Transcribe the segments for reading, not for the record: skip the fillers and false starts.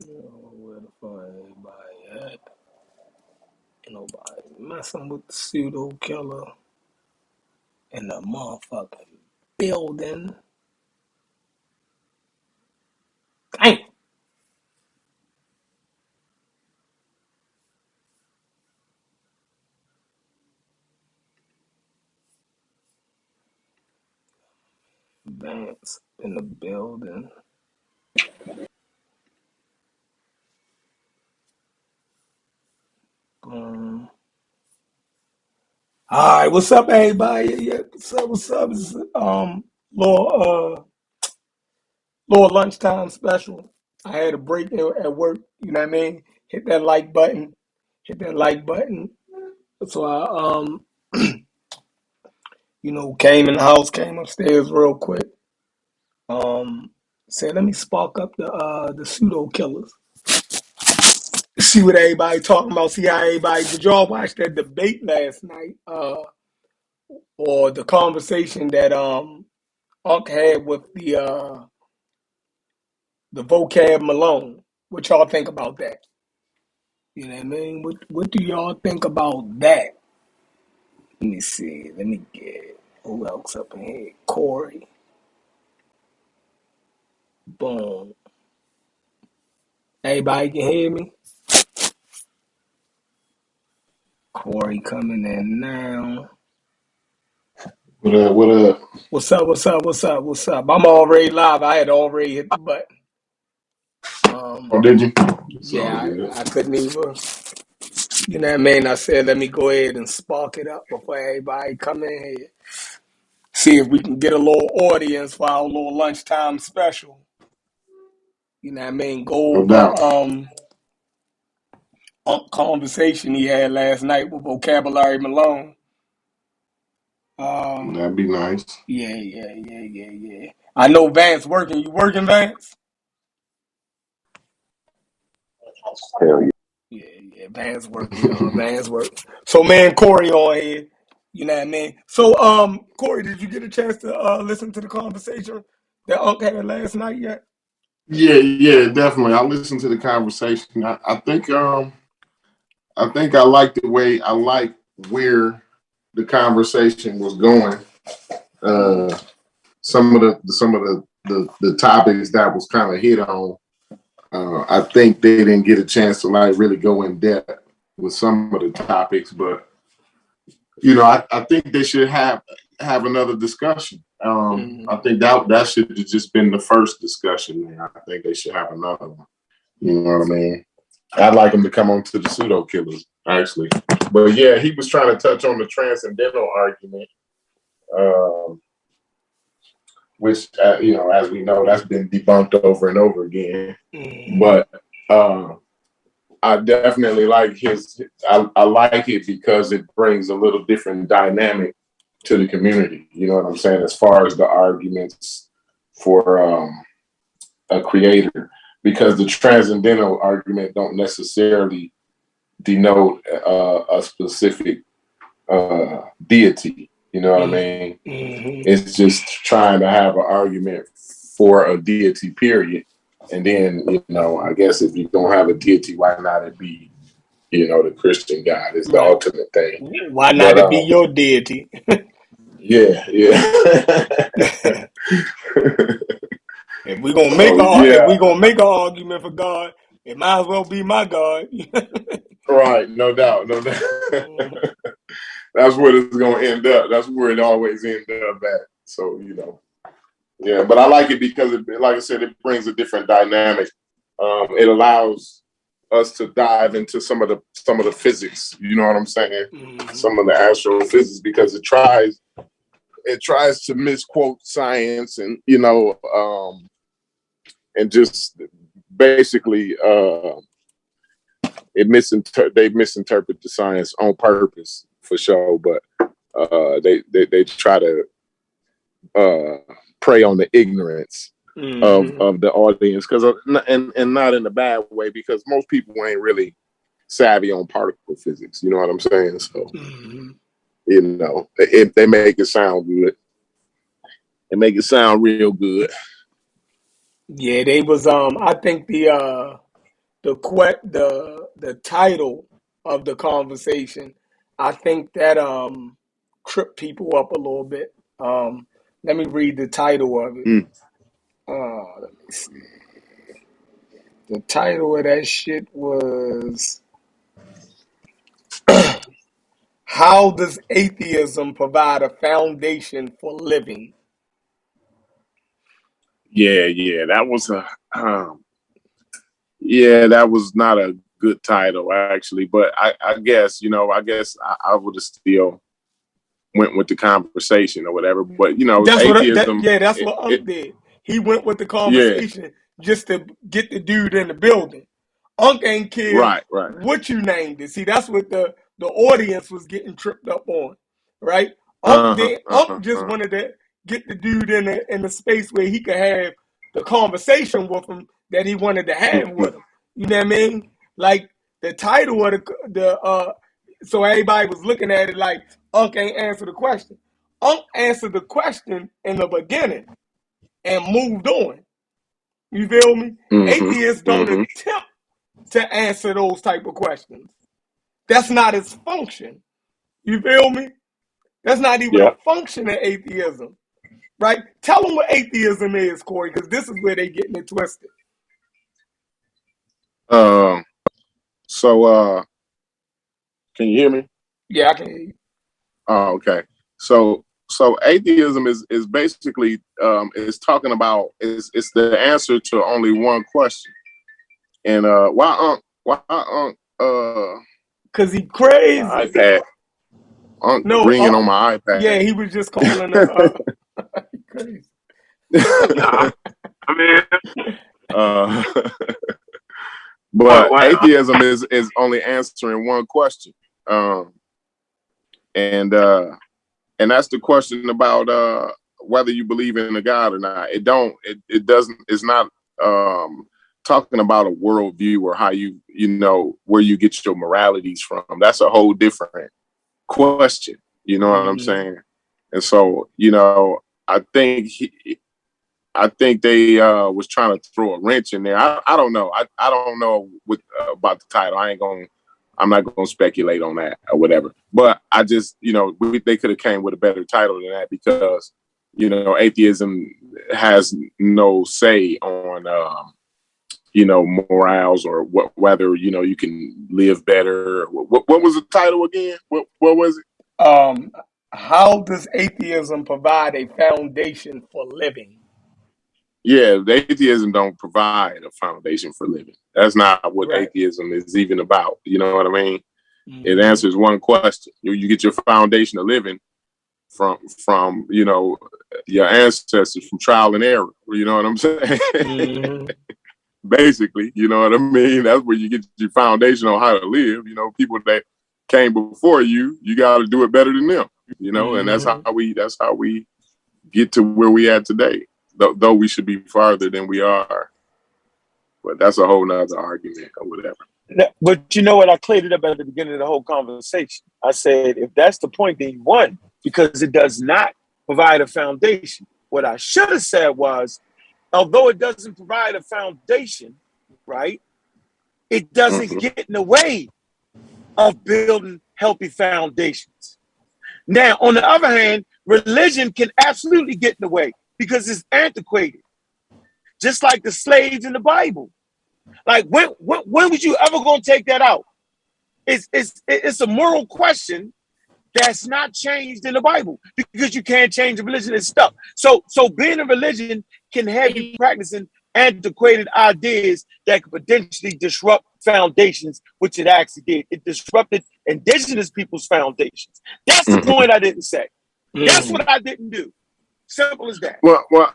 Where the fuck everybody at? Ain't nobody messing with the pseudo killer in the motherfucking building. Damn. Vance in the building. Boom. All right, what's up, everybody? Yeah, what's up? What's up? It's, little little lunchtime special. I had a break at work. You know what I mean? Hit that like button. Hit that like button. So I came in the house, came upstairs real quick. Um, Said let me spark up the pseudo killers. See what everybody talking about. See how everybody. Did y'all watch that debate last night? Or the conversation that Unc had with the vocab Malone. What y'all think about that? You know what I mean? What do y'all think about that? Let me see. Let me get who else up in here? Corey. Boom. Everybody can hear me? Corey coming in now. What up? What up? What's up? What's up? What's up? What's up? I'm already live. I had already hit the button. Um, Oh, did you? It's all yeah, good. I couldn't even. You know what I mean? I said, let me go ahead and spark it up before everybody come in here. See if we can get a little audience for our little lunchtime special. You know what I mean? Go No over doubt. conversation he had last night with Vocabulary Malone. Uh, That'd be nice. yeah. I know Vance working. You working, Vance? Hell Yeah. Vance working, y'all. Vance working. So, man, Corey on here. You know what I mean? So, Corey, did you get a chance to listen to the conversation that Unc had last night yet? yeah, definitely. I listened to the conversation. I think I like the way I like where the conversation was going. Mm, Uh, some of the topics that was kind of hit on. I think they didn't get a chance to like really go in depth with some of the topics, but I think they should have another discussion. mm, I think that should have just been the first discussion. Man. I think they should have another one. You know what I mean? I'd like him to come on to the pseudo killers, actually. But yeah, he was trying to touch on the transcendental argument, um, which as we know, that's been debunked over and over again. mm, But uh, I definitely like I like it because it brings a little different dynamic to the community. You know what I'm saying? As far as the arguments for a creator, because the transcendental argument don't necessarily denote a specific deity. You know what I mm, mean? mm. It's just trying to have an argument for a deity, period. And then, I guess if you don't have a deity, why not it be, the Christian God is the Right. ultimate thing. Why not But it be your deity? yeah. So If yeah, we gonna make an argument for God, it might as well be my God. right, no doubt, no doubt. That's where it's gonna end up. That's where it always ends up at. So yeah. But I like it because, like I said, it brings a different dynamic. It allows us to dive into some of the physics. You know what I'm saying? Mhm. Some of the astrophysics, because it tries to misquote science and just basically they misinterpret the science on purpose for sure, but they try to prey on the ignorance of Mhm. of the audience, because and not in a bad way, because most people ain't really savvy on particle physics. You know what I'm saying? So Mhm. they make it sound good. They make it sound real good. Yeah, they was I think the title of the conversation, I think that tripped people up a little bit. Let me read the title of it. Mm. Let me see. The title of that shit was "How Does Atheism Provide a Foundation for Living?" Yeah, that was that was not a good title actually, but I guess I would have still went with the conversation or whatever. But That's what atheism, that's what Unc did. He went with the yeah, conversation just to get the dude in the building. Unc ain't care right, what you named it. See, that's what the audience was getting tripped up on, right? Unc just wanted to get the dude in the space where he could have the conversation with him that he wanted to have with him. You know what I mean? Like the title of the so everybody was looking at it like Unc ain't answer the question. Unc answered the question in the beginning and moved on. You feel me? Atheists don't attempt to answer those type of questions. That's not its function. You feel me? That's not even a yeah. function of atheism, right? Tell them what atheism is, Corey, because this is where they getting it twisted. So can you hear me? Yeah, I can hear you. Oh, okay. So atheism is basically is talking about it's the answer to only one question. And why Cause he crazy. my iPad No, ringing on my yeah, iPad. he was just calling crazy. Nah, I mean, but atheism is only answering one question, and that's the question about whether you believe in a God or not. It doesn't. It's not talking about a worldview or how where you get your moralities from. That's a whole different question. You know what I'm saying? And so, I think I think they was trying to throw a wrench in there. I don't know. I don't know about the title. I'm not gonna speculate on that or whatever. But I just, they could have came with a better title than that because, atheism has no say on, morals or whether you can live better. What was the title again? What was it? How does atheism provide a foundation for living? Yeah, the atheism don't provide a foundation for living. That's not what Right. atheism is even about. You know what I mean? It Mm-hmm. answers one question. You get your foundation of living from your ancestors, from trial and error. You know what I'm saying? Mm-hmm. Basically, you know what I mean? That's where you get your foundation on how to live. People that came before you got to do it better than them. And that's how we get to where we at today. Though we should be farther than we are. But that's a whole nother argument or whatever. But you know what? I cleared it up at the beginning of the whole conversation. I said, if that's the point, then you won, because it does not provide a foundation. What I should have said was, although it doesn't provide a foundation, right, it doesn't get in the way of building healthy foundations. Now, on the other hand, religion can absolutely get in the way because it's antiquated, just like the slaves in the Bible. Like, when was you ever going to take that out? It's a moral question that's not changed in the Bible because you can't change a religion. It's stuck. So being a religion can have you practicing antiquated ideas that could potentially disrupt foundations, which it actually did. It disrupted indigenous people's foundations. That's the point I didn't say. That's what I didn't do. Simple as that. Well, but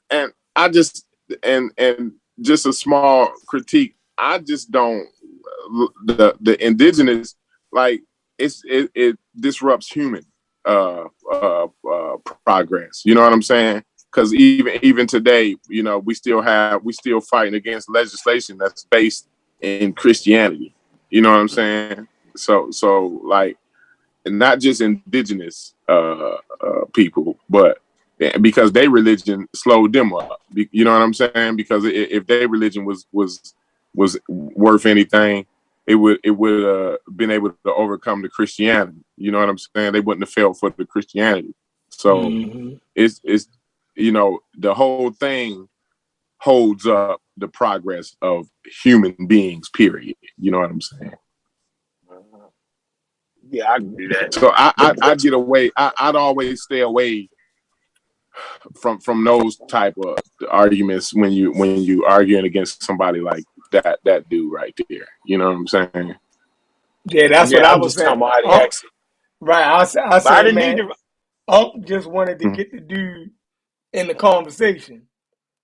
and I just and just a small critique. I just don't the indigenous, like it disrupts human progress. You know what I'm saying? Because even today, we still fighting against legislation that's based in Christianity. You know what I'm saying? So like, and not just indigenous people, but because their religion slowed them up. You know what I'm saying? Because if their religion was was worth anything, it would been able to overcome the Christianity. You know what I'm saying? They wouldn't have fell for the Christianity. So it's the whole thing holds up the progress of human beings, period. You know what I'm saying? Yeah, I agree with that. So I'd get away. I'd always stay away from those type of arguments when you arguing against somebody like that dude right there. You know what I'm saying? Yeah, that's what I I'm was just talking saying. about how they ask it. Right. I But I said, didn't man, need to. Unc just wanted to get the dude in the conversation.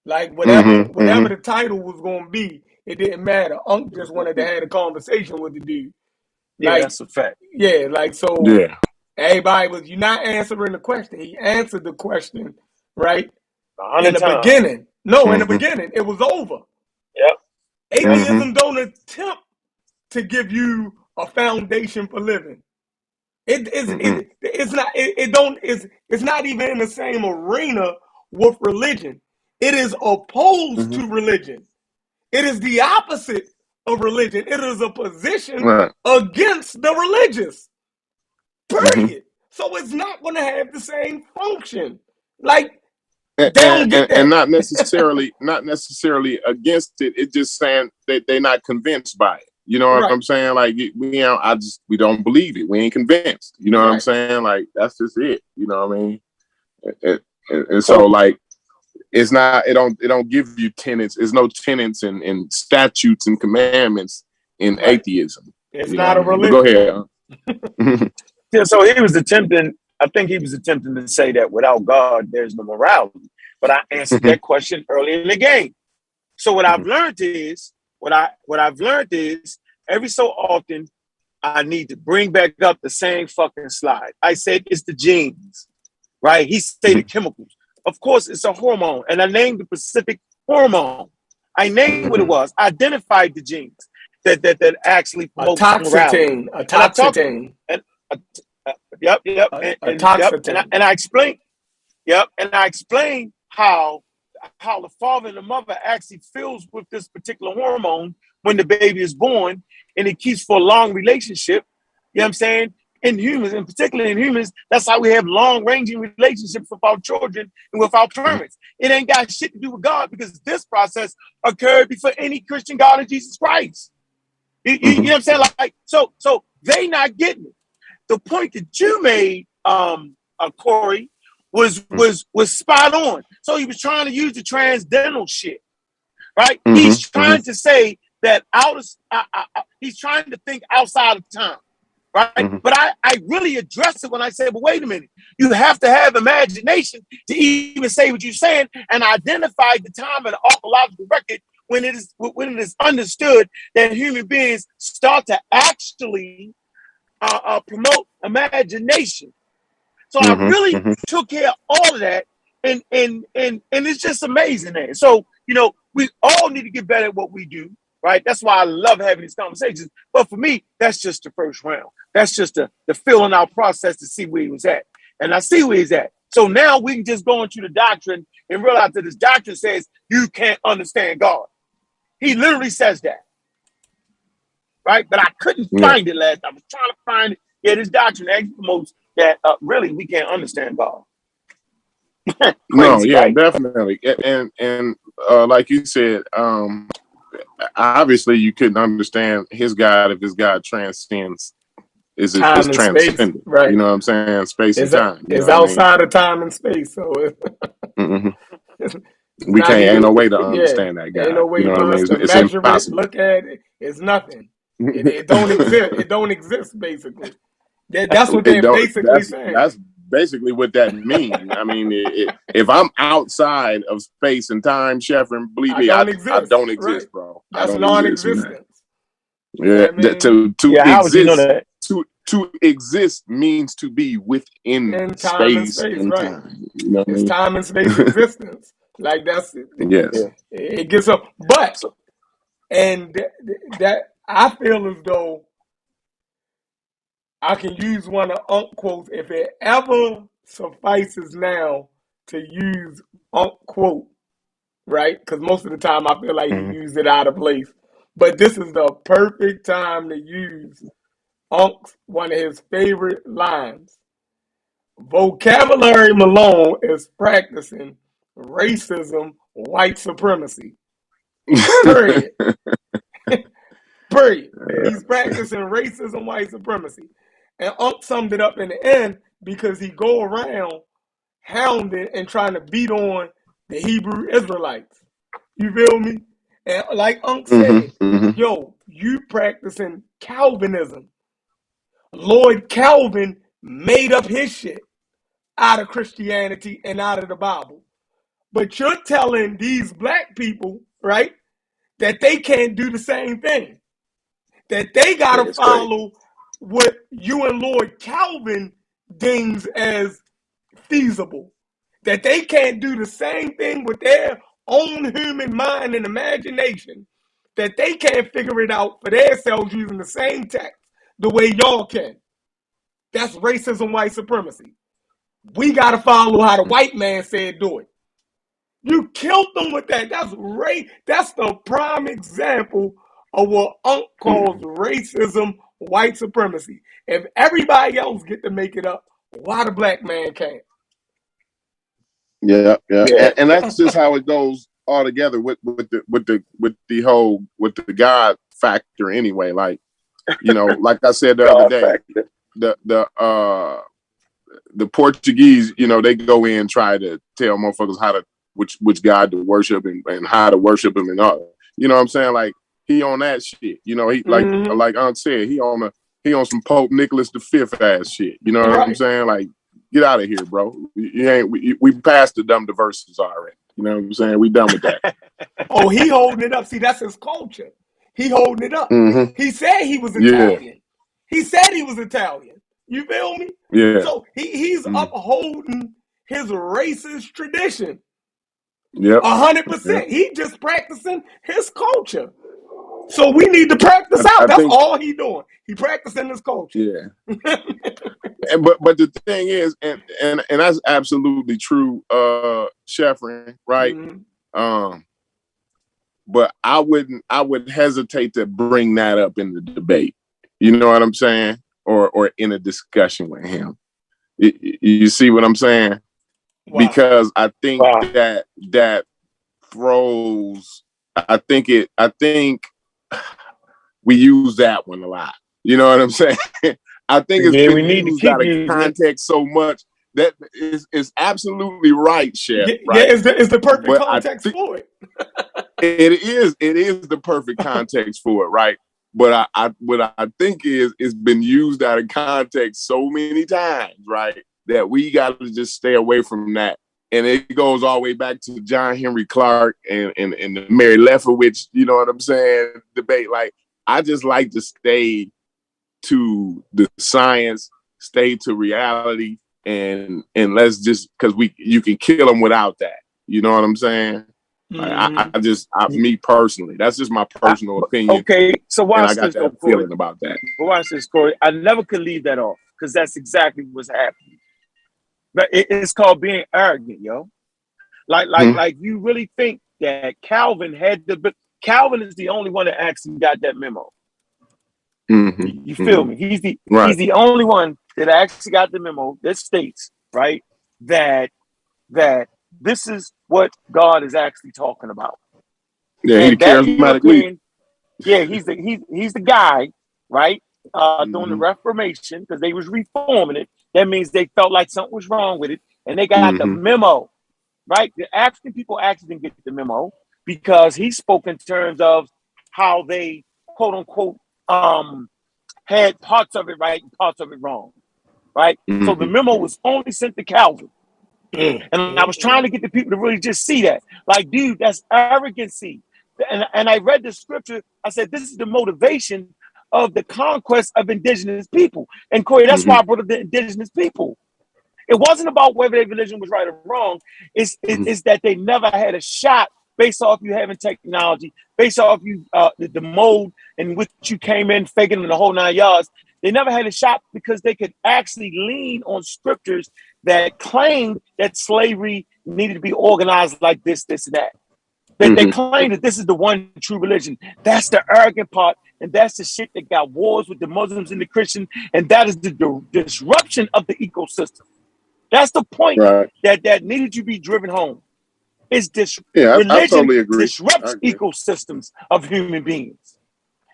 Like whatever the title was gonna be, it didn't matter. Unc just wanted to have a conversation with the dude. Yeah, Like, that's a fact. yeah, like so Yeah. everybody was, you're not answering the question. He answered the question, right? 100 In the times. beginning. No, in the beginning. It was over. Yep. Atheism don't attempt to give you a foundation for living. It's not even in the same arena with religion. It is opposed to religion. It is the opposite of religion. It is a position against the religious. Period. So it's not going to have the same function. Like, they don't get that. And not necessarily against it. It's just saying that they're not convinced by it. You know what I'm saying? Like we don't believe it. We ain't convinced. You know what I'm saying? Like that's just it. You know what I mean? And so like it's not. It don't give you tenets. There's no tenets and statutes and commandments in atheism. It's not a religion. Go ahead. Yeah, so he was attempting. I think he was attempting to say that without God, there's no morality. But I answered that question early in the game. So what I've learned is every so often I need to bring back up the same fucking slide. I said it's the genes, right? He said the chemicals. Of course, it's a hormone, and I named the specific hormone. I named what it was. Identified the genes that actually promote morality. A toxitine. Yep. Toxitine. And I explained. Yep, and I explained how the father and the mother actually feels with this particular hormone when the baby is born, and it keeps for a long relationship. You know what I'm saying? In humans, and particularly in humans, that's how we have long-ranging relationships with our children and with our parents. It ain't got shit to do with God because this process occurred before any Christian God of Jesus Christ. You know what I'm saying? Like so they not getting it. The point that you made, Corey, was spot on. So he was trying to use the transcendental shit, right? He's trying to say that he's trying to think outside of time, right? But I really address it when I say, but wait a minute, you have to have imagination to even say what you're saying and identify the time and archaeological record when it is understood that human beings start to actually promote imagination. So I really took care of all of that, and it's just amazing, man. So we all need to get better at what we do, right? That's why I love having these conversations. But for me, that's just the first round. That's just the filling out process to see where he was at, and I see where he's at. So now we can just go into the doctrine and realize that this doctrine says you can't understand God. He literally says that. Right, but I couldn't find it last time. I was trying to find it. Yeah, this doctrine actually promotes that really we can't understand God. Crazy, no, yeah, right? definitely. And like you said, obviously you couldn't understand his God if his God transcends is transcendent. Right. You know what I'm saying? Space and time. It's outside of time and space. So we can't. Ain't no way to understand that God. Ain't no way you know for what I us mean? to It's measure impossible. it, look at it. It's nothing. It don't exist. It don't exist. Basically, that's what they're basically saying. That's basically what that means. I mean, if I'm outside of space and time, Sheffrin, believe me, I don't exist, bro. That's I don't non-existence. Yeah, to how exist. would you know that? To exist means to be within space and right? time. You know what it's I mean? time and space existence. Like that's it. Yes. It gets up, but and that I feel as though I can use one of Unc quotes if it ever suffices now to use Unc quote, right? Because most of the time I feel like he used it out of place. But this is the perfect time to use Unc's one of his favorite lines. Vocabulary Malone is practicing racism, white supremacy. Period. Period. He's practicing racism, white supremacy. And Unc summed it up in the end because he go around hounding and trying to beat on the Hebrew Israelites. You feel me? And like Unc said, yo, you practicing Calvinism. Lloyd Calvin made up his shit out of Christianity and out of the Bible. But you're telling these black people, right, that they can't do the same thing. That they gotta follow what you and Lloyd Calvin deems as feasible. That they can't do the same thing with their own human mind and imagination. That they can't figure it out for themselves using the same text the way y'all can. That's racism, white supremacy. We gotta follow how the white man said do it. You killed them with that. That's the prime example of what Unc calls racism, white supremacy. If everybody else get to make it up, why the black man can't? Yeah. And that's just how it goes all together with the God factor anyway. Like, you know, like I said the other day, the Portuguese, you know, they go in and try to tell motherfuckers how to which God to worship and how to worship him and all. You know what I'm saying? Like, he on that shit. You know, he like Aunt said, he on some Pope Nicholas V ass shit. You know what I'm saying? Like, get out of here, bro. We passed the dumb diversities already. You know what I'm saying? We done with that. Oh, he holding it up. See, that's his culture. He holding it up. He said he was Italian. He said he was Italian. You feel me? Yeah. So he's upholding his racist tradition. Yep. 100%. He just practicing his culture. So we need to practice out. That's all he doing. He practicing his culture. Yeah. But the thing is, and that's absolutely true, Sheffrin, right? But I would hesitate to bring that up in the debate. You know what I'm saying? Or in a discussion with him. You see what I'm saying? Wow. Because I think that throws. I think we use that one a lot. You know what I'm saying? I think it's been used out of context so much that is absolutely right, Chef. Right? Yeah, it's the perfect context for it. It is the perfect context for it, right? But what I think is it's been used out of context so many times, right? That we got to just stay away from that. And it goes all the way back to John Henry Clark and the Mary Lefowitz, you know what I'm saying, debate. Like, I just like to stay to the science, stay to reality, and let's just, because you can kill them without that. You know what I'm saying? Like, me personally, that's just my personal opinion. Okay, so watch this, that feeling about that. But watch this, Corey. I never could leave that off because that's exactly what's happening. But it's called being arrogant, yo. Like you really think that Calvin Calvin is the only one that actually got that memo. You feel me? He's the only one that actually got the memo that states, right, that this is what God is actually talking about. Yeah, he's charismatic. Yeah, he's the guy, right? During the Reformation, because they was reforming it. That means they felt like something was wrong with it, and they got the memo, right? The African people actually didn't get the memo because he spoke in terms of how they, quote unquote, had parts of it right and parts of it wrong, right? So the memo was only sent to Calvin. And I was trying to get the people to really just see that. Like, dude, that's arrogancy. And I read the scripture. I said, this is the motivation of the conquest of indigenous people. And Corey, that's why I brought up the indigenous people. It wasn't about whether their religion was right or wrong. It's that they never had a shot based off you having technology, based off you the mode in which you came in faking in the whole 9 yards. They never had a shot because they could actually lean on scriptures that claimed that slavery needed to be organized like this, and that. They claim that this is the one true religion. That's the arrogant part, and that's the shit that got wars with the Muslims and the Christians, and that is the disruption of the ecosystem. That's the point that needed to be driven home. Is this religion totally agree. disrupts ecosystems of human beings.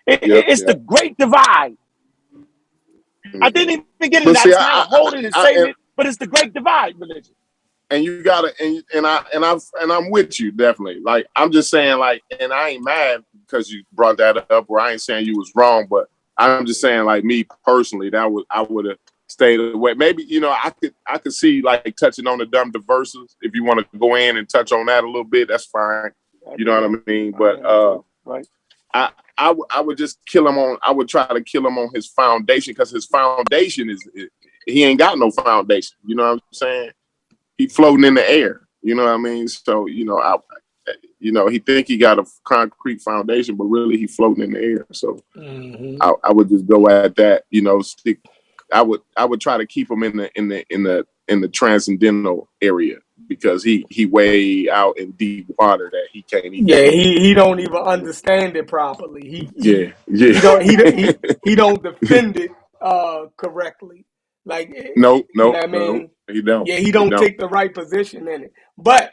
It's the great divide. I didn't even get it. I hold it and say it, but it's the great divide, religion. And you gotta, and I'm with you definitely. Like, I'm just saying, like, and I ain't mad because you brought that up, or I ain't saying you was wrong, but I'm just saying, like, me personally, I would have stayed away. Maybe, you know, I could see like touching on the dumb diverses. If you want to go in and touch on that a little bit, that's fine. You know what I mean? But right. I would just kill him on. I would try to kill him on his foundation, because his foundation is he ain't got no foundation. You know what I'm saying? He floating in the air. You know what I mean? So he think he got a concrete foundation, but really he floating in the air. So I would just go at that. You know, stick. I would try to keep him in the transcendental area, because he way out in deep water that he can't even. Yeah, he don't even understand it properly. He don't defend it correctly. Like no, you know what I mean? He don't. Yeah, he don't take the right position in it. But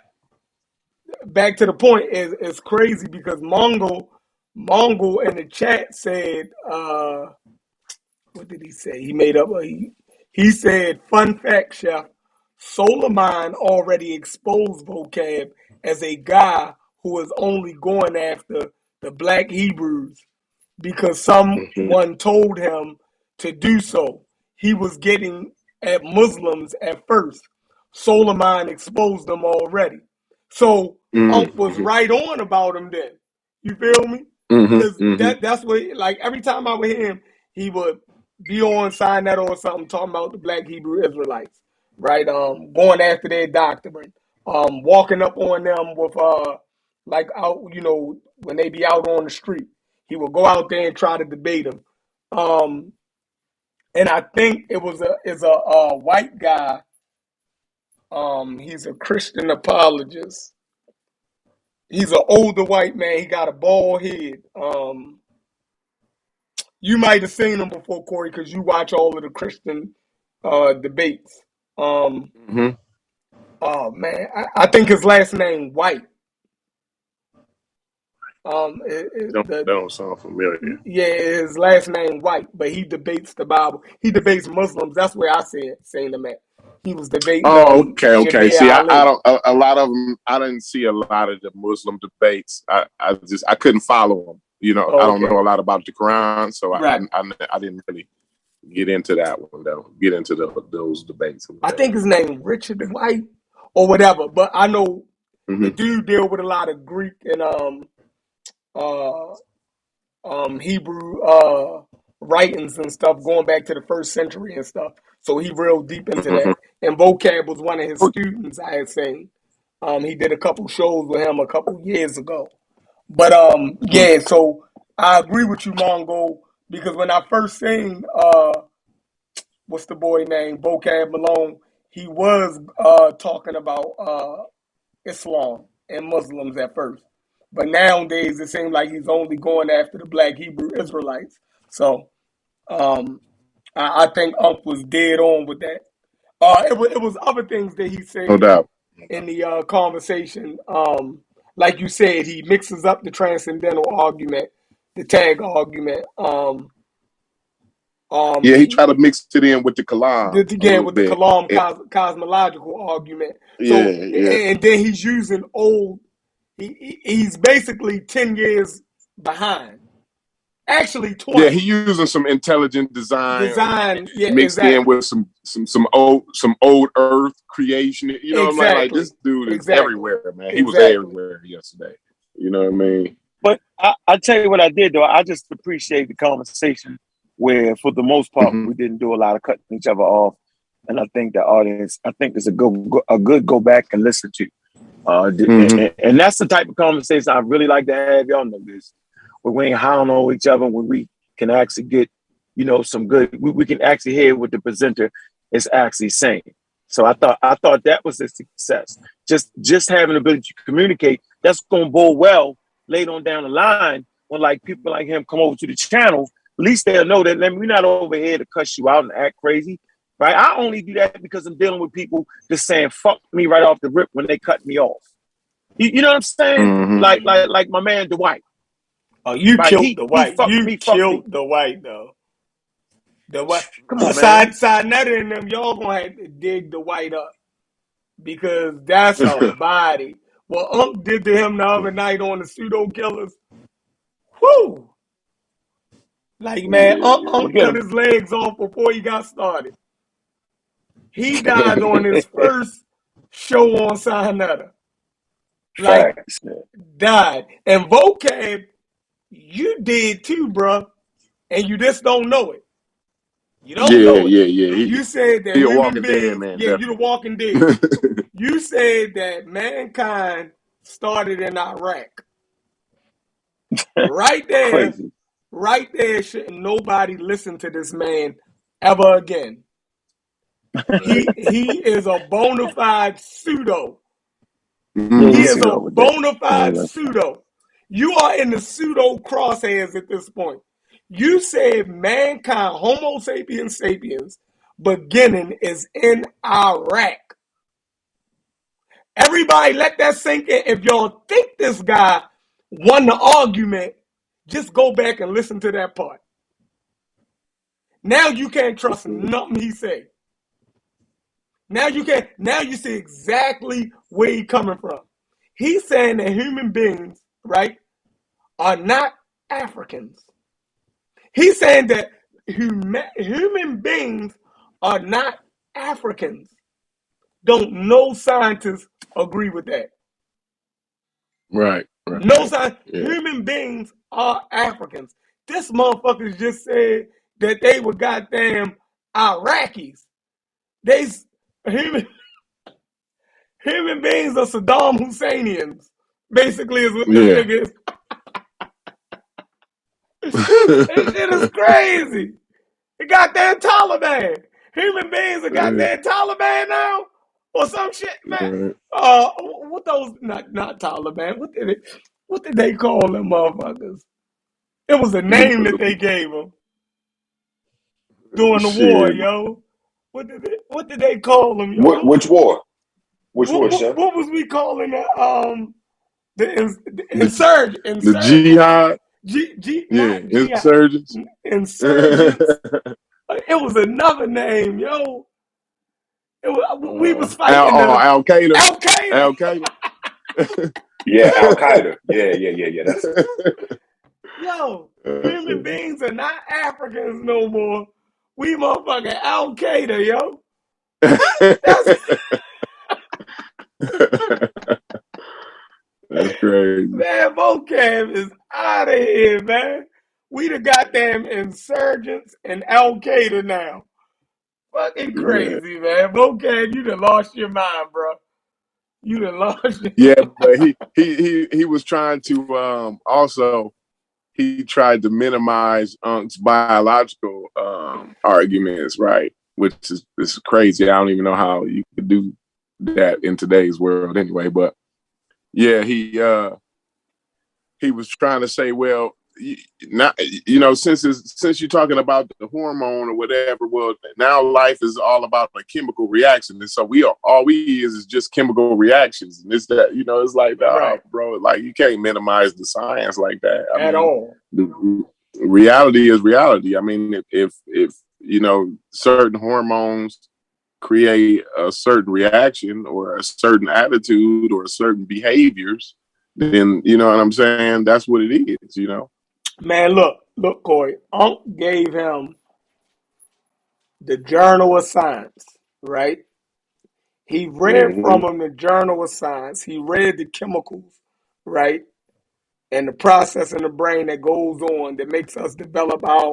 back to the point, it's crazy because Mongo in the chat said, what did he say? He made up. He said, "Fun fact, Chef. Solar Mind already exposed Vocab as a guy who was only going after the Black Hebrews because someone told him to do so. He was getting at Muslims at first. Solar Mind exposed them already. So Unc was right on about him then. You feel me? That's what, like, every time I would hear him, he would be on sign that or something talking about the Black Hebrew Israelites, right? Going after their doctrine, walking up on them with like out, you know, when they be out on the street, he would go out there and try to debate them. And I think it was a white guy. He's a Christian apologist. He's an older white man. He got a bald head. You might have seen him before, Corey, because you watch all of the Christian debates. Oh man, I think his last name White. Don't sound familiar. Yeah, his last name White, but he debates the Bible. He debates Muslims. That's where I seen him at. He was debating. Oh, okay. See, I don't. A lot of them. I didn't see a lot of the Muslim debates. I couldn't follow them. You know, I don't know a lot about the Quran, so I didn't really get into that one though. Get into those debates. I think his name Richard White or whatever, but I know the dude deal with a lot of Greek and Hebrew writings and stuff going back to the 1st century and stuff. So he real deep into that. And Vocab was one of his students I had seen. He did a couple shows with him a couple years ago. But yeah, so I agree with you, Mongo, because when I first seen what's the boy name, Vocab Malone, he was talking about Islam and Muslims at first. But nowadays it seems like he's only going after the Black Hebrew Israelites. So I think Unc was dead on with that. It was other things that he said no doubt in the conversation. Like you said, he mixes up the transcendental argument, the tag argument. He tried to mix it in with the Kalam. With the Kalam cosmological argument. So, and then he's using old. He's basically 10 years behind. Actually, 20. Yeah, he's using some intelligent design mixed in with some old Earth creation. You know what I mean? Like, this dude is everywhere, man. He was everywhere yesterday. You know what I mean? But I tell you what I did though. I just appreciate the conversation where, for the most part, we didn't do a lot of cutting each other off, and I think the audience, is a good go back and listen to. And that's the type of conversation I really like to have. Y'all know this. Where we ain't hounding on each other, when we can actually get, some good. We can actually hear what the presenter is actually saying. So I thought that was a success. Just having the ability to communicate that's gonna bode well later on down the line when like people like him come over to the channel. At least they'll know that we're not over here to cuss you out and act crazy, right? I only do that because I'm dealing with people just saying fuck me right off the rip when they cut me off. You know what I'm saying? Mm-hmm. Like my man Dwight. Oh, you Right? killed the white. You killed the white though. The white. Come on, man. Sinetta and them, y'all gonna have to dig the white up because that's a body. What Unc did to him the other night on the pseudo killers. Whoo! Like man, Unc cut his legs off before he got started. He died on his first show on Sinetta. Like died. And Vocab, you did too, bro. And you just don't know it. You don't know it. Yeah. You said that human beings, you're the walking dead. You said that mankind started in Iraq. Right there, right there, shouldn't nobody listen to this man ever again. He is a bona fide pseudo. He is a bona fide pseudo. You are in the pseudo crosshairs at this point. You said mankind, Homo sapiens sapiens, beginning is in Iraq. Everybody let that sink in. If y'all think this guy won the argument, just go back and listen to that part. Now you can't trust nothing he said. Now you can't. Now you see exactly where he's coming from. He's saying that human beings, right, are not Africans. He's saying that human beings are not Africans. Don't no scientists agree with that? Right. No science. Yeah. Human beings are Africans. This motherfucker just said that they were goddamn Iraqis. Human beings are Saddam Husseinians. Basically, is what this nigga is. This shit is crazy. The goddamn Taliban. Human beings are goddamn Taliban now? Or some shit, man. What those, not Taliban, what did they call them motherfuckers? It was a name that they gave them during the war, yo. What did they call them, yo? Which war? Which war, Chef? What was we calling it? The insurgents. The jihad? Not jihad. Insurgents. Insurgents. It was another name, yo. We was fighting Al Qaeda. Al Qaeda. Yeah, Al Qaeda. Yeah. That's yo, human beings are not Africans no more. We motherfucking Al Qaeda, yo. That's crazy. Man, Vocab is out of here, man. We the goddamn insurgents and Al Qaeda now. Fucking crazy, man. Vocab, you done lost your mind, bro. You done lost your mind. But he was trying to also he tried to minimize Unc's biological arguments, right? Which is crazy. I don't even know how you could do that in today's world anyway. But yeah, he was trying to say, well, since you're talking about the hormone or whatever, well, now life is all about a chemical reaction, and so all we is just chemical reactions, and it's that it's like, bro, like you can't minimize the science like that at all. The reality is reality. I mean, if certain hormones create a certain reaction or a certain attitude or certain behaviors, then you know what I'm saying. That's what it is, Man, look, Corey. Unc gave him the Journal of Science, right? He read from him the Journal of Science. He read the chemicals, right? And the process in the brain that goes on that makes us develop our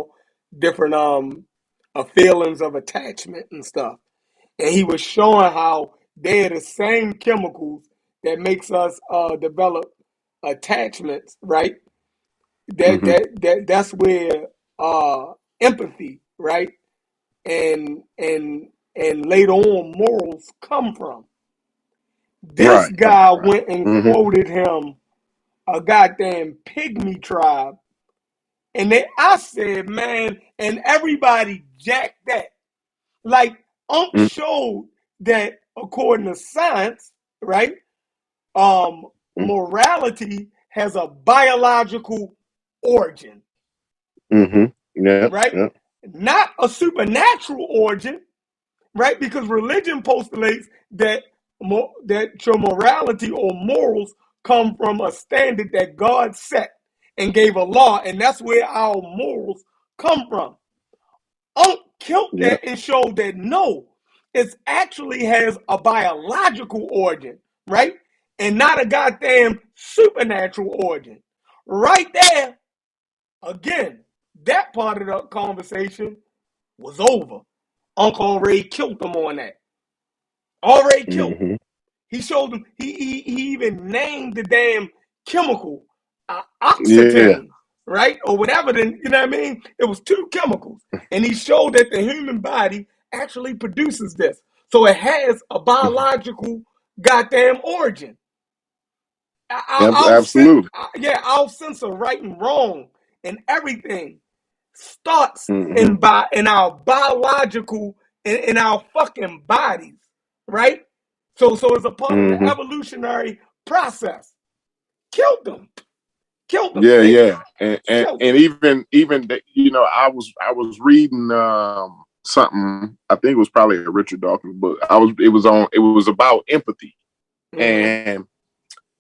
different feelings of attachment and stuff. And he was showing how they're the same chemicals that makes us develop attachments, right? That's where empathy, right, and later on morals come from. This guy Right. went and quoted him a goddamn pygmy tribe. And I said, man, and everybody jacked that. Like, showed that according to science, right? Morality has a biological origin. Yeah. Right? Yeah. Not a supernatural origin, right? Because religion postulates that your morality or morals come from a standard that God set and gave a law, and that's where our morals come from. Killed Yeah. that and showed that no, it actually has a biological origin, right? And not a goddamn supernatural origin. Right there, again, that part of the conversation was over. Uncle already killed them on that. Already killed them. He showed them, he even named the damn chemical, Yeah. oxetine, right? Or whatever, you know what I mean? It was 2 chemicals. And he showed that the human body actually produces this. So it has a biological goddamn origin. Absolutely. Our sense of right and wrong and everything starts Mm-hmm. in our biological, in our fucking bodies, right? So it's a part of the evolutionary process. Killed them. Yeah. And even that, I was reading something. I think it was probably a Richard Dawkins book. It was about empathy, and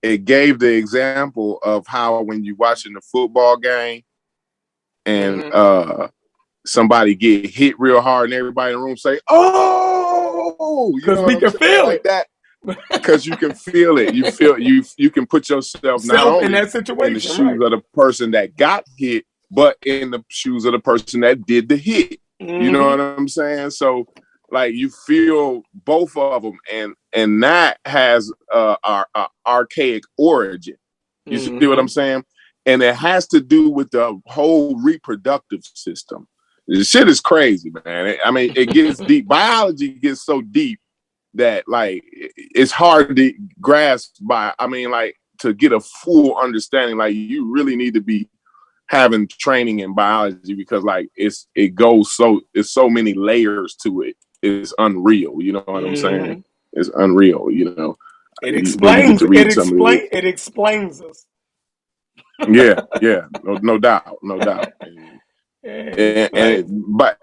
it gave the example of how when you're watching the football game and somebody get hit real hard and everybody in the room say, "Oh," you because know what we I'm can saying, feel like it. that, because you can feel it. You can put yourself not Self in only that in the situation, shoes right? of the person that got hit, but in the shoes of the person that did the hit. You know what I'm saying? So, like, you feel both of them, and that has our archaic origin. You see what I'm saying? And it has to do with the whole reproductive system. This shit is crazy, man. I mean, it gets deep. Biology gets so deep that, like, it's hard to grasp to get a full understanding. Like, you really need to be having training in biology, because like it's so many layers to it. It's unreal. You know what I'm saying? It's unreal. It You really need explains to read some of it. it explains us. Yeah, no doubt. But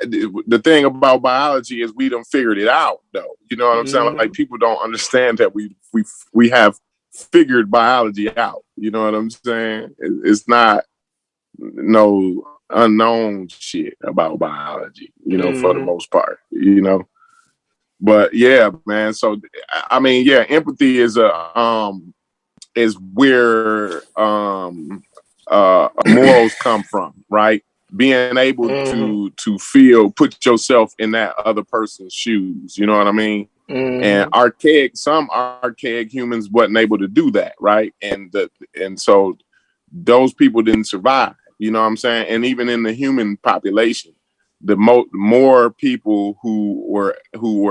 the thing about biology is we done figured it out, though. You know what I'm saying? Like, people don't understand that we have figured biology out. You know what I'm saying? It's not no unknown shit about biology. For the most part. But yeah, man. So I mean, yeah, empathy is where morals come from, right? Being able to put yourself in that other person's shoes. You know what I mean? And some archaic humans wasn't able to do that, right? And so those people didn't survive. You know what I'm saying? And even in the human population, the more people who were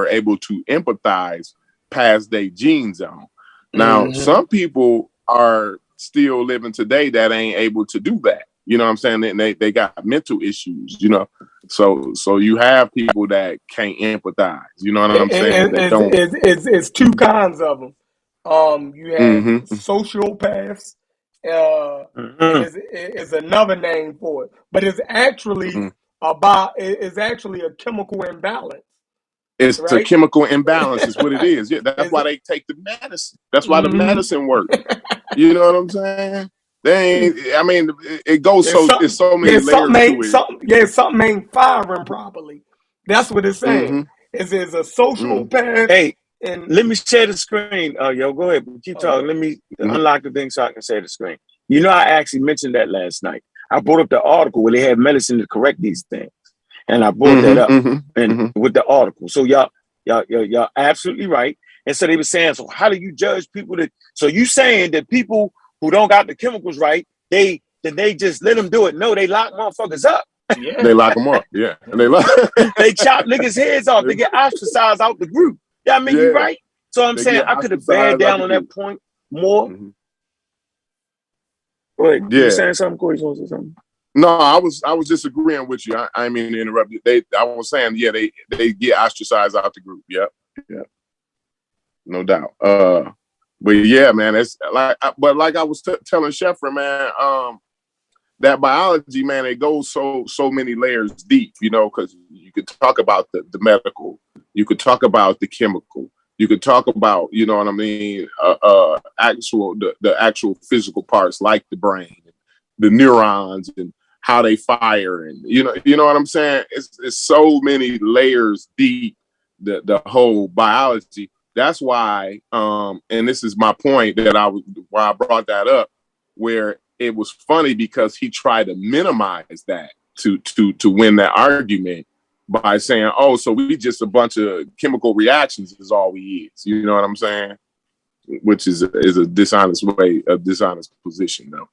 able to empathize passed their genes on. Now, some people are still living today that ain't able to do that. You know what I'm saying? And they got mental issues, So you have people that can't empathize. You know what I'm saying? That don't. It's 2 kinds of them. You have sociopaths, and is another name for it, but it's actually a chemical imbalance. It's a Right? chemical imbalance, is what it is. Yeah, that's why they take the medicine. That's why the medicine works. You know what I'm saying? I mean, it goes it's so many layers to it. Something ain't firing properly. That's what it's saying. It's a sociopath. Hey, and let me share the screen. Yo, go ahead. Keep talking. Let me unlock the thing so I can share the screen. I actually mentioned that last night. I brought up the article where they had medicine to correct these things, and I brought that up with the article. So y'all absolutely right. And so they were saying, so how do you judge people so you saying that people who don't got the chemicals right, they just let them do it? No, they lock motherfuckers up. Yeah. They lock them up. Yeah. And they chop niggas' heads off. They get ostracized out the group. Yeah, I mean, you right. So I'm They saying get I could have bared ostracized out down the on that group. point more. Mm-hmm. Go ahead. You Yeah. saying something, Corey? You want to say something? No, I was just agreeing with you. I mean to interrupt you. I was saying, yeah, they get ostracized out the group. Yep. Yeah. No doubt. But yeah, man, it's like, but like I was telling Sheffrin, man, that biology, man, it goes so many layers deep, you know, because you could talk about the medical, you could talk about the chemical, you could talk about, you know what I mean, the actual physical parts like the brain, the neurons, and how they fire, and you know what I'm saying. It's so many layers deep, the whole biology. That's why, and this is my point why I brought that up, where it was funny because he tried to minimize that to win that argument by saying, "Oh, so we just a bunch of chemical reactions is all we is." You know what I'm saying? Which is a dishonest position, though.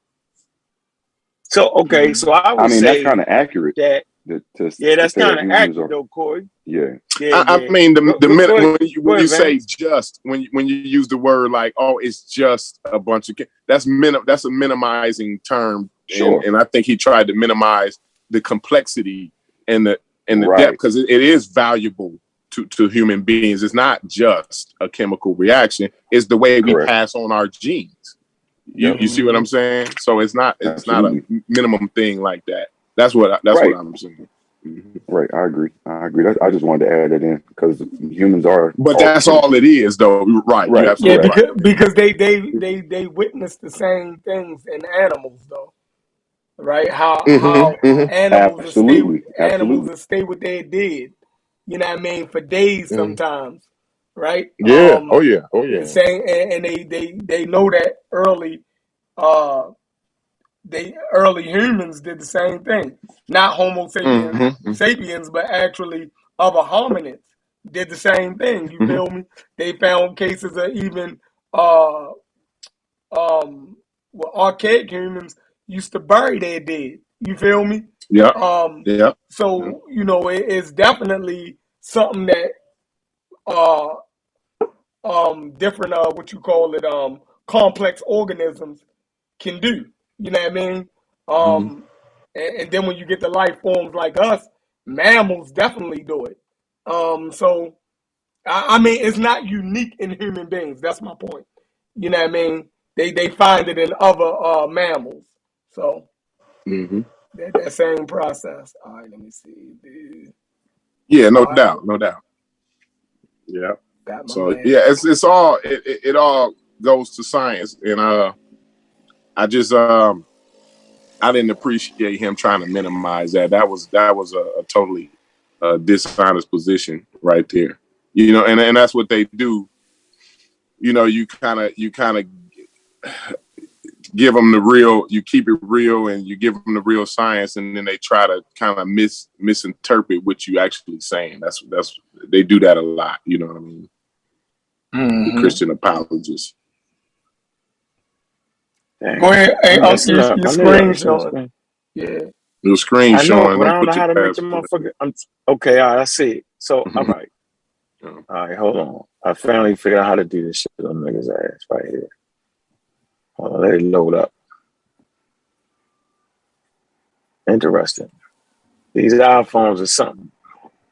So okay, so I would mean, say that's kind of accurate. that To that's say kind of humans accurate, though, Corey. Yeah. Yeah, I mean, the minute when you say Vance. just, when you use the word like, oh, it's just a bunch of that's a minimizing term, Sure. and I think he tried to minimize the complexity and the Right. depth, because it is valuable to human beings. It's not just a chemical reaction; it's the way we Correct. pass on our genes. Yep. You see what I'm saying? So it's not Absolutely. a minimum thing like that. That's what I'm saying. Mm-hmm. Right, I agree. I just wanted to add that in because humans are. But that's all it is, though. Right. Right. Yeah, Right. because they witness the same things in animals, though, right? How animals Absolutely. will stay with their dead, you know what I mean, for days Mm-hmm. sometimes, right? Yeah. Oh yeah. Oh yeah. Saying, and they know that early humans did the same thing. Not Homo sapiens, but actually other hominids did the same thing. You feel me? They found cases of even archaic humans used to bury their dead. You feel me? Yeah. So it's definitely something that different what you call it complex organisms can do. You know what I mean? And then when you get to life forms like us, mammals definitely do it. So I mean, it's not unique in human beings. That's my point. You know what I mean? They find it in other mammals. So that same process. All right, let me see. Yeah. No doubt. Yeah. Got my So man. yeah, it's all it all goes to science, and I just I didn't appreciate him trying to minimize that. That was a totally dishonest position right there. You know, and that's what they do. You know, you kind of give them the real, you keep it real, and you give them the real science, and then they try to kind of misinterpret what you actually saying. That's they do that a lot. You know what I mean? The Christian apologists. Dang. Go ahead. Hey, your screen showing. showing. Yeah. Your screen I know, showing. but I don't Put know your how to make the passport. motherfucker. Okay, all right, I see it. So, all right. All right, hold on. I finally figured out how to do this shit on niggas' ass right here. Hold on, let it load up. Interesting. These iPhones are something.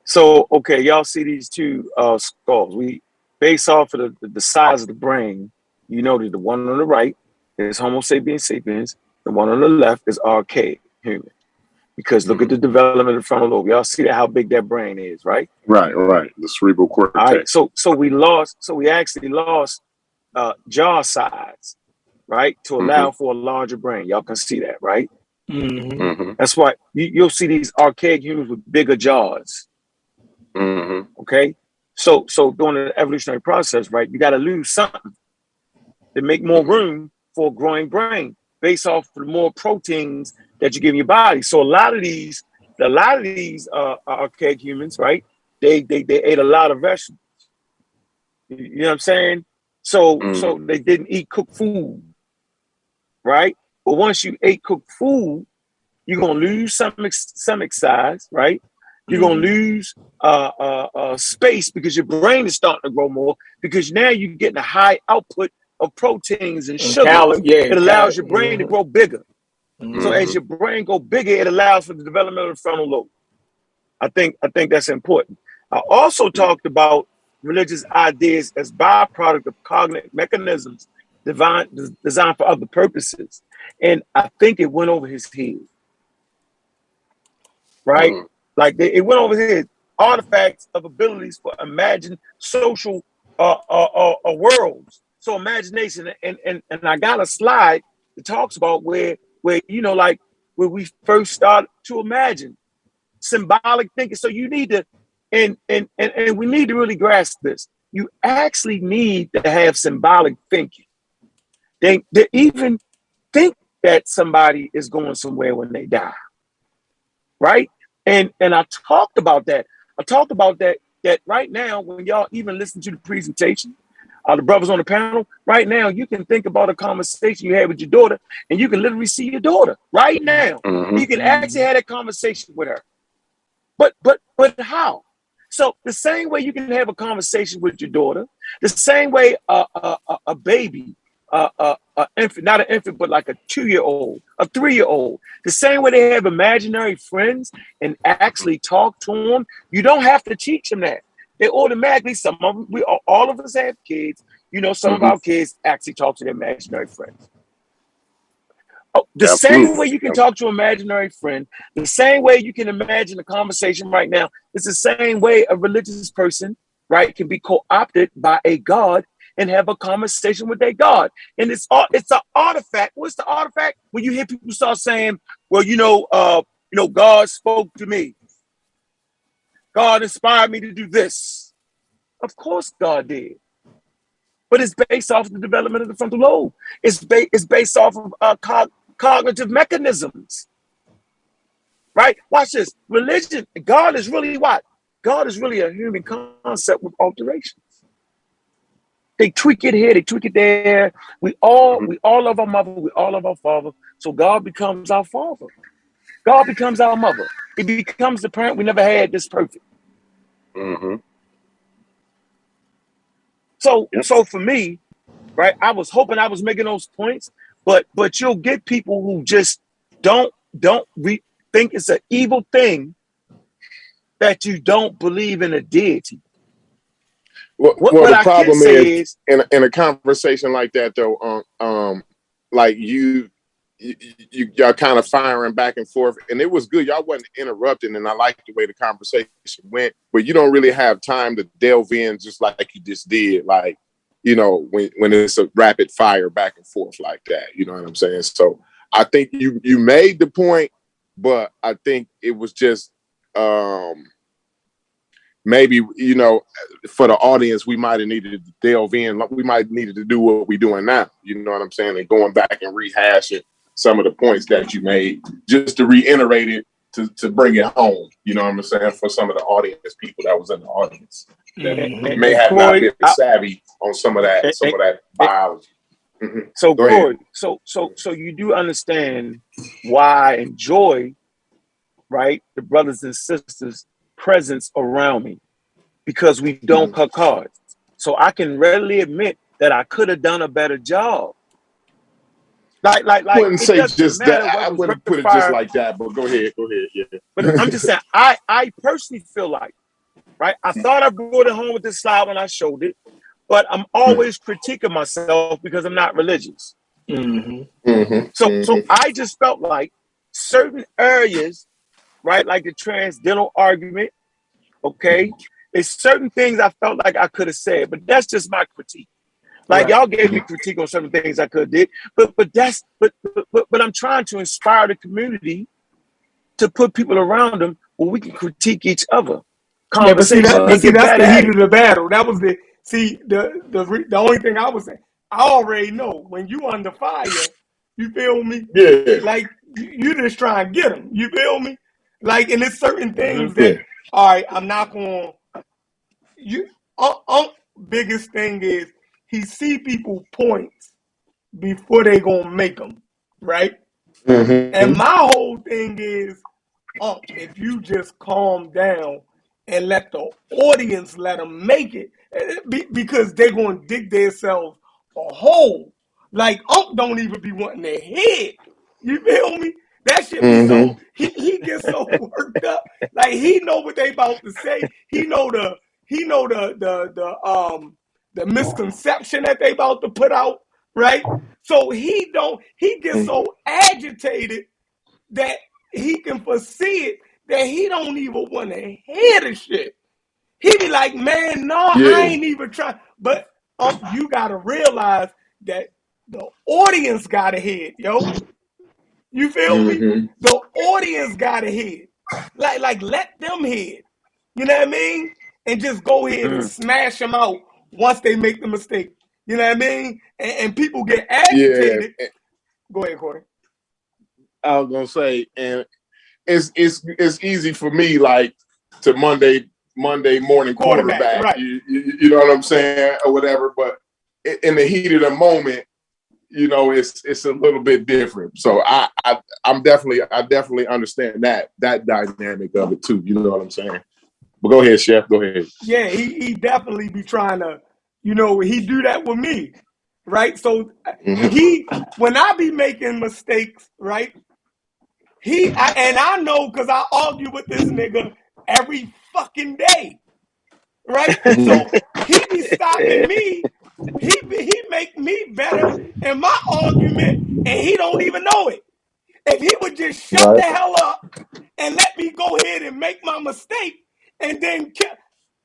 So, okay, y'all see these two skulls. We, based off of the size of the brain, you know that the one on the right is Homo sapiens sapiens. The one on the left is archaic human. Because look at the development of the frontal lobe. Y'all see that how big that brain is, right? Right. The cerebral cortex. All right. So we actually lost jaw size, right, to allow for a larger brain. Y'all can see that, right? That's why you'll see these archaic humans with bigger jaws. Okay. So during the evolutionary process, right, you got to lose something to make more room for a growing brain based off of the more proteins that you give your body. So a lot of these archaic humans, right, they ate a lot of vegetables. You know what I'm saying? So they didn't eat cooked food, right? But once you ate cooked food, you're gonna lose stomach size, right? You're gonna lose space because your brain is starting to grow more because now you're getting a high output of proteins and sugars. It allows your brain to grow bigger. So as your brain go bigger, it allows for the development of the frontal lobe. I think that's important. I also talked about religious ideas as byproduct of cognitive mechanisms designed for other purposes. And I think it went over his head. Right? Like it went over his head. Artifacts of abilities for imagined social worlds. So imagination, and I got a slide that talks about where like where we first started to imagine symbolic thinking. So you need to, and we need to really grasp this. You actually need to have symbolic thinking. They even think that somebody is going somewhere when they die, right? And I talked about that. I talked about that right now when y'all even listen to the presentation, the brothers on the panel, right now you can think about a conversation you had with your daughter, and you can literally see your daughter right now. You can actually have that conversation with her. But how? So the same way you can have a conversation with your daughter, the same way a baby, infant, not an infant, but like a 2-year-old, a 3-year-old, the same way they have imaginary friends and actually talk to them, you don't have to teach them that. They automatically, all of us have kids, some of our kids actually talk to their imaginary friends. The same way you can talk to an imaginary friend, the same way you can imagine a conversation right now, it's the same way a religious person, right, can be co-opted by a God and have a conversation with their God. And it's an artifact. What's the artifact? When you hear people start saying, well, God spoke to me. God inspired me to do this. Of course God did. But it's based off of the development of the frontal lobe. It's based off of cognitive mechanisms. Right? Watch this. Religion, God is really what? God is really a human concept with alterations. They tweak it here, they tweak it there. We all love our mother, we all love our father. So God becomes our father. God becomes our mother. He becomes the parent we never had this perfect. So for me, right, I was hoping I was making those points, but you'll get people who just don't think it's an evil thing that you don't believe in a deity. Well, the problem is in a conversation like that, though, like y'all kind of firing back and forth, and it was good. Y'all wasn't interrupting, and I liked the way the conversation went. But you don't really have time to delve in just like you just did, like when it's a rapid fire back and forth like that. You know what I'm saying? So I think you made the point, but I think it was just maybe, for the audience, we might have needed to delve in. We might needed to do what we're doing now. You know what I'm saying? And going back and rehashing some of the points that you made, just to reiterate it, to bring it home. You know what I'm saying? For some of the audience people that was in the audience that may have not been savvy on some of that biology. So Corey, so you do understand why I enjoy, right, the brothers and sisters' presence around me, because we don't cut cards. So I can readily admit that I could have done a better job. I wouldn't say just that. I wouldn't put it just like that, but go ahead. Yeah. But I'm just saying, I personally feel like, right, I thought I brought it home with this slide when I showed it, but I'm always critiquing myself because I'm not religious. So I just felt like certain areas, right, like the transcendental argument, okay, there's certain things I felt like I could have said, but that's just my critique. Like y'all gave me critique on certain things I could have did, but I'm trying to inspire the community to put people around them where we can critique each other. Yeah, but see, that's the heat of the battle. That was the only thing I was saying. I already know when you under fire, you feel me? Yeah. Like you just try and get them. You feel me? Like, and there's certain things that, all right, I'm not going. Biggest thing is he see people points before they gonna make them, right? And my whole thing is if you just calm down and let the audience let them make it, because they're going to dig themselves a hole. Like, don't even be wanting their head. You feel me? That shit be Mm-hmm. so, he gets so worked up. Like, he know what they about to say. He know the misconception that they about to put out, right? So he gets so agitated that he can foresee it that he don't even want to hear the shit. He be like, man, no, I Yeah. ain't even trying. But you gotta realize that the audience got to hear it, yo. You feel me? Mm-hmm. The audience got to hear it. Like let them hear it. You know what I mean? And just go ahead and smash them out once they make the mistake. You know what I mean? And people get Yeah. agitated. Go ahead, Corey. I was gonna say, and it's easy for me, like, to Monday morning quarterback. Right. You know what I'm saying, or whatever. But in the heat of the moment, you know, it's a little bit different. So I definitely understand that dynamic of it too. You know what I'm saying? But go ahead, Chef. Go ahead. Yeah, he definitely be trying to, he do that with me, right? So when I be making mistakes, right? And I know because I argue with this nigga every fucking day, right? So he be stopping me. He make me better in my argument, and he don't even know it. If he would just shut the Right. hell up and let me go ahead and make my mistake, and then,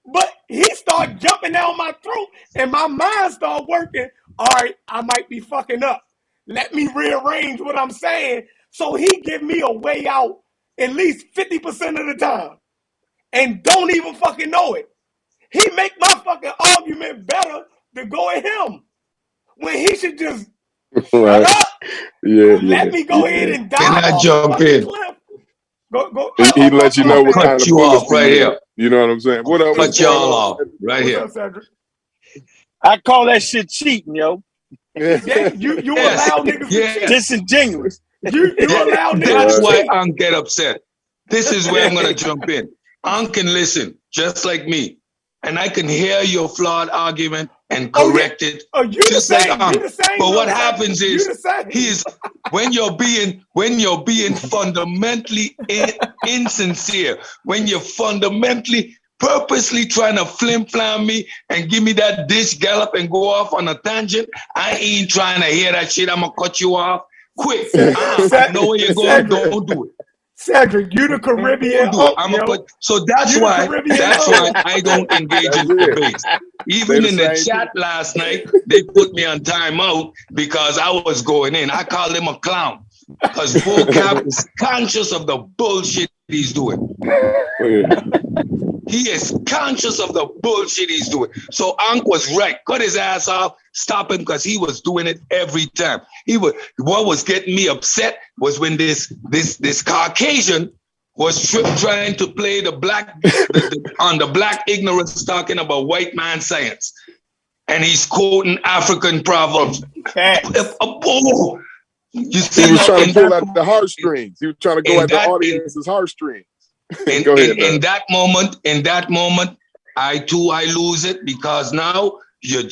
but he start jumping down my throat, and my mind start working. All right, I might be fucking up. Let me rearrange what I'm saying. So he give me a way out at least 50% of the time, and don't even fucking know it. He make my fucking argument better to go at him when he should just shut Right. up. Yeah. Let me go ahead and Can dive I off a jump fucking in? cliff. Go. He let you I'm know gonna what Cedric. cut kind of you bullets off he right in. here. You know what I'm saying? I'll What's cut going y'all Cedric. off on? right What's here. up, Cedric? I call that shit cheating, yo. That you Yes, allow niggas to cheat. yes, Disingenuous. You yeah. allow niggas That's to Right. why cheat. Unc get upset. This is where I'm gonna jump in. Unc can listen, just like me, and I can hear your flawed argument and Oh yeah. correct it, Oh, you the just like same. You Unc. the same, But little what Cedric. happens You is the same. he's when you're being fundamentally insincere, when you're fundamentally purposely trying to flim flam me and give me that dish gallop and go off on a tangent, I ain't trying to hear that shit. I'm gonna cut you off quick. I know where you're going. Cedric. Don't do it. Cedric, you the Caribbean Don't do it. unk, I'm a yo. cut. So that's You the why. Caribbean That's unk. why I don't engage That's in it. debates. They Even the in the same chat people. last night, they put me on timeout because I was going in. I called him a clown because vocab is conscious of the bullshit he's doing. He is conscious of the bullshit he's doing. So Ankh was right. Cut his ass off, stop him because he was doing it every time. What was getting me upset was when this Caucasian was trying to play the black on the black ignorance, talking about white man science. And he's quoting African proverbs. Oh, you see, He was trying to pull at the heartstrings. He was trying to go at the audience's heartstrings. Go ahead. In that moment, I lose it because now you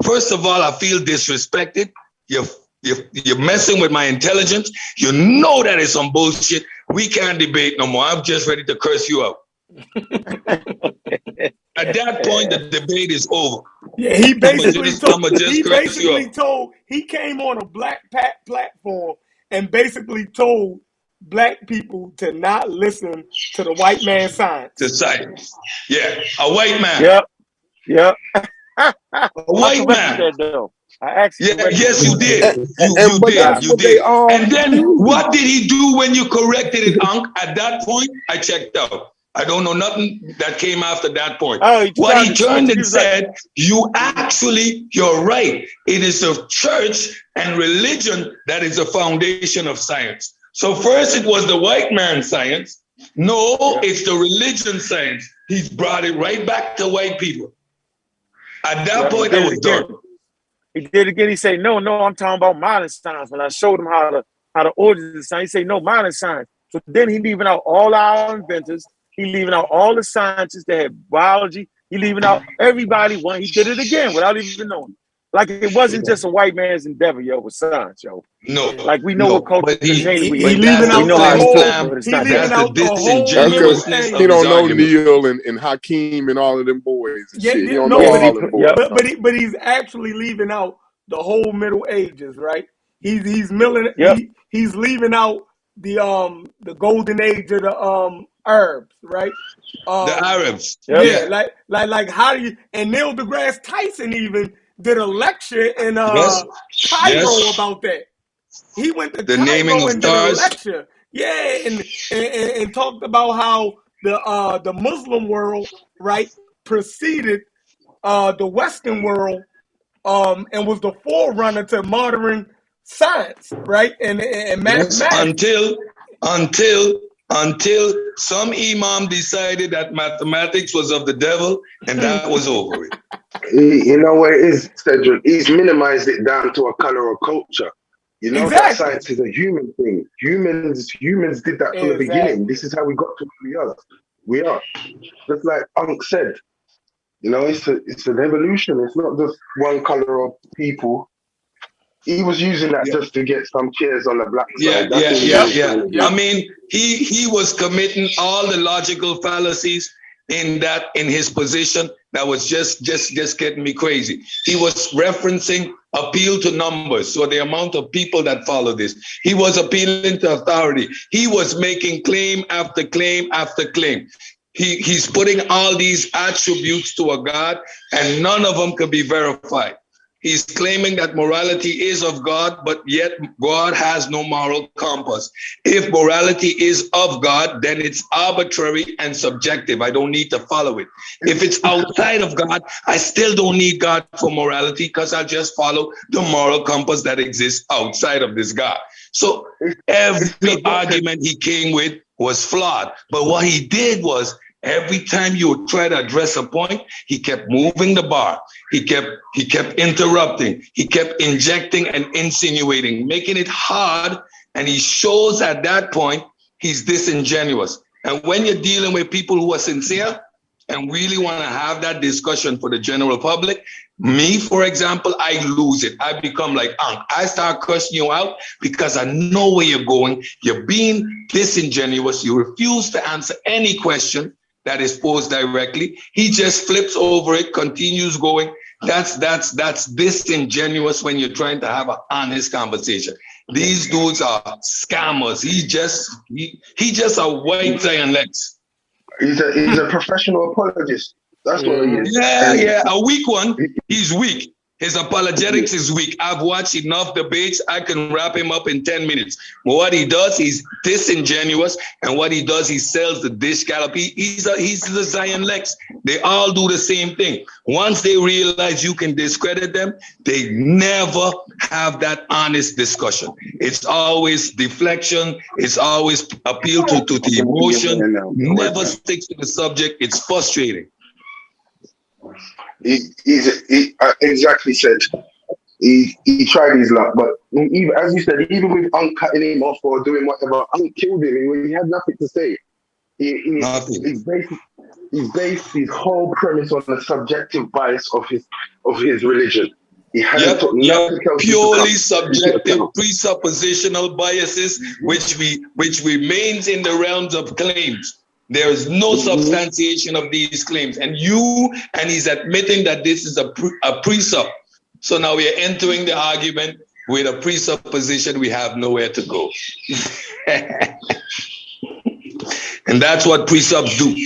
first of all, I feel disrespected. You're messing with my intelligence. You know that is some bullshit. We can't debate no more. I'm just ready to curse you out. At that point, the debate is over. Yeah, he basically told. He came on a black platform and basically told black people to not listen to the white man science. The science. Yeah, a white man. Yep. A white man. I asked you. Yes, you did. You But did. And then what did he do when you corrected it, Unc? At that point, I checked out. I don't know nothing that came after that point. What he turned and said, you're right. It is the church and religion that is the foundation of science. So first it was the white man science. No, it's the religion science. He's brought it right back to white people. At that point, I was done. He did it again. He said, no, I'm talking about modern science. When I showed him how the origins of science, he said, no, modern science. So then he leaving out all our inventors. He leaving out all the scientists that had biology. He leaving out everybody. He did it again without even knowing. Like it wasn't just a white man's endeavor, yo, with science, yo. No, like we know what culture is He anyway. leaving out We know the how it's whole. built, but it's He not leaving that. out the whole That's middle because age. he don't know Neil and Hakeem and all of them boys and shit. He don't know all them boys. But he's actually leaving out the whole Middle Ages, right? He's he's leaving out the golden age of the Arabs, right? The Arabs. Yeah, like how do you, and Neil deGrasse Tyson even did a lecture in Cairo about that. He went to Cairo and did a lecture. Yeah, and talked about how the Muslim world, right, preceded the Western world, and was the forerunner to modern science, right, and mathematics. Until some imam decided that mathematics was of the devil, and that was over it. You know what it is, Cedric? He's minimized it down to a color or culture. You know that science is a human thing. Humans did that from the beginning. This is how we got to where we are. Just like Unc said, you know, it's an evolution. It's not just one color of people. He was using that just to get some cheers on the black side. Yeah. I mean, he was committing all the logical fallacies in his position. That was just getting me crazy. He was referencing appeal to numbers, so the amount of people that follow this. He was appealing to authority. He was making claim after claim after claim. He's putting all these attributes to a God, and none of them can be verified. He's claiming that morality is of God, but yet God has no moral compass. If morality is of God, then it's arbitrary and subjective. I don't need to follow it. If it's outside of God, I still don't need God for morality because I just follow the moral compass that exists outside of this God. So every argument he came with was flawed. But what he did was, every time you would try to address a point, he kept moving the bar. He kept interrupting. He kept injecting and insinuating, making it hard. And he shows at that point he's disingenuous. And when you're dealing with people who are sincere and really want to have that discussion for the general public, me, for example, I lose it. I become like, I start cursing you out because I know where you're going. You're being disingenuous. You refuse to answer any question that is posed directly. He just flips over it, continues going. That's disingenuous when you're trying to have an honest conversation. These dudes are scammers. He just a white Zion Lex. He's a professional apologist. That's what he is. Yeah, a weak one. He's weak. His apologetics is weak. I've watched enough debates. I can wrap him up in 10 minutes. But what he does, he's disingenuous. And what he does, he sells the dish scallop. He's the Zion Lex. They all do the same thing. Once they realize you can discredit them, they never have that honest discussion. It's always deflection. It's always appeal to the emotion. Never sticks to the subject. It's frustrating. He exactly said he tried his luck, but even, as you said, even with Unc cutting him off or doing whatever, Unc killed him. He had nothing to say. He's based his whole premise on the subjective bias of his religion. He hadn't took nothing else. Purely subjective presuppositional biases, which remains in the realms of claims. There is no substantiation of these claims. And he's admitting that this is a presup. So now we are entering the argument with a presupposition. We have nowhere to go. And that's what presups do.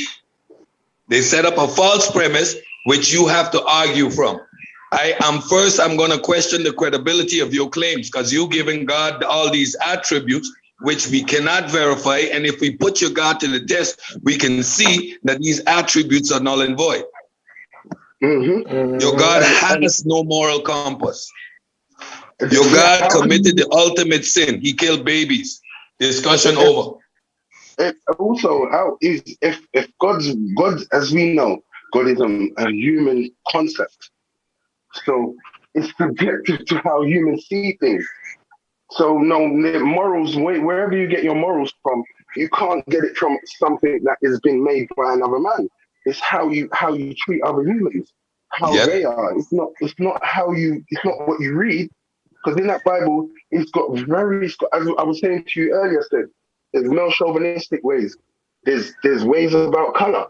They set up a false premise, which you have to argue from. I'm going to question the credibility of your claims because you're giving God all these attributes which we cannot verify. And if we put your God to the test, we can see that these attributes are null and void. Your God has no moral compass. Your God committed the ultimate sin. He killed babies. Discussion over. Also, if God, as we know, God is a human concept. So it's subjective to how humans see things. So no morals, wherever you get your morals from, You can't get it from something that has been made by another man. It's how you treat other humans, how they are. It's not what you read. Because in that Bible, as I was saying to you earlier, there's no chauvinistic ways. There's ways about color,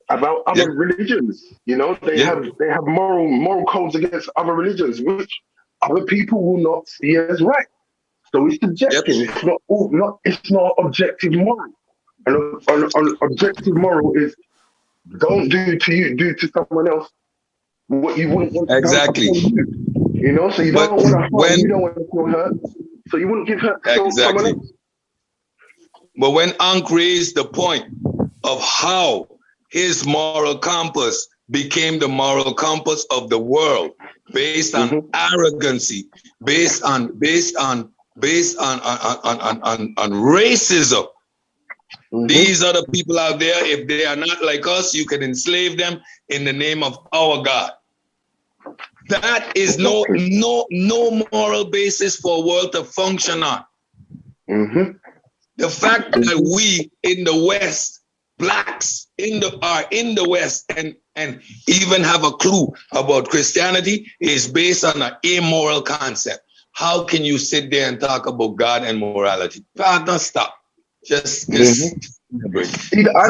about other religions. They have moral codes against other religions, which other people will not see as right. So it's subjective. It's not objective moral. And on objective moral is don't do to someone else what you wouldn't want exactly. Done upon you. So you don't want to harm, you don't want to feel hurt. So you wouldn't give hurt to someone else. But when Ankh raised the point of how his moral compass became the moral compass of the world, based on arrogancy, based on racism. These are the people out there. If they are not like us, you can enslave them in the name of our God. That is no moral basis for a world to function on. The fact that we in the West, blacks are in the West and even have a clue about Christianity is based on an immoral concept. How can you sit there and talk about God and morality? Don't stop. Just I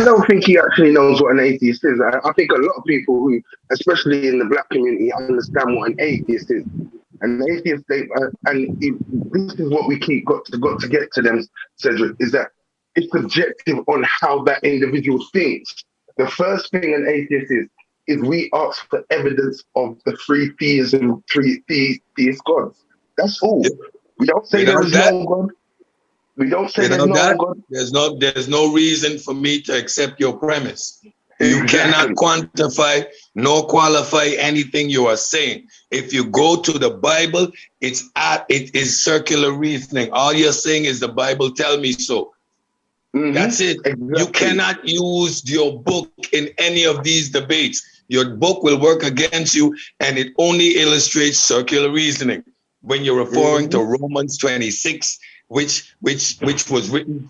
don't think he actually knows what an atheist is. I think a lot of people who, especially in the black community, understand what an atheist is. An atheist, this is what we got to get to them, Cedric, is that it's subjective on how that individual thinks. The first thing an atheist is we ask for evidence of the three theism, three theist gods. That's all. We don't say there is no God. We don't say there's no God. There's no reason for me to accept your premise. You cannot quantify nor qualify anything you are saying. If you go to the Bible, it is circular reasoning. All you're saying is the Bible tell me so. That's it. Exactly. You cannot use your book in any of these debates. Your book will work against you, and it only illustrates circular reasoning. When you're referring to Romans 26, which was written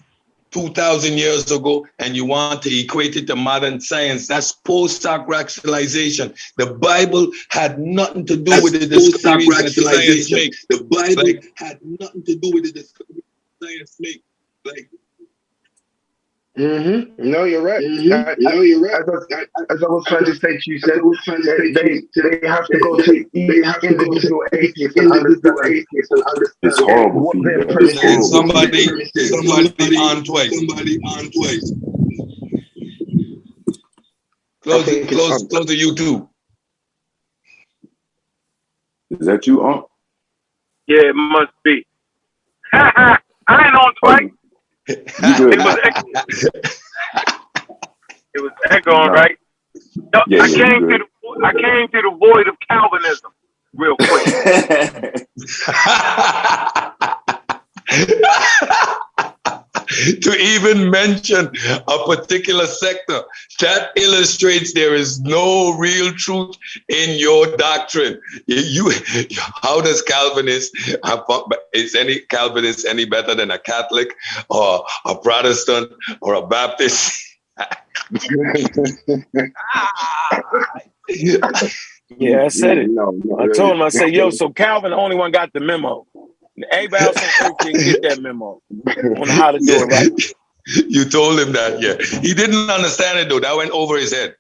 2,000 years ago, and you want to equate it to modern science, that's post-hoc rationalization. The Bible had nothing to do with the discoveries that science makes. The Bible had nothing to do with the discoveries science makes. No, you're right. No, you're right. As I was trying to say to you, they have to go to individual atheists and understand it's horrible. What their premise is. Somebody on twice. Close the YouTube. Is that you, Unc? Yeah, it must be. I ain't on twice. It was echoing, right? No, I came to the void of Calvinism real quick. To even mention a particular sector, that illustrates there is no real truth in your doctrine. How does is any Calvinist any better than a Catholic or a Protestant or a Baptist? Yeah, I said it. I told him, I said, yo, so Calvin, the only one got the memo. Everybody else on earth didn't get that memo on how to do it right. You told him that, yeah. He didn't understand it, though. That went over his head.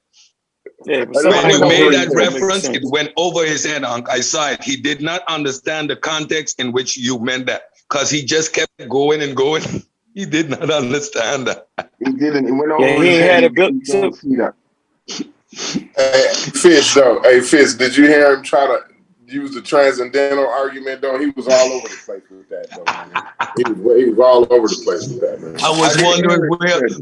Yeah, when you made that reference, it went over his head, Unc. I saw it. He did not understand the context in which you meant that, because he just kept going and going. He did not understand that. He didn't. It went over he his had head. a good... Fish, though. Hey, Fish, did you hear him try to use the transcendental argument, though? He was all over the place with that, though, man. He was all over the place with that, man. I was wondering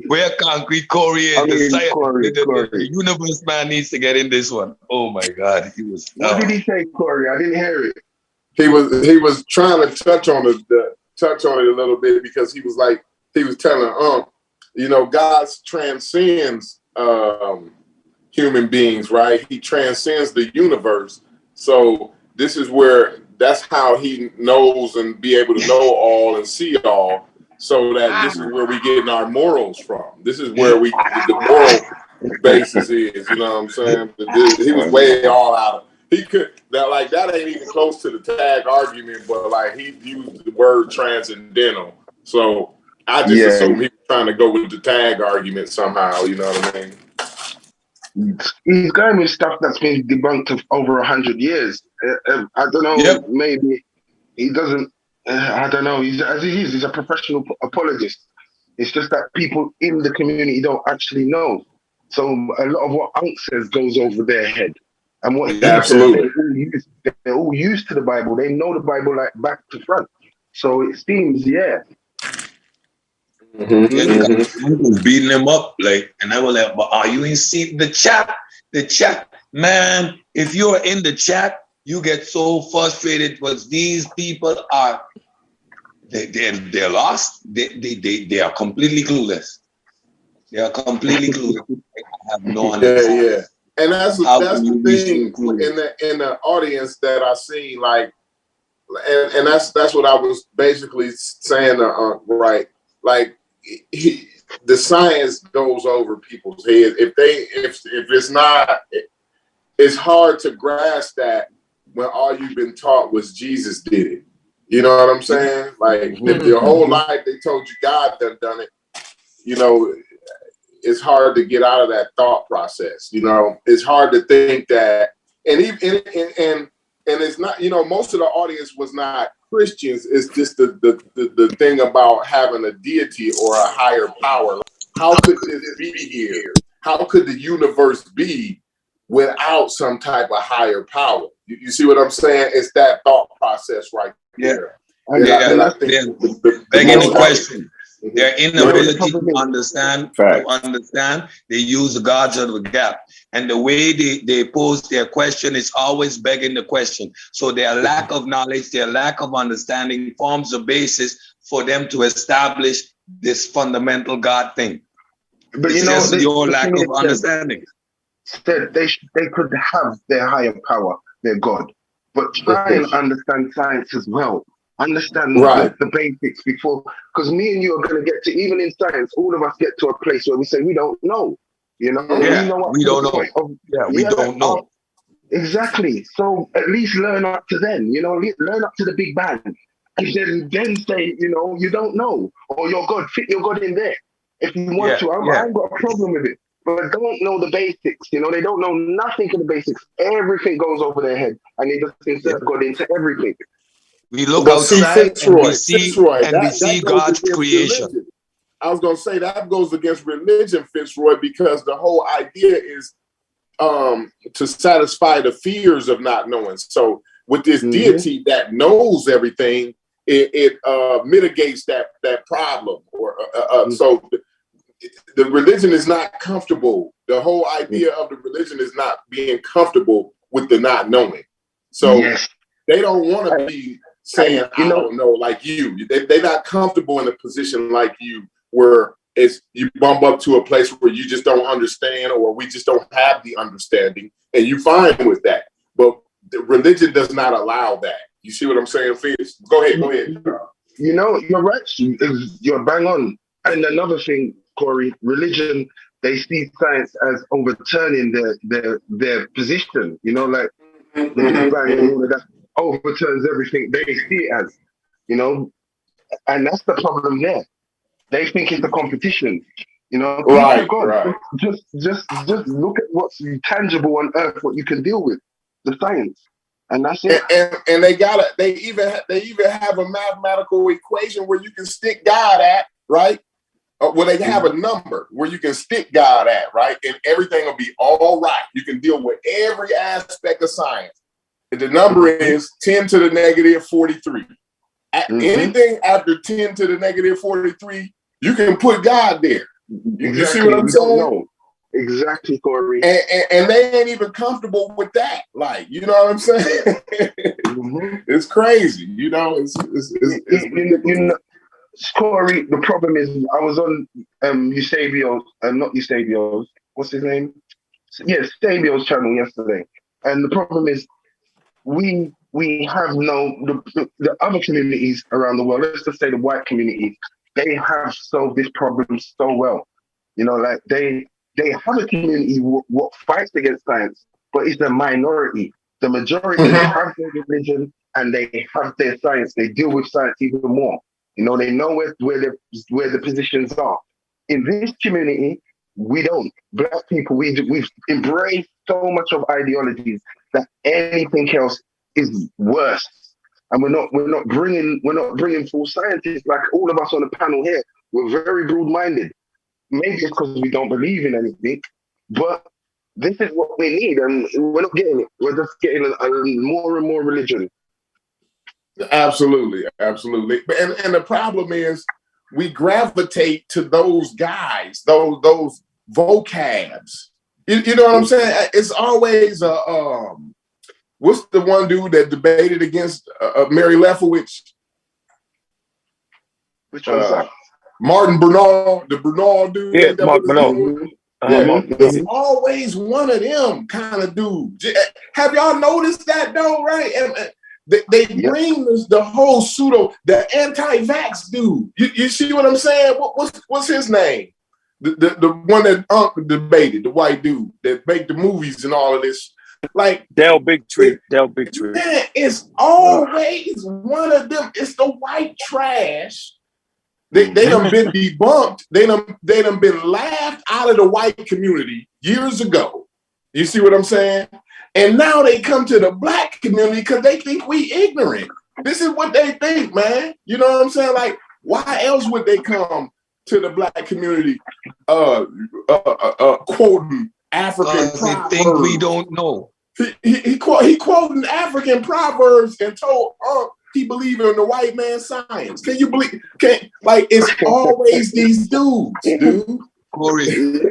where Concrete Corey is. The universe man needs to get in this one. Oh my God, he was. What did he say, Corey? I didn't hear it. He was trying to touch on it a little bit, because he was telling God transcends human beings, right? He transcends the universe. So that's how he knows and be able to know all and see all. so that this is where we getting our morals from. This is where the moral basis is. You know what I'm saying? He was way all out of. He could that ain't even close to the tag argument, but like he used the word transcendental. So I just assume he was trying to go with the tag argument somehow. You know what I mean? He's going with stuff that's been debunked of over 100 years. I don't know. Maybe he doesn't. I don't know. He's a professional apologist. It's just that people in the community don't actually know. So a lot of what Unc says goes over their head. And what absolutely, they're all used to the Bible. They know the Bible like back to front. So it seems, was beating him up, like, and I was like, "But are you in the chat? The chat, man. If you're in the chat, you get so frustrated because these people are, they're lost. They are completely clueless. They are completely clueless. They have no understanding." Yeah. And that's the thing in the audience that I see, like, and that's what I was basically saying, right? Like, the science goes over people's heads. If it's not, it's hard to grasp that when all you've been taught was Jesus did it. You know what I'm saying? Like, if your whole life they told you God done it, you know. It's hard to get out of that thought process. You know, it's hard to think that, and it's not. You know, most of the audience was not Christians. It's just the thing about having a deity or a higher power. How could this be here? How could the universe be without some type of higher power? You see what I'm saying? It's that thought process right there. And I think begging the question. Their inability to understand, they use the gods of the gap. And the way they pose their question is always begging the question. So their lack of knowledge, their lack of understanding forms the basis for them to establish this fundamental God thing. But it's just your lack of understanding. They could have their higher power, their God, but try and understand science as well. Understand the basics before, because me and you are going to get to, even in science, all of us get to a place where we say we don't know. You know, we don't know. We don't know. Exactly. So at least learn up to then. You know, learn up to the Big Bang, and then say, you know, you don't know, or your God, fit your God in there if you want to. I ain't got a problem with it, but don't know the basics. You know, they don't know nothing of the basics. Everything goes over their head, and they just insert God into everything. We look outside and we see God's creation. Religion. I was going to say that goes against religion, Fitzroy, because the whole idea is to satisfy the fears of not knowing. So with this deity that knows everything, it mitigates that problem. So the religion is not comfortable. The whole idea of the religion is not being comfortable with the not knowing. So they don't want to be saying, I don't know, like you. They're not comfortable in a position like you, where you bump up to a place where you just don't understand, or we just don't have the understanding, and you fine with that. But the religion does not allow that. You see what I'm saying, Fitz? Go ahead. You know, you're right. You're bang on. And another thing, Corey, religion, they see science as overturning their position. You know, like the Big Bang and all of that overturns everything they see it as, you know, and that's the problem there. They think it's a competition, you know. Right. Just look at what's tangible on Earth, what you can deal with, the science, and that's it. And they even have a mathematical equation where you can stick God at, right? Well, they have a number where you can stick God at, right, and everything will be all right. You can deal with every aspect of science. The number is 10 to the negative 43. Anything after 10 to the negative 43, you can put God there. You see what I'm saying? No. Exactly, Corey. And they ain't even comfortable with that. Like, you know what I'm saying? It's crazy. You know, it's you know, Corey, the problem is I was on Eusebio's, not Eusebio's, what's his name? Yes, Eusebio's channel yesterday. And the problem is we have the other communities around the world, let's just say the white community, they have solved this problem so well. You know, like they have a community what fights against science, but it's the minority. The majority have their religion and they have their science. They deal with science even more. You know, they know where the positions are. In this community, we don't. Black people, we've embraced so much of ideologies that anything else is worse. And we're not bringing full scientists like all of us on the panel here. We're very broad-minded. Maybe it's because we don't believe in anything, but this is what we need, and we're not getting it. We're just getting a more and more religion. Absolutely. And the problem is we gravitate to those guys, those vocabs. You know what I'm saying? It's always what's the one dude that debated against Mary Lefowitz? Which one's that? Martin Bernard, the Bernard dude. Yeah, Mark Bernard. It's always one of them kind of dudes. Have y'all noticed that though, right? And they bring the whole pseudo, the anti-vax dude. You see what I'm saying? What's his name? The one that Unc debated, the white dude that make the movies and all of this. Like Del Bigtree. Man, it's always one of them. It's the white trash. They done been debunked. They done been laughed out of the white community years ago. You see what I'm saying? And now they come to the black community because they think we ignorant. This is what they think, man. You know what I'm saying? Like, why else would they come to the black community quoting African proverbs? They think we don't know. He quoting African proverbs and told he believed in the white man's science. Can you believe? It's always these dudes, dude. Corey,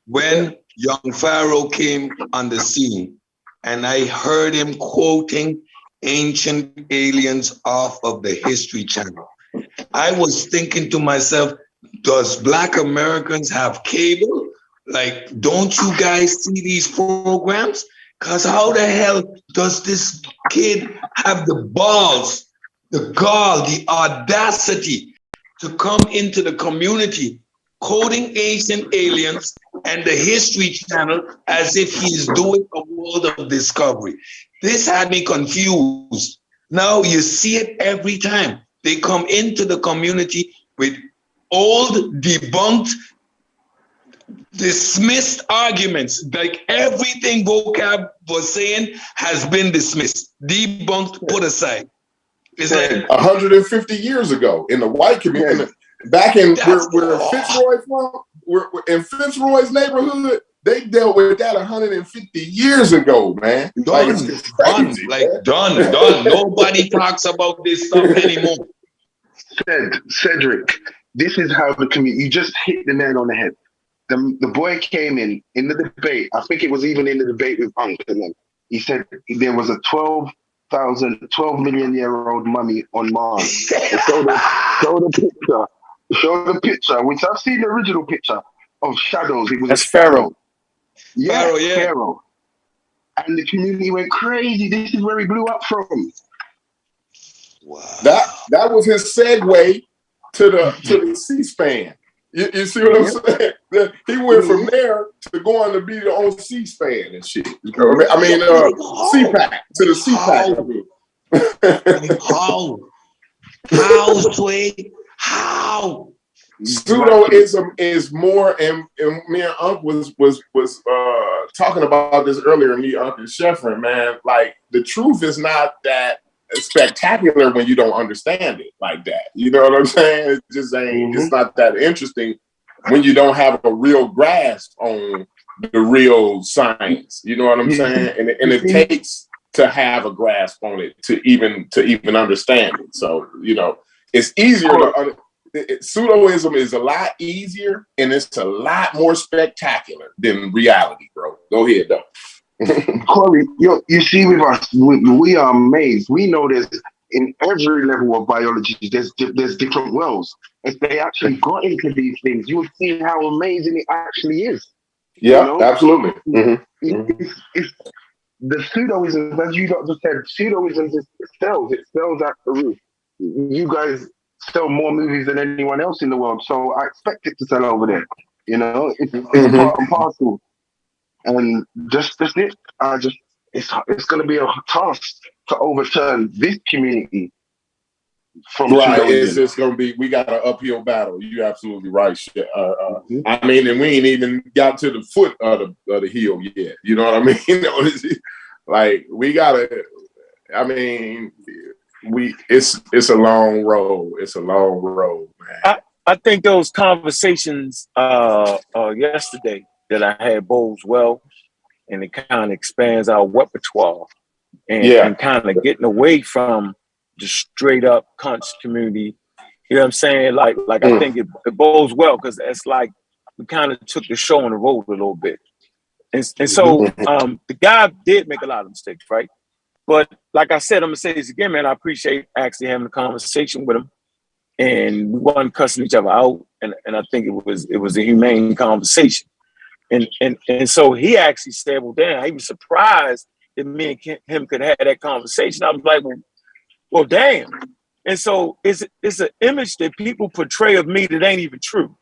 when young Pharaoh came on the scene, and I heard him quoting Ancient Aliens off of the History Channel, I was thinking to myself, does Black Americans have cable? Like, don't you guys see these programs? Because how the hell does this kid have the balls, the gall, the audacity to come into the community quoting Ancient Aliens and the History Channel as if he's doing a world of discovery? This had me confused. Now you see it every time. They come into the community with old, debunked, dismissed arguments. Like everything vocab was saying has been dismissed, debunked, put aside. It's like 150 years ago in the white community, back in where Fitzroy from, in Fitzroy's neighborhood, they dealt with that 150 years ago, man. Done. Nobody talks about this stuff anymore. Cedric, this is how the community, you just hit the nail on the head. The boy came in the debate. I think it was even in the debate with Unc, and then he said there was a 12 million year old mummy on Mars. Show the picture, which I've seen the original picture of shadows. It was That's Pharaoh. Yeah, Pharaoh. And the community went crazy. This is where he blew up from. Wow. That was his segue to the C-SPAN. You see what I'm saying? He went from there to going to be on C-SPAN and shit. I mean, CPAC to the CPAC. How, Sway? How? Pseudoism is more, and me and Unc was talking about this earlier. Me, Unc, and Sheffrin, man. Like, the truth is not that spectacular when you don't understand it like that. You know what I'm saying? It just ain't. It's not that interesting when you don't have a real grasp on the real science. You know what I'm saying? And it takes to have a grasp on it to even understand it. So it's easier to. Pseudoism is a lot easier and it's a lot more spectacular than reality, bro. Go ahead, though. Corey, you see with us, we are amazed. We know there's in every level of biology, there's different worlds. If they actually got into these things, you would see how amazing it actually is. Yeah, absolutely. It's the pseudoism, as you just said, pseudoism it spells at the root. You guys sell more movies than anyone else in the world. So I expect it to sell over there. You know, it's part and parcel. And just it. It's going to be a task to overturn this community. Right, it's going to be. We got an uphill battle. You're absolutely right. I mean, and we ain't even got to the foot of the hill yet. You know what I mean? Like we gotta. I mean, it's a long road. It's a long road, man. I think those conversations yesterday that I had bodes well, and it kind of expands our repertoire and kind of getting away from the straight up cunts community. You know what I'm saying? Like I think it bodes well because it's like we kind of took the show on the road a little bit. And so the guy did make a lot of mistakes, right? But like I said, I'm gonna say this again, man. I appreciate actually having a conversation with him, and we wasn't cussing each other out, and I think it was a humane conversation. And so he actually said, well, damn, he was surprised that me and him could have that conversation. I was like, well, damn. And so it's an image that people portray of me that ain't even true.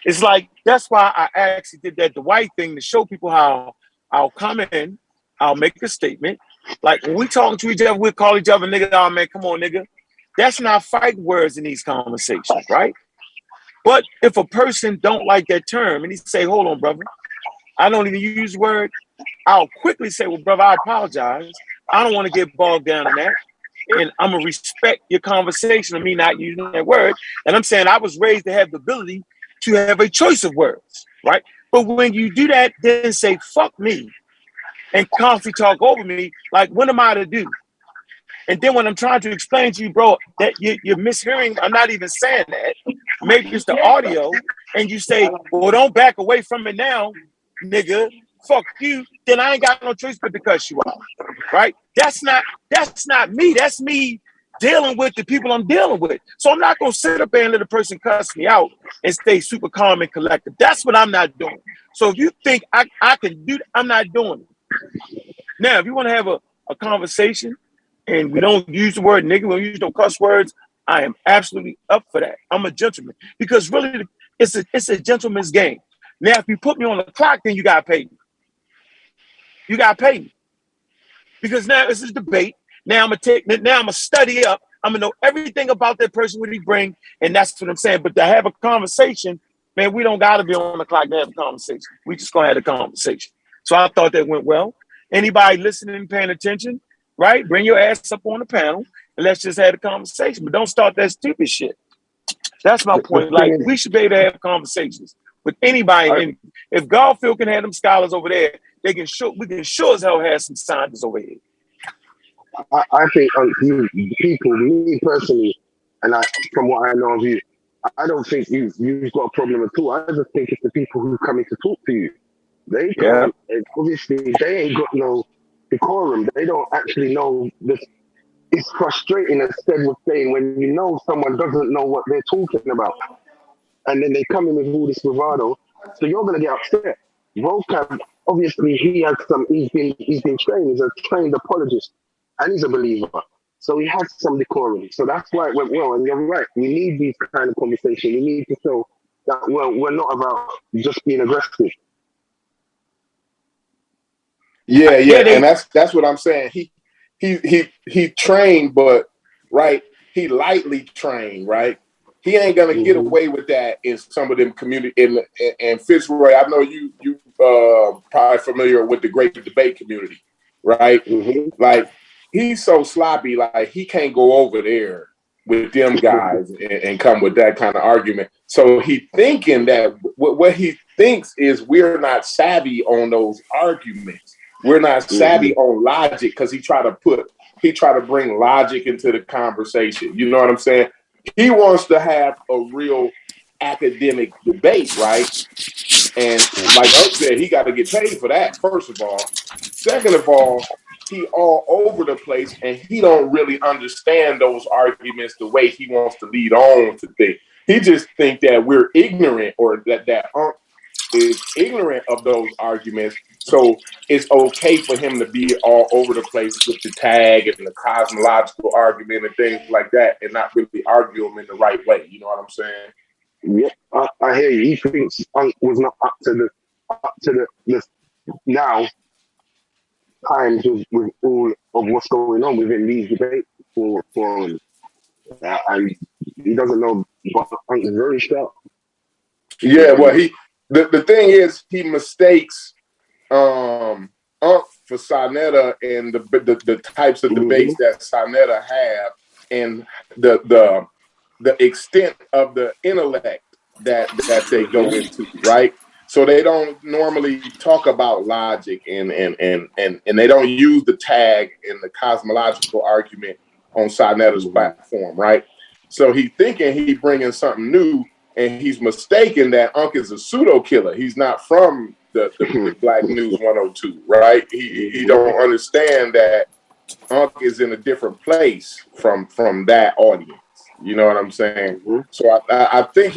It's like, that's why I actually did that Dwight thing to show people how I'll come in, I'll make a statement. Like when we talking to each other, we'll call each other nigga, oh man, come on, nigga. That's not fighting words in these conversations, right? But if a person don't like that term and he say, hold on, brother, I don't even use the word, I'll quickly say, well, brother, I apologize. I don't want to get bogged down in that. And I'm going to respect your conversation of me not using that word. And I'm saying I was raised to have the ability to have a choice of words, right? But when you do that, then say, fuck me, and constantly talk over me, like, what am I to do? And then when I'm trying to explain to you, bro, that you're mishearing, I'm not even saying that. Maybe it's the audio, and you say, well, don't back away from it now, nigga. Fuck you. Then I ain't got no choice but to cuss you out, right? That's not me. That's me dealing with the people I'm dealing with. So I'm not gonna sit up there and let a person cuss me out and stay super calm and collected. That's what I'm not doing. So if you think I can do that, I'm not doing it. Now, if you want to have a conversation and we don't use the word nigga, we don't use no cuss words, I am absolutely up for that. I'm a gentleman because really it's a gentleman's game. Now, if you put me on the clock, then you gotta pay me. You gotta pay me. Because now this is debate. Now I'm gonna study up. I'm gonna know everything about that person, what he bring, and that's what I'm saying. But to have a conversation, man, we don't gotta be on the clock to have a conversation. We just gonna have a conversation. So I thought that went well. Anybody listening, paying attention, right? Bring your ass up on the panel and let's just have a conversation. But don't start that stupid shit. That's my point. Like, we should be able to have conversations with anybody. If Garfield can have them scholars over there, we can sure as hell have some scientists over here. I think people, me personally, and from what I know of you, I don't think you've got a problem at all. I just think it's the people who come in to talk to you. They can't, obviously, they ain't got no decorum. They don't actually know this. It's frustrating, as Stead was saying, when you know someone doesn't know what they're talking about. And then they come in with all this bravado. So you're going to get upset. Vocab, obviously, he's been trained. He's a trained apologist. And he's a believer. So he has some decorum. So that's why it went well. And you're right. We need these kind of conversations. We need to show that we're not about just being aggressive. Yeah, and that's what I'm saying. He trained, but right, he lightly trained, right? He ain't gonna get away with that in some of them community. And Fitzroy, I know you probably familiar with the Great Debate community, right? Like, he's so sloppy, like he can't go over there with them guys and come with that kind of argument. So he thinking that what he thinks is we're not savvy on those arguments. We're not savvy on logic because he try to bring logic into the conversation. You know what I'm saying? He wants to have a real academic debate, right? And like Oak said, he got to get paid for that, first of all. Second of all, he all over the place and he don't really understand those arguments the way he wants to lead on to think. He just think that we're ignorant or that ignorant of those arguments. So it's okay for him to be all over the place with the tag and the cosmological argument and things like that, and not really argue them in the right way. You know what I'm saying? Yeah, I hear you. He thinks Unc was not up to the now times with all of what's going on within these debate forums. And he doesn't know, but Unc is very sharp. Yeah, well, the thing is, he mistakes Unc for Sarnetta and the types of debates that Sarnetta have, and the extent of the intellect that they go into, right? So they don't normally talk about logic and they don't use the tag and the cosmological argument on Sarnetta's platform, right? So he's thinking he's bringing something new, and he's mistaken that Unc is a pseudo killer. He's not from the Black News 102, right? He don't understand that Unc is in a different place from that audience. You know what I'm saying? So I think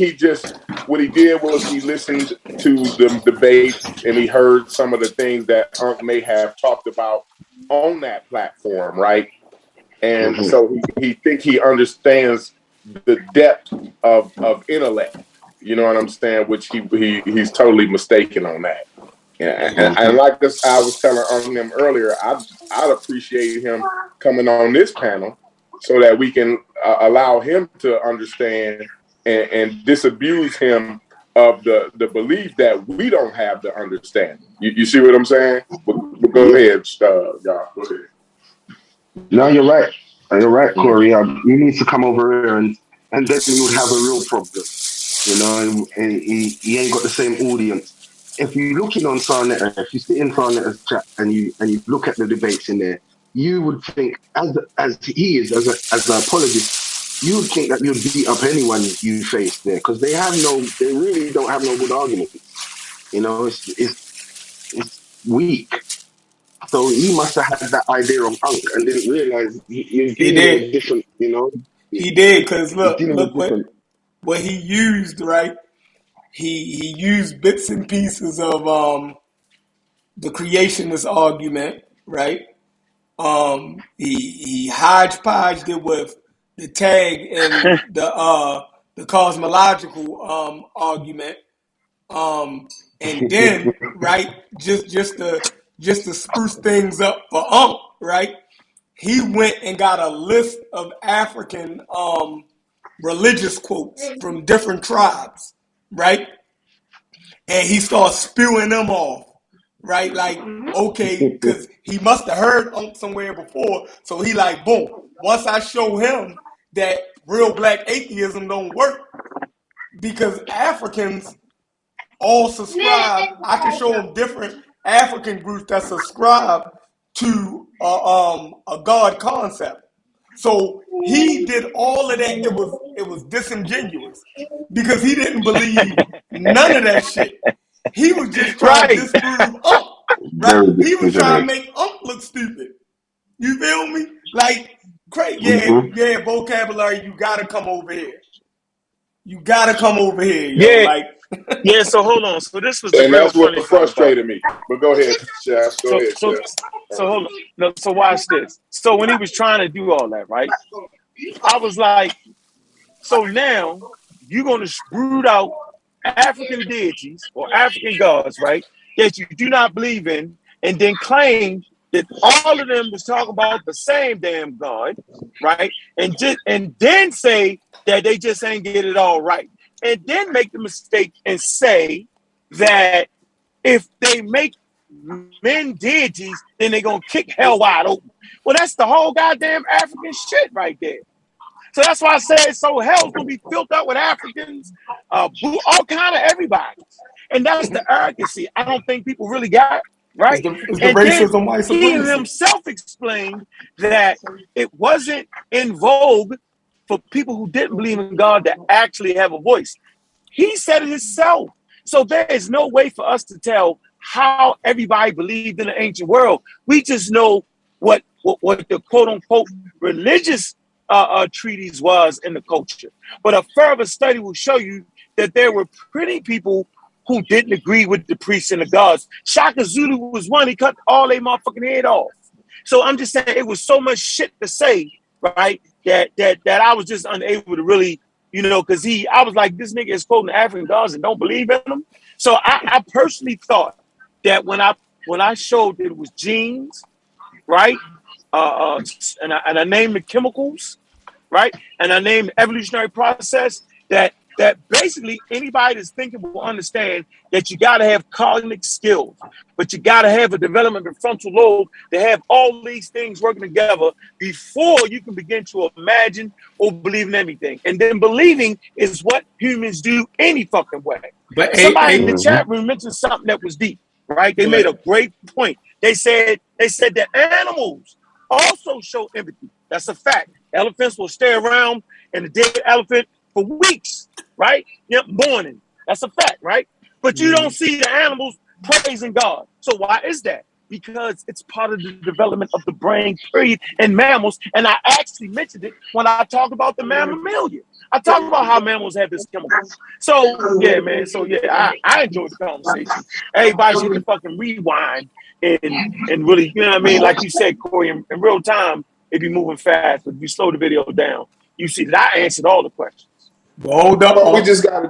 what he did was he listened to the debate and he heard some of the things that Unc may have talked about on that platform, right? And so he think he understands the depth of intellect. You know what I'm saying? Which he's totally mistaken on that. Yeah, and like I was telling him earlier, I'd appreciate him coming on this panel so that we can allow him to understand and disabuse him of the belief that we don't have the understanding. You see what I'm saying? But go ahead, y'all. Go ahead. No, you're right. You're right, Corey. You need to come over here and then you would have a real problem. You know, and he ain't got the same audience. If you're looking on Sarnetta, if you sit in Sarnetta's chat and you look at the debates in there, you would think, as he is, as an apologist, you would think that you'd beat up anyone you face there, because they really don't have no good arguments. You know, it's weak. So he must have had that idea of Unc and didn't realize he's dealing with different, you know. He did, because look what he used, right? He used bits and pieces of the creationist argument, right? He hodgepodged it with the tag and the cosmological argument, and then right, just to spruce things up for Unc, right? He went and got a list of African religious quotes from different tribes, right? And he starts spewing them off, right? Like, okay, because he must have heard Unc somewhere before, so he like, boom. Once I show him that real black atheism don't work, because Africans all subscribe, I can show him different African groups that subscribe to a God concept. So he did all of that. It was disingenuous because he didn't believe none of that shit. He was just trying to disprove Unc. Right? He was trying to make Unc look stupid. You feel me? Like, yeah, vocabulary, you gotta come over here. You gotta come over here, yo. Yeah. Like, yeah, so hold on. So this was the and real that's what funny frustrated me. But go ahead, Chef. Go ahead, Chef. So hold on. No, so watch this. So when he was trying to do all that, right? I was like, so now you're gonna root out African deities or African gods, right? That you do not believe in, and then claim that all of them was talking about the same damn God, right? And then say that they just ain't get it all right. And then make the mistake and say that if they make men deities, then they're going to kick hell wide open. Well, that's the whole goddamn African shit right there. So that's why I say so hell's going to be filled up with Africans, all kind of everybody. And that's the arrogancy I don't think people really got, right? It's the racism, white supremacy. He himself explained that it wasn't in vogue for people who didn't believe in God to actually have a voice. He said it himself. So there is no way for us to tell how everybody believed in the ancient world. We just know what the quote unquote religious treaties was in the culture. But a further study will show you that there were pretty people who didn't agree with the priests and the gods. Shaka Zulu was one. He cut all their motherfucking head off. So I'm just saying it was so much shit to say, right? That I was just unable to really, you know, because I was like, this nigga is quoting African gods and don't believe in them. So I personally thought that when I showed that it was genes, right? And I named the chemicals, right? And I named the evolutionary process that basically anybody that's thinking will understand that you got to have cognitive skills, but you got to have a development of frontal lobe to have all these things working together before you can begin to imagine or believe in anything. And then believing is what humans do any fucking way. But somebody in the chat room mentioned something that was deep, right? They made a great point. They said that animals also show empathy. That's a fact. Elephants will stay around and the dead elephant for weeks, right? Yep, mourning. That's a fact, right? But you don't see the animals praising God. So why is that? Because it's part of the development of the brain, period, in mammals. And I actually mentioned it when I talked about the mammalia. I talked about how mammals have this chemical. So, yeah, man. So, yeah, I enjoyed the conversation. Everybody should fucking rewind and really, you know what I mean? Like you said, Corey, in real time, it'd be moving fast. But if you slow the video down, you see that I answered all the questions. Hold up. Well, we just gotta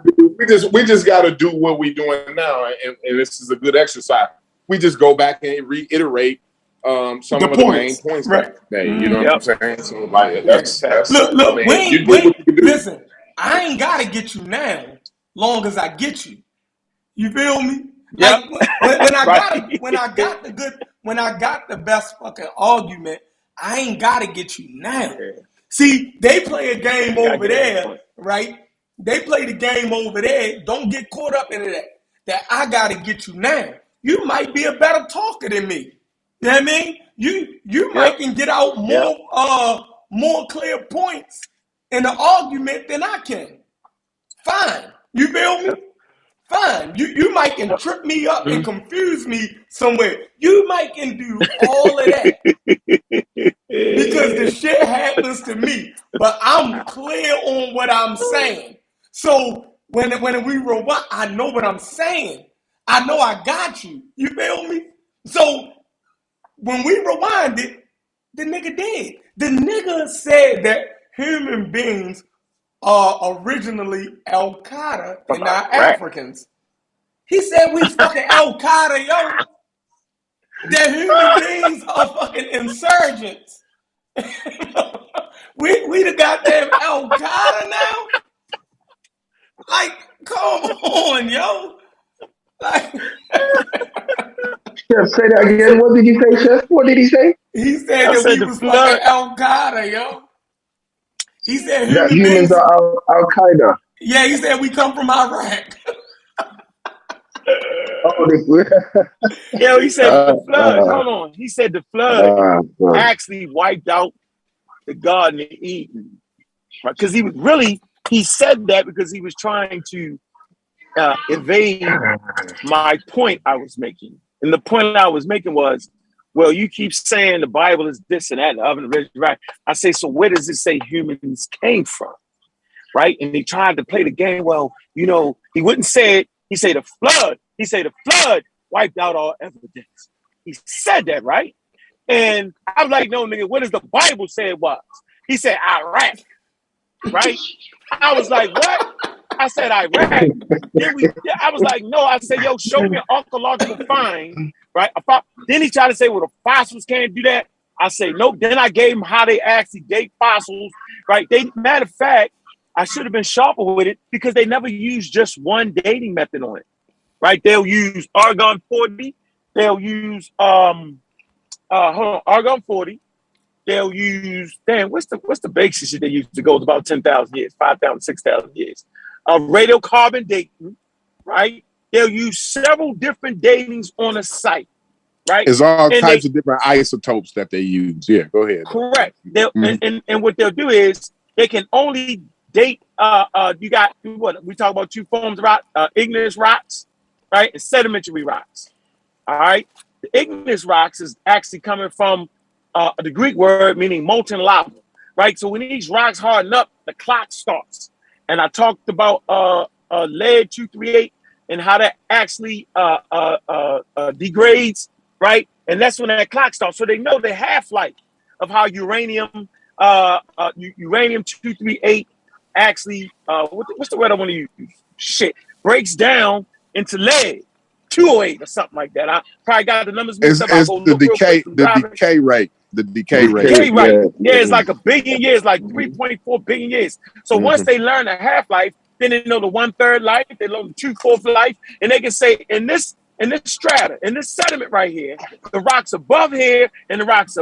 do what we're doing now, and this is a good exercise. We just go back and reiterate some of the main points that you know what I'm saying? So like that's look, listen, I ain't gotta get you now, long as I get you. You feel me? Like when I got the best fucking argument, I ain't gotta get you now. See, they play a game over there, right? They play the game over there. Don't get caught up into that I gotta get you now. You might be a better talker than me. You know what I mean? You might can get out more clear points in the argument than I can. Fine. You feel me? Fine. You might can trip me up and confuse me somewhere. You might can do all of that. Because the shit happens to me. But I'm clear on what I'm saying. So when we rewind, I know what I'm saying. I know I got you. You feel me? So when we rewind it, the nigga did. The nigga said that human beings are originally Al-Qaeda and not Africans. He said we fucking Al-Qaeda, yo. That human beings are fucking insurgents. we the goddamn Al-Qaeda now? Like, come on, yo. Like, Chef, say that again. What did you say, Chef? What did he say? He said that we was fucking Al-Qaeda, yo. He said that humans are Al-Qaeda. Yeah, he said we come from Iraq. He said the flood. Hold on. He said the flood actually wiped out the Garden of Eden. Right? Because he said that because he was trying to evade my point I was making. And the point I was making was, well, you keep saying the Bible is this and that, and the other, right? I say, so where does it say humans came from? Right? And he tried to play the game. Well, you know, he wouldn't say it. He said the flood. He said the flood wiped out all evidence. He said that, right? And I'm like, no, nigga, what does the Bible say it was? He said Iraq, right? I was like, what? I said Iraq. I was like, no. I said, yo, show me an archaeological find, right? Then he tried to say, well, the fossils can't do that. I say, nope. Then I gave him how they actually date fossils, right? Matter of fact, I should have been sharper with it because they never used just one dating method on it, right? They'll use argon-40. They'll use argon-40. They'll use what's the basic shit they use that goes about 10,000 years, 5,000, 6,000 years. Radiocarbon dating, right? They'll use several different datings on a site, right? There's all types of different isotopes that they use. Yeah, go ahead. Correct. And what they'll do is they can only date. You got what we talk about: two forms of rock, igneous rocks, right, and sedimentary rocks. All right, the igneous rocks is actually coming from the Greek word meaning molten lava, right? So when these rocks harden up, the clock starts. And I talked about lead 238 and how that actually degrades, right? And that's when that clock starts. So they know the half-life of how uranium 238 actually what's the word I want to use? Shit, breaks down into lead 208 or something like that. I probably got the numbers mixed up. It's the decay rate. The decay rate. Yeah, it's like 1 billion years, like 3.4 billion years. So once they learn the half-life, then they know the 1/3 life, they know the 2/4 life, and they can say in this strata, in this sediment right here, the rocks above here and the rocks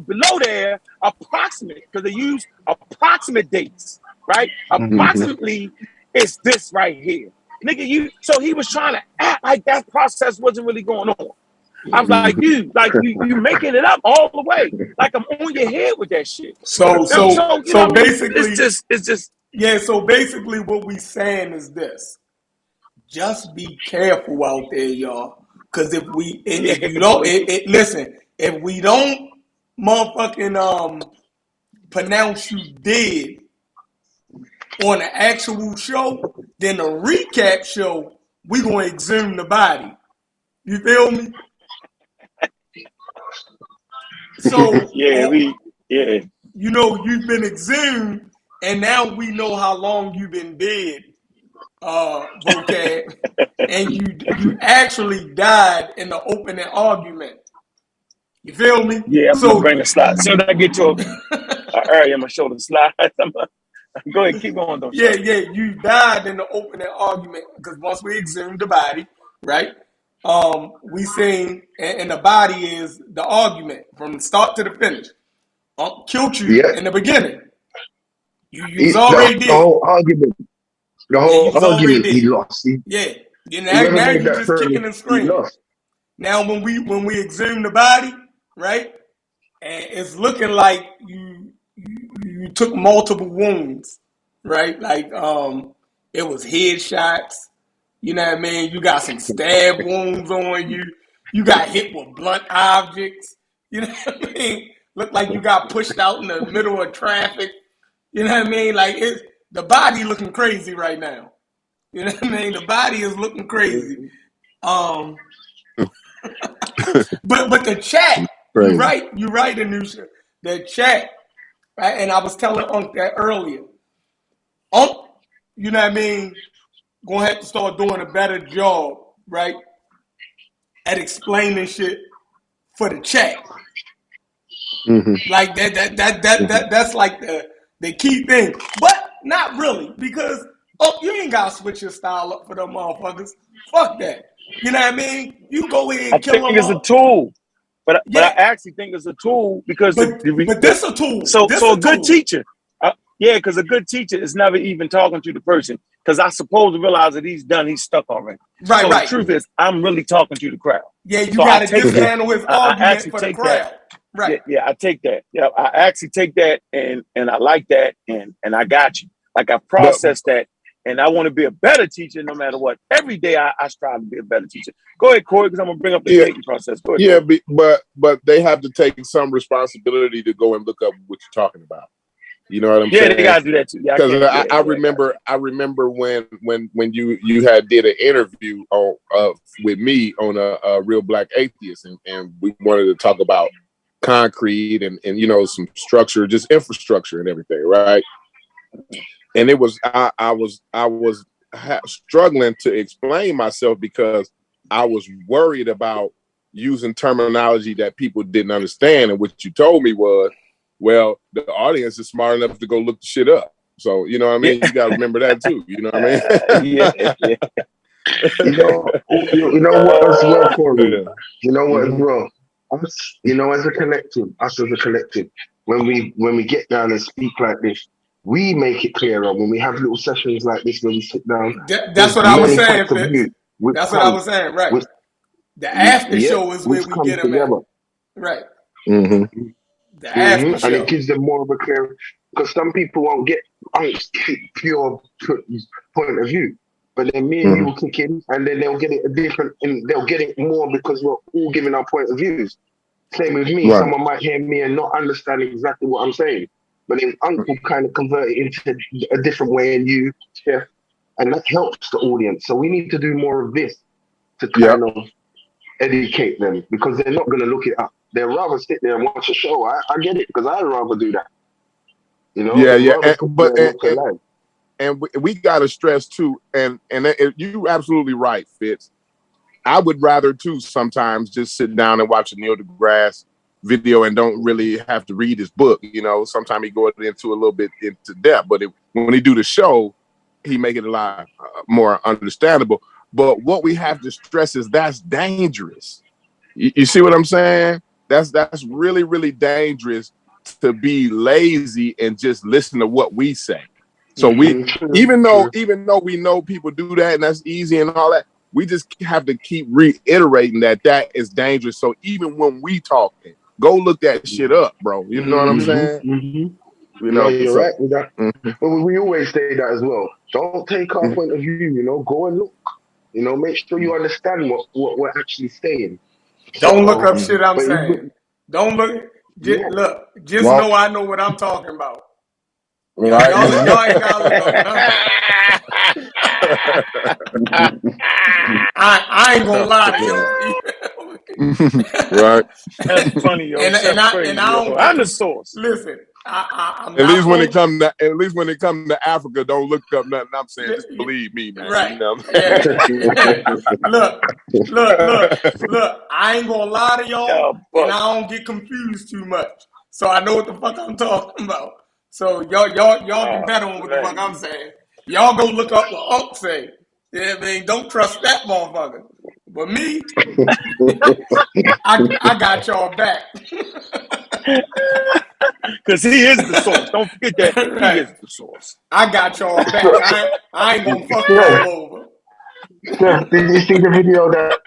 below there are approximate, because they use approximate dates, right? Approximately it's this right here. Nigga, so he was trying to act like that process wasn't really going on. I was like, dude, like you making it up all the way. Like I'm on your head with that shit. So basically it's just yeah, so basically what we saying is this. Just be careful out there, y'all. Cause if you don't listen, if we don't motherfucking pronounce you dead on the actual show, then the recap show, we gonna exhume the body. You feel me? So you know, you've been exhumed, and now we know how long you've been dead, Vocab, and you actually died in the opening argument. You feel me? Yeah, I'm gonna bring a slide. As soon as I get to an area, I'm gonna show the slide. Go ahead, keep going though. Yeah, you died in the opening argument because once we exhumed the body, right? We seen, and the body is the argument from the start to the finish. Killed you in the beginning. You was already dead. The whole argument. The whole argument, he lost. Now you just kicking and screaming. Now when we exhumed the body, right, and it's looking like you took multiple wounds, right? Like it was headshots. You know what I mean? You got some stab wounds on you. You got hit with blunt objects. You know what I mean? Look like you got pushed out in the middle of traffic. You know what I mean? Like the body looking crazy right now. You know what I mean? The body is looking crazy. But the chat, you're right, Anusha. The chat, right? And I was telling Unc that earlier. Unc, you know what I mean, gonna have to start doing a better job, right? At explaining shit for the chat. Like that's like the key thing. But not really, because you ain't gotta switch your style up for them motherfuckers. Fuck that. You know what I mean? You go ahead and kill them. I think it's a tool. But I actually think it's a tool because but this a tool. So a good teacher, because a good teacher is never even talking to the person. Because I suppose to realize that he's stuck already. Right, so the truth is, I'm really talking to the crowd. Yeah, you got to dismantle his argument for the crowd. That. Right. Yeah, I take that. Yeah, I actually take that, and I like that, and I got you. Like I processed that, and I want to be a better teacher no matter what. Every day I strive to be a better teacher. Go ahead, Corey, because I'm gonna bring up the dating process. Go ahead, but they have to take some responsibility to go and look up what you're talking about. You know what I'm saying? Yeah, they gotta do that too. Because I remember when you had did an interview with me on a Real Black Atheist, and we wanted to talk about concrete and you know, some structure, just infrastructure and everything, right? And it was I was struggling to explain myself because I was worried about using terminology that people didn't understand, and what you told me was, well, the audience is smart enough to go look the shit up. So, you know what I mean? You got to remember that too. You know what I mean? You know what is wrong, Corey? You know what is wrong? Us, you know, as a collective, when we get down and speak like this, we make it clearer. When we have little sessions like this, when we sit down. That's what I was saying, Fitz. That's what I was saying, right. The after show is where we get them together. Right. Mm-hmm. The after show. And it gives them more of a clear, because some people won't get pure point of view. But then me and you will kick in, and then they'll get it they'll get it more because we're all giving our point of views. Same with me. Right. Someone might hear me and not understand exactly what I'm saying. But then Uncle kind of convert it into a different way, and you, Chef, and that helps the audience. So we need to do more of this to kind of educate them, because they're not going to look it up. They'd rather sit there and watch a show. I get it, because I'd rather do that. You know? And we got to stress too, and you're absolutely right, Fitz. I would rather too sometimes just sit down and watch a Neil deGrasse video and don't really have to read his book. You know, sometimes he goes into a little bit into depth, but when he do the show, he make it a lot more understandable. But what we have to stress is that's dangerous. You see what I'm saying? That's really, really dangerous to be lazy and just listen to what we say. So even though we know people do that and that's easy and all that, we just have to keep reiterating that is dangerous. So even when we talking, go look that shit up, bro. You know what I'm saying? You know, you're right with that. But we always say that as well. Don't take our point of view. You know, go and look. You know, make sure you understand what we're actually saying. Don't look up shit I'm saying. Don't look. Look. Just know I know what I'm talking about. Right. Y'all ain't gotta look up nothing. I ain't gonna lie to you. Right. That's funny, yo. And I don't. I'm the source. Listen, I'm at least when it comes to Africa, don't look up nothing I'm saying. Just believe me, man. Right. You know? Look. I ain't gonna lie to y'all, and I don't get confused too much. So I know what the fuck I'm talking about. So y'all can bet on what the fuck I'm saying. Y'all go look up what Unc say. Yeah, man, don't trust that motherfucker. But me, I got y'all back. Because he is the source. Don't forget that. Right. He is the source. I got y'all back. I ain't gonna fuck y'all over. Steph, did you see the video that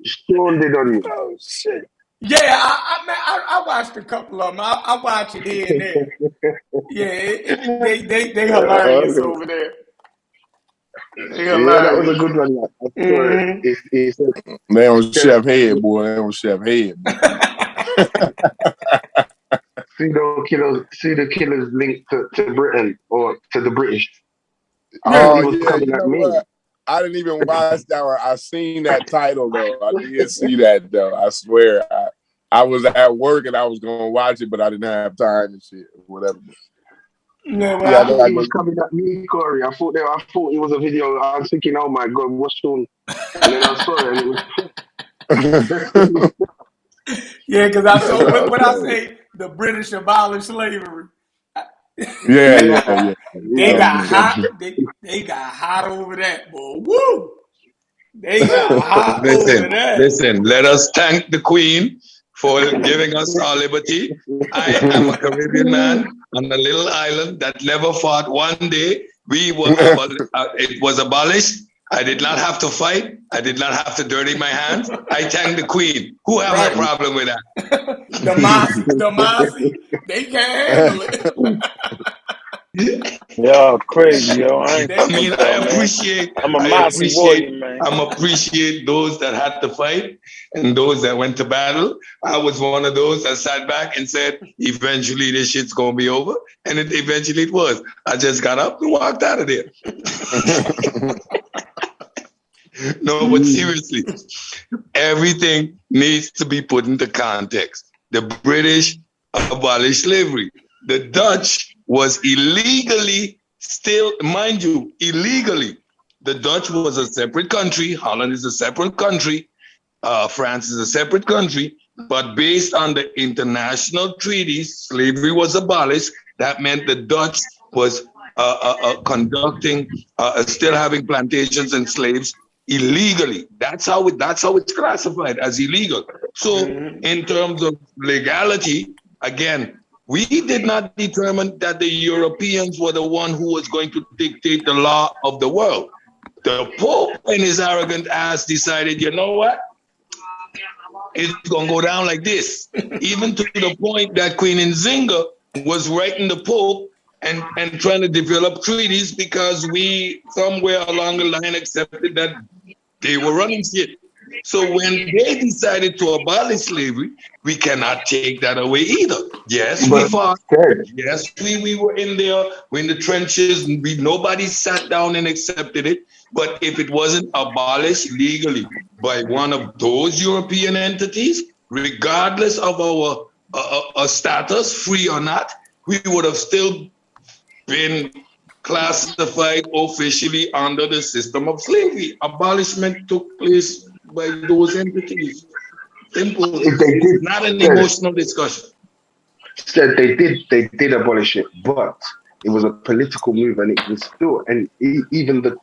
Sean did on you? Oh shit. Yeah, I watched a couple of them. I watch it here and there. Yeah, they hilarious over there. Yeah, that was a good one. It's they on Chef Head, boy. They on Chef Head. Pseudo killers linked to Britain or to the British. Oh yeah, you know what? I didn't even watch that one. I seen that title though. I did see that though. I swear. I was at work and I was gonna watch it, but I didn't have time and shit or whatever. No, I thought he was coming at me, Corey. I thought it was a video. I was thinking, oh my god, what's Sean? And then I saw it, and it was. Yeah, because I saw when I say the British abolished slavery. Yeah. They got hot. They got hot over that, boy. Woo! They got hot over that. Listen, let us thank the Queen for giving us our liberty. I am a Caribbean man on a little island that never fought one day. It was abolished. I did not have to fight. I did not have to dirty my hands. I thank the Queen. Who have a problem with that? The Masi, they can't handle it. Yo, crazy, yo. I appreciate those that had to fight and those that went to battle. I was one of those that sat back and said, eventually this shit's gonna be over. And eventually it was. I just got up and walked out of there. No, but seriously, everything needs to be put into context. The British abolished slavery. The Dutch was illegally, still, mind you, illegally. The Dutch was a separate country. Holland is a separate country. France is a separate country. But based on the international treaties, slavery was abolished. That meant the Dutch was conducting, still having plantations and slaves illegally. That's how it's classified, as illegal. So in terms of legality, again, we did not determine that the Europeans were the one who was going to dictate the law of the world. The Pope and his arrogant ass decided, you know what? It's going to go down like this. Even to the point that Queen Nzinga was writing the Pope and trying to develop treaties because we somewhere along the line accepted that they were running shit. So when they decided to abolish slavery, we cannot take that away either. Yes, we fought. Yes, we were in there, we're in the trenches, and nobody sat down and accepted it. But if it wasn't abolished legally by one of those European entities, regardless of our status, free or not, we would have still been classified officially under the system of slavery. Abolishment took place by those entities. Simple. It's not an emotional discussion. Said they did abolish it, but it was a political move, and it was still, and even the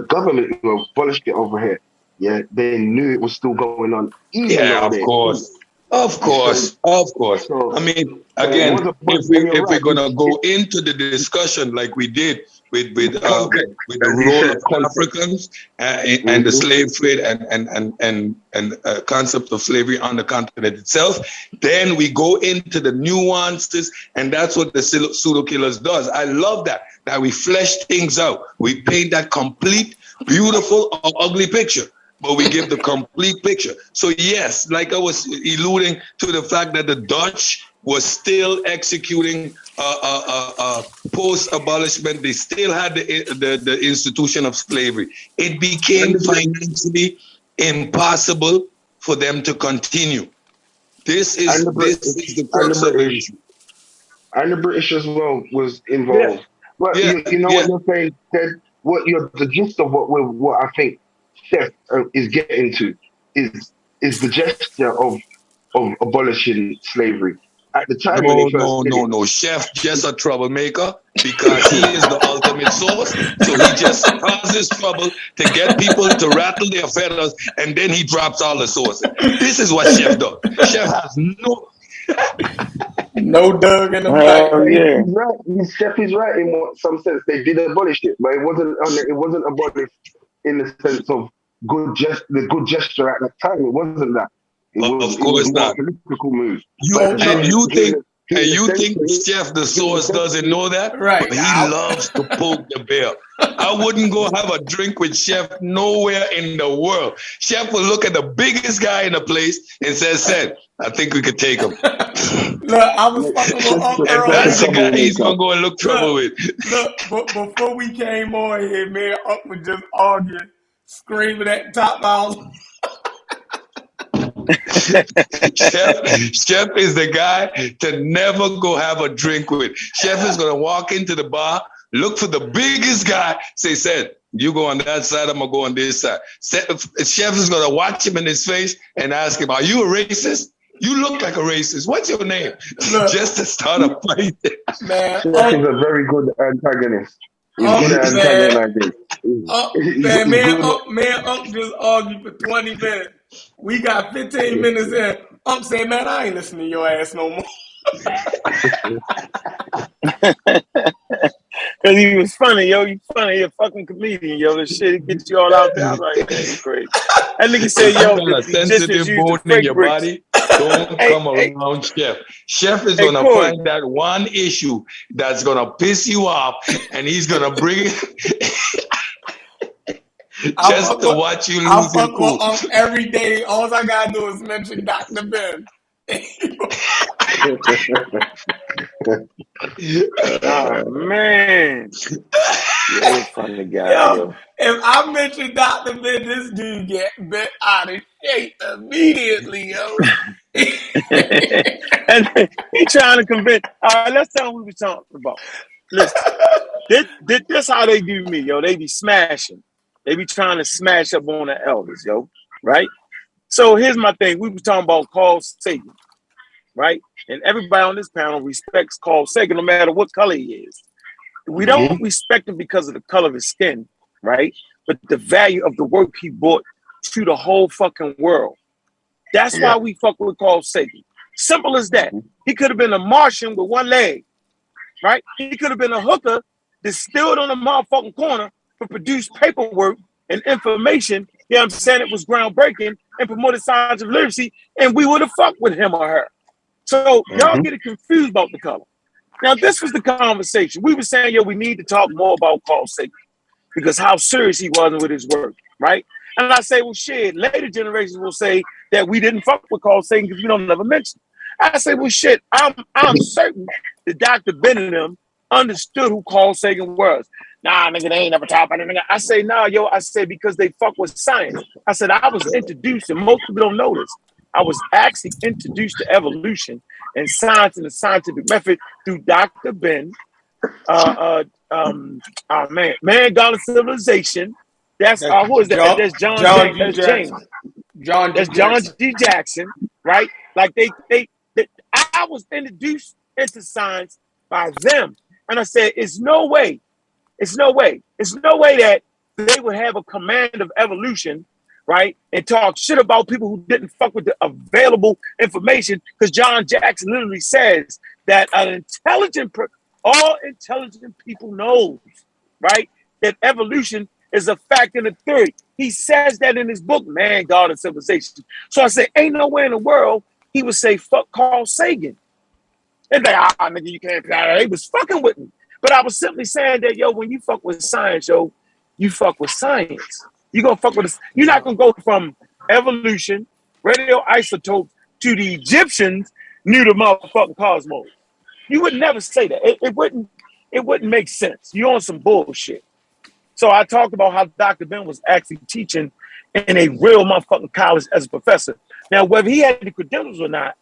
government who abolished it over here, yeah, they knew it was still going on. Of course. So, I mean, again, if we're gonna go into the discussion like we did with the role of Africans and the slave trade and concept of slavery on the continent itself, then we go into the nuances, and that's what the Pseudo Killers does. I love that we flesh things out. We paint that complete, beautiful or ugly picture, but we give the complete picture. So yes, like I was alluding to the fact that the Dutch was still executing post-abolishment. They still had the institution of slavery. It became financially impossible for them to continue. This is the crux of the issue. And the British as well was involved. Yeah. But you know what you're saying, Ted? The gist of what I think Chef is getting to is the gesture of abolishing slavery. At the time no. Chef just a troublemaker because he is the ultimate source. So he just causes trouble to get people to rattle their feathers, and then he drops all the sources. This is what Chef does. Chef has no dug in the back. Chef is right in some sense. They did abolish it, but it wasn't abolished in the sense of the good gesture at that time. It wasn't that. It was not. Political move. You think Chef the Source doesn't know that? Right. But he loves to poke the bear. I wouldn't go have a drink with Chef nowhere in the world. Chef will look at the biggest guy in the place and said, I think we could take him. Look, I was fucking with Uncle Earl. That's the guy he's going to go and look trouble with. Look, but before we came on here, man, Uncle was just arguing, screaming at the top house. Chef is the guy to never go have a drink with. Chef is going to walk into the bar, look for the biggest guy, say, you go on that side, I'm going to go on this side. Chef is going to watch him in his face and ask him, are you a racist? You look like a racist. What's your name? Look, just to start a fight. Man, Chef is a very good antagonist. He's good at antagonizing. Man, just argued for 20 minutes. We got 15 minutes in. I'm saying, man, I ain't listening to your ass no more. Cause he was funny, yo. You funny, you're a fucking comedian, yo. This shit, it gets you all out there. I'm like, that's crazy. That nigga said, yo, a sensitive bone in your body. Don't come around Chef. Chef is gonna find that one issue that's gonna piss you off, and he's gonna bring it. Just to watch you lose your cool. Every day, all I gotta do is mention Dr. Ben. Oh man, you're a funny guy. Yo, if I mention Dr. Ben, this dude get bent out of shape immediately, yo. And he trying to convince. All right, let's tell him what we were talking about. Listen, this how they do me, yo. They be smashing. They be trying to smash up on the elders, yo, right? So here's my thing. We were talking about Carl Sagan, right? And everybody on this panel respects Carl Sagan no matter what color he is. We don't respect him because of the color of his skin, right? But the value of the work he brought to the whole fucking world. That's why we fuck with Carl Sagan. Simple as that. He could have been a Martian with one leg, right? He could have been a hooker that stood on a motherfucking corner to produce paperwork and information, you know what I'm saying, it was groundbreaking and promoted signs of literacy, and we would have fucked with him or her. So y'all get it confused about the color. Now, this was the conversation. We were saying, we need to talk more about Carl Sagan because how serious he was with his work, right? And I say, well, shit, later generations will say that we didn't fuck with Carl Sagan because we don't never mention. I say, well, shit, I'm certain that Dr. Ben and them understood who Carl Sagan was. Nah, nigga, they ain't never talked about it, nigga. I say, nah, yo, I said, because they fuck with science. I said, I was introduced, and most people don't know this. I was actually introduced to evolution and science and the scientific method through Dr. Ben, Man, God of Civilization. That's who is that? That's John G. James. That's John G. Jackson, right? Like I was introduced into science by them, and I said, it's no way that they would have a command of evolution, right? And talk shit about people who didn't fuck with the available information, because John Jackson literally says that all intelligent people knows, right, that evolution is a fact and a theory. He says that in his book, Man, God, and Civilization. So I say, ain't nowhere in the world he would say, fuck Carl Sagan. And they, nigga, you can't, he was fucking with me. But I was simply saying that, yo, when you fuck with science, yo, you fuck with science. You're going to fuck with this. You're not going to go from evolution, radioisotopes, to the Egyptians knew the motherfucking cosmos. You would never say that. It wouldn't make sense. You're on some bullshit. So I talked about how Dr. Ben was actually teaching in a real motherfucking college as a professor. Now, whether he had the credentials or not,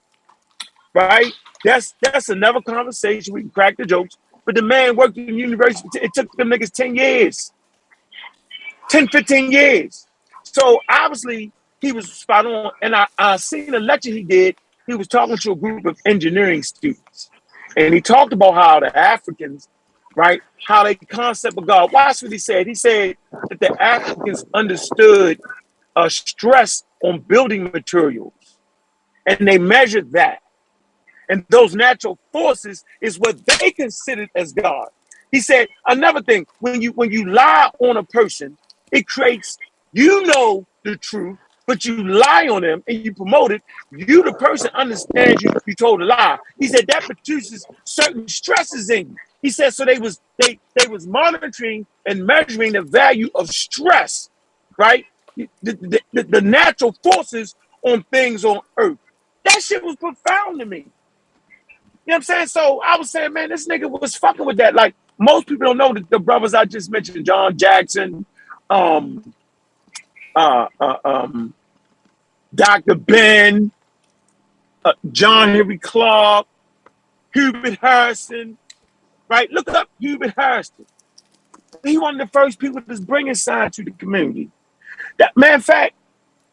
right? That's another conversation. We can crack the jokes. But the man worked in the university. It took them niggas 10 years. 10, 15 years. So obviously he was spot on. And I seen a lecture he did. He was talking to a group of engineering students. And he talked about how the Africans, right, how they concept of God. Watch what he said. He said that the Africans understood stress on building materials. And they measured that. And those natural forces is what they considered as God. He said another thing, when you lie on a person, it creates, you know the truth, but you lie on them and you promote it, you, the person, understands you told a lie. He said that produces certain stresses in you. He said so they was monitoring and measuring the value of stress, right? The natural forces on things on earth. That shit was profound to me. You know what I'm saying? So I was saying, man, this nigga was fucking with that. Like, most people don't know that the brothers I just mentioned, John Jackson, Dr. Ben, John Henry Clark, Hubert Harrison, right? Look up Hubert Harrison. He one of the first people that's bringing science to the community. That, matter of fact,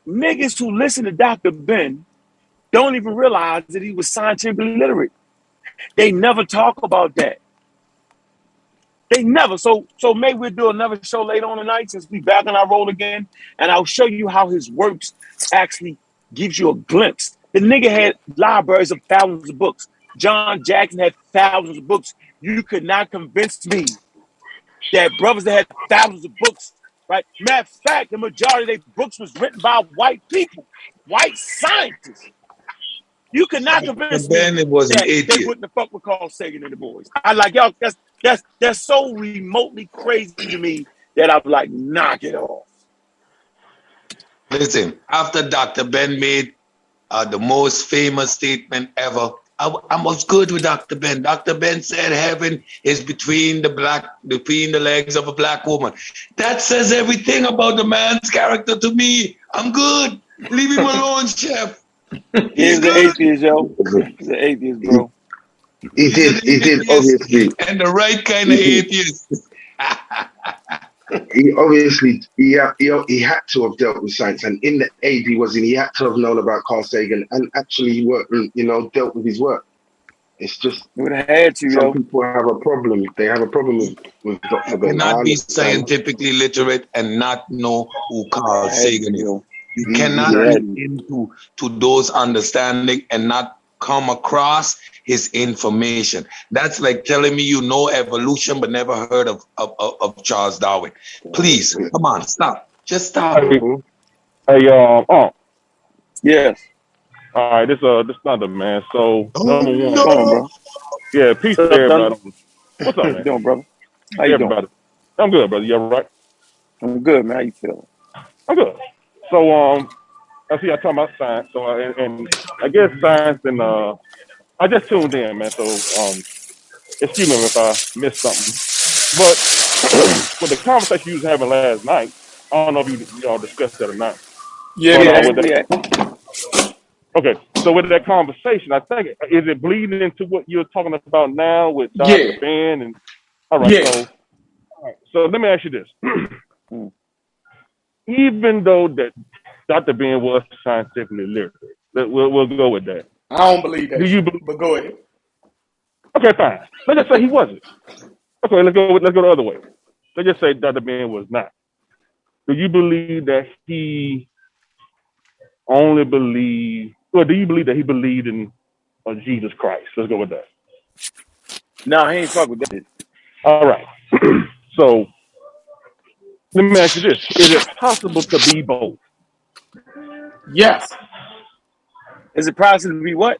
niggas who listen to Dr. Ben don't even realize that he was scientifically literate. They never talk about that. They never. So maybe we'll do another show later on tonight since we back on our roll again, and I'll show you how his works actually gives you a glimpse. The nigga had libraries of thousands of books. John Jackson had thousands of books. You could not convince me that brothers that had thousands of books, right? Matter of fact, the majority of their books was written by white people, white scientists. You could not convince me that they wouldn't have fucked with Carl Sagan and the boys. I like, y'all, that's so remotely crazy to me that I'm like, knock it off. Listen, after Dr. Ben made the most famous statement ever, I was good with Dr. Ben. Dr. Ben said heaven is between the legs of a black woman. That says everything about the man's character to me. I'm good. Leave him alone, Chef. He's an atheist, yo. He's an atheist, bro. He did, obviously. And the right kind of atheist. He had to have dealt with science, and in the age he was in, he had to have known about Carl Sagan and actually worked, dealt with his work. It's just would have had to. Some people have a problem. They have a problem with Dr. Ben. Not be scientifically literate and not know who Carl Sagan is. You cannot get into those understanding and not come across his information. That's like telling me you know evolution but never heard of Charles Darwin. Please, come on, stop. Just stop. Hey, yes. All right, this Thunder, man. So number one, come on, bro. Yeah, peace to everybody. What's up, man? How you doing, brother? How you doing? I'm good, brother. You all right? I'm good, man. How you feeling? I'm good. So I see. I talking about science. So and I guess science and I just tuned in, man. So excuse me if I missed something. But with the conversation you was having last night, I don't know if y'all discussed that or not. Yeah, okay, so with that conversation, I think is it bleeding into what you're talking about now with Dr. Ben and all right. So let me ask you this: even though that Dr. Ben was scientifically literate, we'll go with that. I don't believe that. Do you believe? But go ahead. Okay, fine. Let's just say he wasn't. Okay, let's go the other way. Let's just say Dr. Ben was not. Do you believe that he only believed, or do you believe that he believed in Jesus Christ? Let's go with that. No, he ain't fuck with that. All right. So let me ask you this: is it possible to be both? Yes. Is it possible to be what?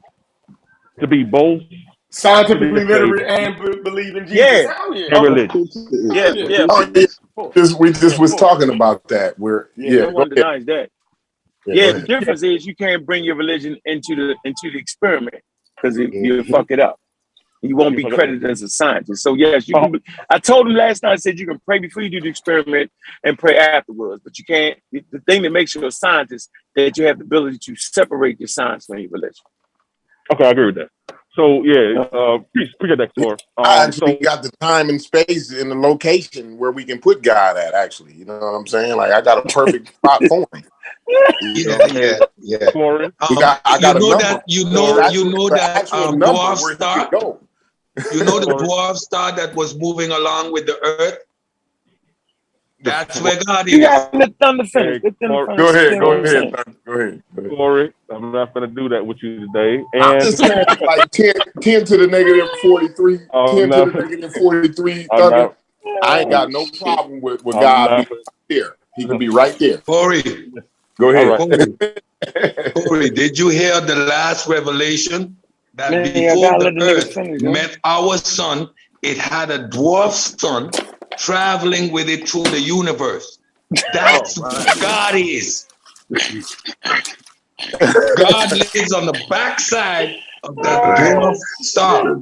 To be both? Scientifically literate and believe in Jesus. Yeah. And religious. Yeah. We just was talking about that. No one denies that. Yeah, the difference is you can't bring your religion into the experiment because you fuck it up. You won't be credited as a scientist. So yes, you can. I told him last night. I said you can pray before you do the experiment and pray afterwards, but you can't. The thing that makes you a scientist that you have the ability to separate your science from your religion. Okay, I agree with that. So yeah, appreciate that, Cor. I actually got the time and space and the location where we can put God at. Actually, you know what I'm saying? Like I got a perfect spot for him. Yeah. Corey, I got a number. Dwarf star. You know the dwarf star that was moving along with the Earth. That's where God is. You got the thunder finish. Go ahead. Corey, I'm not going to do that with you today. And I'm just saying, like 10 to the negative 43, 10 to the negative 43 thunder. I ain't got no problem with God being here. He can be right there. Corey, go ahead. Corey, did you hear the last revelation? That before the Earth met our sun, it had a dwarf sun traveling with it through the universe. That's what God is. God lives on the backside of that dwarf star.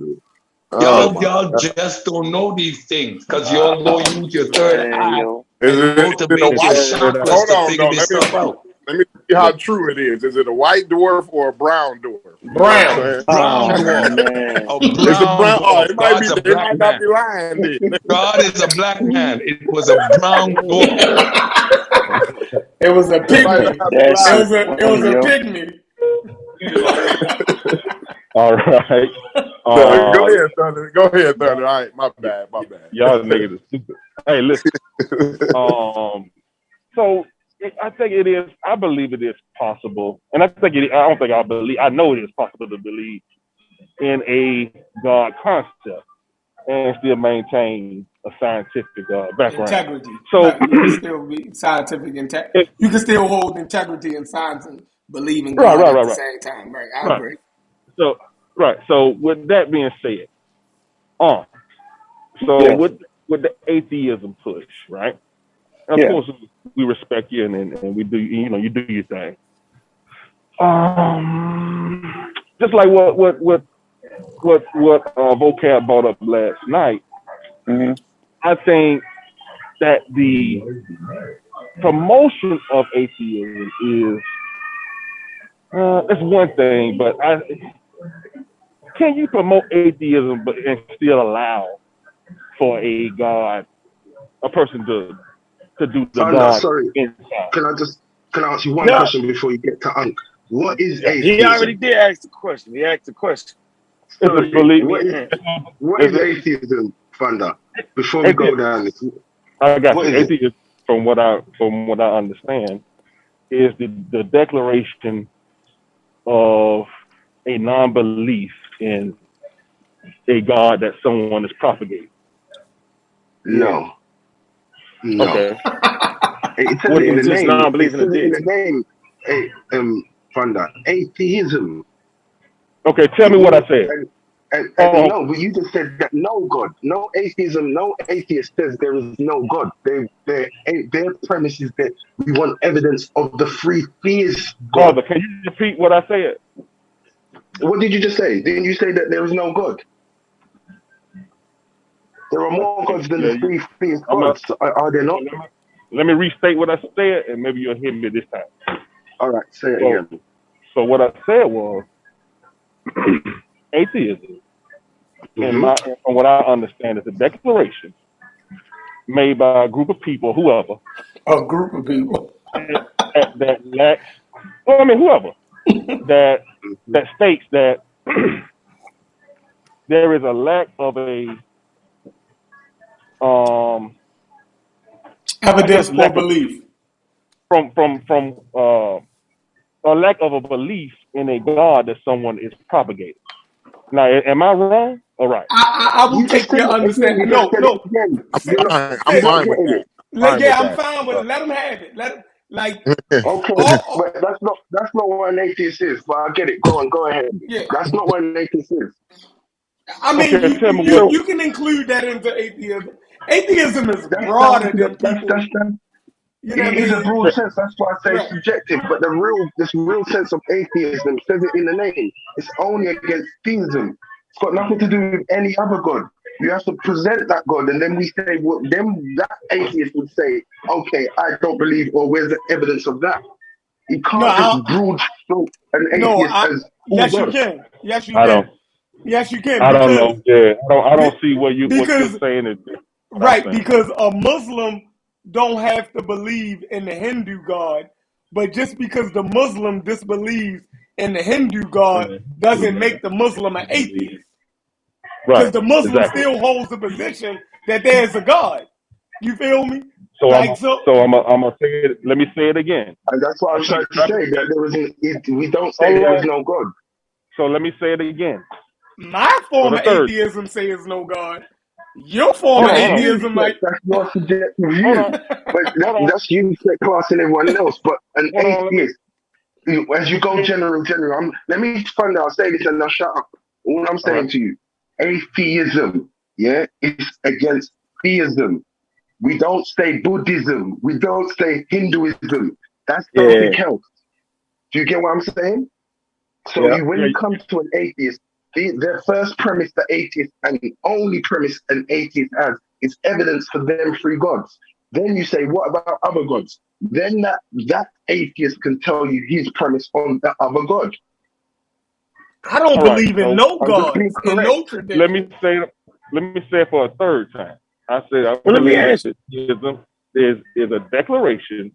Y'all just don't know these things because y'all don't use your third eye and motivate your chakras to figure this stuff out. Let me see how true it is. Is it a white dwarf or a brown dwarf? Brown. Brown dwarf. It's a brown dwarf. It might not be lying then. God is a black man. It was a brown dwarf. It was a pygmy. It was a pygmy. All right. Go ahead, Thunder. All right, my bad. Y'all niggas are stupid. Hey, listen. So I think it is. I believe it is possible, and I know it is possible to believe in a God concept and still maintain a scientific background. Integrity. So you can still be scientific integrity. You can still hold integrity in science and believe in God at the same time. Right. I agree. So with that being said, with the atheism push, right? Of course, we respect you and we do. You do your thing. Just like what Vocab brought up last night. Mm-hmm. I think that the promotion of atheism is it's one thing, but can you promote atheism and still allow for a person to do the God inside? Can I ask you one question before you get to Unk? What is atheism? He already did ask the question. He asked the question. What is atheism, Thunder? Before we go down this, I got you. Atheism, from what I understand, is the declaration of a non-belief in a God that someone is propagating. No. Okay. It tells it in the name. Hey, Thunder. Atheism. Okay, tell me what I said. No, but you just said that no God, no atheist says there is no God. Their premise is that we want evidence of the free theist God. Brother, can you repeat what I said? What did you just say? Didn't you say that there is no God? There are more gods than the free theist gods. Are there not? Let me restate what I said, and maybe you'll hear me this time. All right, say it again. So what I said was atheism, from what I understand, is a declaration made by a group of people, whoever. A group of people. that lacks, well, I mean, whoever, that states that there is a lack of a evidence for belief. From a lack of a belief in a God that someone is propagating. Now, am I wrong or right? I will take your understanding. No. I'm fine with that. I'm fine with it. Let them have it. Let them, okay, but that's not what an atheist is. But I get it. Go ahead. Yeah. That's not what an atheist is. I mean, you can include that into atheism. Atheism is broader than people. It is a broad sense. That's why I say subjective. But this real sense of atheism says it in the name. It's only against theism. It's got nothing to do with any other God. You have to present that God, and then we say, well, then that atheist would say, okay, I don't believe, or where's the evidence of that? You can't just broad stroke an atheist as yes, you can. Yes, you can. Yes, you can. I don't know. Yeah, I don't see what you're saying is right. Because a Muslim don't have to believe in the Hindu God, but just because the Muslim disbelieves in the Hindu God doesn't make the Muslim an atheist. Because the Muslim still holds the position that there is a God. You feel me? So I'm gonna say it. Let me say it again. And that's why I'm trying to say that we don't say there is no God. So let me say it again. My form of atheism says no God. Your form of atheism might. That's your subjective view. But that's you classing everyone else. But an atheist, as you go general, let me find out. I'll say this and I'll shut up. All I'm saying to you, atheism, is against theism. We don't say Buddhism. We don't say Hinduism. That's something else. Do you get what I'm saying? So when you come to an atheist, their first premise, the atheist, and the only premise an atheist has is evidence for them three gods. Then you say, what about other gods? Then that atheist can tell you his premise on the other god. I don't believe in no gods in no tradition. Let me say it for a third time. I said, let me answer. Theism is a declaration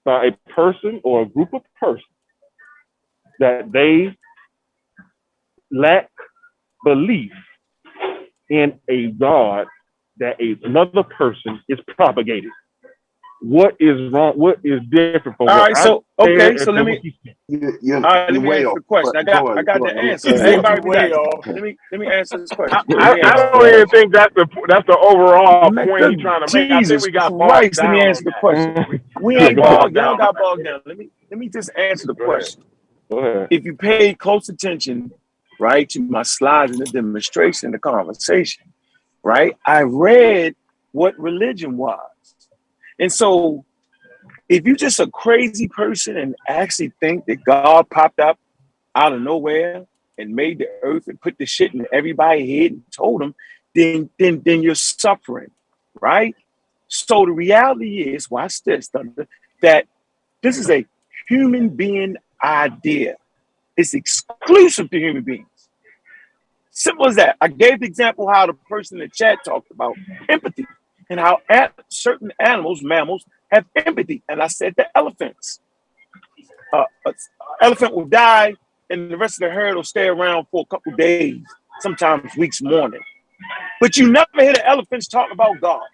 by a person or a group of persons that they lack belief in a God that another person is propagating. What is wrong? What is different from what so let me answer the question. I got the answer. Everybody way off. Let me answer this question. I don't even think that's the overall point he's trying to make. I think we got bogged down. Let me answer the question. We ain't bogged down. Got bogged down. Let me just answer the question. Go ahead. If you paid close attention, right, to my slides and the demonstration, the conversation, right, I read what religion was. And so if you're just a crazy person and actually think that God popped up out of nowhere and made the earth and put the shit in everybody's head and told them, then you're suffering, right? So the reality is, watch this, Thunder, that this is a human being idea. It's exclusive to human beings. Simple as that. I gave the example how the person in the chat talked about empathy and how certain animals, mammals, have empathy. And I said the elephants. An elephant will die and the rest of the herd will stay around for a couple days, sometimes weeks, morning. But you never hear the elephants talk about God.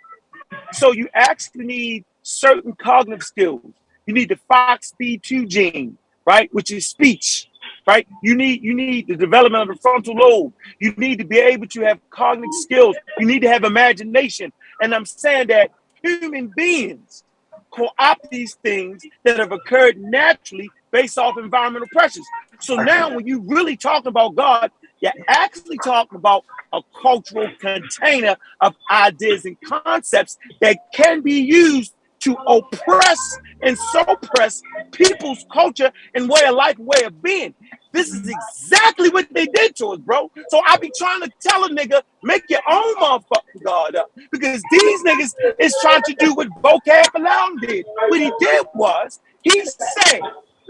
So you actually need certain cognitive skills. You need the FOXP2 gene, right, which is speech, right? You need the development of the frontal lobe. You need to be able to have cognitive skills. You need to have imagination. And I'm saying that human beings co-opt these things that have occurred naturally based off environmental pressures. So now when you really talk about God, You're actually talking about a cultural container of ideas and concepts that can be used to oppress and suppress people's culture and way of life, way of being. This is exactly what they did to us, bro. So I be trying to tell a nigga, make your own motherfucking God up. Because these niggas is trying to do what Vocab Alone did. What he did was, he said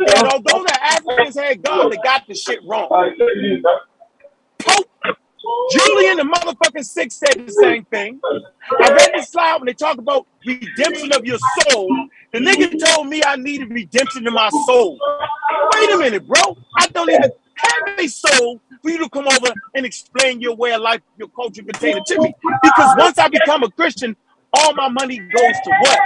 that although the Africans had God, they got the shit wrong. Pope Julian the motherfucking Sixth said the same thing. I read the slide when they talk about redemption of your soul. The nigga told me I needed redemption in my soul. Wait a minute, bro. I don't even have a soul for you to come over and explain your way of life, your culture container to me. Because once I become a Christian, all my money goes to what?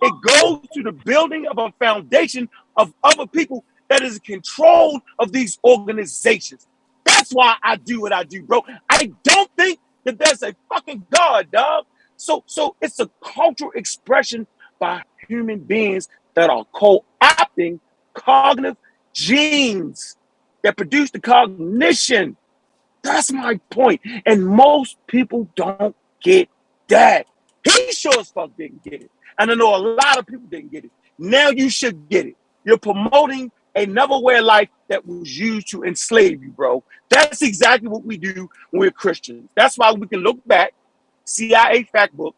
It goes to the building of a foundation of other people that is in control of these organizations. That's why I do what I do, bro. I don't think that there's a fucking God, dog. So it's a cultural expression by human beings that are co-opting cognitive genes that produce the cognition. That's my point. And most people don't get that. He sure as fuck didn't get it. And I know a lot of people didn't get it. Now you should get it. You're promoting another way of life that was used to enslave you, bro. That's exactly what we do when we're Christians. That's why we can look back, CIA fact book,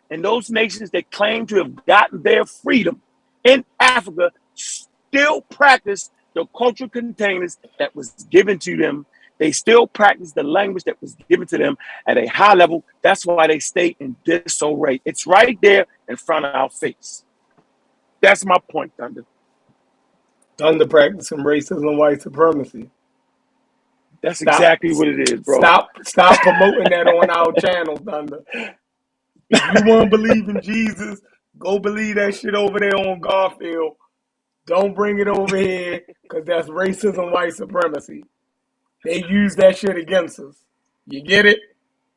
and those nations that claim to have gotten their freedom in Africa still practice the cultural containers that was given to them. They still practice the language that was given to them at a high level. That's why they stay in disarray. It's right there in front of our face. That's my point, Thunder. Thunder practicing racism and white supremacy. That's exactly what it is, bro. Stop promoting that on our channel, Thunder. If you want to believe in Jesus, go believe that shit over there on Garfield. Don't bring it over here, because that's racism, white supremacy. They use that shit against us. You get it?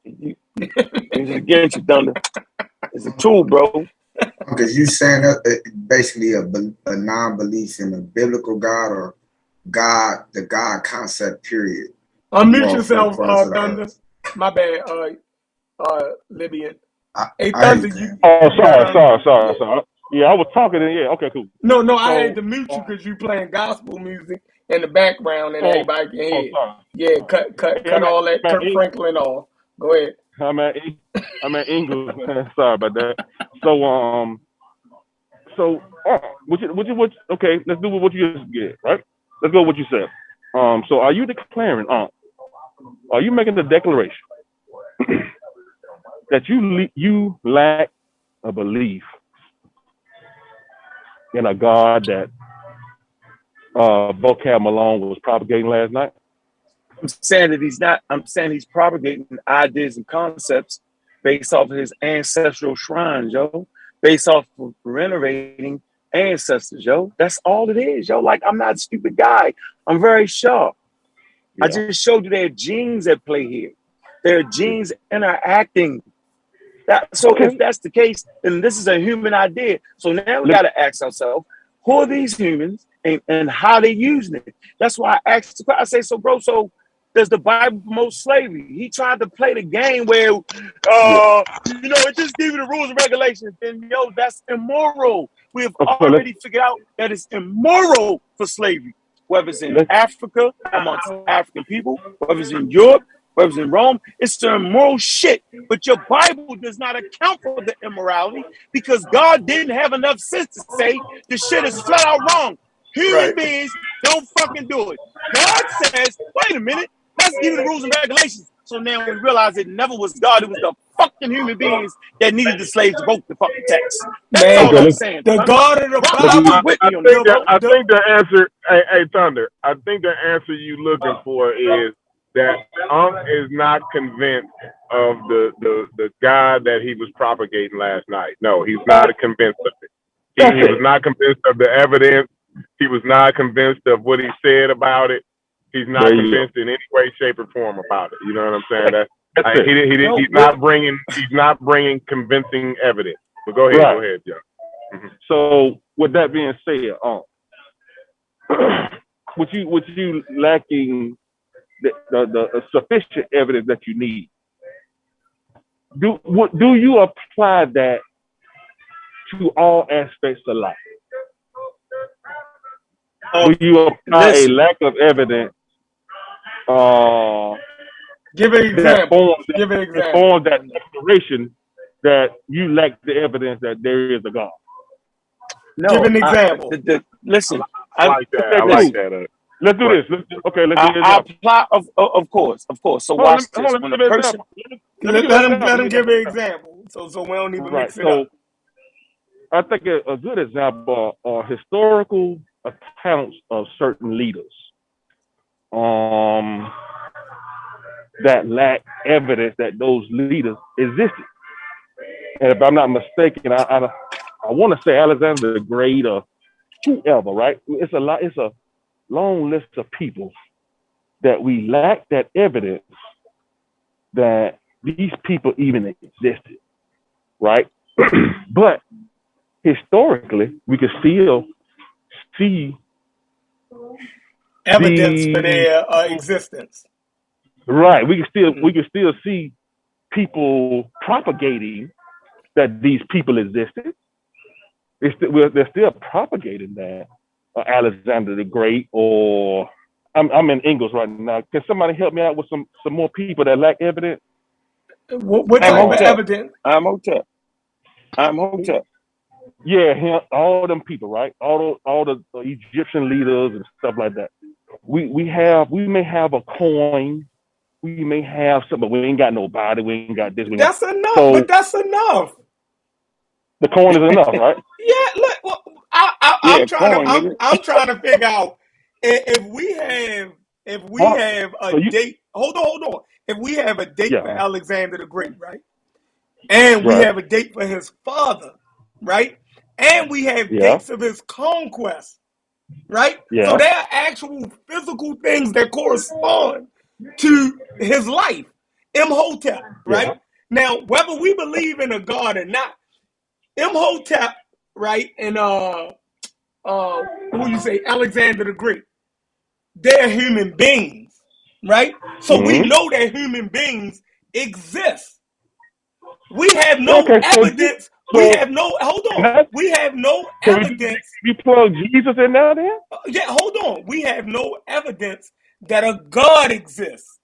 It's against you, Thunder. It's a tool, bro. Because you saying that basically a non-belief in a biblical God or God, the God concept, period. Unmute yourself, Thunder. My bad, Libyan. Hey, Thunder, you... Oh, sorry. Yeah, I was talking and yeah, okay, cool. No, I had to mute you because you playing gospel music in the background and everybody can hear. Yeah, cut all that Kirk Franklin off. Go ahead. I'm at English, man. Sorry about that. Okay, let's do what you just did, right? Let's go with what you said. So are you declaring, are you making the declaration that you lack a belief in a God that Vocab Malone was propagating last night? I'm saying that he's not. I'm saying he's propagating ideas and concepts based off of his ancestral shrines, yo. Based off of renovating ancestors, yo. That's all it is, yo. Like, I'm not a stupid guy. I'm very sharp. Yeah. I just showed you there are genes at play here. There are genes interacting. If that's the case, then this is a human idea. So now we got to ask ourselves, who are these humans and how they using it? That's why I asked. I say, so bro, so does the Bible promote slavery? He tried to play the game where, it just give you the rules and regulations. Then, that's immoral. We have already figured out that it's immoral for slavery, whether it's in Africa, amongst African people, whether it's in Europe, whether it's in Rome, it's the immoral shit. But your Bible does not account for the immorality because God didn't have enough sense to say the shit is flat out wrong. Human beings don't fucking do it. God says, wait a minute, let's give you the rules and regulations. So now we realize it never was God, it was the fucking human beings that needed the slaves to broke the fucking text. That's all I'm saying. The God of the Bible. I think the answer, hey Thunder, I think the answer you looking for is that is not convinced of the God that he was propagating last night. No, he's not convinced of it. He was not convinced of the evidence. He was not convinced of what he said about it. He's not convinced in any way, shape, or form about it. You know what I'm saying? He's not bringing convincing evidence. But go ahead, Joe. Mm-hmm. So with that being said, what you lacking the sufficient evidence that you need. Do you apply that to all aspects of life? Do you apply a lack of evidence? Give an example. Give an example. Form that declaration that you lack the evidence that there is a God. No, give an example. Listen, I like that. I like that. Let's do this. Let's do this. I apply, of course. So watch this. When a person, let him give an example, so we don't even mix it up. I think a good example are historical accounts of certain leaders that lack evidence that those leaders existed. And if I'm not mistaken, I want to say Alexander the Great or whoever, right? It's a long list of people that we lack that evidence that these people even existed, right? But historically, we can still see evidence for their existence. Right. We can still see people propagating that these people existed. They're still propagating that. Alexander the Great, or I'm in English right now. Can somebody help me out with some more people that lack evidence? What type of evidence? Imhotep. Yeah, him, all them people, right? All the Egyptian leaders and stuff like that. We may have a coin, we may have something, but we ain't got nobody. We ain't got this. That's enough. But that's enough. The coin is enough, right? Yeah. Look, well, I'm trying to figure out if we have a date. Hold on. If we have a date for Alexander the Great, right? And we have a date for his father, right? And we have dates of his conquest, right? Yeah. So there are actual physical things that correspond to his life, Imhotep, right? Yeah. Now, whether we believe in a God or not, Imhotep, right, and who you say, Alexander the Great, they're human beings, right? So we know that human beings exist. We have no evidence. We have no evidence. You plug Jesus in there then? Yeah, hold on. We have no evidence that a God exists.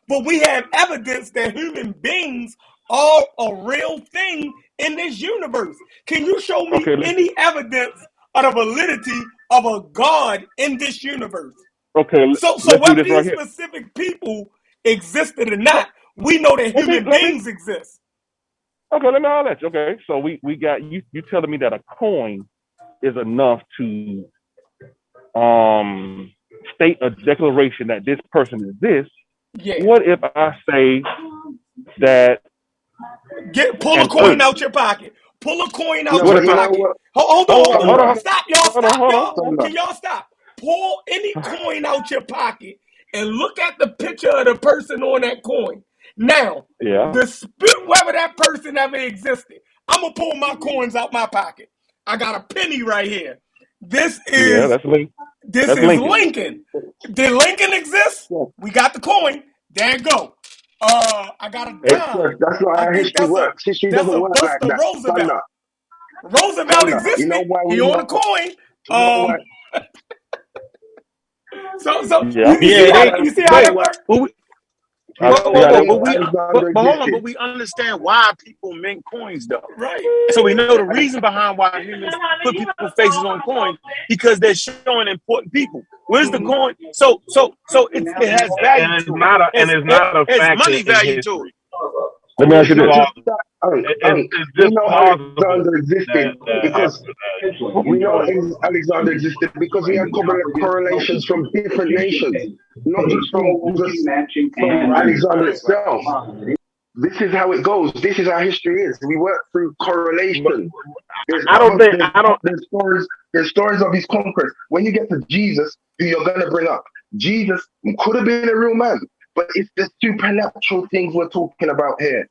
But we have evidence that human beings are a real thing in this universe. Can you show me any evidence of the validity of a God in this universe? Okay. So whether these specific people existed or not, we know that human beings exist. Okay, let me holler at you. Okay, so we got you telling me that a coin is enough to state a declaration that this person exists. Yeah. What if I say that pull a coin out your pocket? Pull a coin out your pocket. Hold on. Stop, y'all. Can y'all stop? Pull any coin out your pocket and look at the picture of the person on that coin. Now, whether that person ever existed, I'm gonna pull my coins out my pocket. I got a penny right here. This is Lincoln. Did Lincoln exist? We got the coin. There you go. I got a dime. That's not how history works. History doesn't work like that. Roosevelt. Roosevelt existed. You know why he on a coin. You see how that works? But we understand why people mint coins, though. Right. So we know the reason behind why humans put people's faces on coins, because they're showing important people. Where's the coin? So it has value. And it's not a fact. Money value to it. Let me ask you this. We know Alexander existed because we know Alexander existed because we had correlations from different nations, not just from Alexander itself. This is how it goes. This is how history is. We work through correlation. There's stories of his conquest. When you get to Jesus, who you're going to bring up, Jesus could have been a real man, but it's the supernatural things we're talking about here.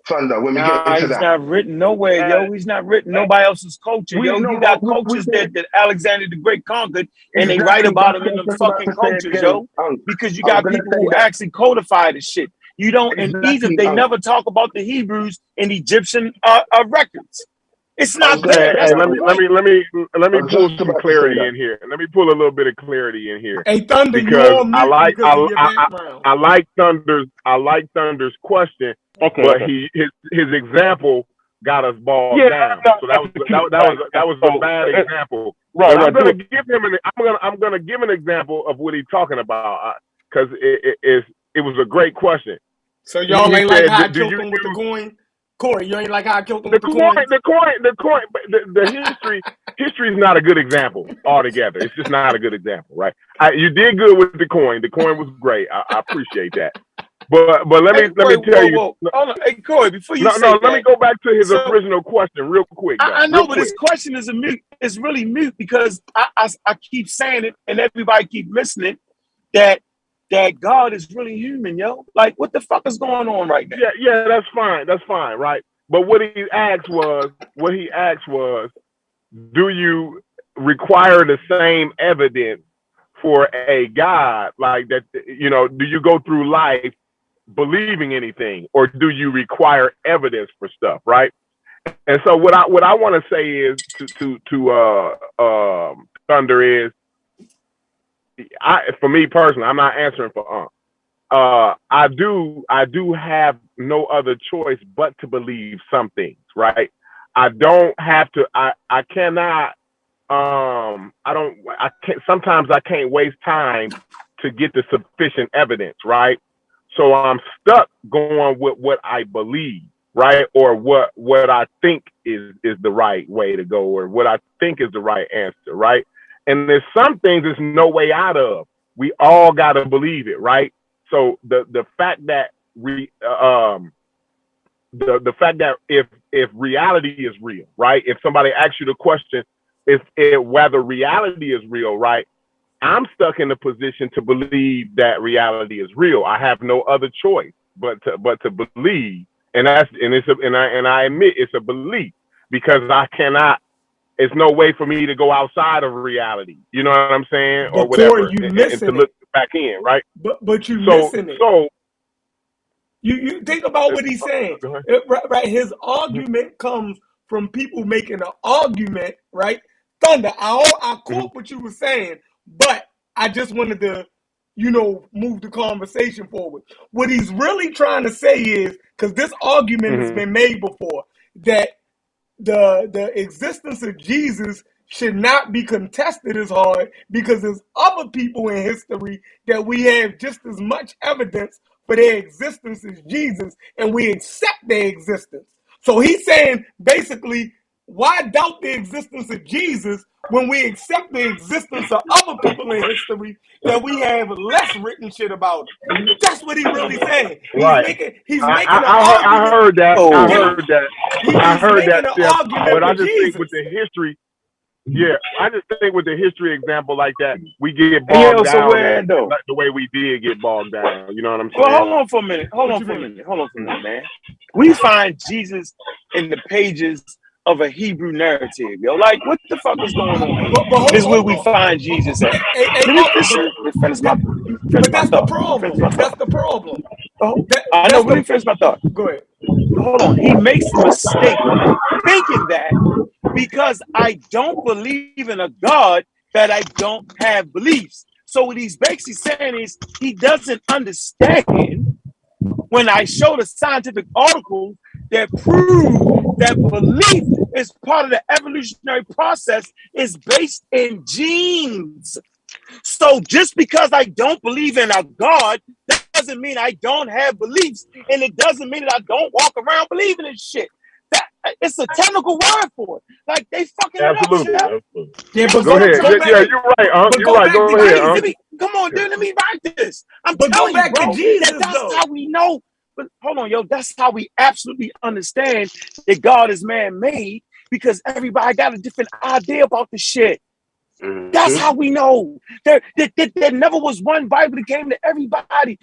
Thunder, when we get into he's that. not written nowhere, yo. He's not written nobody else's culture, yo. You got cultures that Alexander the Great conquered, and they write about him in them fucking cultures, yo. Because you got people who actually codify the shit. You don't in Egypt. They never talk about the Hebrews in Egyptian records. It's not there. Hey, let me pull some clarity in here. Let me pull a little bit of clarity in here. Hey, Thunder, because I like Thunder's question, but his example got us bogged down. So that was a bad example. Right. I'm gonna give an example of what he's talking about because it was a great question. So y'all ain't like how I killed him with the coin? Corey, you ain't like how I killed him with the coin? The history is not a good example altogether. It's just not a good example, right? You did good with the coin. The coin was great. I appreciate that. But let me tell you. Hold on. Hey, Corey, before you let me go back to his original question real quick. I know, but his question is it's really mute because I keep saying it and everybody keep listening that God is really human, yo. Like, what the fuck is going on right now? Yeah, that's fine, right? But what he asked was, do you require the same evidence for a God like that? You know, do you go through life believing anything, or do you require evidence for stuff, right? And so what I want to say is to Thunder is, for me personally, I'm not answering for I do have no other choice but to believe some things, right? I don't have to. I cannot. Sometimes I can't waste time to get the sufficient evidence, right? So I'm stuck going with what I believe, right, or what I think is the right way to go, or what I think is the right answer, right? And there's some things there's no way out of. We all got to believe it, right? So the fact that the fact that if reality is real, right? If somebody asks you the question, if whether reality is real, right? I'm stuck in the position to believe that reality is real. I have no other choice but to believe, and I admit it's a belief because I cannot. It's no way for me to go outside of reality. You know what I'm saying, or whatever, and to look back in, right? But you missing it. So you think about what he's saying, right? His argument comes from people making an argument, right? Thunder, I quote what you were saying, but I just wanted to, move the conversation forward. What he's really trying to say is, because this argument has been made before, that the existence of Jesus should not be contested as hard because there's other people in history that we have just as much evidence for their existence as Jesus, and we accept their existence. So he's saying, basically, why doubt the existence of Jesus when we accept the existence of other people in history that we have less written shit about? That's what he's really saying. He's making an argument. I heard that. I heard that. But I just think with the history, I just think with the history example like that, we get bogged down the way we did get bogged down. You know what I'm saying? Well, hold on for a minute, man. We find Jesus in the pages of a Hebrew narrative, yo. Like, what the fuck is going on? This is where we find Jesus at. But that's the problem. That's the problem. I know. Let me finish my thought. Go ahead. Hold on. He makes a mistake thinking that because I don't believe in a God that I don't have beliefs. So what he's basically saying is he doesn't understand when I show the scientific articles that prove that belief is part of the evolutionary process is based in genes. So just because I don't believe in a God, that doesn't mean I don't have beliefs, and it doesn't mean that I don't walk around believing in shit. It's a technical word for it. Like, they fucking absolutely. Yeah, but go ahead. You're right. You're right. Go ahead. Come on, dude. Let me write this. I'm telling you, bro, to Jesus, that's how we know. But hold on, yo. That's how we absolutely understand that God is man-made, because everybody got a different idea about the shit. That's how we know. There never was one Bible that came to everybody.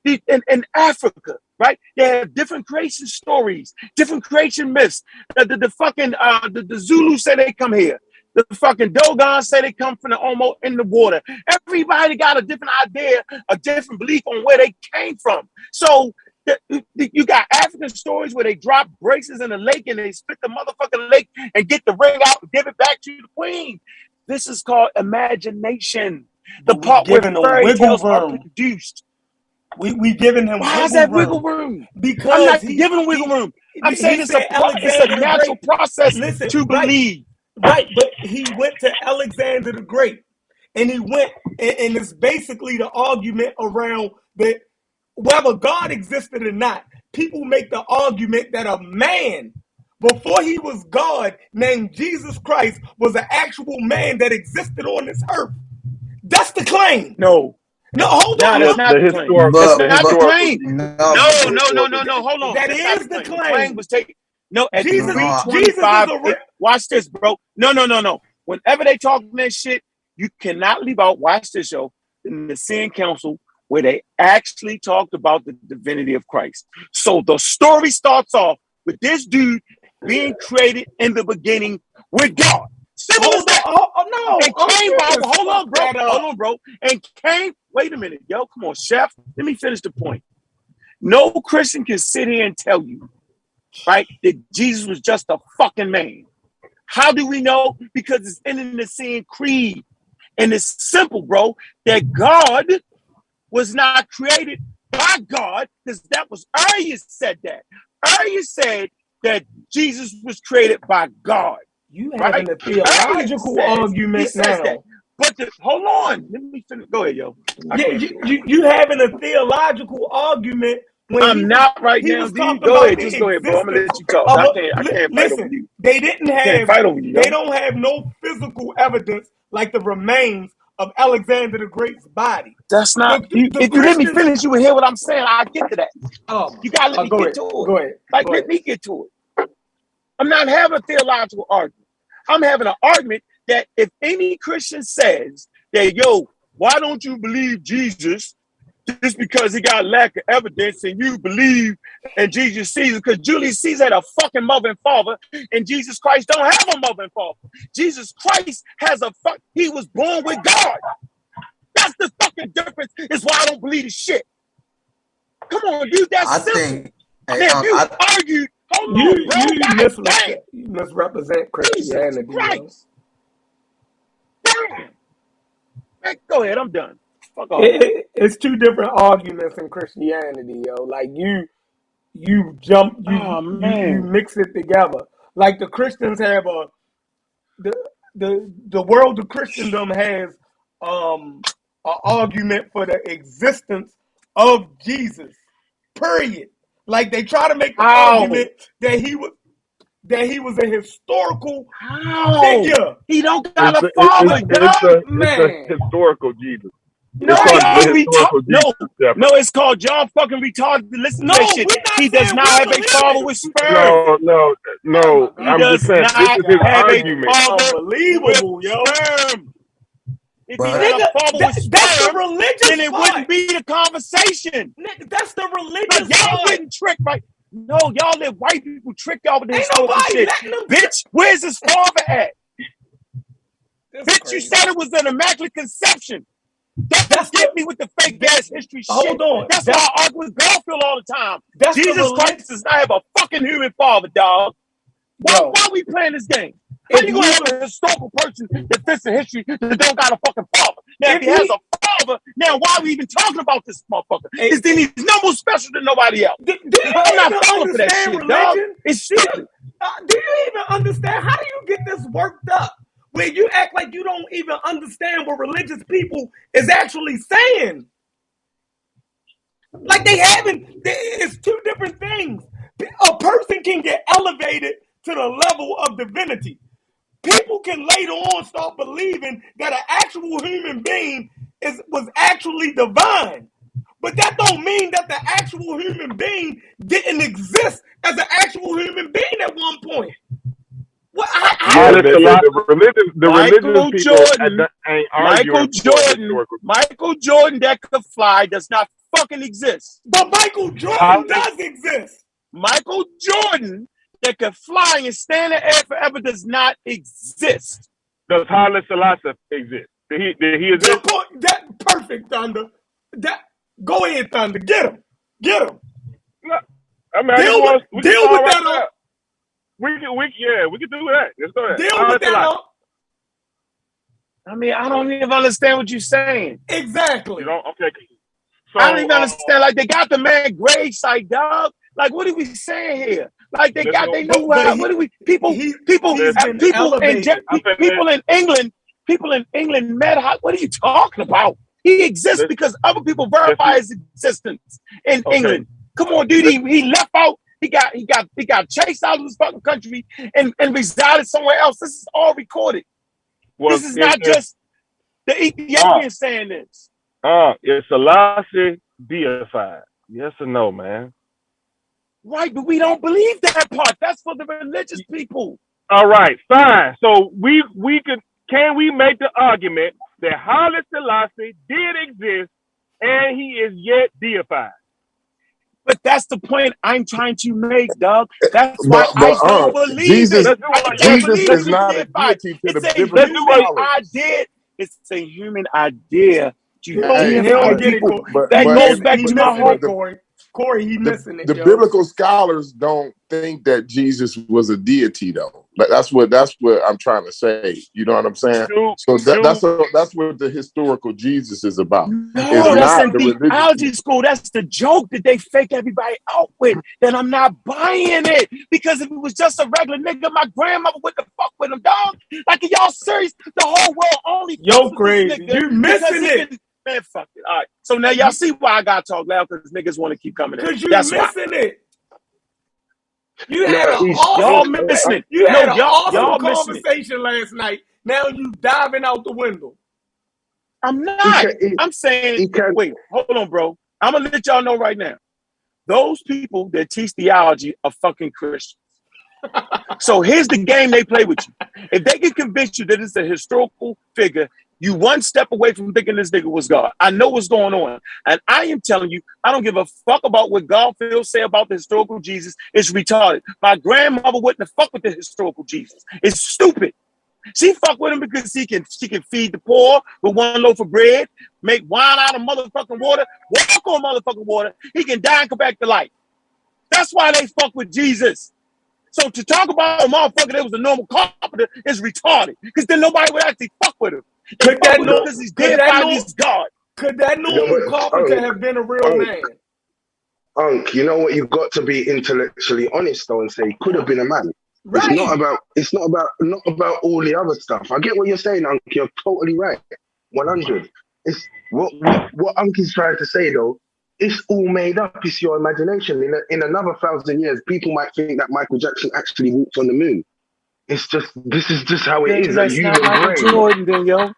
In Africa, right? They have different creation stories, different creation myths. The Zulu say they come here. The fucking Dogon say they come from the Omo in the water. Everybody got a different idea, a different belief on where they came from. So you got African stories where they drop braces in the lake and they split the motherfucking lake and get the ring out and give it back to the queen. This is called imagination. The part where fairy tales are produced. We giving him why is that wiggle room? Because I'm not giving wiggle room. I'm saying it's a natural process to believe. Right, but he went to Alexander the Great, and he went, and it's basically the argument around that whether God existed or not. People make the argument that a man, before he was God, named Jesus Christ, was an actual man that existed on this earth. That's the claim. No, hold on. That's not the claim. That's not the claim. No. Hold on. That is the claim. The claim was taken. No, at 325. Watch this, bro. No. Whenever they talk that shit, you cannot leave out. Watch this, show in the Nicene Council where they actually talked about the divinity of Christ. So the story starts off with this dude being created in the beginning with God. Simple as that. Hold on, bro. And came. Wait a minute, yo. Come on, chef. Let me finish the point. No Christian can sit here and tell you, right, that Jesus was just a fucking man. How do we know? Because it's in the Nicene Creed. And it's simple, bro, that God was not created by God, because that was Arius said that. Arius said that Jesus was created by God. You having a theological argument now. That. But hold on. Let me finish. Go ahead, yo. You having a theological argument. I'm not right now. Go ahead. Just go ahead, bro. I'm going to let you talk. I can't fight over you. They didn't have, they don't have no physical evidence like the remains of Alexander the Great's body. That's not. If you let me finish, you will hear what I'm saying. I'll get to that. You got to let me get to it. Go ahead. Let me get to it. I'm not having a theological argument. I'm having an argument that if any Christian says that, yo, why don't you believe Jesus just because he got lack of evidence and you believe in Jesus Caesar, because Julius Caesar had a fucking mother and father and Jesus Christ don't have a mother and father. Jesus Christ has he was born with God. That's the fucking difference. Is why I don't believe the shit. Come on, dude, that's simple. You argued. Hold on, you misrepresent Christianity. Christ. Damn. Man, go ahead, I'm done. Fuck off. It's two different arguments in Christianity, yo. Like you mix it together. Like the Christians have the world of Christendom has an argument for the existence of Jesus. Period. Like they try to make the argument that he was a historical figure. He don't got a father, it's a historical Jesus. No, it's called John fucking retarded. Listen to that shit. He does not have a father with sperm. No. I'm just saying, this is his argument. Unbelievable, yo. Sperm. If he had a father with sperm, that's the religious then it wouldn't be the conversation. That's the religious y'all getting tricked, right? No, y'all let white people trick y'all with this shit. Bitch, where's his father at? Bitch, you said it was an immaculate conception. Don't get me with the fake ass history shit. Hold on. That's why I argue with Garfield all the time. Jesus Christ does not have a fucking human father, dog. Why we playing this game? How you gonna have a historical person that fits in history that don't got a fucking father? Now, if he has a father, now why are we even talking about this motherfucker? Is then he's no more special than nobody else. I'm not falling for that shit, dog. It's stupid. Do you even understand? How do you get this worked up? Where you act like you don't even understand what religious people is actually saying. Like they haven't, it's two different things. A person can get elevated to the level of divinity. People can later on start believing that an actual human being was actually divine. But that don't mean that the actual human being didn't exist as an actual human being at one point. What? The religious people Jordan, ain't arguing Michael Jordan that could fly does not fucking exist. But Michael Jordan does exist. Michael Jordan that could fly and stand in the air forever does not exist. Does Haile Selassie exist? Did he exist? That perfect, Thunder. Go ahead, Thunder. Get him. No, I mean, deal with that. We can do that. Let's go ahead. Deal with that. I mean, I don't even understand what you're saying. Exactly. You don't? Okay. So, I don't even understand. Like, they got the man gravesite, dog. Like, what are we saying here? Like, they know what are we? People in England met. What are you talking about? He exists because other people verify his existence in England. Come on, dude. He left out. He got chased out of his fucking country and resided somewhere else. This is all recorded. This is not just the Ethiopians saying this. Is Selassie deified? Yes or no, man? Right, but we don't believe that part. That's for the religious people. All right, fine. So can we make the argument that Haile Selassie did exist and he is yet deified? But that's the point I'm trying to make, dog. That's why I don't believe Jesus. it. Jesus is not a deity to the biblical idea. It's a human idea to people. That goes back to my whole Corey, he missing it. The biblical scholars don't think that Jesus was a deity, though. That's what I'm trying to say. You know what I'm saying? So that's what the historical Jesus is about. No, that's in theology school. That's the joke that they fake everybody out with. That I'm not buying it because if it was just a regular nigga, my grandmother wouldn't fuck with him, dog. Like, are y'all serious? The whole world only. Crazy. You missing it. Man, fuck it. All right. So now y'all see why I gotta talk loud because niggas want to keep coming in. Because you're missing it. You had an awesome conversation last night. Now you diving out the window. I'm not. I'm saying, wait, hold on, bro. I'm gonna let y'all know right now. Those people that teach theology are fucking Christians. So here's the game they play with you. If they can convince you that it's a historical figure, you one step away from thinking this nigga was God. I know what's going on. And I am telling you, I don't give a fuck about what Garfield say about the historical Jesus. It's retarded. My grandmother wouldn't have fucked with the historical Jesus. It's stupid. She fuck with him because she can feed the poor with one loaf of bread, make wine out of motherfucking water, walk on motherfucking water. He can die and come back to life. That's why they fuck with Jesus. So to talk about a motherfucker that was a normal carpenter is retarded because then nobody would actually fuck with him. Could that normal carpenter have been a real man? You know what? You've got to be intellectually honest though and say he could have been a man. Right. It's not about all the other stuff. I get what you're saying, Unc. You're totally right. 100. It's what Unc is trying to say though. It's all made up. It's your imagination. In another 1,000 years, people might think that Michael Jackson actually walked on the moon. This is just how it is. That's not Michael Jordan, then, yo.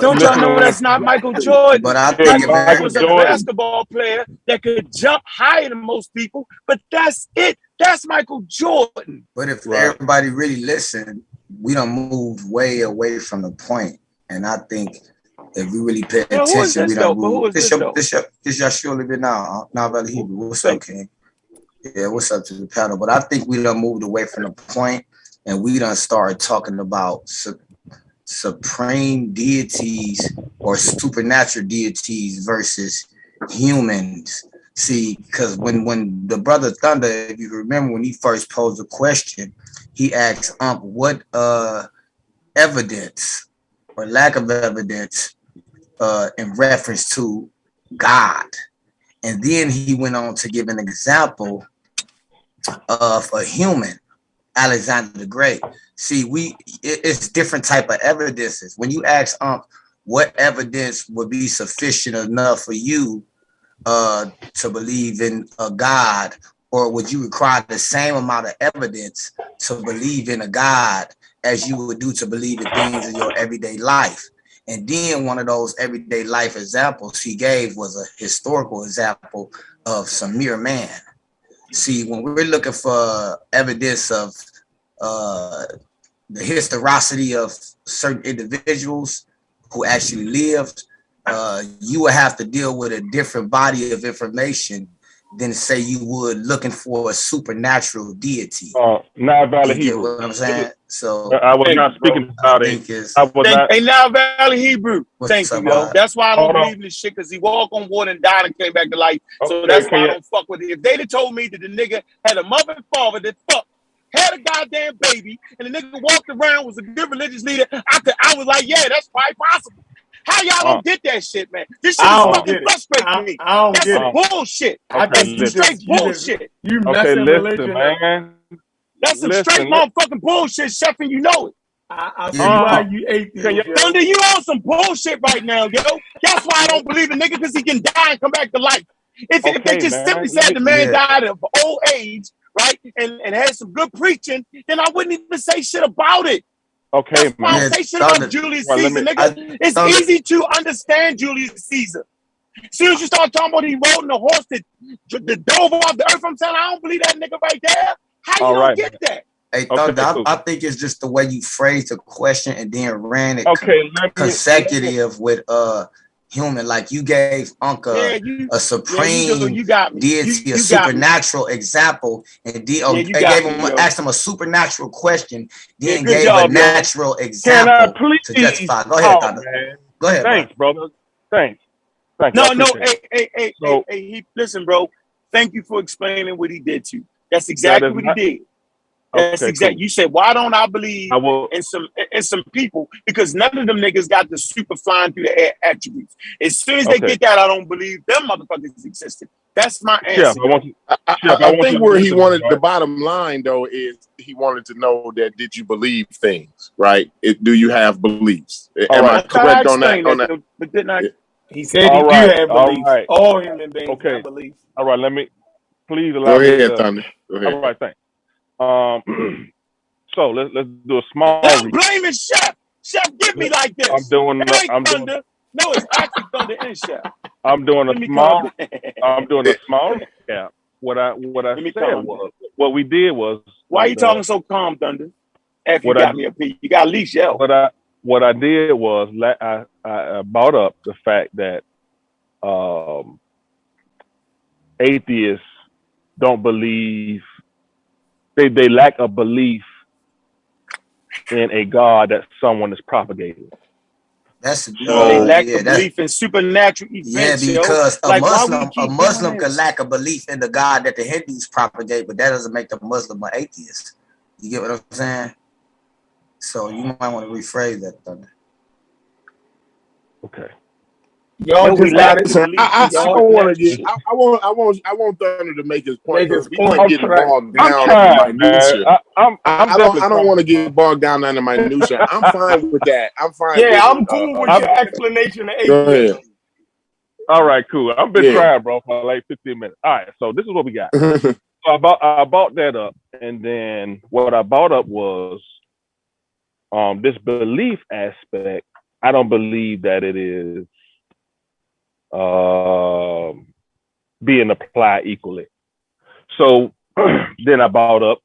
Don't y'all know that's not Michael Jordan? But I think Michael was a basketball player that could jump higher than most people. But that's it. That's Michael Jordan. But if everybody really listened, we don't move way away from the point. And I think if we really pay attention, we don't move. This y'all surely been now Valley Hebrew. What's up, King? Yeah, what's up to the panel? But I think we done moved away from the point, and we done started talking about supreme deities or supernatural deities versus humans. See, because when the brother Thunder, if you remember when he first posed the question, he asked what evidence or lack of evidence in reference to God. And then he went on to give an example of a human, Alexander the Great. See, it's different type of evidences. When you ask what evidence would be sufficient enough for you to believe in a God, or would you require the same amount of evidence to believe in a God as you would do to believe in things in your everyday life? And then one of those everyday life examples he gave was a historical example of some mere man. See, when we're looking for evidence of the historicity of certain individuals who actually lived, you would have to deal with a different body of information than say you would looking for a supernatural deity. Nile Valley You get Hebrew. what I'm saying? So I was not speaking about it. Hey, Nile Valley Hebrew. Thank you, yo. That's why I don't believe in this shit, because he walked on water and died and came back to life. So that's why I don't fuck with it. If they'd have told me that the nigga had a mother and father that fucked, had a goddamn baby, and the nigga walked around, was a good religious leader, I was like, yeah, that's probably possible. How y'all don't get that shit, man? This shit is fucking frustrating me. That's some bullshit. That's some straight bullshit. You messing religion, man. That's some straight motherfucking bullshit, Chef, and you know it. I see why you atheist. Thunder, you on some bullshit right now, yo. That's why I don't believe a nigga, because he can die and come back to life. If they just simply said the man died of old age, right, and had some good preaching, then I wouldn't even say shit about it. Okay, man. I don't say shit about Julius Caesar, nigga. It's easy to understand Julius Caesar. As soon as you start talking about he rode in the horse that dove off the earth, I'm saying I don't believe that nigga right there. How you don't get that? Hey, I think it's just the way you phrased the question and then ran it consecutive with human. Like you gave Uncle a supreme deity, a supernatural example, and asked him a supernatural question, then gave a natural example to justify. Go ahead, Thunder. Go ahead. Thanks, brother. Thanks. No, hey, listen, bro. Thank you for explaining what he did to you. That's exactly what he did. That's exactly. Cool. You said, why don't I believe in some people? Because none of them niggas got the super flying through the air attributes. As soon as they get that, I don't believe them motherfuckers existed. That's my answer. I think where he wanted the bottom line though is he wanted to know that did you believe things, right? Do you have beliefs? Am I correct on that? But didn't I? He said he do have beliefs. All human beings have beliefs. All right, let me please allow me. Go ahead, Thunder. Go ahead. All right, thanks. So let's do a small. Don't blame it, Chef. Chef, give me like this. I'm Thunder. No, it's actually Thunder and Chef. I'm doing a small recap. What I said was what we did was. Why are you talking so calm, Thunder? After you got me up here, you got at least yell. What I did was I brought up the fact that atheists don't believe. They lack a belief in a God that someone is propagating. They lack a belief in supernatural events. Yeah, because a Muslim can lack a belief in the God that the Hindus propagate, but that doesn't make the Muslim an atheist. You get what I'm saying? So you might want to rephrase that, Thunder. Okay. Y'all just got it. I don't want to get. I want Thunder to make his point. We want to get bogged down in minutia. I don't want to get bogged down in the minutia. I'm fine with that. I'm fine. Yeah, I'm cool with your explanation of atheism. All right, cool. I've been trying, bro, for like 15 minutes. All right, so this is what we got. So I bought that up, and then what I bought up was this belief aspect. I don't believe that it is being applied equally. So then I brought up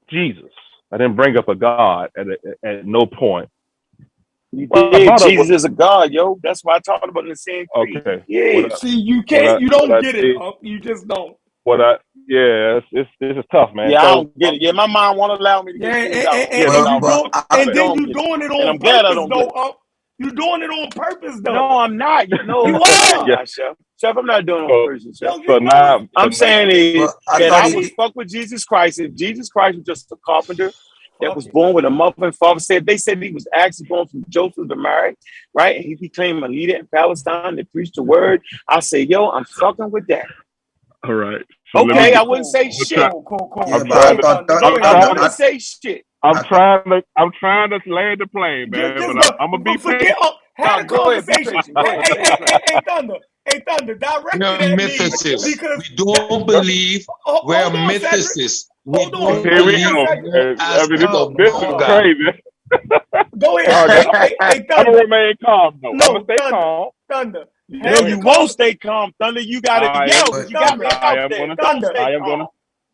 Jesus. I didn't bring up a God at no point. You did. Jesus is a God, yo. That's why I talked about in the same creed. Okay. Yeah. See, you can't. You don't get it. You just don't. This is tough, man. Yeah, I don't get it. Yeah, my mom won't allow me to get it out. And then you doing it on purpose, though. You're doing it on purpose, though. No, I'm not. You know, you are. Chef, I'm not doing it on purpose, Chef. So now, I'm saying is that I would fuck with Jesus Christ if Jesus Christ was just a carpenter that was born with a mother and father. They said he was actually born from Joseph to Mary, right? And he became a leader in Palestine that preached the word. I say, yo, I'm fucking with that. All right. So okay, I wouldn't say shit. Cool. I wouldn't say shit. I'm trying to land the plane, man. But I'm gonna be fair. Have a conversation. Hey, Thunder, direct at mythicists. Me because we don't believe we're mythicists. We don't Here we go. This is crazy. Go ahead. Hey, I'm gonna remain calm though. I'm gonna stay calm. Thunder. No, you won't stay calm, Thunder. You gotta yell. You got me out there. Thunder, I am gonna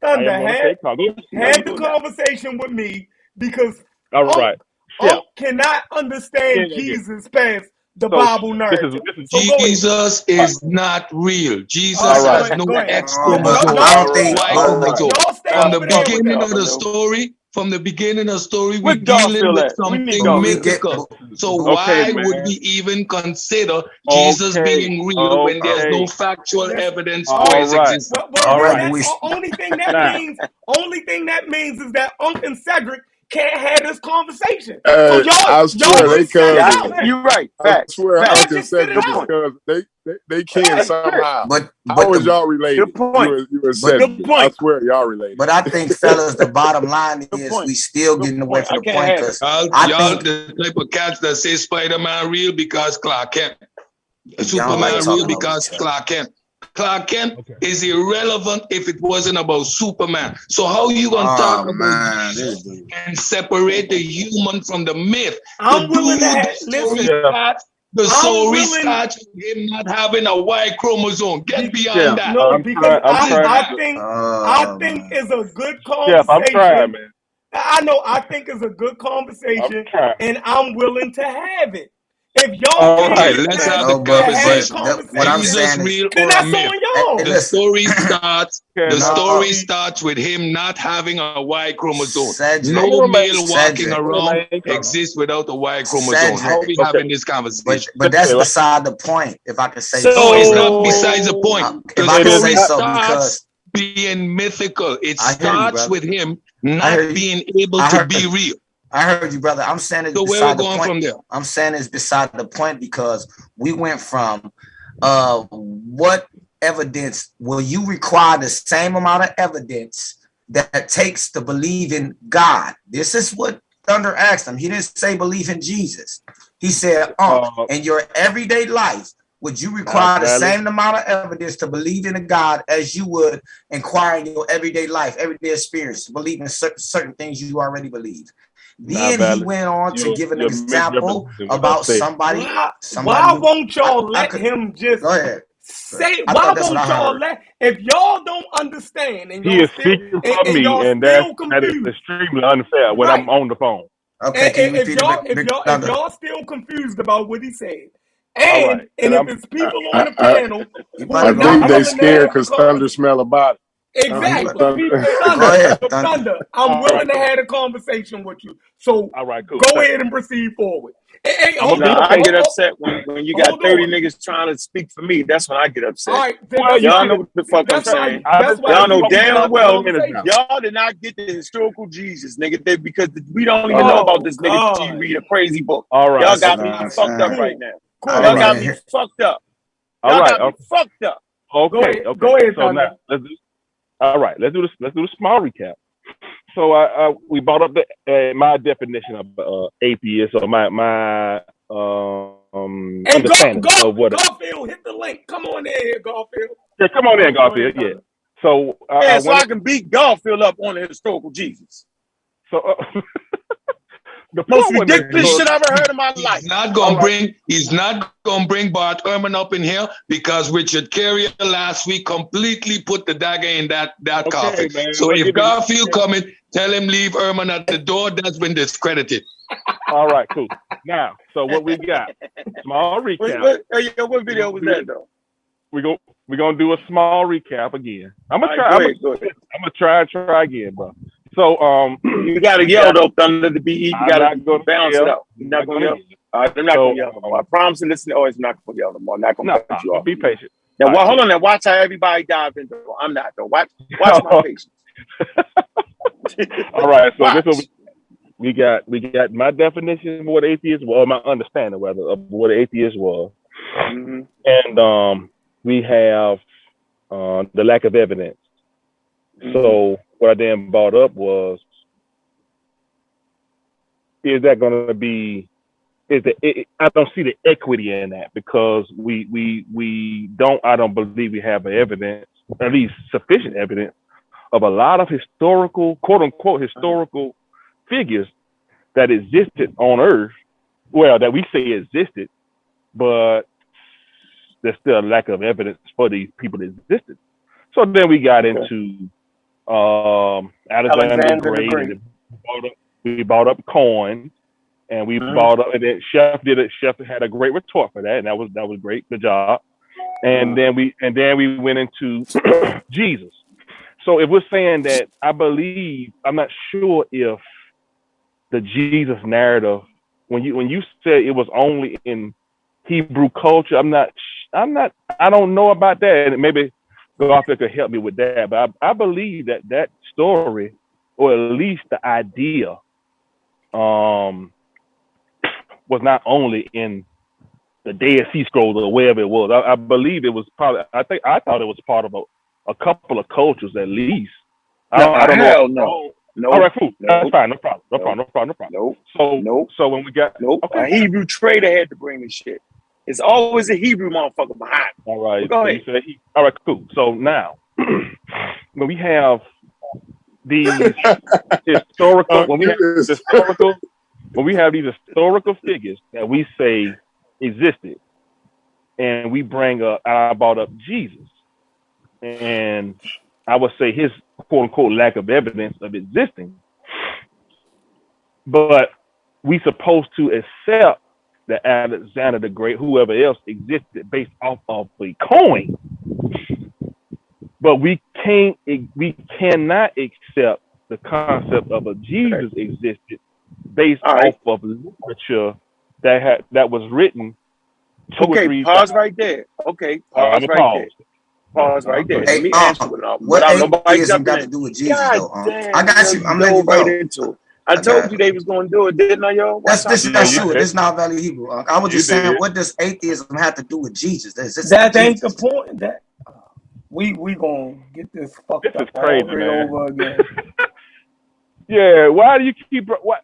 had the conversation with me because All right. Unc cannot understand Jesus past the Bible narrative. Jesus is not real. Jesus has no X chromosome, Y chromosome. From the beginning of the story, we're dealing with something mythical. So why would we even consider Jesus being real when there's no factual evidence for his existence? Only thing that means is that Unc and Cedric can't have this conversation. So I swear they cousins. You're right. I swear Unc and Cedric because they can somehow. But how is y'all related? You and Cedric. I swear y'all related. But I think, fellas, the bottom line is we still getting away from the point because y'all the type of cats that say Spider-Man real because Clark Kent. Superman real because Clark Kent. Clark Kent is irrelevant if it wasn't about Superman. So how you gonna talk about and separate the human from the myth? I'm willing to listen. The story starts with him not having a Y chromosome. Get beyond that. No, because I think it's a good conversation. I'm trying, man. I think it's a good conversation, and I'm willing to have it. If y'all let's have the conversation. What I'm saying is, real or a myth. The story starts. The story starts with him not having a Y chromosome. No male walking around exists without a Y chromosome. How are we having this conversation? But that's beside the point. If I can say so, it's not besides the point. If I can say so, because being mythical, it starts with him not being able to be real. I heard you, brother. I'm saying it's beside the point. From there? I'm saying it's beside the point because we went from what evidence will you require the same amount of evidence that takes to believe in God? This is what Thunder asked him. He didn't say believe in Jesus. He said, in your everyday life, would you require the same amount of evidence to believe in a God as you would inquire in your everyday life, everyday experience, believe in certain things you already believe? Then he went on to give an example about somebody. Why won't y'all let him just go ahead? Say, why won't y'all let, if y'all don't understand and he is speaking for me, and that is extremely unfair when I'm on the phone. Okay, if y'all still confused about what he said, and if it's people on the panel, I think they scared because Thunder smell a body. Exactly. Thunder, I'm willing to have a conversation with you. So go ahead and proceed forward. I get upset when you got 30 niggas trying to speak for me. That's when I get upset. All right, y'all know what the fuck I'm saying. Y'all know damn well y'all did not get the historical Jesus, nigga, because we don't even know about this nigga until you read a crazy book. All right. Y'all got me fucked up right now. Y'all got me fucked up. Y'all got me fucked up. Okay. Go ahead, so now, let's do the small recap. So we brought up my definition of atheist, or my understanding of what. Garfield, hit the link. Come on in here, Garfield. Yeah, come on in, Garfield. Yeah. So so I can beat Garfield up on the historical Jesus. So the most ridiculous shit I've ever heard in my life. He's not gonna bring Bart Ehrman up in here because Richard Carrier last week completely put the dagger in that coffin. Man, so if Garfield coming, tell him leave Ehrman at the door. That's been discredited. All right, cool. Now, so what we got? Small recap. What video was that though? We're gonna do a small recap again. I'm gonna try again, bro. So you gotta yell though, Thunder, to be easy. You gotta bounce it out. You're not gonna yell. I'm not gonna yell no more. I promise to listen. Always not gonna yell no more. I'm not gonna cut you off. Be patient. Now, hold on. Now, watch how everybody dive into it. I'm not though. Watch my patience. All right. So this is we got my definition of what atheist was, or my understanding rather of what an atheist was, and we have the lack of evidence. So what I then brought up was, is that going to be? I don't see the equity in that because we don't. I don't believe we have evidence, at least sufficient evidence, of a lot of historical, quote unquote, historical figures that existed on Earth. Well, that we say existed, but there's still a lack of evidence for these people that existed. So then we got into Alexander the Great. We brought up coin, and we brought up, and then Chef did it. Chef had a great retort for that, and that was great. Good job. And then we went into Jesus. So if we're saying that, I believe, I'm not sure if the Jesus narrative, when you said it was only in Hebrew culture, I don't know about that, and maybe Garfield could help me with that. But I believe that story, or at least the idea, was not only in the Dead Sea Scrolls or wherever it was. I believe it was probably. I thought it was part of a couple of cultures at least. I don't know. No. All right, cool. No. That's fine. No problem. Nope. So when we got a Hebrew trader had to bring the shit. It's always a Hebrew motherfucker behind. All right. Go ahead. All right, cool. So now, when we have these historical, when we have these historical figures that we say existed, and we bring up, I brought up Jesus, and I would say his quote unquote lack of evidence of existing, but we supposed to accept that Alexander the Great, whoever else existed based off of a coin, but we cannot accept the concept of a Jesus existed based off of literature that was written. Pause right there. Okay, pause right there. Pause right there. Let me answer what atheism got to do with Jesus, though? I got you. I'm letting you go. Right into it. I told you they was going to do it, didn't I, yo? This is not true. This is not Valley Hebrew. I was just saying, what does atheism have to do with Jesus? That ain't the point. That we gonna get this fucked up crazy, all over again. Yeah, why do you keep what?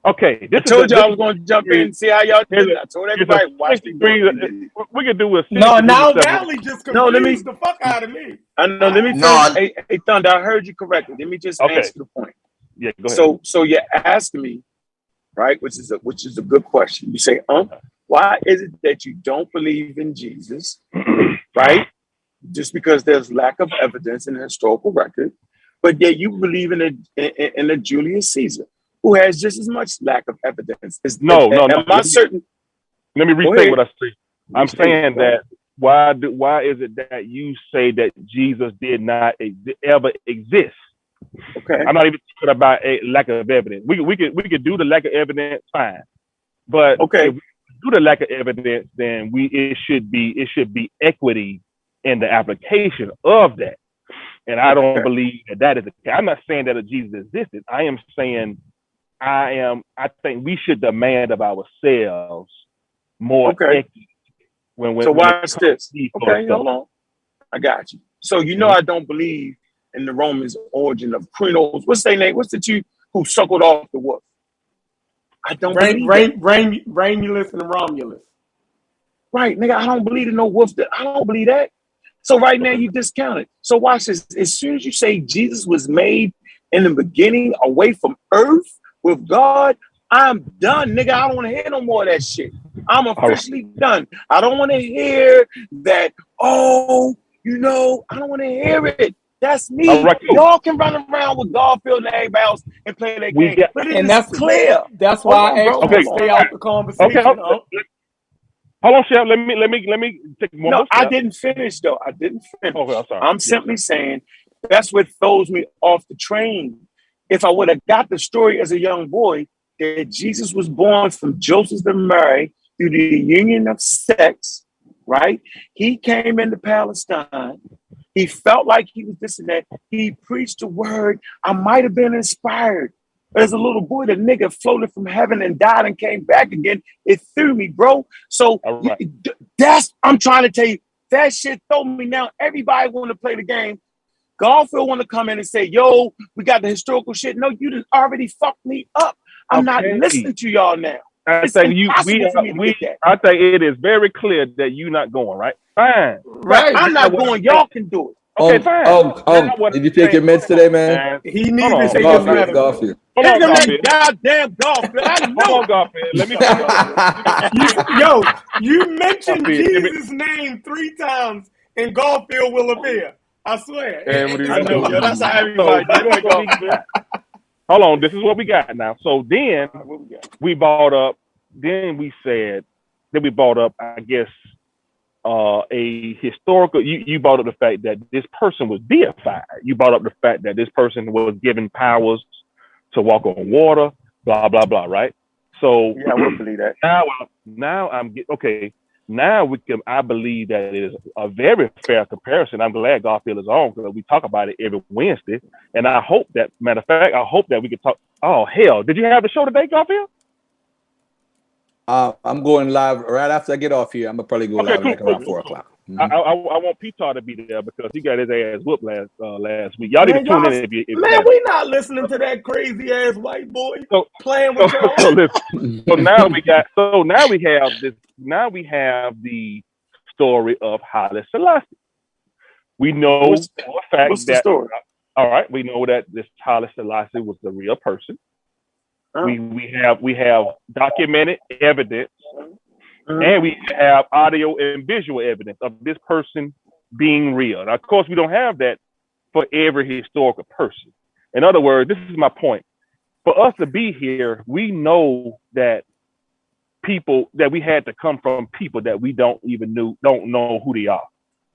Okay, I told you I was going to jump in and see how y'all did it. I told everybody watch the we could do a now Valley just confused the fuck out of me. I know. Let me finish. Hey, Thunder, I heard you correctly. Let me just answer the point. Yeah, go ahead. So you're asking me, right? Which is a good question. You say, why is it that you don't believe in Jesus, right? Just because there's lack of evidence in the historical record, but yet you believe in a Julius Caesar, who has just as much lack of evidence. No. Am I certain? Let me restate what I say. I'm saying that why is it that you say that Jesus did not ever exist? Okay. I'm not even talking about a lack of evidence. We could do the lack of evidence, fine. But if we do the lack of evidence, then it should be equity in the application of that. And I don't believe that is the case. I'm not saying that a Jesus existed. I am saying I think we should demand of ourselves more equity. So watch this. Okay, hold on. I got you. So I don't believe in the Romans' origin of Crinos. What's their name? What's the two who suckled off the wolf? I don't believe Romulus and Romulus. Right, nigga, I don't believe in no wolf. I don't believe that. So right now you discount it. So watch this. As soon as you say Jesus was made in the beginning away from earth with God, I'm done, nigga. I don't want to hear no more of that shit. I'm officially done. I don't want to hear that, I don't want to hear it. That's me. Y'all can run around with Garfield and everybody else and play that game. And that's clear. That's why I asked you to stay out the conversation. Hold on, Chef. Let me take one more step. I didn't finish though. Okay, I'm sorry. I'm simply saying that's what throws me off the train. If I would have got the story as a young boy that Jesus was born from Joseph and Mary through the union of sex, right? He came into Palestine. He felt like he was this and that. He preached the word. I might have been inspired. As a little boy, the nigga floated from heaven and died and came back again. It threw me, bro. So I'm trying to tell you, that shit throw me now. Everybody want to play the game. Garfield want to come in and say, yo, we got the historical shit. No, you done already fucked me up. I'm not listening to y'all now. I think it is very clear that you're not going, right? Fine. Right. I'm not going. Y'all can do it. Okay, fine. Did you take your meds today, man? He needs to take his meds. Garfield. Goddamn Garfield. I know. Hold on, Garfield. Let me you mentioned Jesus' name 3 times and Garfield will appear. I swear. I know. That's how everybody does. hold on. This is what we got now. So then we brought up. Then we said. Then we brought up. I guess a historical. You brought up the fact that this person was deified. You brought up the fact that this person was given powers to walk on water. Blah blah blah. Right. So yeah, I would believe that. Now I'm okay. Now we can. I believe that it is a very fair comparison. I'm glad Garfield is on because we talk about it every Wednesday, and I hope that. Matter of fact, I hope that we can talk. Oh hell, did you have the show today, Garfield? I'm going live right after I get off here. I'm gonna probably go live like around 4 o'clock. Mm-hmm. I want Petar to be there because he got his ass whooped last week. Y'all need to tune in if you. We not listening to that crazy ass white boy playing with y'all. So now we got. So now we have this. Now we have the story of Haile Selassie. We know for a fact that. Story? All right, we know that this Haile Selassie was the real person. Oh. We have documented evidence. And we have audio and visual evidence of this person being real. Now, of course, we don't have that for every historical person. In other words, this is my point. For us to be here, we know that people that we had to come from people that we don't know who they are.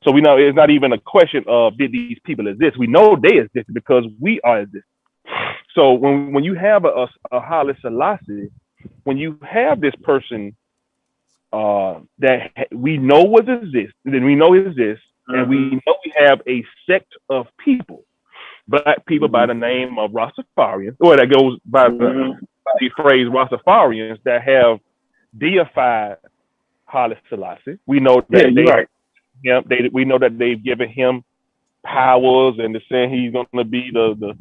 So we know it's not even a question of did these people exist. We know they exist because we are exist. So when you have a Haile Selassie, when you have this person that we know exists, and we know exists, and we know we have a sect of people, black people by the name of Rastafarians, or that goes by the phrase Rastafarians that have deified Haile Selassie. We know that we know that they've given him powers and they're saying he's going to be the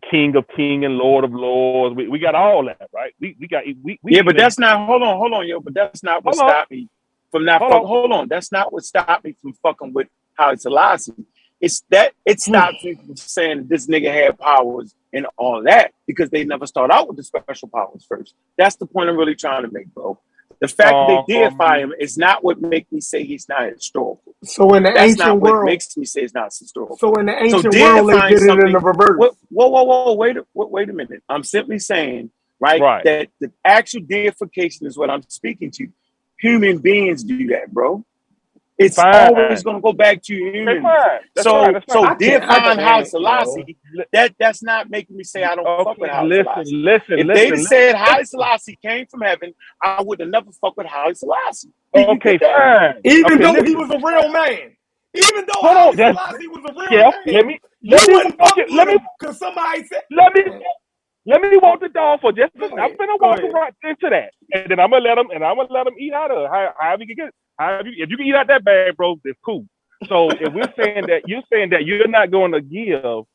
King of Kings and Lord of Lords. We got all that, right? But that's not. Hold on, yo. But that's not what stopped me from not. Hold on. That's not what stopped me from fucking with Haile Selassie. It's that it stops me from saying that this nigga had powers and all that because they never start out with the special powers first. That's the point I'm really trying to make, bro. The fact that they deify him is not what makes me say he's not historical. So in the ancient world, what makes me say it's not historical. So in the ancient world, they did it in the reverse. Whoa! Wait a minute. I'm simply saying, right, that the actual deification is what I'm speaking to. Human beings do that, bro. It's always going to go back to humans. So deifying Haile Selassie, that's not making me say I don't fuck with Haile Selassie. If they said Haile Selassie came from heaven, I would have never fucked with Haile Selassie. Okay, fine. Even though he was a real man. Even though Haile Selassie was a real man. Let me because somebody said let me walk the dog for just a second. I'm gonna walk right into that. And then I'm gonna let him eat out of it. However you can get it. If you can eat out that bag, bro, it's cool. So if we're saying that you're not going to give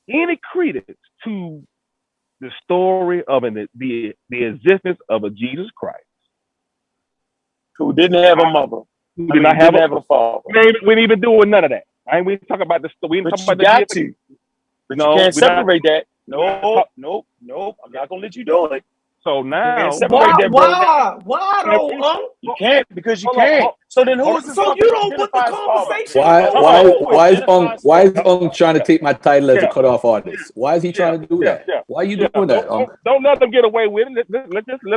any credence to the story of the existence of a Jesus Christ who didn't have a mother, who did not have a father, we ain't even doing none of that. We ain't talking about the story. But you got to. But you can't separate that. Nope. I'm not gonna let you do it. So now, why though? You can't because you can't. So then who's the so you don't put the conversation? Why is Ung trying to take my title as a cutoff artist? Why is he trying to do that? Why are you doing that? Don't let them get away with it.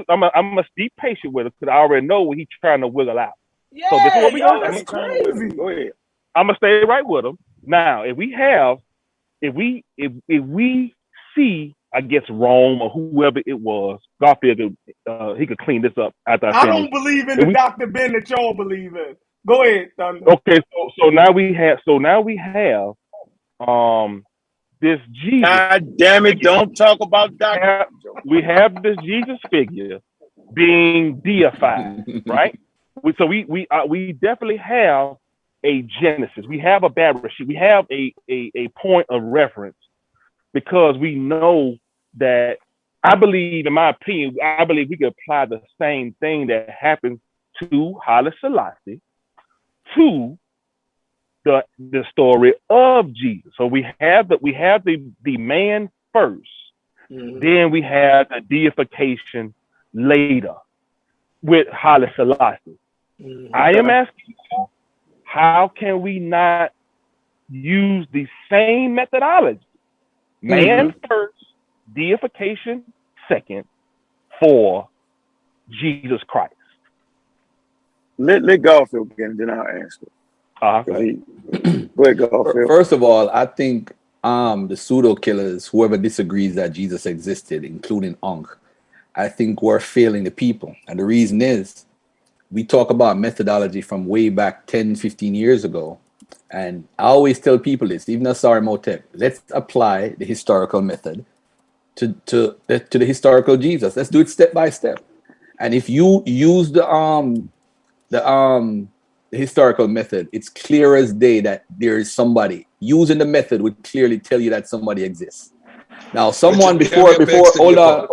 I'm gonna be patient with it because I already know what he's trying to wiggle out. Yeah, so this is what we that's crazy. Go ahead. I'm gonna stay right with him. Now, if we see, I guess Rome or whoever it was, Garfield, he could clean this up after I don't believe in the Dr. Ben that y'all believe in. Go ahead, Thunder. Okay, so now we have this Jesus. God damn it! Don't talk about Dr. We have this Jesus figure being deified, right? We definitely have a Genesis. We have a Bereshit. We have a point of reference because we know that I believe, in my opinion, we could apply the same thing that happened to Haile Selassie to the story of Jesus. So we have the man first, then we have the deification later with Haile Selassie. I am asking you, how can we not use the same methodology? Man first, deification second for Jesus Christ. Let Garfield begin, then I'll answer. Go ahead, Garfield. First of all, I think the pseudo killers, whoever disagrees that Jesus existed, including Ankh, I think we're failing the people. And the reason is we talk about methodology from way back 10, 15 years ago. And I always tell people this, even Asari Motep, let's apply the historical method to the historical Jesus. Let's do it step by step. And if you use the historical method, it's clear as day that there is somebody. Using the method would clearly tell you that somebody exists. Now, someone before, hold on.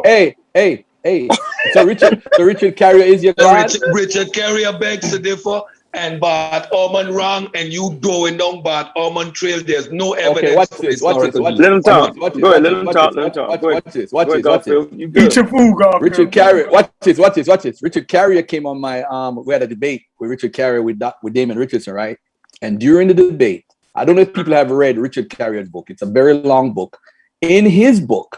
Hey. So Richard Carrier is your God? Richard Carrier begs to differ, and Bart Ehrman wrong, and you going down Bart Ehrman trail. There's no evidence. Okay, watch this. Let him talk. Go ahead, let him talk. Watch this. Eat your food, Garfield. Richard Carrier, watch this. Richard Carrier came on my we had a debate with Richard Carrier with Damon Richardson, right? And during the debate, I don't know if people have read Richard Carrier's book. It's a very long book. In his book,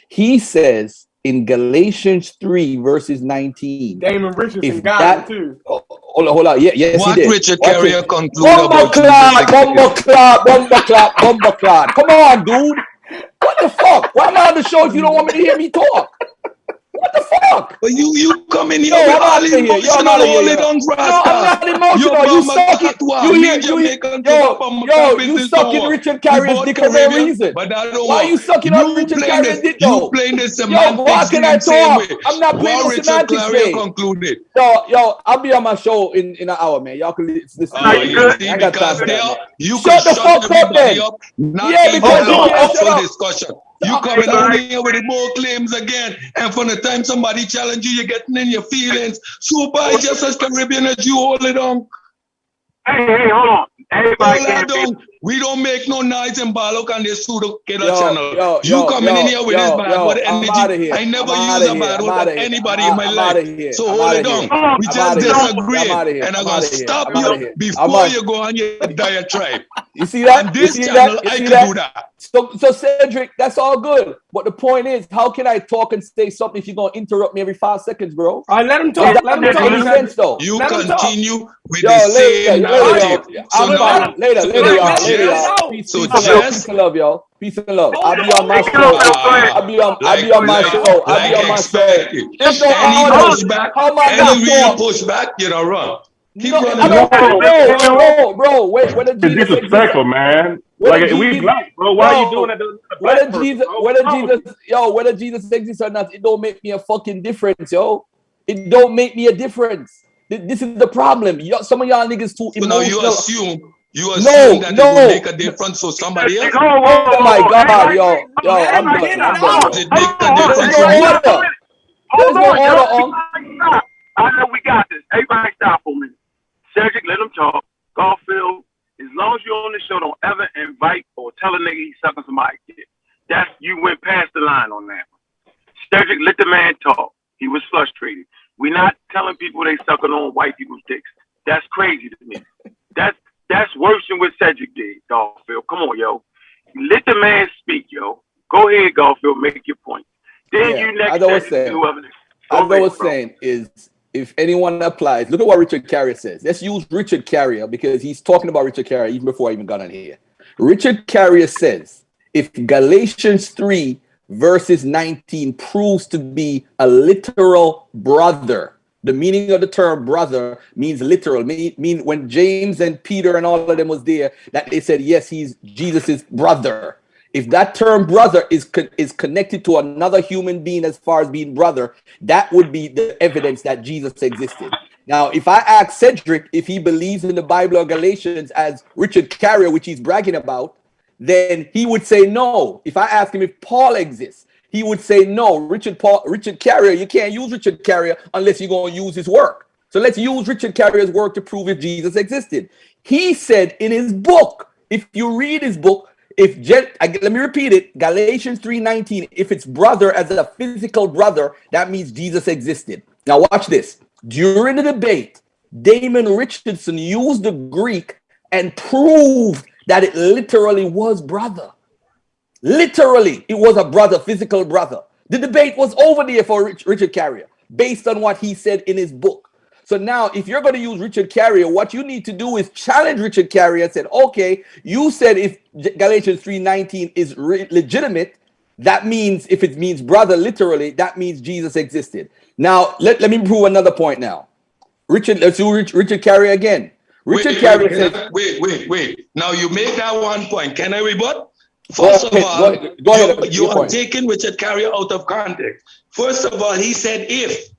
he says in Galatians 3 verses 19. Damon Richardson got it too. Hold on. Yes, what he did. Richard Carrier concluded about Bomba clap. Come on, dude. What the fuck? Why am I on the show if you don't want me to hear me talk? What the fuck? But you come in here with all emotional I'm not emotional. You sucking Richard Carrier's dick for no reason. Why are you sucking on Richard Carrier's dick though? You playing the semantics why can I talk? I'm not playing the Richard Carrier concluded. Yo, I'll be on my show in an hour, man. Y'all can listen. I got time for that, you shut the fuck up then. Yeah, because discussion. You coming on here with more claims again, and from the time somebody challenge you, you're getting in your feelings. Super, just as Caribbean as you, hold it on. Hey, hold on. Everybody we don't make no noise in Balok and the pseudo killer channel. You coming in here with this bad word energy. I never use a bad word on anybody in my life. So hold it on. We just disagree. And I'm going to stop you before you go on your diatribe. You see that? On this channel, I can do that. So Cedric, that's all good. But the point is, how can I talk and say something if you're going to interrupt me every 5 seconds, bro? All right, let him talk. Let him talk. Any sense, though? You continue with the same narrative. So now, later. Peace and love, y'all. Peace and love. I'll be on my show. I'll be on my show. Any pushback, any real pushback, you don't run. Keep running. Bro, wait. When it's disrespectful, man. Like we black, bro. Why are you doing it to the black person? Whether Jesus exists or not, it don't make me a fucking difference, yo. It don't make me a difference. This is the problem. Some of y'all niggas too emotional. So now you assume that it will make a difference for somebody else. Oh my God, yo, I'm done. Does it make a difference for me? There's no order. I know we got this. Everybody stop for a minute. Cedric, let him talk. Garfield, as long as you're on the show, don't ever invite or tell a nigga he's sucking somebody's dick. You went past the line on that one. Cedric, let the man talk. He was frustrated. We're not telling people they sucking on white people's dicks. That's crazy to me. That's worse than what Cedric did, Garfield. Come on, yo. Let the man speak, yo. Go ahead, Garfield, make your point. Then you next. I know what's saying is, if anyone applies, look at what Richard Carrier says. Let's use Richard Carrier because he's talking about Richard Carrier even before I even got on here. Richard Carrier says, if Galatians 3 verses 19 proves to be a literal brother, the meaning of the term brother means literal. Mean when James and Peter and all of them was there, that they said, yes, he's Jesus's brother. If that term brother is connected to another human being as far as being brother, that would be the evidence that Jesus existed. Now, if I ask Cedric if he believes in the Bible or Galatians as Richard Carrier, which he's bragging about, then he would say no. If I ask him if Paul exists, he would say no. Richard Carrier, you can't use Richard Carrier unless you're going to use his work. So let's use Richard Carrier's work to prove if Jesus existed. He said in his book, if you read his book, let me repeat it, Galatians 3:19, if it's brother as a physical brother, that means Jesus existed. Now watch this. During the debate, Damon Richardson used the Greek and proved that it literally was brother. Literally, it was a brother, physical brother. The debate was over there for Richard Carrier, based on what he said in his book. So now, if you're going to use Richard Carrier, what you need to do is challenge Richard Carrier and say, okay, you said if Galatians 3:19 is legitimate, that means if it means brother literally, that means Jesus existed. Now, let me prove another point now. Let's do Richard Carrier again. Richard Carrier says... Wait. Now, you make that one point. Can I rebut? First of all, you are taking Richard Carrier out of context. First of all, he said if,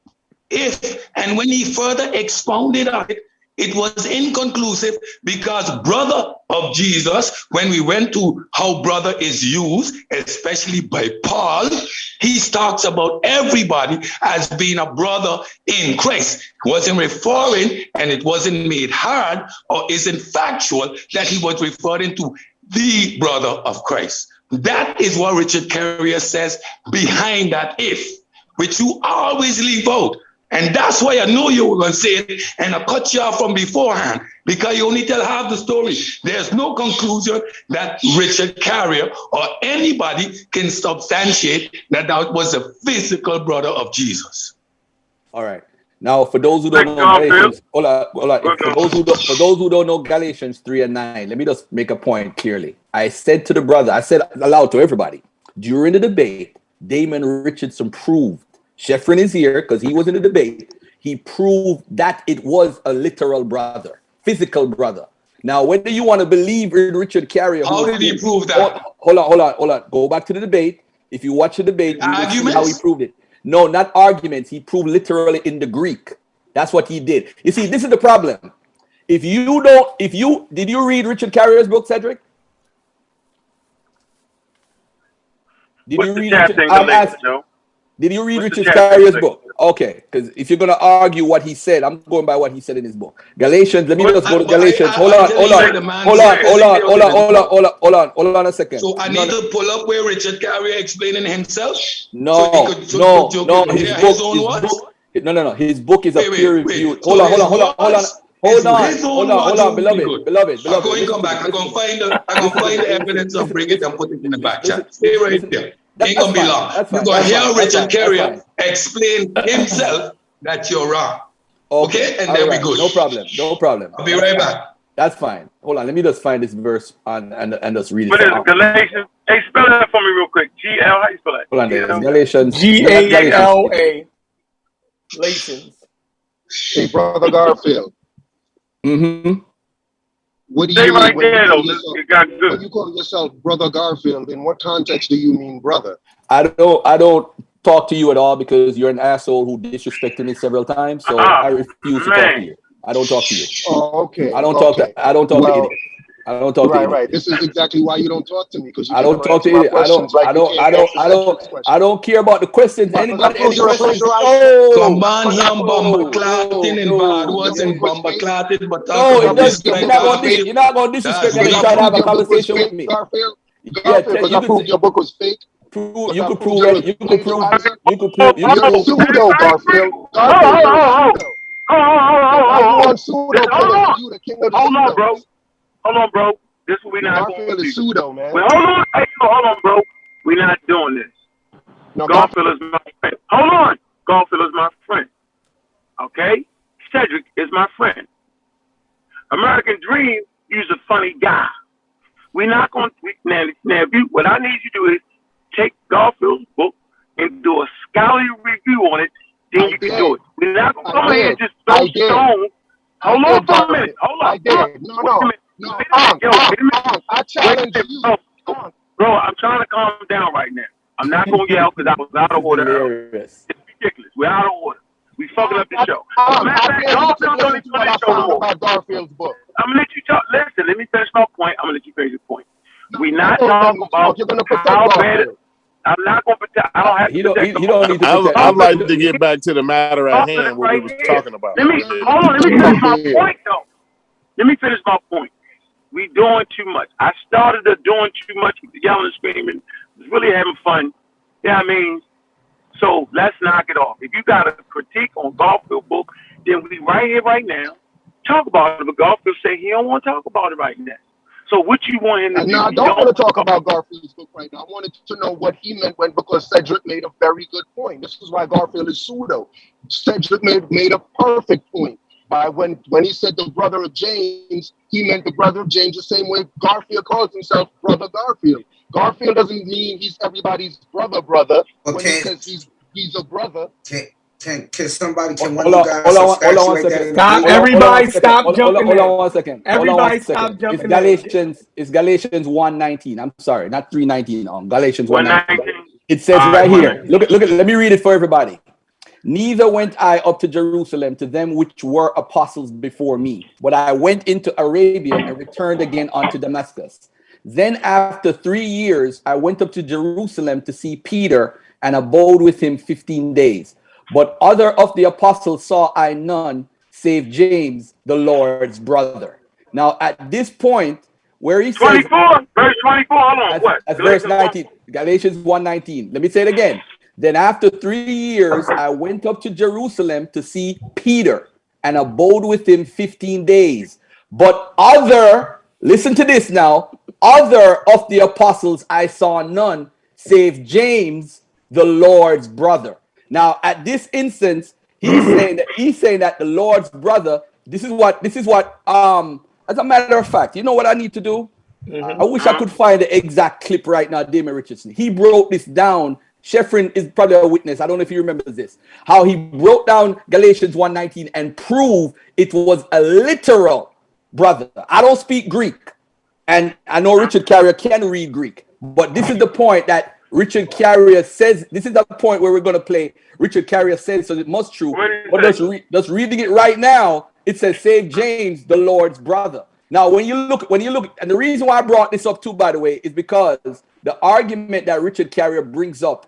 and when he further expounded on it, it was inconclusive because brother of Jesus, when we went to how brother is used, especially by Paul, he talks about everybody as being a brother in Christ. He wasn't referring, and it wasn't made hard or isn't factual that he was referring to the brother of Christ. That is what Richard Carrier says behind that if, which you always leave out. And that's why I knew you were going to say it, and I cut you off from beforehand, because you only tell half the story. There's no conclusion that Richard Carrier or anybody can substantiate that that was a physical brother of Jesus. All right. Now, for those who don't know Galatians, hold on. For those who don't know Galatians 3 and 9, let me just make a point clearly. I said to the brother, I said aloud to everybody, during the debate, Damon Richardson proved, Sheffrin is here because he was in the debate, he proved that it was a literal brother, physical brother. Now, whether you want to believe in Richard Carrier... How did he prove that? Hold on. Go back to the debate. If you watch the debate, you will see how he proved it. No, not arguments. He proved literally in the Greek. That's what he did. You see, this is the problem. Did you read Richard Carrier's book, Cedric? Did you read Richard Carrier's book? Okay, because if you're going to argue what he said, I'm going by what he said in his book. Galatians, let me just go to Galatians. Hold on a second. So I need to pull up where Richard Carrier explaining himself? No. His book is a peer reviewed. Hold on, beloved. I'm going to come back. I'm going to find the evidence and bring it and put it in the back chat. Stay right there. Ain't gonna be long. You're gonna hear Richard Carrier explain himself that you're wrong. Okay? And then we go. No problem. I'll be right back. That's fine. Hold on, let me just find this verse and just read it. What is it? Galatians? Hey, spell that for me real quick. G-L, how you spell that? Hold on, Galatians. G-A-L-A. Galatians. Hey, Brother Garfield. Mm-hmm. What do you mean when you call yourself Brother Garfield? In what context do you mean brother? I don't talk to you at all because you're an asshole who disrespected me several times. So I refuse to talk to you. I don't talk to you. Oh, okay. I don't talk to idiots. I don't talk to idiots. Right. This is exactly why you don't talk to me, because I don't talk to idiots. I don't care about the questions. Anybody? Come on, young bomber clotting and bad words and bomber clotting, but you're not going to disrespect me and try to have a conversation with me. Because I proved your book was fake. You could prove it. You could prove. You're pseudo Garfield. Hold on, bro. This is what we not doing. Garfield is pseudo, man. Well, hold on, bro. We're not doing this. No, Garfield is my friend. Hold on. Garfield is my friend. Okay? Cedric is my friend. American Dream, you's a funny guy. We're not going to... Now, what I need you to do is take Garfield's book and do a scholarly review on it, then you can do it. We're not going to come here and just throw stone. Hold on for a minute. Hold on. I challenge you. Bro, I'm trying to calm down right now. I'm not going to yell because I was out of order. It's ridiculous. We're out of order. We fucking up the show. About Garfield's book. I'm going to let you talk. Listen, let me finish my point. I'm going to let you finish your point. We're not talking about how bad. I'm not going to pretend. I don't have to. You don't need to. I'd like to get back to the matter at hand, what we was talking about. Let me finish my point, though. Let me finish my point. We doing too much. I started doing too much, yelling and screaming. Was really having fun. Yeah, I mean, so let's knock it off. If you got a critique on Garfield book, then we right here, right now, talk about it. But Garfield say he don't want to talk about it right now. So what you want him to do? Now, I don't want to talk about Garfield's book right now. I wanted to know what he meant because Cedric made a very good point. This is why Garfield is pseudo. Cedric made a perfect point. By when he said the brother of James, he meant the brother of James the same way Garfield calls himself Brother Garfield. Garfield doesn't mean he's everybody's brother. Okay. When he says he's a brother. Can somebody one of you guys hold on 1 second. Stop, everybody stop jumping in. Hold on 1 second. Everybody stop jumping in. It's Galatians 1:19. I'm sorry, not 3:19. Galatians 1:19. 1:19. It says right here. Look at. Let me read it for everybody. Neither went I up to Jerusalem to them which were apostles before me, but I went into Arabia and returned again unto Damascus. Then after 3 years, I went up to Jerusalem to see Peter and abode with him 15 days. But other of the apostles saw I none, save James, the Lord's brother. Now at this point, where he 24, says, verse 24, hold on, what? That's verse 19, Galatians 1:19. Let me say it again. Then after 3 years, I went up to Jerusalem to see Peter and abode with him 15 days. But listen to this now, other of the apostles I saw none, save James, the Lord's brother. Now, at this instance, he's saying that the Lord's brother, this is what, as a matter of fact, you know what I need to do? I wish I could find the exact clip right now, Damon Richardson. He broke this down. Sheffrin is probably a witness. I don't know if he remembers this. How he broke down Galatians 1:19 and proved it was a literal brother. I don't speak Greek. And I know Richard Carrier can read Greek. But this is the point that Richard Carrier says. This is the point where we're going to play. Richard Carrier says, so it must true. But just reading it right now, it says, save James, the Lord's brother. Now, when you look, and the reason why I brought this up too, by the way, is because the argument that Richard Carrier brings up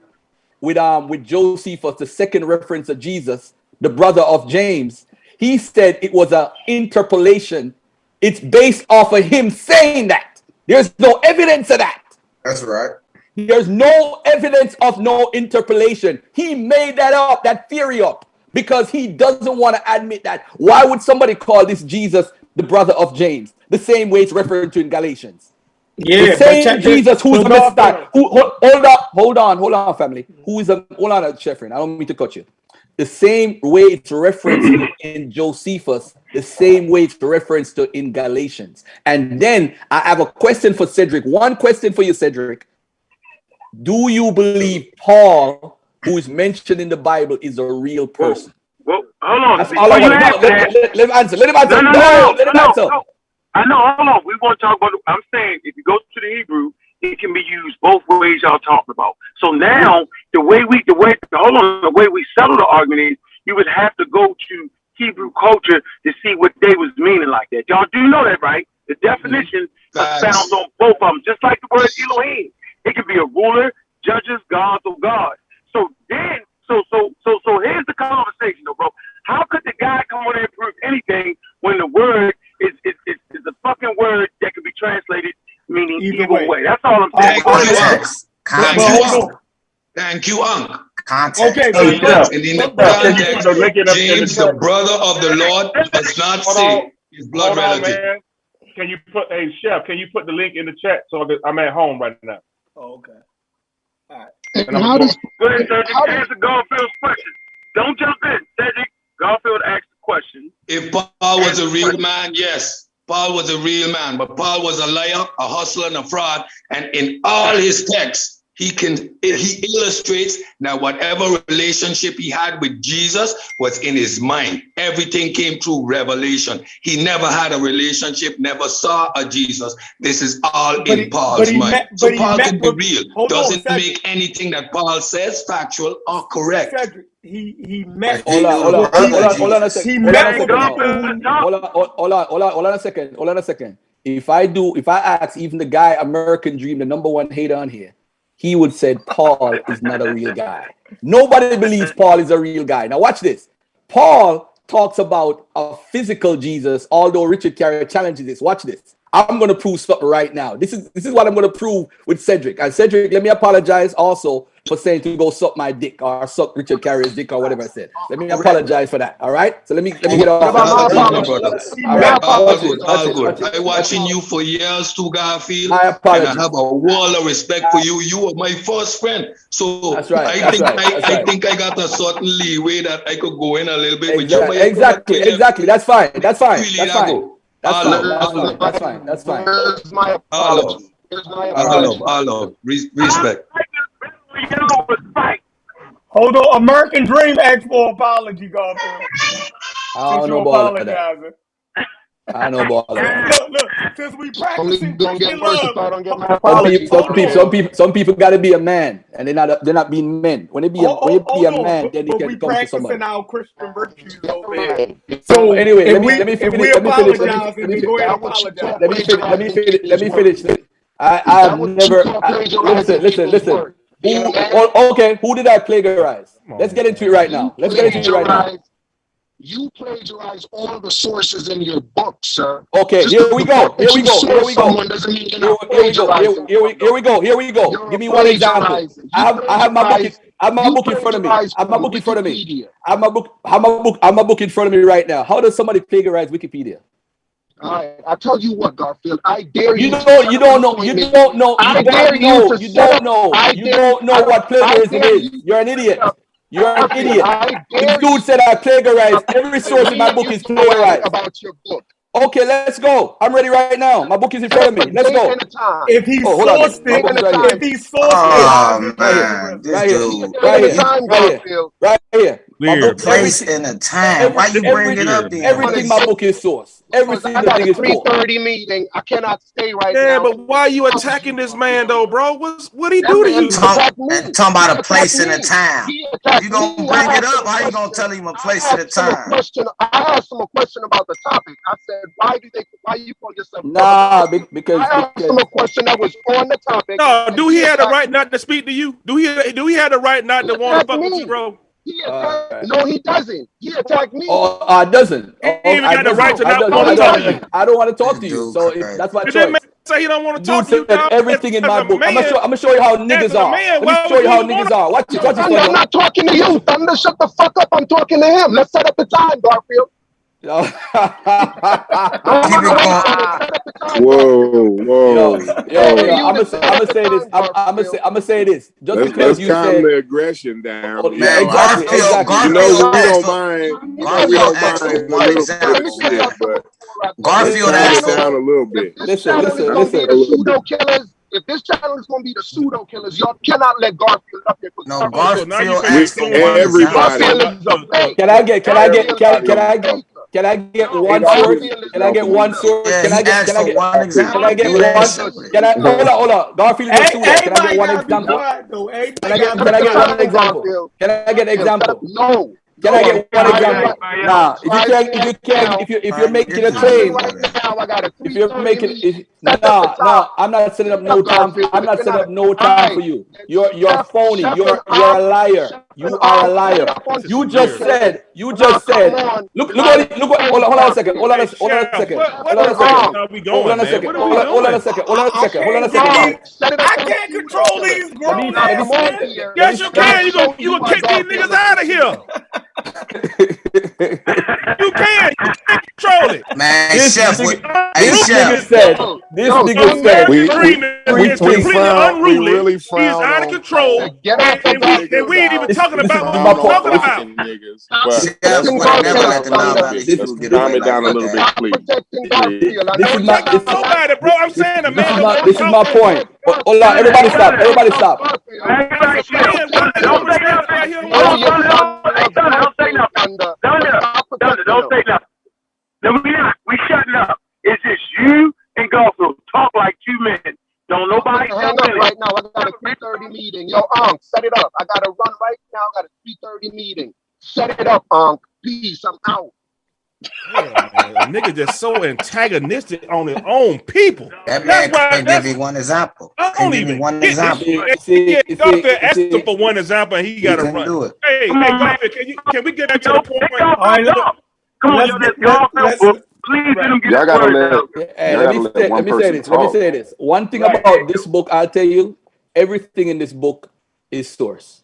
with Josephus, the second reference of Jesus, the brother of James, he said it was an interpolation. It's based off of him saying that. There's no evidence of that. That's right. There's no evidence of no interpolation. He made that up, that theory up, because he doesn't want to admit that. Why would somebody call this Jesus the brother of James? The same way it's referred to in Galatians. Yeah, the same Jesus who's the Messiah. Hold on, family. Hold on, Sheffrin. I don't mean to cut you. The same way it's referenced in Josephus, the same way it's referenced to in Galatians. And then I have a question for Cedric. One question for you, Cedric. Do you believe Paul, who is mentioned in the Bible, is a real person? Well, hold on. That's all I want to know. Let him answer. Let him answer. No. I know. Hold on. We want to talk about. I'm saying if you go to the Hebrew, it can be used both ways. Y'all talking about. So now the way we settle the argument is you would have to go to Hebrew culture to see what they was meaning like that. Y'all do know that, right? The definition is found on both of them, just like the word Elohim. It could be a ruler, judges, gods, or God. So then, so here's the conversation, though, bro. How could the guy come on there and prove anything when the word is a fucking word that can be translated meaning either way? That's all I'm saying. Thank you, Unc. Context. Okay, and in the context, James, the brother of the Lord, does not say his blood relative. Man. Can you put, Chef, can you put the link in the chat? So I'm at home right now. Oh, okay. All right. Go ahead, Cedric. Answer Garfield's question. Don't jump in, Cedric. Garfield asked the question. If Paul was a real man, yes, Paul was a real man, but Paul was a liar, a hustler, and a fraud. And in all his texts, he illustrates that whatever relationship he had with Jesus was in his mind. Everything came through revelation. He never had a relationship, never saw a Jesus. This is all in Paul's mind. So Paul can be real. Doesn't make anything that Paul says factual or correct. Cedric, he met. Hold on a second. If I ask even the guy American Dream, the #1 hater on here, he would say Paul is not a real guy. Nobody believes Paul is a real guy. Now watch this. Paul talks about a physical Jesus, although Richard Carrier challenges this. Watch this. I'm going to prove something right now. This is what I'm going to prove with Cedric. And Cedric, let me apologize also for saying to go suck my dick or suck Richard Carrier's dick or whatever I said. Let me apologize for that. All right. So let me get off. All good. I watching you for years too, Garfield. I apologize. And I have a wall of respect for you. You were my first friend. So that's right. I think I got a certain leeway that I could go in a little bit with you. Exactly. That's fine. That's fine. That's fine. Here's my apology. All respect. Hold on, American Dream asked for apology, Garfield. I don't know about that. I know about that. Look, since we practicing some people got to be a man, and they're not being men. When they be a man, then they can come to somebody. Practicing our Christian virtues over here. So anyway, let me finish. I've never listen. Who did I plagiarize? Let's get into it right now. You plagiarize all the sources in your book, sir. Okay, here we go. Here we go. Give me one example. I have my book. I have my book in front of me. I have my book in front of me right now. How does somebody plagiarize Wikipedia? All right, I tell you what, Garfield. I dare you. You don't know what plagiarism is. You're an idiot. This dude said I plagiarized. Every source in my book is plagiarized. About your book. Okay, let's go. I'm ready right now. My book is in front of me. Let's go. If he sourced it, right here. Place in a time. Why you bring it up then? Everything my book is source. Everything I got a 3:30 meeting. I cannot stay right now. Yeah, but why are you attacking this man though, bro? What he do to you? Talking about a place and a time. You gonna bring it up? How you gonna tell him a place and a time? I asked him a question about the topic. I said, why you call yourself? Because I asked him a question that was on the topic. No, do he have the right not to speak to you? Do he have the right not to want to fuck with you, bro? No, he doesn't. He attacked me. Doesn't. He even got the right to not want to talk to you. I don't want to talk to you. So that's my choice. Say he don't want to talk to you. Everything in my book. I'm gonna show you how niggas are. Let me show you how niggas are. Watch this. I'm not talking to you. Thunder, shut the fuck up. I'm talking to him. Let's set up the time, Garfield. Whoa. I'm gonna say this. Just let's because you calm said the aggression down. Man, exactly. You know we don't mind. A little bit of shit, but Garfield asked down a little bit. Listen. Pseudo killers. If this channel is going to be the pseudo killers, y'all cannot let Garfield up here. No, Garfield asked for everybody. Can I get one source? Can I get one source? Can I get one example? Hold on. Garfield is a pseudo. Can I get one example? Can I get one example? Can I get an example? No. Can I get one example? Nah, if you're making a claim, if you're making I'm not setting up no time. I'm not setting up no time for you. You're phony. You're a liar. You are a liar. You just said. Look what. Hold on a second. Hold on a second. I can't control these grown ass men. Yes, you can. You gonna kick these niggas out of here. You can't control it. Man, This Chef. nigga said. It's completely unruly. really He's out of control. And we ain't even talking about what we're talking about. Niggas. But calm it down a little bit, please. Nobody, bro. I'm saying the man. This is my point. Hold on, everybody stop. Don't say nothing. We shutting up. It's just you and Garfield talk like two men. Don't nobody hang up right now. I got a 3:30 meeting. Yo, set it up. I gotta run right now. I got a 3:30 meeting. Set it up, Peace. I'm out. Yeah, a nigga just so antagonistic on his own people. That man can't give me one example. Don't even one example. Garfield asked him for one example, and he got to run. Do it. Hey, Garfield, can we get back to the point? All right, come on, Garfield. Please let him get let me say this. One thing about this book, I'll tell you, everything in this book is source.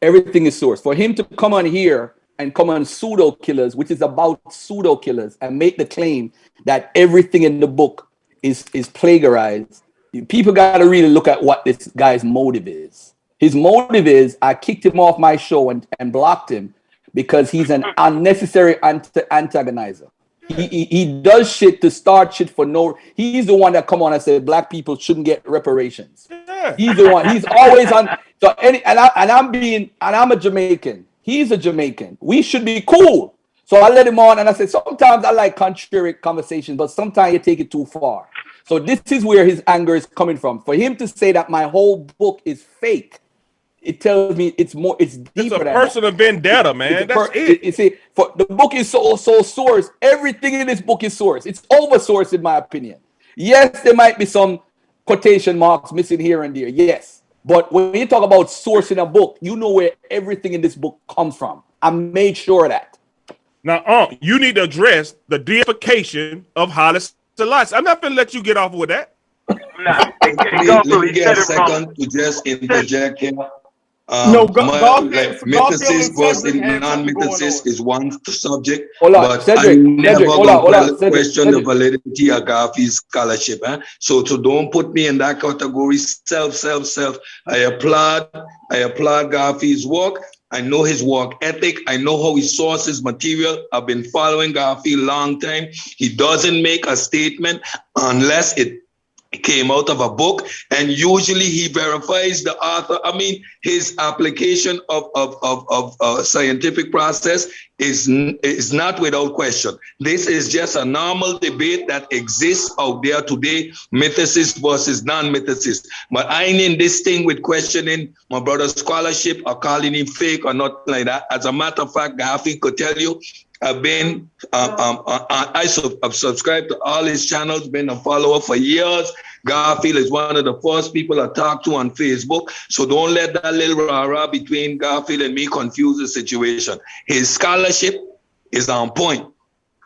Everything is source. For him to come on here and come on pseudo killers, which is about pseudo killers, and make the claim that everything in the book is plagiarized, people got to really look at what this guy's motive is. His motive is, I kicked him off my show and blocked him because he's an unnecessary antagonizer. He does shit to start shit for no. He's the one that come on and said black people shouldn't get reparations. He's the one. He's always on. So I'm a Jamaican. He's a Jamaican. We should be cool. So I let him on, and I said sometimes I like contrary conversations, but sometimes you take it too far. So this is where his anger is coming from. For him to say that my whole book is fake, it tells me it's deeper. It's a personal vendetta, man. That's it. You see, for the book is so source. Everything in this book is source. It's over source, in my opinion. Yes, there might be some quotation marks missing here and there. Yes, but when you talk about source in a book, you know where everything in this book comes from. I made sure of that. Now, you need to address the deification of Haile Selassie. I'm not going to let you get off with that. Let me get a second to just interject here. Mythicist versus non-mythicist is one subject, but Cedric, I never question the validity of Garfield's scholarship. So don't put me in that category. Self. I applaud Garfield's work. I know his work ethic. I know how he sources material. I've been following Garfield a long time. He doesn't make a statement unless it came out of a book, and usually he verifies the author. I mean, his application of scientific process is not without question. This is just a normal debate that exists out there today, mythicist versus non-mythicist. But I ain't in this thing with questioning my brother's scholarship or calling him fake or not like that. As a matter of fact, Garfield could tell you, I've been, I've subscribed to all his channels, been a follower for years. Garfield is one of the first people I talk to on Facebook. So don't let that little rah-rah between Garfield and me confuse the situation. His scholarship is on point,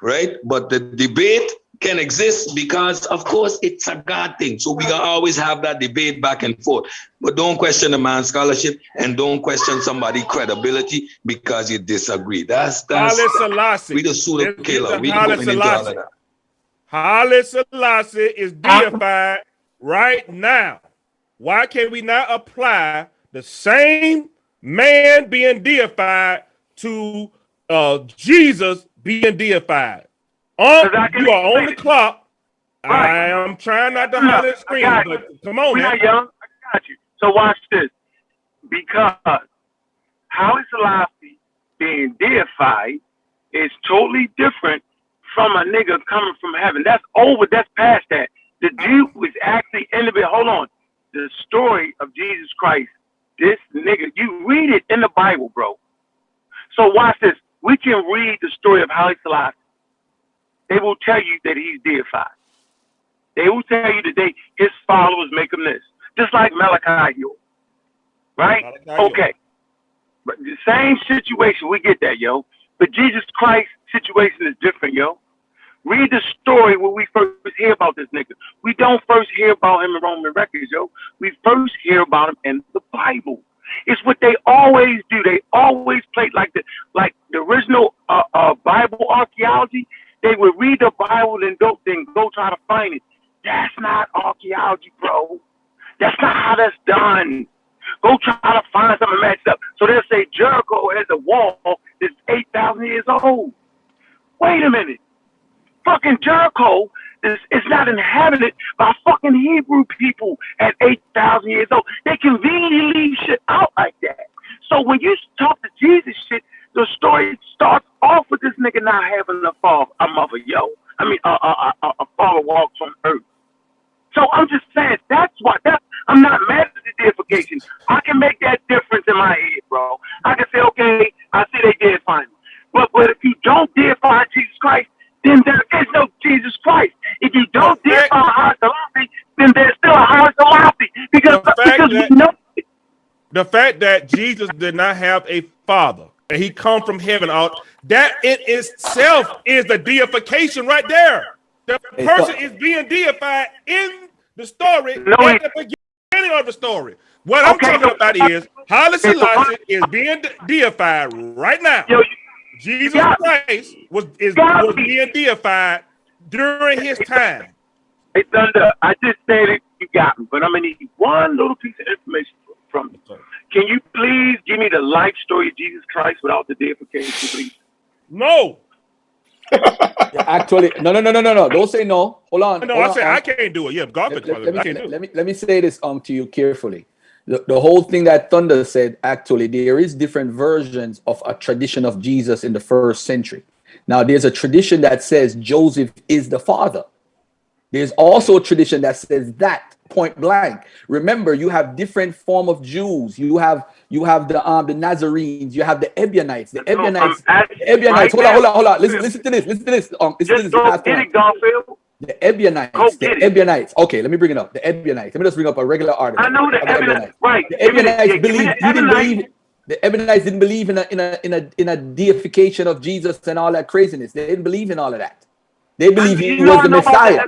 right? But the debate can exist because, of course, it's a God thing. So we can always have that debate back and forth. But don't question a man's scholarship and don't question somebody's credibility because you disagree. That's Haile Selassie. We the pseudo killer. We going into all of that. Haile Selassie is deified right now. Why can't we not apply the same man being deified to Jesus being deified? You are on the clock. Right. I am trying not to holler and scream, but come on, man. Young. I got you. So watch this. Because Haile Selassie being deified is totally different from a nigga coming from heaven. That's over. That's past that. The Jew was actually in the bit. Hold on. The story of Jesus Christ. This nigga, you read it in the Bible, bro. So watch this. We can read the story of Haile Selassie. They will tell you that he's deified. They will tell you that his followers make him this. Just like Malachi Hill. Right? Okay. But the same situation, we get that, yo. But Jesus Christ's situation is different, yo. Read the story when we first hear about this nigga. We don't first hear about him in Roman records, yo. We first hear about him in the Bible. It's what they always do. They always play like the original Bible archaeology. They would read the Bible and go try to find it. That's not archaeology, bro. That's not how that's done. Go try to find something matched up. So they'll say Jericho has a wall that's 8,000 years old. Wait a minute. Fucking Jericho is not inhabited by fucking Hebrew people at 8,000 years old. They conveniently leave shit out like that. So when you talk to Jesus shit, the story starts off with this nigga not having a mother, yo. I mean, a father walks on earth. So I'm just saying, I'm not mad at the deification. I can make that difference in my head, bro. I can say, okay, I see they deify him. But if you don't deify Jesus Christ, then there is no Jesus Christ. If you don't deify Haile Selassie, then there's still a Haile Selassie. Because we know it. The fact that Jesus did not have a father and he come from heaven out, that in itself is the deification right there. The person is being deified in the story at the beginning of the story. What I'm talking about is Haile Selassie is being deified right now. Jesus Christ was being deified during his time. Hey, Thunder, I just said it. You got me. But I'm going to need one little piece of information from you. Can you please give me the life story of Jesus Christ without the deification, please? No. Actually, no. Don't say no. Hold on. No, I said I can't do it. Yeah, God I can't do it. Let me say this to you carefully. The whole thing that Thunder said, actually, there is different versions of a tradition of Jesus in the first century. Now, there's a tradition that says Joseph is the father. There's also a tradition that says that point blank. Remember, you have different form of Jews. You have the Nazarenes. You have the Ebionites. The Ebionites. Hold on. Listen to this. The Ebionites. Okay, let me bring it up. The Ebionites. Let me just bring up a regular article. I know the Ebionites. Right. The Ebionites didn't believe in a deification of Jesus and all that craziness. They didn't believe in all of that. They believe he was the Messiah.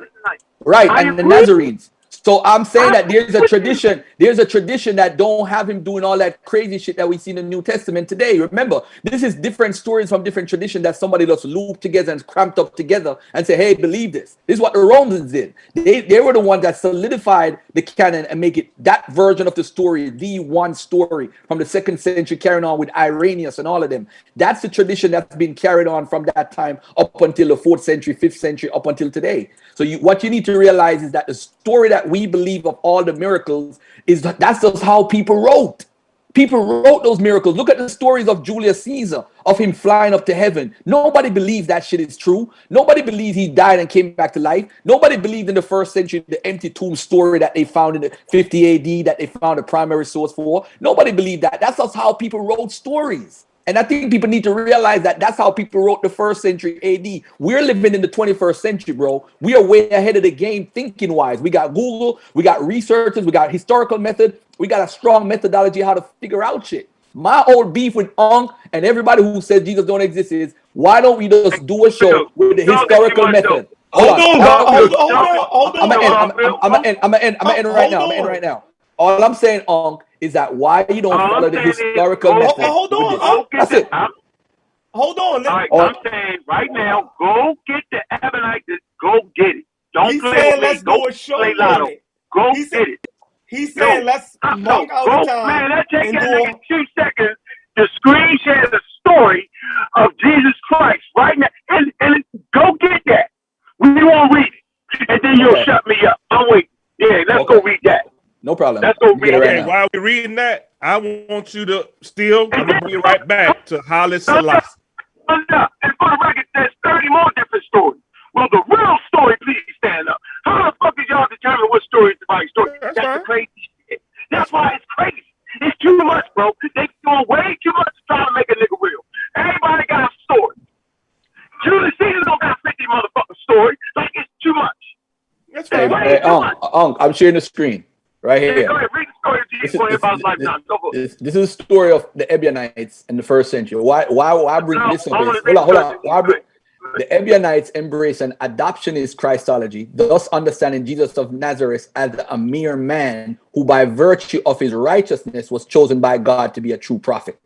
Right, and the Nazarenes. So I'm saying that there's a tradition that don't have him doing all that crazy shit that we see in the New Testament today. Remember, this is different stories from different tradition that somebody just looped together and cramped up together and say, hey, believe this. This is what the Romans did. They were the ones that solidified the canon and make it that version of the story, the one story from the 2nd century, carrying on with Irenaeus and all of them. That's the tradition that's been carried on from that time up until the 4th century, 5th century, up until today. So what you need to realize is that the story that we believe of all the miracles is that's just how people wrote. People wrote those miracles. Look at the stories of Julius Caesar, of him flying up to heaven. Nobody believes that shit is true. Nobody believes he died and came back to life. Nobody believed in the 1st century, the empty tomb story that they found in the 50 AD that they found a primary source for. Nobody believed that. That's just how people wrote stories. And I think people need to realize that that's how people wrote the 1st century AD. We're living in the 21st century, bro. We are way ahead of the game thinking wise. We got Google, we got researchers, we got historical method, we got a strong methodology how to figure out shit. My old beef with Unk and everybody who says Jesus don't exist is, why don't we just do a show with the historical method? Hold on. I'm gonna end right now. All I'm saying, Unk, is that why you don't follow the historical method? Hold on. That's it. Hold on. I'm saying right now, go get the Ebonite. Go get it. Don't play with me. Let's do a show play lotto. Go get it. He's saying let's mark out the time. Man, that takes a 2 seconds to screen share the story of Jesus Christ right now. And go get that. We won't read it. And then you'll shut me up. I'm waiting. Yeah, let's go read that. No problem. Let's go read it. While we're reading that, I want you to I'm going to bring you right back to Haile Selassie. And for the record, there's 30 more different stories. Well, the real story, please stand up. How the fuck did y'all determine what story is the right story? That's the crazy shit. That's why it's crazy. It's too much, bro. They doing way too much to try to make a nigga real. Everybody got a story. Julius Caesar don't got 50 motherfucking stories. Like, it's too much. That's right. I'm sharing the screen. Right here. Go ahead, read the story of Jesus about his lifetime. This is the story of the Ebionites in the 1st century. Why bring this up? Hold on. The Ebionites embrace an adoptionist Christology, thus understanding Jesus of Nazareth as a mere man who by virtue of his righteousness was chosen by God to be a true prophet.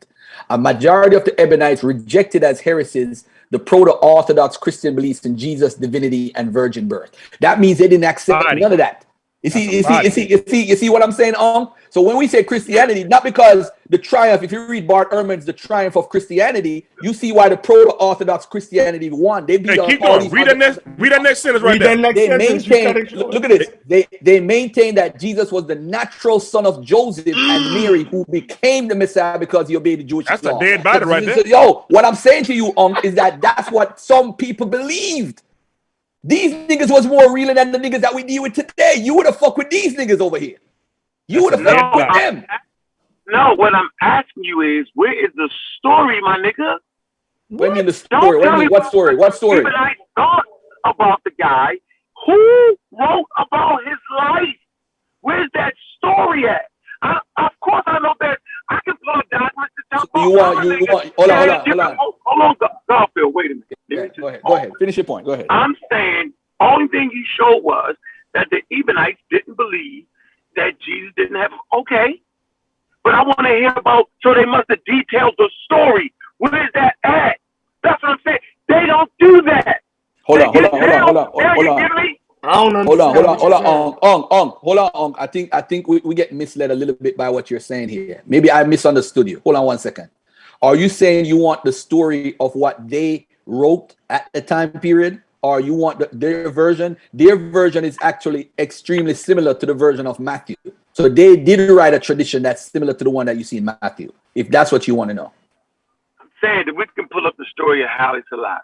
A majority of the Ebionites rejected as heresies the proto-Orthodox Christian beliefs in Jesus' divinity and virgin birth. That means they didn't accept none of that. You see what I'm saying, So when we say Christianity, not because the triumph, if you read Bart Ehrman's The Triumph of Christianity, you see why the proto-Orthodox Christianity won. They beat keep going. Read that next sentence right there. Look at this. They maintain that Jesus was the natural son of Joseph and Mary, who became the Messiah because he obeyed the Jewish law. That's a dead body right there. What I'm saying to you, is that that's what some people believed. These niggas was more real than the niggas that we deal with today. You would have fucked with these niggas over here. You would have fucked with them. No, what I'm asking you is, where is the story, my nigga? What do you mean the story? What story? What story? Even I thought about the guy who wrote about his life. Where's that story at? Of course, I know that I can pull a document to tell you want. Hold on, Garfield. Wait a minute. Go ahead. Finish your point. Go ahead. I'm saying only thing you showed was that the Ebionites didn't believe that Jesus didn't have. Okay, but I want to hear about, so they must have detailed the story. Where is that at? That's what I'm saying. They don't do that. Hold on. I don't understand. Hold on. I think we get misled a little bit by what you're saying here. Maybe I misunderstood you. Hold on 1 second. Are you saying you want the story of what they wrote at the time period, or you want their version? Their version is actually extremely similar to the version of Matthew. So they did write a tradition that's similar to the one that you see in Matthew, if that's what you want to know. I'm saying that we can pull up the story of Haile Selassie,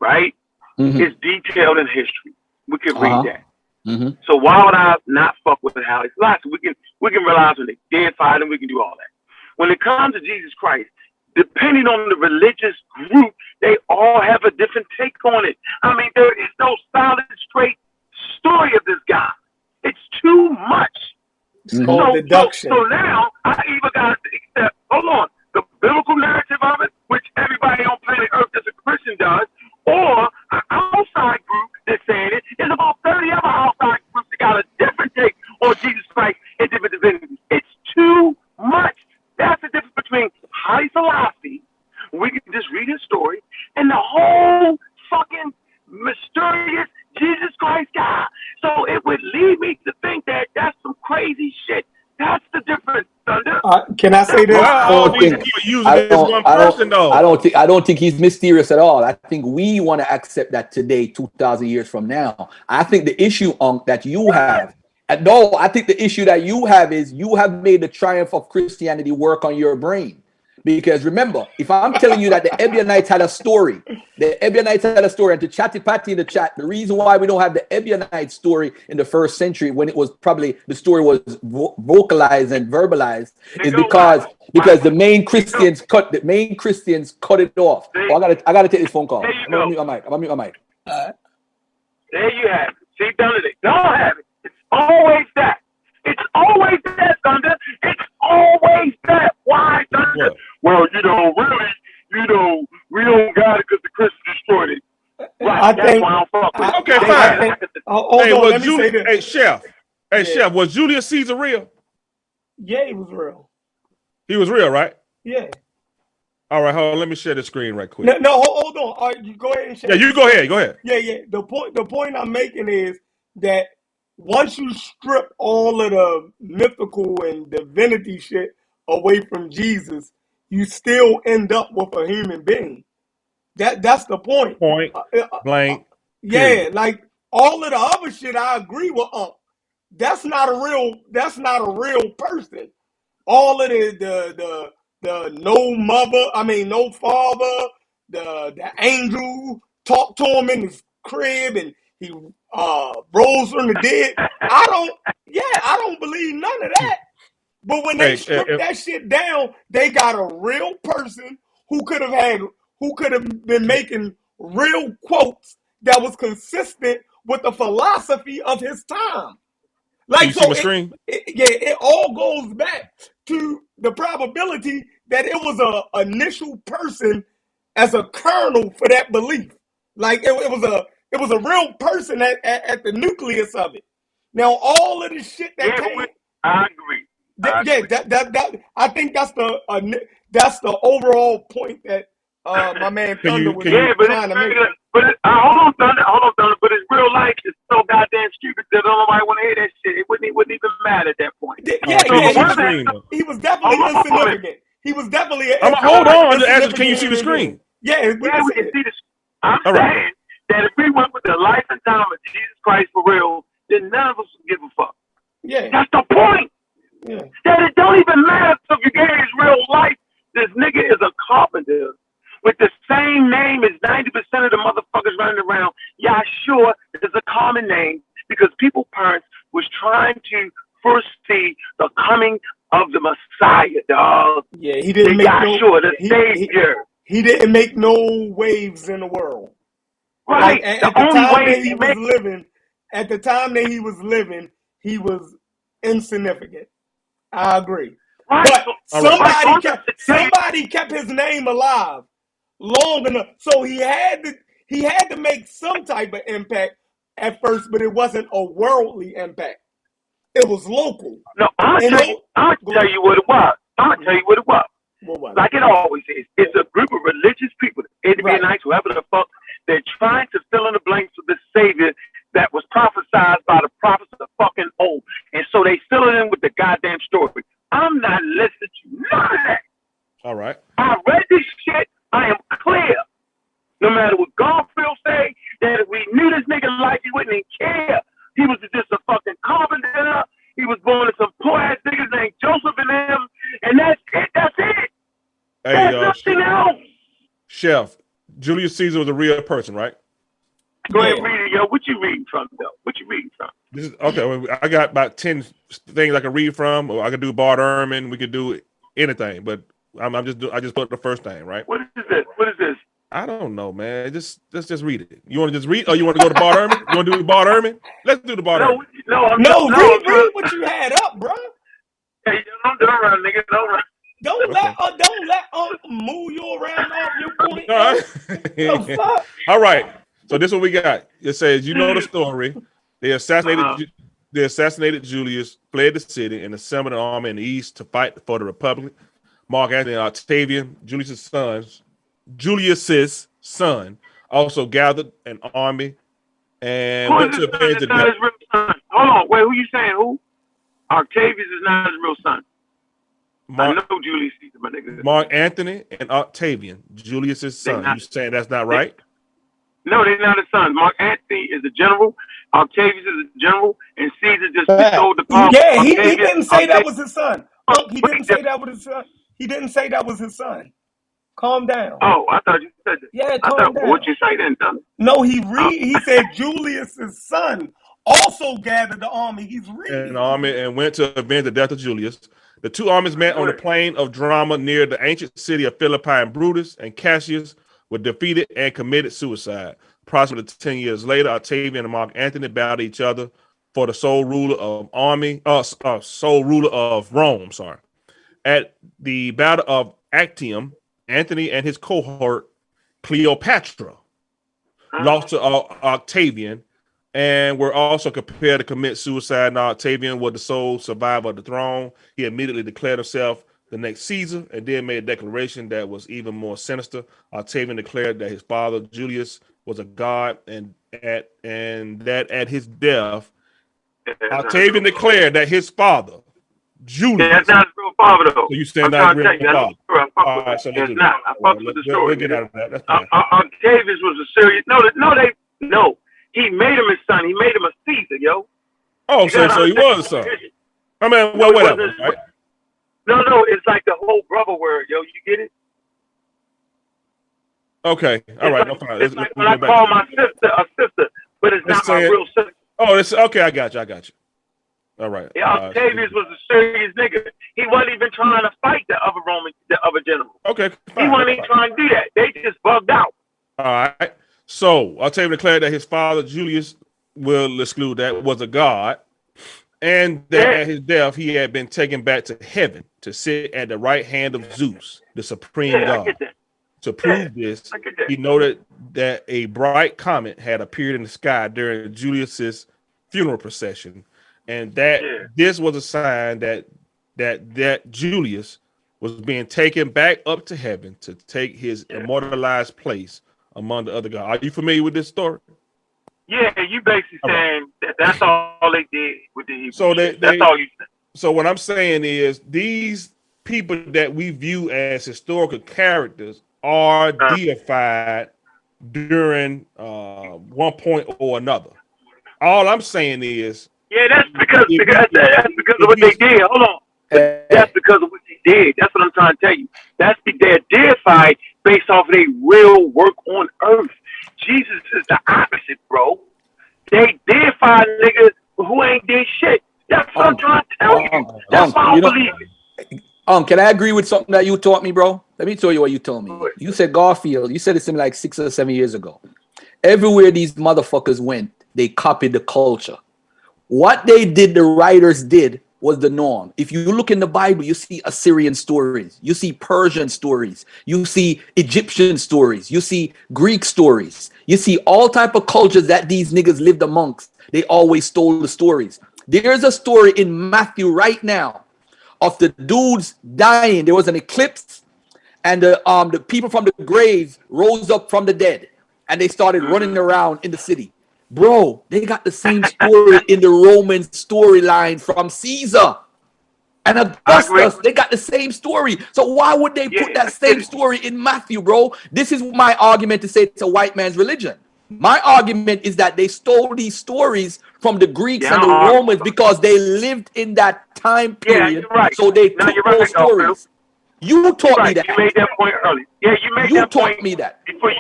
right? Mm-hmm. It's detailed in history. We can read that. Mm-hmm. So why would I not fuck with Haile Selassie? We can realize when they deified him, we can do all that. When it comes to Jesus Christ, depending on the religious group, they all have a different take on it. I mean, there is no solid, straight story of this guy. It's too much. It's called deduction. So now I either got to accept, hold on, the biblical narrative of it, which everybody on planet Earth as a Christian does, or an outside group that's saying it. There's about 30 other outside groups that got a different take on Jesus Christ and different divinities. It's too much. That's the difference between Haile Selassie, we can just read his story, and the whole fucking mysterious Jesus Christ guy. So it would lead me to think that that's some crazy shit. That's the difference, Thunder. Can I say that? I don't think he's mysterious at all. I think we want to accept that today, 2,000 years from now. I think the issue that you have, no, I think the issue that you have is you have made the triumph of Christianity work on your brain. Because remember, if I'm telling you that the Ebionites had a story, and to Chatty Patty in the chat, the reason why we don't have the Ebionite story in the first century, when it was probably the story was vocalized and verbalized, is because the main Christians cut it off. Oh, I gotta take this phone call. I'm gonna mute my mic. There you have it. See, Thunder, they don't have it. It's always that. It's always that, Thunder. It's always that. Why, Thunder? Well, really, we don't got it because the Christians destroyed it. Right, that's why I'm fucking. Okay, fine. Chef, was Julius Caesar real? Yeah, he was real. He was real, right? Yeah. All right, hold on. Let me share the screen right quick. No, hold on. All right, you go ahead and share. Yeah, you go ahead. Yeah. The point I'm making is that once you strip all of the mythical and divinity shit away from Jesus, you still end up with a human being. That's the point. Point blank. Yeah, like all of the other shit, I agree with. That's not a real person. All of the no mother, no father, the angel talked to him in his crib and he rose from the dead. I don't believe none of that. But when they strip that shit down, they got a real person who could have been making real quotes that was consistent with the philosophy of his time. Like, so it all goes back to the probability that it was a initial person as a kernel for that belief. Like it was a real person at the nucleus of it. Now all of the shit that came, I agree. I think that's the overall point that my man Thunder was trying to make. Hold on, Thunder. But his real life is so goddamn stupid that nobody want to hear that shit. It wouldn't even matter at that point. He was definitely insignificant. He was definitely. Hold on. Can you see the screen? Yeah, we can see the. I'm saying that if we went with the life and time of Jesus Christ for real, then none of us would give a fuck. Yeah, that's the point. Yeah. That it don't even matter if you gave his real life. This nigga is a carpenter with the same name as 90% of the motherfuckers running around. Yeah, sure, it's a common name because people's parents was trying to foresee the coming of the Messiah, dog. Yeah, he didn't make Savior. He didn't make no waves in the world. Right. Like, at the time that he was living, he was insignificant. I agree. Right. But somebody kept his name alive long enough. So he had to make some type of impact at first, but it wasn't a worldly impact. It was local. No, I'll tell you what it was. I'll tell you what it was. Like it always is. It's a group of religious people, Edomites, whoever the fuck, they're trying to fill in the blanks with the Savior that was prophesied by the prophets of the fucking old. And so they fill it in with the goddamn story. I'm not listening to none of that. All right. I read this shit. I am clear. No matter what Garfield say, that if we knew this nigga like he wouldn't care. He was just a fucking carpenter. He was born to some poor ass niggas named Joseph and them. And that's it. That's it. Hey, There's nothing else. Chef, Julius Caesar was a real person, right? Go ahead and read it, yo. What you reading from, though? What you reading from? This is okay. Well, I got about 10 things I can read from. Or I could do Bart Ehrman. We could do anything, but I just put the first thing, right? What is this? What is this? I don't know, man. Let's just read it. You want to just read, or you want to go to Bart Ehrman? You want to do Bart Ehrman? Let's do the Bart Ehrman. Read what you had up, bro. Hey, don't run, nigga. Don't run. Don't let move you around off your point. All right. So this is what we got. It says, you know the story. They assassinated Julius, fled the city, and assembled an army in the east to fight for the Republic. Mark Antony and Octavian, Julius's son, also gathered an army and went to avenge the death. Hold on, wait, who you saying? Who? Octavius is not his real son. I know Julius Caesar, my nigga. Mark Antony and Octavian, Julius's son. You saying that's not right? No, they're not his sons. Mark Antony is a general. Octavius is a general, and Caesar just bestowed the power. Yeah, he didn't say that was his son. He didn't say that was his son. He didn't say that was his son. Calm down. Oh, I thought you said that. Yeah, calm down. What'd you say then, Tommy? No, he said Julius's son also gathered the army. He's reading. An army and went to avenge the death of Julius. The two armies met on the plain of Drama near the ancient city of Philippi, and Brutus and Cassius were defeated and committed suicide. Approximately 10 years later, Octavian and Mark Antony battled each other for the sole ruler of Rome. At the Battle of Actium, Antony and his cohort Cleopatra lost to Octavian and were also prepared to commit suicide. Now Octavian was the sole survivor of the throne. He immediately declared himself the next Caesar and then made a declaration that was even more sinister. Octavian declared that his father Julius was a god, and that at his death, Octavian declared that his father Julius. Yeah, that's not his real father, though. So you stand out real father. All right, so it's not. I fuck with the story. We'll get out of that. That's Octavius was a serious. No. He made him his son. He made him a Caesar, yo. Oh, so he was a son. I mean, well, whatever, right? No, it's like the whole brother word, yo. You get it? Okay, all right, no problem. It's like when I call my sister a sister, but it's not my real sister. Oh, it's okay. I got you. All right. Yeah, Octavius was a serious nigga. He wasn't even trying to fight the other general. Okay, fine, he wasn't even trying to do that. They just bugged out. All right. So Octavian declared that his father Julius, will exclude that, was a god, and that at his death he had been taken back to heaven to sit at the right hand of Zeus, the supreme god. To prove this, he noted that a bright comet had appeared in the sky during Julius's funeral procession, and that this was a sign that Julius was being taken back up to heaven to take his immortalized place among the other gods. Are you familiar with this story? Yeah, you basically saying that's all they did with the Hebrews. That's all you said. So what I'm saying is these people that we view as historical characters are deified during one point or another. All I'm saying is, that's because of what they did. Hold on, that's because of what they did. That's what I'm trying to tell you. They're deified based off of their real work on earth. Jesus is the opposite, bro. They deified niggas who ain't did shit. That's what I'm trying to tell you. That's why I believe it. Can I agree with something that you taught me, bro? Let me tell you what you told me. You said Garfield. You said it like 6 or 7 years ago. Everywhere these motherfuckers went, they copied the culture. What they did, the writers did, was the norm. If you look in the Bible, you see Assyrian stories. You see Persian stories. You see Egyptian stories. You see Greek stories. You see all type of cultures that these niggas lived amongst. They always stole the stories. There's a story in Matthew right now of the dudes dying. There was an eclipse, and the people from the graves rose up from the dead, and they started running around in the city. Bro, they got the same story in the Roman storyline from Caesar and Augustus. They got the same story. So why would they put that same story in Matthew, bro? This is my argument to say it's a white man's religion. My argument is that they stole these stories from the Greeks and the Romans because they lived in that time period. Right. So they took those stories. You taught me that. You made that point earlier. Yeah, you taught me that. Before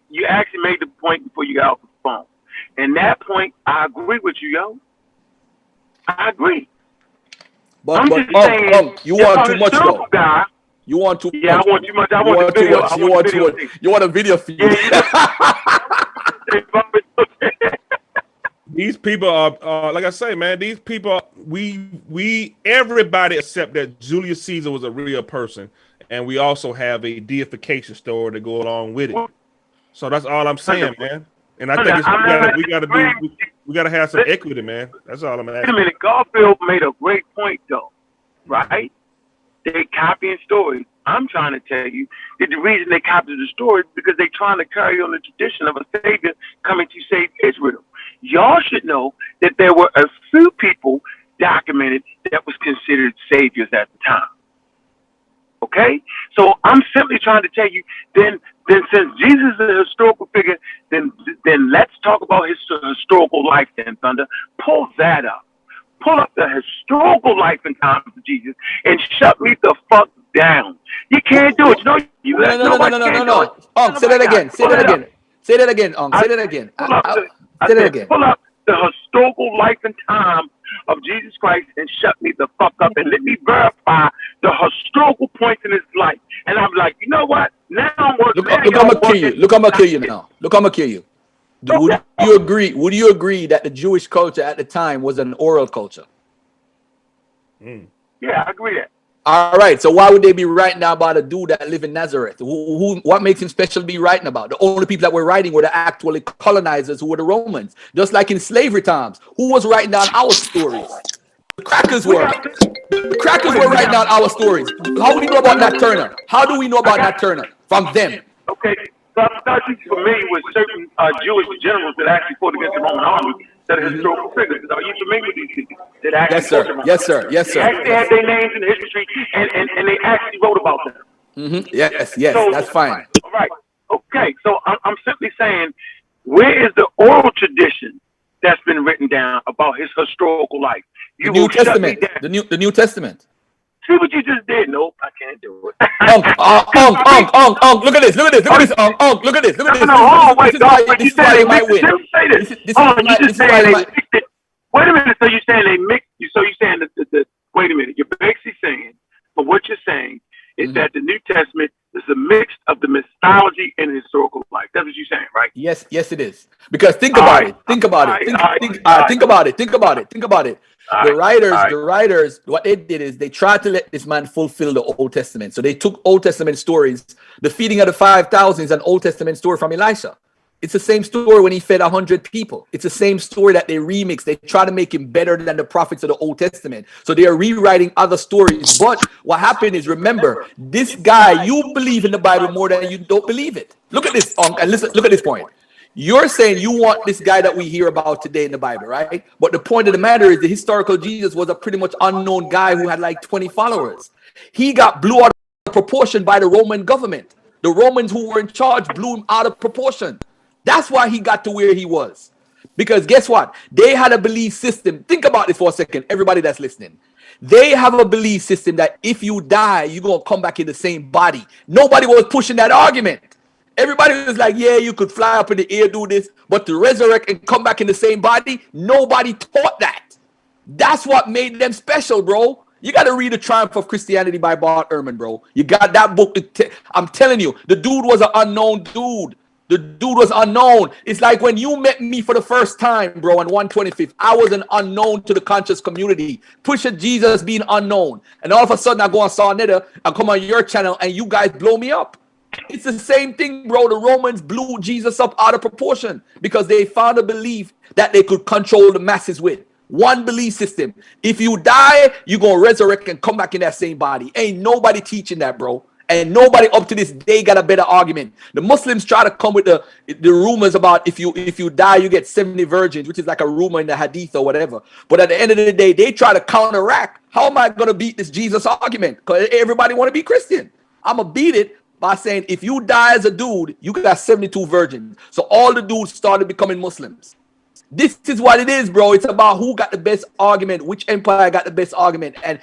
you actually made the point before you got off the phone. And that point, I agree with you, yo. I agree. But you want too much, though. You want too much. Yeah, I want too much. I want the video. You want too much. You want a video feed. These people are like I say, man. These people, everybody accept that Julius Caesar was a real person, and we also have a deification story to go along with it. So that's all I'm saying, man. And I think we gotta have some equity, man. That's all I'm asking. Wait a minute, Garfield made a great point, though, right? They copying stories. I'm trying to tell you that the reason they copied the story is because they're trying to carry on the tradition of a savior coming to save Israel. Y'all should know that there were a few people documented that was considered saviors at the time. Okay? So I'm simply trying to tell you, then since Jesus is a historical figure, then let's talk about his historical life then, Thunder. Pull that up. Pull up the historical life and times of Jesus and shut me the fuck down. You can't do it. No. Say that again. Say that again. Say that again. Say that again. Say that again. Pull up the historical life and time of Jesus Christ and shut me the fuck up and let me verify the historical points in his life. And I'm like, you know what? Now I'm working. Look, I'm gonna kill you. Look, I'm gonna kill you now. Look, I'm gonna kill you. Would you agree? Would you agree that the Jewish culture at the time was an oral culture? Yeah, I agree that. All right. So why would they be writing about a dude that lived in Nazareth? What makes him special to be writing about? The only people that were writing were the actual colonizers, who were the Romans. Just like in slavery times, who was writing down our stories? The crackers were. The crackers were writing down our stories. How do we know about Nat Turner? How do we know about Nat Turner? From them. Okay. So I'm not familiar with certain Jewish generals that actually fought against the Roman army that are historical figures. Are you familiar with these people? Yes, sir. Yes, sir. Yes, sir. They actually had their names in the history, and they actually wrote about them. Yes, so, that's fine. All right. Okay. So I'm simply saying, where is the oral tradition that's been written down about his historical life? The New Testament. The New Testament. See what you just did? Nope, I can't do it. Look at this. Look at this. Look at this. Look at this. Look at this. This is why you might win. This is why they mixed it. Wait a minute. So you're saying they mixed? So you're saying that wait a minute. You're basically saying, but what you're saying is that the New Testament is a mix of the mythology and historical life. That's what you're saying, right? Yes, it is. Because think about it. Think about it. Think about it. Think about it. Think about it. The writers, what they did is they tried to let this man fulfill the Old Testament. So they took Old Testament stories. The feeding of the 5,000 is an Old Testament story from Elisha. It's the same story when he fed 100 people. It's the same story that they remix. They try to make him better than the prophets of the Old Testament. So they are rewriting other stories. But what happened is, remember, this guy, you believe in the Bible more than you don't believe it. Look at this, and listen, look at this point. You're saying you want this guy that we hear about today in the Bible, right? But the point of the matter is the historical Jesus was a pretty much unknown guy who had like 20 followers. He got blew out of proportion by the Roman government. The Romans who were in charge blew him out of proportion. That's why he got to where he was. Because guess what? They had a belief system. Think about this for a second, everybody that's listening. They have a belief system that if you die, you're going to come back in the same body. Nobody was pushing that argument. Everybody was like, yeah, you could fly up in the air, do this, but to resurrect and come back in the same body, nobody taught that. That's what made them special, bro. You got to read The Triumph of Christianity by Bart Ehrman, bro. You got that book. I'm telling you, the dude was an unknown dude. The dude was unknown. It's like when you met me for the first time, bro, on 125th, I was an unknown to the conscious community. Pusha Jesus being unknown. And all of a sudden, I go on Sarnetta and come on your channel and you guys blow me up. It's the same thing, bro. The Romans blew Jesus up out of proportion because they found a belief that they could control the masses with. One belief system. If you die, you're going to resurrect and come back in that same body. Ain't nobody teaching that, bro. And nobody up to this day got a better argument. The Muslims try to come with the rumors about if you die, you get 70 virgins, which is like a rumor in the hadith or whatever. But at the end of the day, they try to counteract. How am I going to beat this Jesus argument? Because everybody want to be Christian. I'm going to beat it by saying if you die as a dude, you got 72 virgins. So all the dudes started becoming Muslims. This is what it is, bro. It's about who got the best argument, which empire got the best argument. And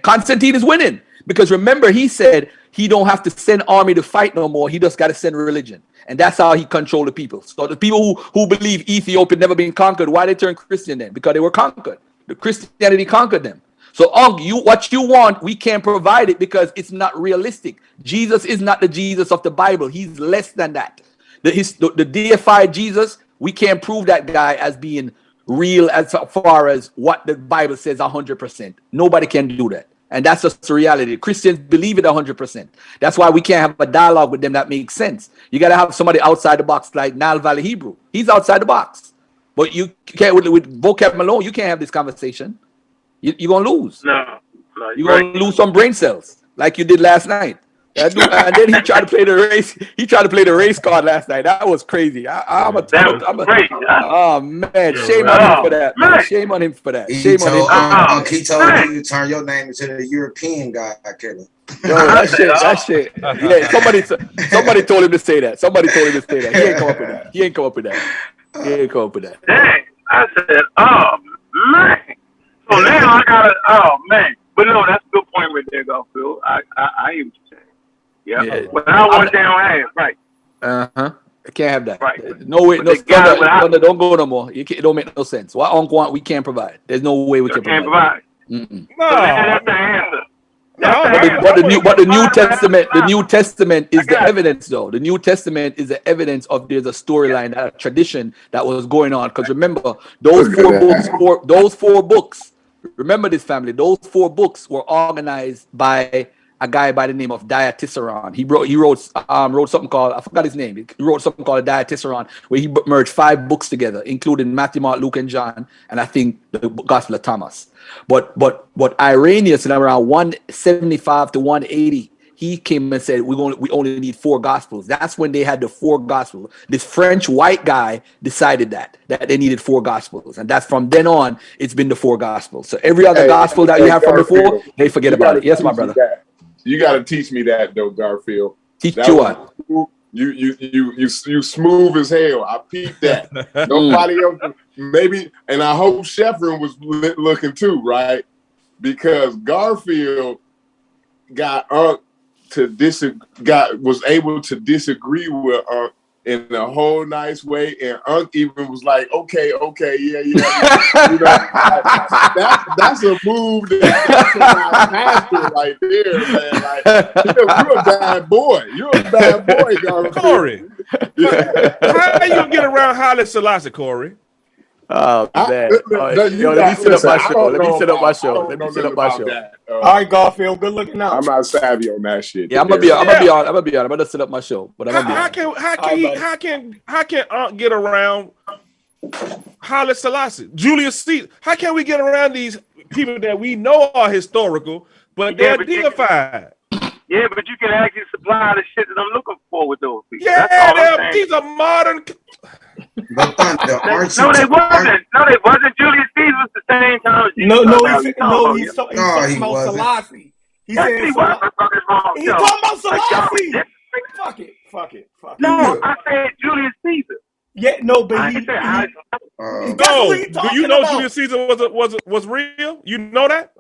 Constantine is winning. Because remember, he said he don't have to send army to fight no more. He just got to send religion. And that's how he controlled the people. So the people who believe Ethiopia never been conquered, why they turn Christian then? Because they were conquered. The Christianity conquered them. So what you want, we can't provide it because it's not realistic. Jesus is not the Jesus of the Bible. He's less than that. The deified Jesus, we can't prove that guy as being real as far as what the Bible says 100%. Nobody can do that. And that's just the reality. Christians believe it 100%. That's why we can't have a dialogue with them that makes sense. You got to have somebody outside the box like Nile Valley Hebrew. He's outside the box. But you can't, with vocab Malone, you can't have this conversation. You're going to lose. No. You're going to lose some brain cells like you did last night. And then he tried to play the race. He tried to play the race card last night. That was crazy. Oh man, shame on him for that. Man. Shame on him for that. Shame on him. He told you to turn your name into the European guy killer. Yo, that shit. Yeah, somebody told him to say that. Somebody told him to say that. He ain't come up with that. He ain't come up with that. Dang, I said, oh man. So now I gotta. Oh man. But no, that's a good point right there, Garfield. I hear what you're saying. Yeah. But I want down half, right? I can't have that. Right. No way. No, don't go no more. It don't make no sense. What Uncle want, we can't provide. There's no way we can provide. No. So that's the answer. But the New Testament is the evidence, though. The New Testament is the evidence of there's a storyline, a tradition that was going on. Because remember, those four books. Remember this, family. Those 4 books were organized by a guy by the name of Diatessaron. He wrote something called, I forgot his name. He wrote something called a Diatessaron, where he merged 5 books together, including Matthew, Mark, Luke, and John, and I think the Gospel of Thomas. But Irenaeus in around 175 to 180, he came and said we only need 4 Gospels. That's when they had the 4 Gospels. This French white guy decided that they needed 4 Gospels, and that's from then on. It's been the 4 Gospels. So every other gospel that you have from before, they forget about it. Yes, my brother. You got to teach me that though, Garfield. Teach you what? You smooth as hell. I peeped that. Nobody else, maybe, and I hope Sheffrin was looking too, right? Because Garfield was able to disagree with in a whole nice way, and Unc even was like, okay, yeah. You know, that's a move that's my pastor right there, man. Like, you're a bad boy. You're a bad boy, Garfield. Corey. How you get around Haile Selassie, Corey? Oh man! Let me set up my show. All right, Garfield. Good looking out. I'm not savvy on that shit. Yeah, I'm gonna be on. I'm gonna set up my show. But how can Aunt get around Haile Selassie, Julius Caesar? How can we get around these people that we know are historical, but they're deified? Yeah, but you can actually supply the shit that I'm looking for with those people. Yeah, these are modern. No, they wasn't. Julius Caesar was the same time. He's talking about Selassie. He said he's talking about Selassie. Fuck it. No, I said Julius Caesar. Yeah, no, but do you know Julius Caesar was real? You know that?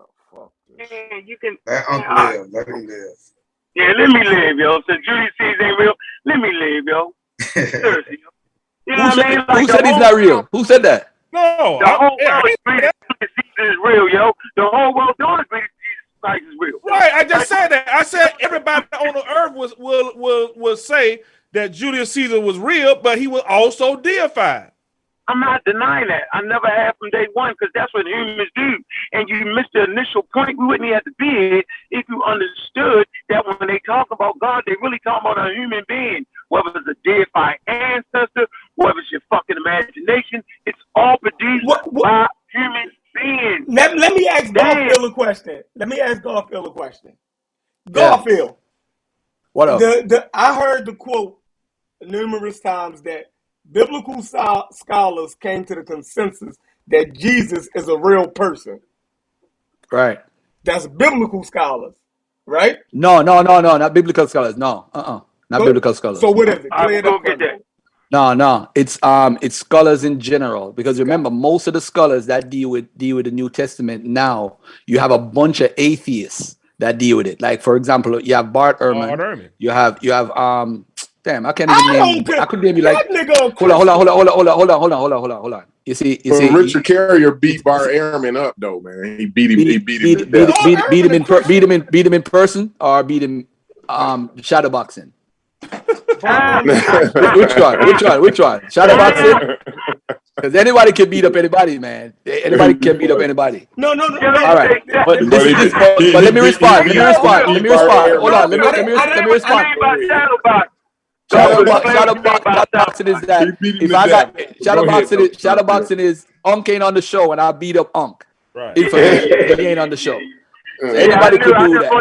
Yeah, you can. Let him live. Yeah, let me live, yo. So Julius Caesar ain't real. Let me live, yo. Seriously, yo. You know what I mean? Who said he's not real? Who said that? No, the whole world agrees that Julius Caesar is real, yo. The whole world don't agree that Jesus Christ is real. Right, I just said that. I said everybody on the earth will say that Julius Caesar was real, but he was also deified. I'm not denying that. I never have from day one, because that's what humans do. And you missed the initial point. We wouldn't have to be here if you understood that when they talk about God, they really talk about a human being. Whether it's a deified ancestor, whether it's your fucking imagination, it's all produced by human Let me ask Garfield a question. Garfield. What up? I heard the quote numerous times that biblical scholars came to the consensus that Jesus is a real person. Right. That's biblical scholars, right? No, not biblical scholars. No, not biblical scholars. So what is it? I'm gonna get that. No, it's scholars in general, because remember, most of the scholars that deal with the New Testament now, you have a bunch of atheists that deal with it. Like, for example, you have Bart Ehrman. You have damn, I can't even name. I could name you like. Hold on. You see. Richard Carrier beat Bart Ehrman up though, man. He beat him. Beat him in person, or beat him shadow boxing. Which one? Shadow boxing? Because anybody can beat up anybody, man. Anybody can beat up anybody. No. All right, but let me respond. Hold on. Let me respond. Shadow boxing is that if I got shadow boxing is Unk ain't on the show and I beat up Unk. Right. If he ain't on the show. So anybody could do that. I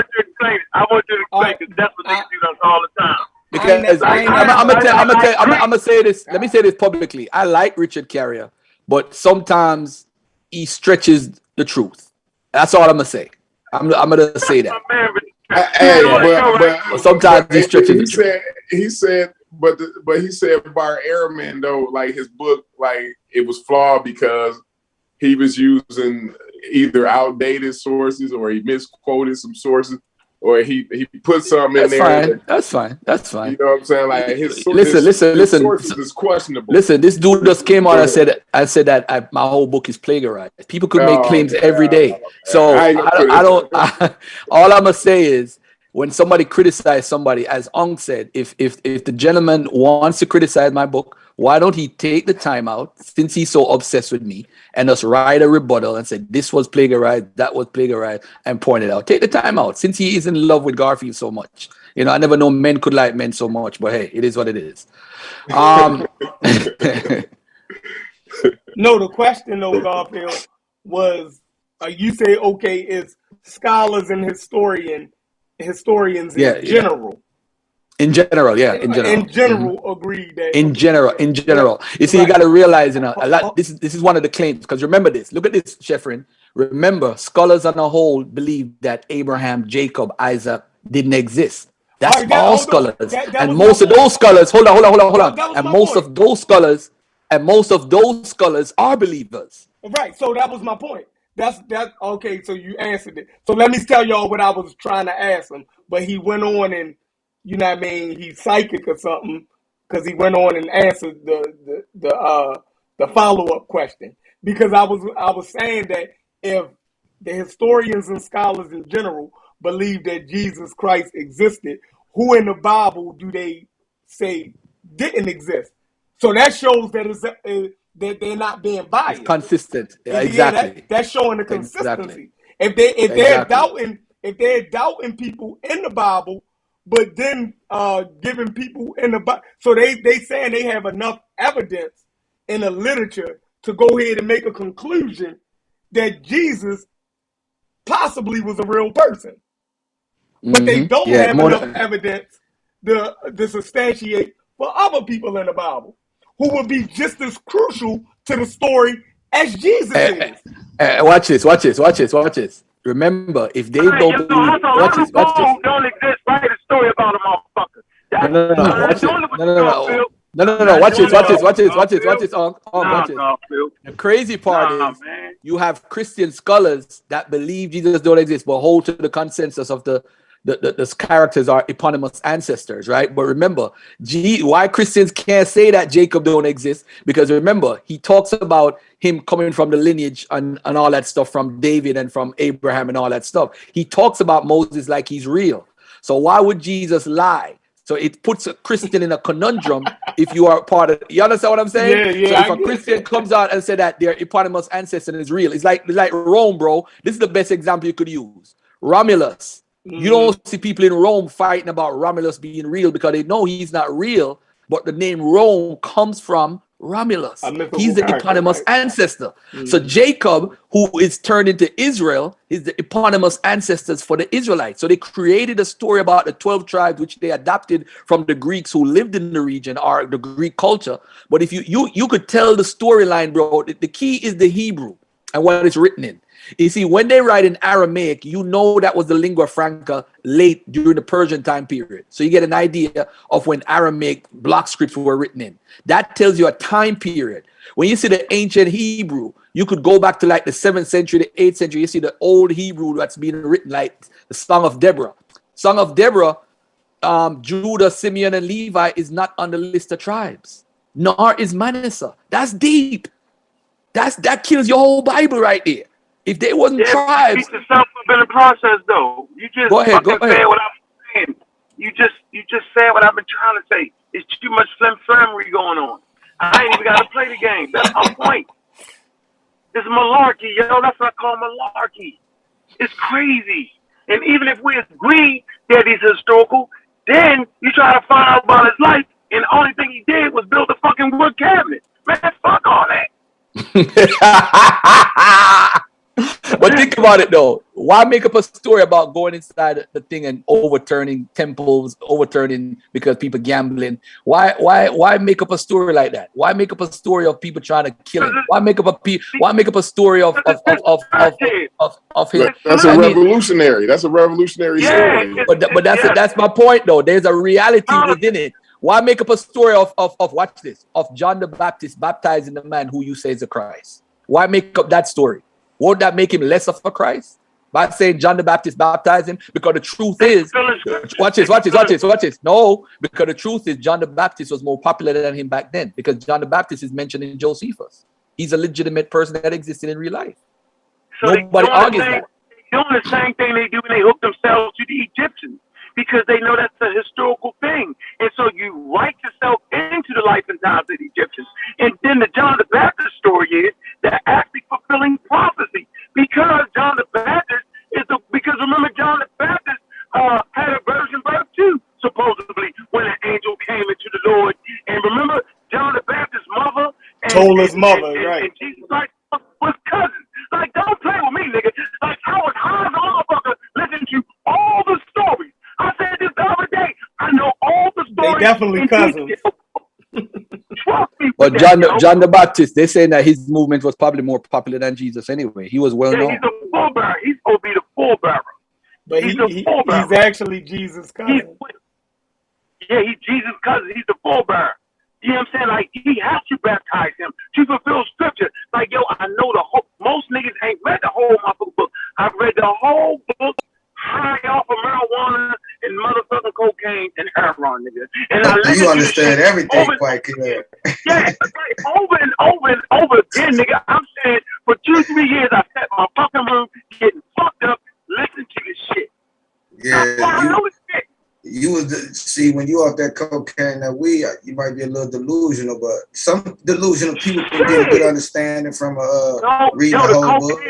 want you to explain because that's what they do all the time. Because I'm gonna say this. Let me say this publicly. I like Richard Carrier, but sometimes he stretches the truth. That's all I'm gonna say. I'm gonna say that. But sometimes he stretches the truth. He said Bart Ehrman though, like his book, like it was flawed because he was using either outdated sources or he misquoted some sources. Or he put something in there. That's fine. You know what I'm saying? Like his listen. sources is questionable. Listen, this dude just came on and said that my whole book is plagiarized. People could make claims every day. So I don't. All I'm gonna say is, when somebody criticizes somebody, as Ong said, if the gentleman wants to criticize my book, why don't he take the time out, since he's so obsessed with me, and just write a rebuttal and say this was plagiarized, that was plagiarized, and point it out. Take the time out, since he is in love with Garfield so much. You know, I never know men could like men so much, but hey, it is what it is. No, the question though, Garfield, was you say okay, is scholars and historians in general. In general. Agree that. In general. You see, you got to realize, a lot. This is one of the claims, because remember this. Look at this, Sheffrin. Remember, scholars on a whole believe that Abraham, Jacob, Isaac didn't exist. That's all scholars, and most of those scholars. Hold on. And most of those scholars are believers. Right. So that was my point. That's okay. So you answered it. So let me tell y'all what I was trying to ask him, but he went on and. You know what I mean? He's psychic or something, because he went on and answered the follow-up question. Because I was saying that if the historians and scholars in general believe that Jesus Christ existed, who in the Bible do they say didn't exist? So that shows that that they're not being biased. It's consistent. Yeah, exactly. That's showing the consistency. Exactly. If they're doubting people in the Bible, but then giving people in the Bible, so they saying they have enough evidence in the literature to go ahead and make a conclusion that Jesus possibly was a real person. But they don't have enough evidence to substantiate for other people in the Bible who would be just as crucial to the story as Jesus is. Watch this. Remember, if they don't believe, watch this. Don't exist. Write a story about a motherfucker. No. Watch this. The crazy part is, you have Christian scholars that believe Jesus don't exist, but hold to the consensus of the characters are eponymous ancestors, right? But remember, why Christians can't say that Jacob don't exist? Because remember, he talks about him coming from the lineage and all that stuff from David and from Abraham and all that stuff. He talks about Moses like he's real. So why would Jesus lie? So it puts a Christian in a conundrum if you are part of. You understand what I'm saying? Yeah. So if a Christian comes out and say that their eponymous ancestor is real, it's like Rome, bro. This is the best example you could use. Romulus. You don't see people in Rome fighting about Romulus being real because they know he's not real, but the name Rome comes from Romulus. He's the eponymous ancestor. So Jacob, who is turned into Israel, is the eponymous ancestors for the Israelites. So they created a story about the 12 tribes, which they adopted from the Greeks who lived in the region or the Greek culture. But if you could tell the storyline, bro, the key is the Hebrew and what it's written in. You see, when they write in Aramaic, you know that was the lingua franca late during the Persian time period. So you get an idea of when Aramaic block scripts were written in. That tells you a time period. When you see the ancient Hebrew, you could go back to like the 7th century, the 8th century. You see the old Hebrew that's being written, like the Song of Deborah. Song of Deborah, Judah, Simeon, and Levi is not on the list of tribes, nor is Manasseh. That's deep. That kills your whole Bible right there. If they wasn't tribes, it's a self-fulfilling process, though. You just go ahead. Said what I'm saying. You just said what I've been trying to say. It's too much flimflammery going on. I ain't even got to play the game. That's my point. It's malarkey, yo. That's what I call malarkey. It's crazy. And even if we agree that he's historical, then you try to find out about his life, and the only thing he did was build a fucking wood cabinet. Man, fuck all that. But think about it though. Why make up a story about going inside the thing and overturning temples, because people gambling? Why make up a story like that? Why make up a story of people trying to kill him? Why make up a story of his? That's a revolutionary. That's a revolutionary story. But that's my point though. There's a reality within it. Why make up a story of watch this, of John the Baptist baptizing the man who you say is a Christ? Why make up that story? Won't that make him less of a Christ? By saying John the Baptist baptized him? Because the truth is, watch this. No, because the truth is John the Baptist was more popular than him back then, because John the Baptist is mentioned in Josephus. He's a legitimate person that existed in real life. So nobody argues that. They're doing the same thing they do when they hook themselves to the Egyptians, because they know that's a historical thing. And so you write yourself into the life and times of the Egyptians. And then the John the Baptist story is they're actually fulfilling prophecy, because John the Baptist because remember, John the Baptist had a virgin birth too, supposedly, when an angel came into the Lord. And remember, John the Baptist's mother told his mother, right? And Jesus Christ was cousins. Like, don't play with me, nigga. Like, I was high as a motherfucker listening to all the stories. I said this the other day. I know all the stories. They definitely cousins. But John the Baptist, they're saying that his movement was probably more popular than Jesus anyway. He was well known. He's a full bearer. He's supposed to be the full bearer. But he's actually Jesus' cousin. He's Jesus' cousin. He's the full bearer. You know what I'm saying? Like, he has to baptize him to fulfill scripture. Like, yo, I know most niggas ain't read the whole motherfucking book. I've read the whole book high off of marijuana and motherfucking cocaine and heroin, nigga. And you understand everything quite clear. Yeah, over and over and over again, nigga. I'm saying for 2-3 years I sat in my fucking room getting fucked up, listening to this shit. Yeah, see, when you off that cocaine, that weed, you might be a little delusional, but some delusional people can get a good understanding from reading the whole book.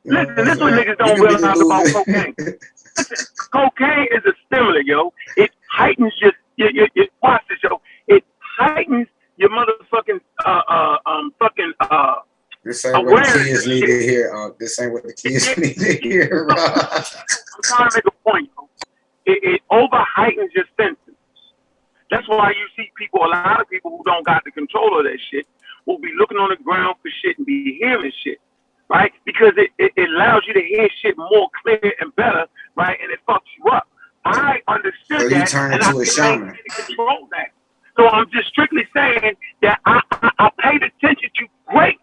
Listen, this is what niggas don't realize about cocaine. Cocaine is a stimulant, yo. It heightens your watch this, yo. It heightens your motherfucking This ain't what the kids need to hear. This ain't what the kids need to hear. I'm trying to make a point, yo. It over heightens your senses. That's why you see a lot of people who don't got the control of that shit will be looking on the ground for shit and be hearing shit. Right? Because it allows you to hear shit more clear and better, right? And it fucks you up. I understood so that. You turn into a shaman. Control that. So I'm just strictly saying that I paid attention to great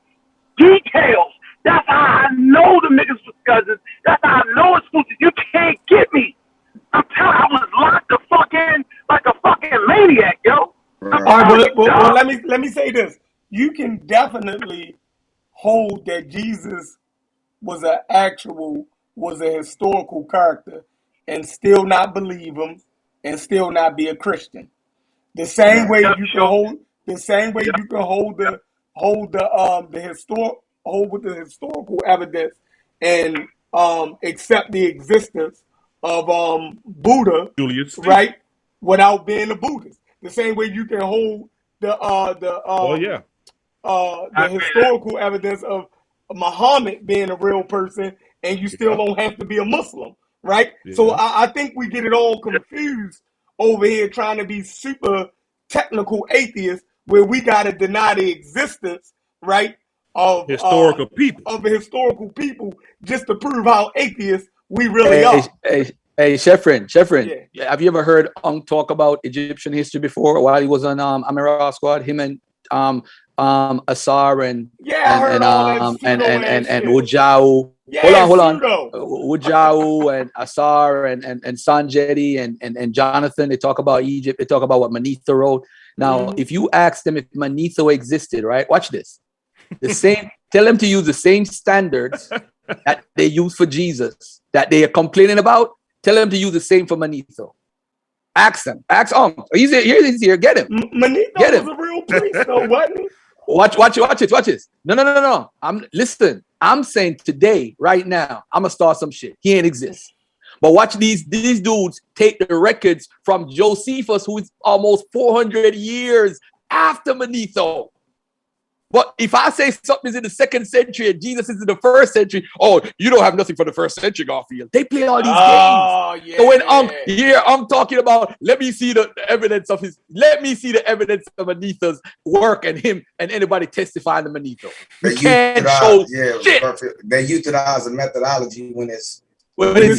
details. That's how I know the niggas was cousins. That's how I know it's supposed to. You can't get me. I'm telling you, I was locked the fuck in like a fucking maniac, yo. Right. All right, but let me say this. You can definitely hold that Jesus was a historical character and still not believe him and still not be a Christian. The same way you can hold the historical evidence and accept the existence of Buddha, Julius, right, without being a Buddhist. The same way you can hold the the historical evidence of Muhammad being a real person, and you still don't have to be a Muslim, right? Yeah. So I think we get it all confused over here trying to be super technical atheists, where we got to deny the existence, right, of historical people just to prove how atheists we really are. Hey, Sheffrin, yeah. Have you ever heard Unk talk about Egyptian history before while he was on Amira Squad? Him and Asar and Ujau. Yeah, hold on. Ujau and Asar and Sanjeti and Jonathan. They talk about Egypt. They talk about what Manetho wrote. Now, if you ask them if Manetho existed, right? Watch this. Tell them to use the same standards that they use for Jesus, that they are complaining about. Tell them to use the same for Manetho. Ask them. Ask he's here. Get him. Manetho was a real priest, though, wasn't he? Watch this. No. Listen. I'm saying today, right now, I'm gonna start some shit. He ain't exist. But watch these dudes take the records from Josephus, who is almost 400 years after Manetho. But if I say something is in the 2nd century and Jesus is in the 1st century, you don't have nothing for the 1st century, Garfield. They play all these games. Yeah. So when I'm talking about, let me see the evidence of Manetho's work and him and anybody testifying to Manetho. You can't show shit. Perfect. They utilize the methodology when it's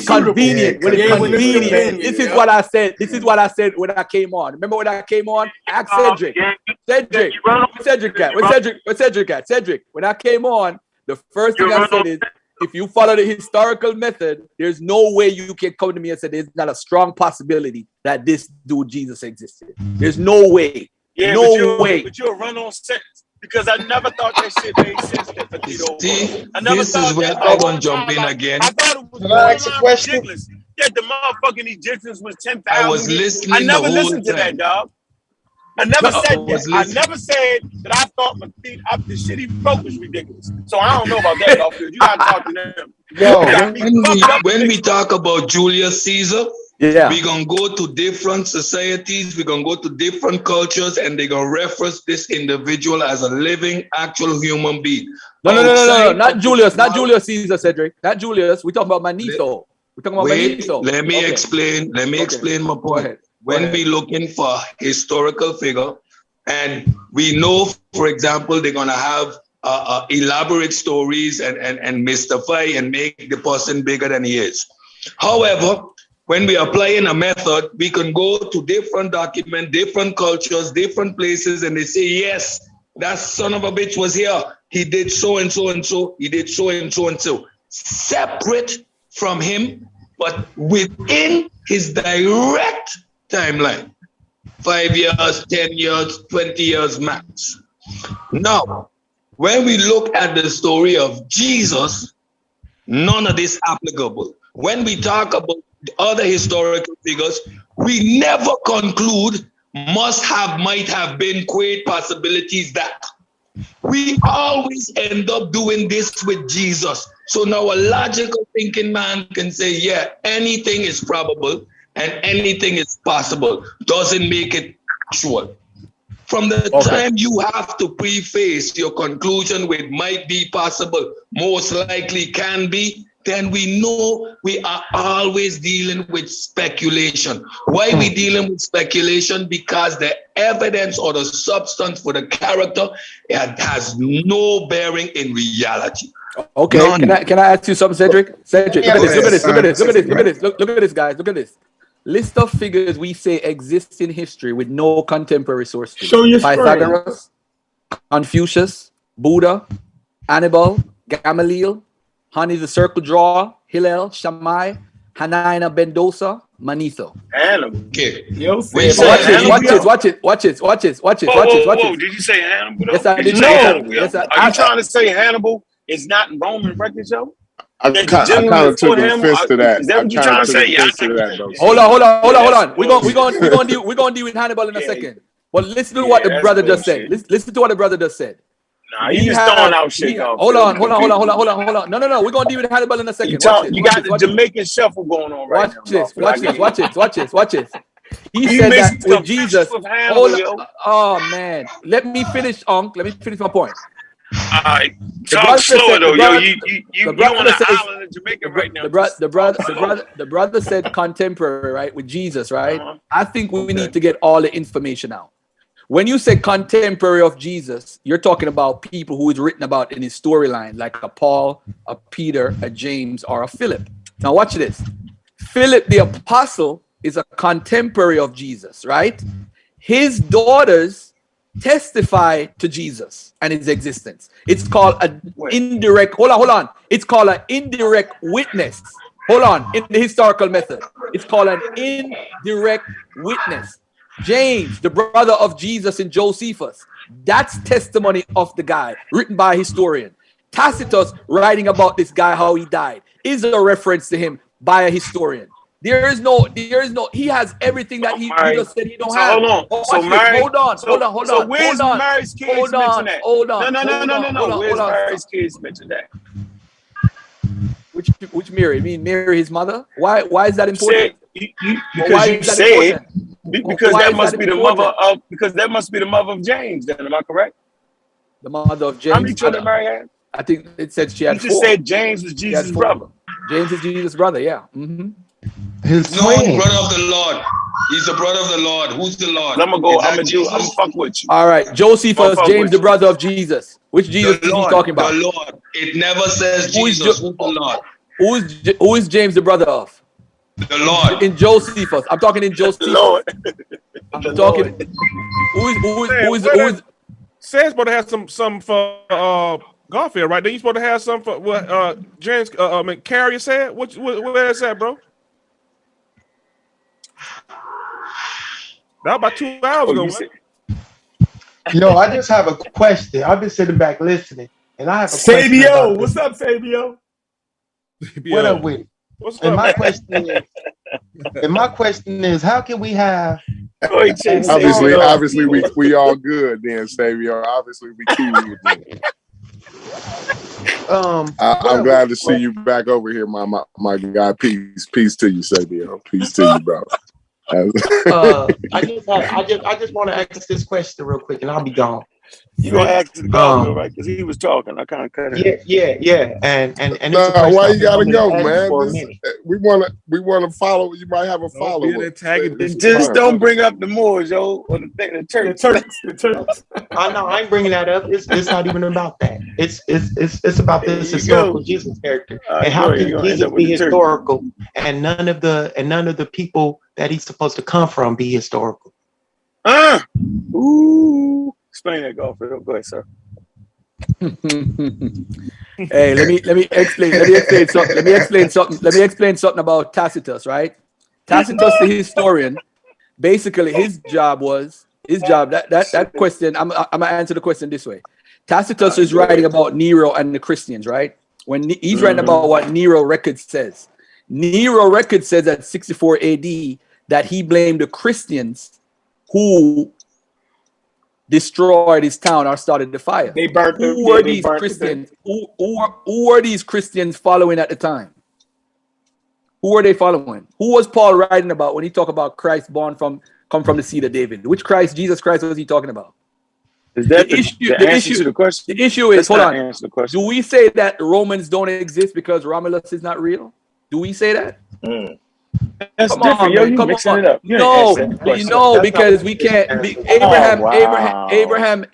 convenient. This is what I said. This is what I said when I came on. Remember when I came on? Ask Cedric. Cedric. When I came on, the first thing I said is, if you follow the historical method, there's no way you can come to me and say there's not a strong possibility that this dude Jesus existed. There's no way. Yeah, no way. But you'll run on sentence. Because I never thought that shit made sense. This is where I want to jump in again. I thought it was ridiculous. Yeah, the motherfucking Egyptians was 10,000. I was listening. I never listened to that, dog. I never said that. I never said that I thought the shit he wrote was ridiculous. So I don't know about that, dog. You gotta talk to them. When we talk about Julius Caesar, we're going to go to different societies, we're going to go to different cultures, and they're going to reference this individual as a living, actual human being. No, not Julius Caesar, Cedric. Not Julius. We're talking about Manetho. Manetho. Let me explain my point. When we're looking for historical figure, and we know, for example, they're going to have elaborate stories and mystify and make the person bigger than he is. However, when we are applying a method, we can go to different documents, different cultures, different places, and they say, yes, that son of a bitch was here. He did so and so and so. He did so and so and so. Separate from him, but within his direct timeline. 5 years, 10 years, 20 years max. Now, when we look at the story of Jesus, none of this applicable. When we talk about other historical figures, we never conclude must have, might have been, great possibilities that. We always end up doing this with Jesus. So now a logical thinking man can say, yeah, anything is probable and anything is possible. Doesn't make it actual. From the time you have to preface your conclusion with might be possible, most likely can be, then we know we are always dealing with speculation. Why we dealing with speculation? Because the evidence or the substance for the character, it has no bearing in reality. Okay, can I ask you something, Cedric? Cedric, look at this, guys. Look at this. List of figures we say exist in history with no contemporary sources. Show your Pythagoras, Confucius, Buddha, Hannibal, Gamaliel, Hani the Circle Drawer, Hillel, Shammai, Hanina Bendosa, Manetho. Hannibal. Okay. Watch it. Whoa, did you say Hannibal? Yes, I did. Are you trying to say Hannibal is not in Roman records, though? I kind of took offense to that. Is that what you're trying to say? Hold on. We're gonna deal with Hannibal in a second. But listen to what the brother just said. Listen to what the brother just said. Nah, you just throwing out shit. Hold on. No. We're gonna deal with Hannibal in a second. You got the Jamaican shuffle going on right now. Watch this. He said that with Jesus. Oh man, let me finish, Unc. Let me finish my point. All right, talk slower though, yo. You on an island in Jamaica right now. The brother said contemporary, right, with Jesus, right? I think we need to get all the information out. When you say contemporary of Jesus, you're talking about people who is written about in his storyline, like a Paul, a Peter, a James, or a Philip. Now watch this. Philip the apostle is a contemporary of Jesus, right? His daughters testify to Jesus and his existence. It's called an indirect, hold on. It's called an indirect witness. Hold on, in the historical method. It's called an indirect witness. James, the brother of Jesus and Josephus, that's testimony of the guy, written by a historian. Tacitus, writing about this guy, how he died, is a reference to him by a historian. There is no, he has everything that he just said he don't have. Hold on. Hold on. So where's Mary's kids mentioned that? No. Where's Mary's kids mentioned that? Which Mary? You mean Mary, his mother? Why is that important? Because you said because that must be the mother of that must be the mother of James. Then am I correct? The mother of James. How many children Mary had? I think it said she had 4. You just said James was Jesus' brother. James is Jesus' brother. Yeah. Mm-hmm. His brother of the Lord. He's the brother of the Lord. Who's the Lord? I'm gonna fuck with you. All right, Josephus, James, the brother of Jesus. Which Jesus is he talking about? The Lord. It never says Jesus. Who's the Lord? Who is James the brother of? The Lord. In Josephus. I'm talking in Josephus. The Lord. I'm talking. Who is? Sam's supposed to have some for Garfield, right? Then you supposed to have some for what James Carrier said. Where is that, bro? That was about 2 hours ago. Yo, I just have a question. I've been sitting back listening, and I have a Sabio. What's up, Sabio? What up with it? What's and up, my question is, how can we have? Obviously, we all good then, Savior. Obviously, we cool. I'm glad to see you back over here, my guy. Peace to you, Savior. Peace to you, bro. I just want to ask this question real quick, and I'll be gone. You gonna ask the Garfield, right? Because he was talking. I kind of cut it. Yeah. And why you gotta go, man? We wanna follow. You might have a follow. Just don't bring up the Moors, yo, or the Turks. I know. I ain't bringing that up. It's not even about that. It's about this historical Jesus character and how can Jesus be historical and none of the people that he's supposed to come from be historical. Explain that, Garfield. Go ahead, sir. Hey, let me explain something about Tacitus, right? Tacitus, the historian, basically his job that question. I'm gonna answer the question this way. Tacitus is writing about Nero and the Christians, right? When he's writing about what Nero record says. Nero record says at 64 AD that he blamed the Christians who destroyed his town or started the fire. They burnt them. Who were these Christians? Who were these Christians following at the time? Who were they following? Who was Paul writing about when he talked about Christ come from the seed of David? Which Christ, Jesus Christ, was he talking about? Is that the issue to the question? The issue is, hold on. Do we say that Romans don't exist because Romulus is not real? Do we say that? That's different. Yo, you mixing it up. No, because we can't. Abraham,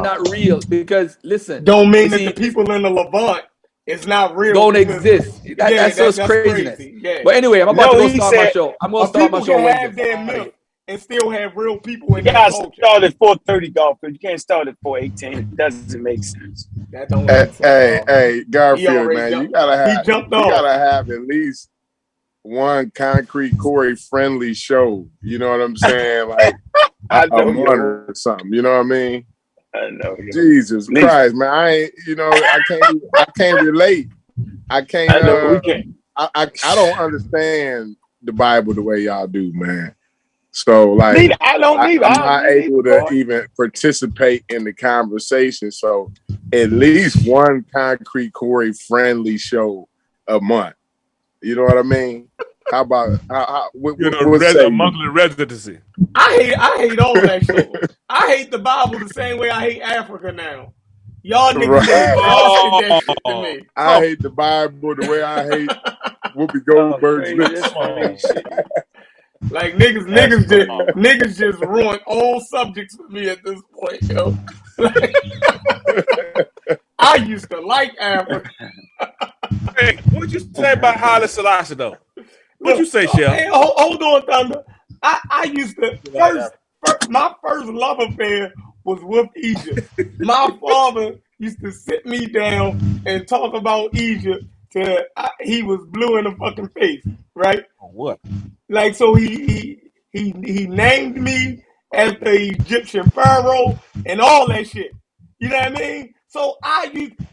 not real. Because listen, don't mean that the people in the Levant is not real. Don't exist. That's just craziness. Crazy. Yeah. But anyway, I'm about to go start my show. I'm going to start my show. People can have their milk and still have real people in their culture. You start at 4:30, Garfield. You can't start at 4:18. It doesn't make sense. That don't make sense. Hey, Garfield, man, you gotta have at least one concrete Corey friendly show. You know what I'm saying? Like a month or something. You know what I mean? I know. Jesus Christ, man! I can't relate. I can't. I know we can't. I don't understand the Bible the way y'all do, man. So like, I'm not able to even participate in the conversation. So at least one concrete Corey friendly show a month. You know what I mean? How about monthly residency? I hate all that shit. I hate the Bible the same way I hate Africa now. Y'all niggas exhausted that shit to me. I hate the Bible the way I hate Whoopi Goldberg's lips. Like niggas just ruin all subjects for me at this point, yo. I used to like Africa. Hey, what'd you say about Haile Selassie though? What'd you say, Shell? Hey, hold on, Thunder. I used to my first love affair was with Egypt. My father used to sit me down and talk about Egypt till he was blue in the fucking face, right? What? Like, so he named me as the Egyptian pharaoh and all that shit. You know what I mean? So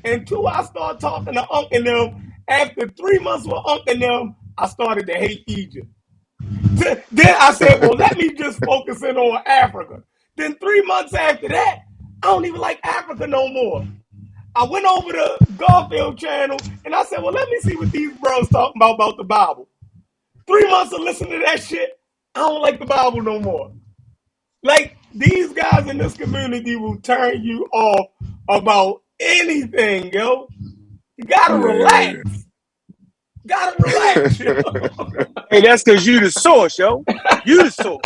until I started talking to Unc and them, after 3 months with Unc and them, I started to hate Egypt. Then I said, well, let me just focus in on Africa. Then 3 months after that, I don't even like Africa no more. I went over to Garfield channel and I said, well, let me see what these bros talking about the Bible. 3 months of listening to that shit, I don't like the Bible no more. Like, these guys in this community will turn you off about anything, yo. You gotta relax. Gotta relax, yo. Hey, that's because you the source, yo. You the source.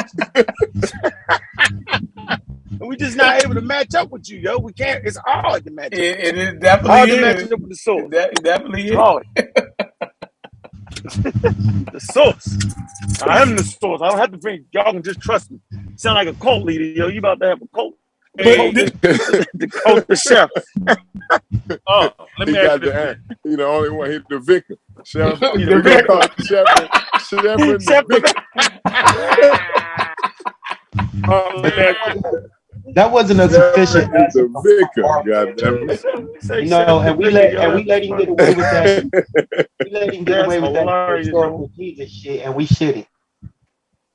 And we just not able to match up with you, yo. We can't. It's hard to match up. It is definitely hard to match up with the source. It definitely is. Hard. The source. I am the source. I don't have to bring. Y'all can just trust me. Sound like a cult leader, yo. You about to have a cult. The cult, the chef. Let me ask you. He the only one. He's the vicar. Chef. The vicar. Chef and the vicar. That wasn't a sufficient answer. The vicar, no, and we let him get away with that. We let him get away with that historical Jesus shit, and we shitty.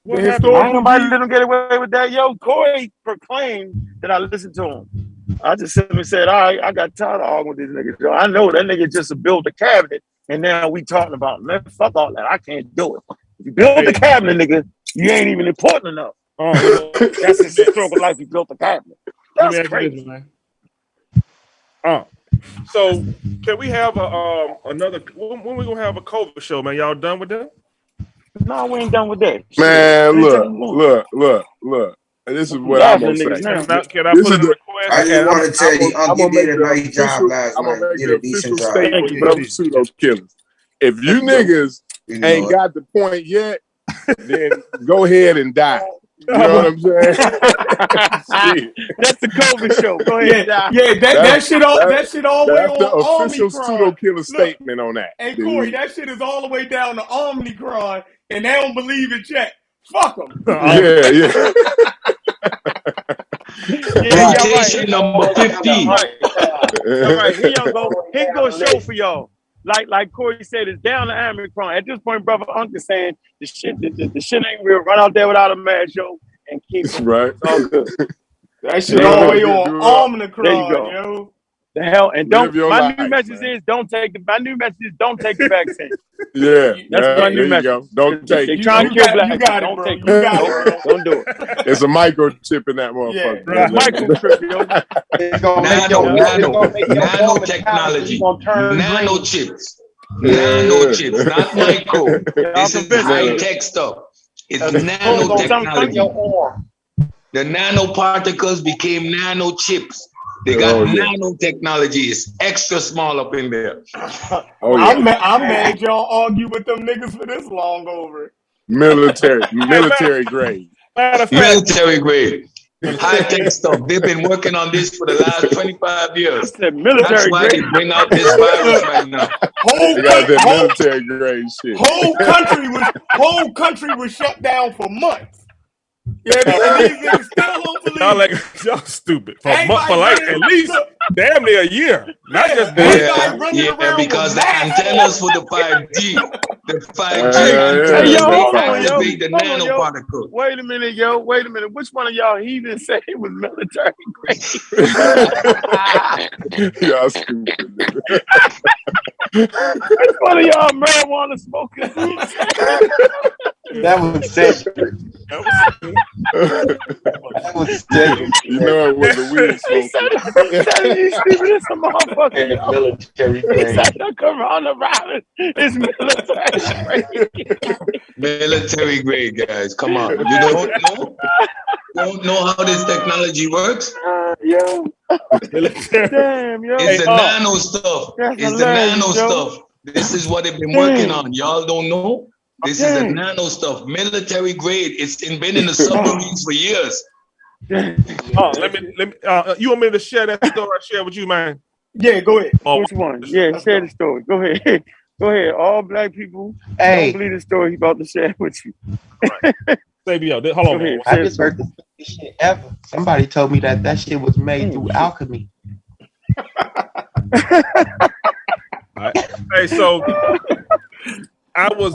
Ain't nobody let him get away with that. Yo, Corey proclaimed that I listened to him. I just simply said, all right, I got tired of arguing with these niggas. Yo, I know that nigga just built a cabinet, and now we talking about, man, fuck all that. I can't do it. If you build the cabinet, nigga, you ain't even important enough. That's his historical life. He built a cabinet. That's crazy, man. So can we have another? When we gonna have a COVID show, man? Y'all done with that? No, we ain't done with that. Man, look. This is what I'm gonna say. Can I put in a request? I just want to tell you, you did a nice job last night. You did a decent job. Thank you, brother. Pseudo killers. If you niggas ain't got the point yet, then go ahead and die. You know what I'm saying? That's the COVID show. Go ahead. That shit all the way on the official Omicron. pseudo killer statement on that. Hey, Corey, that shit is all the way down to Omicron, and they don't believe it yet. Fuck them. Yeah. Mutation number 15. All right, here go show for y'all. Like Corey said, it's down to Omicron. At this point, brother Unc is saying the shit ain't real. Run out there without a mask, yo, and keep it. Right. All good. That shit all the way on Omicron, there you go. yo. The hell, and don't. My new message is don't take the vaccine. Yeah, that's my new message. Don't take. They trying to kill black. You got it, bro. You got it. Don't do it. It's a microchip in that motherfucker. Yeah, microchip, yo. Nanotechnology, nanochips, not micro. This is high-tech stuff. It's nanotechnology. The nanoparticles became nanochips. They got nanotechnology. It's extra small up in there. I'm mad y'all argue with them niggas for this long over it. Military grade. Military grade. High-tech stuff. They've been working on this for the last 25 years. That's why they bring out this virus right now. Military grade shit. Whole country was shut down for months. Yeah, these niggas still don't believe. Y'all stupid. For like at least damn near a year. Not just because the antennas for the 5G, antennas activate the nanoparticle. Wait a minute, yo. Wait a minute. Which one of y'all heathens said it was military grade? Y'all stupid. It's one of y'all marijuana smoking. That was Cedric. That was Cedric. You know it was a weed smoker. He said you stupid as a motherfucker. And military He grade. said the coronavirus is military grade. Military grade, guys. Come on. You don't know? Don't know how this technology works? Yo. Damn, yo. It's the nano stuff. It's the nano stuff. This is what they've been working on. Y'all don't know? This is the nano stuff. Military grade. It's been in the submarines for years. Let me. You want me to share that story I shared with you, man? Yeah, go ahead. Which one? Yeah, share the story. Go ahead. Go ahead. All black people Hey. don't believe the story he's about to share with you. Hold on, man. I just heard the stupidest shit ever. Somebody told me that shit was made through alchemy. Right. Hey, so I was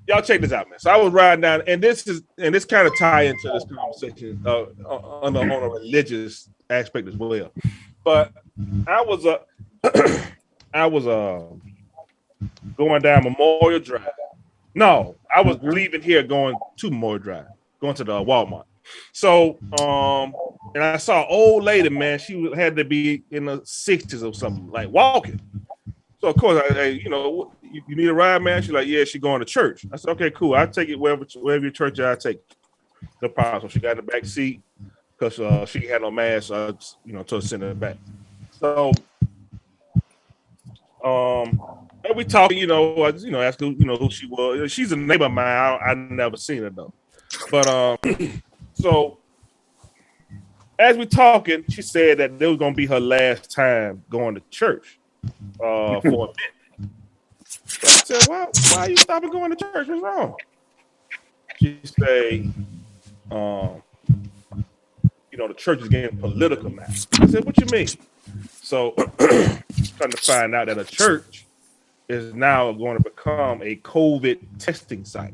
y'all check this out, man. So I was riding down, and this kind of tie into this conversation on a religious aspect as well. But I was going down Memorial Drive. No, I was leaving here going to Memorial Drive, going to the Walmart. So and I saw an old lady, man. She had to be in the 60s or something, like walking. So of course, you need a ride, man. She's like, yeah, she going to church. I said, okay, cool. I'll take it wherever your church is, I'll take it. No problem. So she got in the back seat because she had no mask. So I, told her to send her back. So and we talking, ask her, who she was. She's a neighbor of mine. I never seen her though. But so as we talking, she said that it was gonna be her last time going to church for a minute. So I said, well, why are you stopping going to church? What's wrong? She say, the church is getting political now. I said, what you mean? So trying to find out that a church is now going to become a COVID testing site.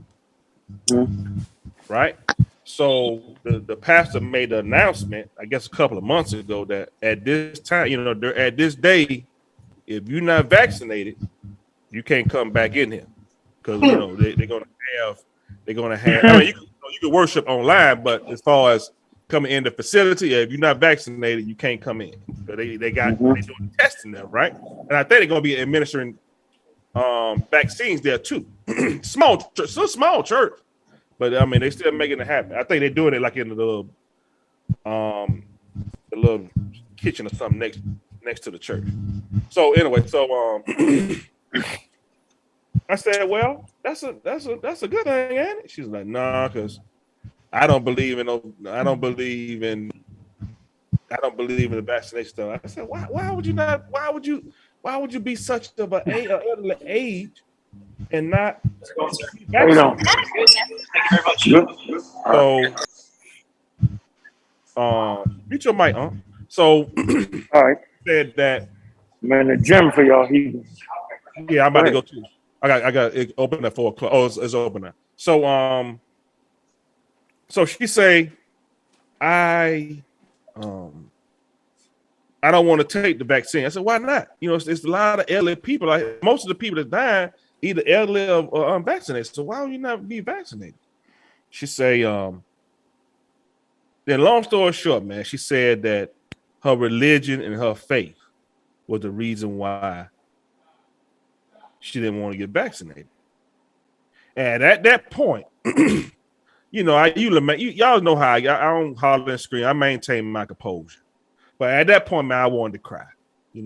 Right? So the pastor made the announcement, I guess a couple of months ago, that at this time, at this day, if you're not vaccinated, you can't come back in here because they're gonna have. I mean, you can worship online, but as far as coming in the facility, if you're not vaccinated, you can't come in. So they doing testing there, right? And I think they're gonna be administering vaccines there too. Small church, but I mean they still making it happen. I think they're doing it like in the little kitchen or something next to the church. So anyway, I said, well, that's a good thing, ain't it? She's like, nah, because I don't believe in the vaccination stuff. I said, why would you be such of an elderly age and not be vaccinated? Thank you very much. So mute your mic, huh? So all right. Said that I'm in the gym for y'all heathens. Yeah, I'm about to go too. I got it open at 4 o'clock. Oh, it's open now. So so she say, I don't want to take the vaccine. I said, why not? It's a lot of elderly people. Like most of the people that die either elderly or unvaccinated. So why would you not be vaccinated? She say, then long story short, man, she said that her religion and her faith was the reason why she didn't want to get vaccinated. And at that point, y'all know how I don't holler and scream. I maintain my composure. But at that point, man, I wanted to cry.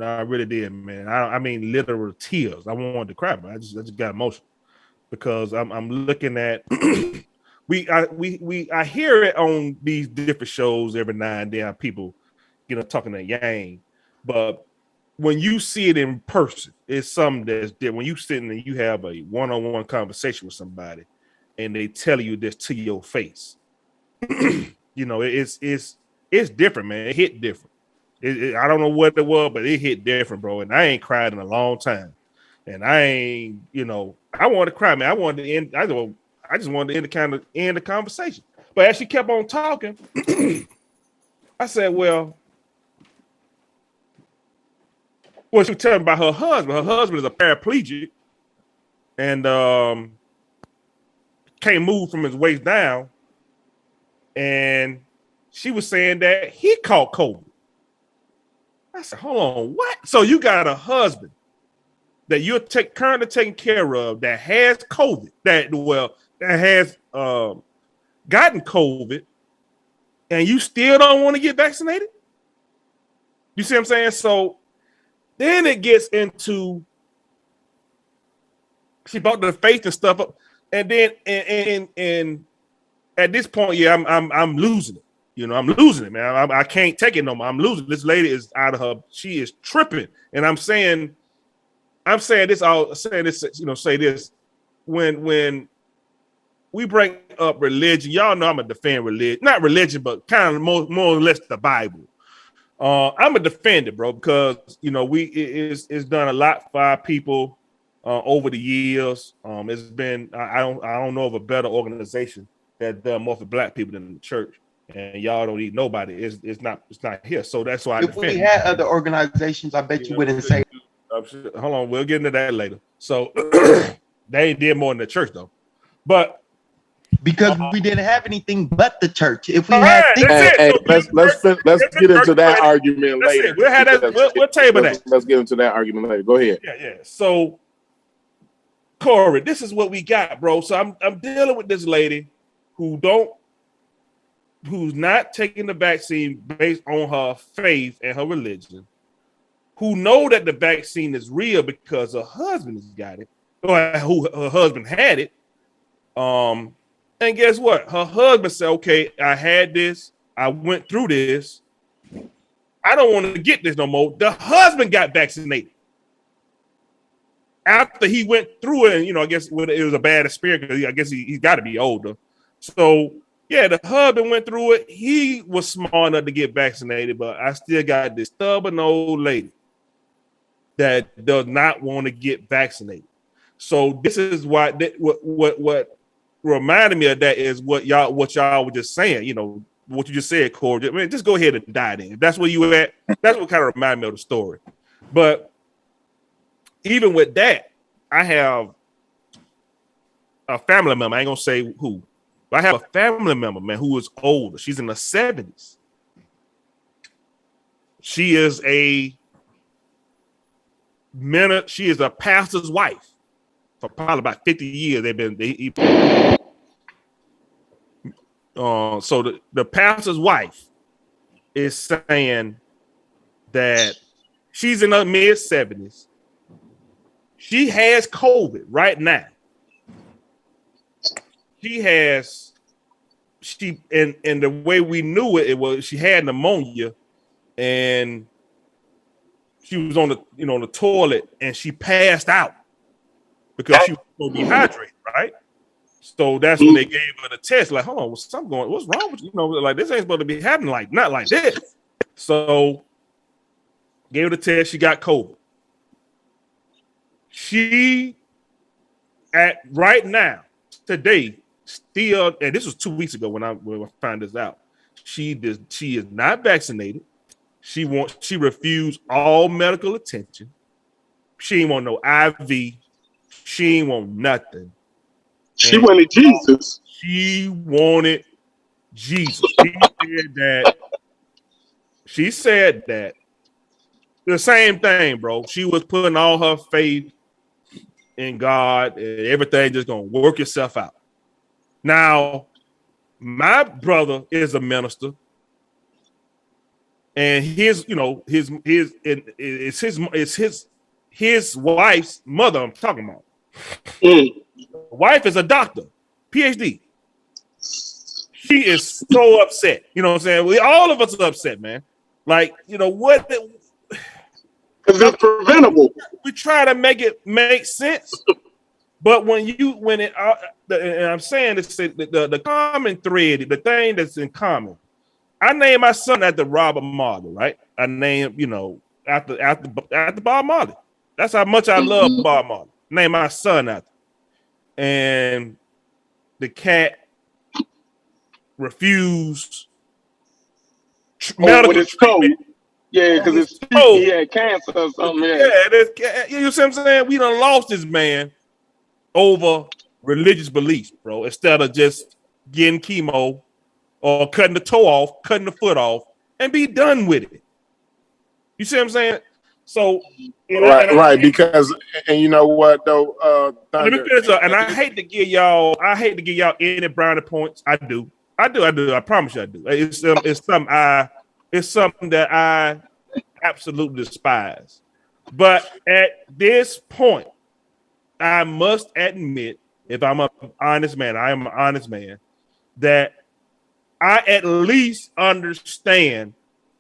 I really did, man. I mean, literal tears. I wanted to cry, man. I just got emotional because I'm looking at I hear it on these different shows every now and then. People, talking to Yang, but when you see it in person, it's something that's different. When you sitting and you have a one-on-one conversation with somebody, and they tell you this to your face, it's different, man. It hit different. I don't know what it was, but it hit different, bro. And I ain't cried in a long time. And I ain't, I wanted to cry, man. I wanted to end. I just wanted to end the conversation. But as she kept on talking, I said, well, Well, she was telling about her husband. Her husband is a paraplegic and can't move from his waist down. And she was saying that he caught COVID. I said, hold on, what? So you got a husband that you're currently taking care of that has COVID, that has gotten COVID, and you still don't want to get vaccinated? You see what I'm saying? So then it gets into, she brought the faith and stuff up, and then and at this point, yeah, I'm losing it. You know, I'm losing it, man. I can't take it no more. I'm losing. This lady is out of her. She is tripping, and I'm saying this. I'll say this. You know, say this. When we bring up religion, y'all know I'm a defend religion, not religion, but kind of more or less the Bible. I'm a defender, bro, because you know it's done a lot for our people over the years. It's been I don't know of a better organization that done more for black people than the church. And y'all don't need nobody. It's not here. So that's why. If we had other organizations, I bet you wouldn't say. Hold on, we'll get into that later. So they did more than the church though, but because we didn't have anything but the church. If we had, let's get into that argument later. We'll have that. We'll table that. Let's get into that argument later. Go ahead. Yeah. So, Corey, this is what we got, bro. So I'm dealing with this lady who's not taking the vaccine based on her faith and her religion, who know that the vaccine is real because her husband has got it, or her husband had it. And guess what? Her husband said, okay, I had this. I went through this. I don't want to get this no more. The husband got vaccinated. After he went through it, and, you know, I guess it was a bad experience because I guess he's got to be older. So, yeah, the husband went through it. He was smart enough to get vaccinated, but I still got this stubborn old lady that does not want to get vaccinated. So this is why what reminded me of that is what y'all were just saying. You know what you just said, Corey. I mean, just go ahead and dive in. If that's where you were at. That's what kind of reminded me of the story. But even with that, I have a family member. I ain't gonna say who. I have a family member, man, who is older. She's in her 70s. She is a pastor's wife for probably about 50 years. So the pastor's wife is saying that she's in her mid-70s. She has COVID right now. And the way we knew it was she had pneumonia, and she was on the toilet and she passed out because she was so dehydrated, right? So that's when they gave her the test. Like, hold on, what's wrong with you? You know, like this ain't supposed to be happening, not like this. So gave her the test. She got COVID. She right now today. Still, and this was 2 weeks ago when I found this out. She is not vaccinated. She refused all medical attention. She ain't want no IV. She ain't want nothing. She wanted Jesus. She wanted Jesus. She said that the same thing, bro. She was putting all her faith in God, and everything just gonna work itself out. Now, my brother is a minister, and his wife's mother. I'm talking about. Wife is a doctor, PhD. She is so upset. You know what I'm saying? All of us are upset, man. Like, you know what? Because it's preventable. We try to make it make sense. But and I'm saying this, the common thread, the thing that's in common. I named my son after Robert Marley, right? I named, after Bob Marley. That's how much I love Bob Marley. Named my son after. And the cat refused medical treatment. Yeah, because he had cancer or something. You know what I'm saying? We done lost this man over religious beliefs, bro. Instead of just getting chemo or cutting the toe off, cutting the foot off, and be done with it. You see what I'm saying? So, right, because you know what though, let me finish up. And I hate to give y'all any brownie points. I do. I promise you, I do. It's something that I absolutely despise. But at this point, I must admit, if I'm an honest man, I am an honest man, that I at least understand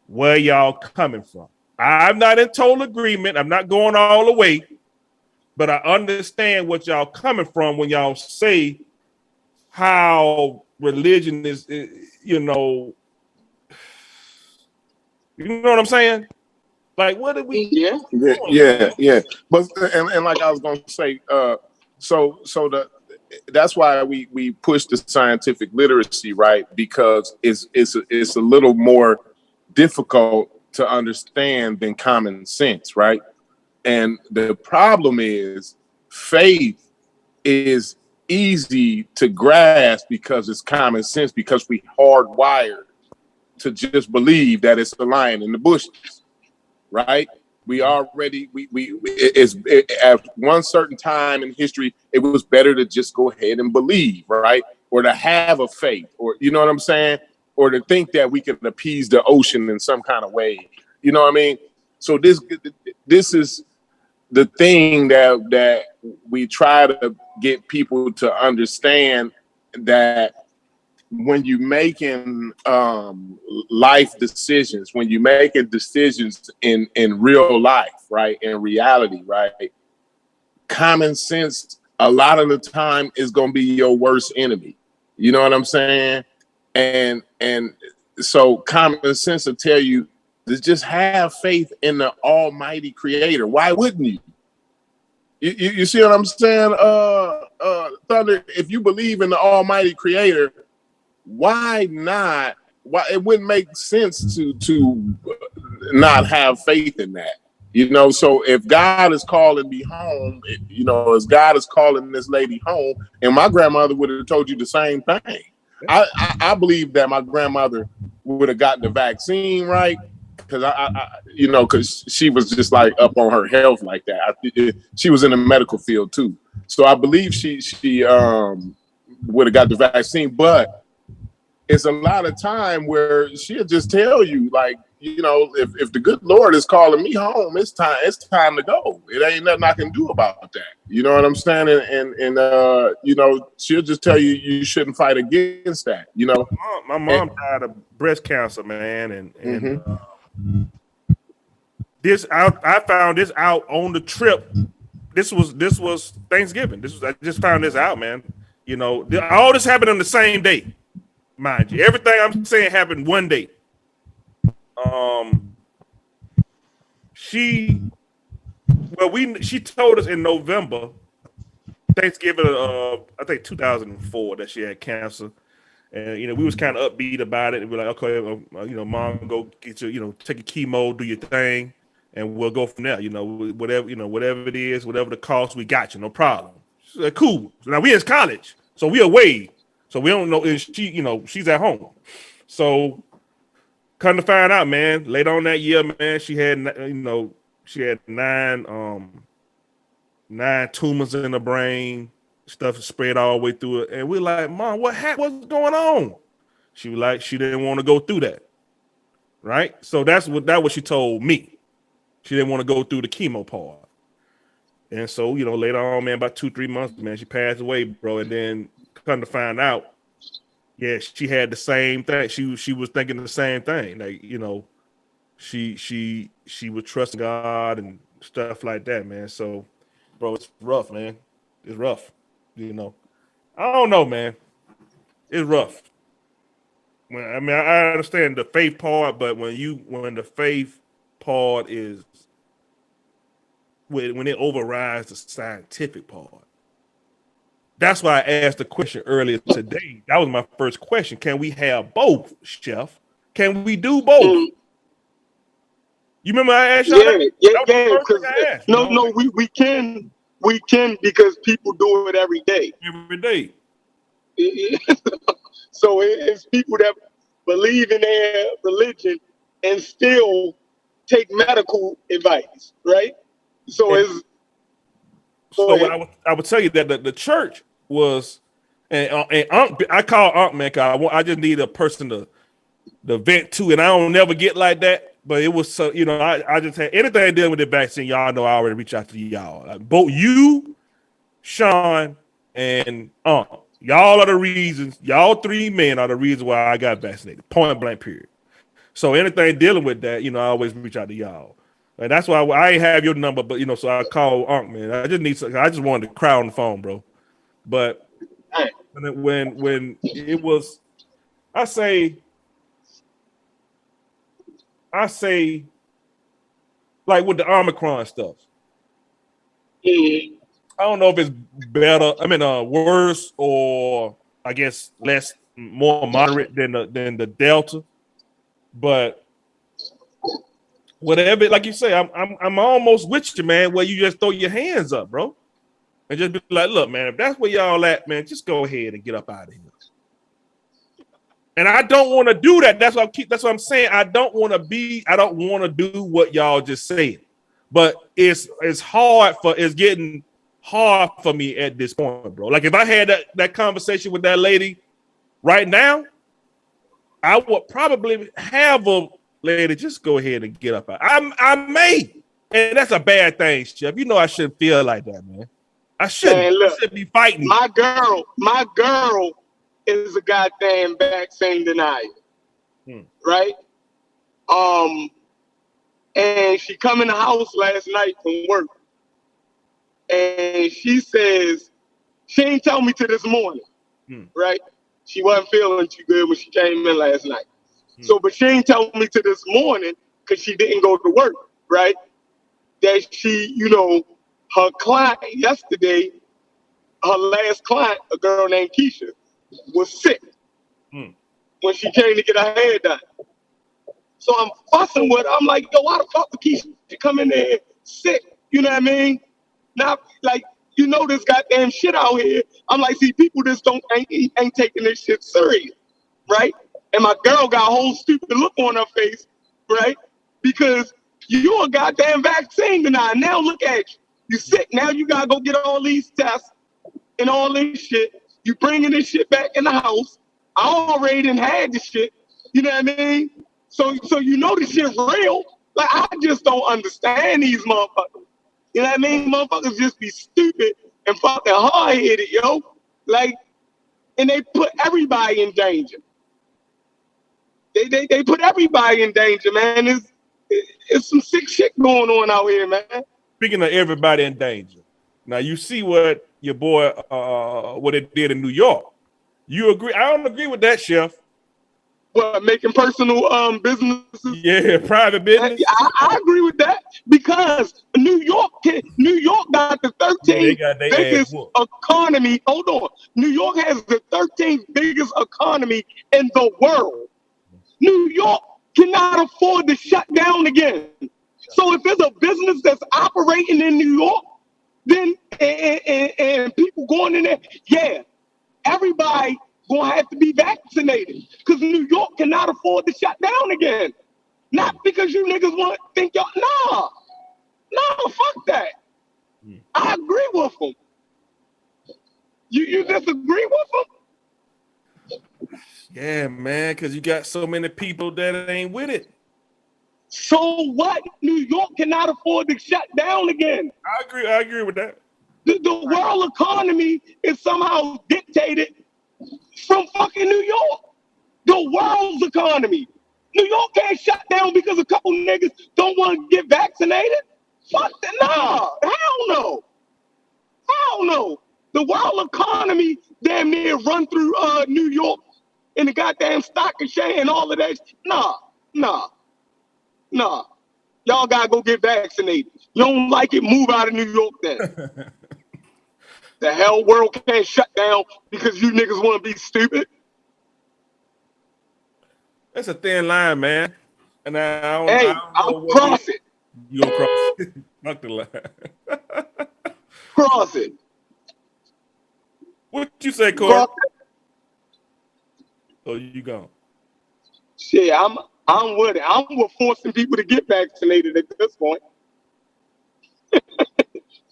where y'all coming from. I'm not in total agreement. I'm not going all the way, but I understand what y'all coming from when y'all say how religion is, you know what I'm saying? Like, what did we? Yeah. But and like I was gonna say, that's why we push the scientific literacy, right? Because it's a little more difficult to understand than common sense, right? And the problem is faith is easy to grasp because it's common sense, because we hardwired to just believe that it's a lion in the bushes, right? We already at one certain time in history, it was better to just go ahead and believe, right? Or to have a faith, or you know what I'm saying? Or to think that we can appease the ocean in some kind of way. You know what I mean? So this is the thing that we try to get people to understand, that when you're making life decisions, when you're making decisions in real life, right, in reality, right, common sense a lot of the time is going to be your worst enemy. You know what I'm saying? And so common sense will tell you to just have faith in the Almighty Creator. Why wouldn't you? You see what I'm saying, Thunder? If you believe in the Almighty Creator, why not? Why it wouldn't make sense to not have faith in that? You know, so if God is calling me home, as God is calling this lady home, and my grandmother would have told you the same thing. I believe that my grandmother would have gotten the vaccine, right? Because because she was just like up on her health like that. She was in the medical field too, so I believe she would have got the vaccine. But it's a lot of time where she'll just tell you, like, if the good Lord is calling me home, it's time to go. It ain't nothing I can do about that. You know what I'm saying? And she'll just tell you you shouldn't fight against that. My mom died of breast cancer, man, and this I found this out on the trip. This was Thanksgiving. I just found this out, man. All this happened on the same day, mind you. Everything I'm saying happened one day. She told us in November, Thanksgiving, I think 2004, that she had cancer, and we was kind of upbeat about it, and we're like, okay, mom, go get your, take a chemo, do your thing, and we'll go from there. Whatever it is, whatever the cost, we got you, no problem. She's like, cool. So now we in college, so we away, so we don't know if she, she's at home, so. Come to find out, man, later on that year, man, she had, nine tumors in her brain, stuff spread all the way through it. And we're like, Mom, what's going on? She was like, she didn't want to go through that. Right? So that's what she told me. She didn't want to go through the chemo part. And so, later on, man, about 2-3 months, man, she passed away, bro. And then come to find out, yeah, she had the same thing. She was thinking the same thing. Like, she was trusting God and stuff like that, man. So, bro, it's rough, man. It's rough. I don't know, man. It's rough. I understand the faith part, but when the faith part is when it overrides the scientific part. That's why I asked the question earlier today. That was my first question. Can we have both, Chef? Can we do both? You remember I asked y'all that? Yeah. Because no, we can because people do it every day. Every day. So it's people that believe in their religion and still take medical advice, right? So it's. So I would tell you that the church was, and I call Unc, man, because I just need a person to vent to, and I don't never get like that. But it was so, I just had anything dealing with the vaccine. Y'all know I already reached out to y'all. Like, both you, Sean, and Unc. Y'all are the reasons. Y'all 3 men are the reason why I got vaccinated. Point blank. Period. So anything dealing with that, I always reach out to y'all. And that's why I ain't have your number, but so I call Unc, man. I just wanted to cry on the phone, bro. But when it was, I say, like with the Omicron stuff, I don't know if it's better. I mean, worse or I guess more moderate than the Delta, but. Whatever, like you say, I'm almost with you, man. Where you just throw your hands up, bro, and just be like, "Look, man, if that's where y'all at, man, just go ahead and get up out of here." And I don't want to do that. That's what I'm saying. I don't want to do what y'all just said. But it's getting hard for me at this point, bro. Like if I had that conversation with that lady right now, I would probably have a. Lady, just go ahead and get up. I may, and that's a bad thing, Chef. I shouldn't feel like that, man. I shouldn't. Man, look, I shouldn't be fighting. My girl is a goddamn vaccine denier, right? And she come in the house last night from work, and she says she ain't tell me to this morning, right? She wasn't feeling too good when she came in last night. So, but she ain't tell me to this morning because she didn't go to work, right? That she, her client yesterday, her last client, a girl named Keisha, was sick when she came to get her hair done. So I'm fussing with her. I'm like, yo, why the fuck did Keisha come in there sick? You know what I mean? Now, like, this goddamn shit out here. I'm like, see, people just ain't taking this shit serious, right? And my girl got a whole stupid look on her face, right? Because you a goddamn vaccine denier. Now look at you. You sick. Now you gotta go get all these tests and all this shit. You bringing this shit back in the house. I already done had this shit. You know what I mean? So this shit real. Like, I just don't understand these motherfuckers. You know what I mean? Motherfuckers just be stupid and fucking hard-headed, yo. Like, and they put everybody in danger. They put everybody in danger, man. It's some sick shit going on out here, man. Speaking of everybody in danger, now you see what your boy what it did in New York. You agree? I don't agree with that, Chef. What, making personal businesses? Yeah, private business. I agree with that because New York got the 13th biggest economy. Hold on, New York has the 13th biggest economy in the world. New York cannot afford to shut down again. So if there's a business that's operating in New York, then and people going in there, yeah, everybody gonna have to be vaccinated because New York cannot afford to shut down again. Not because you niggas want to think y'all. No, fuck that. I agree with them. You disagree with them? Yeah, man, because you got so many people that ain't with it. So what? New York cannot afford to shut down again. I agree with that. The world economy is somehow dictated from fucking New York. The world's economy. New York can't shut down because a couple niggas don't want to get vaccinated. Fuck that. Nah, hell no. Hell no. The world economy damn near run through New York and the goddamn stock exchange and all of that. Nah. Y'all gotta go get vaccinated. You don't like it, move out of New York then. The hell world can't shut down because you niggas want to be stupid. That's a thin line, man. And I don't I'll cross it. You gonna cross it? Fuck the line. Cross it. What you say, Corey? Oh, you gone? Shit, I'm with it. I'm with forcing people to get vaccinated at this point.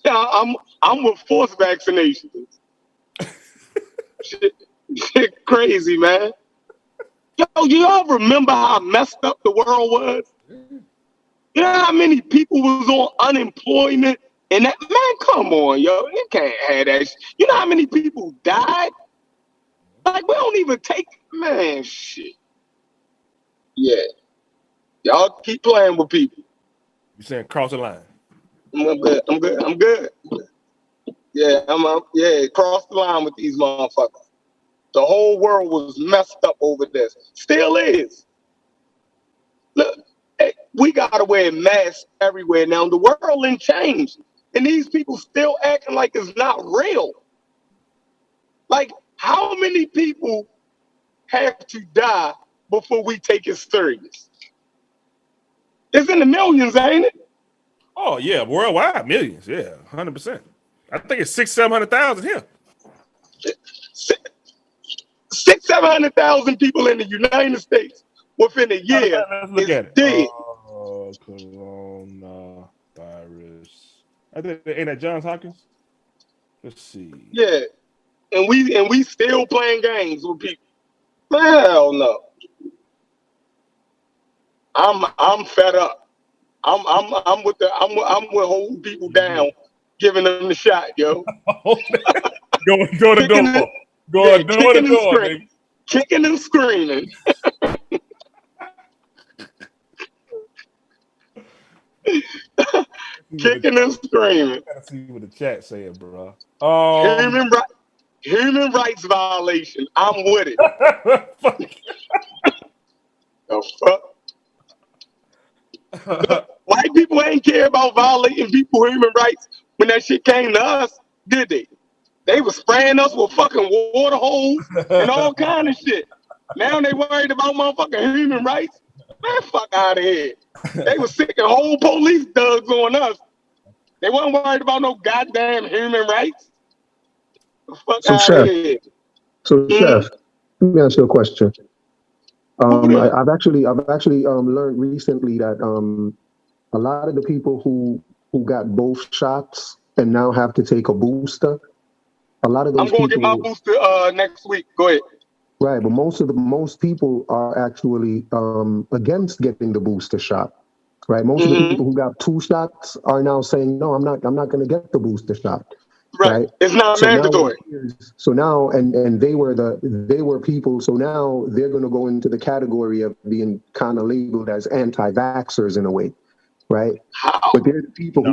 Yeah, I'm with forced vaccinations. shit crazy, man. Yo, y'all remember how messed up the world was? You know how many people was on unemployment? And that, man, come on, yo. You can't have that. You know how many people died? Like, we don't even take, man, shit. Yeah. Y'all keep playing with people. You saying cross the line? I'm good. Yeah, cross the line with these motherfuckers. The whole world was messed up over this. Still is. Look, hey, we gotta wear masks everywhere now. The world ain't changed. And these people still acting like it's not real. Like, how many people have to die before we take it serious? It's in the millions, ain't it? Oh yeah, worldwide millions. Yeah, 100%. I think it's 600,000-700,000 here. 600,000-700,000 people in the United States within a year. Let's look at it. Dead. Oh, coronavirus. I think ain't that Johns Hopkins? Let's see. Yeah, and we still playing games with people. Hell no. I'm fed up. I'm with holding people down, giving them the shot, yo. Go to the door. Go to the door, baby. Kicking and screaming. Kicking and screaming. Gotta see what the chat saying, bro. Human rights violation. I'm with it. The fuck? White people ain't care about violating people's human rights when that shit came to us, did they? They was spraying us with fucking water holes and all kind of shit. Now they worried about motherfucking human rights? Man, fuck out of here. They was sicking whole police thugs on us. They wasn't worried about no goddamn human rights. Fuck out of here. Chef, let me ask you a question. I've actually learned recently that a lot of the people who got both shots and now have to take a booster, a lot of those I'm going to get my booster next week. Go ahead. Right, but most people are actually against getting the booster shot. Right, most of the people who got 2 shots are now saying, no, I'm not going to get the booster shot. Right. It's not mandatory. So now, and they were people. So now they're going to go into the category of being kind of labeled as anti-vaxxers in a way, right? But they're the people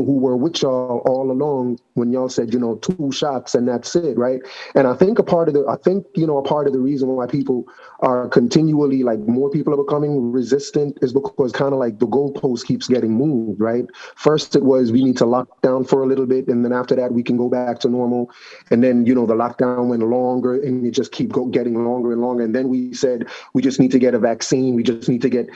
who were with y'all all along when y'all said, 2 shots and that's it, right? And I think a part of the reason why people are continually, like, more people are becoming resistant is because kind of like the goalpost keeps getting moved, right? First it was we need to lock down for a little bit, and then after that we can go back to normal. And then, the lockdown went longer and it just getting longer and longer. And then we said we just need to get a vaccine. We just need to get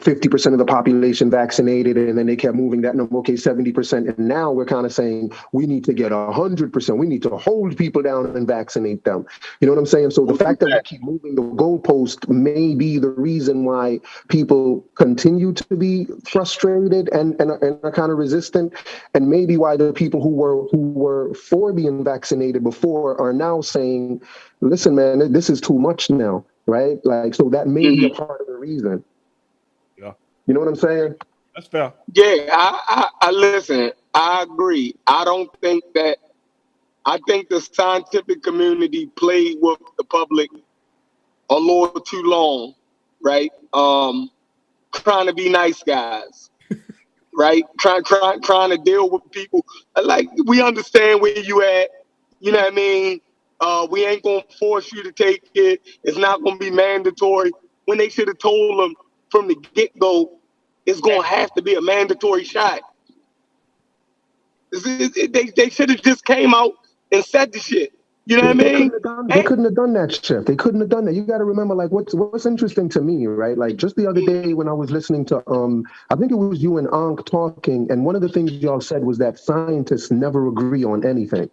50% of the population vaccinated, and then they kept moving that number. Okay, 70%, and now we're kind of saying we need to get 100%. We need to hold people down and vaccinate them. You know what I'm saying? So the fact that we keep moving the goalpost may be the reason why people continue to be frustrated and are kind of resistant, and maybe why the people who were for being vaccinated before are now saying, "Listen, man, this is too much now." Right? Like, so that may be a part of the reason. You know what I'm saying? That's fair. Yeah, I listen. I agree. I think the scientific community played with the public a little too long, right? Trying to be nice guys, right? Trying to deal with people. Like, we understand where you at. You know what I mean? We ain't gonna force you to take it. It's not gonna be mandatory. When they should have told them from the get-go, it's going to have to be a mandatory shot. They should have just came out and said the shit. You know what I mean? They couldn't have done that shit. They couldn't have done that. You got to remember, like, what's interesting to me, right? Like, just the other day when I was listening to, I think it was you and Ankh talking, and one of the things y'all said was that scientists never agree on anything,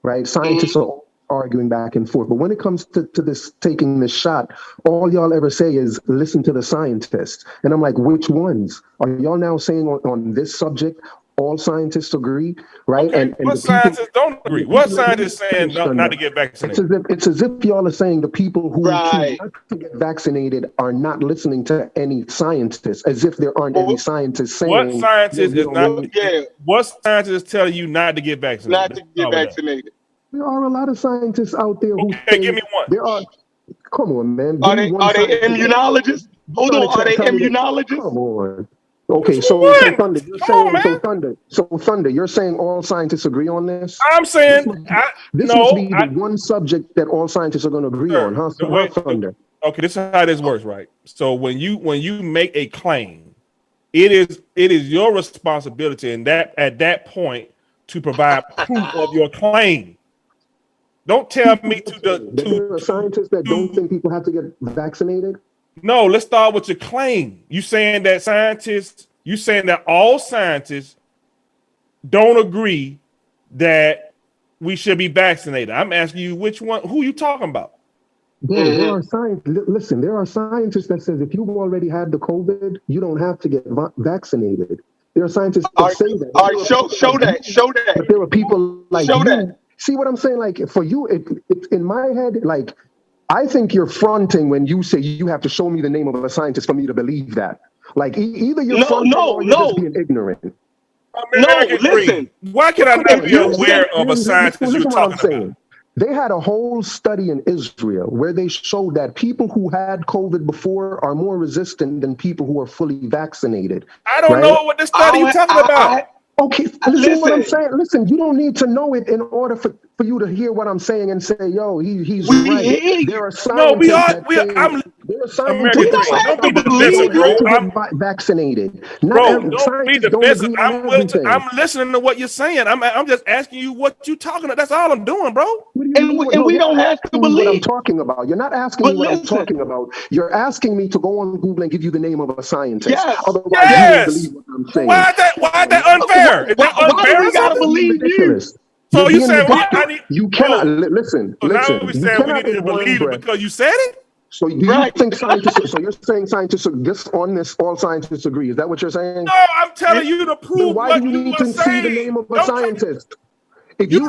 right? Scientists are arguing back and forth. But when it comes to this taking this shot, all y'all ever say is listen to the scientists. And I'm like, which ones? Are y'all now saying on this subject, all scientists agree, right? Okay, and what scientists don't agree? What scientists saying not to get vaccinated? It's as if y'all are saying the people who choose not to get vaccinated are not listening to any scientists, as if there aren't any scientists saying. What scientist is not? What scientists tell you not to get vaccinated? Not to get vaccinated. There are a lot of scientists out there who say, give me one. There are. Come on, man. Are they immunologists? Hold on, are they immunologists? Come on. Okay, so Thunder, you're saying Thunder, you're saying all scientists agree on this? I'm saying this must be the one subject that all scientists are going to agree on, huh? Thunder. Okay, this is how this works, right? So when you make a claim, it is your responsibility, and that at that point to provide proof of your claim. Don't tell me there are scientists that don't think people have to get vaccinated. No, let's start with your claim. You saying that all scientists don't agree that we should be vaccinated. I'm asking you which one, who you talking about? There are listen, there are scientists that says if you've already had the COVID, you don't have to get vaccinated. There are scientists that say that. All right, show that. But there are people like you. See what I'm saying? Like for you, it's in my head, like I think you're fronting when you say you have to show me the name of a scientist for me to believe that. Like either you're fronting or you're just being ignorant. Listen. Why can I not be aware of a scientist you're talking about? They had a whole study in Israel where they showed that people who had COVID before are more resistant than people who are fully vaccinated. I don't know what the study you're talking about. Okay, listen what I'm saying. Listen, you don't need to know it in order for you to hear what I'm saying and say, yo, he's right. There are scientists there are scientists don't be defensive, bro. I'm vaccinated. Don't be defensive. I'm listening to what you're saying. I'm just asking you what you're talking about. That's all I'm doing, bro. And we don't have to believe what I'm talking about. You're not asking me what I'm talking about. You're asking me to go on Google and give you the name of a scientist. Yes. Otherwise, you don't believe what I'm saying. Why is that unfair? Is that unfair? We gotta believe you. So you said you cannot listen. So now we said we need to believe it because you said it. So do you think scientists? So you're saying scientists all scientists agree? Is that what you're saying? No, I'm telling you to prove. Why do you need to see the name of a scientist? If you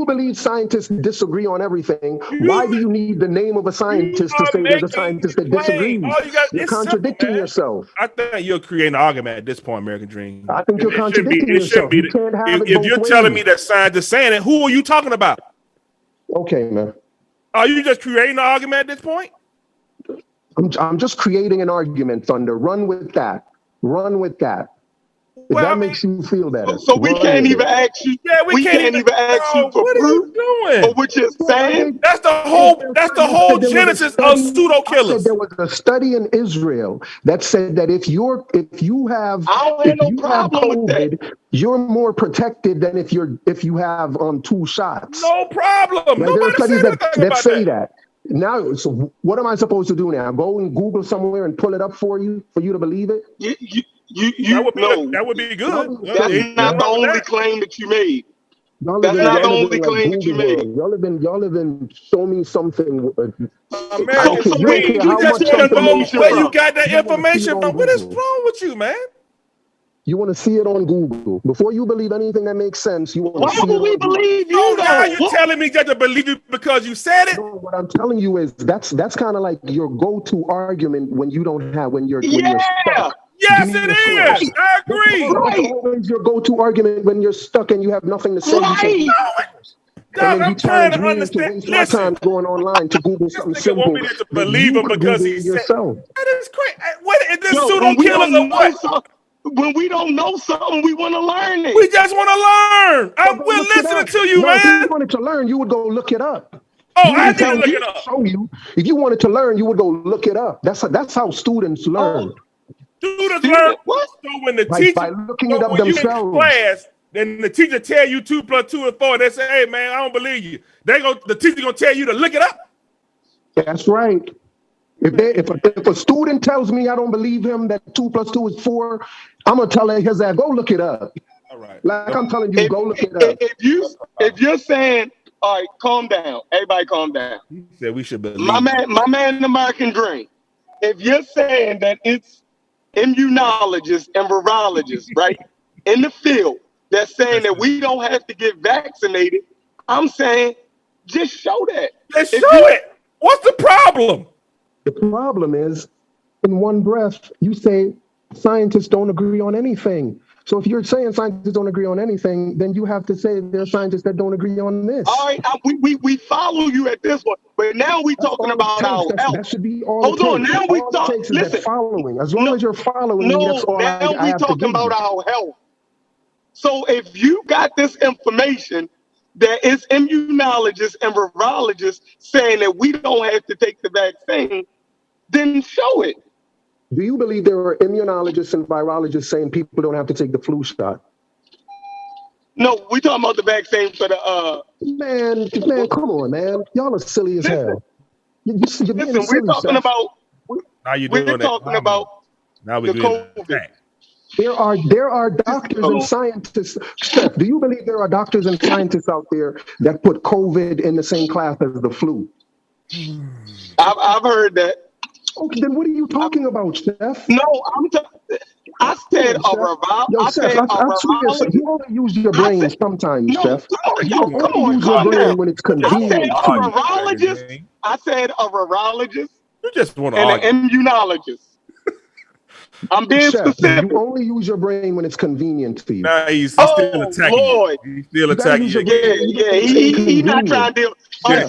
believe scientists disagree on everything, why do you need the name of a scientist to say there's a scientist that disagrees? You're contradicting yourself. I think you're creating an argument at this point, American Dream. I think you're contradicting yourself. You can't have it if you're telling me that scientists saying it, who are you talking about? Okay, man. Are you just creating an argument at this point? I'm just creating an argument, Thunder. Run with that. If that makes you feel better. So we can't even ask you. Yeah, we can't even ask you for proof. For what you're saying. That's the whole genesis of pseudo killers. There was a study in Israel that said that if you have COVID, you're more protected than if you have 2 shots. No problem. Right? There are studies that say that. Now, so what am I supposed to do now? Go and Google somewhere and pull it up for you to believe it? That would be good. That's not the only claim that you made. That's not the only claim that you made. Y'all have been show me something. American, you just want to know where you got that information from. What is wrong with you, man? You want to see it on Google. Before you believe anything that makes sense, you want to see it. Why would we believe you? Now you're telling me just to believe you because you said it? No, what I'm telling you is that's kind of like your go-to argument when you're stuck. Yes, it is. I agree. That's always your go-to argument when you're stuck and you have nothing to say. Right. I'm trying to understand. Listen, my time going online to Google something simple. Want me to believe him because he said yourself. That is crazy. What is this pseudo killers or what? When we don't know something, we want to learn it. We just want to learn. We're listening to you, man. If you wanted to learn, you would go look it up. Oh, I need to look it up. Show you. If you wanted to learn, you would go look it up. That's how students learn. Students learn what? So when the teacher, by looking it up themselves. then the teacher tell you 2 + 2 is 4, and they say, "Hey man, I don't believe you." The teacher gonna tell you to look it up. That's right. If a student tells me I don't believe him that 2 + 2 is 4, I'm gonna tell his ass, go look it up. All right. Like I'm telling you, go look it up. If you're saying, all right, calm down. Everybody calm down. He said we should believe. My man, American Dream. If you're saying that it's immunologists and virologists, right, in the field that's saying that we don't have to get vaccinated, I'm saying just show that. Just show it. What's the problem? The problem is, in one breath, you say scientists don't agree on anything. So if you're saying scientists don't agree on anything, then you have to say there are scientists that don't agree on this. All right, we follow you at this one, but now we're talking about our health. That should be all. Hold on, now we talk. Listen, following. As long as you're following, that's all now I we have to talking give about you. our health. So if you got this information that it's immunologists and virologists saying that we don't have to take the vaccine, then show it. Do you believe there are immunologists and virologists saying people don't have to take the flu shot? No, we talking about the vaccine for the Man, come on, man. Y'all are silly as hell. Listen, we're talking about. Now you're doing we're talking about now we're the doing COVID. There are doctors and scientists. Steph, do you believe there are doctors and scientists out there that put COVID in the same class as the flu? I've heard that. Okay, then what are you talking about, Steph? No, I said a virologist. You only use your brain sometimes, Steph. You only use your brain when it's convenient. I said a virologist. You just want to and argue. an immunologist. I'm being specific. You only use your brain when it's convenient to you. Nah, he's still attacking. Lord. He's still attacking. He's not trying to deal. I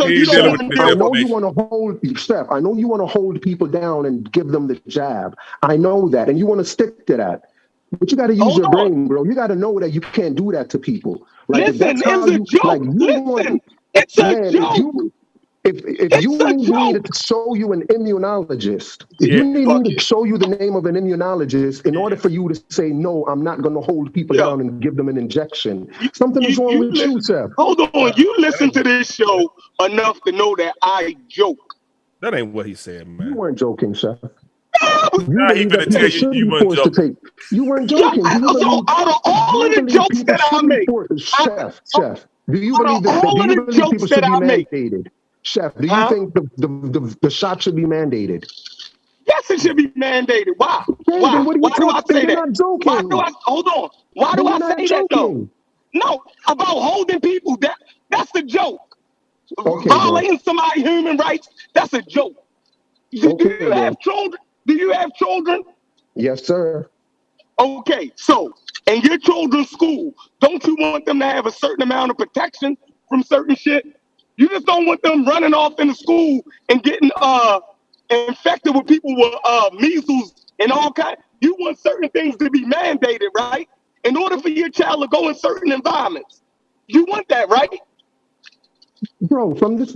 know you want to hold, Steph. I know you want to hold people down and give them the jab. I know that, and you want to stick to that. But you got to use your brain, bro. You got to know that you can't do that to people. Like, listen, it's a joke. It's a joke. If you need me to show you an immunologist, if you need me to show you the name of an immunologist in order for you to say, no, I'm not going to hold people down and give them an injection, something is wrong with you, Seth. Hold on. You listen to this show enough to know that I joke. That ain't what he said, man. You weren't joking, Seth. Now he gonna tell you weren't joking. You weren't joking. Out of all of the jokes that I make, Chef, do you believe that people should be mandated? Chef, do you think the shot should be mandated? Yes, it should be mandated. Why? Why? Why do I say that? Why do I? Hold on. Why do I say that though? No, about holding people. That's the joke. Violating somebody's human rights. That's a joke. Do you have children? Do you have children? Yes, sir. Okay, so in your children's school, don't you want them to have a certain amount of protection from certain shit? You just don't want them running off in the school and getting infected with people with measles and all kinds. You want certain things to be mandated, right? In order for your child to go in certain environments. You want that, right? Bro, from this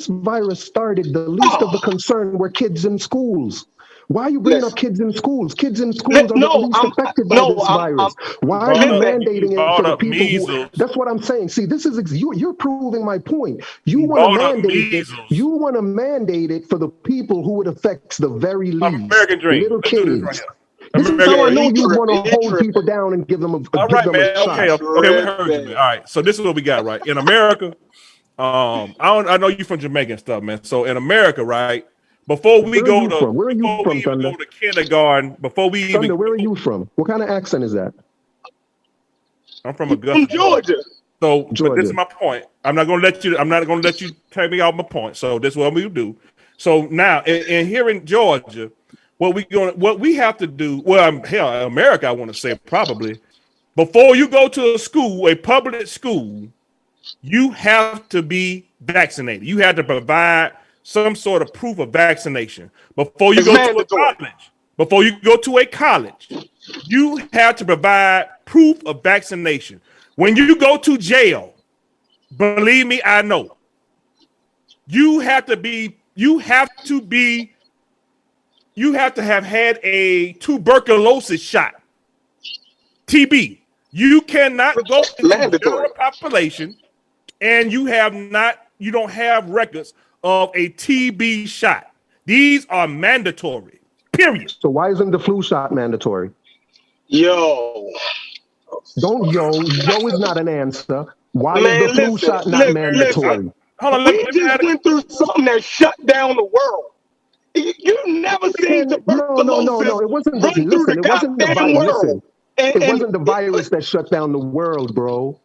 virus started, the least of the concern were kids in schools. Why are you bringing up kids in schools? Kids in schools are the least affected by this virus. Why are you mandating it for the people who... That's what I'm saying. See, this is you're proving my point. You want to mandate it. You want to mandate it for the people who it affects the very least. American Dream. Little kids. This is how I know you want to hold people down and give them a shot. Okay, we heard you, man. All right, so this is what we got, right? In America, I know you from Jamaica and stuff, man. So in America, right? Before we go to kindergarten, before we even where are you from? What kind of accent is that? I'm from Augusta, from Georgia. So but this is my point. I'm not gonna let you take me off my point. So this is what we do. So now in here in Georgia, what we have to do, America, I want to say probably, before you go to a school, a public school, you have to be vaccinated. You have to provide some sort of proof of vaccination before you go to a college. Before you go to a college, you have to provide proof of vaccination. When you go to jail, believe me, I know. You have to have had a tuberculosis shot. TB. You cannot go into the general population, and you don't have records of a TB shot. These are mandatory. Period. So why isn't the flu shot mandatory? Yo is not an answer. Why is the flu shot not mandatory? Hold on, we just went through something that shut down the world. You never seen tuberculosis. No. It wasn't. Listen, it wasn't the virus. It wasn't the virus that shut down the world, bro.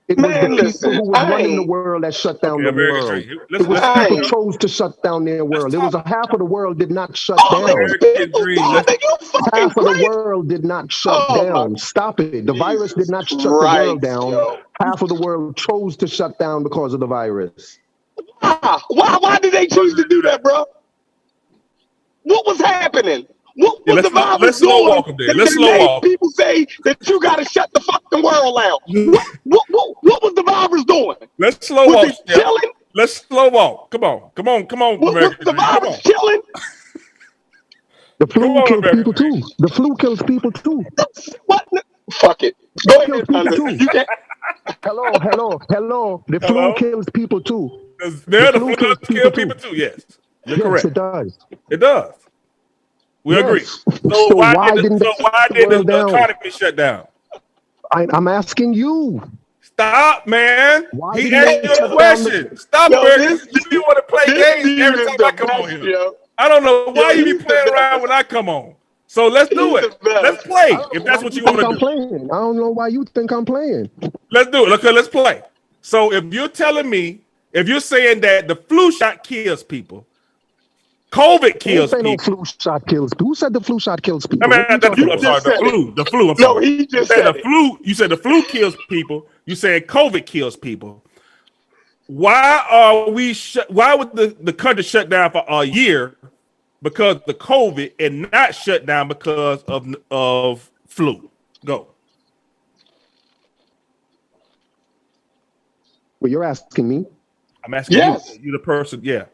It was the people who were running the world that shut down the world. It was people chose to shut down their world. It was half of the world did not shut down. Half of the world did not shut down. Stop it. The virus did not shut the world down. Half of the world chose to shut down because of the virus. Why did they choose to do that, bro? What was happening? What was the virus doing? Let's slow walk. People say that you got to shut the fucking world out. What was the virus doing? Let's slow walk. Let's slow walk. Come on. Was the virus killing? The flu kills people too. The flu kills people too. What? Fuck it. Go ahead, you can't. Hello. The flu kills people too. The flu does kill people too. Yes, you're correct. It does. It does. We agree. So why did the economy shut down? I'm asking you. Stop, man. He asked you a question. Stop, man. You want to play games every time I come on here. I don't know why you be playing around when I come on. So let's do it. Let's play. If that's what you want to do. I don't know why you think I'm playing. Let's do it. Okay, let's play. So if you're telling me, if you're saying that the flu shot kills people, COVID kills people. No flu shot kills people. Who said the flu shot kills people? The flu. No, he just said the flu. You said the flu kills people. You said COVID kills people. Why would the country shut down for a year because of the COVID and not shut down because of flu? Go. Well, you're asking me. I'm asking you. You're the person. Yeah.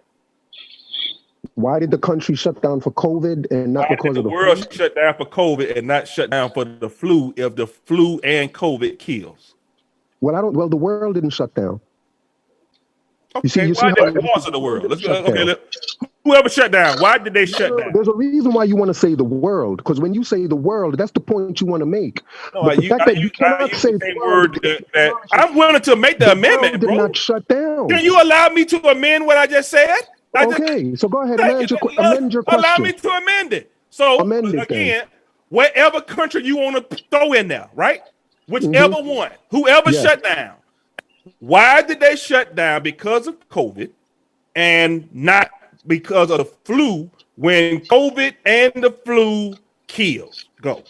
Why did the country shut down for COVID and not because of the world flu? Shut down for COVID and not shut down for the flu if the flu and COVID kills? Well, the world didn't shut down. Okay, why did parts of the world? Whoever shut down, why did they shut down? There's a reason why you want to say the world, because when you say the world, that's the point you want to make. No, you cannot say the word that I'm willing to make the amendment, bro. Did not shut down. Can you allow me to amend what I just said? So go ahead, amend your question. Allow me to amend it. So again, whatever country you want to throw in there, right? Whichever one, whoever shut down. Why did they shut down? Because of COVID and not because of the flu when COVID and the flu kills? Go.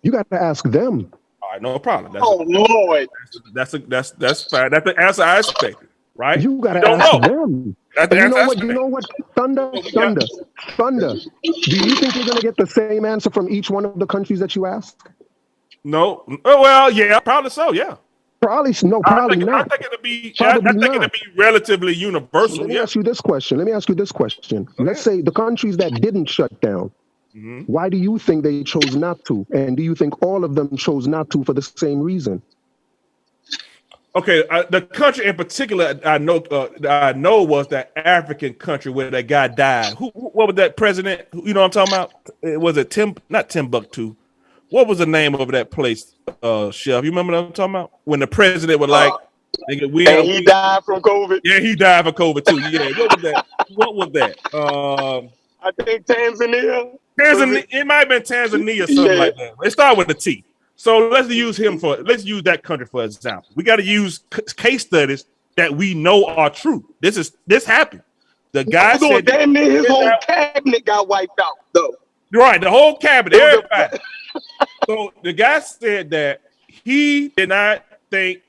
You got to ask them. All right, no problem. Lord. That's fine. That's the answer I expected, right? You got to ask them. You know what? Thunder. Do you think you're going to get the same answer from each one of the countries that you ask? No. Oh, well, yeah, probably so. Yeah. Probably not. I think it'll be relatively universal. Let me ask you this question. Okay. Let's say the countries that didn't shut down. Why do you think they chose not to? And do you think all of them chose not to for the same reason? Okay, the country in particular I know was that African country where that guy died. What was that president? You know what I'm talking about? Was it not Timbuktu? What was the name of that place, Chef? You remember what I'm talking about? When the president was like, he died from COVID. Yeah, he died from COVID too. Yeah, what was that? I think Tanzania. It might have been Tanzania or something like that. It started with a T. So let's use that country for example. We got to use case studies that we know are true. This happened. The guy said damn near his whole cabinet got wiped out, though. Right, the whole cabinet, everybody. So the guy said that he did not think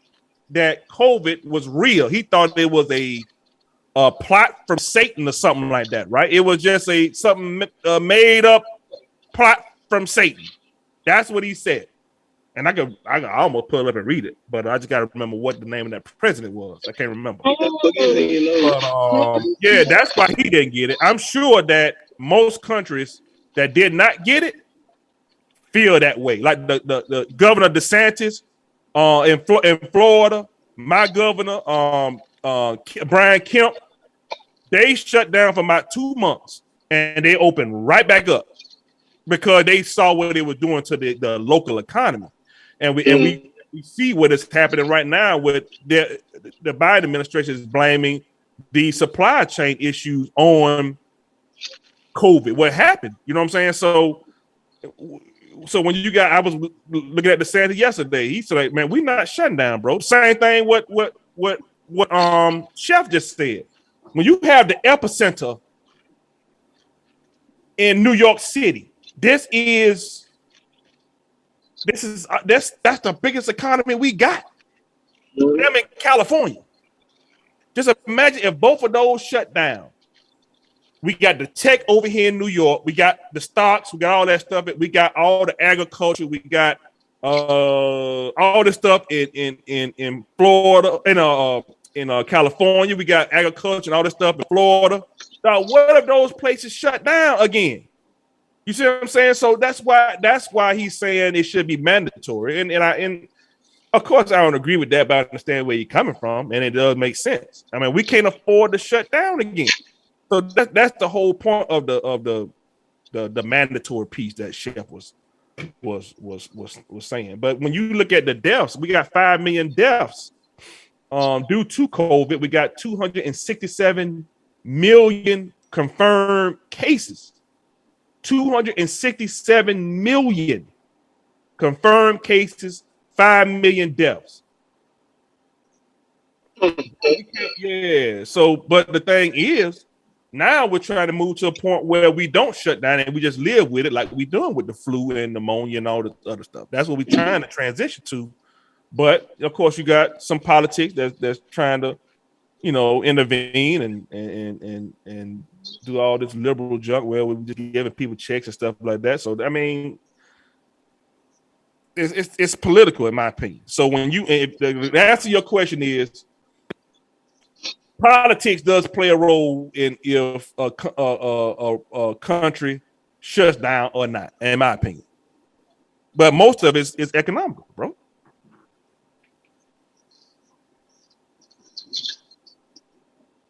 that COVID was real. He thought it was a plot from Satan or something like that, right? It was just something made up plot from Satan. That's what he said. And I almost pull it up and read it, but I just got to remember what the name of that president was. I can't remember. But, yeah, that's why he didn't get it. I'm sure that most countries that did not get it feel that way. Like the Governor DeSantis in Florida, my governor, Brian Kemp, they shut down for about 2 months and they opened right back up because they saw what it was doing to the local economy. And we see what is happening right now with the Biden administration is blaming the supply chain issues on COVID. What happened? You know what I'm saying? So when I was looking at DeSantis yesterday, he said, like, man, we're not shutting down, bro. Same thing what Chef just said. When you have the epicenter in New York City, that's the biggest economy we got. I'm in California. Just imagine if both of those shut down. We got the tech over here in New York. We got the stocks. We got all that stuff. We got all the agriculture. We got all this stuff in Florida, in California. We got agriculture and all this stuff in Florida. Now, what if those places shut down again? You see what I'm saying? So that's why he's saying it should be mandatory. And of course I don't agree with that, but I understand where you're coming from, and it does make sense. I mean, we can't afford to shut down again. So that's the whole point of the mandatory piece that Chef was saying. But when you look at the deaths, we got 5 million deaths due to COVID. We got 267 million confirmed cases. 267 million confirmed cases, 5 million deaths. Yeah. So, but the thing is, now we're trying to move to a point where we don't shut down and we just live with it like we doing with the flu and pneumonia and all the other stuff. That's what we're trying to transition to. But of course, you got some politics that's trying to, intervene and do all this liberal junk where we're just giving people checks and stuff like that. So I mean, it's political in my opinion. So if the answer to your question is, politics does play a role in if a country shuts down or not, in my opinion. But most of it is economical, bro.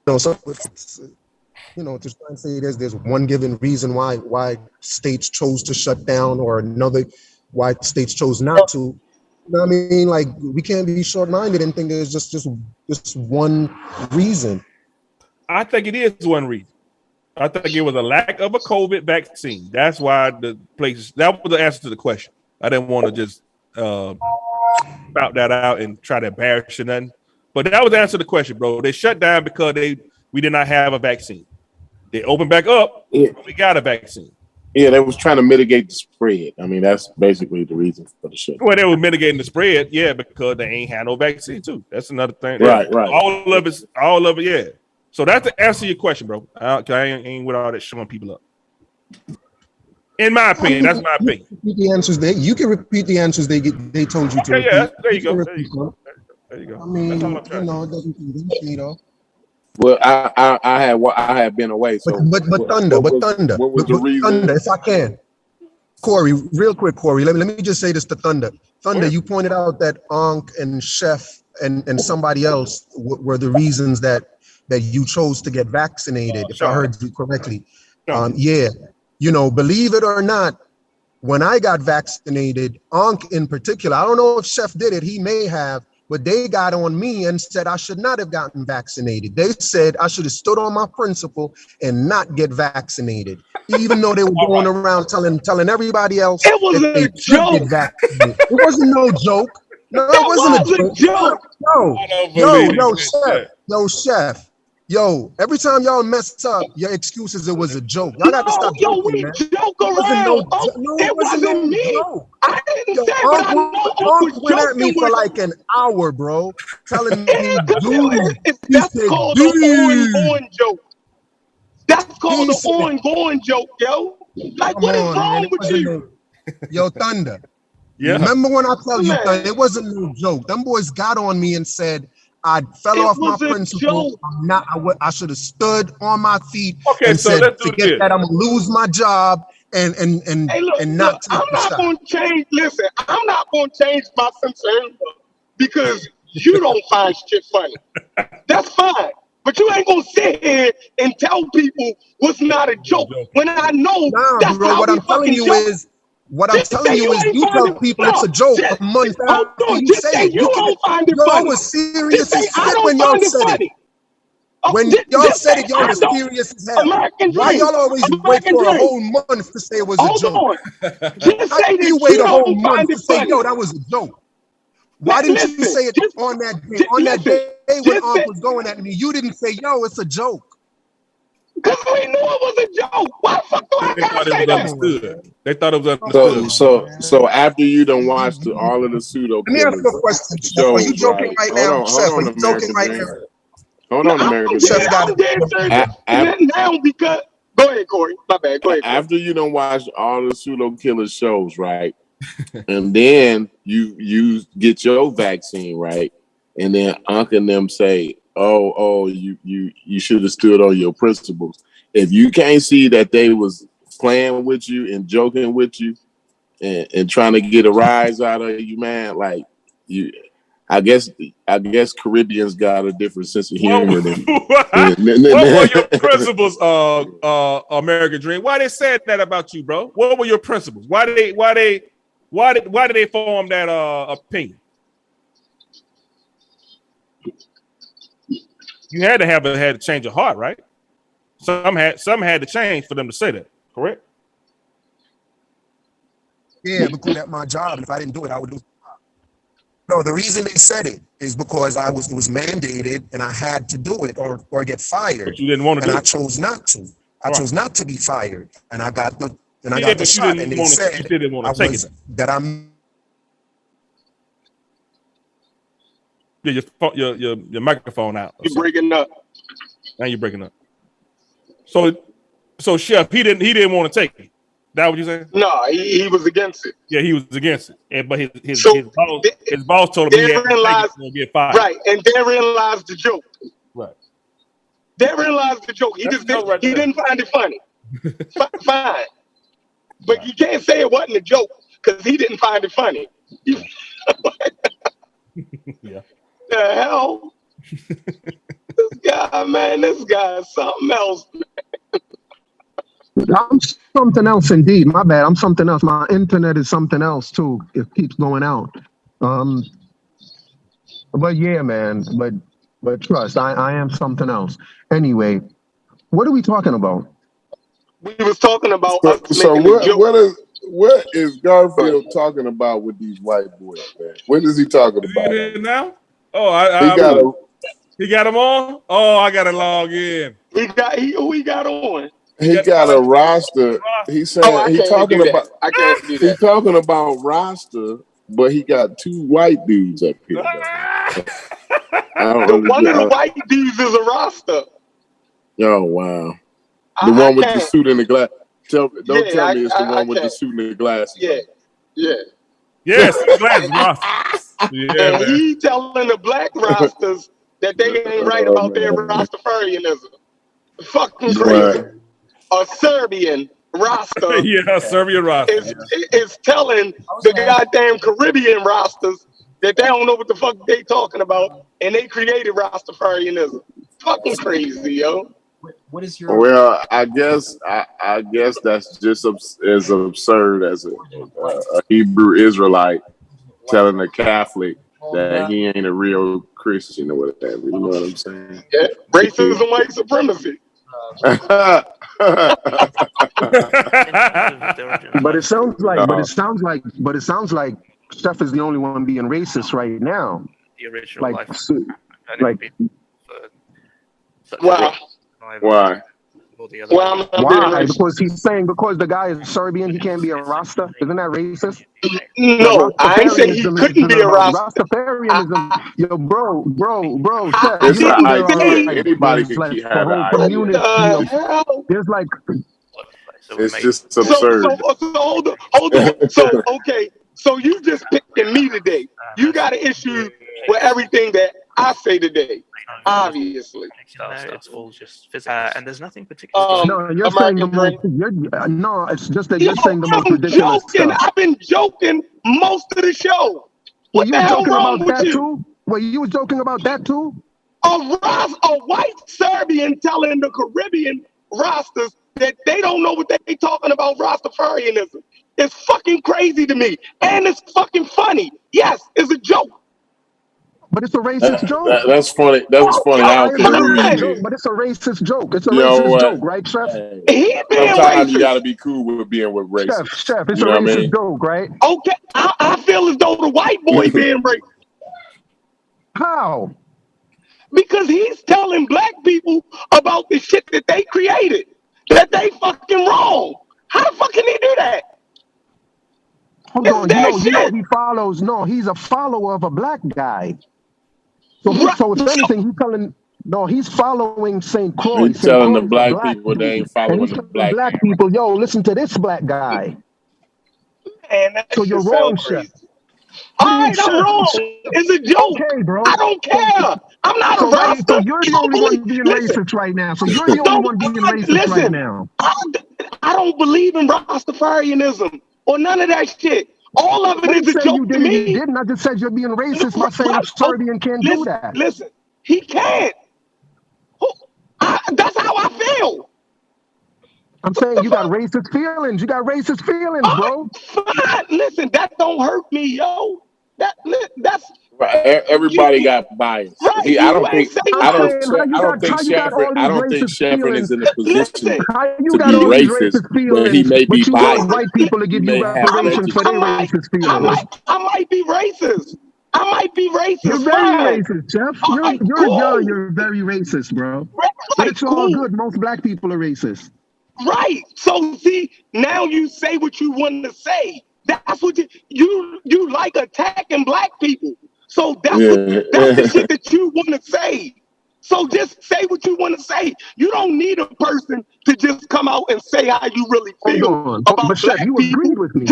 So just trying to say there's one given reason why states chose to shut down or another why states chose not to. You know what I mean? Like, we can't be short-minded and think there's just one reason. I think it is one reason. I think it was a lack of a COVID vaccine. That's why that was the answer to the question. I didn't want to just spout that out and try to embarrass you nothing. But that was the answer to the question, bro. They shut down because we did not have a vaccine. They opened back up. Yeah. We got a vaccine. Yeah, they was trying to mitigate the spread. I mean, that's basically the reason for the shut. Well, they were mitigating the spread, yeah, because they ain't had no vaccine too. That's another thing. Right. All of it, yeah. So that's the answer to your question, bro. I ain't with all that showing people up. In my opinion, that's my opinion. The answers you can repeat the answers they told you to. Yeah, there you go. There you go. I mean, it doesn't convince me though. Well, I had been away. So, but Thunder. What was the reason? Thunder, if I can, Corey, real quick, Corey. Let me just say this to Thunder. Thunder, you pointed out that Ankh and Chef and somebody else were the reasons that you chose to get vaccinated. If I heard you correctly, yeah. Believe it or not, when I got vaccinated, Ankh in particular, I don't know if Chef did it. He may have. But they got on me and said I should not have gotten vaccinated. They said I should have stood on my principle and not get vaccinated, even though they were going around telling everybody else it was a joke. Get vaccinated. It wasn't no joke. No, it wasn't a joke. Chef. Yo, every time y'all messed up, your excuses it was a joke. Y'all got to stop joking, man. Joke around. It wasn't me. I didn't say what I know. Unc went at me for like an hour, bro, telling me, dude. That's called the ongoing joke. That's called the ongoing joke, yo. Like, what is wrong with you? Yo, Thunder. Yeah. Remember when I tell you, Thunder, it wasn't no joke. Them boys got on me and said, I fell off my principle. I should have stood on my feet and said, forget that, I'm gonna lose my job and I'm not going to change. Listen, I'm not going to change my sense of humor because you don't find shit funny. That's fine. But you ain't gonna sit here and tell people what's not a joke when I know that's bro, how what we I'm telling you joke. is you tell people it's a joke a month after you say it. You don't find it y'all funny. was serious as I shit don't when y'all find it said funny. it. When y'all said it, y'all was serious as hell. Why y'all always wait for a whole month to say it was a joke? Just say You that wait you a whole don't month find to it say, funny. yo, that was a joke. Why didn't you say it on that day? On that day when Unc was going at me, you didn't say, yo, it's a joke. Because we knew it was a joke. Why the fuck do I gotta say that? They thought it was understood. So after you done watched all of the pseudo Let me ask you a question, Chef. Are you joking right now? Chef, are you joking right now? Hold on, American Dream. I'm dead serious. Now because go ahead, Corey. My bad. Go ahead. After you done watched all the pseudo killer shows, right? And then you get your vaccine, right? And then Unc and them say, oh, you should have stood on your principles. If you can't see that they was playing with you and joking with you and trying to get a rise out of you, man, like you, I guess Caribbeans got a different sense of humor than. What were your principles, American Dream? Why they said that about you, bro? What were your principles? Why did they form that opinion? You had to change of heart, right? Some had to change for them to say that, correct? Yeah, because that's my job. If I didn't do it, I would do it. No, the reason they said it is because it was mandated and I had to do it or get fired. But you didn't want to do it. I chose not to. I chose not to be fired. And I got the but shot. And they said you didn't want to take it. That I'm. Yeah, your microphone out. You're breaking up. Now you're breaking up. So Chef, he didn't want to take it. That what you saying? No, he was against it. Yeah, he was against it. But his boss told him he had to take it or get fired. Right, and therein lies the joke. Right. Therein lies the joke. He didn't find it funny. Fine. But you can't say it wasn't a joke because he didn't find it funny. Yeah. The hell? This guy is something else. I'm something else indeed. My bad. I'm something else. My internet is something else too. It keeps going out. But yeah, man. But trust, I am something else. Anyway, what are we talking about? We was talking about what is Garfield talking about with these white boys, man? What is he talking about? Now? Oh, he got him on? Oh, I gotta log in. Who he got on? He got a roster. He said he's talking about. I can't do that. He's talking about roster, but he got two white dudes up here. One of the white dudes is a roster. Oh wow! The one with the suit and the glass. Don't tell me it's the one with the suit and the glasses. Yeah. Yes, glass roster. Yeah, and he telling the black rosters that they ain't right about their Rastafarianism. Fucking crazy. Right. A Serbian roster. Yeah, Serbian roster. Is telling the goddamn Caribbean rosters that they don't know what the fuck they talking about, and they created Rastafarianism. Fucking crazy, yo. What is your? Well, I guess that's just as absurd as a Hebrew Israelite telling a Catholic that he ain't a real Christian or whatever. You know what I'm saying? Yeah, racism, white supremacy. But it sounds like Steph is the only one being racist right now. The original life. Wow. Why? Why? Because he's saying because the guy is Serbian, he can't be a Rasta. Isn't that racist? No, I ain't saying he couldn't be a Rasta. Rastafarianism, yo, bro. It's an idea. Anybody can have an idea. There's like. It's just absurd. So hold on. So okay. So you just picking me today. You got an issue with everything that I say today, obviously. It's all just and there's nothing particular. No, you're saying the most. No, it's just that you're saying the most I'm ridiculous joking. stuff. I've been joking most of the show. Were you joking wrong about with that you? too? Were you joking about that too? A white Serbian telling the Caribbean rosters that they don't know what they talking about Rastafarianism. It's fucking crazy to me. And it's fucking funny. Yes, it's a joke. But it's a racist joke. That's funny. That's funny. I don't care. Joke, but it's a racist joke. It's a racist joke, right, Chef? Sometimes you got to be cool with being with racists. Chef, it's a racist joke, right? Okay, I feel as though the white boy being racist. How? Because he's telling black people about the shit that they created, that they fucking wrong. How the fuck can he do that? Hold on, you know he follows. No, he's a follower of a black guy. So, so if anything, he's telling. No, he's following St. Croix. He's telling the black people they ain't following the black people. Yo, listen to this black guy. Man, so you're wrong, Chef. All right, I'm wrong. It's a joke. Okay, bro. I don't care. I'm not a racist. So you're the only one being racist right now. So you're the only one being racist right now. I don't believe in Rastafarianism or none of that shit. All of it is a joke to me. You didn't. I just said you're being racist by saying a Serbian can't do that. Listen, he can't. That's how I feel. I'm saying you got racist feelings. You got racist feelings, bro. Fine. Listen, that don't hurt me, yo. That's everybody got bias. Right, I don't think Sheffrin is in a position to be racist, where he may be biased. White people to give you reparations for their racist feelings. I might be racist. I might be racist. You're very racist, Jeff. You're very racist, bro. But it's all good. Most black people are racist. Right. So see, now you say what you want to say. That's what you like attacking black people. So that's the shit that you want to say. So just say what you want to say. You don't need a person to just come out and say how you really feel about but Chef, you agreed with me.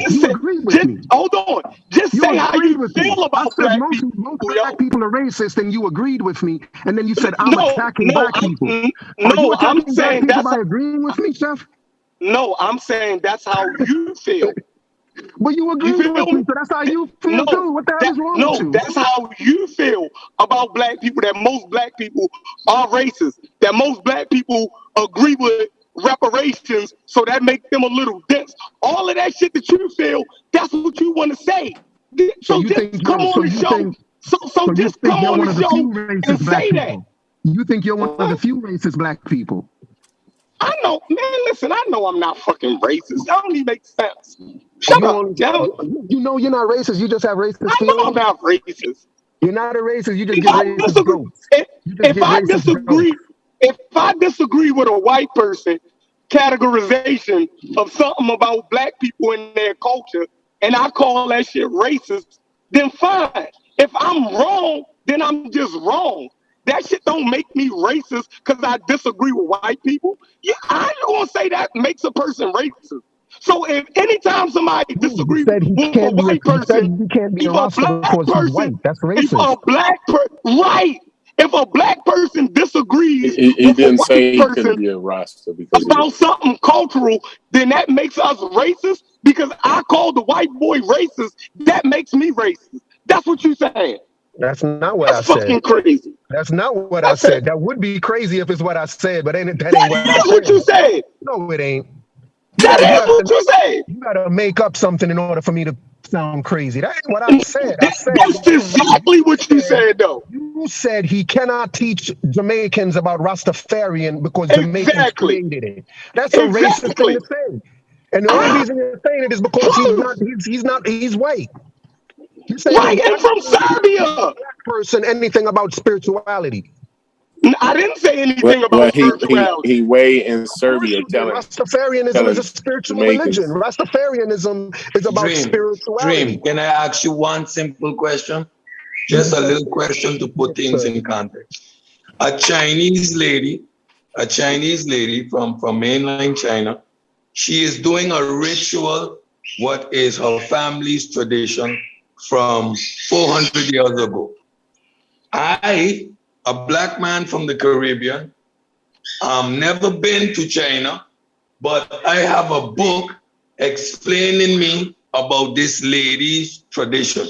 Hold on. Just say how you feel about black people. Most black people are racist, and you agreed with me. And then you said I'm attacking black people. No, I'm saying that's by agreeing with me, Chef. No, I'm saying that's how you feel. But you agree with me, so that's how you feel too. What the hell is wrong with you? No, that's how you feel about black people, that most black people are racist, that most black people agree with reparations, so that makes them a little dense. All of that shit that you feel, that's what you want to say. So just come on the show. So just come on the show and say that. You think you're one of the few racist black people? I know, man, listen, I know I'm not fucking racist. That don't even make sense. Shut up, Joe. You know you're not racist. You just have racist feelings. I know I'm not racist. You're not a racist. You just get racist jokes. If I disagree with a white person categorization of something about black people and their culture, and I call that shit racist, then fine. If I'm wrong, then I'm just wrong. That shit don't make me racist because I disagree with white people. Yeah, I ain't gonna say that makes a person racist. So if anytime somebody disagrees with a white person, he can't be a Rasta because he's white. That's racist. If a black person disagrees he didn't say he couldn't be a Rasta because about something cultural, then that makes us racist because I call the white boy racist. That makes me racist. That's what you're saying. That's not what I said. That's fucking crazy. That's not what I said. That would be crazy if it's what I said, but that ain't what I said. That's what you said. No, it ain't. That is what you said. You gotta make up something in order for me to sound crazy. That ain't what I said. That's exactly what you said, though. You said he cannot teach Jamaicans about Rastafarian because Jamaicans created it. That's a racist thing to say. And the only reason you're saying it is because he's white. Right, and from Serbia. Black person, anything about spirituality? I didn't say anything about spirituality. He way in Serbia telling Rastafarianism is a spiritual religion. Rastafarianism is about spirituality. Dream, can I ask you one simple question? Just a little question to put things in context. A Chinese lady from mainland China, she is doing a ritual, what is her family's tradition from 400 years ago. I, a black man from the Caribbean, never been to China, but I have a book explaining me about this lady's tradition.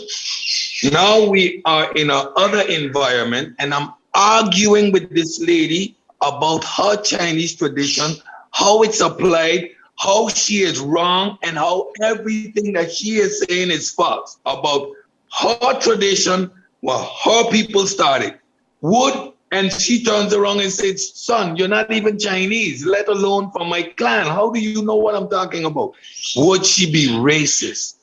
Now we are in another environment, and I'm arguing with this lady about her Chinese tradition, how it's applied, how she is wrong, and how everything that she is saying is false about her tradition, what her people started. And she turns around and says, son, you're not even Chinese, let alone from my clan. How do you know what I'm talking about? Would she be racist?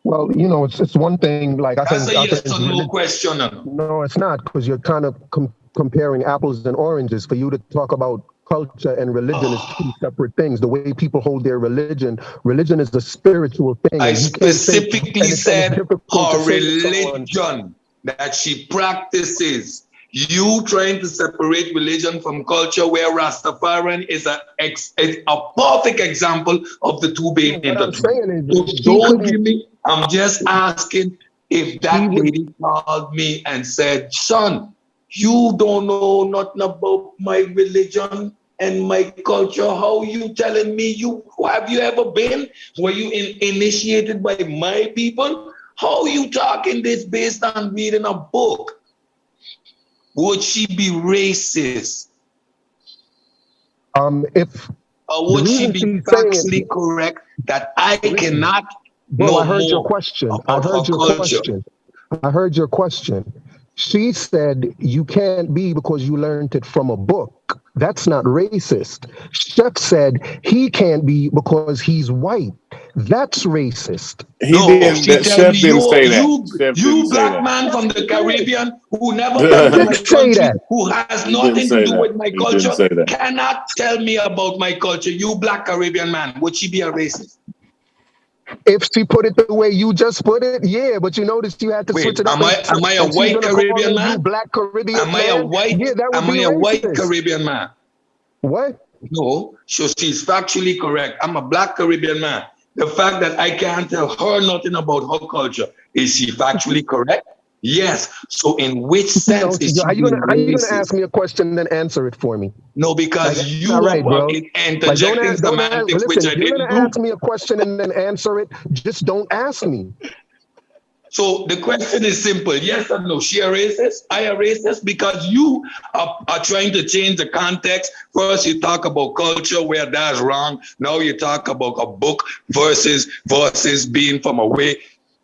Well, it's one thing. Like That's a yes or no question. No, it's not, because you're kind of comparing apples and oranges. For you to talk about culture and religion is two separate things. The way people hold their religion is a spiritual thing. I specifically said her religion that she practices. You trying to separate religion from culture, where Rastafarian is a perfect example of the two being intertwined. Don't give me. I'm just asking if that lady called me and said, son, you don't know nothing about my religion and my culture. How you telling me have you ever been? Were you initiated by my people? How you talking this based on reading a book? Would she be racist? Would she be factually correct that I cannot know I heard more your question. I heard your question. She said you can't be because you learned it from a book. That's not racist. Chef said he can't be because he's white. That's racist. Chef didn't say that. You black man from the Caribbean who never been to my country, who has nothing to do with my culture, cannot tell me about my culture. You black Caribbean man, would she be a racist? If she put it the way you just put it, yeah, but you noticed you had to switch it up. Am I a white Caribbean man? Black Caribbean am I a white? Yeah, that would am be I a racist. White Caribbean man? What? No, so she's factually correct. I'm a black Caribbean man. The fact that I can't tell her nothing about her culture, is she factually correct? Yes. So in which sense is she Are you gonna ask me a question and then answer it for me? No, because you are right, bro. Interjecting semantics, which I didn't You're gonna ask me a question and then answer it. Just don't ask me. So the question is simple: yes or no? She a racist? I a racist? Because you are trying to change the context. First, you talk about culture where that's wrong. Now you talk about a book versus being from away.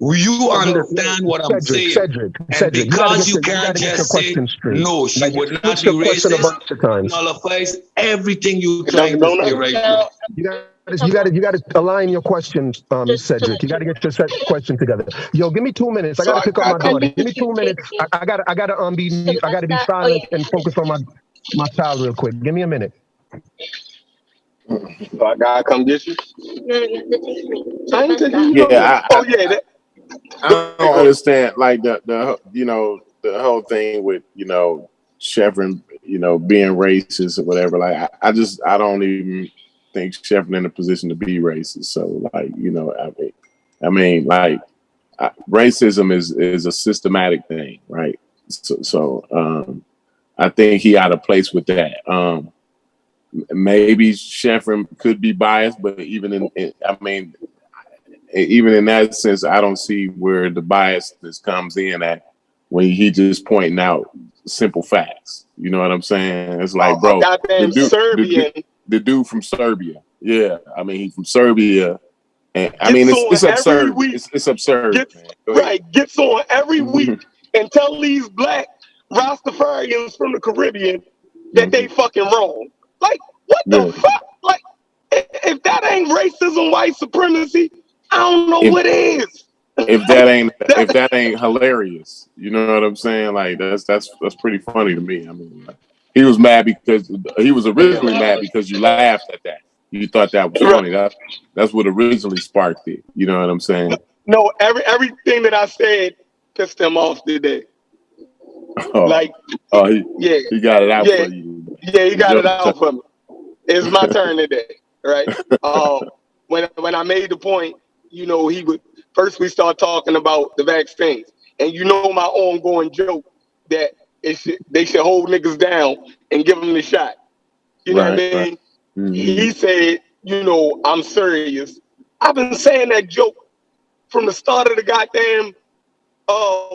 You understand what I'm saying? Cedric, because you can't just say no, she would not be racist. Nullifies everything you trying to say right now. You got to align your questions, Cedric. You got to get your question together. Yo, give me 2 minutes. I got to pick up my daughter. Give me 2 minutes. I got to be silent and focus on my child real quick. Give me a minute. So I gotta come get you. I don't understand like the whole thing with Chevron being racist or whatever. Like I don't even think Chevron in a position to be racist. So like I mean racism is a systematic thing, right? So I think he out of place with that. Maybe Chevron could be biased, but even in that sense, I don't see where the biasness comes in at when he just pointing out simple facts. You know what I'm saying? It's like, bro, the dude from Serbia. Yeah, I mean, he's from Serbia. And I mean, it's absurd. It's absurd. Gets on every week and tell these black Rastafarians from the Caribbean that they fucking wrong. Like, what the fuck? Like, if that ain't racism, white supremacy, I don't know what is. If that ain't hilarious, you know what I'm saying? Like that's pretty funny to me. I mean, he was mad because he was originally mad because you laughed at that. You thought that was funny. That's what originally sparked it. You know what I'm saying? No, everything that I said pissed him off today. He got it out for you. Yeah, he got it out for me. It's my turn today, right? When I made the point, we start talking about the vaccines, and you know my ongoing joke that they should hold niggas down and give them the shot. You know what I mean? Right. Mm-hmm. He said, you know, I'm serious. I've been saying that joke from the start of the goddamn,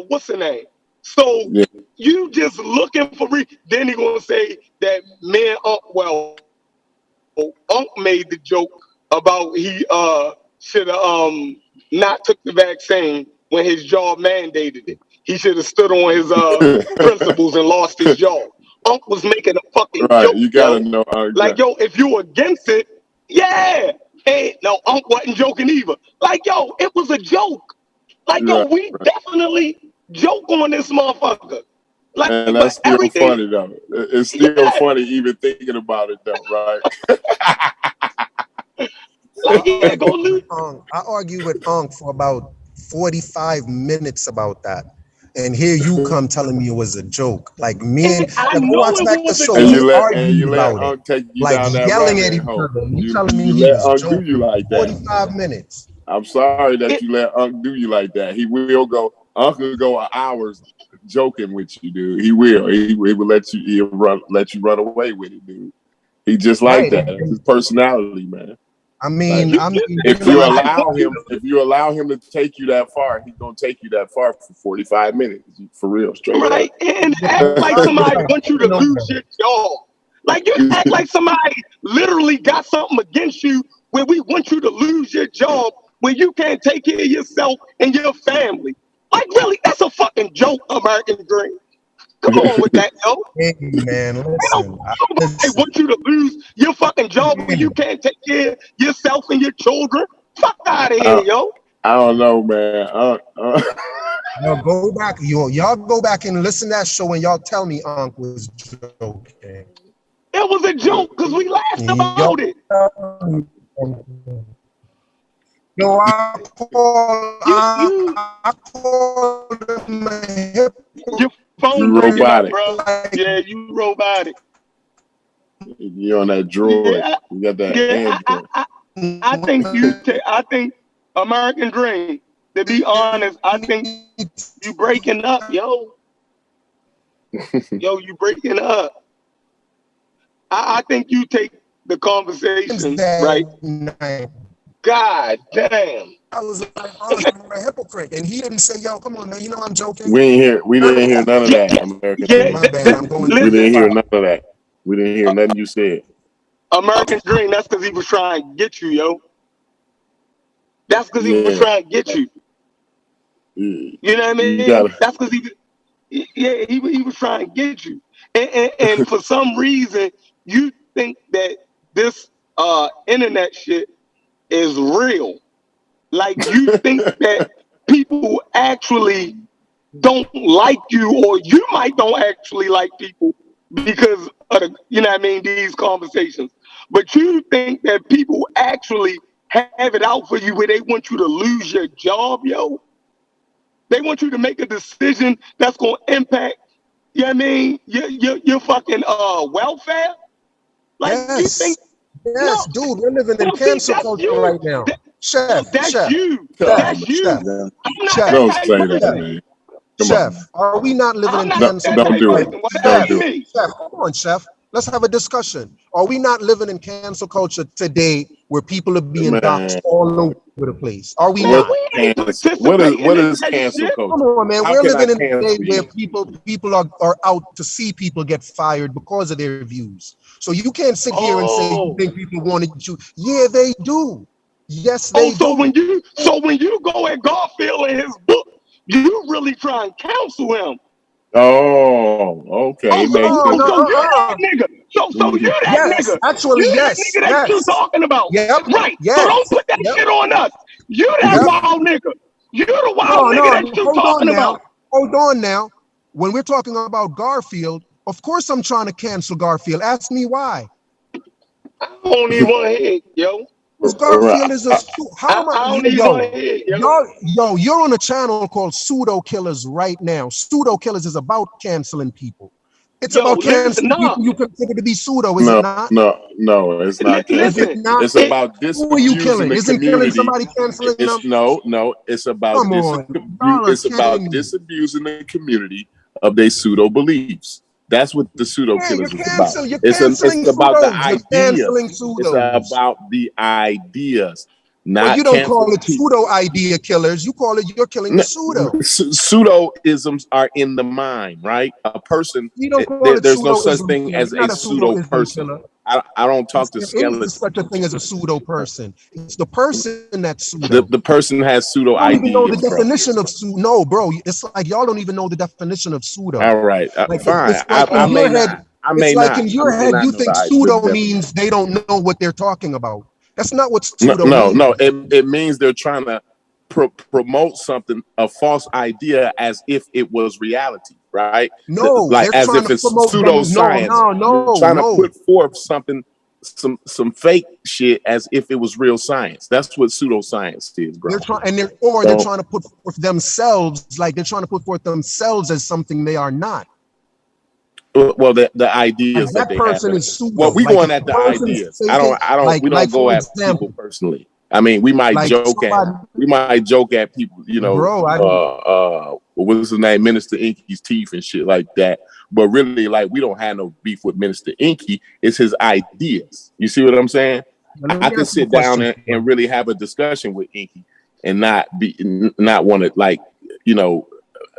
what's the name? So you just looking for then he gonna say that me and Unc made the joke about he should have not took the vaccine when his job mandated it. He should have stood on his principles and lost his job. Unc was making a fucking joke. You gotta know. Like, yo, if you against it, yeah. Hey, no, Unc wasn't joking either. Like, yo, it was a joke. Like, yo, we definitely joke on this motherfucker. Like, and that's still funny though. It's still funny even thinking about it though, right? I argued with Unc for about 45 minutes about that. And here you come telling me it was a joke. Like me and watch back the show, we argued about it. Like yelling at each other. You telling me he was joking. Do you like that? 45 minutes. I'm sorry that you let Unc do you like that. He will go. Unc will go hours joking with you, dude. He will. He will let you run away with it, dude. He just like that. It's his personality, man. I mean, if you allow him to take you that far, he's gonna take you that far for 45 minutes, for real, straight right? Up. And act like somebody wants you to lose your job. Like you act like somebody literally got something against you where we want you to lose your job, where you can't take care of yourself and your family. Like really, that's a fucking joke, American Dream. Come on with that, yo. Hey, man, listen. They want you to lose your fucking job when you can't take care of yourself and your children. Fuck out of here, yo. I don't know, man. Y'all go back. Y'all go back and listen to that show, and y'all tell me Unc was joking. It was a joke because we laughed about it. No, I called him a hypocrite. Phone robotic, bro. Yeah, you robotic. You on that droid? Yeah, you got that Android. I think I think American Dream. To be honest, I think you breaking up, yo. Yo, you breaking up. I think you take the conversation right. God damn. I was like, I'm a hypocrite, and he didn't say, "Yo, come on, man. You know I'm joking." We didn't hear none of that, American. Yeah, my bad. I'm going. We didn't hear none of that. We didn't hear nothing you said. American Dream. That's because he was trying to get you, yo. That's because he was trying to get you. You know what I mean? That's because he was trying to get you, and for some reason you think that this internet shit is real. Like you think that people actually don't like you, or you might don't actually like people because of the, you know what I mean, these conversations. But you think that people actually have it out for you where they want you to lose your job, yo. They want you to make a decision that's gonna impact, you know what I mean, your fucking welfare. Like you think dude, we're living in cancel culture right now. Chef, that's Chef, you. Chef, That's you. Chef, Chef, don't say that, man. Chef, are we not living in cancel culture? Don't do it. Don't do it. Chef, come on, Chef. Let's have a discussion. Are we not living in cancel culture today where people are being doxxed all over the place? Are we not? What is cancel culture? Come on, man. We're living in a day where people are out to see people get fired because of their views. So you can't sit here and say you think people wanted you. Yeah, they do. Yes, they do. So when you go at Garfield in his book, you really try and counsel him. Oh, okay. So you that nigga. So you that nigga. Actually, you yes. That nigga that you talking about. Yep. Right. Yes. So don't put that shit on us. You that wild nigga. You the wild nigga that you talking about. Hold on now. When we're talking about Garfield, of course I'm trying to cancel Garfield. Ask me why. I don't even want to hear, yo. Because Garfield is a how am I? You're on a channel called Pseudo Killers right now. Pseudo Killers is about canceling people. It's about canceling people you consider to be pseudo, is it not? No, it's not canceling. It's about who are you disabusing killing? the Isn't killing community. somebody canceling It's them? no. It's about Come on, y'all are it's about kidding me. disabusing the community of their pseudo beliefs. That's what the pseudo killers is about. It's about the ideas. It's about the ideas. Well, you don't call it pseudo idea killers. You call it you're killing the pseudo. Pseudoisms are in the mind, right? A person. You don't call it There's no such pseudoism. thing as You're not a pseudo pseudoism person. killer. I don't talk to There skeletons. is such a thing as a pseudo person. It's the person that's pseudo. The person has pseudo I don't ideas. even know the definition of pseudo. No, bro. It's like y'all don't even know the definition of pseudo. All right, like, fine. It's like I in may your head. not. I may it's like not. in your head, you think the pseudo means they don't know what they're talking about. That's not what pseudo means. No. It means they're trying to promote something, a false idea, as if it was reality, right? No, like as if it's pseudoscience. No, trying to put forth something, some fake shit, as if it was real science. That's what pseudoscience is, bro. They're trying to put forth themselves, like they're trying to put forth themselves as something they are not. Well, the ideas like that they person have. is pseudo. Well, we like going at the ideas. I don't. We don't go at people personally. I mean, we might joke at people, you know. Bro, what's his name, Minister Inky's teeth and shit like that. But really, like, we don't have no beef with Minister Inky. It's his ideas. You see what I'm saying? I can sit down and really have a discussion with Inky and not want to, like, you know,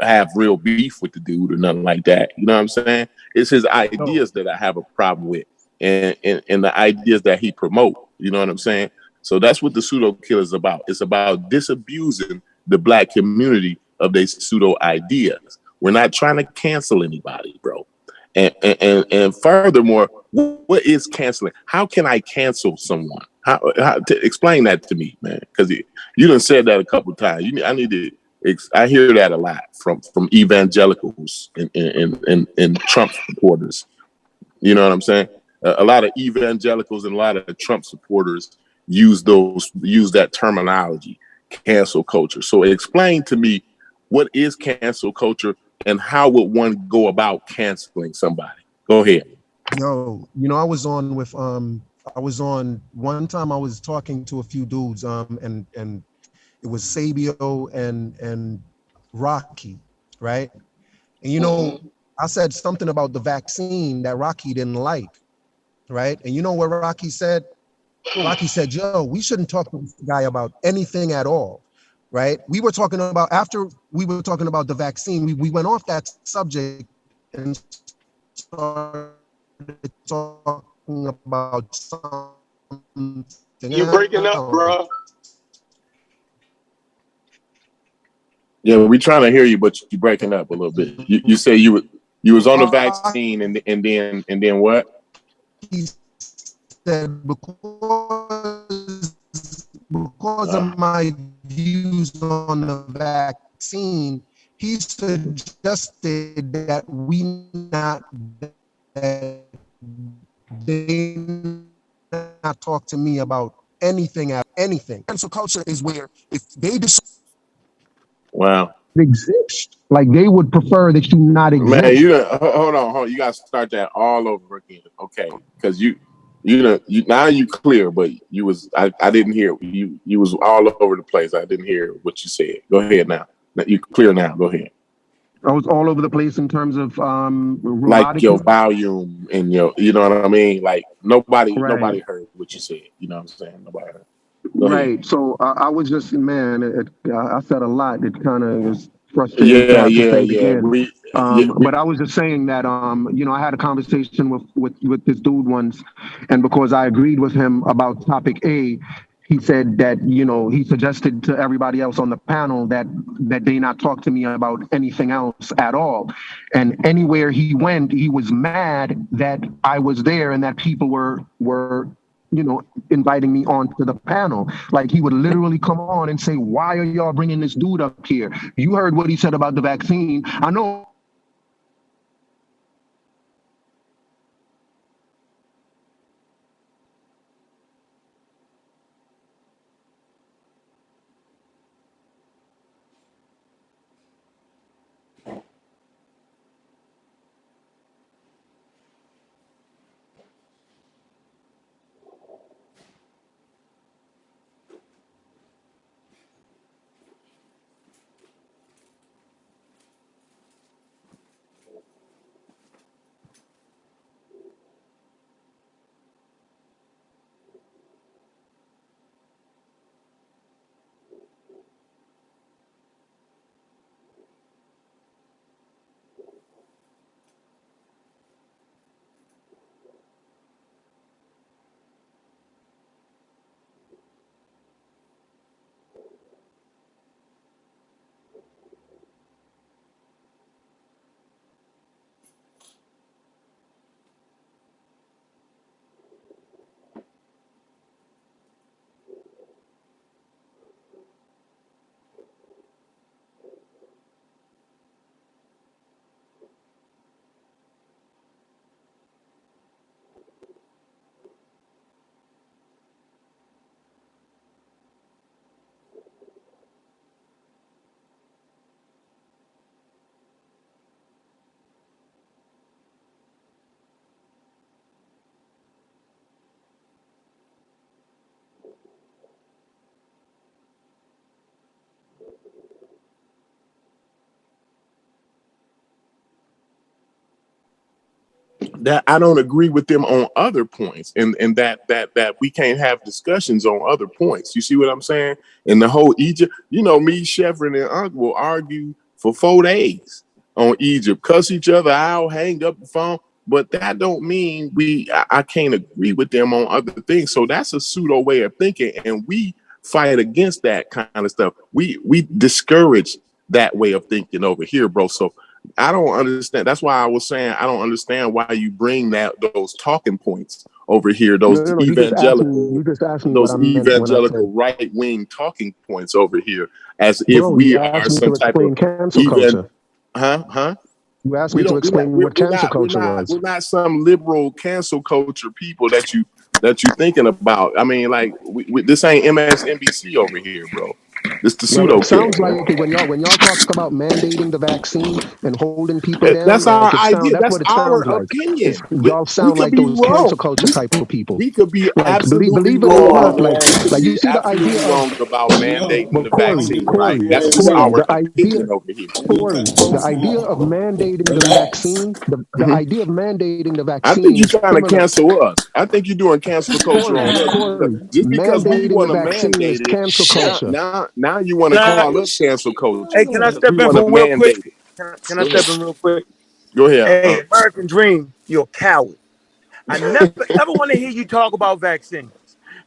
have real beef with the dude or nothing like that. You know what I'm saying? It's his ideas that I have a problem with, and the ideas that he promote. You know what I'm saying? So that's what the pseudo killer is about. It's about disabusing the black community of their pseudo ideas. We're not trying to cancel anybody, bro. And furthermore, what is canceling? How can I cancel someone? How to explain that to me, man? Because you done said that a couple of times. I need to. I hear that a lot from evangelicals and Trump supporters. You know what I'm saying? A lot of evangelicals and a lot of Trump supporters use that terminology, cancel culture. So explain to me, what is cancel culture and how would one go about canceling somebody? Go ahead. Yo, I was on one time, I was talking to a few dudes, and it was Sabio and Rocky, right? And I said something about the vaccine that Rocky didn't like, right? And you know what Rocky said? Rocky said, yo, we shouldn't talk to this guy about anything at all, right? After we were talking about the vaccine, we went off that subject and started talking about something. You're breaking up, bro. Yeah, we're trying to hear you, but you're breaking up a little bit. You say you was on the vaccine and then what? He said because of my views on the vaccine, he suggested that they not talk to me about anything. Cancel culture is where if they wow exist, like they would prefer that you not exist. Man, hold on. You got to start that all over again, okay? Because you now you clear, but I didn't hear you. You was all over the place. I didn't hear what you said. Go ahead now. You clear now. Go ahead. I was all over the place in terms of like your volume and you know what I mean. Like nobody heard what you said. You know what I'm saying? Nobody heard. Right. So I was just, man, I said a lot. It kind of was frustrating. Yeah. But I was just saying that, I had a conversation with this dude once, and because I agreed with him about topic A, he said that, he suggested to everybody else on the panel that they not talk to me about anything else at all. And anywhere he went, he was mad that I was there and that people were inviting me onto the panel. Like he would literally come on and say, why are y'all bringing this dude up here? You heard what he said about the vaccine. I know. that I don't agree with them on other points, and that we can't have discussions on other points. You see what I'm saying? And the whole Egypt, me, Chevron, and Unc will argue for 4 days on Egypt, cuss each other out, hang up the phone, but that don't mean I can't agree with them on other things. So that's a pseudo way of thinking, and we fight against that kind of stuff. We discourage that way of thinking over here, bro. So I don't understand. That's why I was saying I don't understand why you bring those talking points over here, those evangelical right-wing talking points over here, as if we are some type of cancel culture. You asked me to explain what cancel culture was. We're not some liberal cancel culture people that you thinking about. I mean, like this ain't MSNBC over here, bro. It's the pseudo. It sounds like when y'all talk about mandating the vaccine and holding people down. That's our idea. That's our opinion. Y'all sound like those cancel culture type of people. We could be absolutely believe it wrong. or not. Like you see the idea wrong about mandating the vaccine, right? That's just our opinion over here. The idea of mandating the vaccine. The idea of mandating the vaccine. I think you're trying to cancel us. I think you're doing cancel culture on us. Just because we want to mandate it, cancel culture. Now you want to call us cancel culture. Hey, can I step in for real quick? Can I step in real quick? Go ahead. Hey, American Dream, you're a coward. I never ever want to hear you talk about vaccines.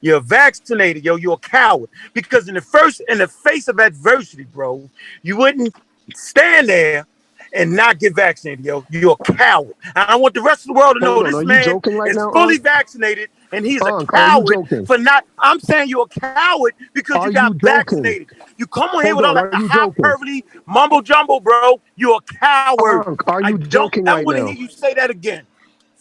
You're vaccinated, yo. You're a coward. Because in the face of adversity, bro, you wouldn't stand there and not get vaccinated, yo. You're a coward. I want the rest of the world to know this man is fully vaccinated, and he's a coward for not. I'm saying you're a coward because you got vaccinated. You come on here with all that hyperbole, mumbo jumbo, bro. You're a coward. Are you joking right now? I want to hear you say that again.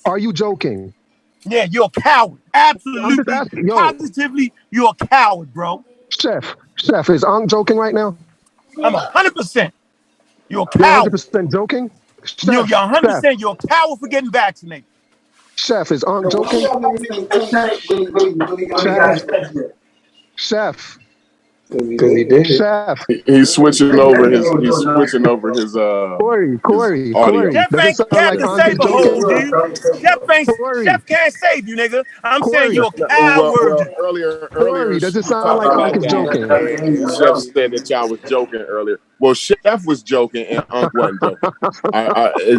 Are you joking? Yeah, you're a coward. Absolutely, positively, you're a coward, bro. Chef, is Unc joking right now? I'm 100%. You're a coward. 100% joking? You're 100%. You're a coward for getting vaccinated. Chef, is Unc joking? Chef. Because he did. Chef. He's switching over his. Corey. Chef ain't Captain Save-A-Hole, dude. Chef can't save you, nigga. I'm saying you're a coward. Earlier, does it sound like Unc is joking? Chef said that y'all was joking earlier. Well, Chef was joking and Unc wasn't joking.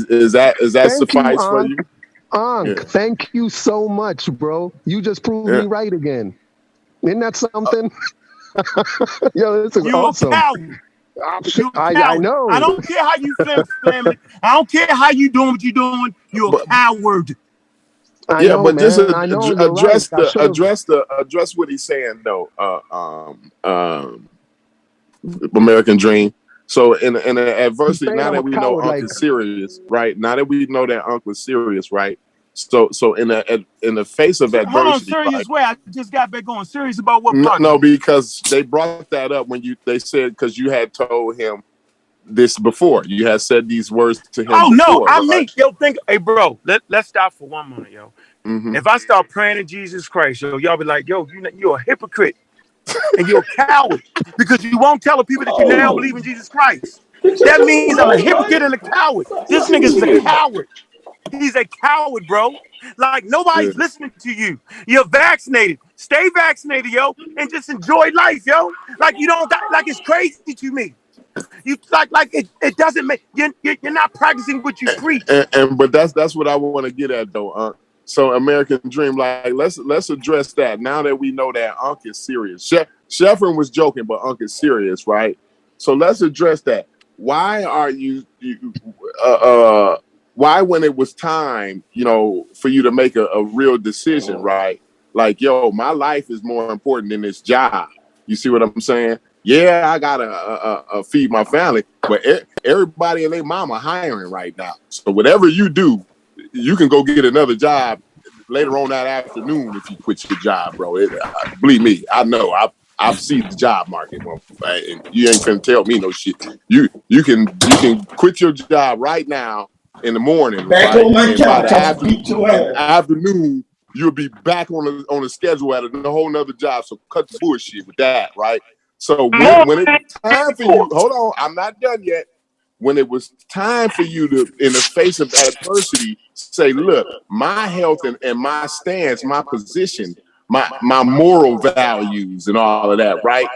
Is that suffice for you? Unc, thank you so much, bro. You just proved me right again. Isn't that something? Yo, this is awesome. I know. I don't care how you feel, family. I don't care how you doing what you're doing. You're a coward. Just address what he's saying though. American Dream. So in adversity, now that we know Unc is serious, right? Now that we know that Unc was serious, right? So in the face of adversity, hold on, serious way. I just got back on serious about what part? No, because they brought that up when they said because you had told him this before. You had said these words to him. Oh before, no, I mean, hey bro, let's stop for one moment, yo. Mm-hmm. If I start praying to Jesus Christ, y'all be like, yo, you're a hypocrite and you're a coward because you won't tell the people that you now believe in Jesus Christ. That means I'm a hypocrite and a coward. This nigga's a coward. He's a coward, bro. Like, nobody's listening to you. You're vaccinated. Stay vaccinated, yo, and just enjoy life, yo. Like, you don't, like, it's crazy to me. You like it doesn't make, you're not practicing what you preach. But that's what I want to get at, though. So American Dream, like, let's address that. Now that we know that Unc is serious. Chefrin was joking, but Unc is serious, right? So let's address that. Why are you why when it was time, for you to make a real decision, right? Like, yo, my life is more important than this job. You see what I'm saying? Yeah, I gotta feed my family, but everybody and their mama hiring right now. So whatever you do, you can go get another job later on that afternoon if you quit your job, bro. Believe me, I know. I've seen the job market, and you ain't gonna tell me no shit. You can quit your job right now in the morning, right? And by the afternoon, you'll be back on the schedule at a whole nother job. So cut the bullshit with that, right? So when it's time for you, hold on, I'm not done yet. when it was time for you to, in the face of adversity, say, look, my health and my stance, my position, my moral values and all of that, right,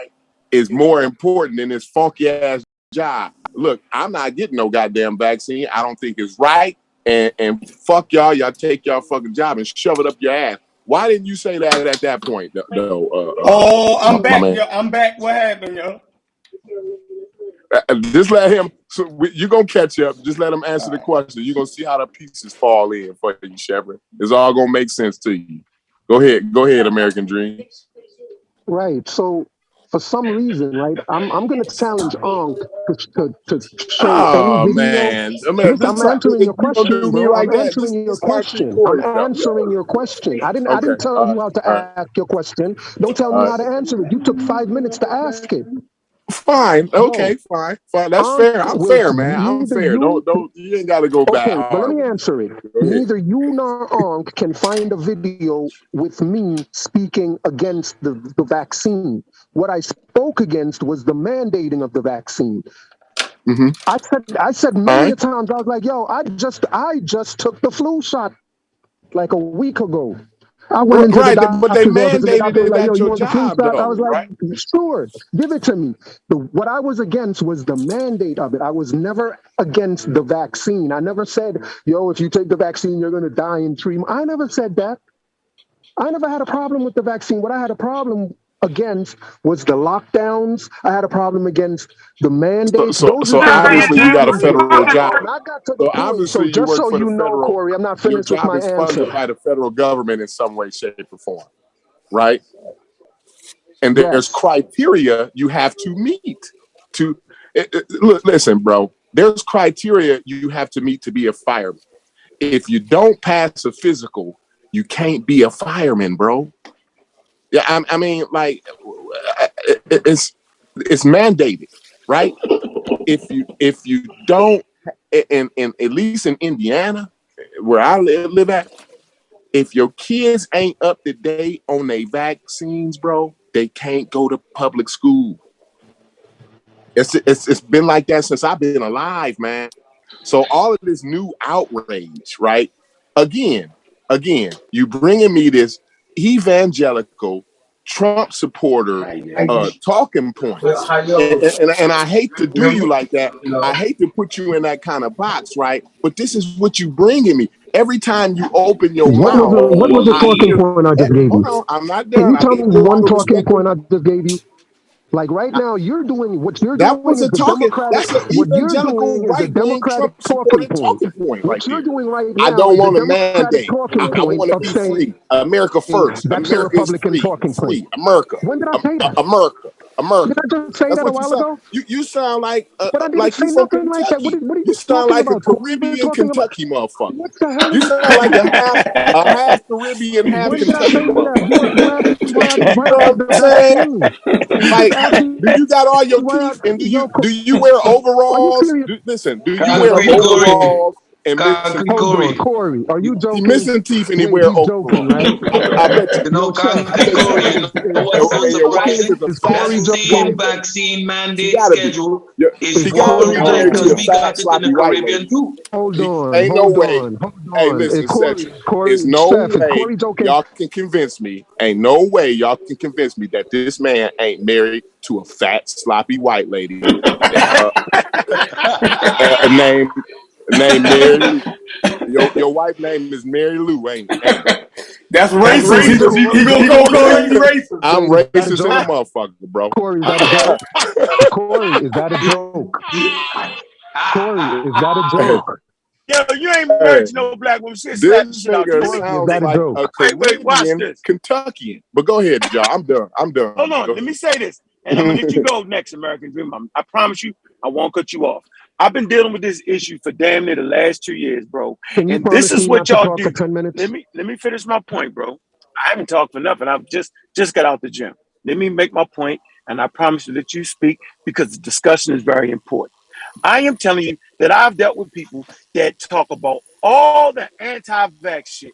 is more important than this funky ass job. Look, I'm not getting no goddamn vaccine. I don't think it's right. And fuck y'all take y'all fucking job and shove it up your ass. Why didn't you say that at that point, though? I'm back, yo. I'm back. What happened, yo? Just let him. So you're gonna catch up. Just let him answer the question. You're gonna see how the pieces fall in for you, Shepard. It's all gonna make sense to you. Go ahead, American Dream. Right. So for some reason, right, I'm gonna challenge Ankh to show any video. Man. I'm answering your question, bro. I'm answering your question. I'm answering your question. I didn't tell you how to ask your question. Don't tell me how to answer it. You took 5 minutes to ask it. Fine. Okay. Fine. That's fair. I'm fair, man. I'm fair. You ain't got to go back. Okay, but let me answer it. Neither you nor Ankh can find a video with me speaking against the vaccine. What I spoke against was the mandating of the vaccine. Mm-hmm. I said many times, I was like, yo, I just took the flu shot like a week ago. I went into the doctor's but they office, the doctor was mandated it like, yo, at you your want the flu job, shot? though, I was like, right? sure, give it to me. What I was against was the mandate of it. I was never against the vaccine. I never said, yo, if you take the vaccine, you're going to die in 3 months. I never said that. I never had a problem with the vaccine. What I had a problem against was the lockdowns. I had a problem against the mandates. So obviously you got a federal job. I got to the So point. obviously So you just work so for the you know, federal. Corey, I'm not Your finished with job my is funded answer. by the federal government in some way, shape, or form, right? And there's criteria you have to meet. Listen, bro. There's criteria you have to meet to be a fireman. If you don't pass a physical, you can't be a fireman, bro. Yeah, I mean, like, it's mandated, right? If you don't, and at least in Indiana, where I live at, if your kids ain't up to date on their vaccines, bro, they can't go to public school. It's been like that since I've been alive, man. So all of this new outrage, right? Again, you bringing me this evangelical Trump supporter talking points, and I hate to do you like that. I hate to put you in that kind of box, right? But this is what you bringing me every time you open your mouth. What was the talking point I just gave you? Hold on, I'm not done. Can you tell me one talking point I just gave you? Like right now, you're doing what you're doing. That was a talking. That's an evangelical right-wing Trump supporting talking point. What you're doing right now, I don't want a mandate. I want to be free. America first. That's a Republican talking point. America. When did I say that? America. Did I just say that a while ago? You sound like but I didn't say nothing like that. What are you sound like a Caribbean Kentucky motherfucker. What the hell? You sound like a half Caribbean, half Kentucky motherfucker. You know what I'm saying? Like, do you got all your teeth? And do you wear overalls? Listen, do you wear overalls? And Corey, are you joking? Missing teeth and he wear overalls. Right? I bet you. No, Corey, you know what's so surprising? The vaccine mandate schedule is Corey because we got it in the Caribbean too. Hold on. Ain't no way. Hey, listen, there's no way y'all can convince me. Ain't no way y'all can convince me that this man ain't married to a fat, sloppy white lady named Mary Lou. Your wife's name is Mary Lou, ain't it? That's racist. He gonna go racist. I'm racist in a motherfucker, bro. Corey, is that a joke? Corey, is that a joke? Corey, is that a joke? Yo, you ain't married to no black woman. This nigga sounds like a Caribbean Kentuckian. But go ahead, y'all. I'm done. Hold on. Let me say this. And I'm going to let you go next, American Dream. I promise you, I won't cut you off. I've been dealing with this issue for damn near the last 2 years, bro. And this is what y'all do. Let me finish my point, bro. I haven't talked for nothing. I've just got out the gym. Let me make my point, and I promise you that you speak because the discussion is very important. I am telling you that I've dealt with people that talk about all the anti-vax shit.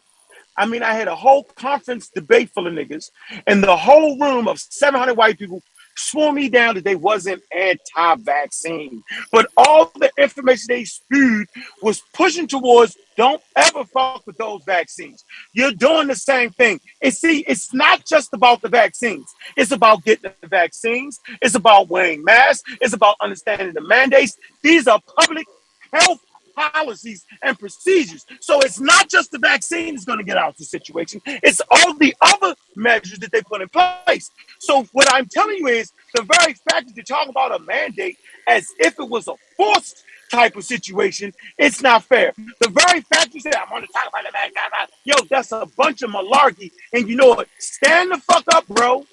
I mean, I had a whole conference debate full of niggas, and the whole room of 700 white people swore me down that they wasn't anti-vaccine. But all the information they spewed was pushing towards don't ever fuck with those vaccines. You're doing the same thing. And see, it's not just about the vaccines. It's about getting the vaccines. It's about wearing masks. It's about understanding the mandates. These are public health policies and procedures. So it's not just the vaccine is going to get out of the situation. It's all the other measures that they put in place. So what I'm telling you is the very fact that you're talking about a mandate as if it was a forced type of situation, it's not fair. The very fact you said, I'm going to talk about the mandate, yo, that's a bunch of malarkey. And you know what? Stand the fuck up, bro.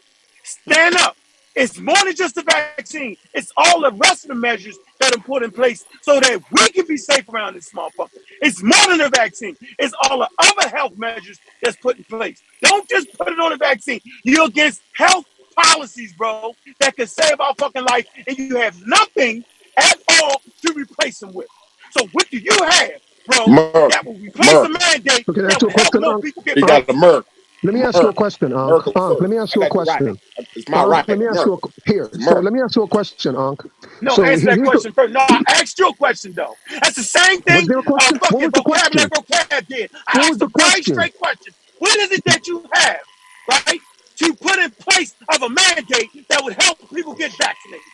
Stand up. It's more than just the vaccine. It's all the rest of the measures that are put in place so that we can be safe around this motherfucker. It's more than the vaccine. It's all the other health measures that's put in place. Don't just put it on the vaccine. You're against health policies, bro, that can save our fucking life, and you have nothing at all to replace them with. So what do you have, bro, that will replace the mandate that will help more people get got the Merck. Let me ask you a question, Unc. Let me ask you a question. It's my right. Let me ask you let me ask you a question, Unc. No, answer that question first. No, I asked you a question, though. That's the same thing fucking vocabulary vocab did. I asked a very straight question. What is it that you have, right, to put in place of a mandate that would help people get vaccinated?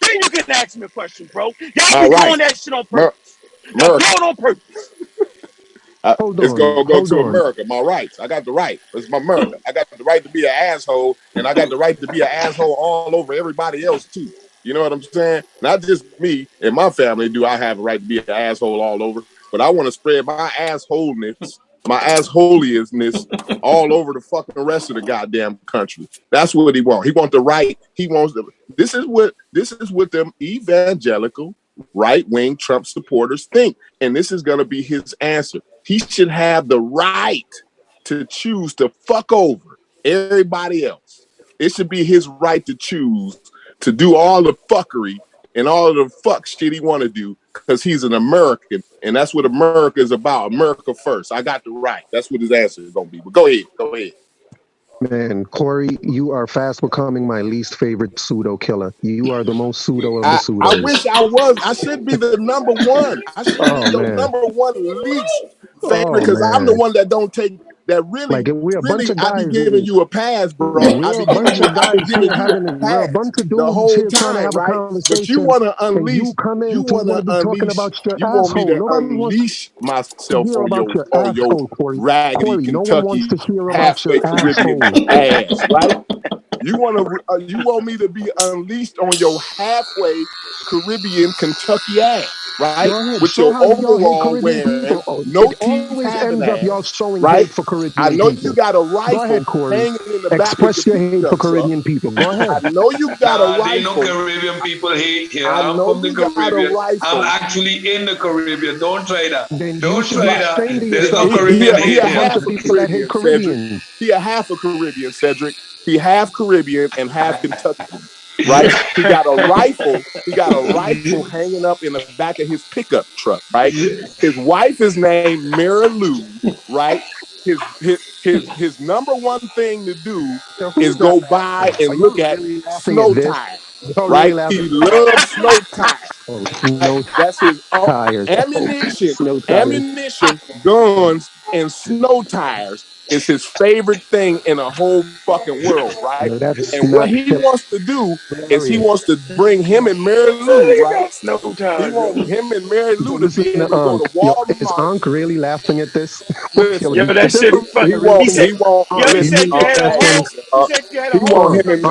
Then you can ask me a question, bro. Y'all be doing that shit on purpose. Y'all do it on purpose. It's gonna go to America. My rights. I got the right. It's my America. I got the right to be an asshole, and I got the right to be an asshole all over everybody else too. You know what I'm saying? Not just me and my family do I have a right to be an asshole all over, but I want to spread my assholeness, my assholiousness all over the fucking rest of the goddamn country. That's what he wants. He wants the right. He wants the. This is what them evangelical right-wing Trump supporters think, and this is going to be his answer. He should have the right to choose to fuck over everybody else. It should be his right to choose to do all the fuckery and all of the fuck shit he want to do because he's an American, and that's what America is about. America first. I got the right. That's what his answer is going to be. But go ahead. Man, Corey, you are fast becoming my least favorite pseudo killer. You are the most pseudo of the pseudos. I wish I was. I should be the number one. I should be your number one least favorite because I'm the one that don't take that really. Like we're a bunch of guys. I be giving you a pass, bro. We're a bunch of guys here having a bunch of dudes here trying to have a conversation. But you want to unleash. You come in. You want to be talking about your you asshole. want me to unleash myself on your raggedy Kentucky halfway Caribbean ass, right? You want me to be unleashed on your halfway Caribbean Kentucky ass, right? With your overall wearing, no teeth having ass, right? I know you got a rifle hanging in the back Express of your your hate for Caribbean people. Go ahead. I know you got a rifle. No Caribbean people hate here. I know I'm from you the got Caribbean. a rifle. I'm actually in the Caribbean. Don't try that. Then Don't try that. There's no He Caribbean a hate half here. a Caribbean, Cedric. He a half a Caribbean, Cedric. He half Caribbean and half Kentucky, right? He got a rifle. He got a rifle hanging up in the back of his pickup truck, right? His wife is named Mary Lou, right? His number one thing to do is go by and look at snow tires, right? He loves snow tires. That's his ammunition, guns, and snow tires is his favorite thing in the whole fucking world, right? And what he wants to do is he wants to bring him and Mary Lou, right? He wants him and Mary Lou to be able to go to Walmart. Is Unc really laughing at this? Yo, that shit funny. He said you want him and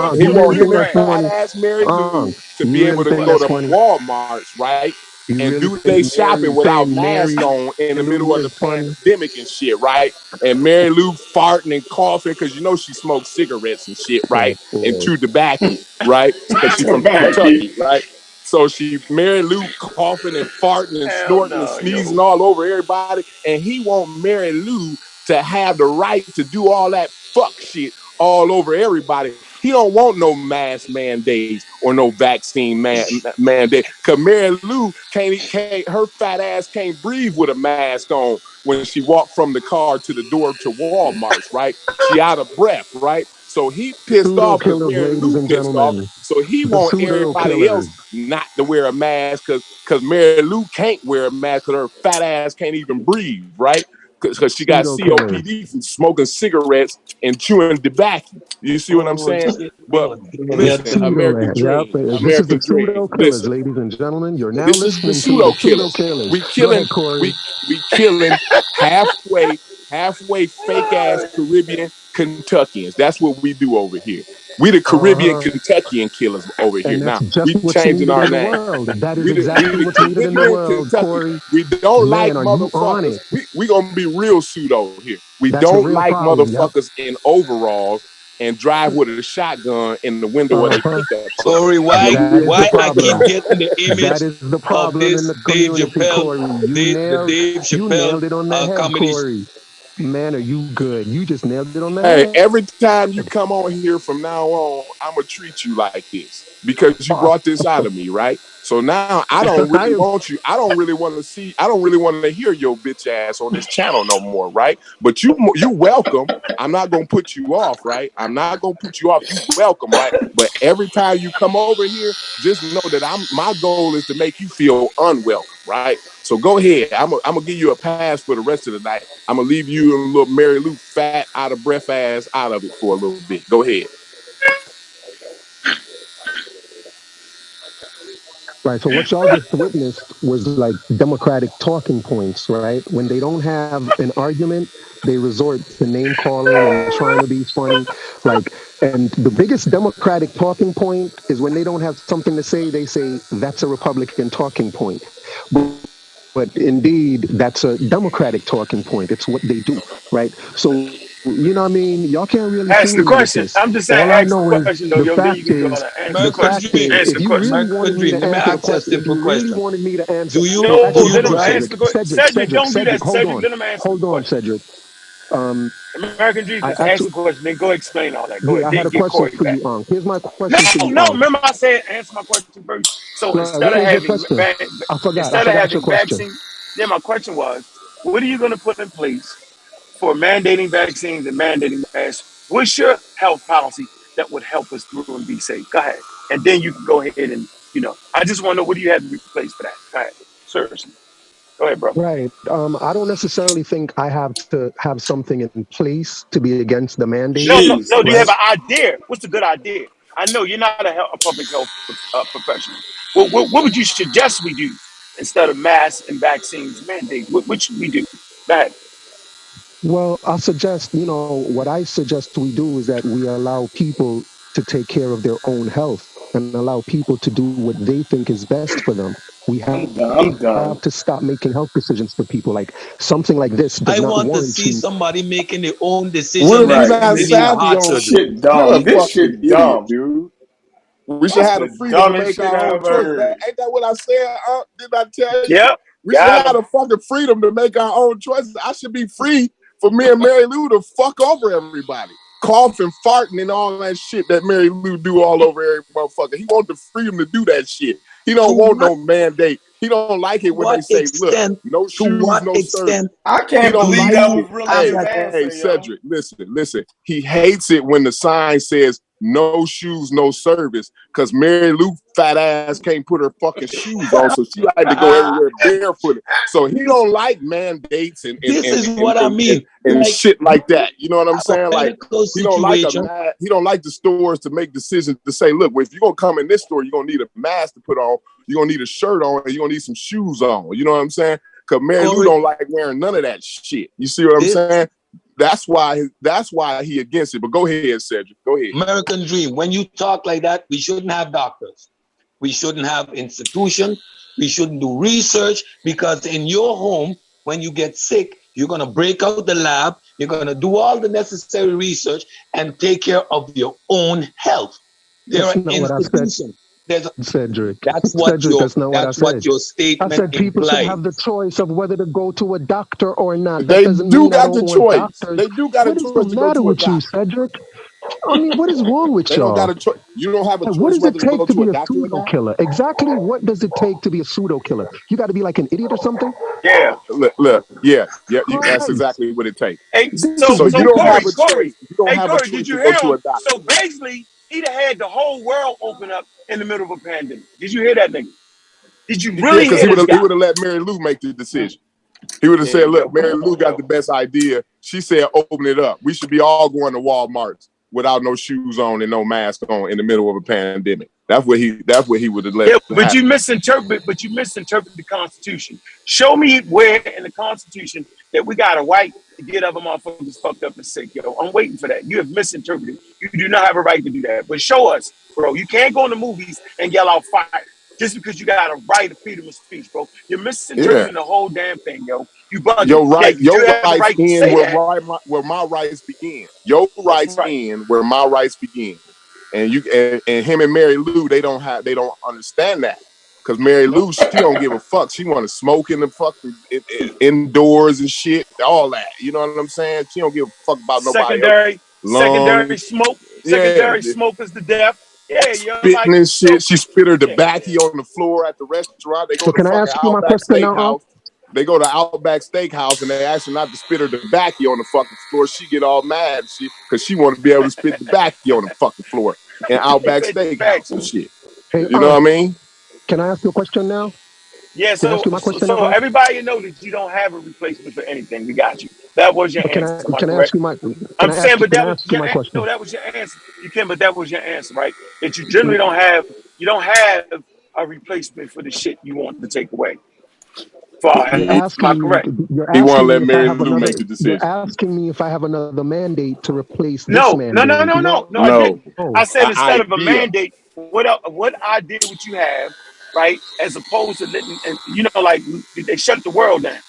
fat-ass Mary Lou to be able to go to Walmarts, right? And do they shopping without masks on in the middle of the pandemic and shit, right? And Mary Lou farting and coughing because you know she smokes cigarettes and shit, right? And chew tobacco, right? Because she's from Kentucky, right? So Mary Lou coughing and farting and snorting and sneezing all over everybody. And he want Mary Lou to have the right to do all that fuck shit all over everybody. He don't want no mask mandates or no vaccine mandate. Cause Mary Lou her fat ass can't breathe with a mask on when she walked from the car to the door to Walmart, right? She out of breath, right? So he pissed Pseudo off because killers, Mary ladies Lou and pissed off. gentlemen. So he The want pseudo everybody else killers. not to wear a mask because Mary Lou can't wear a mask because her fat ass can't even breathe, right? Because she got Pseudo killers. COPD from smoking cigarettes and chewing tobacco. You see what I'm saying? But listen, American Dream, This is the American Dream. pseudo killers, Listen, ladies and gentlemen. You're now this is the listening to the pseudo killers. We Go ahead, killing, Corey. we killing halfway fake ass Caribbean Kentuckians. That's what we do over here. We the Caribbean Kentuckian killers over here. And that's Now just we what's changing needed our in the name. world. That is We exactly the what's needed in the Caribbean world, Kentucky. Corey. We don't like Man, are you on motherfuckers. it? We gonna be real pseudo here. We That's a don't real like problem. Yep. motherfuckers in overalls and drive with a shotgun in the window of their pickup truck. Corey, why I keep getting the image That is the of problem in this the Dave community, Chappelle, Corey. the Dave You nailed Chappelle it on the head, comedy? Corey. Man, are you good? You just nailed it on the Hey, head. every time you come on here from now on, I'm gonna treat you like this because you brought this out of me, right? So now I don't really want you. I don't really want to see. I don't really want to hear your bitch ass on this channel no more, right? But you welcome. I'm not gonna put you off, right? I'm not gonna put you off. You welcome, right? But every time you come over here, just know that my goal is to make you feel unwelcome, right? So go ahead. I'm gonna give you a pass for the rest of the night. I'm gonna leave you and little Mary Lou fat, out of breath ass out of it for a little bit. Go ahead. Right. So what y'all just witnessed was like Democratic talking points, right? When they don't have an argument, they resort to name calling and trying to be funny. And the biggest Democratic talking point is when they don't have something to say, they say that's a Republican talking point. But indeed, that's a Democratic talking point. It's what they do, right? So, you know what I mean? Y'all can't really ask the fool me with question. this. I'm just saying, All I ask know the is question, though. the Yo, then you fact can go is, on and answer the question. if you really wanted me to answer the question, if you really wanted me to answer, no, actually, hold on, Cedric, don't do that. hold Cedric, on, let him answer hold the on, question. Cedric. American Dream, I just ask actually, the question, then go explain all that. Go yeah, ahead, I had then a get question Corey for back. you, Here's my question for you, No, remember I said answer my question first. So Right, what was your question? I forgot your question. vaccine, then my question was, what are you going to put in place for mandating vaccines and mandating masks? What's your health policy that would help us through and be safe? Go ahead. And then you can go ahead and, I just want to know what do you have in place for that? Go ahead. Seriously. Go ahead, bro. Right. I don't necessarily think I have to have something in place to be against the mandate. No. Do you have an idea? What's a good idea? I know you're not a public health professional. What would you suggest we do instead of masks and vaccines mandate? What should we do? Go ahead. Well, what I suggest we do is that we allow people to take care of their own health and allow people to do what they think is best for them. We I'm done. have to stop making health decisions for people. Like something like this does I not want to warrant see you. somebody making their own decision. What if Next you're time not they need a savvy heart on surgery. Shit You're dumb. a This fucking shit idiot, dumb. dude. We should That's have the the freedom to dumbest make shit our own I've choice. heard. Ain't that what I said? Didn't I tell you? Yep. We should have the fucking freedom to make our own choices. I should be free for me and Mary Lou to fuck over everybody. Coughing, farting, and all that shit that Mary Lou do all over every motherfucker. He want the freedom to do that shit. He don't want no mandate. He don't like it when they say, look, no shoes, no service. I can't believe that was really his answer, Cedric, listen. He hates it when the sign says no shoes, no service, because Mary Lou fat ass can't put her fucking shoes on, so she like to go everywhere barefooted. So he don't like mandates and shit like that. You know what I'm saying? Like he don't like the stores to make decisions to say, look, if you're gonna come in this store, you're gonna need a mask to put on, you're gonna need a shirt on, and you're gonna need some shoes on. You know what I'm saying? Because Mary Lou don't like wearing none of that shit. You see what I'm saying? That's why he against it. But go ahead, Cedric. Go ahead. American Dream. When you talk like that, we shouldn't have doctors. We shouldn't have institutions. We shouldn't do research, because in your home, when you get sick, you're going to break out the lab. You're going to do all the necessary research and take care of your own health. There are institutions. Cedric. That's what your statement I said people implies. should have the choice of whether to go to a doctor or not. They do got the choice. They do got a choice to go to a doctor. What is the matter with you, Cedric? I mean, what is wrong with They y'all? don't got a choice. You don't have a choice. What does it take to be a doctor pseudo killer? Exactly what does it take to be a pseudo killer? You got to be like an idiot or something? Yeah. Look, yeah, that's exactly what it takes. Hey, so you don't have a choice. You don't have a choice did you to hear go to him? a doctor. So basically, he'd have had the whole world open up in the middle of a pandemic. Did you hear that nigga? Did you really hear this guy? He would have let Mary Lou make the decision. He would have said, look, Mary Lou got the best idea. She said, open it up. We should be all going to Walmarts without no shoes on and no mask on in the middle of a pandemic. That's what he would have let. Yeah, but you misinterpret the Constitution. Show me where in the Constitution that we got a right to get other motherfuckers fucked up and sick, yo. I'm waiting for that. You have misinterpreted. You do not have a right to do that. But show us, bro. You can't go in the movies and yell out fire just because you got a right of freedom of speech, bro. You're misinterpreting the whole damn thing, yo. You bugging. Your rights right end where my rights begin. Your rights end where my rights begin. And him and Mary Lou, they don't understand that. Because Mary Lou, she don't give a fuck. She want to smoke in the fucking indoors and shit, all that. You know what I'm saying? She don't give a fuck about nobody else. Secondary smoke. Secondary smoke is the death. Yeah, yo. Spitting and shit. She spit her tobacco on the floor at the restaurant. They go to fucking Outback Steakhouse. They go to Outback Steakhouse and they ask her not to spit her tobacco on the fucking floor. She get all mad because she want to be able to spit tobacco on the fucking floor in Outback Steakhouse and shit. Hey, you know what I mean? Can I ask you a question now? Yeah, so everybody know that you don't have a replacement for anything. We got you. That was your answer. Can I ask you my question? No, that was your answer. You can, but that was your answer, right? That you generally don't have a replacement for the shit you want to take away. He won't let Mary Lou make the decision. You're asking me if I have another mandate to replace this mandate. No. I didn't. I said instead of a mandate, what idea would you have, right? As opposed to letting, like they shut the world down.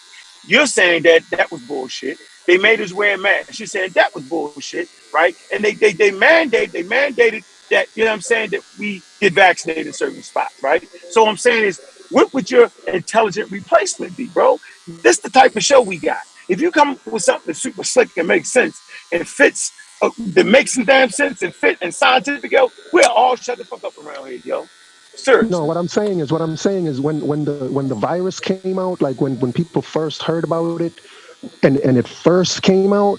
You're saying that was bullshit. They made us wear masks. You're saying that was bullshit, right? And they mandated that, you know what I'm saying, that we get vaccinated in certain spots, right? So what I'm saying is, what would your intelligent replacement be, bro? This is the type of show we got. If you come with something that's super slick and makes sense and fits, that makes some damn sense and fit and scientific, yo, we'll all shut the fuck up around here, yo. Seriously. No, what I'm saying is when the virus came out, like when people first heard about it, and it first came out,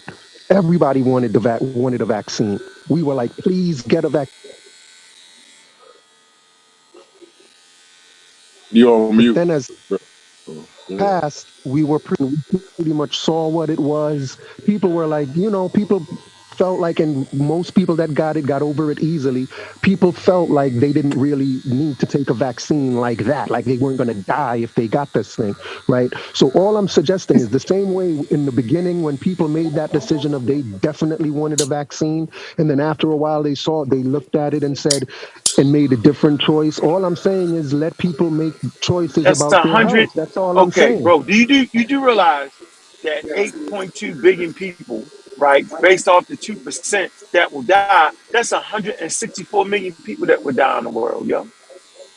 everybody wanted a vaccine. We were like, please get a vaccine. You're on mute. Then as passed, we pretty much saw what it was. People were like, people felt like, and most people that got over it easily. People felt like they didn't really need to take a vaccine like that, like they weren't going to die if they got this thing, right? So all I'm suggesting is the same way in the beginning when people made that decision of they definitely wanted a vaccine, and then after a while they looked at it and said, and made a different choice. All I'm saying is let people make choices about their health. That's all I'm saying. Okay, bro, you do realize that 8.2 billion people, right, based off the 2% that will die, that's 164 million people that would die in the world, yo.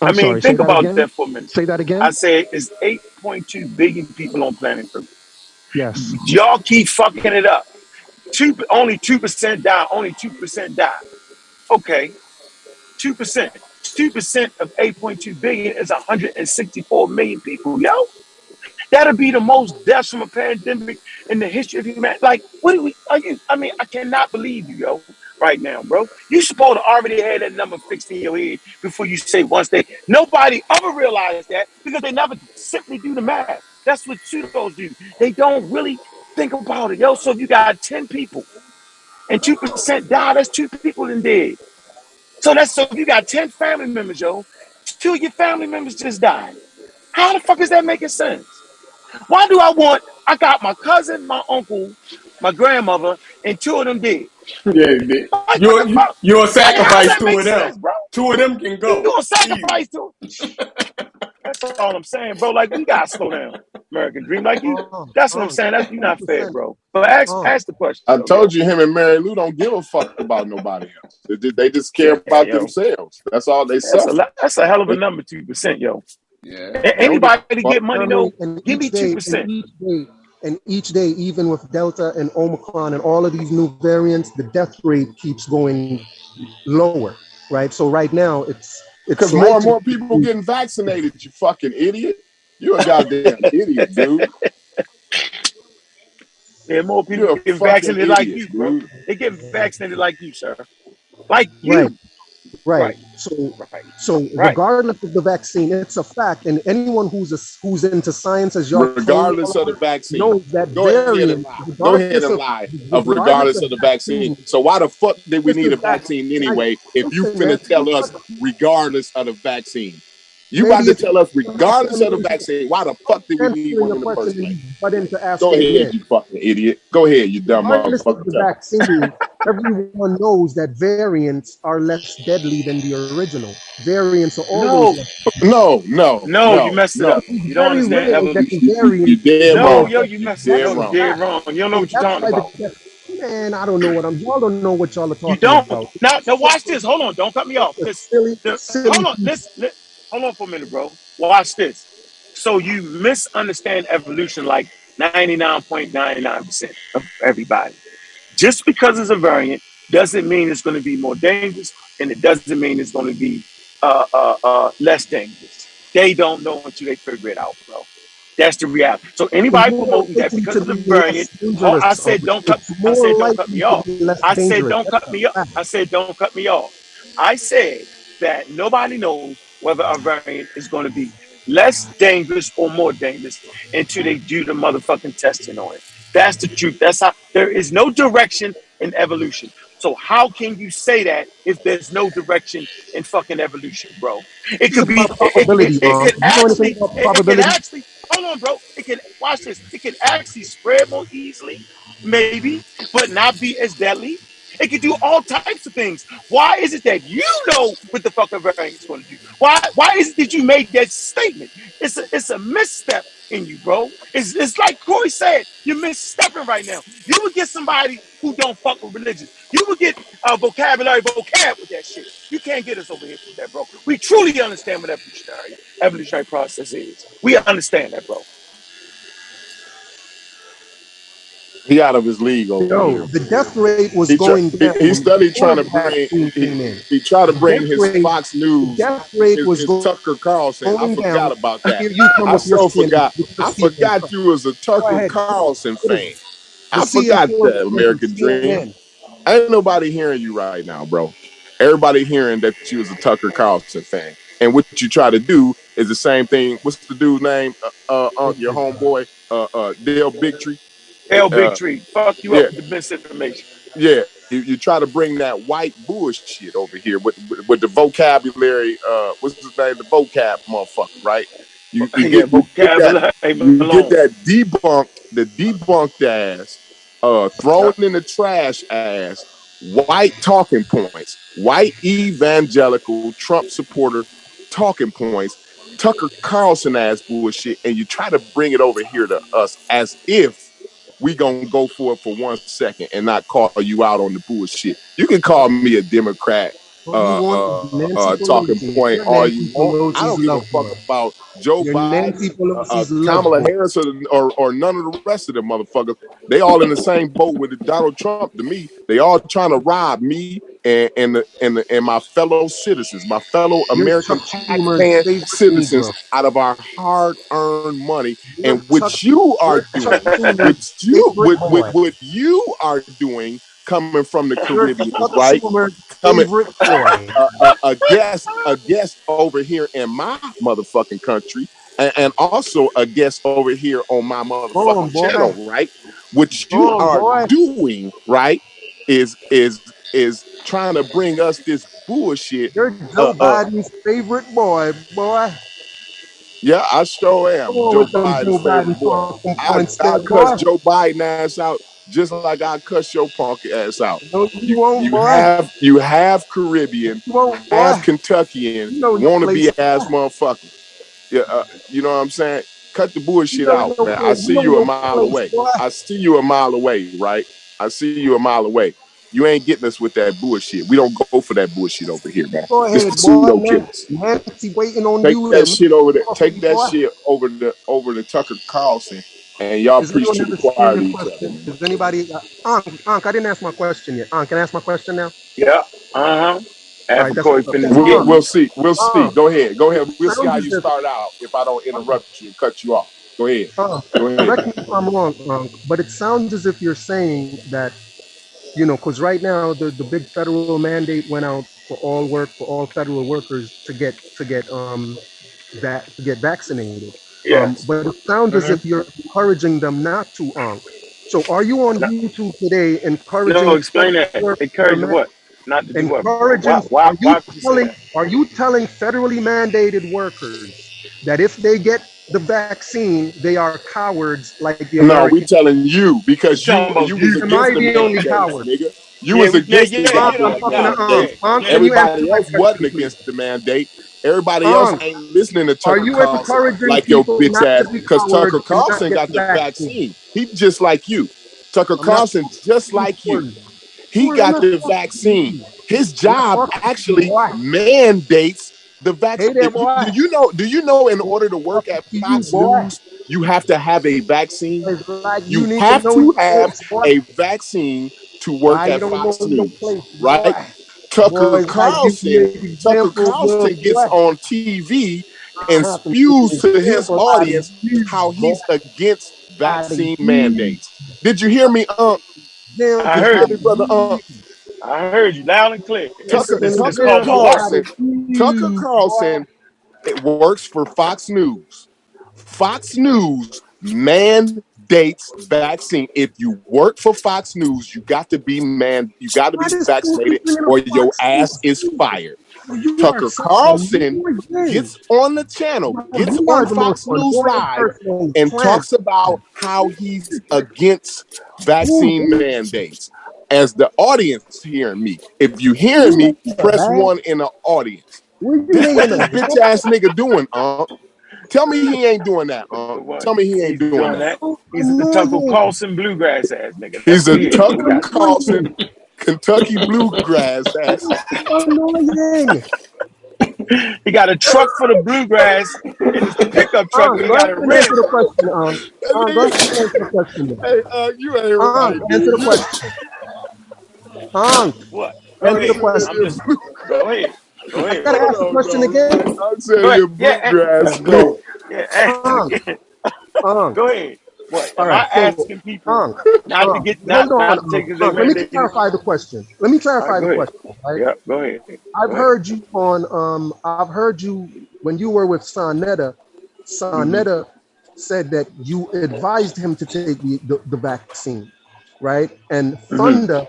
Sorry, think about that for a minute. Say that again. I said it's 8.2 billion people on planet Earth. Yes. Y'all keep fucking it up. Only 2% die. Only 2% die. Okay. 2%. 2% of 8.2 billion is 164 million people, yo. That'll be the most deaths from a pandemic in the history of humanity. Like, I cannot believe you, yo, right now, bro. You supposed to already have that number fixed in your head before you say once they. Nobody ever realized that because they never simply do the math. That's what pseudos do. They don't really think about it, yo. So if you got 10 people and 2% die, that's 2 people in dead. So if you got 10 family members, yo, 2 of your family members just died. How the fuck is that making sense? Why do I got my cousin, my uncle, my grandmother, and 2 of them dead. Yeah, you'll sacrifice 2 of them. 2 of them can go. You gonna sacrifice 2? That's all I'm saying, bro. Like, we gotta slow down, American Dream. Like, that's what I'm saying. You're not fair, bro. But ask the question. I told you, him and Mary Lou don't give a fuck about nobody else. They just care about themselves. That's all they say. That's a hell of a number, 2%, yo. Yeah. Anybody to get money, though, give me 2%. And each day, even with Delta and Omicron and all of these new variants, the death rate keeps going lower, right? So right now, it's because more and more people getting vaccinated. You fucking idiot! You a goddamn idiot, dude. Yeah, more people getting vaccinated like you, bro. They getting vaccinated like you, sir. Like you. Right. So regardless of the vaccine, it's a fact, and anyone who's into science, as y'all regardless of the vaccine, knows that go ahead and lie of regardless of the vaccine. So why the fuck did we need a vaccine anyway? If you finna tell us regardless of the vaccine, you about to tell us regardless of the vaccine, why the fuck did we need one in the first place? Go ahead, you fucking idiot. Go ahead, you dumb motherfucker. The vaccine, everyone knows that variants are less deadly than the original. Variants are always No, you messed it up. You don't understand evolution. You dead wrong. Yo, you messed it up. You're dead wrong. You don't know what you're talking about. Man, I don't know y'all don't know what y'all are talking about. Now watch this. Hold on. Don't cut me off. Hold on. Listen. Hold on for a minute, bro. Watch this. So you misunderstand evolution like 99.99% of everybody. Just because it's a variant doesn't mean it's going to be more dangerous, and it doesn't mean it's going to be less dangerous. They don't know until they figure it out, bro. That's the reality. So anybody promoting that because of the variant, I said don't cut me off. I said don't cut me off. I said don't cut me off. I said that nobody knows whether a variant is going to be less dangerous or more dangerous until they do the motherfucking testing on it. That's the truth. That's how there is no direction in evolution. So how can you say that if there's no direction in fucking evolution, bro? It could be probability. It can actually hold on, bro. It can watch this. It can actually spread more easily, maybe, but not be as deadly. It can do all types of things. Why is it that you know what the fuck a variant is going to do? Why is it that you made that statement? It's a misstep in you, bro. It's like Corey said, you're misstepping right now. You would get somebody who don't fuck with religion. You would get a vocab with that shit. You can't get us over here with that, bro. We truly understand what evolutionary process is. We understand that, bro. He out of his league over here. The death rate was going down. He studied trying to bring. He tried to bring his Fox News. Death rate was his Tucker Carlson. I forgot about that. I so forgot. I forgot you was a Tucker Carlson fan. I forgot that American Dream. Ain't nobody hearing you right now, bro. Everybody hearing that you was a Tucker Carlson fan. And what you try to do is the same thing. What's the dude's name? Your homeboy, Dale Bigtree. Bigtree. Fuck you up with the misinformation. Yeah. You try to bring that white bullshit over here with the vocabulary. What's his name? The vocab motherfucker, right? You get that debunked ass, thrown in the trash ass, white talking points, white evangelical Trump supporter talking points, Tucker Carlson ass bullshit, and you try to bring it over here to us as if we gonna go for it for 1 second and not call you out on the bullshit. You can call me a Democrat talking point all you want. I don't give a fuck about Joe Biden, Kamala Harris, or none of the rest of them motherfuckers. They all in the same boat with Donald Trump. To me, they all trying to rob me and my fellow citizens, my fellow American taxpaying citizens out of our hard-earned money. And what you are doing, coming from the Caribbean, right? A guest over here in my motherfucking country, and also a guest over here on my motherfucking channel, right? What you are doing, right, is trying to bring us this bullshit. You're Joe Biden's favorite boy. Yeah, I sure am. Joe Biden's favorite boy. I cuss Joe Biden ass out just like I cuss your punk ass out. No, you won't, boy. You have Caribbean, have Kentuckian, want to be ass motherfucker. Yeah, you know what I'm saying? Cut the bullshit out, man. I see you a mile away. I see you a mile away, right? I see you a mile away. You ain't getting us with that bullshit. We don't go for that bullshit over here, man. Go ahead, boy. Nancy waiting on you. Take that shit over there. Take that shit over to Tucker Carlson And y'all preach to the choir to each other. Does anybody? Ankh, I didn't ask my question yet. Ankh, can I ask my question now? Yeah. We'll see. We'll see. Go ahead. We'll see how you start out. If I don't interrupt you and cut you off, go ahead. Correct me if I'm wrong, but it sounds as if you're saying that, because right now the big federal mandate went out for all federal workers to get vaccinated. Yes. But it sounds as if you're encouraging them not to. So are you on YouTube today encouraging? No, explain that. Encouraging what? Not to do what? Why are you telling federally mandated workers that if they get the vaccine, they are cowards like the American? No, we telling you because you was against the only coward, nigga. You was against the mandate. Everybody else wasn't against the mandate. Everybody else ain't listening to Tucker Carlson like your bitch ass because Tucker Carlson got the vaccine. He just like you. Tucker Carlson just like you. He got the vaccine. His job actually mandates the vaccine. Do you know in order to work at Fox News, you have to have a vaccine? You have to have a vaccine to work at Fox News, right? Tucker Carlson gets on TV and spews to his audience how he's against vaccine mandates. Did you hear me, I heard you, brother. I heard you loud and clear. Tucker Carlson, it works for Fox News. Fox News mandates vaccine. If you work for Fox News, you got to be vaccinated, or your ass is fired. Tucker Carlson gets on the channel, gets on Fox News Live, and talks about how he's against vaccine mandates. As the audience hearing me, if you hear me, press 1 in the audience. This what this bitch ass nigga doing, Tell me he ain't doing that, Tell me he ain't doing that. He's a Tucker Carlson bluegrass ass nigga. He's a Tucker Carlson Kentucky bluegrass ass. He got a truck for the bluegrass and his pickup truck. He got a red. Answer the question. Hey, you ain't right. Answer the question. What? Answer the question. Go ahead. I gotta ask the question again. I'm saying your bluegrass. Go. Go ahead. What? All right, asking people not to get not to take his let me clarify the question. Right? Yeah, go ahead. I've heard you on I've heard you when you were with Sonetta. Sonetta said that you advised him to take the vaccine, right? And Thunder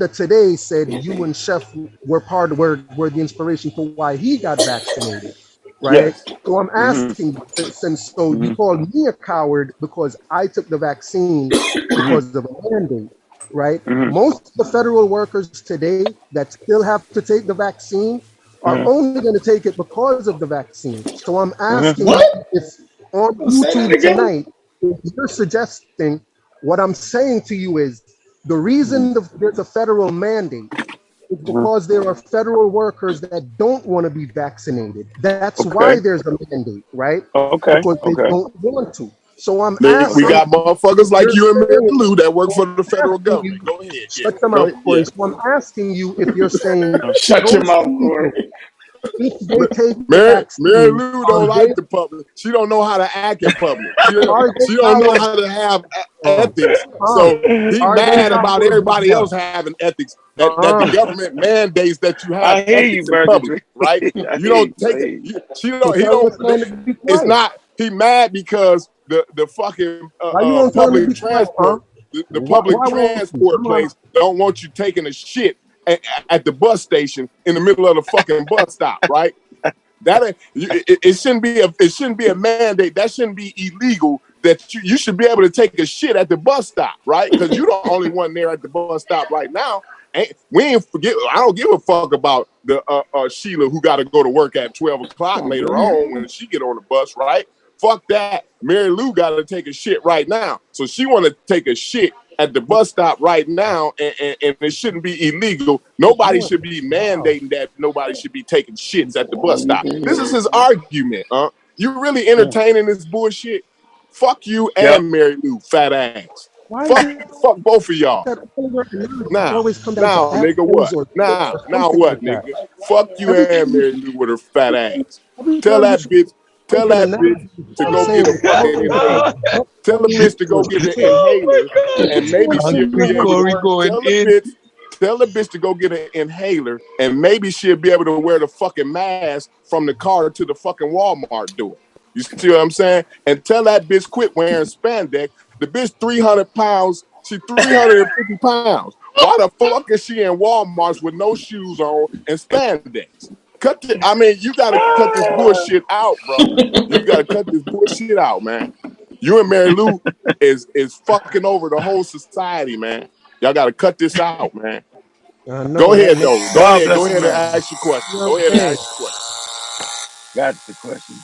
today said you and Chef were the inspiration for why he got vaccinated. Right. Yes. So I'm asking, since you called me a coward because I took the vaccine because of a mandate, right? Most of the federal workers today that still have to take the vaccine are only going to take it because of the vaccine. So I'm asking if on YouTube tonight, if you're suggesting, what I'm saying to you is the reason there's a federal mandate is because there are federal workers that don't want to be vaccinated. That's why there's a mandate, right? Because they don't want to. So I'm asking. We got motherfuckers like you and Mary Lou that work for the federal government. Go ahead. Shut them out, Corey. So I'm asking you if you're saying. Shut your mouth, Corey. Mary Lou don't like the public. She don't know how to act in public. She don't know how to have ethics. So he mad about everybody else having ethics. That the government mandates that you have ethics in public, right? You don't take it. He don't. It's not. He mad because the fucking public transport, the public transport place don't want you taking a shit at the bus station in the middle of the fucking bus stop, right? It shouldn't be a mandate. That shouldn't be illegal. That you should be able to take a shit at the bus stop, right? Because you're the only one there at the bus stop right now. I don't give a fuck about the Sheila who got to go to work at 12 o'clock later on when she get on the bus, right? Fuck that. Mary Lou got to take a shit right now. So she want to take a shit at the bus stop right now, and it shouldn't be illegal. Nobody should be mandating that nobody should be taking shits at the bus stop. This is his argument, You really entertaining this bullshit? Fuck you and Mary Lou, fat ass. Fuck both of y'all. Now, nigga, what? Now, what, nigga? Fuck you and Mary Lou with her fat ass. Tell that bitch to go get a fucking inhaler. Tell the bitch to go get an inhaler, and maybe she'll be able to. Tell the bitch to go get an inhaler, and maybe she'll be able to wear the fucking mask from the car to the fucking Walmart door. You see what I'm saying? And tell that bitch quit wearing spandex. The bitch 300 pounds. She's 350 pounds. Why the fuck is she in Walmart with no shoes on and spandex? You gotta cut this bullshit out, bro. You gotta cut this bullshit out, man. You and Mary Lou is fucking over the whole society, man. Y'all gotta cut this out, man. Go ahead, though. Go ahead and ask your question. Go ahead and ask your question. Got the question.